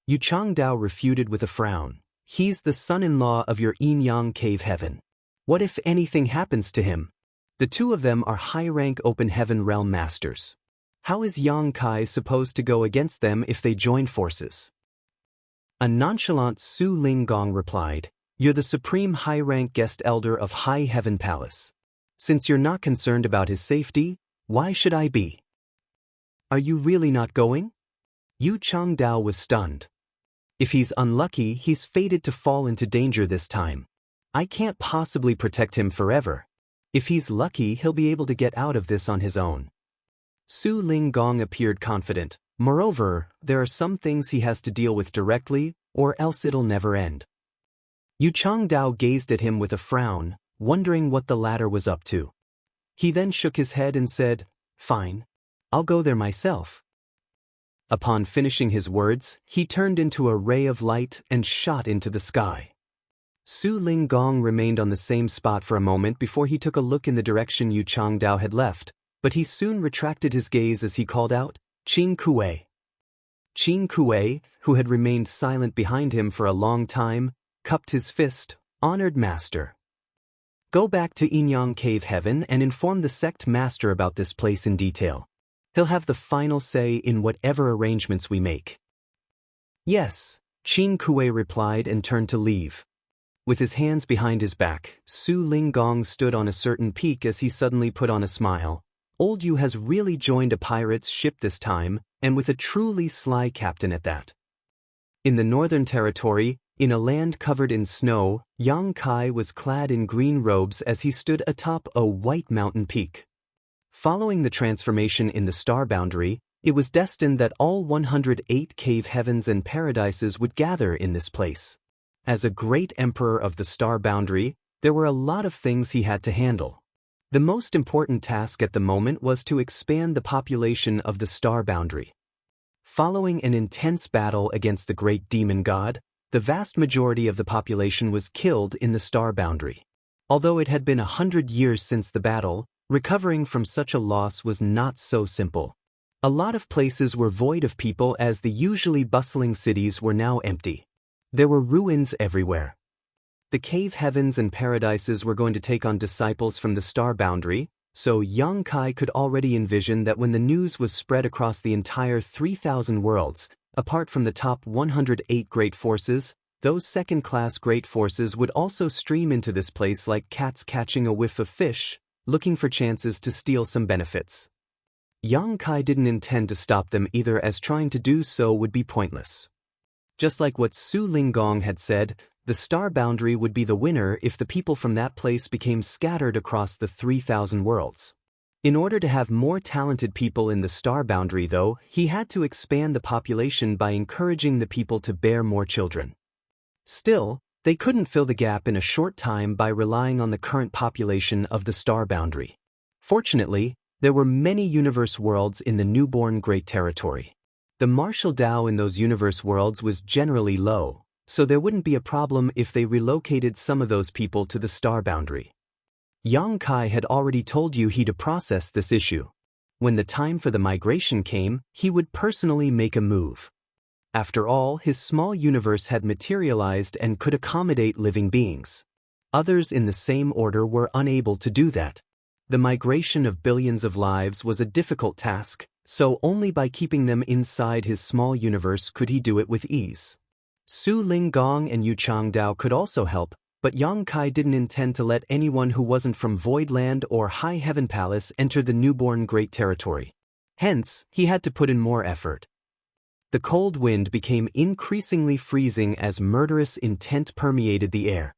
Yu Changdao refuted with a frown. "He's the son-in-law of your Yinyang Cave Heaven. What if anything happens to him? The two of them are high-rank Open Heaven Realm Masters. How is Yang Kai supposed to go against them if they join forces?" A nonchalant Su Linggong replied, "You're the supreme high-rank guest elder of High Heaven Palace. Since you're not concerned about his safety, why should I be?" "Are you really not going?" Yu Changdao was stunned. "If he's unlucky, he's fated to fall into danger this time. I can't possibly protect him forever. If he's lucky, he'll be able to get out of this on his own." Su Linggong appeared confident. "Moreover, there are some things he has to deal with directly, or else it'll never end." Yu Changdao gazed at him with a frown, wondering what the latter was up to. He then shook his head and said, "Fine. I'll go there myself." Upon finishing his words, he turned into a ray of light and shot into the sky. Su Linggong remained on the same spot for a moment before he took a look in the direction Yu Changdao had left, but he soon retracted his gaze as he called out, "Qing Kuei." Qing Kuei, who had remained silent behind him for a long time, cupped his fist. "Honored master. Go back to Yinyang Cave Heaven and inform the sect master about this place in detail. He'll have the final say in whatever arrangements we make." "Yes," Qing Kuei replied and turned to leave. With his hands behind his back, Su Linggong stood on a certain peak as he suddenly put on a smile. "Old Yu has really joined a pirate's ship this time, and with a truly sly captain at that." In the northern territory, in a land covered in snow, Yang Kai was clad in green robes as he stood atop a white mountain peak. Following the transformation in the star boundary, it was destined that all 108 cave heavens and paradises would gather in this place. As a great emperor of the star boundary, there were a lot of things he had to handle. The most important task at the moment was to expand the population of the star boundary. Following an intense battle against the great demon god, the vast majority of the population was killed in the star boundary. Although it had been 100 years since the battle, recovering from such a loss was not so simple. A lot of places were void of people as the usually bustling cities were now empty. There were ruins everywhere. The cave heavens and paradises were going to take on disciples from the star boundary, so Yang Kai could already envision that when the news was spread across the entire 3,000 worlds, apart from the top 108 great forces, those second-class great forces would also stream into this place like cats catching a whiff of fish, looking for chances to steal some benefits. Yang Kai didn't intend to stop them either, as trying to do so would be pointless. Just like what Su Linggong had said, the star boundary would be the winner if the people from that place became scattered across the 3,000 worlds. In order to have more talented people in the star boundary though, he had to expand the population by encouraging the people to bear more children. Still, they couldn't fill the gap in a short time by relying on the current population of the star boundary. Fortunately, there were many universe worlds in the newborn Great Territory. The martial Tao in those universe worlds was generally low, so there wouldn't be a problem if they relocated some of those people to the star boundary. Yang Kai had already told you he'd process this issue. When the time for the migration came, he would personally make a move. After all, his small universe had materialized and could accommodate living beings. Others in the same order were unable to do that. The migration of billions of lives was a difficult task, so only by keeping them inside his small universe could he do it with ease. Su Ling Gong and Yu Changdao could also help, but Yang Kai didn't intend to let anyone who wasn't from Voidland or High Heaven Palace enter the newborn Great Territory. Hence, he had to put in more effort. The cold wind became increasingly freezing as murderous intent permeated the air.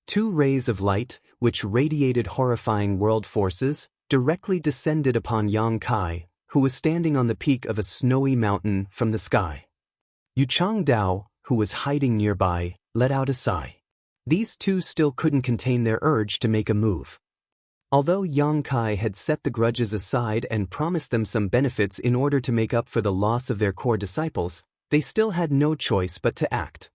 Two rays of light, which radiated horrifying world forces, directly descended upon Yang Kai, who was standing on the peak of a snowy mountain from the sky. Yu Changdao, who was hiding nearby, let out a sigh. These two still couldn't contain their urge to make a move. Although Yang Kai had set the grudges aside and promised them some benefits in order to make up for the loss of their core disciples, they still had no choice but to act.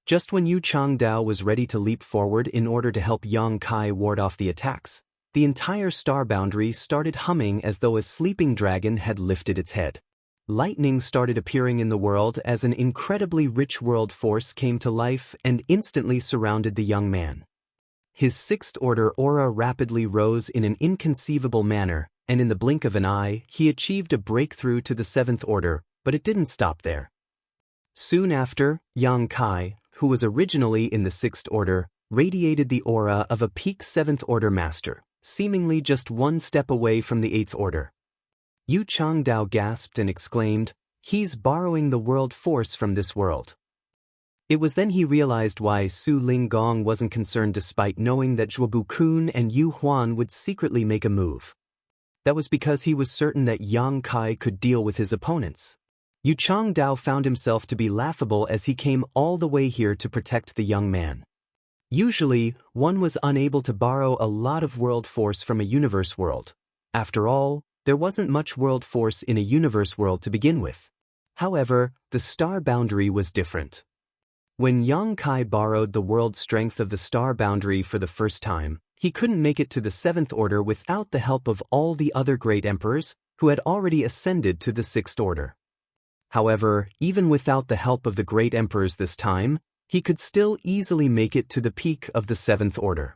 Just when Yu Changdao was ready to leap forward in order to help Yang Kai ward off the attacks, the entire star boundary started humming as though a sleeping dragon had lifted its head. Lightning started appearing in the world as an incredibly rich world force came to life and instantly surrounded the young man. His sixth order aura rapidly rose in an inconceivable manner, and in the blink of an eye, he achieved a breakthrough to the seventh order, but it didn't stop there. Soon after, Yang Kai, who was originally in the sixth order, radiated the aura of a peak seventh order master, seemingly just one step away from the eighth order. Yu Changdao gasped and exclaimed, "He's borrowing the world force from this world." It was then he realized why Su Ling Gong wasn't concerned despite knowing that Zhuobu Kun and Yu Huan would secretly make a move. That was because he was certain that Yang Kai could deal with his opponents. Yu Changdao found himself to be laughable as he came all the way here to protect the young man. Usually, one was unable to borrow a lot of world force from a universe world. After all, there wasn't much world force in a universe world to begin with. However, the star boundary was different. When Yang Kai borrowed the world strength of the star boundary for the first time, he couldn't make it to the seventh order without the help of all the other great emperors, who had already ascended to the sixth order. However, even without the help of the great emperors this time, he could still easily make it to the peak of the seventh order.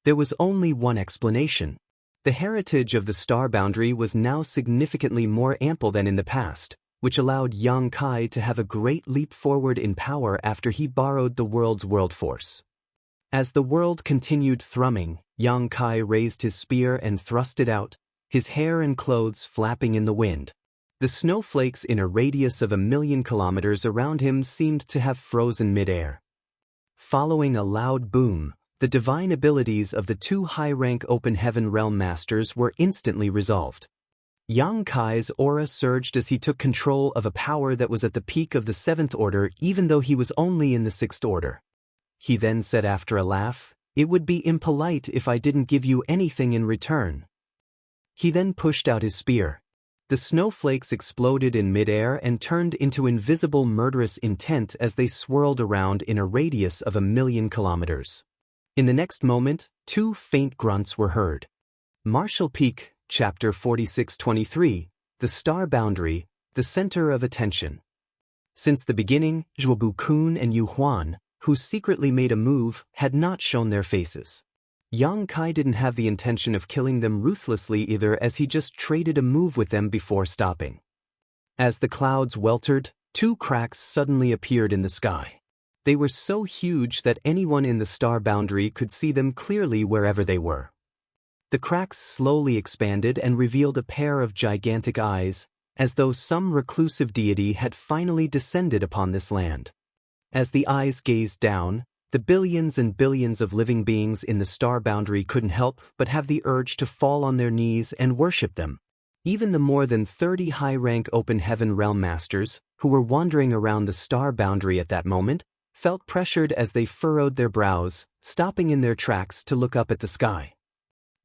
There was only one explanation. The heritage of the star boundary was now significantly more ample than in the past, which allowed Yang Kai to have a great leap forward in power after he borrowed the world's world force. As the world continued thrumming, Yang Kai raised his spear and thrust it out, his hair and clothes flapping in the wind. The snowflakes in a radius of 1,000,000 kilometers around him seemed to have frozen mid-air. Following a loud boom, the divine abilities of the two high-rank Open Heaven Realm Masters were instantly resolved. Yang Kai's aura surged as he took control of a power that was at the peak of the seventh order even though he was only in the sixth order. He then said after a laugh, "It would be impolite if I didn't give you anything in return." He then pushed out his spear. The snowflakes exploded in midair and turned into invisible murderous intent as they swirled around in a radius of 1,000,000 kilometers. In the next moment, two faint grunts were heard. Martial Peak, Chapter 46-23, The Star Boundary, the Center of Attention. Since the beginning, Zhuobu Kun and Yu Huan, who secretly made a move, had not shown their faces. Yang Kai didn't have the intention of killing them ruthlessly either, as he just traded a move with them before stopping. As the clouds weltered, two cracks suddenly appeared in the sky. They were so huge that anyone in the star boundary could see them clearly wherever they were. The cracks slowly expanded and revealed a pair of gigantic eyes, as though some reclusive deity had finally descended upon this land. As the eyes gazed down, The billions and billions of living beings in the star boundary couldn't help but have the urge to fall on their knees and worship them. Even the more than 30 high-rank open heaven realm masters, who were wandering around the star boundary at that moment, felt pressured as they furrowed their brows, stopping in their tracks to look up at the sky.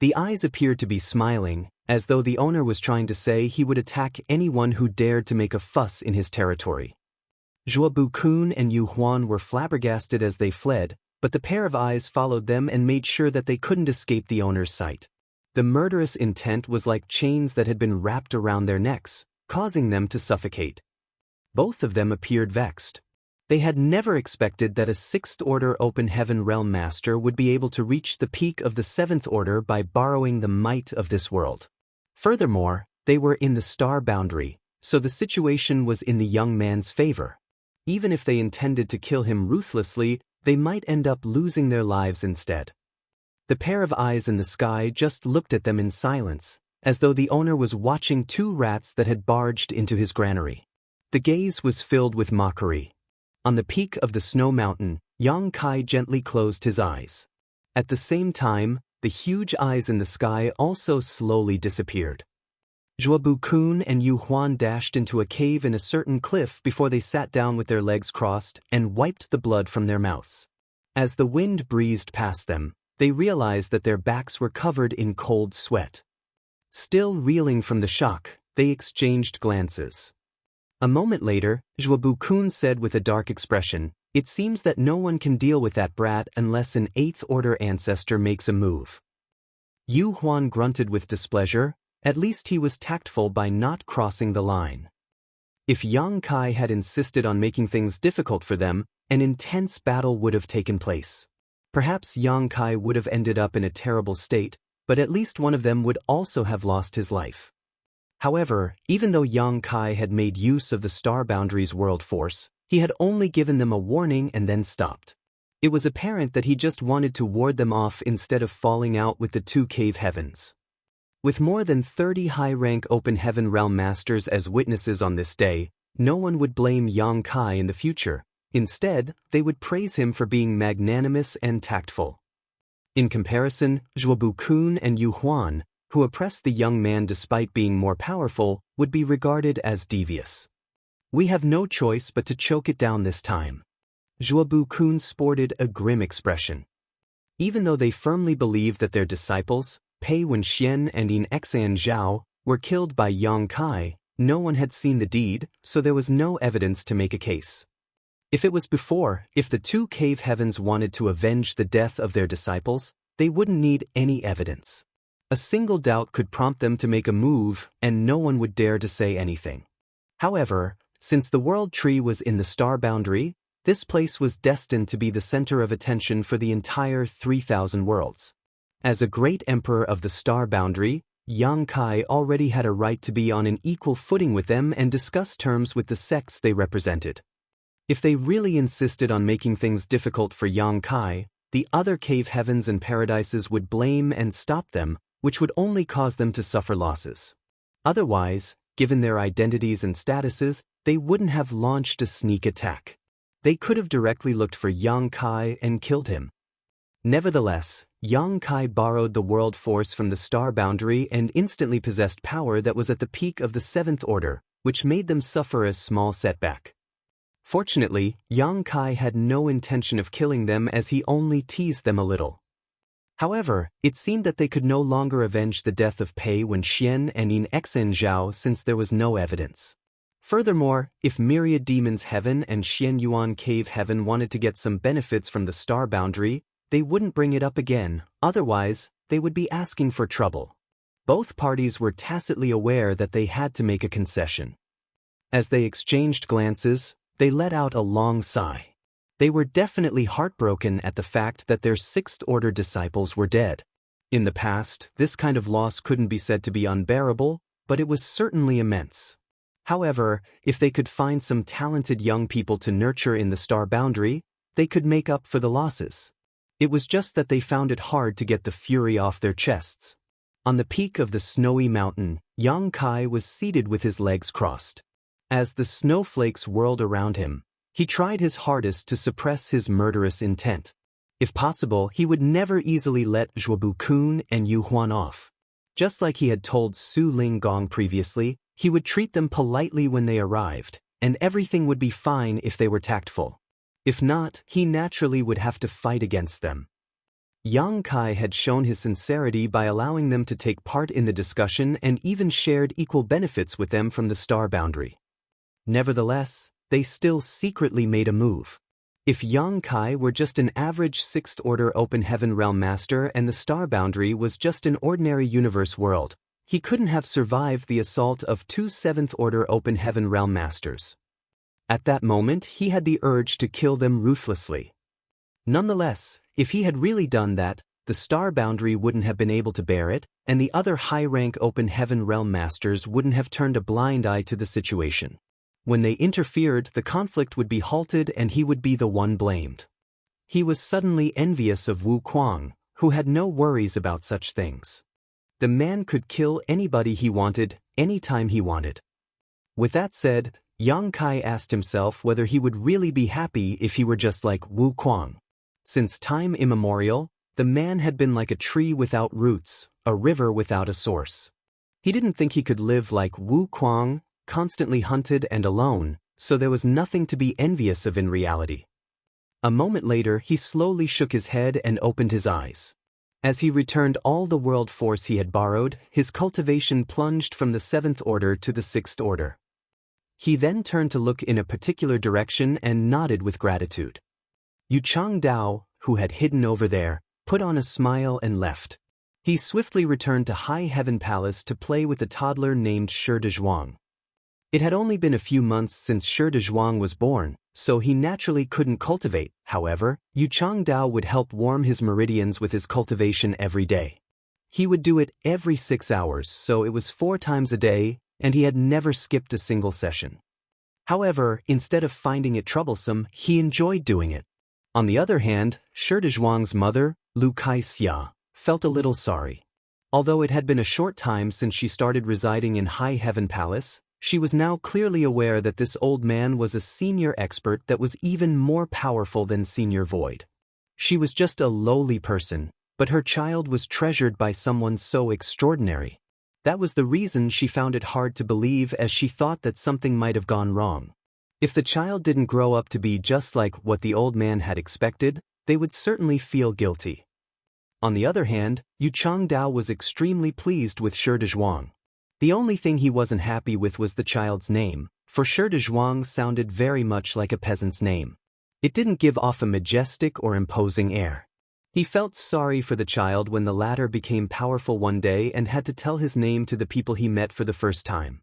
The eyes appeared to be smiling, as though the owner was trying to say he would attack anyone who dared to make a fuss in his territory. Zhuobu-kun and Yu Huan were flabbergasted as they fled, but the pair of eyes followed them and made sure that they couldn't escape the owner's sight. The murderous intent was like chains that had been wrapped around their necks, causing them to suffocate. Both of them appeared vexed. They had never expected that a sixth-order open heaven realm master would be able to reach the peak of the seventh order by borrowing the might of this world. Furthermore, they were in the star boundary, so the situation was in the young man's favor. Even if they intended to kill him ruthlessly, they might end up losing their lives instead. The pair of eyes in the sky just looked at them in silence, as though the owner was watching two rats that had barged into his granary. The gaze was filled with mockery. On the peak of the snow mountain, Yang Kai gently closed his eyes. At the same time, the huge eyes in the sky also slowly disappeared. Zhuobu-kun and Yu Huan dashed into a cave in a certain cliff before they sat down with their legs crossed and wiped the blood from their mouths. As the wind breezed past them, they realized that their backs were covered in cold sweat. Still reeling from the shock, they exchanged glances. A moment later, Zhuobu-kun said with a dark expression, "It seems that no one can deal with that brat unless an eighth-order ancestor makes a move." Yu Huan grunted with displeasure. At least he was tactful by not crossing the line. If Yang Kai had insisted on making things difficult for them, an intense battle would have taken place. Perhaps Yang Kai would have ended up in a terrible state, but at least one of them would also have lost his life. However, even though Yang Kai had made use of the Star Boundary's world force, he had only given them a warning and then stopped. It was apparent that he just wanted to ward them off instead of falling out with the two cave heavens. With more than 30 high-rank open heaven realm masters as witnesses on this day, no one would blame Yang Kai in the future. Instead, they would praise him for being magnanimous and tactful. In comparison, Zhuobu-kun and Yu Huan, who oppressed the young man despite being more powerful, would be regarded as devious. "We have no choice but to choke it down this time." Zhuobu-kun sported a grim expression. Even though they firmly believed that their disciples, Pei Wenxian and Yin Exan Zhao, were killed by Yang Kai, no one had seen the deed, so there was no evidence to make a case. If the two cave heavens wanted to avenge the death of their disciples, they wouldn't need any evidence. A single doubt could prompt them to make a move, and no one would dare to say anything. However, since the world tree was in the star boundary, this place was destined to be the center of attention for the entire 3,000 worlds. As a great emperor of the star boundary, Yang Kai already had a right to be on an equal footing with them and discuss terms with the sects they represented. If they really insisted on making things difficult for Yang Kai, the other cave heavens and paradises would blame and stop them, which would only cause them to suffer losses. Otherwise, given their identities and statuses, they wouldn't have launched a sneak attack. They could have directly looked for Yang Kai and killed him. Nevertheless, Yang Kai borrowed the world force from the star boundary and instantly possessed power that was at the peak of the seventh order, which made them suffer a small setback. Fortunately, Yang Kai had no intention of killing them as he only teased them a little. However, it seemed that they could no longer avenge the death of Pei Wenxian and Yin Exan Zhao since there was no evidence. Furthermore, if Myriad Demons Heaven and Xian Yuan Cave Heaven wanted to get some benefits from the star boundary, they wouldn't bring it up again, otherwise, they would be asking for trouble. Both parties were tacitly aware that they had to make a concession. As they exchanged glances, they let out a long sigh. They were definitely heartbroken at the fact that their sixth-order disciples were dead. In the past, this kind of loss couldn't be said to be unbearable, but it was certainly immense. However, if they could find some talented young people to nurture in the star boundary, they could make up for the losses. It was just that they found it hard to get the fury off their chests. On the peak of the snowy mountain, Yang Kai was seated with his legs crossed. As the snowflakes whirled around him, He tried his hardest to suppress his murderous intent. If possible, he would never easily let Zhuobu-kun and Yu Huan off. Just like he had told Su Ling-gong previously, he would treat them politely when they arrived, and everything would be fine if they were tactful. If not, he naturally would have to fight against them. Yang Kai had shown his sincerity by allowing them to take part in the discussion and even shared equal benefits with them from the star boundary. Nevertheless, they still secretly made a move. If Yang Kai were just an average 6th Order Open Heaven Realm Master and the star boundary was just an ordinary universe world, he couldn't have survived the assault of 2 7th Order Open Heaven Realm Masters. At that moment, he had the urge to kill them ruthlessly. Nonetheless, if he had really done that, the star boundary wouldn't have been able to bear it, and the other high-rank Open Heaven Realm Masters wouldn't have turned a blind eye to the situation. When they interfered, the conflict would be halted and he would be the one blamed. He was suddenly envious of Wu Kuang, who had no worries about such things. The man could kill anybody he wanted, anytime he wanted. With that said, Yang Kai asked himself whether he would really be happy if he were just like Wu Kuang. Since time immemorial, the man had been like a tree without roots, a river without a source. He didn't think he could live like Wu Kuang, constantly hunted and alone, so there was nothing to be envious of in reality. A moment later, he slowly shook his head and opened his eyes. As he returned all the world force he had borrowed, his cultivation plunged from the 7th Order to the 6th Order. He then turned to look in a particular direction and nodded with gratitude. Yu Changdao, who had hidden over there, put on a smile and left. He swiftly returned to High Heaven Palace to play with a toddler named Shi Dezhuang. It had only been a few months since Shi Dezhuang was born, so he naturally couldn't cultivate. However, Yu Changdao would help warm his meridians with his cultivation every day. He would do it every 6 hours, so it was 4 times a day, and he had never skipped a single session. However, instead of finding it troublesome, he enjoyed doing it. On the other hand, Shi Dezhuang's mother, Lu Kai-xia, felt a little sorry. Although it had been a short time since she started residing in High Heaven Palace, she was now clearly aware that this old man was a senior expert that was even more powerful than Senior Void. She was just a lowly person, but her child was treasured by someone so extraordinary. That was the reason she found it hard to believe, as she thought that something might have gone wrong. If the child didn't grow up to be just like what the old man had expected, they would certainly feel guilty. On the other hand, Yu Changdao was extremely pleased with Shi Dezhuang. The only thing he wasn't happy with was the child's name, for Shi Dezhuang sounded very much like a peasant's name. It didn't give off a majestic or imposing air. He felt sorry for the child when the latter became powerful one day and had to tell his name to the people he met for the first time.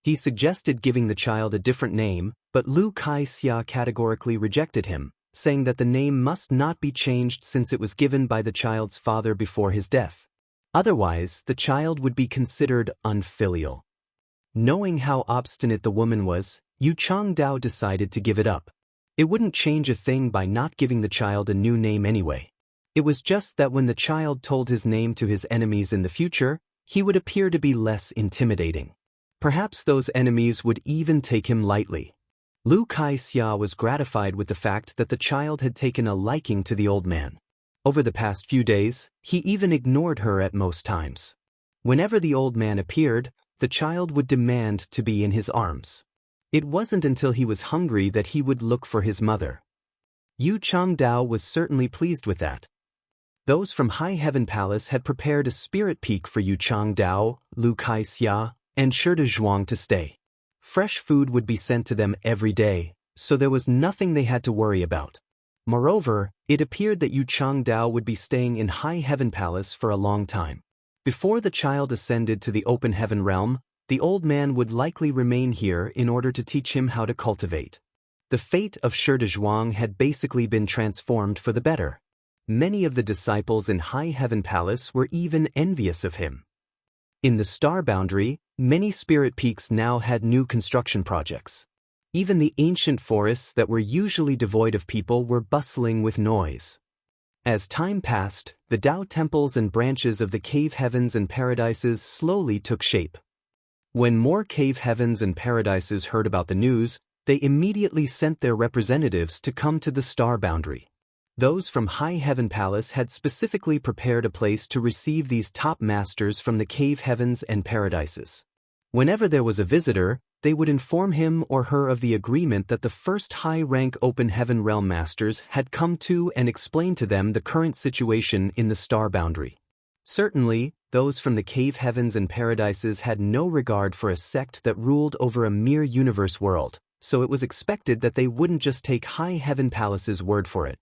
He suggested giving the child a different name, but Lu Kai-xia categorically rejected him, saying that the name must not be changed since it was given by the child's father before his death. Otherwise, the child would be considered unfilial. Knowing how obstinate the woman was, Yu Changdao decided to give it up. It wouldn't change a thing by not giving the child a new name anyway. It was just that when the child told his name to his enemies in the future, he would appear to be less intimidating. Perhaps those enemies would even take him lightly. Lu Kai-xia was gratified with the fact that the child had taken a liking to the old man. Over the past few days, he even ignored her at most times. Whenever the old man appeared, the child would demand to be in his arms. It wasn't until he was hungry that he would look for his mother. Yu Changdao was certainly pleased with that. Those from High Heaven Palace had prepared a spirit peak for Yu Changdao, Lu Kai-xia, and Shi Dezhuang to stay. Fresh food would be sent to them every day, so there was nothing they had to worry about. Moreover, it appeared that Yu Changdao would be staying in High Heaven Palace for a long time. Before the child ascended to the Open Heaven Realm, the old man would likely remain here in order to teach him how to cultivate. The fate of Shi Dezhuang had basically been transformed for the better. Many of the disciples in High Heaven Palace were even envious of him. In the star boundary, many spirit peaks now had new construction projects. Even the ancient forests that were usually devoid of people were bustling with noise. As time passed, the Tao temples and branches of the cave heavens and paradises slowly took shape. When more cave heavens and paradises heard about the news, they immediately sent their representatives to come to the star boundary. Those from High Heaven Palace had specifically prepared a place to receive these top masters from the cave heavens and paradises. Whenever there was a visitor, they would inform him or her of the agreement that the first high-rank open heaven realm masters had come to and explain to them the current situation in the star boundary. Certainly, those from the cave heavens and paradises had no regard for a sect that ruled over a mere universe world, so it was expected that they wouldn't just take High Heaven Palace's word for it.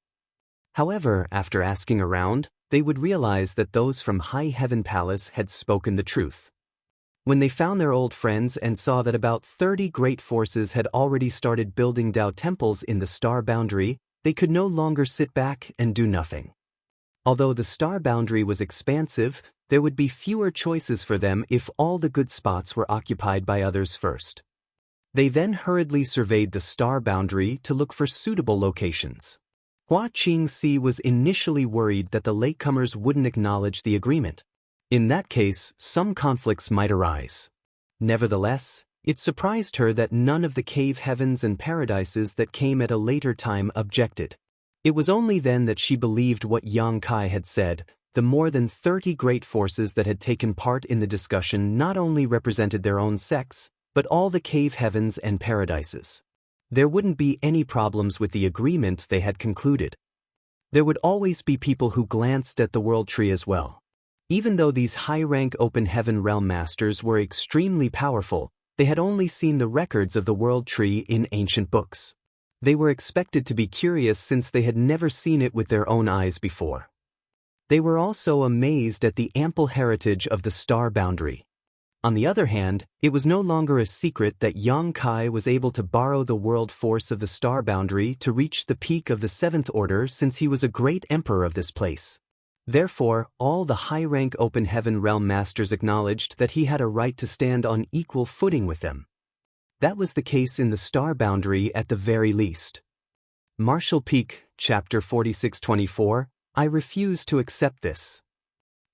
However, after asking around, they would realize that those from High Heaven Palace had spoken the truth. When they found their old friends and saw that about 30 great forces had already started building Tao temples in the star boundary, they could no longer sit back and do nothing. Although the star boundary was expansive, there would be fewer choices for them if all the good spots were occupied by others first. They then hurriedly surveyed the star boundary to look for suitable locations. Hua Qingxi was initially worried that the latecomers wouldn't acknowledge the agreement. In that case, some conflicts might arise. Nevertheless, it surprised her that none of the cave heavens and paradises that came at a later time objected. It was only then that she believed what Yang Kai had said. The more than 30 great forces that had taken part in the discussion not only represented their own sects, but all the cave heavens and paradises. There wouldn't be any problems with the agreement they had concluded. There would always be people who glanced at the world tree as well. Even though these high-rank open heaven realm masters were extremely powerful, they had only seen the records of the world tree in ancient books. They were expected to be curious since they had never seen it with their own eyes before. They were also amazed at the ample heritage of the star boundary. On the other hand, it was no longer a secret that Yang Kai was able to borrow the world force of the star boundary to reach the peak of the seventh order since he was a great emperor of this place. Therefore, all the high-rank open heaven realm masters acknowledged that he had a right to stand on equal footing with them. That was the case in the star boundary at the very least. Martial Peak, Chapter 4624, I refuse to accept this.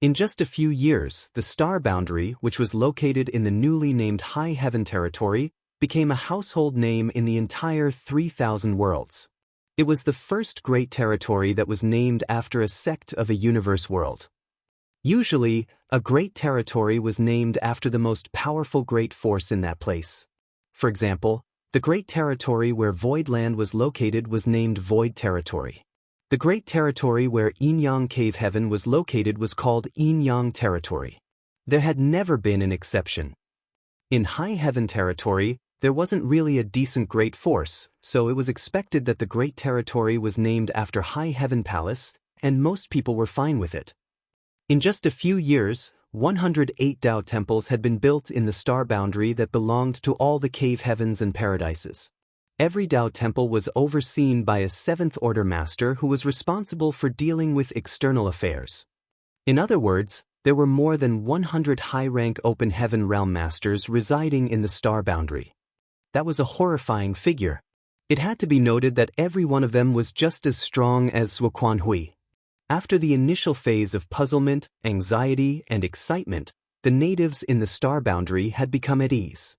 In just a few years, the star boundary, which was located in the newly named High Heaven territory, became a household name in the entire 3,000 worlds. It was the first great territory that was named after a sect of a universe world. Usually, a great territory was named after the most powerful great force in that place. For example, the great territory where Voidland was located was named Void Territory. The great territory where Yin-Yang Cave Heaven was located was called Yin-Yang Territory. There had never been an exception. In High Heaven Territory, there wasn't really a decent great force, so it was expected that the great territory was named after High Heaven Palace, and most people were fine with it. In just a few years, 108 Tao temples had been built in the star boundary that belonged to all the cave heavens and paradises. Every Tao temple was overseen by a seventh-order master who was responsible for dealing with external affairs. In other words, there were more than 100 high-rank open heaven realm masters residing in the star boundary. That was a horrifying figure. It had to be noted that every one of them was just as strong as Zuoquan Hui. After the initial phase of puzzlement, anxiety, and excitement, the natives in the star boundary had become at ease.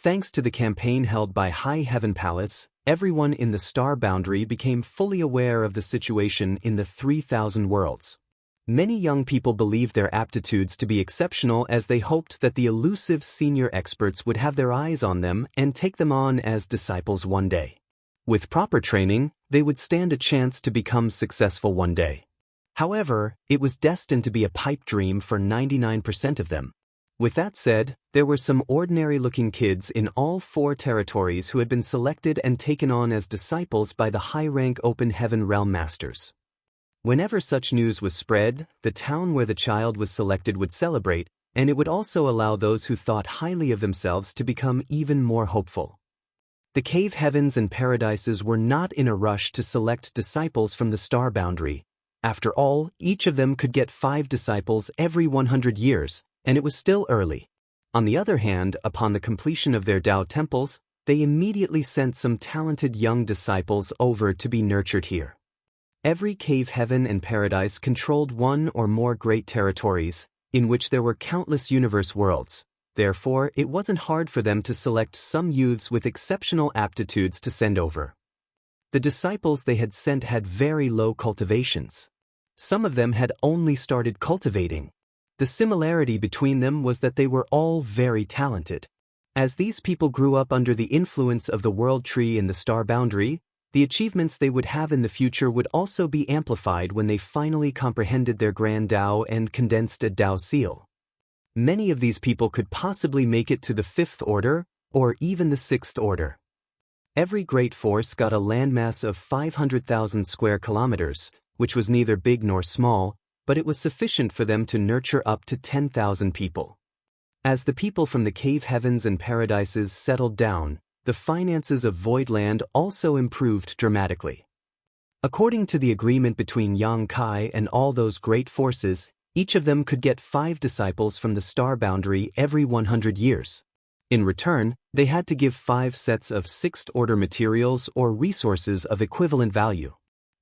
Thanks to the campaign held by High Heaven Palace, everyone in the star boundary became fully aware of the situation in the 3,000 worlds. Many young people believed their aptitudes to be exceptional as they hoped that the elusive senior experts would have their eyes on them and take them on as disciples one day. With proper training, they would stand a chance to become successful one day. However, it was destined to be a pipe dream for 99% of them. With that said, there were some ordinary-looking kids in all 4 territories who had been selected and taken on as disciples by the high-rank open heaven realm masters. Whenever such news was spread, the town where the child was selected would celebrate, and it would also allow those who thought highly of themselves to become even more hopeful. The cave heavens and paradises were not in a rush to select disciples from the star boundary. After all, each of them could get 5 disciples every 100 years, and it was still early. On the other hand, upon the completion of their Tao temples, they immediately sent some talented young disciples over to be nurtured here. Every cave heaven and paradise controlled one or more great territories, in which there were countless universe worlds. Therefore, it wasn't hard for them to select some youths with exceptional aptitudes to send over. The disciples they had sent had very low cultivations. Some of them had only started cultivating. The similarity between them was that they were all very talented. As these people grew up under the influence of the world tree and the star boundary, the achievements they would have in the future would also be amplified when they finally comprehended their grand Tao and condensed a Tao seal. Many of these people could possibly make it to the 5th order, or even the 6th order. Every great force got a landmass of 500,000 square kilometers, which was neither big nor small, but it was sufficient for them to nurture up to 10,000 people. As the people from the cave heavens and paradises settled down, the finances of Voidland also improved dramatically. According to the agreement between Yang Kai and all those great forces, each of them could get 5 disciples from the star boundary every 100 years. In return, they had to give 5 sets of 6th-order materials or resources of equivalent value.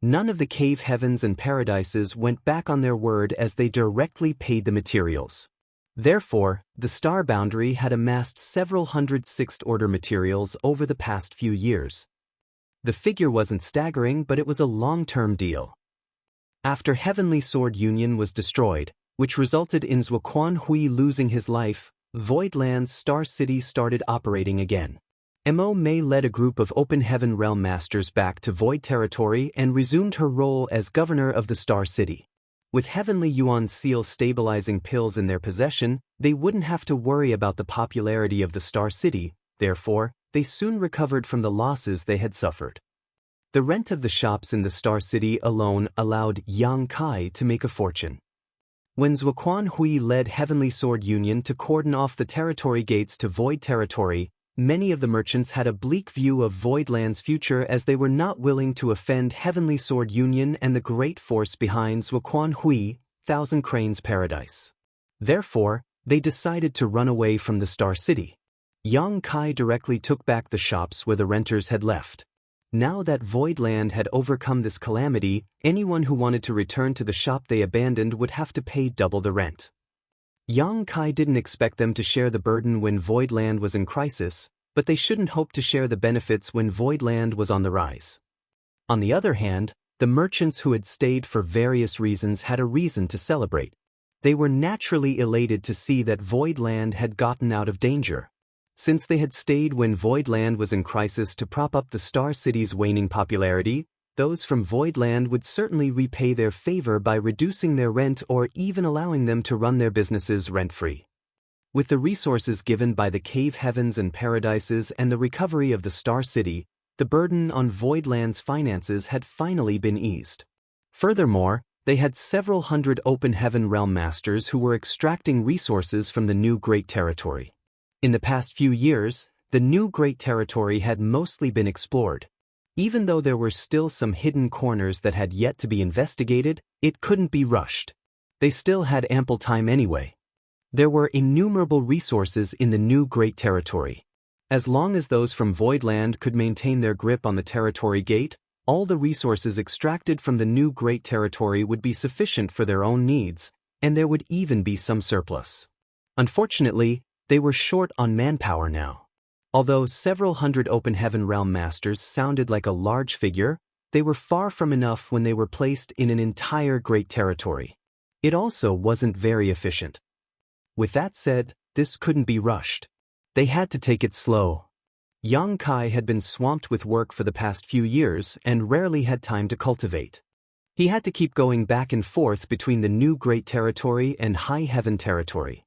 None of the cave heavens and paradises went back on their word as they directly paid the materials. Therefore, the star boundary had amassed several hundred 6th-order materials over the past few years. The figure wasn't staggering, but it was a long-term deal. After Heavenly Sword Union was destroyed, which resulted in Zuoquan Hui losing his life, Voidland's Star City started operating again. Mo Mei led a group of Open Heaven Realm Masters back to Void Territory and resumed her role as governor of the Star City. With Heavenly Yuan Seal stabilizing pills in their possession, they wouldn't have to worry about the popularity of the Star City, therefore, they soon recovered from the losses they had suffered. The rent of the shops in the Star City alone allowed Yang Kai to make a fortune. When Zuoquan Hui led Heavenly Sword Union to cordon off the territory gates to Void Territory, many of the merchants had a bleak view of Voidland's future as they were not willing to offend Heavenly Sword Union and the great force behind Zuoquan Hui, Thousand Cranes Paradise. Therefore, they decided to run away from the Star City. Yang Kai directly took back the shops where the renters had left. Now that Voidland had overcome this calamity, anyone who wanted to return to the shop they abandoned would have to pay double the rent. Yang Kai didn't expect them to share the burden when Voidland was in crisis, but they shouldn't hope to share the benefits when Voidland was on the rise. On the other hand, the merchants who had stayed for various reasons had a reason to celebrate. They were naturally elated to see that Voidland had gotten out of danger. Since they had stayed when Voidland was in crisis to prop up the Star City's waning popularity, those from Voidland would certainly repay their favor by reducing their rent or even allowing them to run their businesses rent-free. With the resources given by the cave heavens and paradises and the recovery of the Star City, the burden on Voidland's finances had finally been eased. Furthermore, they had several hundred Open Heaven Realm Masters who were extracting resources from the new Great Territory. In the past few years, the new Great Territory had mostly been explored. Even though there were still some hidden corners that had yet to be investigated, it couldn't be rushed. They still had ample time anyway. There were innumerable resources in the new Great Territory. As long as those from Voidland could maintain their grip on the territory gate, all the resources extracted from the new Great Territory would be sufficient for their own needs, and there would even be some surplus. Unfortunately, they were short on manpower now. Although several hundred Open Heaven Realm Masters sounded like a large figure, they were far from enough when they were placed in an entire Great Territory. It also wasn't very efficient. With that said, this couldn't be rushed. They had to take it slow. Yang Kai had been swamped with work for the past few years and rarely had time to cultivate. He had to keep going back and forth between the new Great Territory and High Heaven Territory.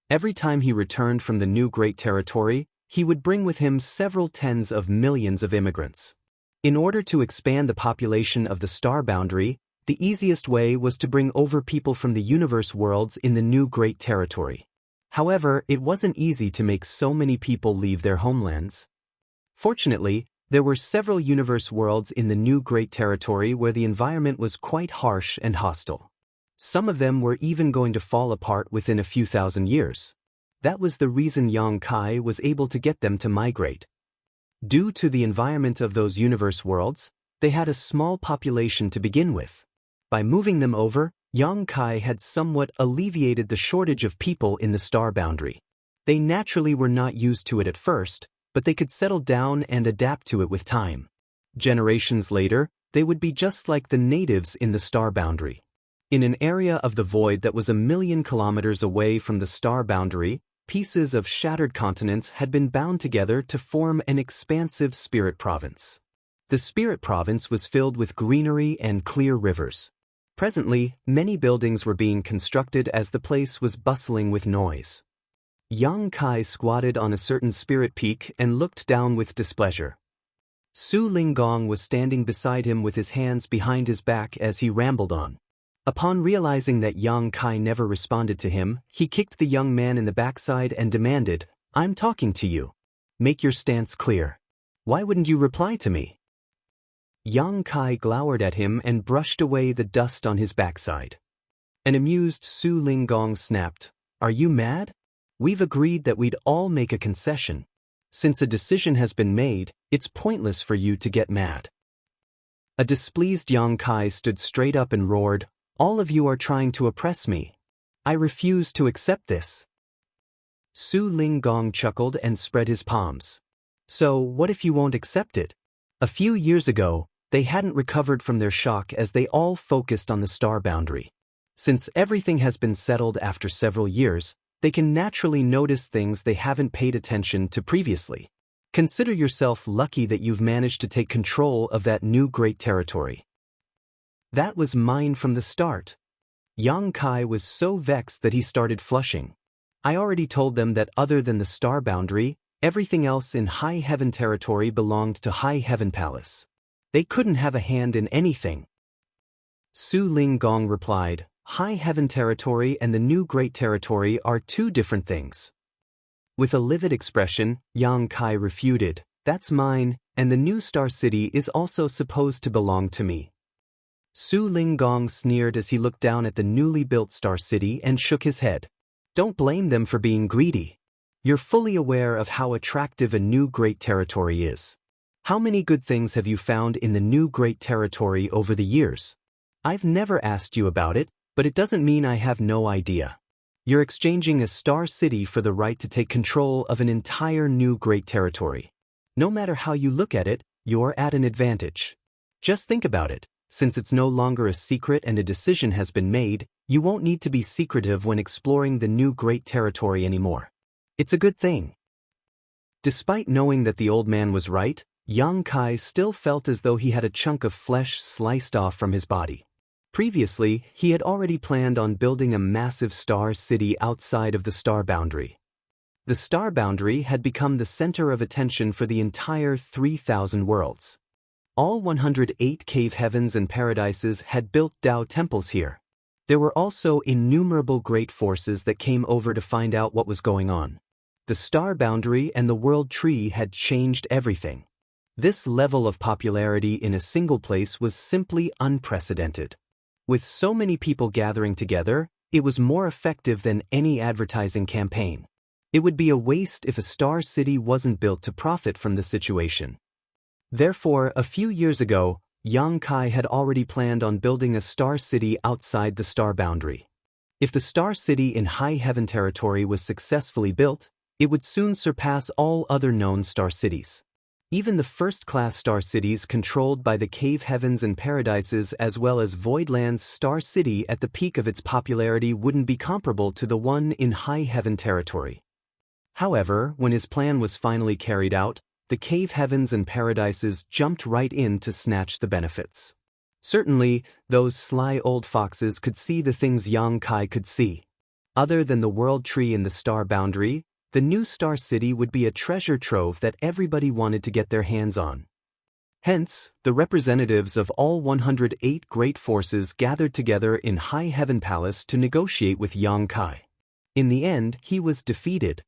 Every time he returned from the new Great Territory, he would bring with him several tens of millions of immigrants. In order to expand the population of the star boundary, the easiest way was to bring over people from the universe worlds in the new Great Territory. However, it wasn't easy to make so many people leave their homelands. Fortunately, there were several universe worlds in the new Great Territory where the environment was quite harsh and hostile. Some of them were even going to fall apart within a few thousand years. That was the reason Yang Kai was able to get them to migrate. Due to the environment of those universe worlds, they had a small population to begin with. By moving them over, Yang Kai had somewhat alleviated the shortage of people in the star boundary. They naturally were not used to it at first, but they could settle down and adapt to it with time. Generations later, they would be just like the natives in the star boundary. In an area of the void that was 1,000,000 kilometers away from the star boundary, pieces of shattered continents had been bound together to form an expansive spirit province. The spirit province was filled with greenery and clear rivers. Presently, many buildings were being constructed as the place was bustling with noise. Yang Kai squatted on a certain spirit peak and looked down with displeasure. Su Linggong was standing beside him with his hands behind his back as he rambled on. Upon realizing that Yang Kai never responded to him, he kicked the young man in the backside and demanded, "I'm talking to you. Make your stance clear. Why wouldn't you reply to me?" Yang Kai glowered at him and brushed away the dust on his backside. An amused Su Linggong snapped, "Are you mad? We've agreed that we'd all make a concession. Since a decision has been made, it's pointless for you to get mad." A displeased Yang Kai stood straight up and roared, "All of you are trying to oppress me. I refuse to accept this." Su Linggong chuckled and spread his palms. "So, what if you won't accept it?" A few years ago, they hadn't recovered from their shock as they all focused on the star boundary. Since everything has been settled after several years, they can naturally notice things they haven't paid attention to previously. Consider yourself lucky that you've managed to take control of that new great territory. That was mine from the start. Yang Kai was so vexed that he started flushing. I already told them that other than the star boundary, everything else in High Heaven territory belonged to High Heaven Palace. They couldn't have a hand in anything. Su Linggong replied, "High Heaven territory and the new great territory are two different things." With a livid expression, Yang Kai refuted, "That's mine, and the new Star City is also supposed to belong to me." Su Linggong sneered as he looked down at the newly built Star City and shook his head. "Don't blame them for being greedy. You're fully aware of how attractive a new great territory is. How many good things have you found in the new great territory over the years? I've never asked you about it, but it doesn't mean I have no idea. You're exchanging a Star City for the right to take control of an entire new great territory. No matter how you look at it, you're at an advantage. Just think about it. Since it's no longer a secret and a decision has been made, you won't need to be secretive when exploring the new great territory anymore. It's a good thing." Despite knowing that the old man was right, Yang Kai still felt as though he had a chunk of flesh sliced off from his body. Previously, he had already planned on building a massive star city outside of the star boundary. The star boundary had become the center of attention for the entire 3,000 worlds. All 108 cave heavens and paradises had built Tao temples here. There were also innumerable great forces that came over to find out what was going on. The star boundary and the world tree had changed everything. This level of popularity in a single place was simply unprecedented. With so many people gathering together, it was more effective than any advertising campaign. It would be a waste if a star city wasn't built to profit from the situation. Therefore, a few years ago, Yang Kai had already planned on building a star city outside the star boundary. If the star city in High Heaven territory was successfully built, it would soon surpass all other known star cities. Even the first-class star cities controlled by the cave heavens and paradises as well as Voidland's star city at the peak of its popularity wouldn't be comparable to the one in High Heaven territory. However, when his plan was finally carried out, the cave heavens and paradises jumped right in to snatch the benefits. Certainly, those sly old foxes could see the things Yang Kai could see. Other than the world tree in the star boundary, the new star city would be a treasure trove that everybody wanted to get their hands on. Hence, the representatives of all 108 great forces gathered together in High Heaven Palace to negotiate with Yang Kai. In the end, he was defeated.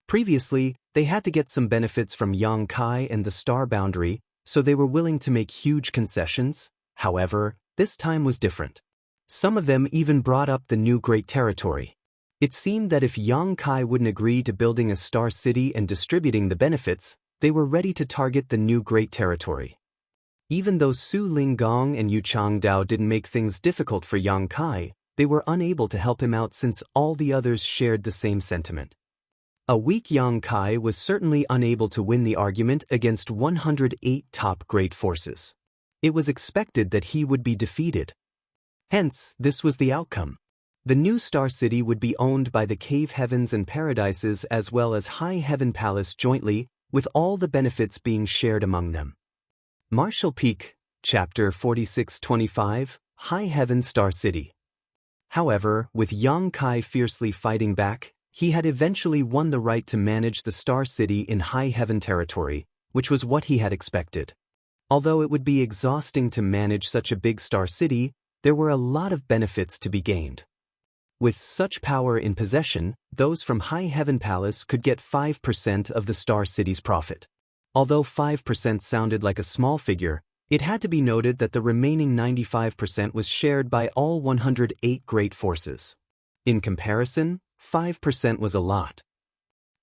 Previously, they had to get some benefits from Yang Kai and the star boundary, so they were willing to make huge concessions. However, this time was different. Some of them even brought up the new great territory. It seemed that if Yang Kai wouldn't agree to building a star city and distributing the benefits, they were ready to target the new great territory. Even though Su Linggong and Yu Changdao didn't make things difficult for Yang Kai, they were unable to help him out since all the others shared the same sentiment. A weak Yang Kai was certainly unable to win the argument against 108 top great forces. It was expected that he would be defeated. Hence, this was the outcome. The new Star City would be owned by the Cave Heavens and Paradises as well as High Heaven Palace jointly, with all the benefits being shared among them. Marshall Peak, Chapter 4625, High Heaven Star City. However, with Yang Kai fiercely fighting back, he had eventually won the right to manage the Star City in High Heaven territory, which was what he had expected. Although it would be exhausting to manage such a big Star City, there were a lot of benefits to be gained. With such power in possession, those from High Heaven Palace could get 5% of the Star City's profit. Although 5% sounded like a small figure, it had to be noted that the remaining 95% was shared by all 108 great forces. In comparison, 5% was a lot.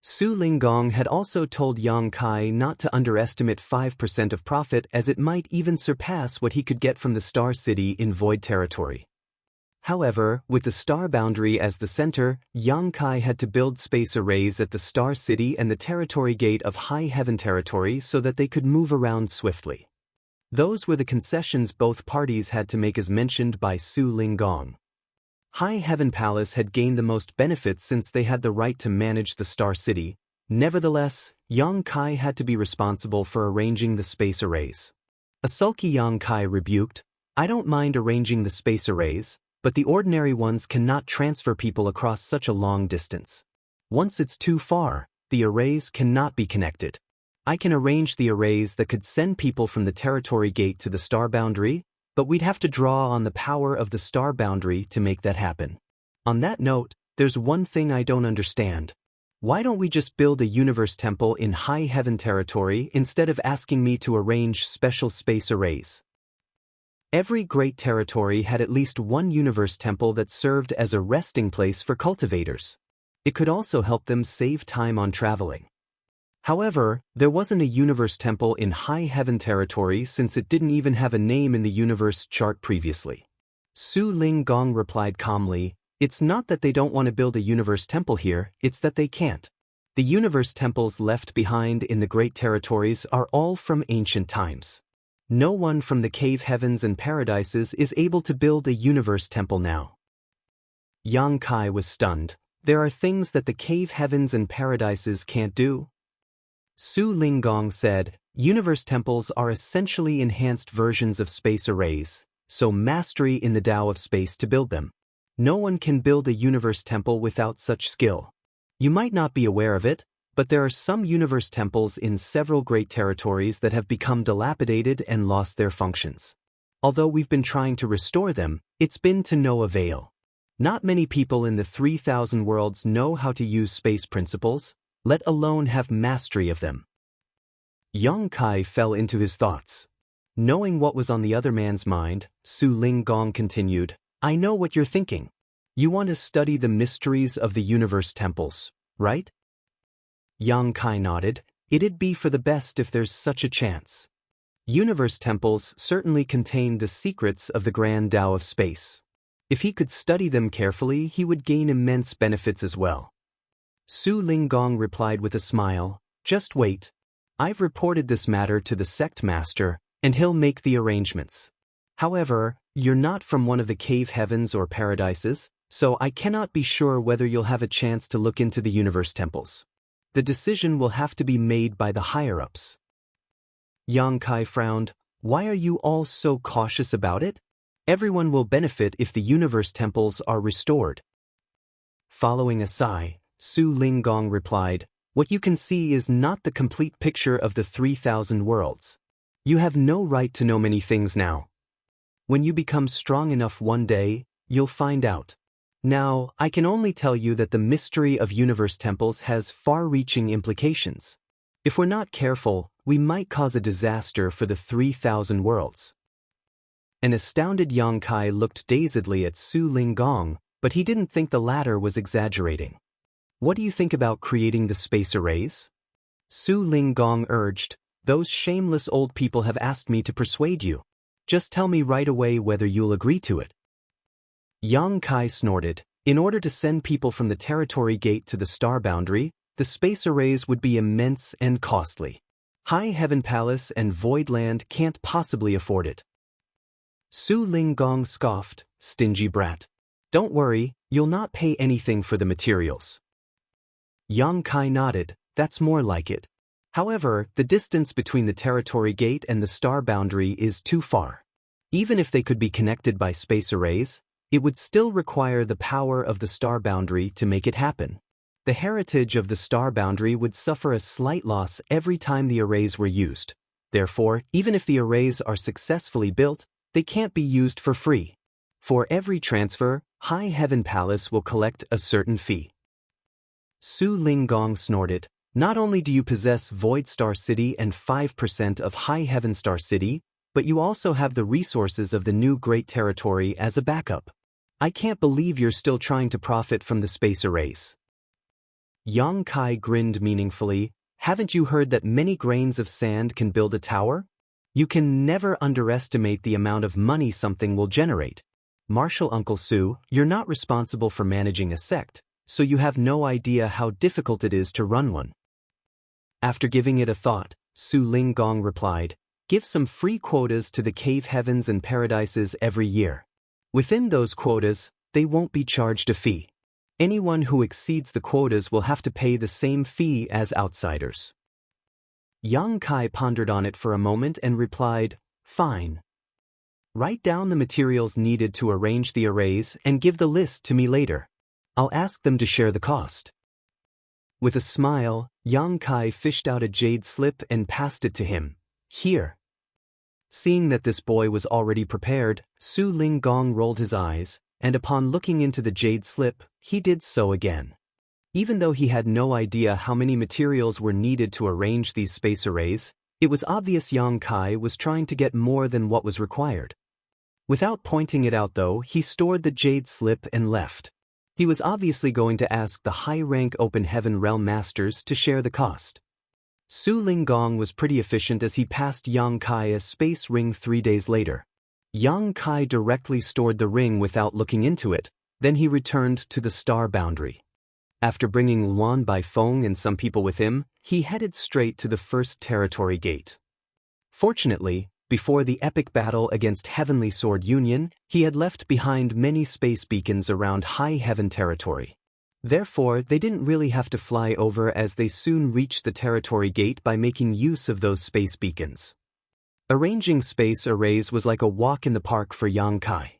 Su Linggong had also told Yang Kai not to underestimate 5% of profit, as it might even surpass what he could get from the Star City in Void territory. However, with the Star Boundary as the center, Yang Kai had to build space arrays at the Star City and the territory gate of High Heaven territory so that they could move around swiftly. Those were the concessions both parties had to make, as mentioned by Su Linggong. High Heaven Palace had gained the most benefits since they had the right to manage the Star City. Nevertheless, Yang Kai had to be responsible for arranging the space arrays. A sulky Yang Kai rebuked, "I don't mind arranging the space arrays, but the ordinary ones cannot transfer people across such a long distance. Once it's too far, the arrays cannot be connected. I can arrange the arrays that could send people from the territory gate to the Star Boundary, but we'd have to draw on the power of the Star Boundary to make that happen. On that note, there's one thing I don't understand. Why don't we just build a universe temple in High Heaven territory instead of asking me to arrange special space arrays?" Every great territory had at least one universe temple that served as a resting place for cultivators. It could also help them save time on traveling. However, there wasn't a universe temple in High Heaven territory since it didn't even have a name in the universe chart previously. Su Linggong replied calmly, "It's not that they don't want to build a universe temple here, it's that they can't. The universe temples left behind in the great territories are all from ancient times. No one from the Cave Heavens and Paradises is able to build a universe temple now." Yang Kai was stunned. "There are things that the Cave Heavens and Paradises can't do?" Su Linggong said, "Universe temples are essentially enhanced versions of space arrays, so mastery in the Tao of space to build them. No one can build a universe temple without such skill. You might not be aware of it, but there are some universe temples in several great territories that have become dilapidated and lost their functions. Although we've been trying to restore them, it's been to no avail. Not many people in the 3,000 worlds know how to use space principles, let alone have mastery of them." Yang Kai fell into his thoughts. Knowing what was on the other man's mind, Su Linggong continued, "I know what you're thinking. You want to study the mysteries of the universe temples, right?" Yang Kai nodded. "It'd be for the best if there's such a chance. Universe temples certainly contain the secrets of the grand Tao of space. If he could study them carefully, he would gain immense benefits as well." Su Linggong replied with a smile, "Just wait. I've reported this matter to the sect master, and he'll make the arrangements. However, you're not from one of the Cave Heavens or Paradises, so I cannot be sure whether you'll have a chance to look into the universe temples. The decision will have to be made by the higher-ups." Yang Kai frowned. "Why are you all so cautious about it? Everyone will benefit if the universe temples are restored." Following a sigh, Su Linggong replied, "What you can see is not the complete picture of the 3,000 worlds. You have no right to know many things now. When you become strong enough one day, you'll find out. Now, I can only tell you that the mystery of universe temples has far-reaching implications. If we're not careful, we might cause a disaster for the 3,000 worlds." An astounded Yang Kai looked dazedly at Su Linggong, but he didn't think the latter was exaggerating. "What do you think about creating the space arrays?" Su Linggong urged, "Those shameless old people have asked me to persuade you. Just tell me right away whether you'll agree to it." Yang Kai snorted. "In order to send people from the territory gate to the Star Boundary, the space arrays would be immense and costly. High Heaven Palace and Void Land can't possibly afford it. Su Linggong scoffed, "Stingy brat. Don't worry, you'll not pay anything for the materials." Yang Kai nodded, "That's more like it. However, the distance between the territory gate and the star boundary is too far. Even if they could be connected by space arrays, it would still require the power of the star boundary to make it happen. The heritage of the star boundary would suffer a slight loss every time the arrays were used. Therefore, even if the arrays are successfully built, they can't be used for free. For every transfer, High Heaven Palace will collect a certain fee." Su Linggong snorted, "Not only do you possess Void Star City and 5% of High Heaven Star City, but you also have the resources of the new Great Territory as a backup. I can't believe you're still trying to profit from the space arrays." Yang Kai grinned meaningfully, "Haven't you heard that many grains of sand can build a tower? You can never underestimate the amount of money something will generate. Marshal Uncle Su, you're not responsible for managing a sect, so you have no idea how difficult it is to run one." After giving it a thought, Su Linggong replied, "Give some free quotas to the cave heavens and paradises every year. Within those quotas, they won't be charged a fee. Anyone who exceeds the quotas will have to pay the same fee as outsiders." Yang Kai pondered on it for a moment and replied, "Fine. Write down the materials needed to arrange the arrays and give the list to me later. I'll ask them to share the cost." With a smile, Yang Kai fished out a jade slip and passed it to him. "Here." Seeing that this boy was already prepared, Su Linggong rolled his eyes, and upon looking into the jade slip, he did so again. Even though he had no idea how many materials were needed to arrange these space arrays, it was obvious Yang Kai was trying to get more than what was required. Without pointing it out though, he stored the jade slip and left. He was obviously going to ask the high-rank Open Heaven Realm Masters to share the cost. Su Linggong was pretty efficient as he passed Yang Kai a space ring 3 days later. Yang Kai directly stored the ring without looking into it, then he returned to the star boundary. After bringing Luan Bai Feng and some people with him, he headed straight to the first territory gate. Fortunately, before the epic battle against Heavenly Sword Union, he had left behind many space beacons around High Heaven territory. Therefore, they didn't really have to fly over as they soon reached the territory gate by making use of those space beacons. Arranging space arrays was like a walk in the park for Yang Kai.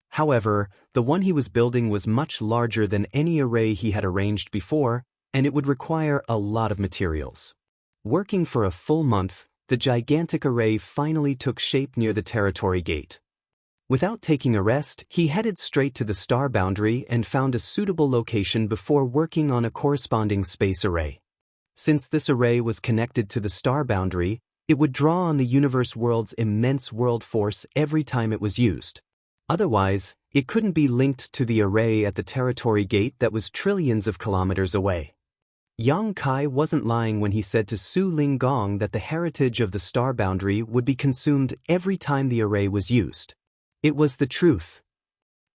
However, the one he was building was much larger than any array he had arranged before, and it would require a lot of materials. Working for a full month, the gigantic array finally took shape near the territory gate. Without taking a rest, he headed straight to the star boundary and found a suitable location before working on a corresponding space array. Since this array was connected to the star boundary, it would draw on the universe world's immense world force every time it was used. Otherwise, it couldn't be linked to the array at the territory gate that was trillions of kilometers away. Yang Kai wasn't lying when he said to Su Linggong that the heritage of the star boundary would be consumed every time the array was used. It was the truth.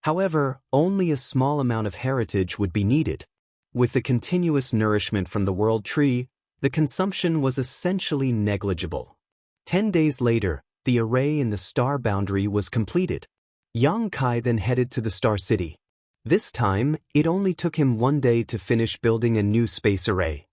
However, only a small amount of heritage would be needed. With the continuous nourishment from the world tree, the consumption was essentially negligible. 10 days later, the array in the star boundary was completed. Yang Kai then headed to the Star City. This time, it only took him 1 day to finish building a new space array.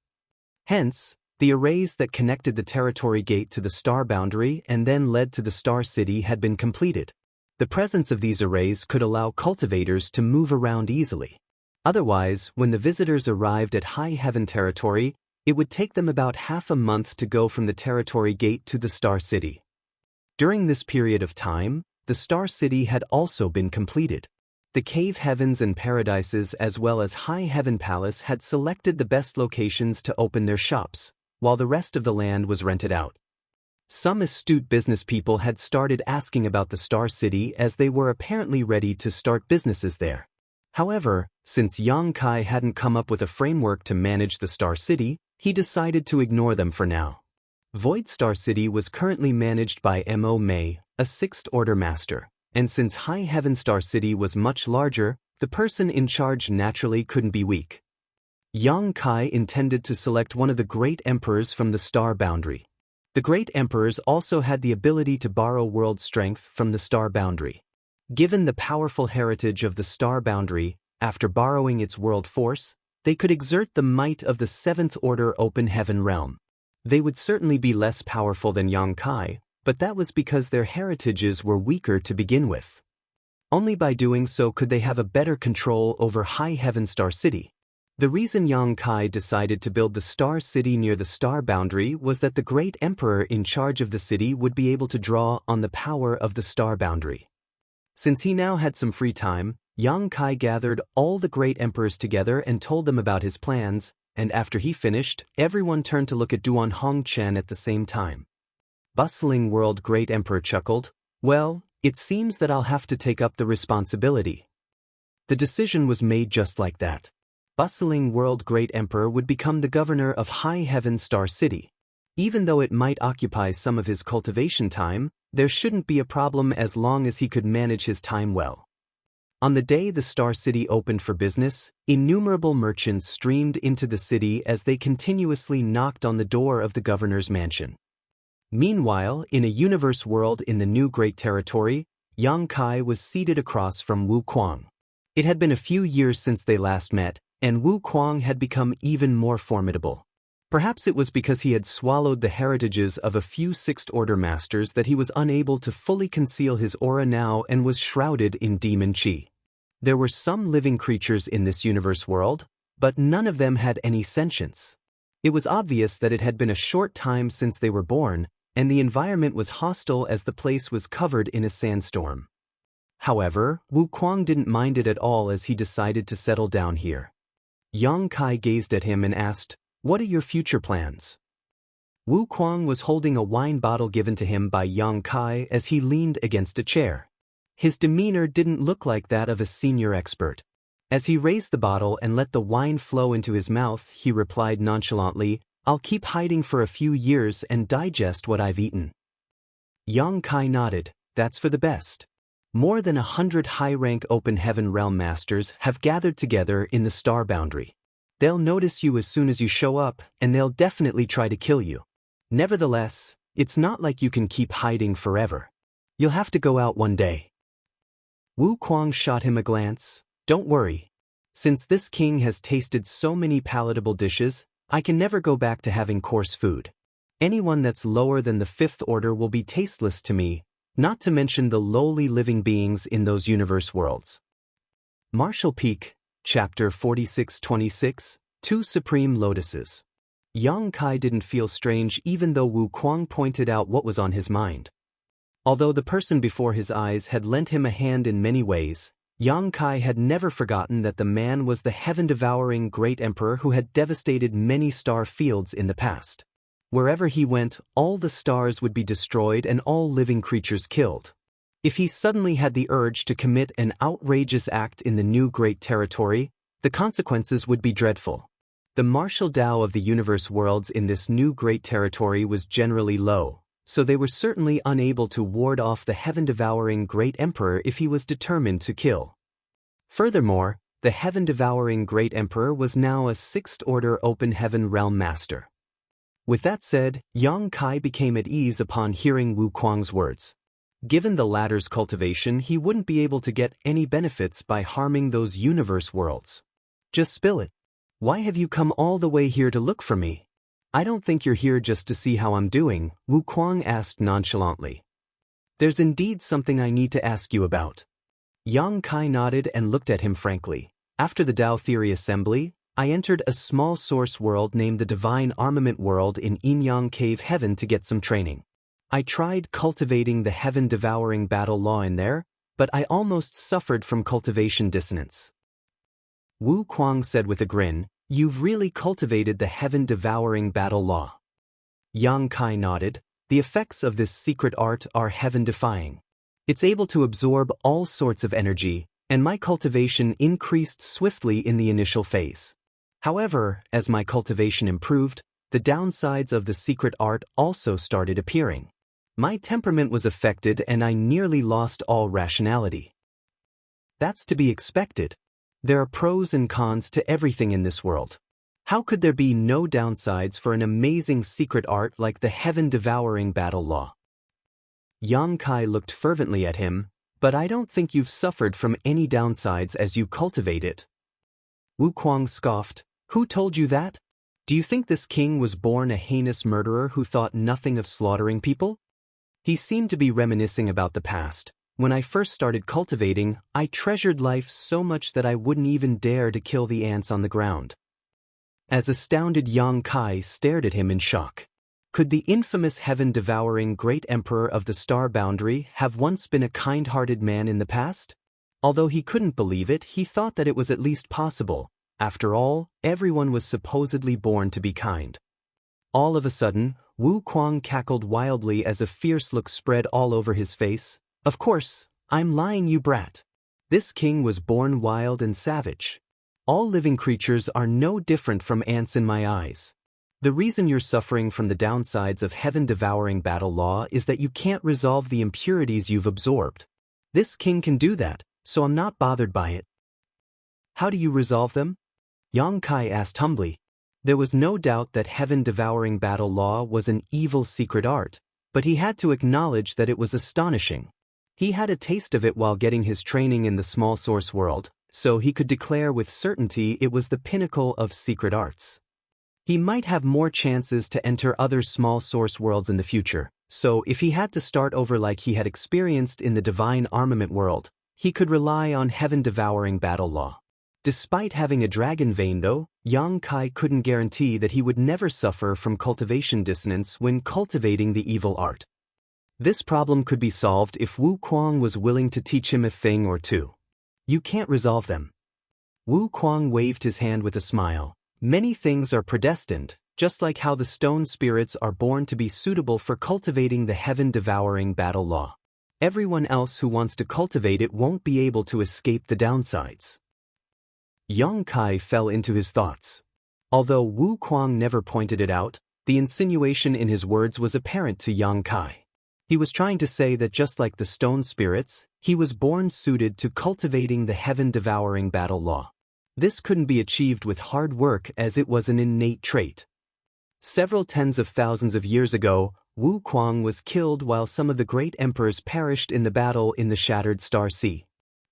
Hence, the arrays that connected the territory gate to the star boundary and then led to the Star City had been completed. The presence of these arrays could allow cultivators to move around easily. Otherwise, when the visitors arrived at High Heaven territory, it would take them about half a month to go from the territory gate to the Star City. During this period of time, the Star City had also been completed. The cave heavens and paradises as well as High Heaven Palace had selected the best locations to open their shops, while the rest of the land was rented out. Some astute business people had started asking about the Star City as they were apparently ready to start businesses there. However, since Yang Kai hadn't come up with a framework to manage the Star City, he decided to ignore them for now. Void Star City was currently managed by Mo Mei, a 6th Order Master, and since High Heaven Star City was much larger, the person in charge naturally couldn't be weak. Yang Kai intended to select one of the great emperors from the star boundary. The great emperors also had the ability to borrow world strength from the star boundary. Given the powerful heritage of the star boundary, after borrowing its world force, they could exert the might of the seventh order open heaven realm. They would certainly be less powerful than Yang Kai, but that was because their heritages were weaker to begin with. Only by doing so could they have a better control over High Heaven Star City. The reason Yang Kai decided to build the Star City near the star boundary was that the great emperor in charge of the city would be able to draw on the power of the star boundary. Since he now had some free time, Yang Kai gathered all the great emperors together and told them about his plans, and after he finished, everyone turned to look at Duan Hongchen at the same time. Bustling World Great Emperor chuckled, "Well, it seems that I'll have to take up the responsibility." The decision was made just like that. Bustling World Great Emperor would become the governor of High Heaven Star City. Even though it might occupy some of his cultivation time, there shouldn't be a problem as long as he could manage his time well. On the day the Star City opened for business, innumerable merchants streamed into the city as they continuously knocked on the door of the governor's mansion. Meanwhile, in a universe world in the new Great Territory, Yang Kai was seated across from Wu Kuang. It had been a few years since they last met, and Wu Kuang had become even more formidable. Perhaps it was because he had swallowed the heritages of a few sixth-order masters that he was unable to fully conceal his aura now and was shrouded in demon chi. There were some living creatures in this universe world, but none of them had any sentience. It was obvious that it had been a short time since they were born, and the environment was hostile as the place was covered in a sandstorm. However, Wu Kuang didn't mind it at all as he decided to settle down here. Yang Kai gazed at him and asked, "What are your future plans?" Wu Kuang was holding a wine bottle given to him by Yang Kai as he leaned against a chair. His demeanor didn't look like that of a senior expert. As he raised the bottle and let the wine flow into his mouth, he replied nonchalantly, "I'll keep hiding for a few years and digest what I've eaten." Yang Kai nodded, "That's for the best. More than 100 high-rank Open Heaven Realm Masters have gathered together in the star boundary. They'll notice you as soon as you show up, and they'll definitely try to kill you. Nevertheless, it's not like you can keep hiding forever. You'll have to go out one day." Wu Kuang shot him a glance. "Don't worry. Since this king has tasted so many palatable dishes, I can never go back to having coarse food. Anyone that's lower than the fifth order will be tasteless to me, not to mention the lowly living beings in those universe worlds." Martial Peak, Chapter 4626, Two Supreme Lotuses. Yang Kai didn't feel strange even though Wu Kuang pointed out what was on his mind. Although the person before his eyes had lent him a hand in many ways, Yang Kai had never forgotten that the man was the heaven-devouring great emperor who had devastated many star fields in the past. Wherever he went, all the stars would be destroyed and all living creatures killed. If he suddenly had the urge to commit an outrageous act in the new Great Territory, the consequences would be dreadful. The martial Tao of the universe worlds in this new Great Territory was generally low, so they were certainly unable to ward off the heaven-devouring great emperor if he was determined to kill. Furthermore, the heaven-devouring great emperor was now a sixth-order open heaven realm master. With that said, Yang Kai became at ease upon hearing Wu Kuang's words. Given the latter's cultivation, he wouldn't be able to get any benefits by harming those universe worlds. "Just spill it. Why have you come all the way here to look for me? I don't think you're here just to see how I'm doing," Wu Kuang asked nonchalantly. "There's indeed something I need to ask you about." Yang Kai nodded and looked at him frankly. "After the Tao Theory Assembly, I entered a small source world named the Divine Armament World in Yin-Yang Cave Heaven to get some training. I tried cultivating the heaven-devouring battle law in there, but I almost suffered from cultivation dissonance." Wu Kuang said with a grin, "You've really cultivated the heaven-devouring battle law." Yang Kai nodded. "The effects of this secret art are heaven-defying. It's able to absorb all sorts of energy, and my cultivation increased swiftly in the initial phase. However, as my cultivation improved, the downsides of the secret art also started appearing. My temperament was affected and I nearly lost all rationality." "That's to be expected. There are pros and cons to everything in this world. How could there be no downsides for an amazing secret art like the heaven-devouring battle law? Yang Kai looked fervently at him, but I don't think you've suffered from any downsides as you cultivate it. Wu Kuang scoffed. Who told you that? Do you think this king was born a heinous murderer who thought nothing of slaughtering people? He seemed to be reminiscing about the past. When I first started cultivating, I treasured life so much that I wouldn't even dare to kill the ants on the ground. As astounded Yang Kai stared at him in shock. Could the infamous heaven-devouring great emperor of the star boundary have once been a kind-hearted man in the past? Although he couldn't believe it, he thought that it was at least possible. After all, everyone was supposedly born to be kind. All of a sudden, Wu Kuang cackled wildly as a fierce look spread all over his face. Of course, I'm lying, you brat. This king was born wild and savage. All living creatures are no different from ants in my eyes. The reason you're suffering from the downsides of heaven-devouring battle law is that you can't resolve the impurities you've absorbed. This king can do that, so I'm not bothered by it. How do you resolve them? Yang Kai asked humbly. There was no doubt that heaven-devouring battle law was an evil secret art, but he had to acknowledge that it was astonishing. He had a taste of it while getting his training in the small source world, so he could declare with certainty it was the pinnacle of secret arts. He might have more chances to enter other small source worlds in the future, so if he had to start over like he had experienced in the divine armament world, he could rely on heaven-devouring battle law. Despite having a dragon vein though, Yang Kai couldn't guarantee that he would never suffer from cultivation dissonance when cultivating the evil art. This problem could be solved if Wu Kuang was willing to teach him a thing or two. You can't resolve them. Wu Kuang waved his hand with a smile. Many things are predestined, just like how the stone spirits are born to be suitable for cultivating the heaven-devouring battle law. Everyone else who wants to cultivate it won't be able to escape the downsides. Yang Kai fell into his thoughts. Although Wu Kuang never pointed it out, the insinuation in his words was apparent to Yang Kai. He was trying to say that just like the stone spirits, he was born suited to cultivating the heaven-devouring battle law. This couldn't be achieved with hard work as it was an innate trait. Several tens of thousands of years ago, Wu Kuang was killed while some of the great emperors perished in the battle in the Shattered Star Sea.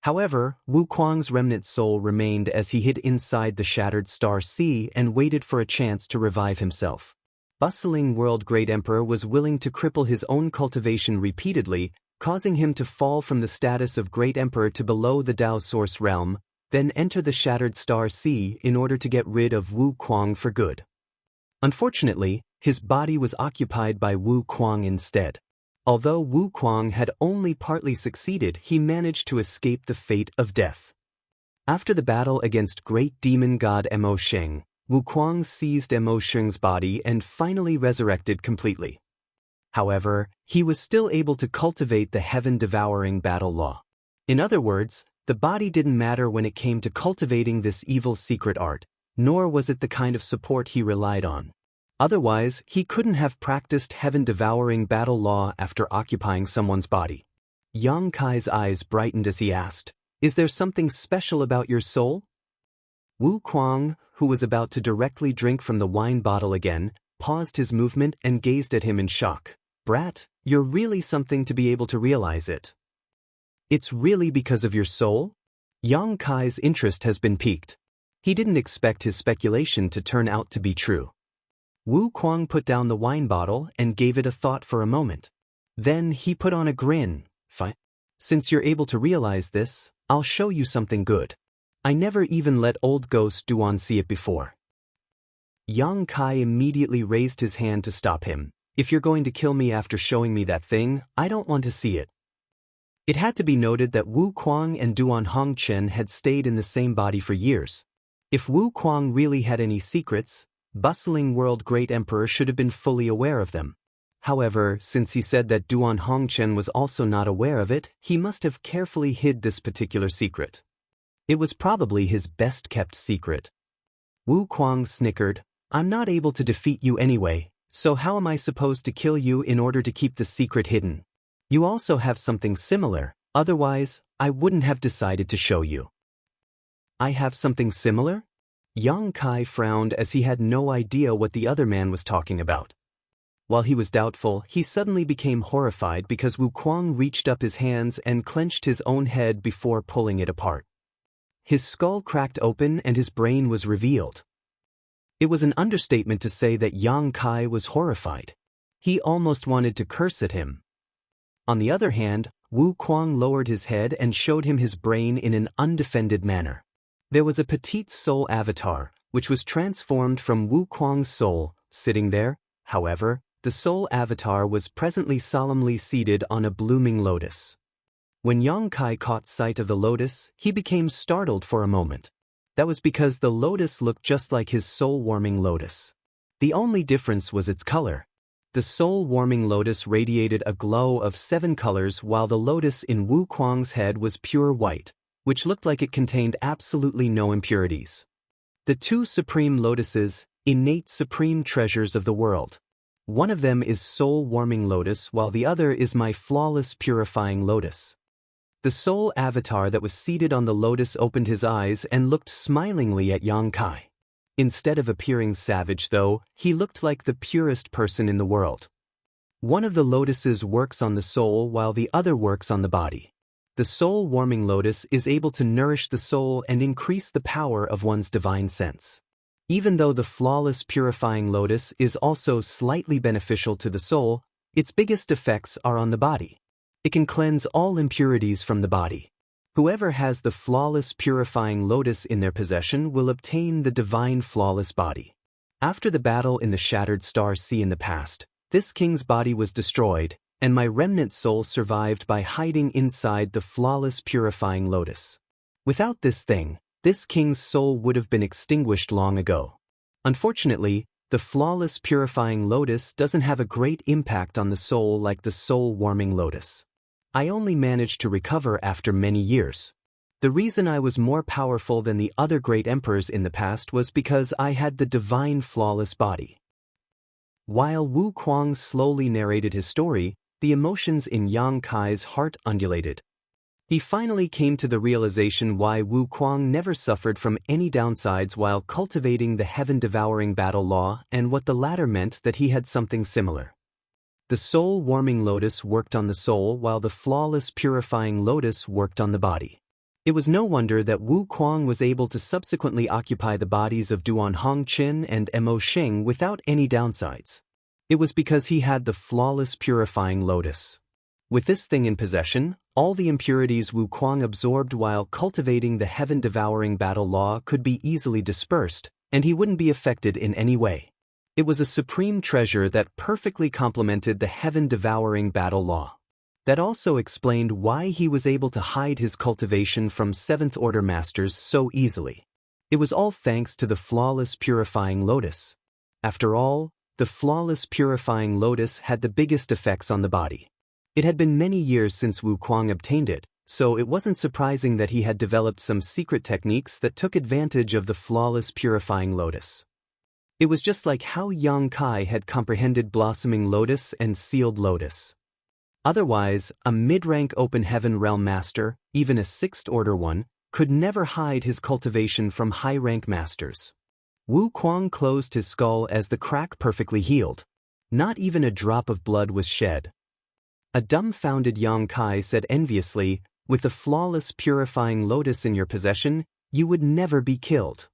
However, Wu Kuang's remnant soul remained as he hid inside the Shattered Star Sea and waited for a chance to revive himself. Bustling World Great Emperor was willing to cripple his own cultivation repeatedly, causing him to fall from the status of Great Emperor to below the Tao Source realm, then enter the Shattered Star Sea in order to get rid of Wu Kuang for good. Unfortunately, his body was occupied by Wu Kuang instead. Although Wu Kuang had only partly succeeded, he managed to escape the fate of death. After the battle against great demon god Mo Sheng, Wu Kuang seized Mo Sheng's body and finally resurrected completely. However, he was still able to cultivate the heaven-devouring battle law. In other words, the body didn't matter when it came to cultivating this evil secret art, nor was it the kind of support he relied on. Otherwise, he couldn't have practiced heaven-devouring battle law after occupying someone's body. Yang Kai's eyes brightened as he asked, "Is there something special about your soul?" Wu Kuang, who was about to directly drink from the wine bottle again, paused his movement and gazed at him in shock. "Brat, you're really something to be able to realize it. It's really because of your soul?" Yang Kai's interest has been piqued. He didn't expect his speculation to turn out to be true. Wu Kuang put down the wine bottle and gave it a thought for a moment. Then he put on a grin. "Fine. Since you're able to realize this, I'll show you something good. I never even let old ghost Duan see it before." Yang Kai immediately raised his hand to stop him. "If you're going to kill me after showing me that thing, I don't want to see it." It had to be noted that Wu Kuang and Duan Hongchen had stayed in the same body for years. If Wu Kuang really had any secrets, Bustling World Great Emperor should have been fully aware of them. However, since he said that Duan Hongchen was also not aware of it, he must have carefully hid this particular secret. It was probably his best-kept secret. Wu Kuang snickered. "I'm not able to defeat you anyway, so how am I supposed to kill you in order to keep the secret hidden? You also have something similar, otherwise, I wouldn't have decided to show you." "I have something similar?" Yang Kai frowned as he had no idea what the other man was talking about. While he was doubtful, he suddenly became horrified because Wu Kuang reached up his hands and clenched his own head before pulling it apart. His skull cracked open and his brain was revealed. It was an understatement to say that Yang Kai was horrified. He almost wanted to curse at him. On the other hand, Wu Kuang lowered his head and showed him his brain in an undefended manner. There was a petite soul avatar, which was transformed from Wu Kuang's soul, sitting there. However, the soul avatar was presently solemnly seated on a blooming lotus. When Yang Kai caught sight of the lotus, he became startled for a moment. That was because the lotus looked just like his soul-warming lotus. The only difference was its color. The soul-warming lotus radiated a glow of 7 colors while the lotus in Wu Kuang's head was pure white, which looked like it contained absolutely no impurities. The 2 supreme lotuses, innate supreme treasures of the world. One of them is soul-warming lotus while the other is my flawless purifying lotus. The soul avatar that was seated on the lotus opened his eyes and looked smilingly at Yang Kai. Instead of appearing savage though, he looked like the purest person in the world. One of the lotuses works on the soul while the other works on the body. The soul-warming lotus is able to nourish the soul and increase the power of one's divine sense. Even though the flawless purifying lotus is also slightly beneficial to the soul, its biggest effects are on the body. It can cleanse all impurities from the body. Whoever has the flawless purifying lotus in their possession will obtain the divine flawless body. After the battle in the Shattered Star Sea in the past, this king's body was destroyed, and my remnant soul survived by hiding inside the flawless purifying lotus. Without this thing, this king's soul would have been extinguished long ago. Unfortunately, the flawless purifying lotus doesn't have a great impact on the soul like the soul-warming lotus. I only managed to recover after many years. The reason I was more powerful than the other great emperors in the past was because I had the divine flawless body. While Wu Kuang slowly narrated his story, the emotions in Yang Kai's heart undulated. He finally came to the realization why Wu Kuang never suffered from any downsides while cultivating the heaven-devouring battle law and what the latter meant that he had something similar. The soul-warming lotus worked on the soul while the flawless purifying lotus worked on the body. It was no wonder that Wu Kuang was able to subsequently occupy the bodies of Duan Hongqin and Mo Xing without any downsides. It was because he had the flawless purifying lotus. With this thing in possession, all the impurities Wu Kuang absorbed while cultivating the heaven-devouring battle law could be easily dispersed, and he wouldn't be affected in any way. It was a supreme treasure that perfectly complemented the heaven-devouring battle law. That also explained why he was able to hide his cultivation from 7th-order masters so easily. It was all thanks to the flawless purifying lotus. After all, the flawless purifying lotus had the biggest effects on the body. It had been many years since Wu Kuang obtained it, so it wasn't surprising that he had developed some secret techniques that took advantage of the flawless purifying lotus. It was just like how Yang Kai had comprehended blossoming lotus and sealed lotus. Otherwise, a mid-rank open heaven realm master, even a 6th-order one, could never hide his cultivation from high-rank masters. Wu Kuang closed his skull as the crack perfectly healed. Not even a drop of blood was shed. A dumbfounded Yang Kai said enviously, "With the flawless purifying lotus in your possession, you would never be killed."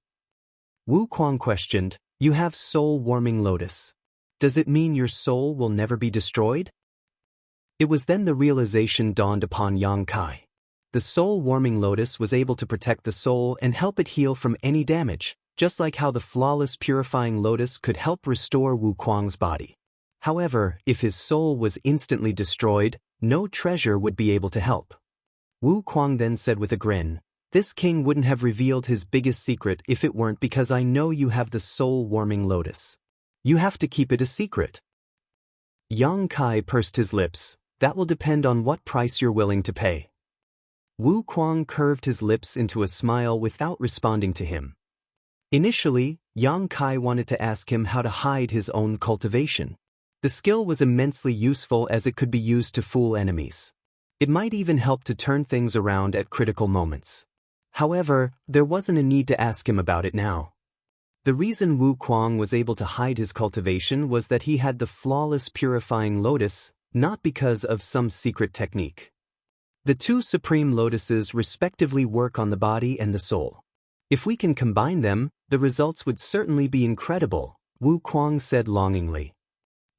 Wu Kuang questioned, "You have soul-warming lotus. Does it mean your soul will never be destroyed?" It was then the realization dawned upon Yang Kai. The soul-warming lotus was able to protect the soul and help it heal from any damage, just like how the flawless purifying lotus could help restore Wu Kuang's body. However, if his soul was instantly destroyed, no treasure would be able to help. Wu Kuang then said with a grin, "This king wouldn't have revealed his biggest secret if it weren't because I know you have the soul-warming lotus. You have to keep it a secret." Yang Kai pursed his lips. "That will depend on what price you're willing to pay." Wu Kuang curved his lips into a smile without responding to him. Initially, Yang Kai wanted to ask him how to hide his own cultivation. The skill was immensely useful as it could be used to fool enemies. It might even help to turn things around at critical moments. However, there wasn't a need to ask him about it now. The reason Wu Kuang was able to hide his cultivation was that he had the flawless purifying lotus, not because of some secret technique. The two supreme lotuses respectively work on the body and the soul. If we can combine them, the results would certainly be incredible, Wu Kuang said longingly.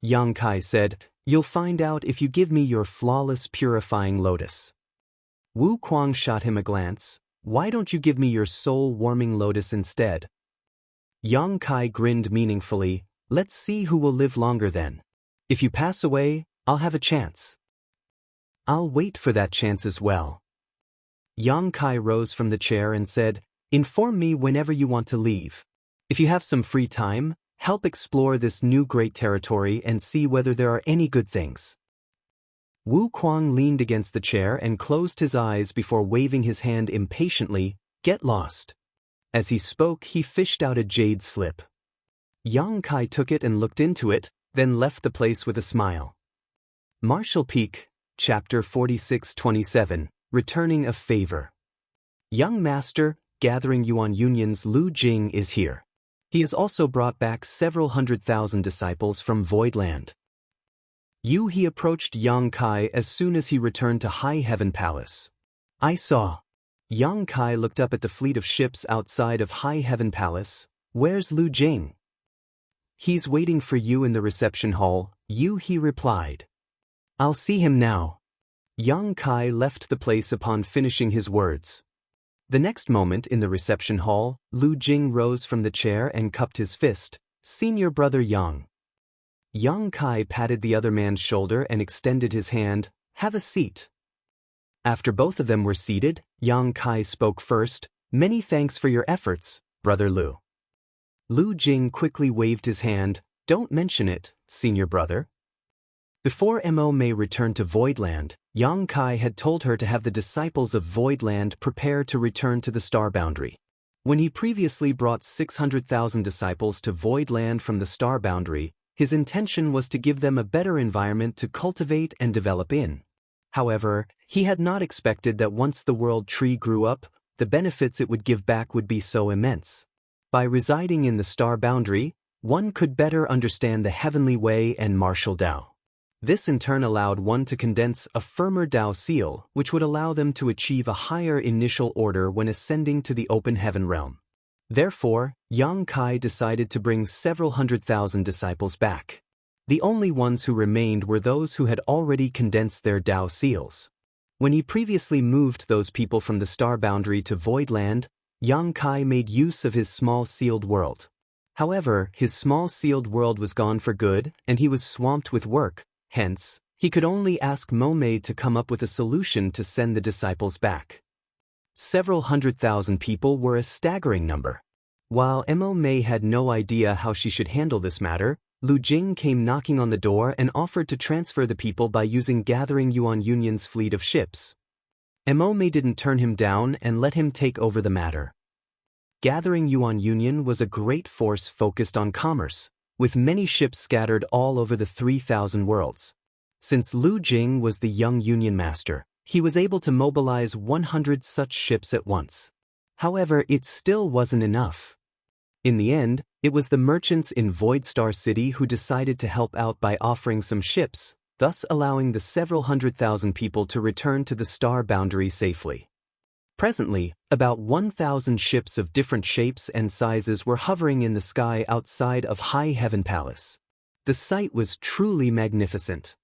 Yang Kai said, "You'll find out if you give me your flawless purifying lotus." Wu Kuang shot him a glance. "Why don't you give me your soul-warming lotus instead?" Yang Kai grinned meaningfully. "Let's see who will live longer then. If you pass away, I'll have a chance." "I'll wait for that chance as well." Yang Kai rose from the chair and said, "Inform me whenever you want to leave. If you have some free time, help explore this new great territory and see whether there are any good things." Wu Kuang leaned against the chair and closed his eyes before waving his hand impatiently, "Get lost." As he spoke, he fished out a jade slip. Yang Kai took it and looked into it, then left the place with a smile. Martial Peak, Chapter 46-27, Returning a Favor. Young Master, Gathering Yuan Union's Lu Jing is here. He has also brought back several 100,000 disciples from Voidland. He approached Yang Kai as soon as he returned to High Heaven Palace. "I saw." Yang Kai looked up at the fleet of ships outside of High Heaven Palace. "Where's Lu Jing?" "He's waiting for you in the reception hall," he replied. "I'll see him now." Yang Kai left the place upon finishing his words. The next moment in the reception hall, Lu Jing rose from the chair and cupped his fist. "Senior brother Yang." Yang Kai patted the other man's shoulder and extended his hand. "Have a seat." After both of them were seated, Yang Kai spoke first. "Many thanks for your efforts, Brother Lu." Lu Jing quickly waved his hand. "Don't mention it, senior brother." Before Mo May returned to Voidland, Yang Kai had told her to have the disciples of Voidland prepare to return to the Star Boundary. When he previously brought 600,000 disciples to Voidland from the Star Boundary, his intention was to give them a better environment to cultivate and develop in. However, he had not expected that once the world tree grew up, the benefits it would give back would be so immense. By residing in the Star Boundary, one could better understand the heavenly way and martial Tao. This in turn allowed one to condense a firmer Tao seal, which would allow them to achieve a higher initial order when ascending to the open heaven realm. Therefore, Yang Kai decided to bring several 100,000 disciples back. The only ones who remained were those who had already condensed their Tao seals. When he previously moved those people from the Star Boundary to Voidland, Yang Kai made use of his small sealed world. However, his small sealed world was gone for good, and he was swamped with work. Hence, he could only ask Mo May to come up with a solution to send the disciples back. Several 100,000 people were a staggering number. While Mo May had no idea how she should handle this matter, Lu Jing came knocking on the door and offered to transfer the people by using Gathering Yuan Union's fleet of ships. Mo May didn't turn him down and let him take over the matter. Gathering Yuan Union was a great force focused on commerce, with many ships scattered all over the 3,000 worlds. Since Lu Jing was the young Union Master, he was able to mobilize 100 such ships at once. However, it still wasn't enough. In the end, it was the merchants in Void Star City who decided to help out by offering some ships, thus allowing the several 100,000 people to return to the Star Boundary safely. Presently, about 1,000 ships of different shapes and sizes were hovering in the sky outside of High Heaven Palace. The sight was truly magnificent.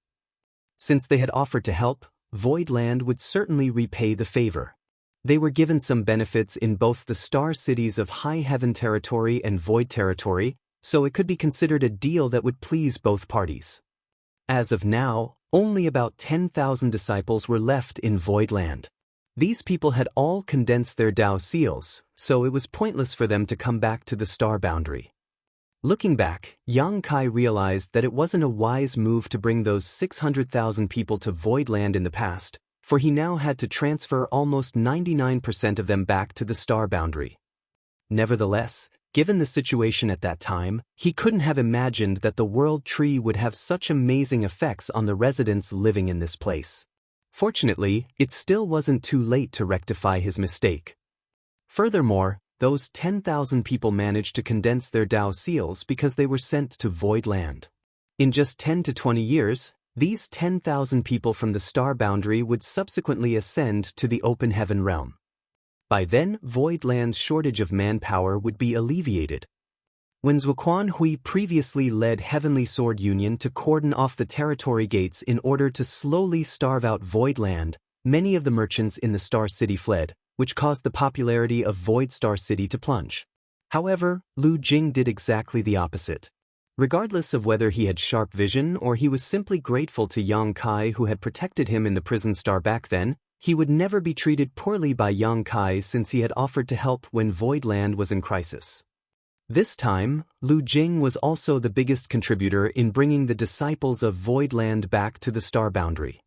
Since they had offered to help, Voidland would certainly repay the favor. They were given some benefits in both the star cities of High Heaven Territory and Void Territory, so it could be considered a deal that would please both parties. As of now, only about 10,000 disciples were left in Voidland. These people had all condensed their Tao seals, so it was pointless for them to come back to the Star Boundary. Looking back, Yang Kai realized that it wasn't a wise move to bring those 600,000 people to Voidland in the past, for he now had to transfer almost 99% of them back to the Star Boundary. Nevertheless, given the situation at that time, he couldn't have imagined that the World Tree would have such amazing effects on the residents living in this place. Fortunately, it still wasn't too late to rectify his mistake. Furthermore, those 10,000 people managed to condense their Tao seals because they were sent to Void Land. In just 10 to 20 years, these 10,000 people from the star boundary would subsequently ascend to the open heaven realm. By then, Void Land's shortage of manpower would be alleviated. When Zuoquan Hui previously led Heavenly Sword Union to cordon off the territory gates in order to slowly starve out Void Land, many of the merchants in the Star City fled, which caused the popularity of Void Star City to plunge. However, Lu Jing did exactly the opposite. Regardless of whether he had sharp vision or he was simply grateful to Yang Kai who had protected him in the prison star back then, he would never be treated poorly by Yang Kai since he had offered to help when Void Land was in crisis. This time, Lu Jing was also the biggest contributor in bringing the disciples of Void Land back to the star boundary.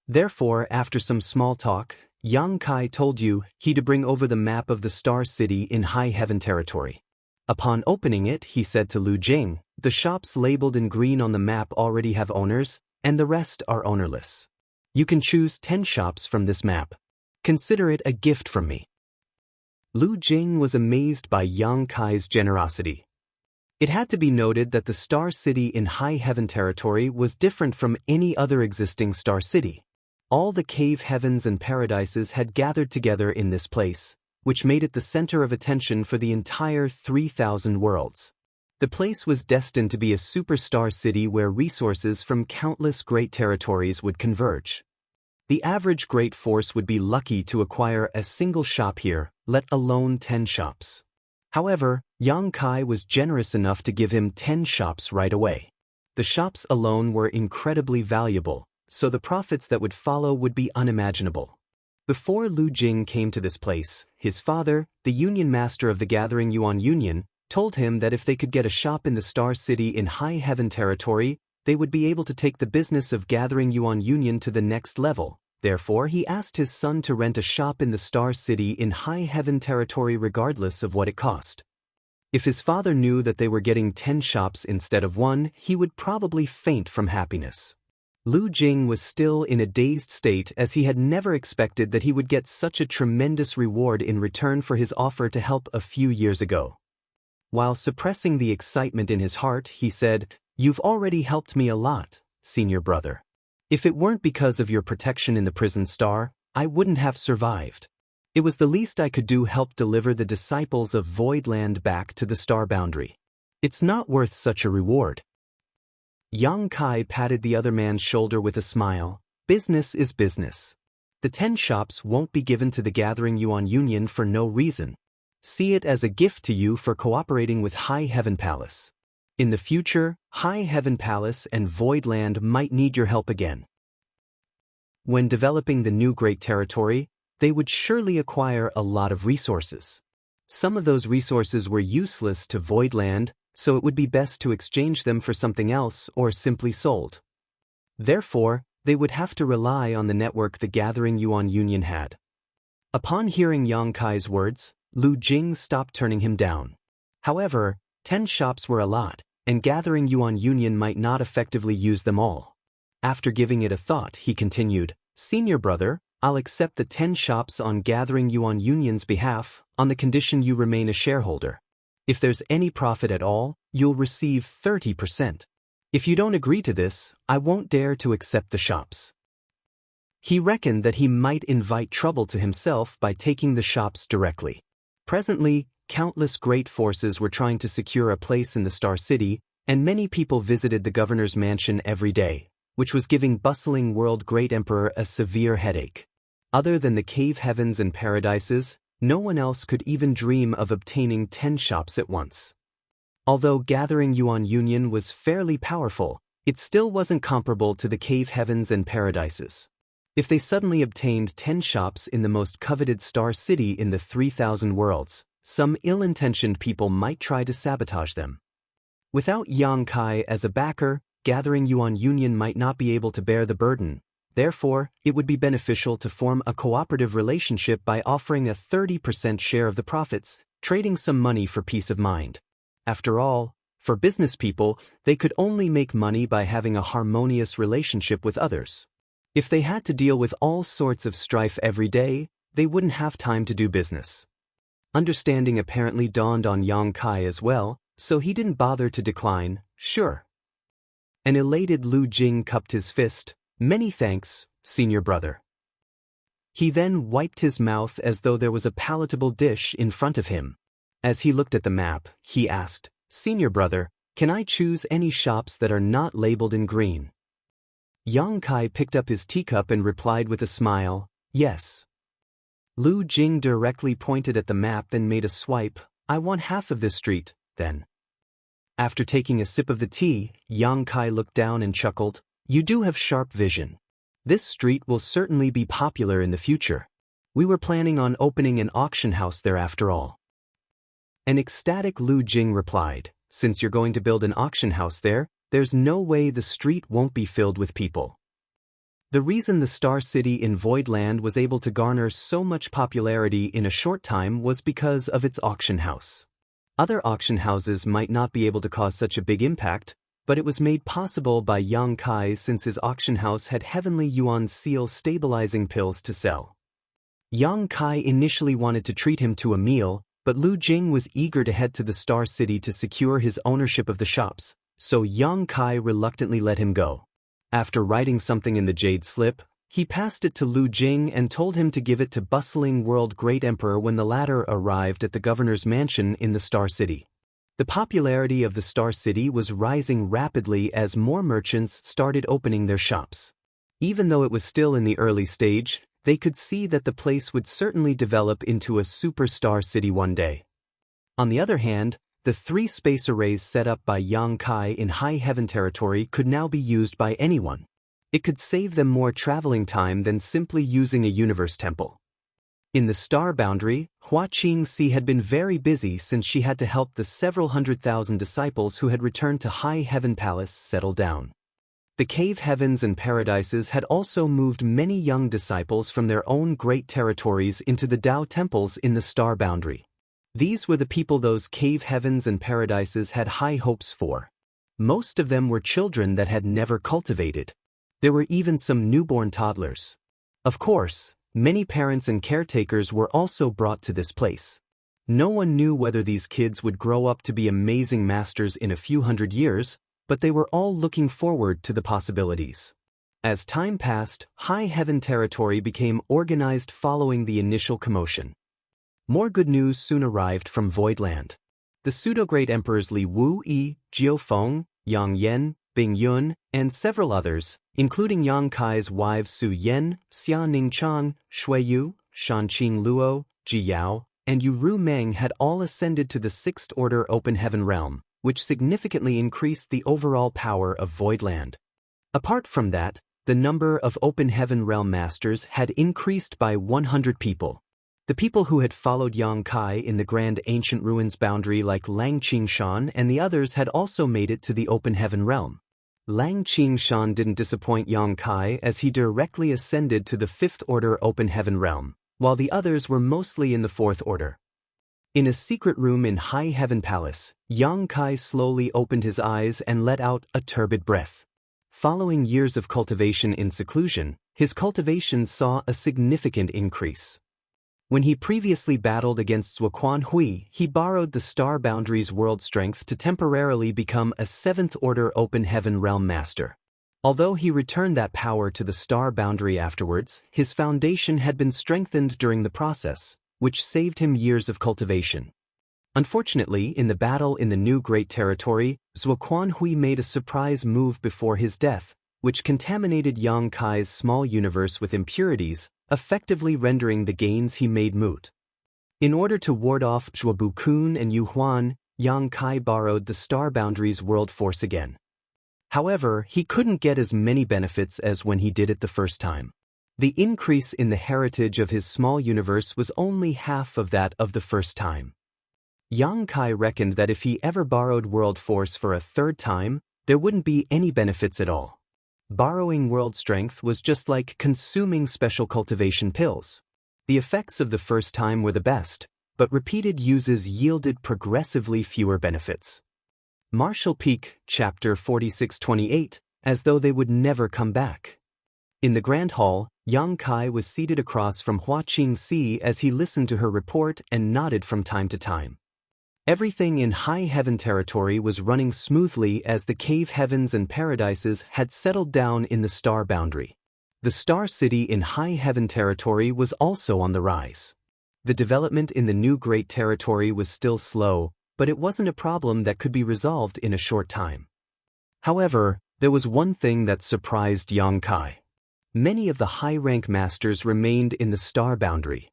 Therefore, after some small talk, Yang Kai told you he to bring over the map of the Star City in High Heaven territory. Upon opening it, he said to Lu Jing, "The shops labeled in green on the map already have owners, and the rest are ownerless. You can choose 10 shops from this map. Consider it a gift from me." Lu Jing was amazed by Yang Kai's generosity. It had to be noted that the Star City in High Heaven territory was different from any other existing Star City. All the cave heavens and paradises had gathered together in this place, which made it the center of attention for the entire 3,000 worlds. The place was destined to be a superstar city where resources from countless great territories would converge. The average great force would be lucky to acquire a single shop here, let alone 10 shops. However, Yang Kai was generous enough to give him 10 shops right away. The shops alone were incredibly valuable, so the profits that would follow would be unimaginable. Before Lu Jing came to this place, his father, the Union Master of the Gathering Yuan Union, told him that if they could get a shop in the Star City in High Heaven territory, they would be able to take the business of Gathering Yuan Union to the next level. Therefore, he asked his son to rent a shop in the Star City in High Heaven territory regardless of what it cost. If his father knew that they were getting 10 shops instead of 1, he would probably faint from happiness. Lu Jing was still in a dazed state as he had never expected that he would get such a tremendous reward in return for his offer to help a few years ago. While suppressing the excitement in his heart, he said, "You've already helped me a lot, senior brother. If it weren't because of your protection in the prison star, I wouldn't have survived. It was the least I could do help deliver the disciples of Void Land back to the star boundary. It's not worth such a reward." Yang Kai patted the other man's shoulder with a smile. "Business is business. The 10 shops won't be given to the Gathering Yuan Union for no reason. See it as a gift to you for cooperating with High Heaven Palace. In the future, High Heaven Palace and Void Land might need your help again." When developing the new great territory, they would surely acquire a lot of resources. Some of those resources were useless to Void Land, so it would be best to exchange them for something else or simply sold. Therefore, they would have to rely on the network the Gathering Yuan Union had. Upon hearing Yang Kai's words, Lu Jing stopped turning him down. However, 10 shops were a lot, and Gathering Yuan Union might not effectively use them all. After giving it a thought, he continued, "Senior brother, I'll accept the 10 shops on Gathering Yuan Union's behalf, on the condition you remain a shareholder. If there's any profit at all, you'll receive 30%. If you don't agree to this, I won't dare to accept the shops." He reckoned that he might invite trouble to himself by taking the shops directly. Presently, countless great forces were trying to secure a place in the Star City, and many people visited the governor's mansion every day, which was giving bustling world great emperor a severe headache. Other than the cave heavens and paradises, no one else could even dream of obtaining 10 shops at once. Although Gathering Yuan Union was fairly powerful, it still wasn't comparable to the cave heavens and paradises. If they suddenly obtained 10 shops in the most coveted star city in the 3,000 worlds, some ill-intentioned people might try to sabotage them. Without Yang Kai as a backer, Gathering Yuan Union might not be able to bear the burden. Therefore, it would be beneficial to form a cooperative relationship by offering a 30% share of the profits, trading some money for peace of mind. After all, for business people, they could only make money by having a harmonious relationship with others. If they had to deal with all sorts of strife every day, they wouldn't have time to do business. Understanding apparently dawned on Yang Kai as well, so he didn't bother to decline. Sure. An elated Lu Jing cupped his fist. Many thanks, senior brother. He then wiped his mouth as though there was a palatable dish in front of him. As he looked at the map, he asked, Senior brother, can I choose any shops that are not labeled in green? Yang Kai picked up his teacup and replied with a smile, yes. Lu Jing directly pointed at the map and made a swipe. I want half of this street, then. After taking a sip of the tea, Yang Kai looked down and chuckled, you do have sharp vision. This street will certainly be popular in the future. We were planning on opening an auction house there after all. An ecstatic Lu Jing replied, since you're going to build an auction house there, there's no way the street won't be filled with people. The reason the Star City in Voidland was able to garner so much popularity in a short time was because of its auction house. Other auction houses might not be able to cause such a big impact, but it was made possible by Yang Kai since his auction house had Heavenly Yuan Seal stabilizing pills to sell. Yang Kai initially wanted to treat him to a meal, but Lu Jing was eager to head to the Star City to secure his ownership of the shops, so Yang Kai reluctantly let him go. After writing something in the jade slip, he passed it to Lu Jing and told him to give it to bustling world great emperor when the latter arrived at the governor's mansion in the Star City. The popularity of the Star City was rising rapidly as more merchants started opening their shops. Even though it was still in the early stage, they could see that the place would certainly develop into a superstar city one day. On the other hand, the 3 space arrays set up by Yang Kai in High Heaven territory could now be used by anyone. It could save them more traveling time than simply using a universe temple. In the star boundary, Hua Qingxi had been very busy since she had to help the several 100,000 disciples who had returned to High Heaven Palace settle down. The cave heavens and paradises had also moved many young disciples from their own great territories into the Tao temples in the star boundary. These were the people those cave heavens and paradises had high hopes for. Most of them were children that had never cultivated. There were even some newborn toddlers. Of course, many parents and caretakers were also brought to this place. No one knew whether these kids would grow up to be amazing masters in a few hundred years, but they were all looking forward to the possibilities. As time passed, High Heaven territory became organized following the initial commotion. More good news soon arrived from Voidland. The pseudo-great emperors Li Wu-yi, Jiao Feng, Yang Yan, Bing Yun, and several others, including Yang Kai's wives Su Yan, Xia Ningchang, Shui Yu, Shanqing Luo, Ji Yao, and Yu Ru Meng had all ascended to the 6th Order Open Heaven realm, which significantly increased the overall power of Voidland. Apart from that, the number of Open Heaven realm masters had increased by 100 people. The people who had followed Yang Kai in the Grand Ancient Ruins boundary like Lang Qingshan and the others had also made it to the Open Heaven realm. Lang Qingshan didn't disappoint Yang Kai as he directly ascended to the 5th Order Open Heaven realm, while the others were mostly in the 4th Order. In a secret room in High Heaven Palace, Yang Kai slowly opened his eyes and let out a turbid breath. Following years of cultivation in seclusion, his cultivation saw a significant increase. When he previously battled against Zuoquan Hui, he borrowed the Star Boundary's world strength to temporarily become a 7th Order Open Heaven Realm Master. Although he returned that power to the Star Boundary afterwards, his foundation had been strengthened during the process, which saved him years of cultivation. Unfortunately, in the battle in the new Great Territory, Zuoquan Hui made a surprise move before his death, which contaminated Yang Kai's small universe with impurities, effectively rendering the gains he made moot. In order to ward off Zhuobu Kun and Yu Huan, Yang Kai borrowed the Star Boundary's world force again. However, he couldn't get as many benefits as when he did it the first time. The increase in the heritage of his small universe was only half of that of the first time. Yang Kai reckoned that if he ever borrowed world force for a 3rd time, there wouldn't be any benefits at all. Borrowing world strength was just like consuming special cultivation pills. The effects of the first time were the best, but repeated uses yielded progressively fewer benefits. Martial Peak, Chapter 4628, as though they would never come back. In the Grand Hall, Yang Kai was seated across from Hua Qingxi as he listened to her report and nodded from time to time. Everything in high heaven territory was running smoothly as the cave heavens and paradises had settled down in the star boundary. The star city in high heaven territory was also on the rise. The development in the new great territory was still slow, but it wasn't a problem that could be resolved in a short time. However, there was one thing that surprised Yang Kai. Many of the high-rank masters remained in the star boundary.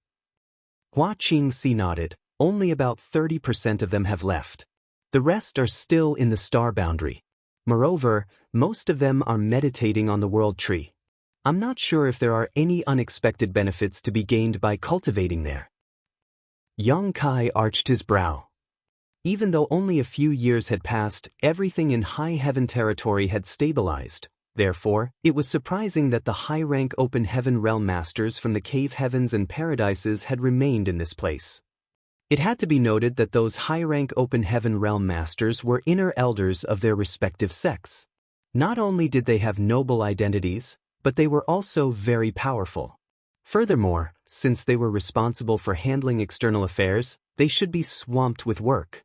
Hua Qingxi nodded. Only about 30% of them have left. The rest are still in the star boundary. Moreover, most of them are meditating on the world tree. I'm not sure if there are any unexpected benefits to be gained by cultivating there. Yang Kai arched his brow. Even though only a few years had passed, everything in high heaven territory had stabilized. Therefore, it was surprising that the high-rank open heaven realm masters from the cave heavens and paradises had remained in this place. It had to be noted that those high-rank open heaven realm masters were inner elders of their respective sects. Not only did they have noble identities, but they were also very powerful. Furthermore, since they were responsible for handling external affairs, they should be swamped with work.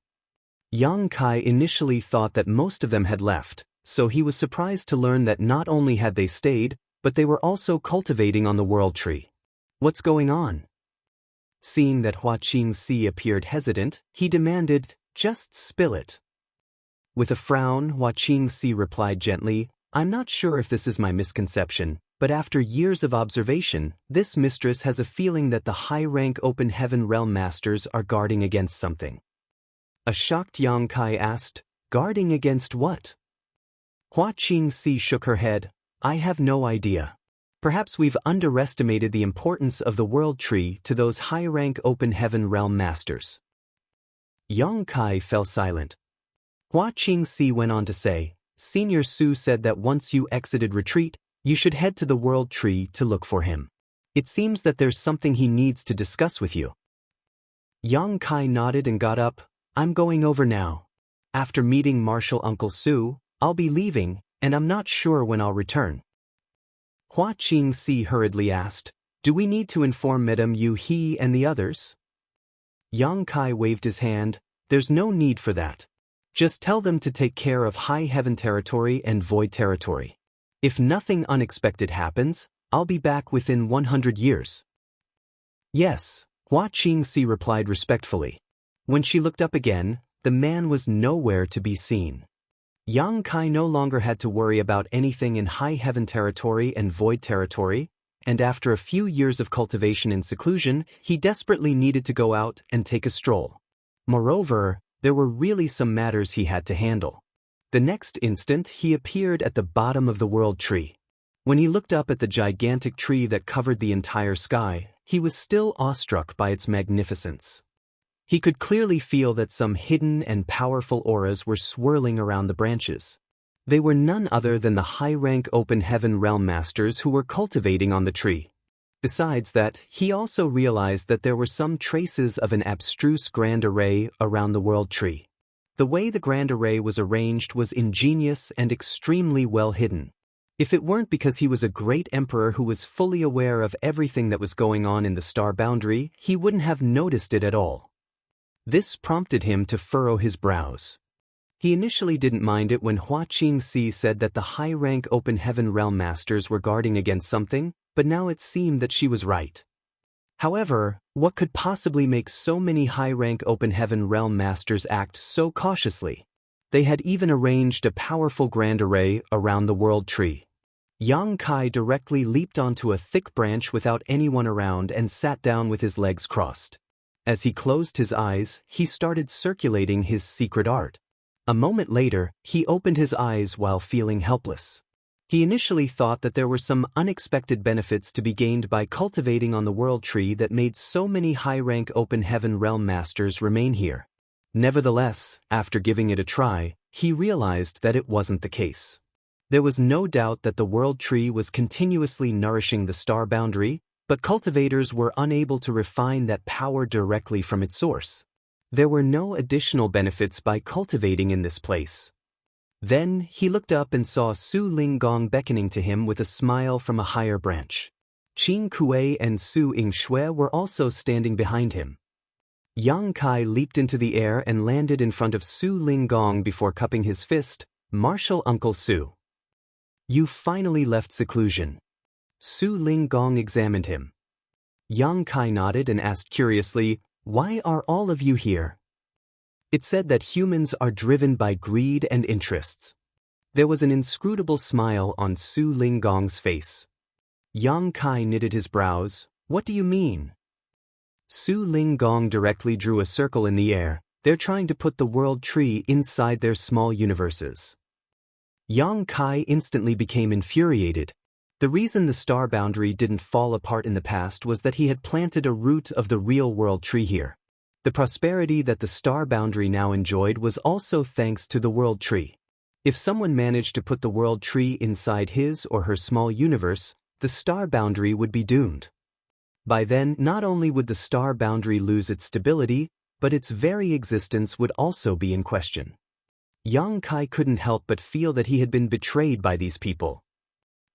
Yang Kai initially thought that most of them had left, so he was surprised to learn that not only had they stayed, but they were also cultivating on the world tree. What's going on? Seeing that Hua Qingxi appeared hesitant, he demanded, "Just spill it." With a frown, Hua Qingxi replied gently, "I'm not sure if this is my misconception, but after years of observation, this mistress has a feeling that the high-rank open heaven realm masters are guarding against something." A shocked Yang Kai asked, "Guarding against what?" Hua Qingxi shook her head, "I have no idea. Perhaps we've underestimated the importance of the world tree to those high-rank open heaven realm masters." Yang Kai fell silent. Hua Qingxi went on to say, "Senior Su said that once you exited retreat, you should head to the world tree to look for him. It seems that there's something he needs to discuss with you." Yang Kai nodded and got up. "I'm going over now. After meeting Marshal Uncle Su, I'll be leaving, and I'm not sure when I'll return." Hua Qingxi hurriedly asked, "Do we need to inform Madame Yu He and the others?" Yang Kai waved his hand, "There's no need for that. Just tell them to take care of high heaven territory and void territory. If nothing unexpected happens, I'll be back within 100 years. "Yes," Hua Qingxi replied respectfully. When she looked up again, the man was nowhere to be seen. Yang Kai no longer had to worry about anything in high heaven territory and void territory, and after a few years of cultivation in seclusion, he desperately needed to go out and take a stroll. Moreover, there were really some matters he had to handle. The next instant, he appeared at the bottom of the world tree. When he looked up at the gigantic tree that covered the entire sky, he was still awestruck by its magnificence. He could clearly feel that some hidden and powerful auras were swirling around the branches. They were none other than the high-rank open heaven realm masters who were cultivating on the tree. Besides that, he also realized that there were some traces of an abstruse grand array around the world tree. The way the grand array was arranged was ingenious and extremely well hidden. If it weren't because he was a great emperor who was fully aware of everything that was going on in the star boundary, he wouldn't have noticed it at all. This prompted him to furrow his brows. He initially didn't mind it when Hua Qingxi said that the high-rank open heaven realm masters were guarding against something, but now it seemed that she was right. However, what could possibly make so many high-rank open heaven realm masters act so cautiously? They had even arranged a powerful grand array around the world tree. Yang Kai directly leaped onto a thick branch without anyone around and sat down with his legs crossed. As he closed his eyes, he started circulating his secret art. A moment later, he opened his eyes while feeling helpless. He initially thought that there were some unexpected benefits to be gained by cultivating on the world tree that made so many high-rank open heaven realm masters remain here. Nevertheless, after giving it a try, he realized that it wasn't the case. There was no doubt that the world tree was continuously nourishing the star boundary, but cultivators were unable to refine that power directly from its source. There were no additional benefits by cultivating in this place. Then, he looked up and saw Su Linggong beckoning to him with a smile from a higher branch. Qin Kuei and Su Yingshui were also standing behind him. Yang Kai leaped into the air and landed in front of Su Linggong before cupping his fist. "Martial Uncle Su. You finally left seclusion." Su Linggong examined him. Yang Kai nodded and asked curiously, "Why are all of you here?" It said that humans are driven by greed and interests. There was an inscrutable smile on Su Linggong's face. Yang Kai knitted his brows. "What do you mean?" Su Linggong directly drew a circle in the air. "They're trying to put the world tree inside their small universes." Yang Kai instantly became infuriated. The reason the star boundary didn't fall apart in the past was that he had planted a root of the real world tree here. The prosperity that the star boundary now enjoyed was also thanks to the world tree. If someone managed to put the world tree inside his or her small universe, the star boundary would be doomed. By then, not only would the star boundary lose its stability, but its very existence would also be in question. Yang Kai couldn't help but feel that he had been betrayed by these people.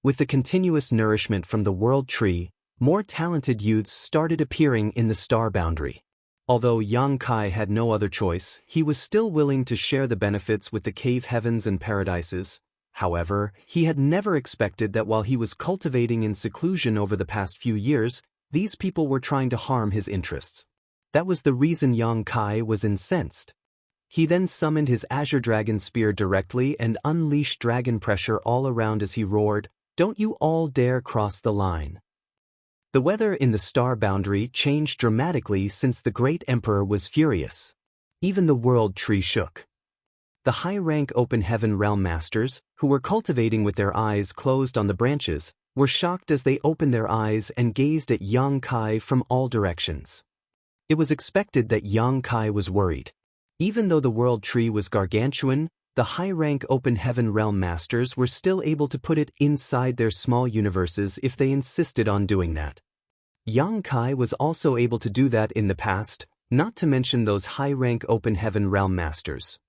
With the continuous nourishment from the world tree, more talented youths started appearing in the star boundary. Although Yang Kai had no other choice, he was still willing to share the benefits with the cave heavens and paradises. However, he had never expected that while he was cultivating in seclusion over the past few years, these people were trying to harm his interests. That was the reason Yang Kai was incensed. He then summoned his Azure Dragon Spear directly and unleashed dragon pressure all around as he roared, "Don't you all dare cross the line." The weather in the star boundary changed dramatically since the Great Emperor was furious. Even the world tree shook. The high-rank Open Heaven Realm Masters, who were cultivating with their eyes closed on the branches, were shocked as they opened their eyes and gazed at Yang Kai from all directions. It was expected that Yang Kai was worried. Even though the world tree was gargantuan, the high-rank Open Heaven Realm Masters were still able to put it inside their small universes if they insisted on doing that. Yang Kai was also able to do that in the past, not to mention those high-rank Open Heaven Realm Masters.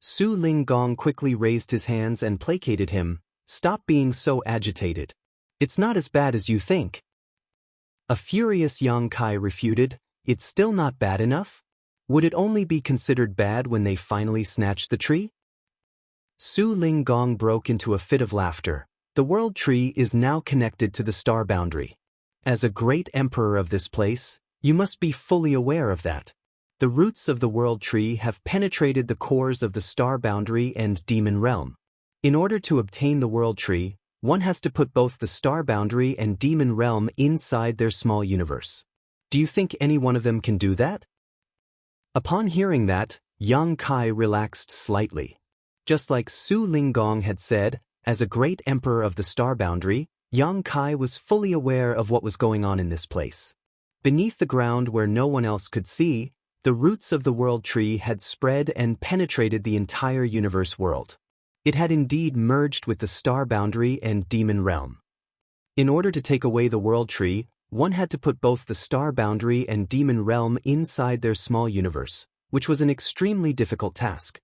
Su Linggong quickly raised his hands and placated him. "Stop being so agitated. It's not as bad as you think." A furious Yang Kai refuted, "It's still not bad enough? Would it only be considered bad when they finally snatched the tree?" Su Linggong broke into a fit of laughter. "The world tree is now connected to the star boundary. As a great emperor of this place, you must be fully aware of that. The roots of the world tree have penetrated the cores of the star boundary and demon realm. In order to obtain the world tree, one has to put both the star boundary and demon realm inside their small universe. Do you think any one of them can do that?" Upon hearing that, Yang Kai relaxed slightly. Just like Su Linggong had said, as a great emperor of the star boundary, Yang Kai was fully aware of what was going on in this place. Beneath the ground where no one else could see, the roots of the world tree had spread and penetrated the entire universe world. It had indeed merged with the star boundary and demon realm. In order to take away the world tree, one had to put both the star boundary and demon realm inside their small universe, which was an extremely difficult task.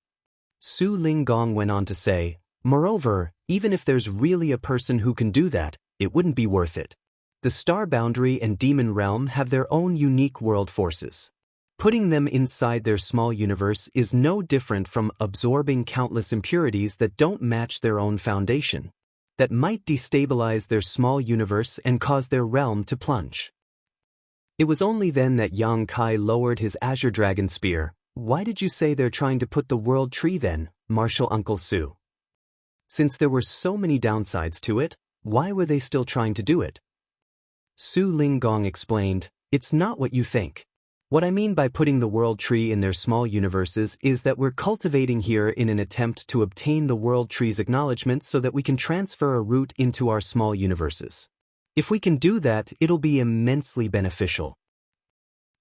Su Linggong went on to say, "Moreover, even if there's really a person who can do that, it wouldn't be worth it. The star boundary and demon realm have their own unique world forces. Putting them inside their small universe is no different from absorbing countless impurities that don't match their own foundation, that might destabilize their small universe and cause their realm to plunge." It was only then that Yang Kai lowered his Azure Dragon Spear. "Why did you say they're trying to put the world tree then, Martial Uncle Su? Since there were so many downsides to it, why were they still trying to do it?" Su Linggong explained, "It's not what you think. What I mean by putting the world tree in their small universes is that we're cultivating here in an attempt to obtain the world tree's acknowledgement so that we can transfer a root into our small universes. If we can do that, it'll be immensely beneficial."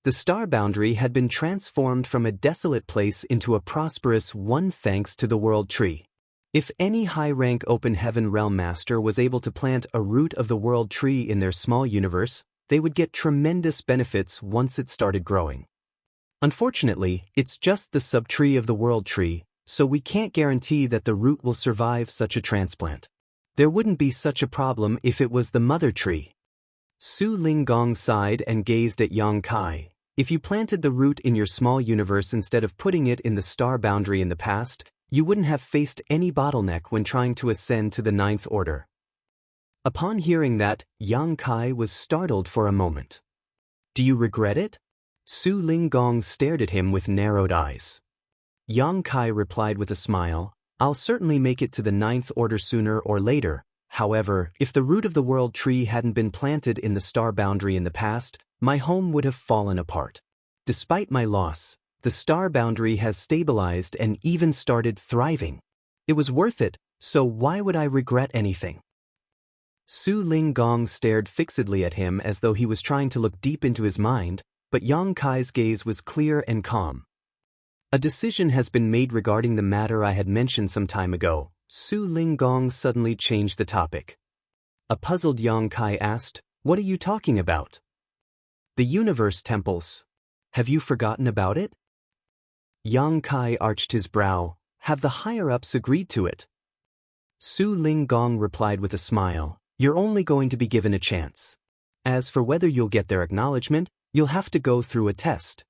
The star boundary had been transformed from a desolate place into a prosperous one thanks to the world tree. If any high-rank Open Heaven Realm Master was able to plant a root of the world tree in their small universe, they would get tremendous benefits once it started growing. Unfortunately, it's just the subtree of the world tree, so we can't guarantee that the root will survive such a transplant. There wouldn't be such a problem if it was the mother tree. Su Linggong sighed and gazed at Yang Kai. If you planted the root in your small universe instead of putting it in the star boundary in the past, you wouldn't have faced any bottleneck when trying to ascend to the ninth order. Upon hearing that, Yang Kai was startled for a moment. Do you regret it? Su Linggong stared at him with narrowed eyes. Yang Kai replied with a smile, I'll certainly make it to the ninth order sooner or later. However, if the root of the world tree hadn't been planted in the star boundary in the past, my home would have fallen apart. Despite my loss, the star boundary has stabilized and even started thriving. It was worth it, so why would I regret anything? Su Linggong stared fixedly at him as though he was trying to look deep into his mind, but Yang Kai's gaze was clear and calm. A decision has been made regarding the matter I had mentioned some time ago. Su Linggong suddenly changed the topic. A puzzled Yang Kai asked, What are you talking about? The universe temples. Have you forgotten about it? Yang Kai arched his brow. Have the higher-ups agreed to it? Su Linggong replied with a smile, You're only going to be given a chance. As for whether you'll get their acknowledgement, you'll have to go through a test.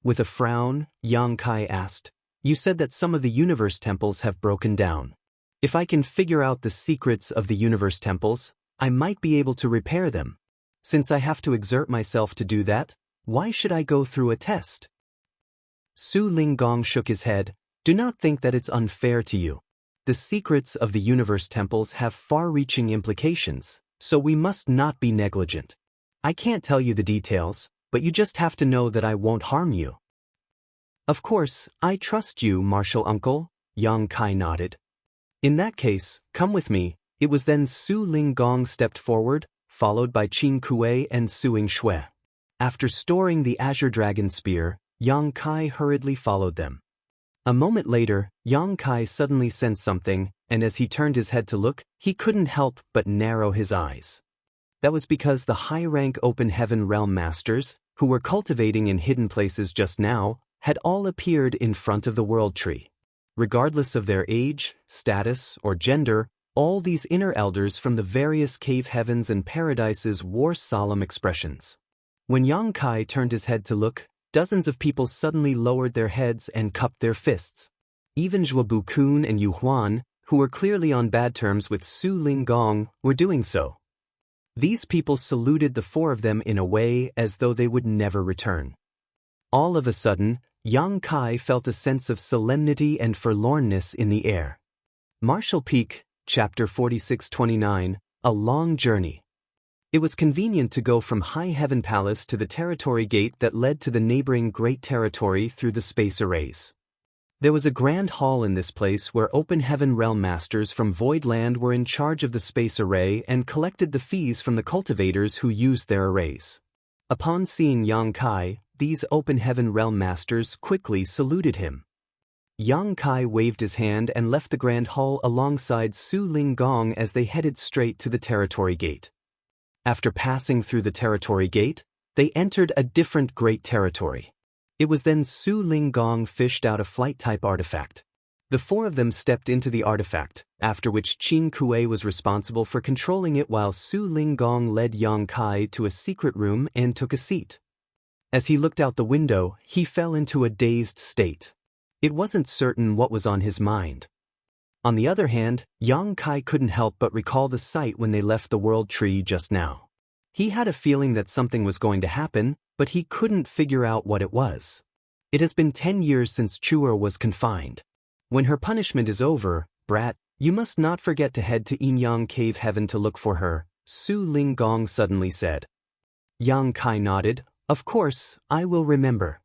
With a frown, Yang Kai asked, You said that some of the universe temples have broken down. If I can figure out the secrets of the universe temples, I might be able to repair them. Since I have to exert myself to do that, why should I go through a test? Su Linggong shook his head. Do not think that it's unfair to you. The secrets of the universe temples have far-reaching implications, so we must not be negligent. I can't tell you the details, but you just have to know that I won't harm you. Of course, I trust you, Martial Uncle, Yang Kai nodded. In that case, come with me. It was then Su Linggong stepped forward, followed by Qin Kuei and Suing Shui. After storing the Azure Dragon Spear, Yang Kai hurriedly followed them. A moment later, Yang Kai suddenly sensed something, and as he turned his head to look, he couldn't help but narrow his eyes. That was because the high-rank Open Heaven Realm Masters, who were cultivating in hidden places just now, had all appeared in front of the World Tree. Regardless of their age, status, or gender, all these inner elders from the various cave heavens and paradises wore solemn expressions. When Yang Kai turned his head to look, dozens of people suddenly lowered their heads and cupped their fists. Even Zhuobu Kun and Yu Huan, who were clearly on bad terms with Su Linggong, were doing so. These people saluted the four of them in a way as though they would never return. All of a sudden, Yang Kai felt a sense of solemnity and forlornness in the air. Martial Peak, Chapter 4629, A Long Journey. It was convenient to go from High Heaven Palace to the territory gate that led to the neighboring Great Territory through the space arrays. There was a grand hall in this place where Open Heaven Realm Masters from Void Land were in charge of the space array and collected the fees from the cultivators who used their arrays. Upon seeing Yang Kai, these Open Heaven Realm Masters quickly saluted him. Yang Kai waved his hand and left the grand hall alongside Su Linggong as they headed straight to the territory gate. After passing through the territory gate, they entered a different great territory. It was then Su Linggong fished out a flight-type artifact. The four of them stepped into the artifact, after which Qin Kuei was responsible for controlling it while Su Linggong led Yang Kai to a secret room and took a seat. As he looked out the window, he fell into a dazed state. It wasn't certain what was on his mind. On the other hand, Yang Kai couldn't help but recall the sight when they left the World Tree just now. He had a feeling that something was going to happen, but he couldn't figure out what it was. It has been 10 years since Chua was confined. When her punishment is over, brat, you must not forget to head to Yinyang Cave Heaven to look for her, Su Linggong suddenly said. Yang Kai nodded. Of course, I will remember.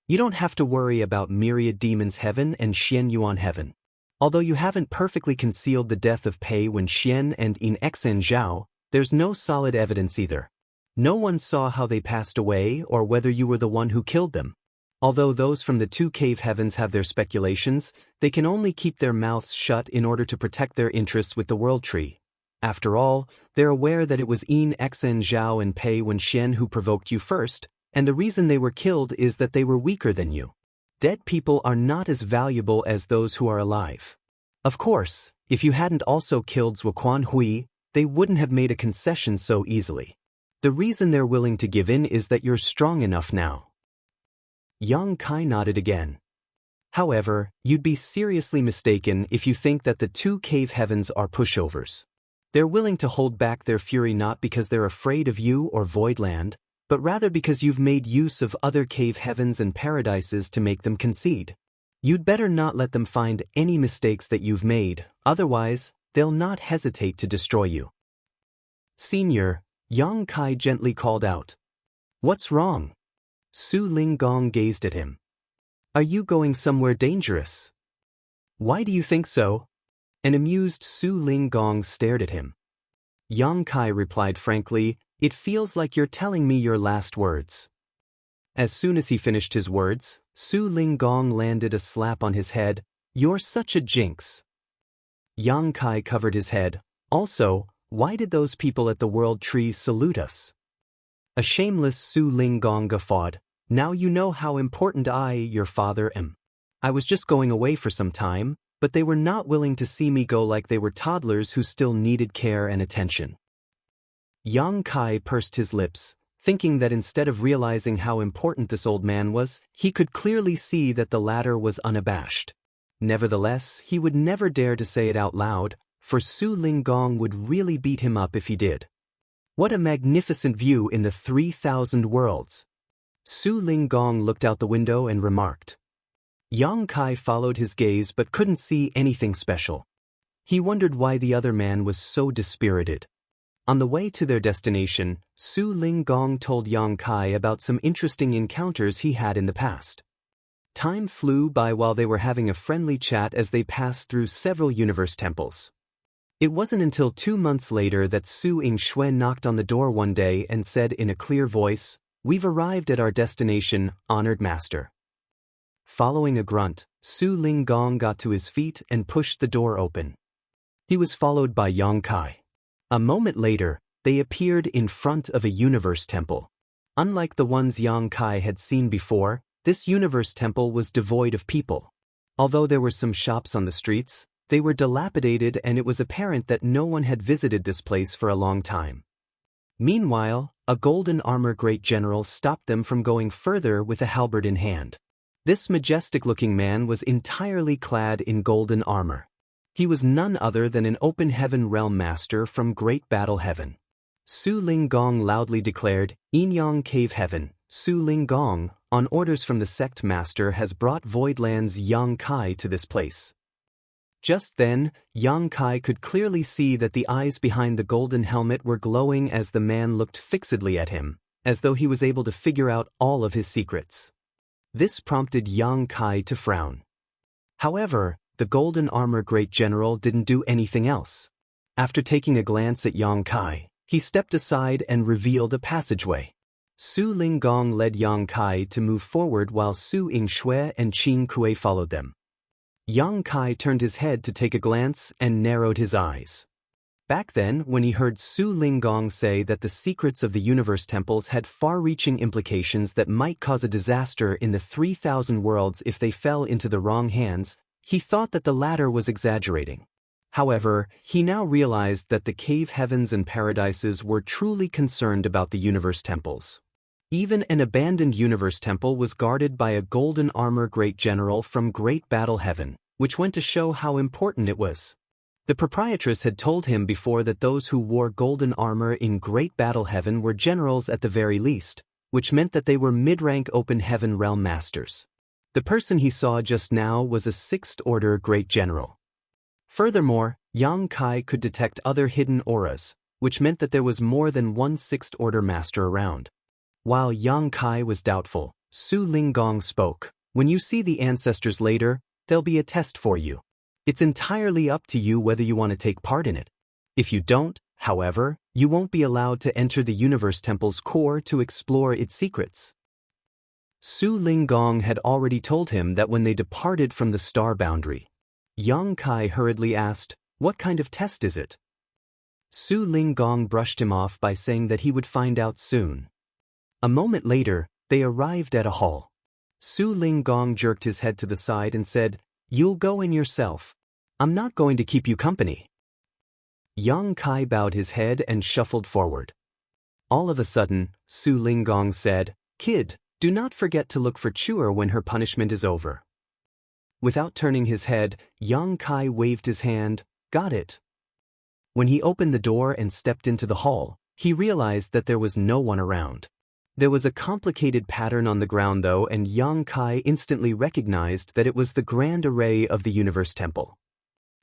You don't have to worry about Myriad Demons Heaven and Xian Yuan Heaven. Although you haven't perfectly concealed the death of Pei Wen Xian and In Xen Zhao, there's no solid evidence either. No one saw how they passed away or whether you were the one who killed them. Although those from the two cave heavens have their speculations, they can only keep their mouths shut in order to protect their interests with the World Tree. After all, they're aware that it was In Xen Zhao and Pei Wen Xian who provoked you first, and the reason they were killed is that they were weaker than you. Dead people are not as valuable as those who are alive. Of course, if you hadn't also killed Zuoquan Hui, they wouldn't have made a concession so easily. The reason they're willing to give in is that you're strong enough now. Yang Kai nodded again. However, you'd be seriously mistaken if you think that the two cave heavens are pushovers. They're willing to hold back their fury not because they're afraid of you or Voidland, but rather because you've made use of other cave heavens and paradises to make them concede. You'd better not let them find any mistakes that you've made, otherwise, they'll not hesitate to destroy you. Senior, Yang Kai gently called out. What's wrong? Su Linggong gazed at him. Are you going somewhere dangerous? Why do you think so? An amused Su Linggong stared at him. Yang Kai replied frankly, It feels like you're telling me your last words. As soon as he finished his words, Su Linggong landed a slap on his head. You're such a jinx. Yang Kai covered his head. Also, why did those people at the World Tree salute us? A shameless Su Linggong guffawed. Now you know how important I, your father, am. I was just going away for some time, but they were not willing to see me go like they were toddlers who still needed care and attention. Yang Kai pursed his lips, thinking that instead of realizing how important this old man was, he could clearly see that the latter was unabashed. Nevertheless, he would never dare to say it out loud, for Su Linggong would really beat him up if he did. What a magnificent view in the 3,000 worlds! Su Linggong looked out the window and remarked. Yang Kai followed his gaze but couldn't see anything special. He wondered why the other man was so dispirited. On the way to their destination, Su Linggong told Yang Kai about some interesting encounters he had in the past. Time flew by while they were having a friendly chat as they passed through several universe temples. It wasn't until 2 months later that Su Yingxuan knocked on the door one day and said in a clear voice, We've arrived at our destination, honored master. Following a grunt, Su Linggong got to his feet and pushed the door open. He was followed by Yang Kai. A moment later, they appeared in front of a universe temple. Unlike the ones Yang Kai had seen before, this universe temple was devoid of people. Although there were some shops on the streets, they were dilapidated and it was apparent that no one had visited this place for a long time. Meanwhile, a golden armor great general stopped them from going further with a halberd in hand. This majestic-looking man was entirely clad in golden armor. He was none other than an open heaven realm master from Great Battle Heaven. Su Linggong loudly declared, Yinyang Cave Heaven, Su Linggong, on orders from the sect master has brought Voidland's Yang Kai to this place. Just then, Yang Kai could clearly see that the eyes behind the golden helmet were glowing as the man looked fixedly at him, as though he was able to figure out all of his secrets. This prompted Yang Kai to frown. However, the golden armor great general didn't do anything else. After taking a glance at Yang Kai, he stepped aside and revealed a passageway. Su Linggong led Yang Kai to move forward while Su Yingxue and Qin Kuei followed them. Yang Kai turned his head to take a glance and narrowed his eyes. Back then, when he heard Su Linggong say that the secrets of the universe temples had far-reaching implications that might cause a disaster in the 3,000 worlds if they fell into the wrong hands, he thought that the latter was exaggerating. However, he now realized that the cave heavens and paradises were truly concerned about the universe temples. Even an abandoned universe temple was guarded by a golden armor great general from Great Battle Heaven, which went to show how important it was. The proprietress had told him before that those who wore golden armor in Great Battle Heaven were generals at the very least, which meant that they were mid-rank open heaven realm masters. The person he saw just now was a 6th order great general. Furthermore, Yang Kai could detect other hidden auras, which meant that there was more than one 6th order master around. While Yang Kai was doubtful, Su Linggong spoke. When you see the ancestors later, there'll be a test for you. It's entirely up to you whether you want to take part in it. If you don't, however, you won't be allowed to enter the universe temple's core to explore its secrets. Su Linggong had already told him that when they departed from the star boundary. Yang Kai hurriedly asked, What kind of test is it? Su Linggong brushed him off by saying that he would find out soon. A moment later, they arrived at a hall. Su Linggong jerked his head to the side and said, You'll go in yourself. I'm not going to keep you company. Yang Kai bowed his head and shuffled forward. All of a sudden, Su Linggong said, "Kid, do not forget to look for Chua when her punishment is over." Without turning his head, Yang Kai waved his hand. "Got it." When he opened the door and stepped into the hall, he realized that there was no one around. There was a complicated pattern on the ground though, and Yang Kai instantly recognized that it was the Grand Array of the Universe Temple.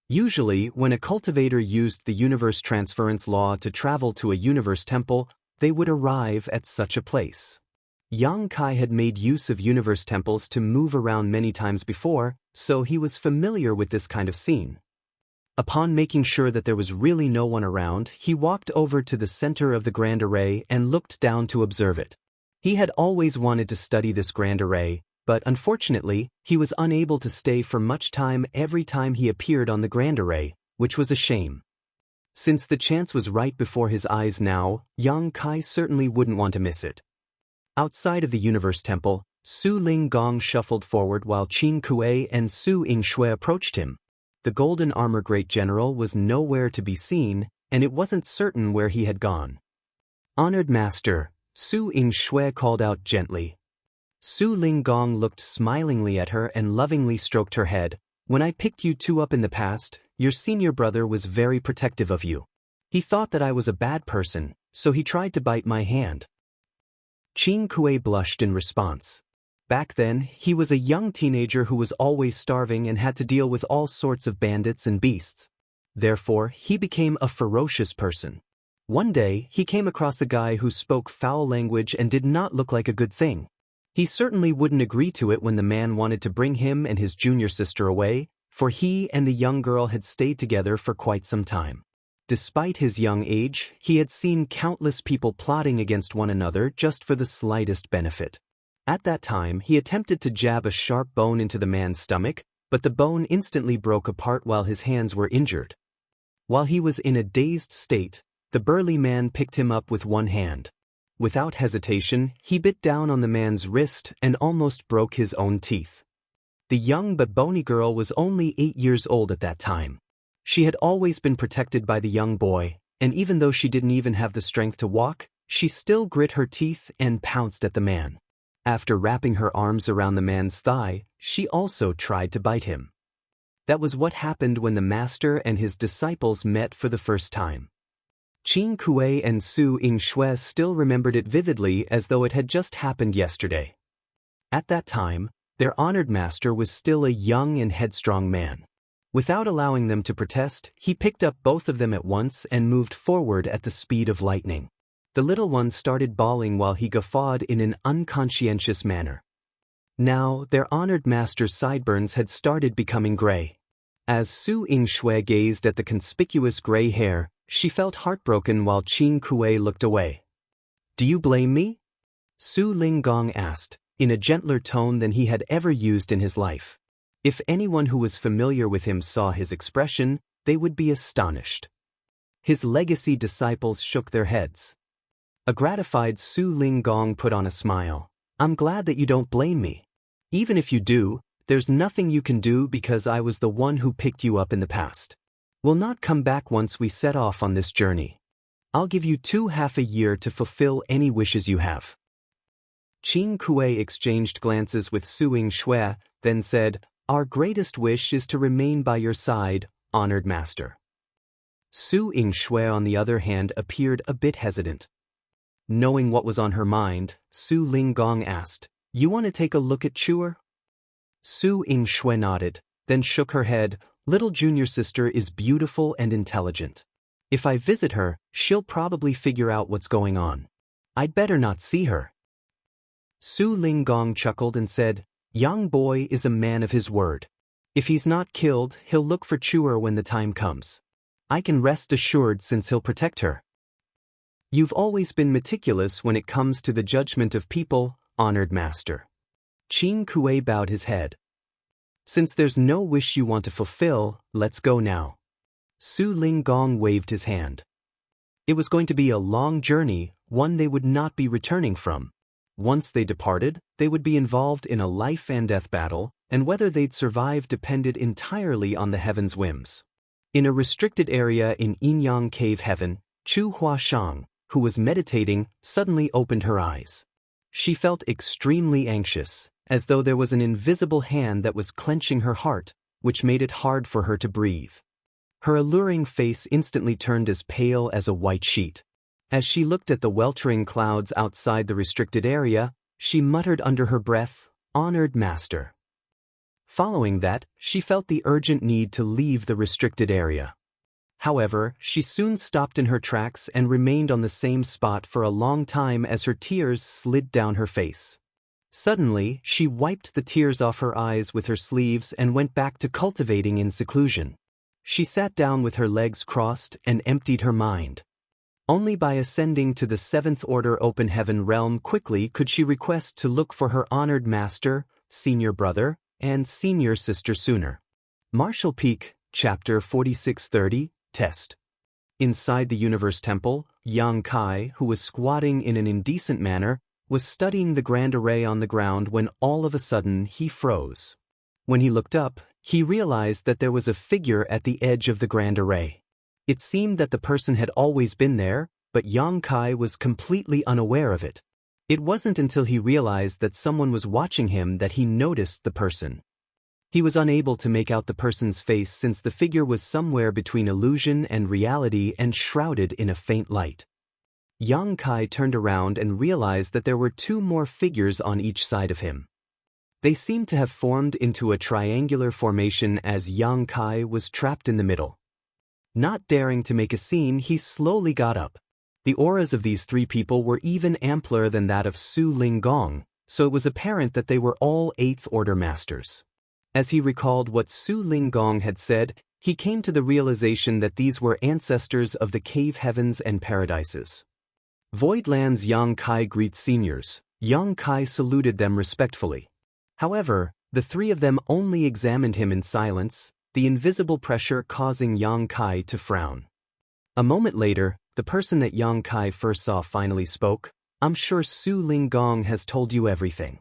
Usually, when a cultivator used the Universe Transference Law to travel to a Universe Temple, they would arrive at such a place. Yang Kai had made use of Universe Temples to move around many times before, so he was familiar with this kind of scene. Upon making sure that there was really no one around, he walked over to the center of the Grand Array and looked down to observe it. He had always wanted to study this Grand Array, but unfortunately, he was unable to stay for much time every time he appeared on the Grand Array, which was a shame. Since the chance was right before his eyes now, Yang Kai certainly wouldn't want to miss it. Outside of the Universe Temple, Su Linggong shuffled forward while Qin Kuei and Su Yingshui approached him. The Golden Armor Great General was nowhere to be seen, and it wasn't certain where he had gone. "Honored Master," Su Yingshui called out gently. Su Linggong looked smilingly at her and lovingly stroked her head. "When I picked you two up in the past, your senior brother was very protective of you. He thought that I was a bad person, so he tried to bite my hand." Qin Kuei blushed in response. Back then, he was a young teenager who was always starving and had to deal with all sorts of bandits and beasts. Therefore, he became a ferocious person. One day, he came across a guy who spoke foul language and did not look like a good thing. He certainly wouldn't agree to it when the man wanted to bring him and his junior sister away, for he and the young girl had stayed together for quite some time. Despite his young age, he had seen countless people plotting against one another just for the slightest benefit. At that time, he attempted to jab a sharp bone into the man's stomach, but the bone instantly broke apart while his hands were injured. While he was in a dazed state, the burly man picked him up with one hand. Without hesitation, he bit down on the man's wrist and almost broke his own teeth. The young but bony girl was only 8 years old at that time. She had always been protected by the young boy, and even though she didn't even have the strength to walk, she still grit her teeth and pounced at the man. After wrapping her arms around the man's thigh, she also tried to bite him. That was what happened when the master and his disciples met for the first time. Qin Kuei and Su Yingshui still remembered it vividly as though it had just happened yesterday. At that time, their honored master was still a young and headstrong man. Without allowing them to protest, he picked up both of them at once and moved forward at the speed of lightning. The little one started bawling while he guffawed in an unconscientious manner. Now, their honored master's sideburns had started becoming gray. As Su Yingshui gazed at the conspicuous gray hair, she felt heartbroken while Qin Kuei looked away. "Do you blame me?" Su Linggong asked, in a gentler tone than he had ever used in his life. If anyone who was familiar with him saw his expression, they would be astonished. His legacy disciples shook their heads. A gratified Su Linggong put on a smile. "I'm glad that you don't blame me. Even if you do, there's nothing you can do because I was the one who picked you up in the past. We'll not come back once we set off on this journey. I'll give you half a year to fulfill any wishes you have." Qin Kuei exchanged glances with Su Yingshui, then said, "Our greatest wish is to remain by your side, honored master." Su Yingshui, on the other hand, appeared a bit hesitant. Knowing what was on her mind, Su Linggong asked, "You want to take a look at Chua?" Su Yingshui nodded, then shook her head. "Little junior sister is beautiful and intelligent. If I visit her, she'll probably figure out what's going on. I'd better not see her." Su Linggong chuckled and said, "Young boy is a man of his word. If he's not killed, he'll look for Chua when the time comes. I can rest assured since he'll protect her." "You've always been meticulous when it comes to the judgment of people, honored master." Qin Kuei bowed his head. "Since there's no wish you want to fulfill, let's go now." Su Linggong waved his hand. It was going to be a long journey, one they would not be returning from. Once they departed, they would be involved in a life and death battle, and whether they'd survive depended entirely on the heaven's whims. In a restricted area in Yinyang Cave Heaven, Chu Huashang, who was meditating, suddenly opened her eyes. She felt extremely anxious, as though there was an invisible hand that was clenching her heart, which made it hard for her to breathe. Her alluring face instantly turned as pale as a white sheet. As she looked at the weltering clouds outside the restricted area, she muttered under her breath, "Honored Master." Following that, she felt the urgent need to leave the restricted area. However, she soon stopped in her tracks and remained on the same spot for a long time as her tears slid down her face. Suddenly, she wiped the tears off her eyes with her sleeves and went back to cultivating in seclusion. She sat down with her legs crossed and emptied her mind. Only by ascending to the seventh order open heaven realm quickly could she request to look for her honored master, senior brother, and senior sister sooner. Martial Peak, Chapter 4630, Test. Inside the Universe Temple, Yang Kai, who was squatting in an indecent manner, was studying the grand array on the ground when all of a sudden he froze. When he looked up, he realized that there was a figure at the edge of the grand array. It seemed that the person had always been there, but Yang Kai was completely unaware of it. It wasn't until he realized that someone was watching him that he noticed the person. He was unable to make out the person's face since the figure was somewhere between illusion and reality and shrouded in a faint light. Yang Kai turned around and realized that there were two more figures on each side of him. They seemed to have formed into a triangular formation as Yang Kai was trapped in the middle. Not daring to make a scene, he slowly got up. The auras of these three people were even ampler than that of Su Linggong, so it was apparent that they were all Eighth Order Masters. As he recalled what Su Linggong had said, he came to the realization that these were ancestors of the cave heavens and paradises. Voidland's Yang Kai greets seniors. Yang Kai saluted them respectfully. However, the three of them only examined him in silence, the invisible pressure causing Yang Kai to frown. A moment later, the person that Yang Kai first saw finally spoke. "I'm sure Su Linggong has told you everything."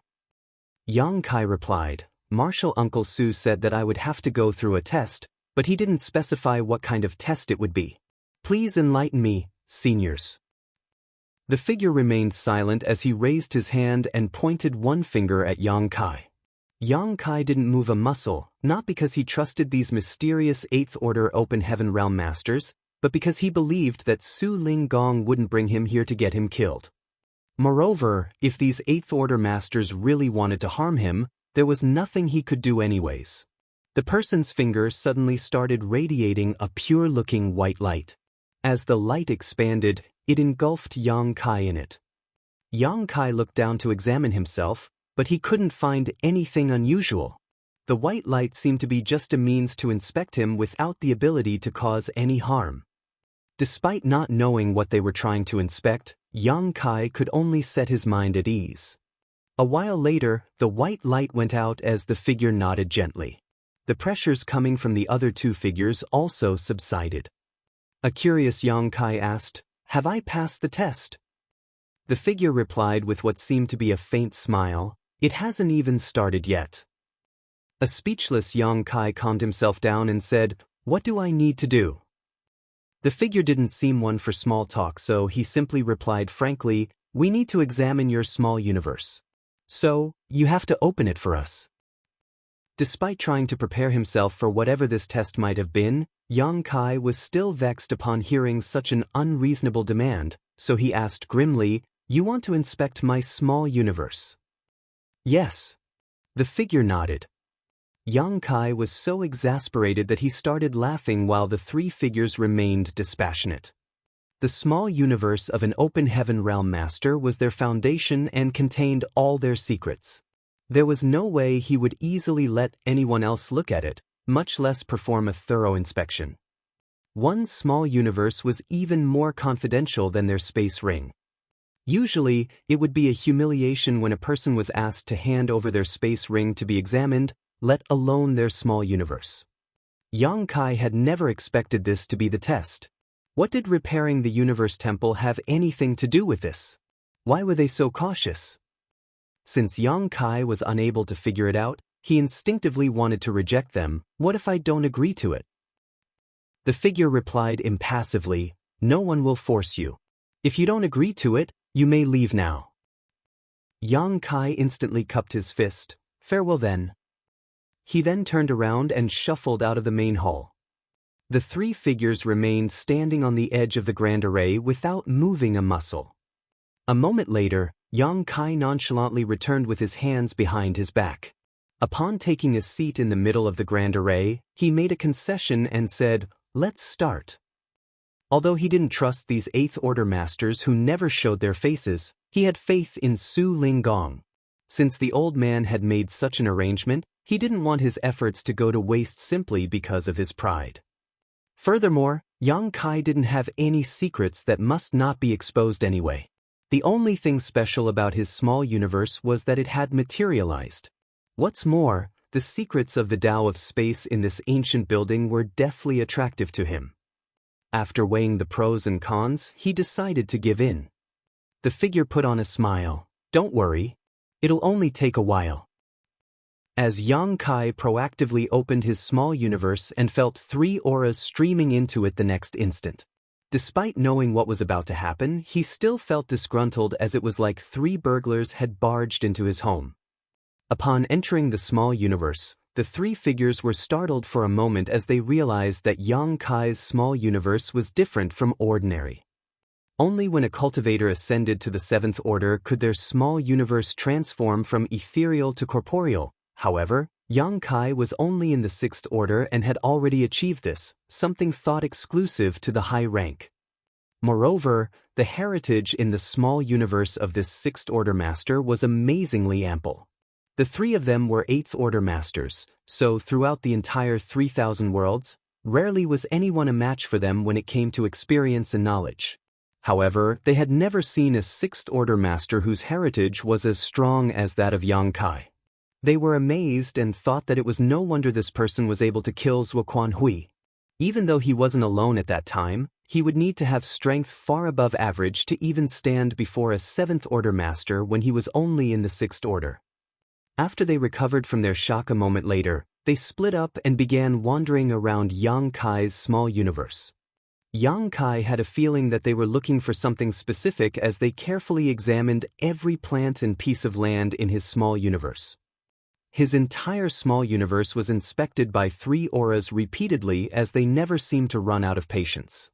Yang Kai replied, "Martial Uncle Su said that I would have to go through a test, but he didn't specify what kind of test it would be. Please enlighten me, seniors." The figure remained silent as he raised his hand and pointed one finger at Yang Kai. Yang Kai didn't move a muscle, not because he trusted these mysterious Eighth Order Open Heaven Realm Masters, but because he believed that Su Linggong wouldn't bring him here to get him killed. Moreover, if these Eighth Order Masters really wanted to harm him, there was nothing he could do anyways. The person's finger suddenly started radiating a pure-looking white light. As the light expanded, it engulfed Yang Kai in it. Yang Kai looked down to examine himself, but he couldn't find anything unusual. The white light seemed to be just a means to inspect him without the ability to cause any harm. Despite not knowing what they were trying to inspect, Yang Kai could only set his mind at ease. A while later, the white light went out as the figure nodded gently. The pressures coming from the other two figures also subsided. A curious Yang Kai asked, "Have I passed the test?" The figure replied with what seemed to be a faint smile, "It hasn't even started yet." A speechless Yang Kai calmed himself down and said, "What do I need to do?" The figure didn't seem one for small talk, so he simply replied frankly, "We need to examine your small universe. So, you have to open it for us." Despite trying to prepare himself for whatever this test might have been, Yang Kai was still vexed upon hearing such an unreasonable demand, so he asked grimly, "You want to inspect my small universe?" "Yes." The figure nodded. Yang Kai was so exasperated that he started laughing while the three figures remained dispassionate. The small universe of an open heaven realm master was their foundation and contained all their secrets. There was no way he would easily let anyone else look at it, much less perform a thorough inspection. One small universe was even more confidential than their space ring. Usually, it would be a humiliation when a person was asked to hand over their space ring to be examined, let alone their small universe. Yang Kai had never expected this to be the test. What did repairing the Universe Temple have anything to do with this? Why were they so cautious? Since Yang Kai was unable to figure it out, he instinctively wanted to reject them. What if I don't agree to it? The figure replied impassively, "No one will force you. If you don't agree to it, you may leave now." Yang Kai instantly cupped his fist. "Farewell then." He then turned around and shuffled out of the main hall. The three figures remained standing on the edge of the grand array without moving a muscle. A moment later, Yang Kai nonchalantly returned with his hands behind his back. Upon taking a seat in the middle of the grand array, he made a concession and said, "Let's start." Although he didn't trust these Eighth Order masters who never showed their faces, he had faith in Su Linggong. Since the old man had made such an arrangement, he didn't want his efforts to go to waste simply because of his pride. Furthermore, Yang Kai didn't have any secrets that must not be exposed anyway. The only thing special about his small universe was that it had materialized. What's more, the secrets of the Tao of space in this ancient building were deathly attractive to him. After weighing the pros and cons, he decided to give in. The figure put on a smile. "Don't worry. It'll only take a while." As Yang Kai proactively opened his small universe and felt three auras streaming into it the next instant. Despite knowing what was about to happen, he still felt disgruntled as it was like three burglars had barged into his home. Upon entering the small universe, the three figures were startled for a moment as they realized that Yang Kai's small universe was different from ordinary. Only when a cultivator ascended to the Seventh Order could their small universe transform from ethereal to corporeal. However, Yang Kai was only in the Sixth Order and had already achieved this, something thought exclusive to the high rank. Moreover, the heritage in the small universe of this Sixth Order master was amazingly ample. The three of them were Eighth Order masters, so throughout the entire 3,000 worlds, rarely was anyone a match for them when it came to experience and knowledge. However, they had never seen a Sixth Order master whose heritage was as strong as that of Yang Kai. They were amazed and thought that it was no wonder this person was able to kill Zuoquan Hui. Even though he wasn't alone at that time, he would need to have strength far above average to even stand before a Seventh Order master when he was only in the Sixth Order. After they recovered from their shock a moment later, they split up and began wandering around Yang Kai's small universe. Yang Kai had a feeling that they were looking for something specific as they carefully examined every plant and piece of land in his small universe. His entire small universe was inspected by three auras repeatedly as they never seemed to run out of patience.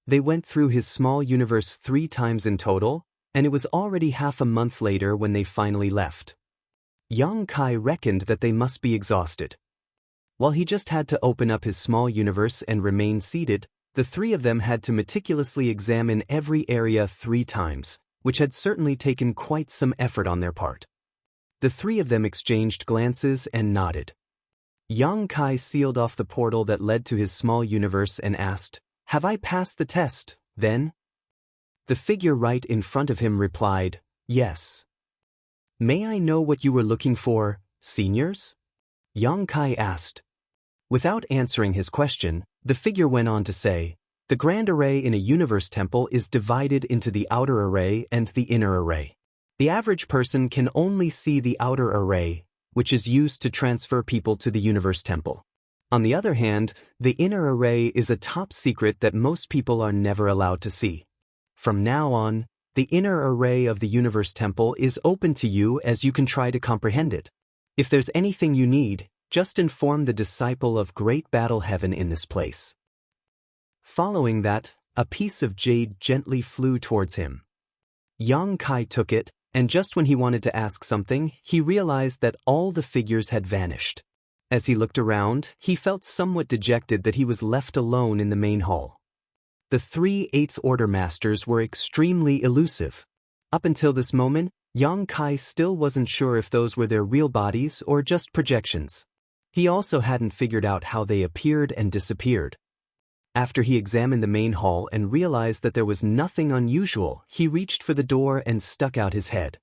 They went through his small universe 3 times in total, and it was already half a month later when they finally left. Yang Kai reckoned that they must be exhausted. While he just had to open up his small universe and remain seated, the three of them had to meticulously examine every area 3 times, which had certainly taken quite some effort on their part. The three of them exchanged glances and nodded. Yang Kai sealed off the portal that led to his small universe and asked, "Have I passed the test, then?" The figure right in front of him replied, "Yes." "May I know what you were looking for, seniors?" Yang Kai asked. Without answering his question, the figure went on to say, "The grand array in a universe temple is divided into the outer array and the inner array. The average person can only see the outer array, which is used to transfer people to the universe temple. On the other hand, the inner array is a top secret that most people are never allowed to see. From now on, the inner array of the universe temple is open to you as you can try to comprehend it. If there's anything you need, just inform the disciple of Great Battle Heaven in this place." Following that, a piece of jade gently flew towards him. Yang Kai took it, and just when he wanted to ask something, he realized that all the figures had vanished. As he looked around, he felt somewhat dejected that he was left alone in the main hall. The 3 Eighth Order masters were extremely elusive. Up until this moment, Yang Kai still wasn't sure if those were their real bodies or just projections. He also hadn't figured out how they appeared and disappeared. After he examined the main hall and realized that there was nothing unusual, he reached for the door and stuck out his head.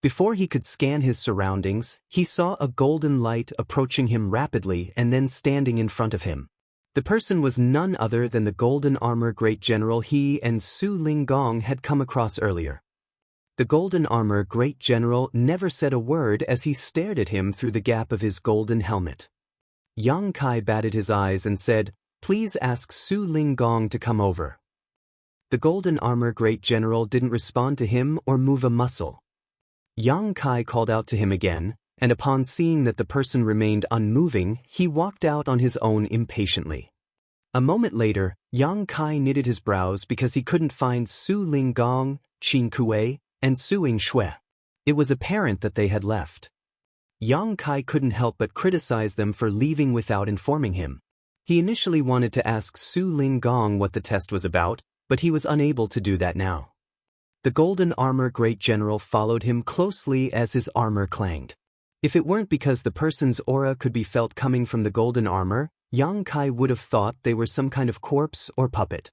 Before he could scan his surroundings, he saw a golden light approaching him rapidly and then standing in front of him. The person was none other than the golden armor great general he and Su Linggong had come across earlier. The golden armor great general never said a word as he stared at him through the gap of his golden helmet. Yang Kai batted his eyes and said, Please ask Su Ling Gong to come over." The golden armor great general didn't respond to him or move a muscle. Yang Kai called out to him again, and upon seeing that the person remained unmoving, he walked out on his own impatiently. A moment later, Yang Kai knitted his brows because he couldn't find Su Ling Gong, Qin Kuei, and Su Ying Shui. It was apparent that they had left. Yang Kai couldn't help but criticize them for leaving without informing him. He initially wanted to ask Su Ling Gong what the test was about, but he was unable to do that now. The golden armor great general followed him closely as his armor clanged. If it weren't because the person's aura could be felt coming from the golden armor, Yang Kai would have thought they were some kind of corpse or puppet.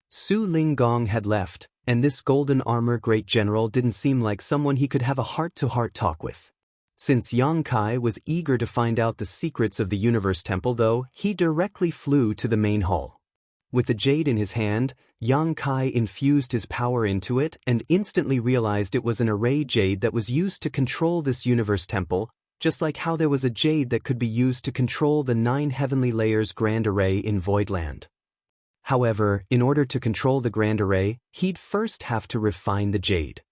Su Ling Gong had left, and this golden armor great general didn't seem like someone he could have a heart-to-heart talk with. Since Yang Kai was eager to find out the secrets of the Universe Temple though, he directly flew to the main hall. With the jade in his hand, Yang Kai infused his power into it and instantly realized it was an array jade that was used to control this Universe Temple, just like how there was a jade that could be used to control the 9 heavenly layers Grand Array in Voidland. However, in order to control the Grand Array, he'd first have to refine the jade.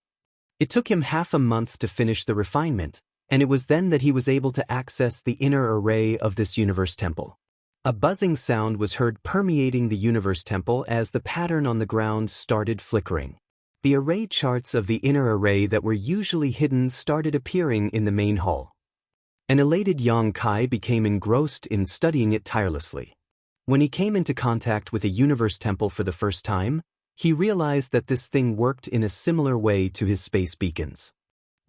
It took him half a month to finish the refinement, and it was then that he was able to access the inner array of this Universe Temple. A buzzing sound was heard permeating the Universe Temple as the pattern on the ground started flickering. The array charts of the inner array that were usually hidden started appearing in the main hall. An elated Yang Kai became engrossed in studying it tirelessly. When he came into contact with a Universe Temple for the first time, he realized that this thing worked in a similar way to his space beacons.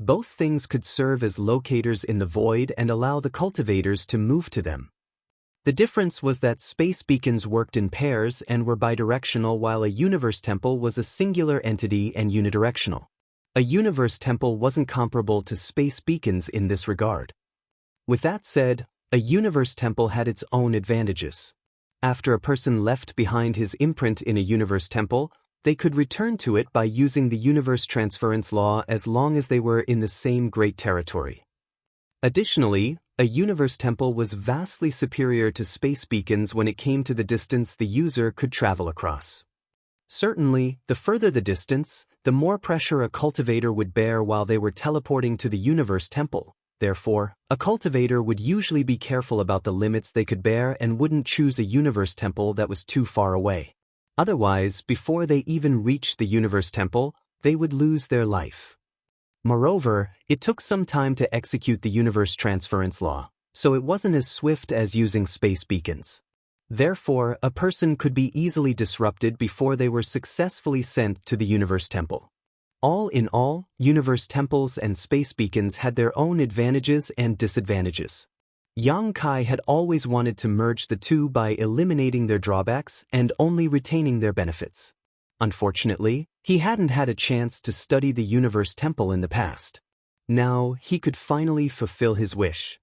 Both things could serve as locators in the void and allow the cultivators to move to them. The difference was that space beacons worked in pairs and were bidirectional, while a Universe Temple was a singular entity and unidirectional. A Universe Temple wasn't comparable to space beacons in this regard. With that said, a Universe Temple had its own advantages. After a person left behind his imprint in a Universe Temple, they could return to it by using the universe transference law as long as they were in the same great territory. Additionally, a Universe Temple was vastly superior to space beacons when it came to the distance the user could travel across. Certainly, the further the distance, the more pressure a cultivator would bear while they were teleporting to the Universe Temple. Therefore, a cultivator would usually be careful about the limits they could bear and wouldn't choose a Universe Temple that was too far away. Otherwise, before they even reached the Universe Temple, they would lose their life. Moreover, it took some time to execute the universe transference law, so it wasn't as swift as using space beacons. Therefore, a person could be easily disrupted before they were successfully sent to the Universe Temple. All in all, Universe Temples and space beacons had their own advantages and disadvantages. Yang Kai had always wanted to merge the two by eliminating their drawbacks and only retaining their benefits. Unfortunately, he hadn't had a chance to study the Universe Temple in the past. Now, he could finally fulfill his wish.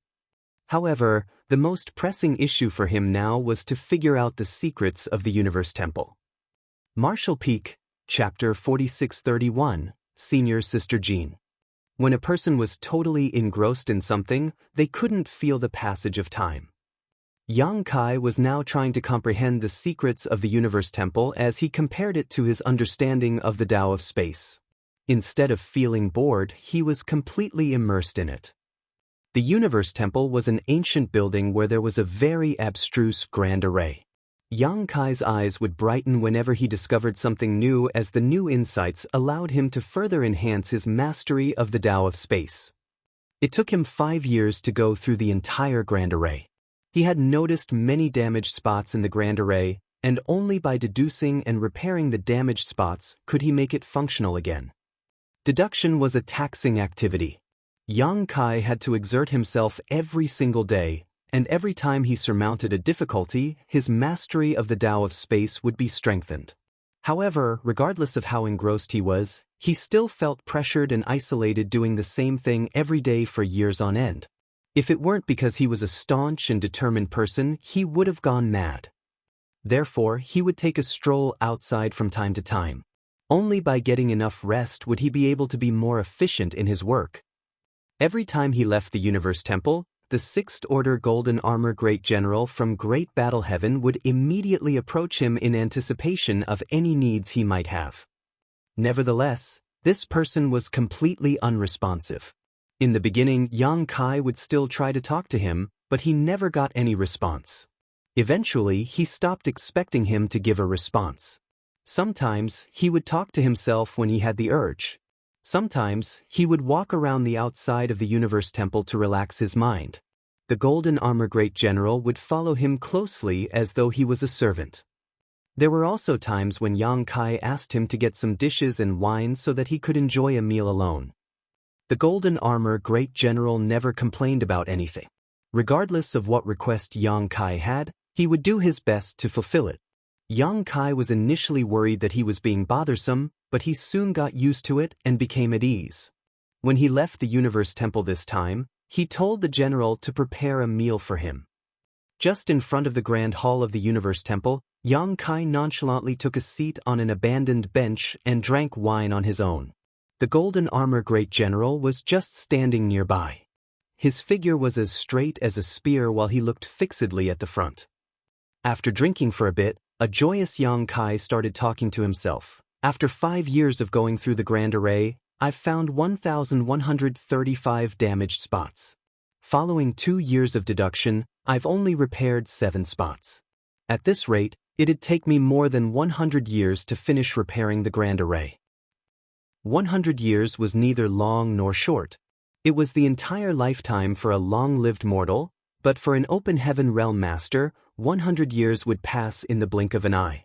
However, the most pressing issue for him now was to figure out the secrets of the Universe Temple. Marshall Peak, Chapter 4631, Senior Sister Jean. When a person was totally engrossed in something, they couldn't feel the passage of time. Yang Kai was now trying to comprehend the secrets of the Universe Temple as he compared it to his understanding of the Tao of space. Instead of feeling bored, he was completely immersed in it. The Universe Temple was an ancient building where there was a very abstruse grand array. Yang Kai's eyes would brighten whenever he discovered something new, as the new insights allowed him to further enhance his mastery of the Tao of space. It took him 5 years to go through the entire grand array. He had noticed many damaged spots in the grand array, and only by deducing and repairing the damaged spots could he make it functional again. Deduction was a taxing activity. Yang Kai had to exert himself every single day, and every time he surmounted a difficulty, his mastery of the Tao of space would be strengthened. However, regardless of how engrossed he was, he still felt pressured and isolated doing the same thing every day for years on end. If it weren't because he was a staunch and determined person, he would have gone mad. Therefore, he would take a stroll outside from time to time. Only by getting enough rest would he be able to be more efficient in his work. Every time he left the Universe Temple, the Sixth Order Golden Armor Great General from Great Battle Heaven would immediately approach him in anticipation of any needs he might have. Nevertheless, this person was completely unresponsive. In the beginning, Yang Kai would still try to talk to him, but he never got any response. Eventually, he stopped expecting him to give a response. Sometimes, he would talk to himself when he had the urge. Sometimes, he would walk around the outside of the Universe Temple to relax his mind. The Golden Armor Great General would follow him closely as though he was a servant. There were also times when Yang Kai asked him to get some dishes and wine so that he could enjoy a meal alone. The Golden Armor Great General never complained about anything. Regardless of what request Yang Kai had, he would do his best to fulfill it. Yang Kai was initially worried that he was being bothersome, but he soon got used to it and became at ease. When he left the Universe Temple this time, he told the general to prepare a meal for him. Just in front of the Grand Hall of the Universe Temple, Yang Kai nonchalantly took a seat on an abandoned bench and drank wine on his own. The Golden Armor Great General was just standing nearby. His figure was as straight as a spear while he looked fixedly at the front. After drinking for a bit, a joyous Yang Kai started talking to himself. After 5 years of going through the Grand Array, I've found 1,135 damaged spots. Following 2 years of deduction, I've only repaired 7 spots. At this rate, it'd take me more than 100 years to finish repairing the Grand Array. 100 years was neither long nor short. It was the entire lifetime for a long-lived mortal, but for an open heaven realm master, 100 years would pass in the blink of an eye.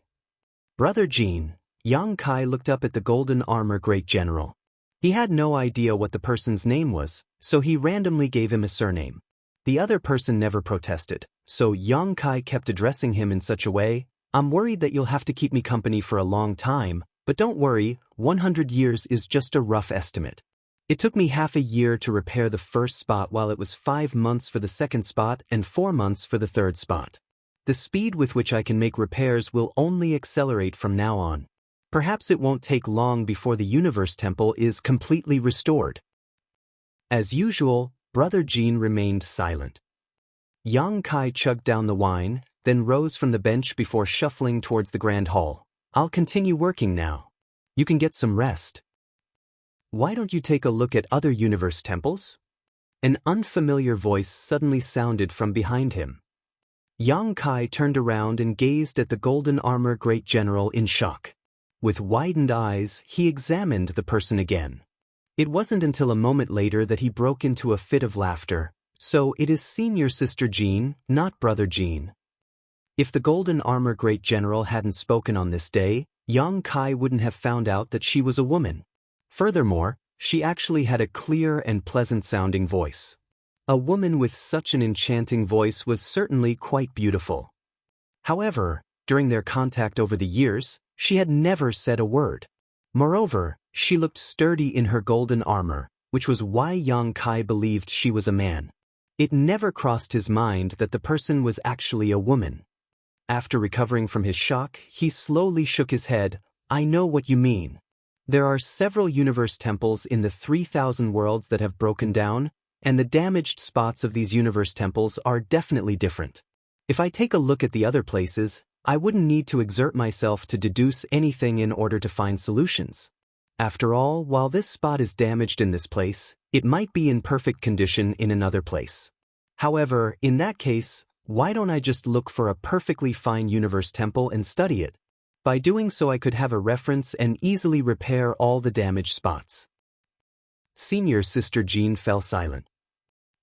Brother Jean, Yang Kai looked up at the Golden Armor Great General. He had no idea what the person's name was, so he randomly gave him a surname. The other person never protested, so Yang Kai kept addressing him in such a way, "I'm worried that you'll have to keep me company for a long time, but don't worry, 100 years is just a rough estimate. It took me half a year to repair the first spot while it was 5 months for the second spot and 4 months for the third spot. The speed with which I can make repairs will only accelerate from now on. Perhaps it won't take long before the Universe Temple is completely restored." As usual, Brother Jean remained silent. Yang Kai chugged down the wine, then rose from the bench before shuffling towards the Grand Hall. "I'll continue working now. You can get some rest. Why don't you take a look at other Universe Temples?" An unfamiliar voice suddenly sounded from behind him. Yang Kai turned around and gazed at the Golden Armor Great General in shock. With widened eyes, he examined the person again. It wasn't until a moment later that he broke into a fit of laughter. "So it is Senior Sister Jean, not Brother Jean." If the Golden Armor Great General hadn't spoken on this day, Yang Kai wouldn't have found out that she was a woman. Furthermore, she actually had a clear and pleasant-sounding voice. A woman with such an enchanting voice was certainly quite beautiful. However, during their contact over the years, she had never said a word. Moreover, she looked sturdy in her golden armor, which was why Yang Kai believed she was a man. It never crossed his mind that the person was actually a woman. After recovering from his shock, he slowly shook his head. "I know what you mean. There are several Universe Temples in the 3,000 worlds that have broken down, and the damaged spots of these Universe Temples are definitely different. If I take a look at the other places, I wouldn't need to exert myself to deduce anything in order to find solutions. After all, while this spot is damaged in this place, it might be in perfect condition in another place. However, in that case, why don't I just look for a perfectly fine Universe Temple and study it? By doing so I could have a reference and easily repair all the damaged spots." Senior Sister Jean fell silent.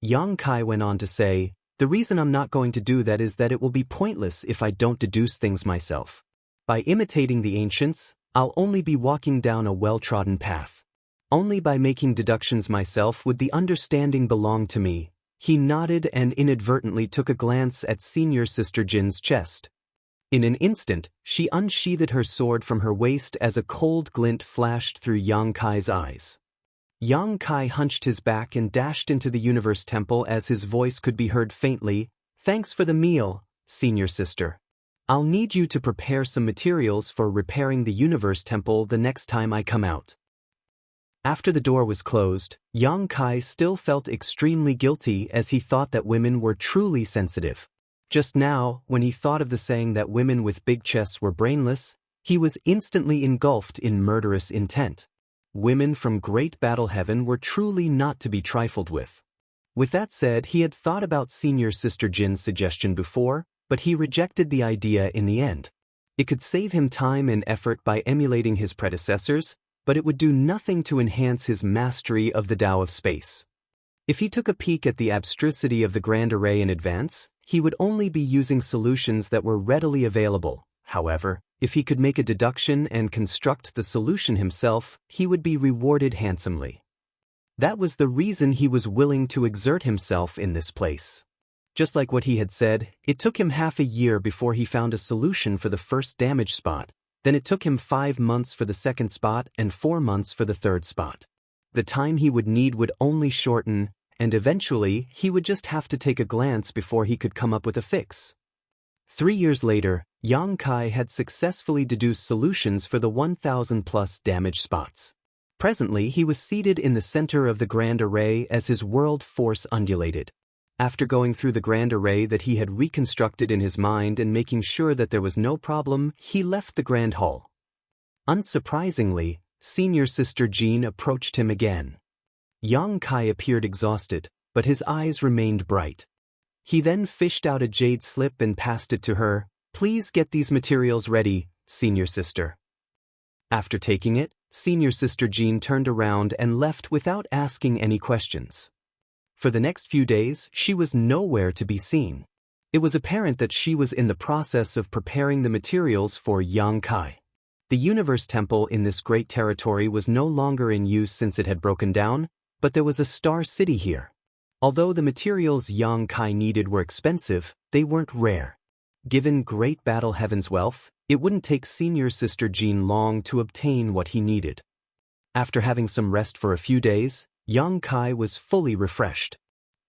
Yang Kai went on to say, "The reason I'm not going to do that is that it will be pointless if I don't deduce things myself. By imitating the ancients, I'll only be walking down a well-trodden path. Only by making deductions myself would the understanding belong to me." He nodded and inadvertently took a glance at Senior Sister Jin's chest. In an instant, she unsheathed her sword from her waist as a cold glint flashed through Yang Kai's eyes. Yang Kai hunched his back and dashed into the Universe Temple as his voice could be heard faintly. "Thanks for the meal, Senior Sister. I'll need you to prepare some materials for repairing the Universe Temple the next time I come out." After the door was closed, Yang Kai still felt extremely guilty as he thought that women were truly sensitive. Just now, when he thought of the saying that women with big chests were brainless, he was instantly engulfed in murderous intent. Women from Great Battle Heaven were truly not to be trifled with. With that said, he had thought about Senior Sister Jin's suggestion before, but he rejected the idea in the end. It could save him time and effort by emulating his predecessors, but it would do nothing to enhance his mastery of the Tao of space. If he took a peek at the abstrusity of the Grand Array in advance, he would only be using solutions that were readily available. However, if he could make a deduction and construct the solution himself, he would be rewarded handsomely. That was the reason he was willing to exert himself in this place. Just like what he had said, it took him half a year before he found a solution for the first damage spot. Then it took him 5 months for the second spot and 4 months for the third spot. The time he would need would only shorten, and eventually he would just have to take a glance before he could come up with a fix. 3 years later, Yang Kai had successfully deduced solutions for the 1,000+ damage spots. Presently, he was seated in the center of the Grand Array as his world force undulated. After going through the Grand Array that he had reconstructed in his mind and making sure that there was no problem, he left the Grand Hall. Unsurprisingly, Senior Sister Jean approached him again. Yang Kai appeared exhausted, but his eyes remained bright. He then fished out a jade slip and passed it to her. "Please get these materials ready, Senior Sister." After taking it, Senior Sister Jean turned around and left without asking any questions. For the next few days, she was nowhere to be seen. It was apparent that she was in the process of preparing the materials for Yang Kai. The Universe Temple in this great territory was no longer in use since it had broken down, but there was a star city here. Although the materials Yang Kai needed were expensive, they weren't rare. Given Great Battle Heaven's wealth, it wouldn't take Senior Sister Jean long to obtain what he needed. After having some rest for a few days, Yang Kai was fully refreshed.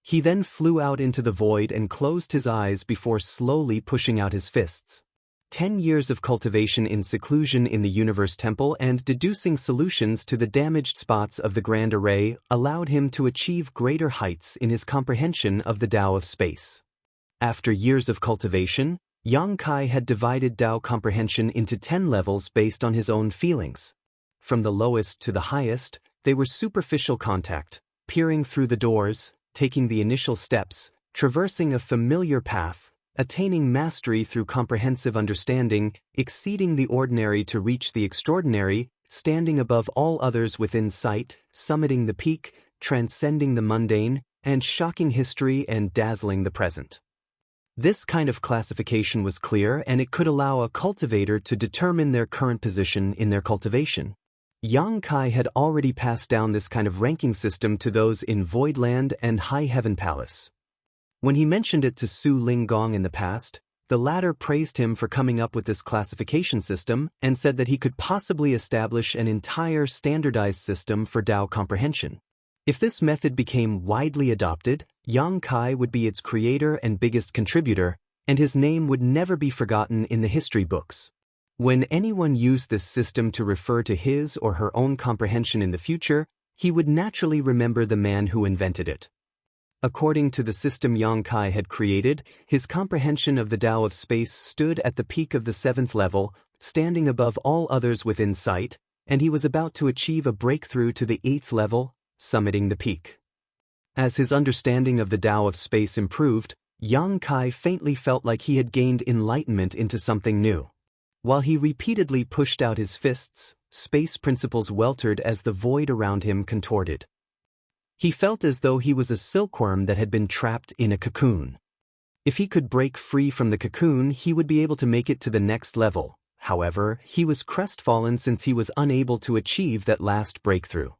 He then flew out into the void and closed his eyes before slowly pushing out his fists. 10 years of cultivation in seclusion in the Universe Temple and deducing solutions to the damaged spots of the Grand Array allowed him to achieve greater heights in his comprehension of the Tao of space. After years of cultivation, Yang Kai had divided Tao comprehension into 10 levels based on his own feelings. From the lowest to the highest, they were superficial contact, peering through the doors, taking the initial steps, traversing a familiar path, attaining mastery through comprehensive understanding, exceeding the ordinary to reach the extraordinary, standing above all others within sight, summiting the peak, transcending the mundane, and shocking history and dazzling the present. This kind of classification was clear, and it could allow a cultivator to determine their current position in their cultivation. Yang Kai had already passed down this kind of ranking system to those in Voidland and High Heaven Palace. When he mentioned it to Su Linggong in the past, the latter praised him for coming up with this classification system and said that he could possibly establish an entire standardized system for Tao comprehension. If this method became widely adopted, Yang Kai would be its creator and biggest contributor, and his name would never be forgotten in the history books. When anyone used this system to refer to his or her own comprehension in the future, he would naturally remember the man who invented it. According to the system Yang Kai had created, his comprehension of the Tao of space stood at the peak of the 7th level, standing above all others within sight, and he was about to achieve a breakthrough to the 8th level, summiting the peak. As his understanding of the Tao of space improved, Yang Kai faintly felt like he had gained enlightenment into something new. While he repeatedly pushed out his fists, space principles weltered as the void around him contorted. He felt as though he was a silkworm that had been trapped in a cocoon. If he could break free from the cocoon, he would be able to make it to the next level. However, he was crestfallen since he was unable to achieve that last breakthrough.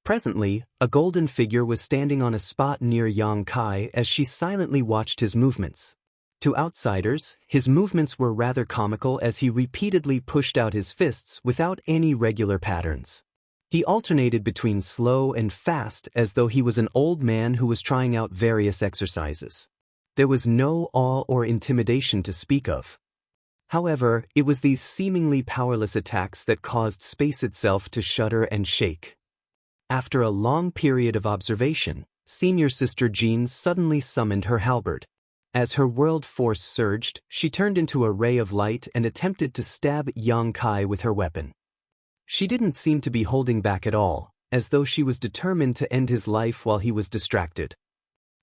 Presently, a golden figure was standing on a spot near Yang Kai as she silently watched his movements. To outsiders, his movements were rather comical as he repeatedly pushed out his fists without any regular patterns. He alternated between slow and fast as though he was an old man who was trying out various exercises. There was no awe or intimidation to speak of. However, it was these seemingly powerless attacks that caused space itself to shudder and shake. After a long period of observation, Senior Sister Jean suddenly summoned her halberd. As her world force surged, she turned into a ray of light and attempted to stab Yang Kai with her weapon. She didn't seem to be holding back at all, as though she was determined to end his life while he was distracted.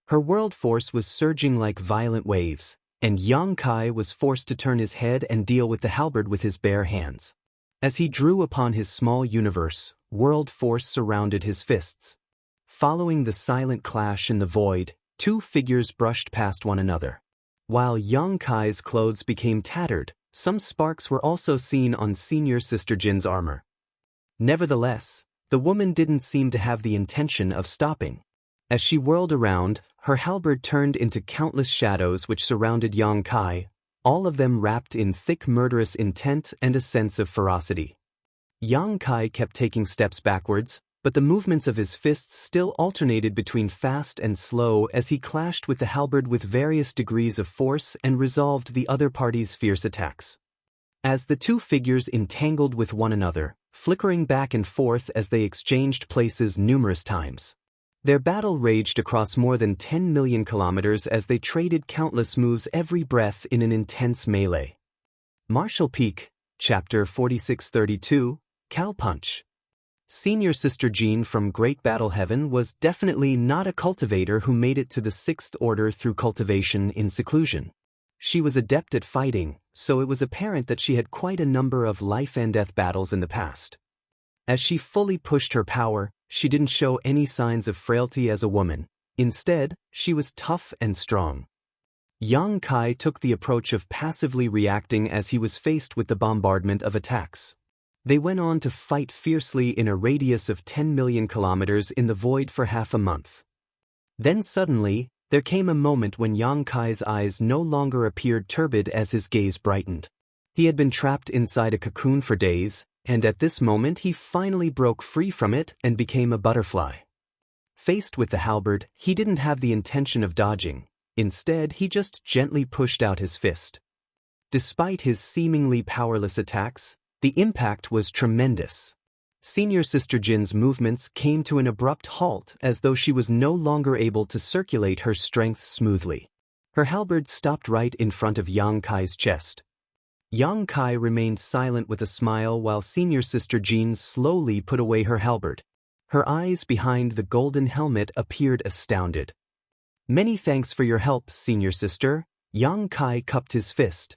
Her world force was surging like violent waves, and Yang Kai was forced to turn his head and deal with the halberd with his bare hands. As he drew upon his small universe, world force surrounded his fists. Following the silent clash in the void, two figures brushed past one another. While Yang Kai's clothes became tattered, some sparks were also seen on Senior Sister Jin's armor. Nevertheless, the woman didn't seem to have the intention of stopping. As she whirled around, her halberd turned into countless shadows which surrounded Yang Kai, all of them wrapped in thick murderous intent and a sense of ferocity. Yang Kai kept taking steps backwards, but the movements of his fists still alternated between fast and slow as he clashed with the halberd with various degrees of force and resolved the other party's fierce attacks. As the two figures entangled with one another, flickering back and forth as they exchanged places numerous times. Their battle raged across more than 10 million kilometers as they traded countless moves every breath in an intense melee. Martial Peak, Chapter 4632, Cow Punch. Senior Sister Jean from Great Battle Heaven was definitely not a cultivator who made it to the Sixth Order through cultivation in seclusion. She was adept at fighting, so it was apparent that she had quite a number of life-and-death battles in the past. As she fully pushed her power, she didn't show any signs of frailty as a woman. Instead, she was tough and strong. Yang Kai took the approach of passively reacting as he was faced with the bombardment of attacks. They went on to fight fiercely in a radius of 10 million kilometers in the void for half a month. Then suddenly, there came a moment when Yang Kai's eyes no longer appeared turbid as his gaze brightened. He had been trapped inside a cocoon for days, and at this moment he finally broke free from it and became a butterfly. Faced with the halberd, he didn't have the intention of dodging. Instead, he just gently pushed out his fist. Despite his seemingly powerless attacks, the impact was tremendous. Senior Sister Jin's movements came to an abrupt halt as though she was no longer able to circulate her strength smoothly. Her halberd stopped right in front of Yang Kai's chest. Yang Kai remained silent with a smile while Senior Sister Jean slowly put away her halberd. Her eyes behind the golden helmet appeared astounded. "Many thanks for your help, Senior Sister." Yang Kai cupped his fist.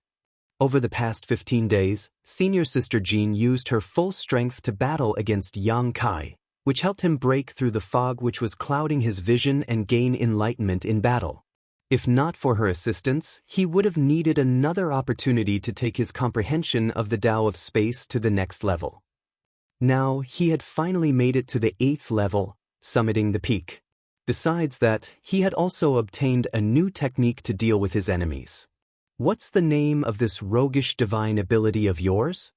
Over the past 15 days, Senior Sister Jean used her full strength to battle against Yang Kai, which helped him break through the fog which was clouding his vision and gain enlightenment in battle. If not for her assistance, he would have needed another opportunity to take his comprehension of the Tao of space to the next level. Now, he had finally made it to the 8th level, summiting the peak. Besides that, he had also obtained a new technique to deal with his enemies. "What's the name of this roguish divine ability of yours?"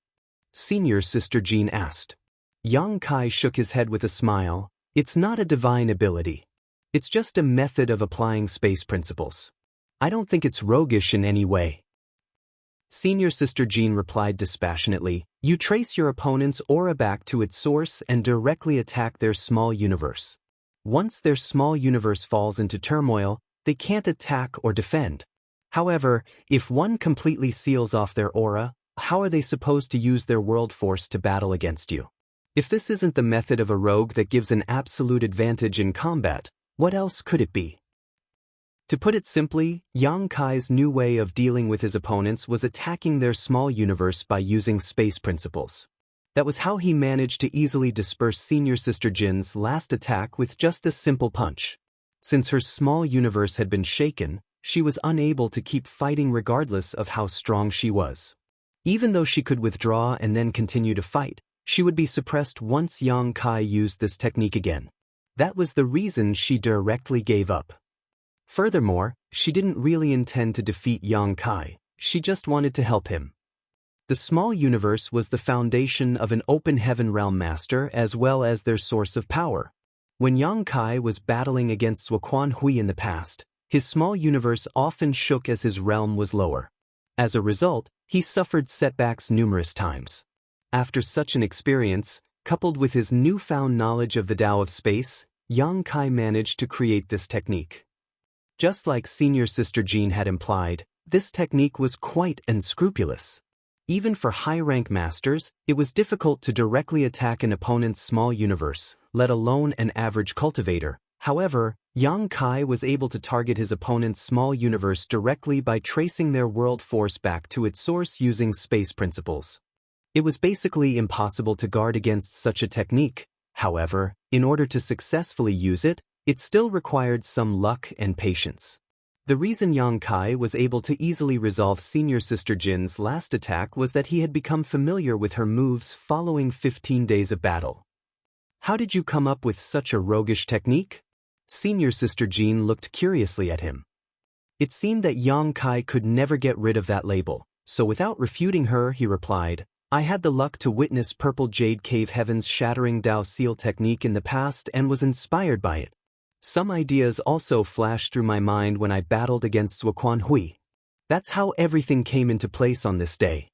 Senior Sister Jean asked. Yang Kai shook his head with a smile. "It's not a divine ability. It's just a method of applying space principles. I don't think it's roguish in any way." Senior Sister Jean replied dispassionately, "You trace your opponent's aura back to its source and directly attack their small universe. Once their small universe falls into turmoil, they can't attack or defend. However, if one completely seals off their aura, how are they supposed to use their world force to battle against you? If this isn't the method of a rogue that gives an absolute advantage in combat, what else could it be?" To put it simply, Yang Kai's new way of dealing with his opponents was attacking their small universe by using space principles. That was how he managed to easily disperse Senior Sister Jin's last attack with just a simple punch. Since her small universe had been shaken, she was unable to keep fighting regardless of how strong she was. Even though she could withdraw and then continue to fight, she would be suppressed once Yang Kai used this technique again. That was the reason she directly gave up. Furthermore, she didn't really intend to defeat Yang Kai, she just wanted to help him. The small universe was the foundation of an open heaven realm master as well as their source of power. When Yang Kai was battling against Zuoquan Hui in the past, his small universe often shook as his realm was lower. As a result, he suffered setbacks numerous times. After such an experience, Coupled with his newfound knowledge of the Tao of space, Yang Kai managed to create this technique. Just like Senior Sister Jean had implied, this technique was quite unscrupulous. Even for high-rank masters, it was difficult to directly attack an opponent's small universe, let alone an average cultivator. However, Yang Kai was able to target his opponent's small universe directly by tracing their world force back to its source using space principles. It was basically impossible to guard against such a technique. However, in order to successfully use it, it still required some luck and patience. The reason Yang Kai was able to easily resolve Senior Sister Jin's last attack was that he had become familiar with her moves following 15 days of battle. How did you come up with such a roguish technique? Senior Sister Jean looked curiously at him. It seemed that Yang Kai could never get rid of that label, so without refuting her, he replied, I had the luck to witness Purple Jade Cave Heaven's shattering Dao Seal technique in the past and was inspired by it. Some ideas also flashed through my mind when I battled against Zuoquan Hui. That's how everything came into place on this day.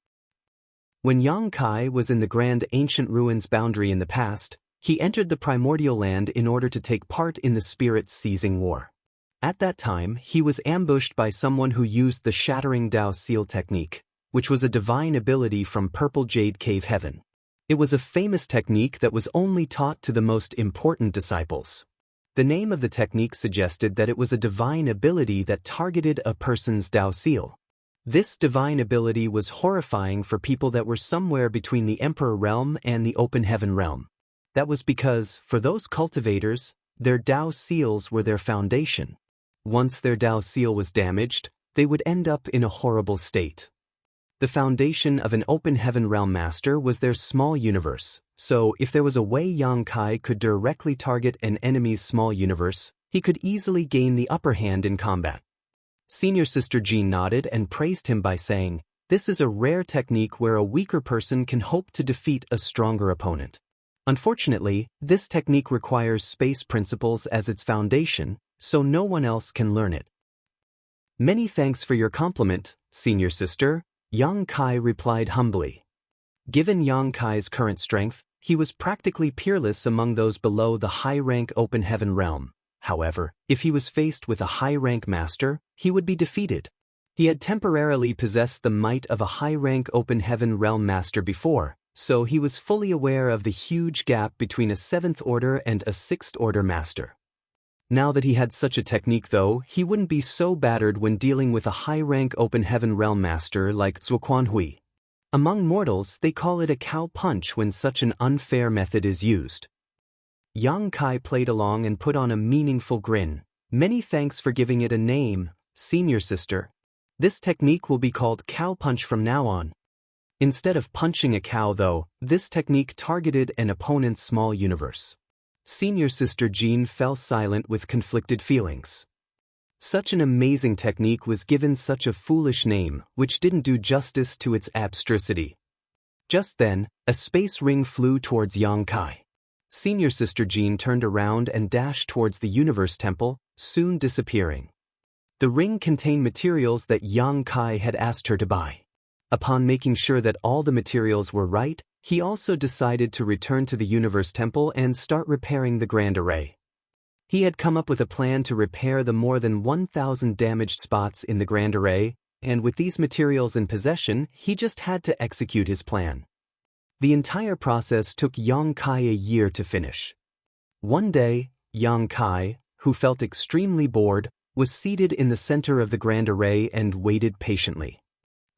When Yang Kai was in the Grand Ancient Ruins boundary in the past, he entered the Primordial Land in order to take part in the Spirit Seizing War. At that time, he was ambushed by someone who used the Shattering Dao Seal technique, which was a divine ability from Purple Jade Cave Heaven. It was a famous technique that was only taught to the most important disciples. The name of the technique suggested that it was a divine ability that targeted a person's Dao Seal. This divine ability was horrifying for people that were somewhere between the Emperor Realm and the Open Heaven Realm. That was because, for those cultivators, their Dao Seals were their foundation. Once their Dao Seal was damaged, they would end up in a horrible state. The foundation of an Open Heaven Realm Master was their small universe, so if there was a way Yang Kai could directly target an enemy's small universe, he could easily gain the upper hand in combat. Senior Sister Jean nodded and praised him by saying, this is a rare technique where a weaker person can hope to defeat a stronger opponent. Unfortunately, this technique requires space principles as its foundation, so no one else can learn it. Many thanks for your compliment, Senior Sister, Yang Kai replied humbly. Given Yang Kai's current strength, he was practically peerless among those below the high-rank Open Heaven realm. However, if he was faced with a high-rank master, he would be defeated. He had temporarily possessed the might of a high-rank Open Heaven realm master before, so he was fully aware of the huge gap between a 7th order and a 6th order master. Now that he had such a technique though, he wouldn't be so battered when dealing with a high-rank Open Heaven Realm Master like Zuoquan Hui. Among mortals, they call it a cow punch when such an unfair method is used. Yang Kai played along and put on a meaningful grin. Many thanks for giving it a name, Senior Sister. This technique will be called cow punch from now on. Instead of punching a cow though, this technique targeted an opponent's small universe. Senior Sister Jean fell silent with conflicted feelings. Such an amazing technique was given such a foolish name, which didn't do justice to its abstrusity. Just then, a space ring flew towards Yang Kai. Senior Sister Jean turned around and dashed towards the Universe Temple, soon disappearing. The ring contained materials that Yang Kai had asked her to buy. Upon making sure that all the materials were right, he also decided to return to the Universe Temple and start repairing the Grand Array. He had come up with a plan to repair the more than 1,000 damaged spots in the Grand Array, and with these materials in possession, he just had to execute his plan. The entire process took Yang Kai a year to finish. One day, Yang Kai, who felt extremely bored, was seated in the center of the Grand Array and waited patiently.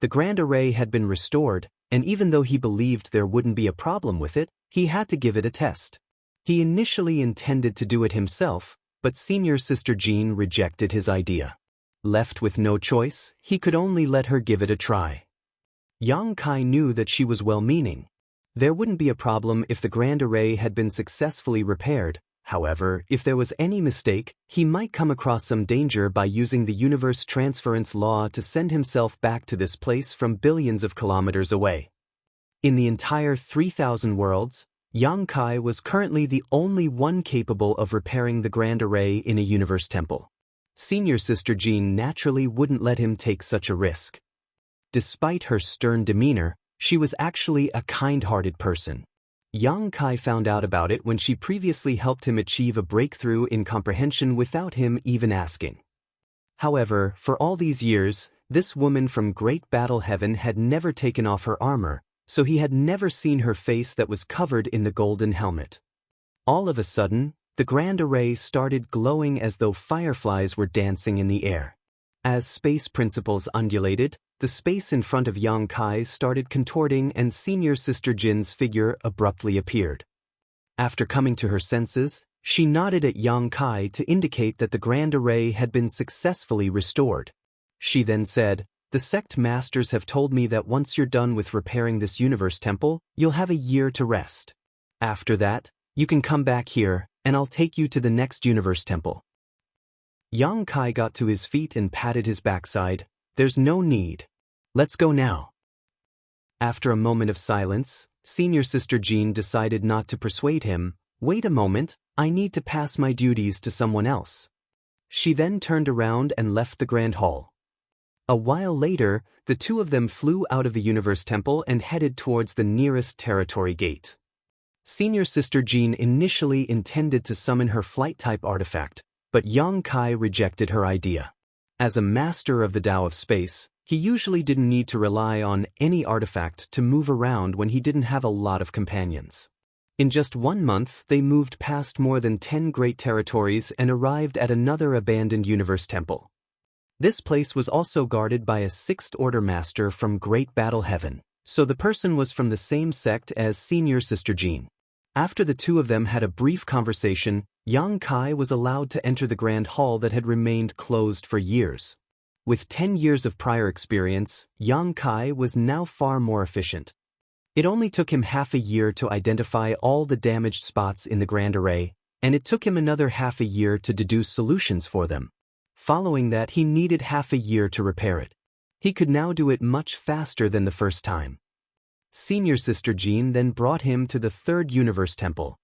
The Grand Array had been restored, and even though he believed there wouldn't be a problem with it, he had to give it a test. He initially intended to do it himself, but Senior Sister Jean rejected his idea. Left with no choice, he could only let her give it a try. Yang Kai knew that she was well-meaning. There wouldn't be a problem if the Grand Array had been successfully repaired. However, if there was any mistake, he might come across some danger by using the universe transference law to send himself back to this place from billions of kilometers away. In the entire 3,000 worlds, Yang Kai was currently the only one capable of repairing the Grand Array in a universe temple. Senior Sister Jean naturally wouldn't let him take such a risk. Despite her stern demeanor, she was actually a kind-hearted person. Yang Kai found out about it when she previously helped him achieve a breakthrough in comprehension without him even asking. However, for all these years, this woman from Great Battle Heaven had never taken off her armor, so he had never seen her face that was covered in the golden helmet. All of a sudden, the grand array started glowing as though fireflies were dancing in the air. As space principles undulated, the space in front of Yang Kai started contorting and Senior Sister Jin's figure abruptly appeared. After coming to her senses, she nodded at Yang Kai to indicate that the grand array had been successfully restored. She then said, "The sect masters have told me that once you're done with repairing this universe temple, you'll have a year to rest. After that, you can come back here, and I'll take you to the next universe temple." Yang Kai got to his feet and patted his backside. "There's no need. Let's go now." After a moment of silence, Senior Sister Jean decided not to persuade him. "Wait a moment, I need to pass my duties to someone else." She then turned around and left the Grand Hall. A while later, the two of them flew out of the Universe Temple and headed towards the nearest territory gate. Senior Sister Jean initially intended to summon her flight-type artifact, but Yang Kai rejected her idea. As a master of the Tao of Space, he usually didn't need to rely on any artifact to move around when he didn't have a lot of companions. In just 1 month, they moved past more than 10 great territories and arrived at another abandoned Universe Temple. This place was also guarded by a 6th Order Master from Great Battle Heaven, so the person was from the same sect as Senior Sister Jean. After the two of them had a brief conversation, Yang Kai was allowed to enter the Grand Hall that had remained closed for years. With 10 years of prior experience, Yang Kai was now far more efficient. It only took him half a year to identify all the damaged spots in the Grand Array, and it took him another half a year to deduce solutions for them. Following that, he needed half a year to repair it. He could now do it much faster than the first time. Senior Sister Jean then brought him to the 3rd Universe Temple.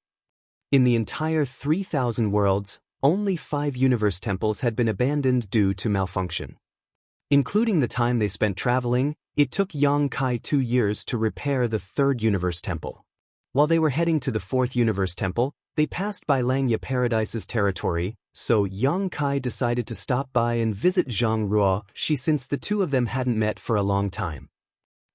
In the entire 3,000 worlds, only 5 Universe Temples had been abandoned due to malfunction. Including the time they spent traveling, it took Yang Kai 2 years to repair the 3rd Universe Temple. While they were heading to the 4th Universe Temple, they passed by Langya Paradise's territory, so Yang Kai decided to stop by and visit Zhang Ruo since the two of them hadn't met for a long time.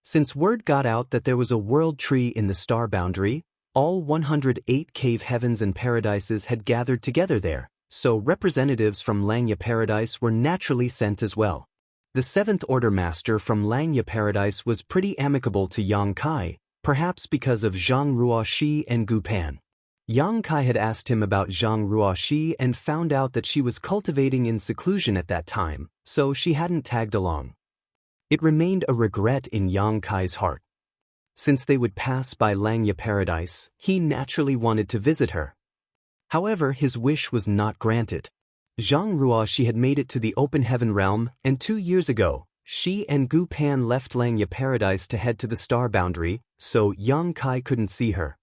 Since word got out that there was a world tree in the star boundary, all 108 cave heavens and paradises had gathered together there, so representatives from Langya Paradise were naturally sent as well. The 7th Order Master from Langya Paradise was pretty amicable to Yang Kai, perhaps because of Zhang Ruoxi and Gu Pan. Yang Kai had asked him about Zhang Ruoxi and found out that she was cultivating in seclusion at that time, so she hadn't tagged along. It remained a regret in Yang Kai's heart. Since they would pass by Langya Paradise, he naturally wanted to visit her. However, his wish was not granted. Zhang Ruoxi had made it to the open heaven realm, and 2 years ago, she and Gu Pan left Langya Paradise to head to the star boundary, so Yang Kai couldn't see her.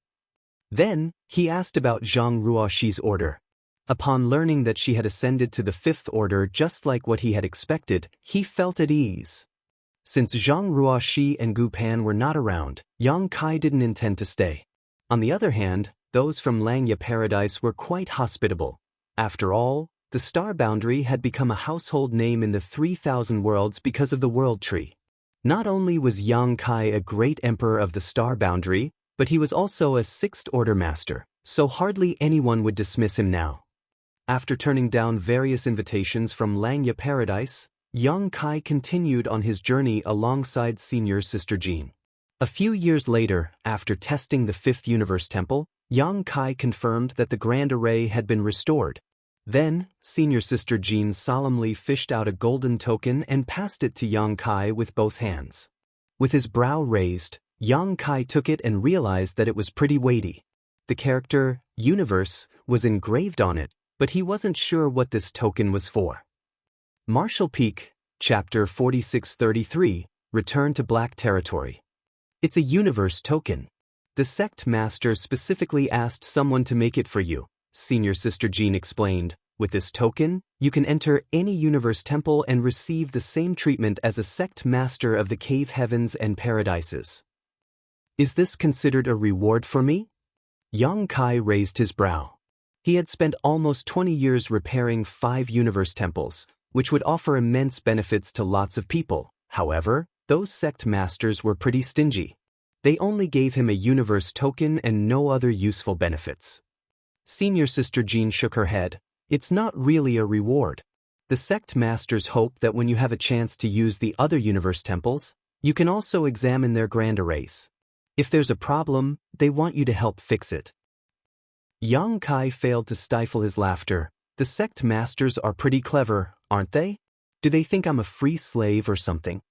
Then, he asked about Zhang Ruoxi's order. Upon learning that she had ascended to the 5th Order just like what he had expected, he felt at ease. Since Zhang Ruoxi and Gu Pan were not around, Yang Kai didn't intend to stay. On the other hand, those from Langya Paradise were quite hospitable. After all, the star boundary had become a household name in the 3,000 worlds because of the world tree. Not only was Yang Kai a great emperor of the star boundary, but he was also a 6th Order Master, so hardly anyone would dismiss him now. After turning down various invitations from Langya Paradise, Yang Kai continued on his journey alongside Senior Sister Jean. A few years later, after testing the 5th Universe Temple, Yang Kai confirmed that the Grand Array had been restored. Then, Senior Sister Jean solemnly fished out a golden token and passed it to Yang Kai with both hands. With his brow raised, Yang Kai took it and realized that it was pretty weighty. The character, Universe, was engraved on it, but he wasn't sure what this token was for. Marshall Peak, Chapter 4633, Return to Black Territory. It's a Universe token. The sect master specifically asked someone to make it for you, Senior Sister Jean explained. With this token, you can enter any Universe Temple and receive the same treatment as a sect master of the cave heavens and paradises. Is this considered a reward for me? Yang Kai raised his brow. He had spent almost 20 years repairing 5 universe temples, which would offer immense benefits to lots of people. However, those sect masters were pretty stingy. They only gave him a universe token and no other useful benefits. Senior Sister Jean shook her head. It's not really a reward. The sect masters hope that when you have a chance to use the other universe temples, you can also examine their grand arrays. If there's a problem, they want you to help fix it. Yang Kai failed to stifle his laughter. The sect masters are pretty clever, aren't they? Do they think I'm a free slave or something?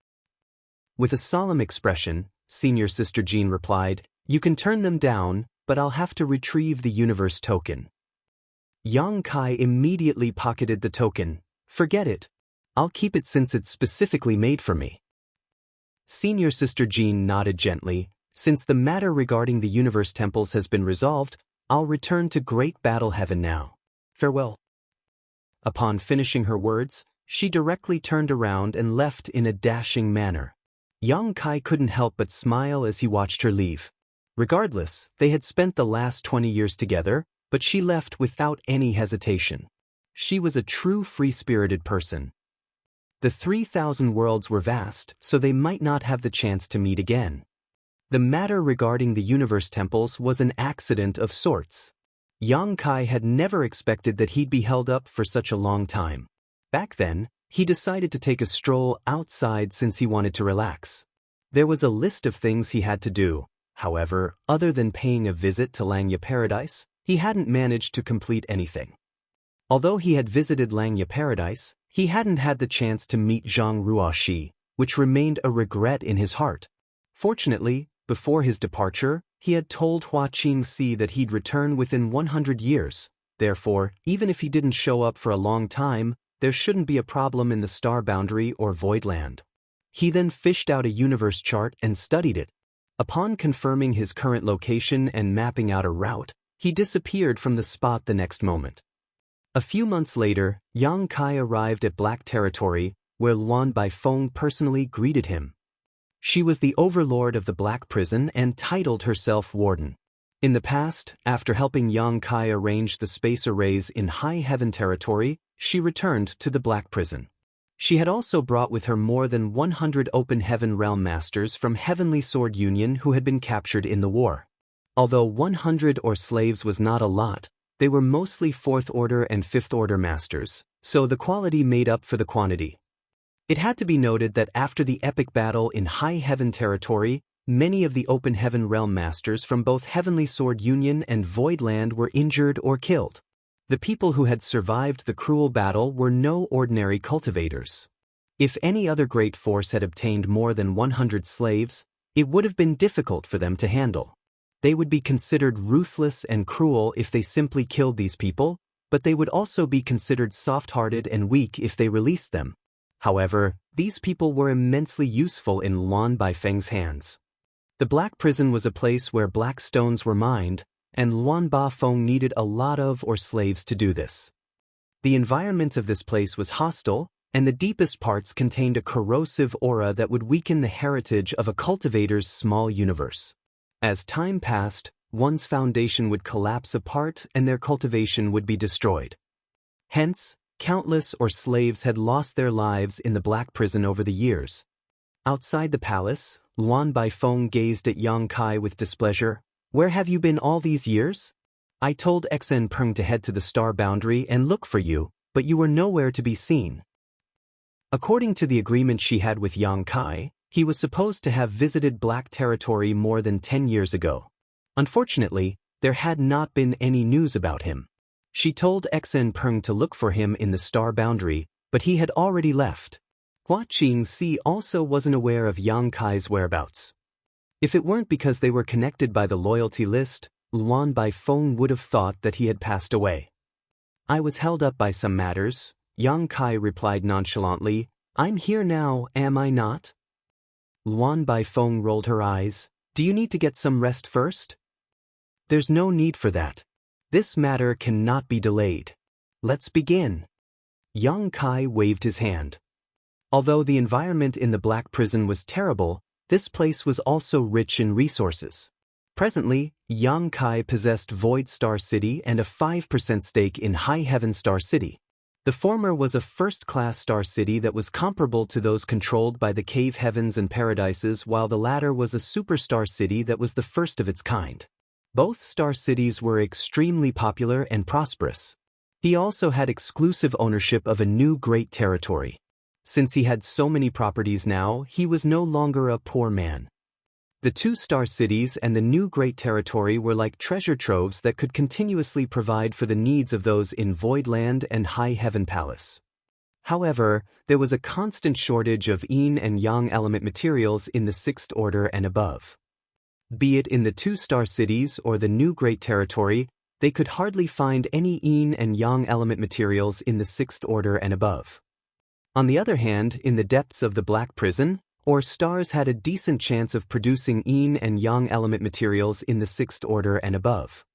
With a solemn expression, Senior Sister Jean replied, "You can turn them down, but I'll have to retrieve the universe token." Yang Kai immediately pocketed the token. "Forget it. I'll keep it since it's specifically made for me." Senior Sister Jean nodded gently. "Since the matter regarding the universe temples has been resolved, I'll return to Great Battle Heaven now. Farewell." Upon finishing her words, she directly turned around and left in a dashing manner. Yang Kai couldn't help but smile as he watched her leave. Regardless, they had spent the last 20 years together, but she left without any hesitation. She was a true free-spirited person. The 3,000 worlds were vast, so they might not have the chance to meet again. The matter regarding the universe temples was an accident of sorts. Yang Kai had never expected that he'd be held up for such a long time. Back then, he decided to take a stroll outside since he wanted to relax. There was a list of things he had to do. However, other than paying a visit to Langya Paradise, he hadn't managed to complete anything. Although he had visited Langya Paradise, he hadn't had the chance to meet Zhang Ruoxi, which remained a regret in his heart. Fortunately, before his departure, he had told Hua Qingxi that he'd return within 100 years. Therefore, even if he didn't show up for a long time, there shouldn't be a problem in the star boundary or voidland. He then fished out a universe chart and studied it. Upon confirming his current location and mapping out a route, he disappeared from the spot the next moment. A few months later, Yang Kai arrived at Black Territory, where Luan Baifeng personally greeted him. She was the overlord of the Black Prison and titled herself Warden. In the past, after helping Yang Kai arrange the space arrays in High Heaven Territory, she returned to the Black Prison. She had also brought with her more than 100 Open Heaven Realm Masters from Heavenly Sword Union who had been captured in the war. Although 100 or slaves was not a lot, they were mostly 4th Order and 5th Order Masters, so the quality made up for the quantity. It had to be noted that after the epic battle in High Heaven Territory, many of the Open Heaven Realm Masters from both Heavenly Sword Union and Voidland were injured or killed. The people who had survived the cruel battle were no ordinary cultivators. If any other great force had obtained more than 100 slaves, it would have been difficult for them to handle. They would be considered ruthless and cruel if they simply killed these people, but they would also be considered soft-hearted and weak if they released them. However, these people were immensely useful in Luan Baifeng's hands. The Black Prison was a place where black stones were mined, and Luan Baifeng needed a lot of slaves to do this. The environment of this place was hostile, and the deepest parts contained a corrosive aura that would weaken the heritage of a cultivator's small universe. As time passed, one's foundation would collapse apart and their cultivation would be destroyed. Hence, countless slaves had lost their lives in the Black Prison over the years. Outside the palace, Luan Baifeng gazed at Yang Kai with displeasure. "Where have you been all these years? I told Xen Peng to head to the star boundary and look for you, but you were nowhere to be seen." According to the agreement she had with Yang Kai, he was supposed to have visited Black Territory more than 10 years ago. Unfortunately, there had not been any news about him. She told Xen Peng to look for him in the star boundary, but he had already left. Hua Qingxi also wasn't aware of Yang Kai's whereabouts. If it weren't because they were connected by the loyalty list, Luan Baifeng would have thought that he had passed away. "I was held up by some matters," Yang Kai replied nonchalantly. "I'm here now, am I not?" Luan Baifeng rolled her eyes. "Do you need to get some rest first?" "There's no need for that. This matter cannot be delayed. Let's begin." Yang Kai waved his hand. Although the environment in the Black Prison was terrible, this place was also rich in resources. Presently, Yang Kai possessed Void Star City and a 5% stake in High Heaven Star City. The former was a first-class star city that was comparable to those controlled by the Cave Heavens and Paradises, while the latter was a superstar city that was the first of its kind. Both star cities were extremely popular and prosperous. He also had exclusive ownership of a new great territory. Since he had so many properties now, he was no longer a poor man. The two star cities and the new great territory were like treasure troves that could continuously provide for the needs of those in Voidland and High Heaven Palace. However, there was a constant shortage of yin and yang element materials in the sixth order and above. Be it in the two star cities or the new great territory, they could hardly find any yin and yang element materials in the sixth order and above. On the other hand, in the depths of the Black Prison, or stars had a decent chance of producing yin and yang element materials in the sixth order and above.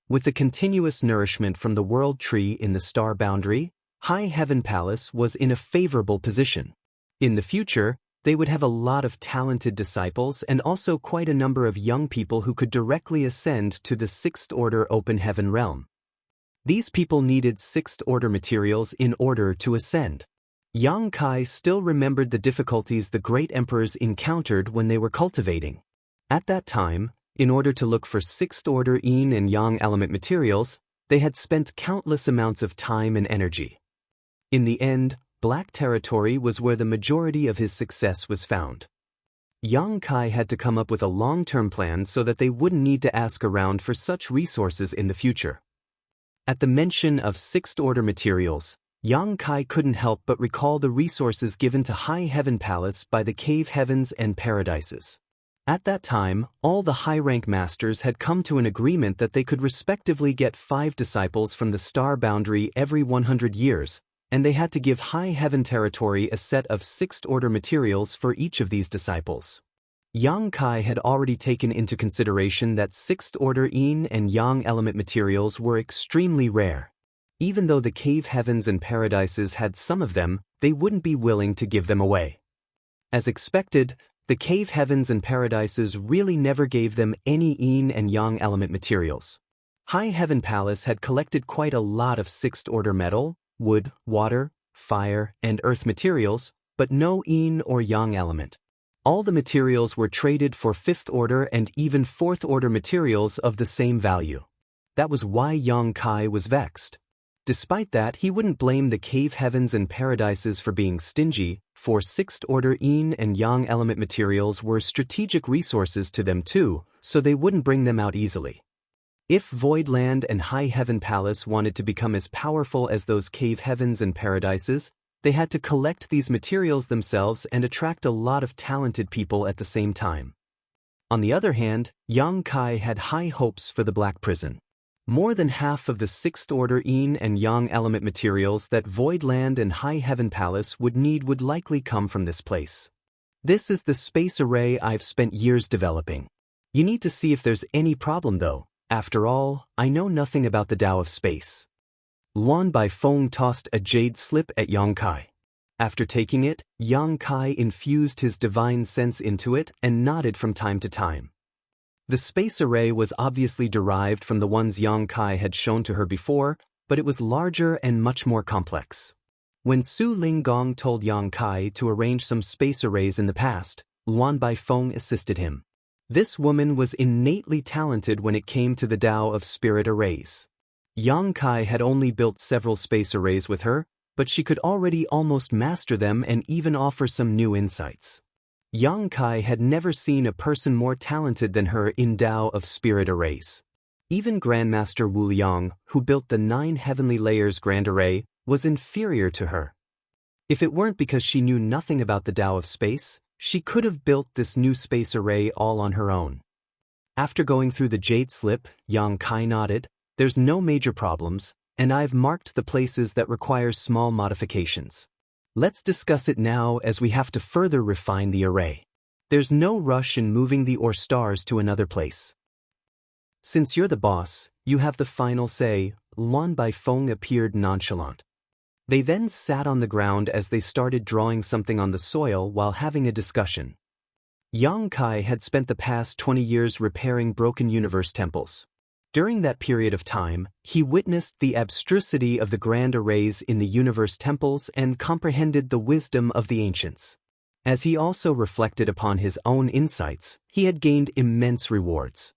With the continuous nourishment from the world tree in the star boundary, High Heaven Palace was in a favorable position. In the future, they would have a lot of talented disciples and also quite a number of young people who could directly ascend to the sixth order open heaven realm. These people needed sixth order materials in order to ascend. Yang Kai still remembered the difficulties the great emperors encountered when they were cultivating. At that time, in order to look for sixth-order yin and yang element materials, they had spent countless amounts of time and energy. In the end, Black Territory was where the majority of his success was found. Yang Kai had to come up with a long-term plan so that they wouldn't need to ask around for such resources in the future. At the mention of sixth-order materials, Yang Kai couldn't help but recall the resources given to High Heaven Palace by the Cave Heavens and Paradises. At that time, all the high-rank masters had come to an agreement that they could respectively get 5 disciples from the star boundary every 100 years, and they had to give High Heaven Territory a set of sixth-order materials for each of these disciples. Yang Kai had already taken into consideration that sixth-order yin and yang element materials were extremely rare. Even though the Cave Heavens and Paradises had some of them, they wouldn't be willing to give them away. As expected, the Cave Heavens and Paradises really never gave them any yin and yang element materials. High Heaven Palace had collected quite a lot of sixth-order metal, wood, water, fire, and earth materials, but no yin or yang element. All the materials were traded for fifth-order and even fourth-order materials of the same value. That was why Yang Kai was vexed. Despite that, he wouldn't blame the Cave Heavens and Paradises for being stingy, for sixth-order yin and yang element materials were strategic resources to them too, so they wouldn't bring them out easily. If Voidland and High Heaven Palace wanted to become as powerful as those Cave Heavens and Paradises, they had to collect these materials themselves and attract a lot of talented people at the same time. On the other hand, Yang Kai had high hopes for the Black Prison. More than half of the sixth-order yin and yang element materials that Voidland and High Heaven Palace would need would likely come from this place. This is the space array I've spent years developing. You need to see if there's any problem though. After all, I know nothing about the Tao of space. Luan Baifeng tossed a jade slip at Yang Kai. After taking it, Yang Kai infused his divine sense into it and nodded from time to time. The space array was obviously derived from the ones Yang Kai had shown to her before, but it was larger and much more complex. When Su Linggong told Yang Kai to arrange some space arrays in the past, Luan Baifeng assisted him. This woman was innately talented when it came to the Tao of spirit arrays. Yang Kai had only built several space arrays with her, but she could already almost master them and even offer some new insights. Yang Kai had never seen a person more talented than her in Tao of spirit arrays. Even Grandmaster Wu Liang, who built the 9 heavenly layers grand array, was inferior to her. If it weren't because she knew nothing about the Tao of space, she could have built this new space array all on her own. After going through the jade slip, Yang Kai nodded. There's no major problems, and I've marked the places that require small modifications. Let's discuss it now as we have to further refine the array. There's no rush in moving the ore stars to another place. Since you're the boss, you have the final say. Luan Baifeng appeared nonchalant. They then sat on the ground as they started drawing something on the soil while having a discussion. Yang Kai had spent the past 20 years repairing broken universe temples. During that period of time, he witnessed the abstrusity of the grand arrays in the universe temples and comprehended the wisdom of the ancients. As he also reflected upon his own insights, he had gained immense rewards.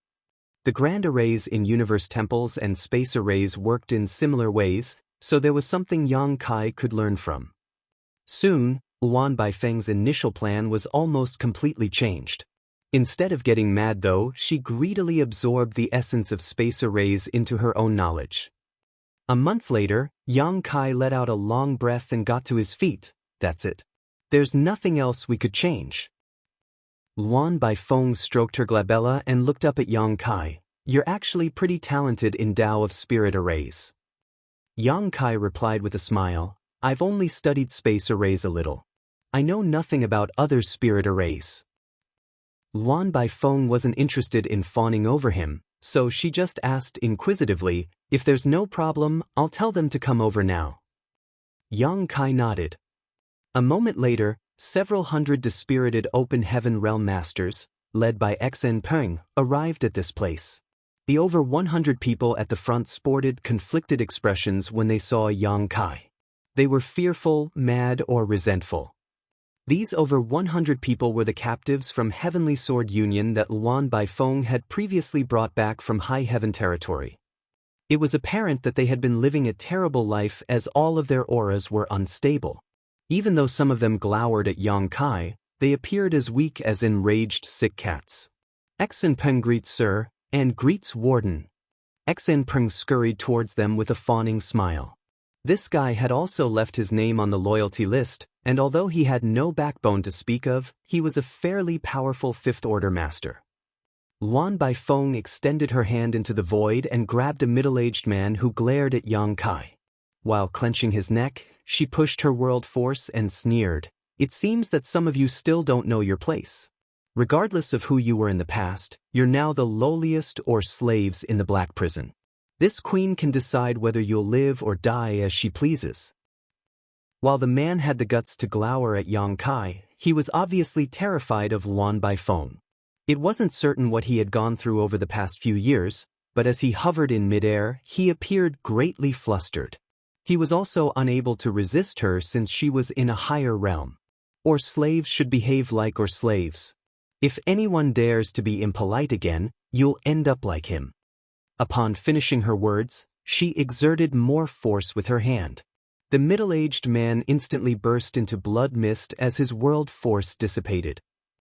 The grand arrays in universe temples and space arrays worked in similar ways, so there was something Yang Kai could learn from. Soon, Luan Baifeng's initial plan was almost completely changed. Instead of getting mad though, she greedily absorbed the essence of space arrays into her own knowledge. A month later, Yang Kai let out a long breath and got to his feet. That's it. There's nothing else we could change. Luan Baifeng stroked her glabella and looked up at Yang Kai. You're actually pretty talented in Tao of Spirit arrays. Yang Kai replied with a smile, I've only studied space arrays a little. I know nothing about other spirit arrays. Luan Baifeng wasn't interested in fawning over him, so she just asked inquisitively, if there's no problem, I'll tell them to come over now. Yang Kai nodded. A moment later, several hundred dispirited open heaven realm masters, led by Xen Peng, arrived at this place. The over 100 people at the front sported conflicted expressions when they saw Yang Kai. They were fearful, mad, or resentful. These over 100 people were the captives from Heavenly Sword Union that Luan Baifeng had previously brought back from High Heaven territory. It was apparent that they had been living a terrible life as all of their auras were unstable. Even though some of them glowered at Yang Kai, they appeared as weak as enraged sick cats. Xen Peng greets Sir, and greets Warden. Xen Peng scurried towards them with a fawning smile. This guy had also left his name on the loyalty list, and although he had no backbone to speak of, he was a fairly powerful fifth-order master. Luan Baifeng extended her hand into the void and grabbed a middle-aged man who glared at Yang Kai. While clenching his neck, she pushed her world force and sneered, It seems that some of you still don't know your place. Regardless of who you were in the past, you're now the lowliest or slaves in the Black Prison. This queen can decide whether you'll live or die as she pleases. While the man had the guts to glower at Yang Kai, he was obviously terrified of Luan Baifeng. It wasn't certain what he had gone through over the past few years, but as he hovered in midair, he appeared greatly flustered. He was also unable to resist her since she was in a higher realm. Or slaves should behave like or slaves. If anyone dares to be impolite again, you'll end up like him. Upon finishing her words, she exerted more force with her hand. The middle-aged man instantly burst into blood mist as his world force dissipated.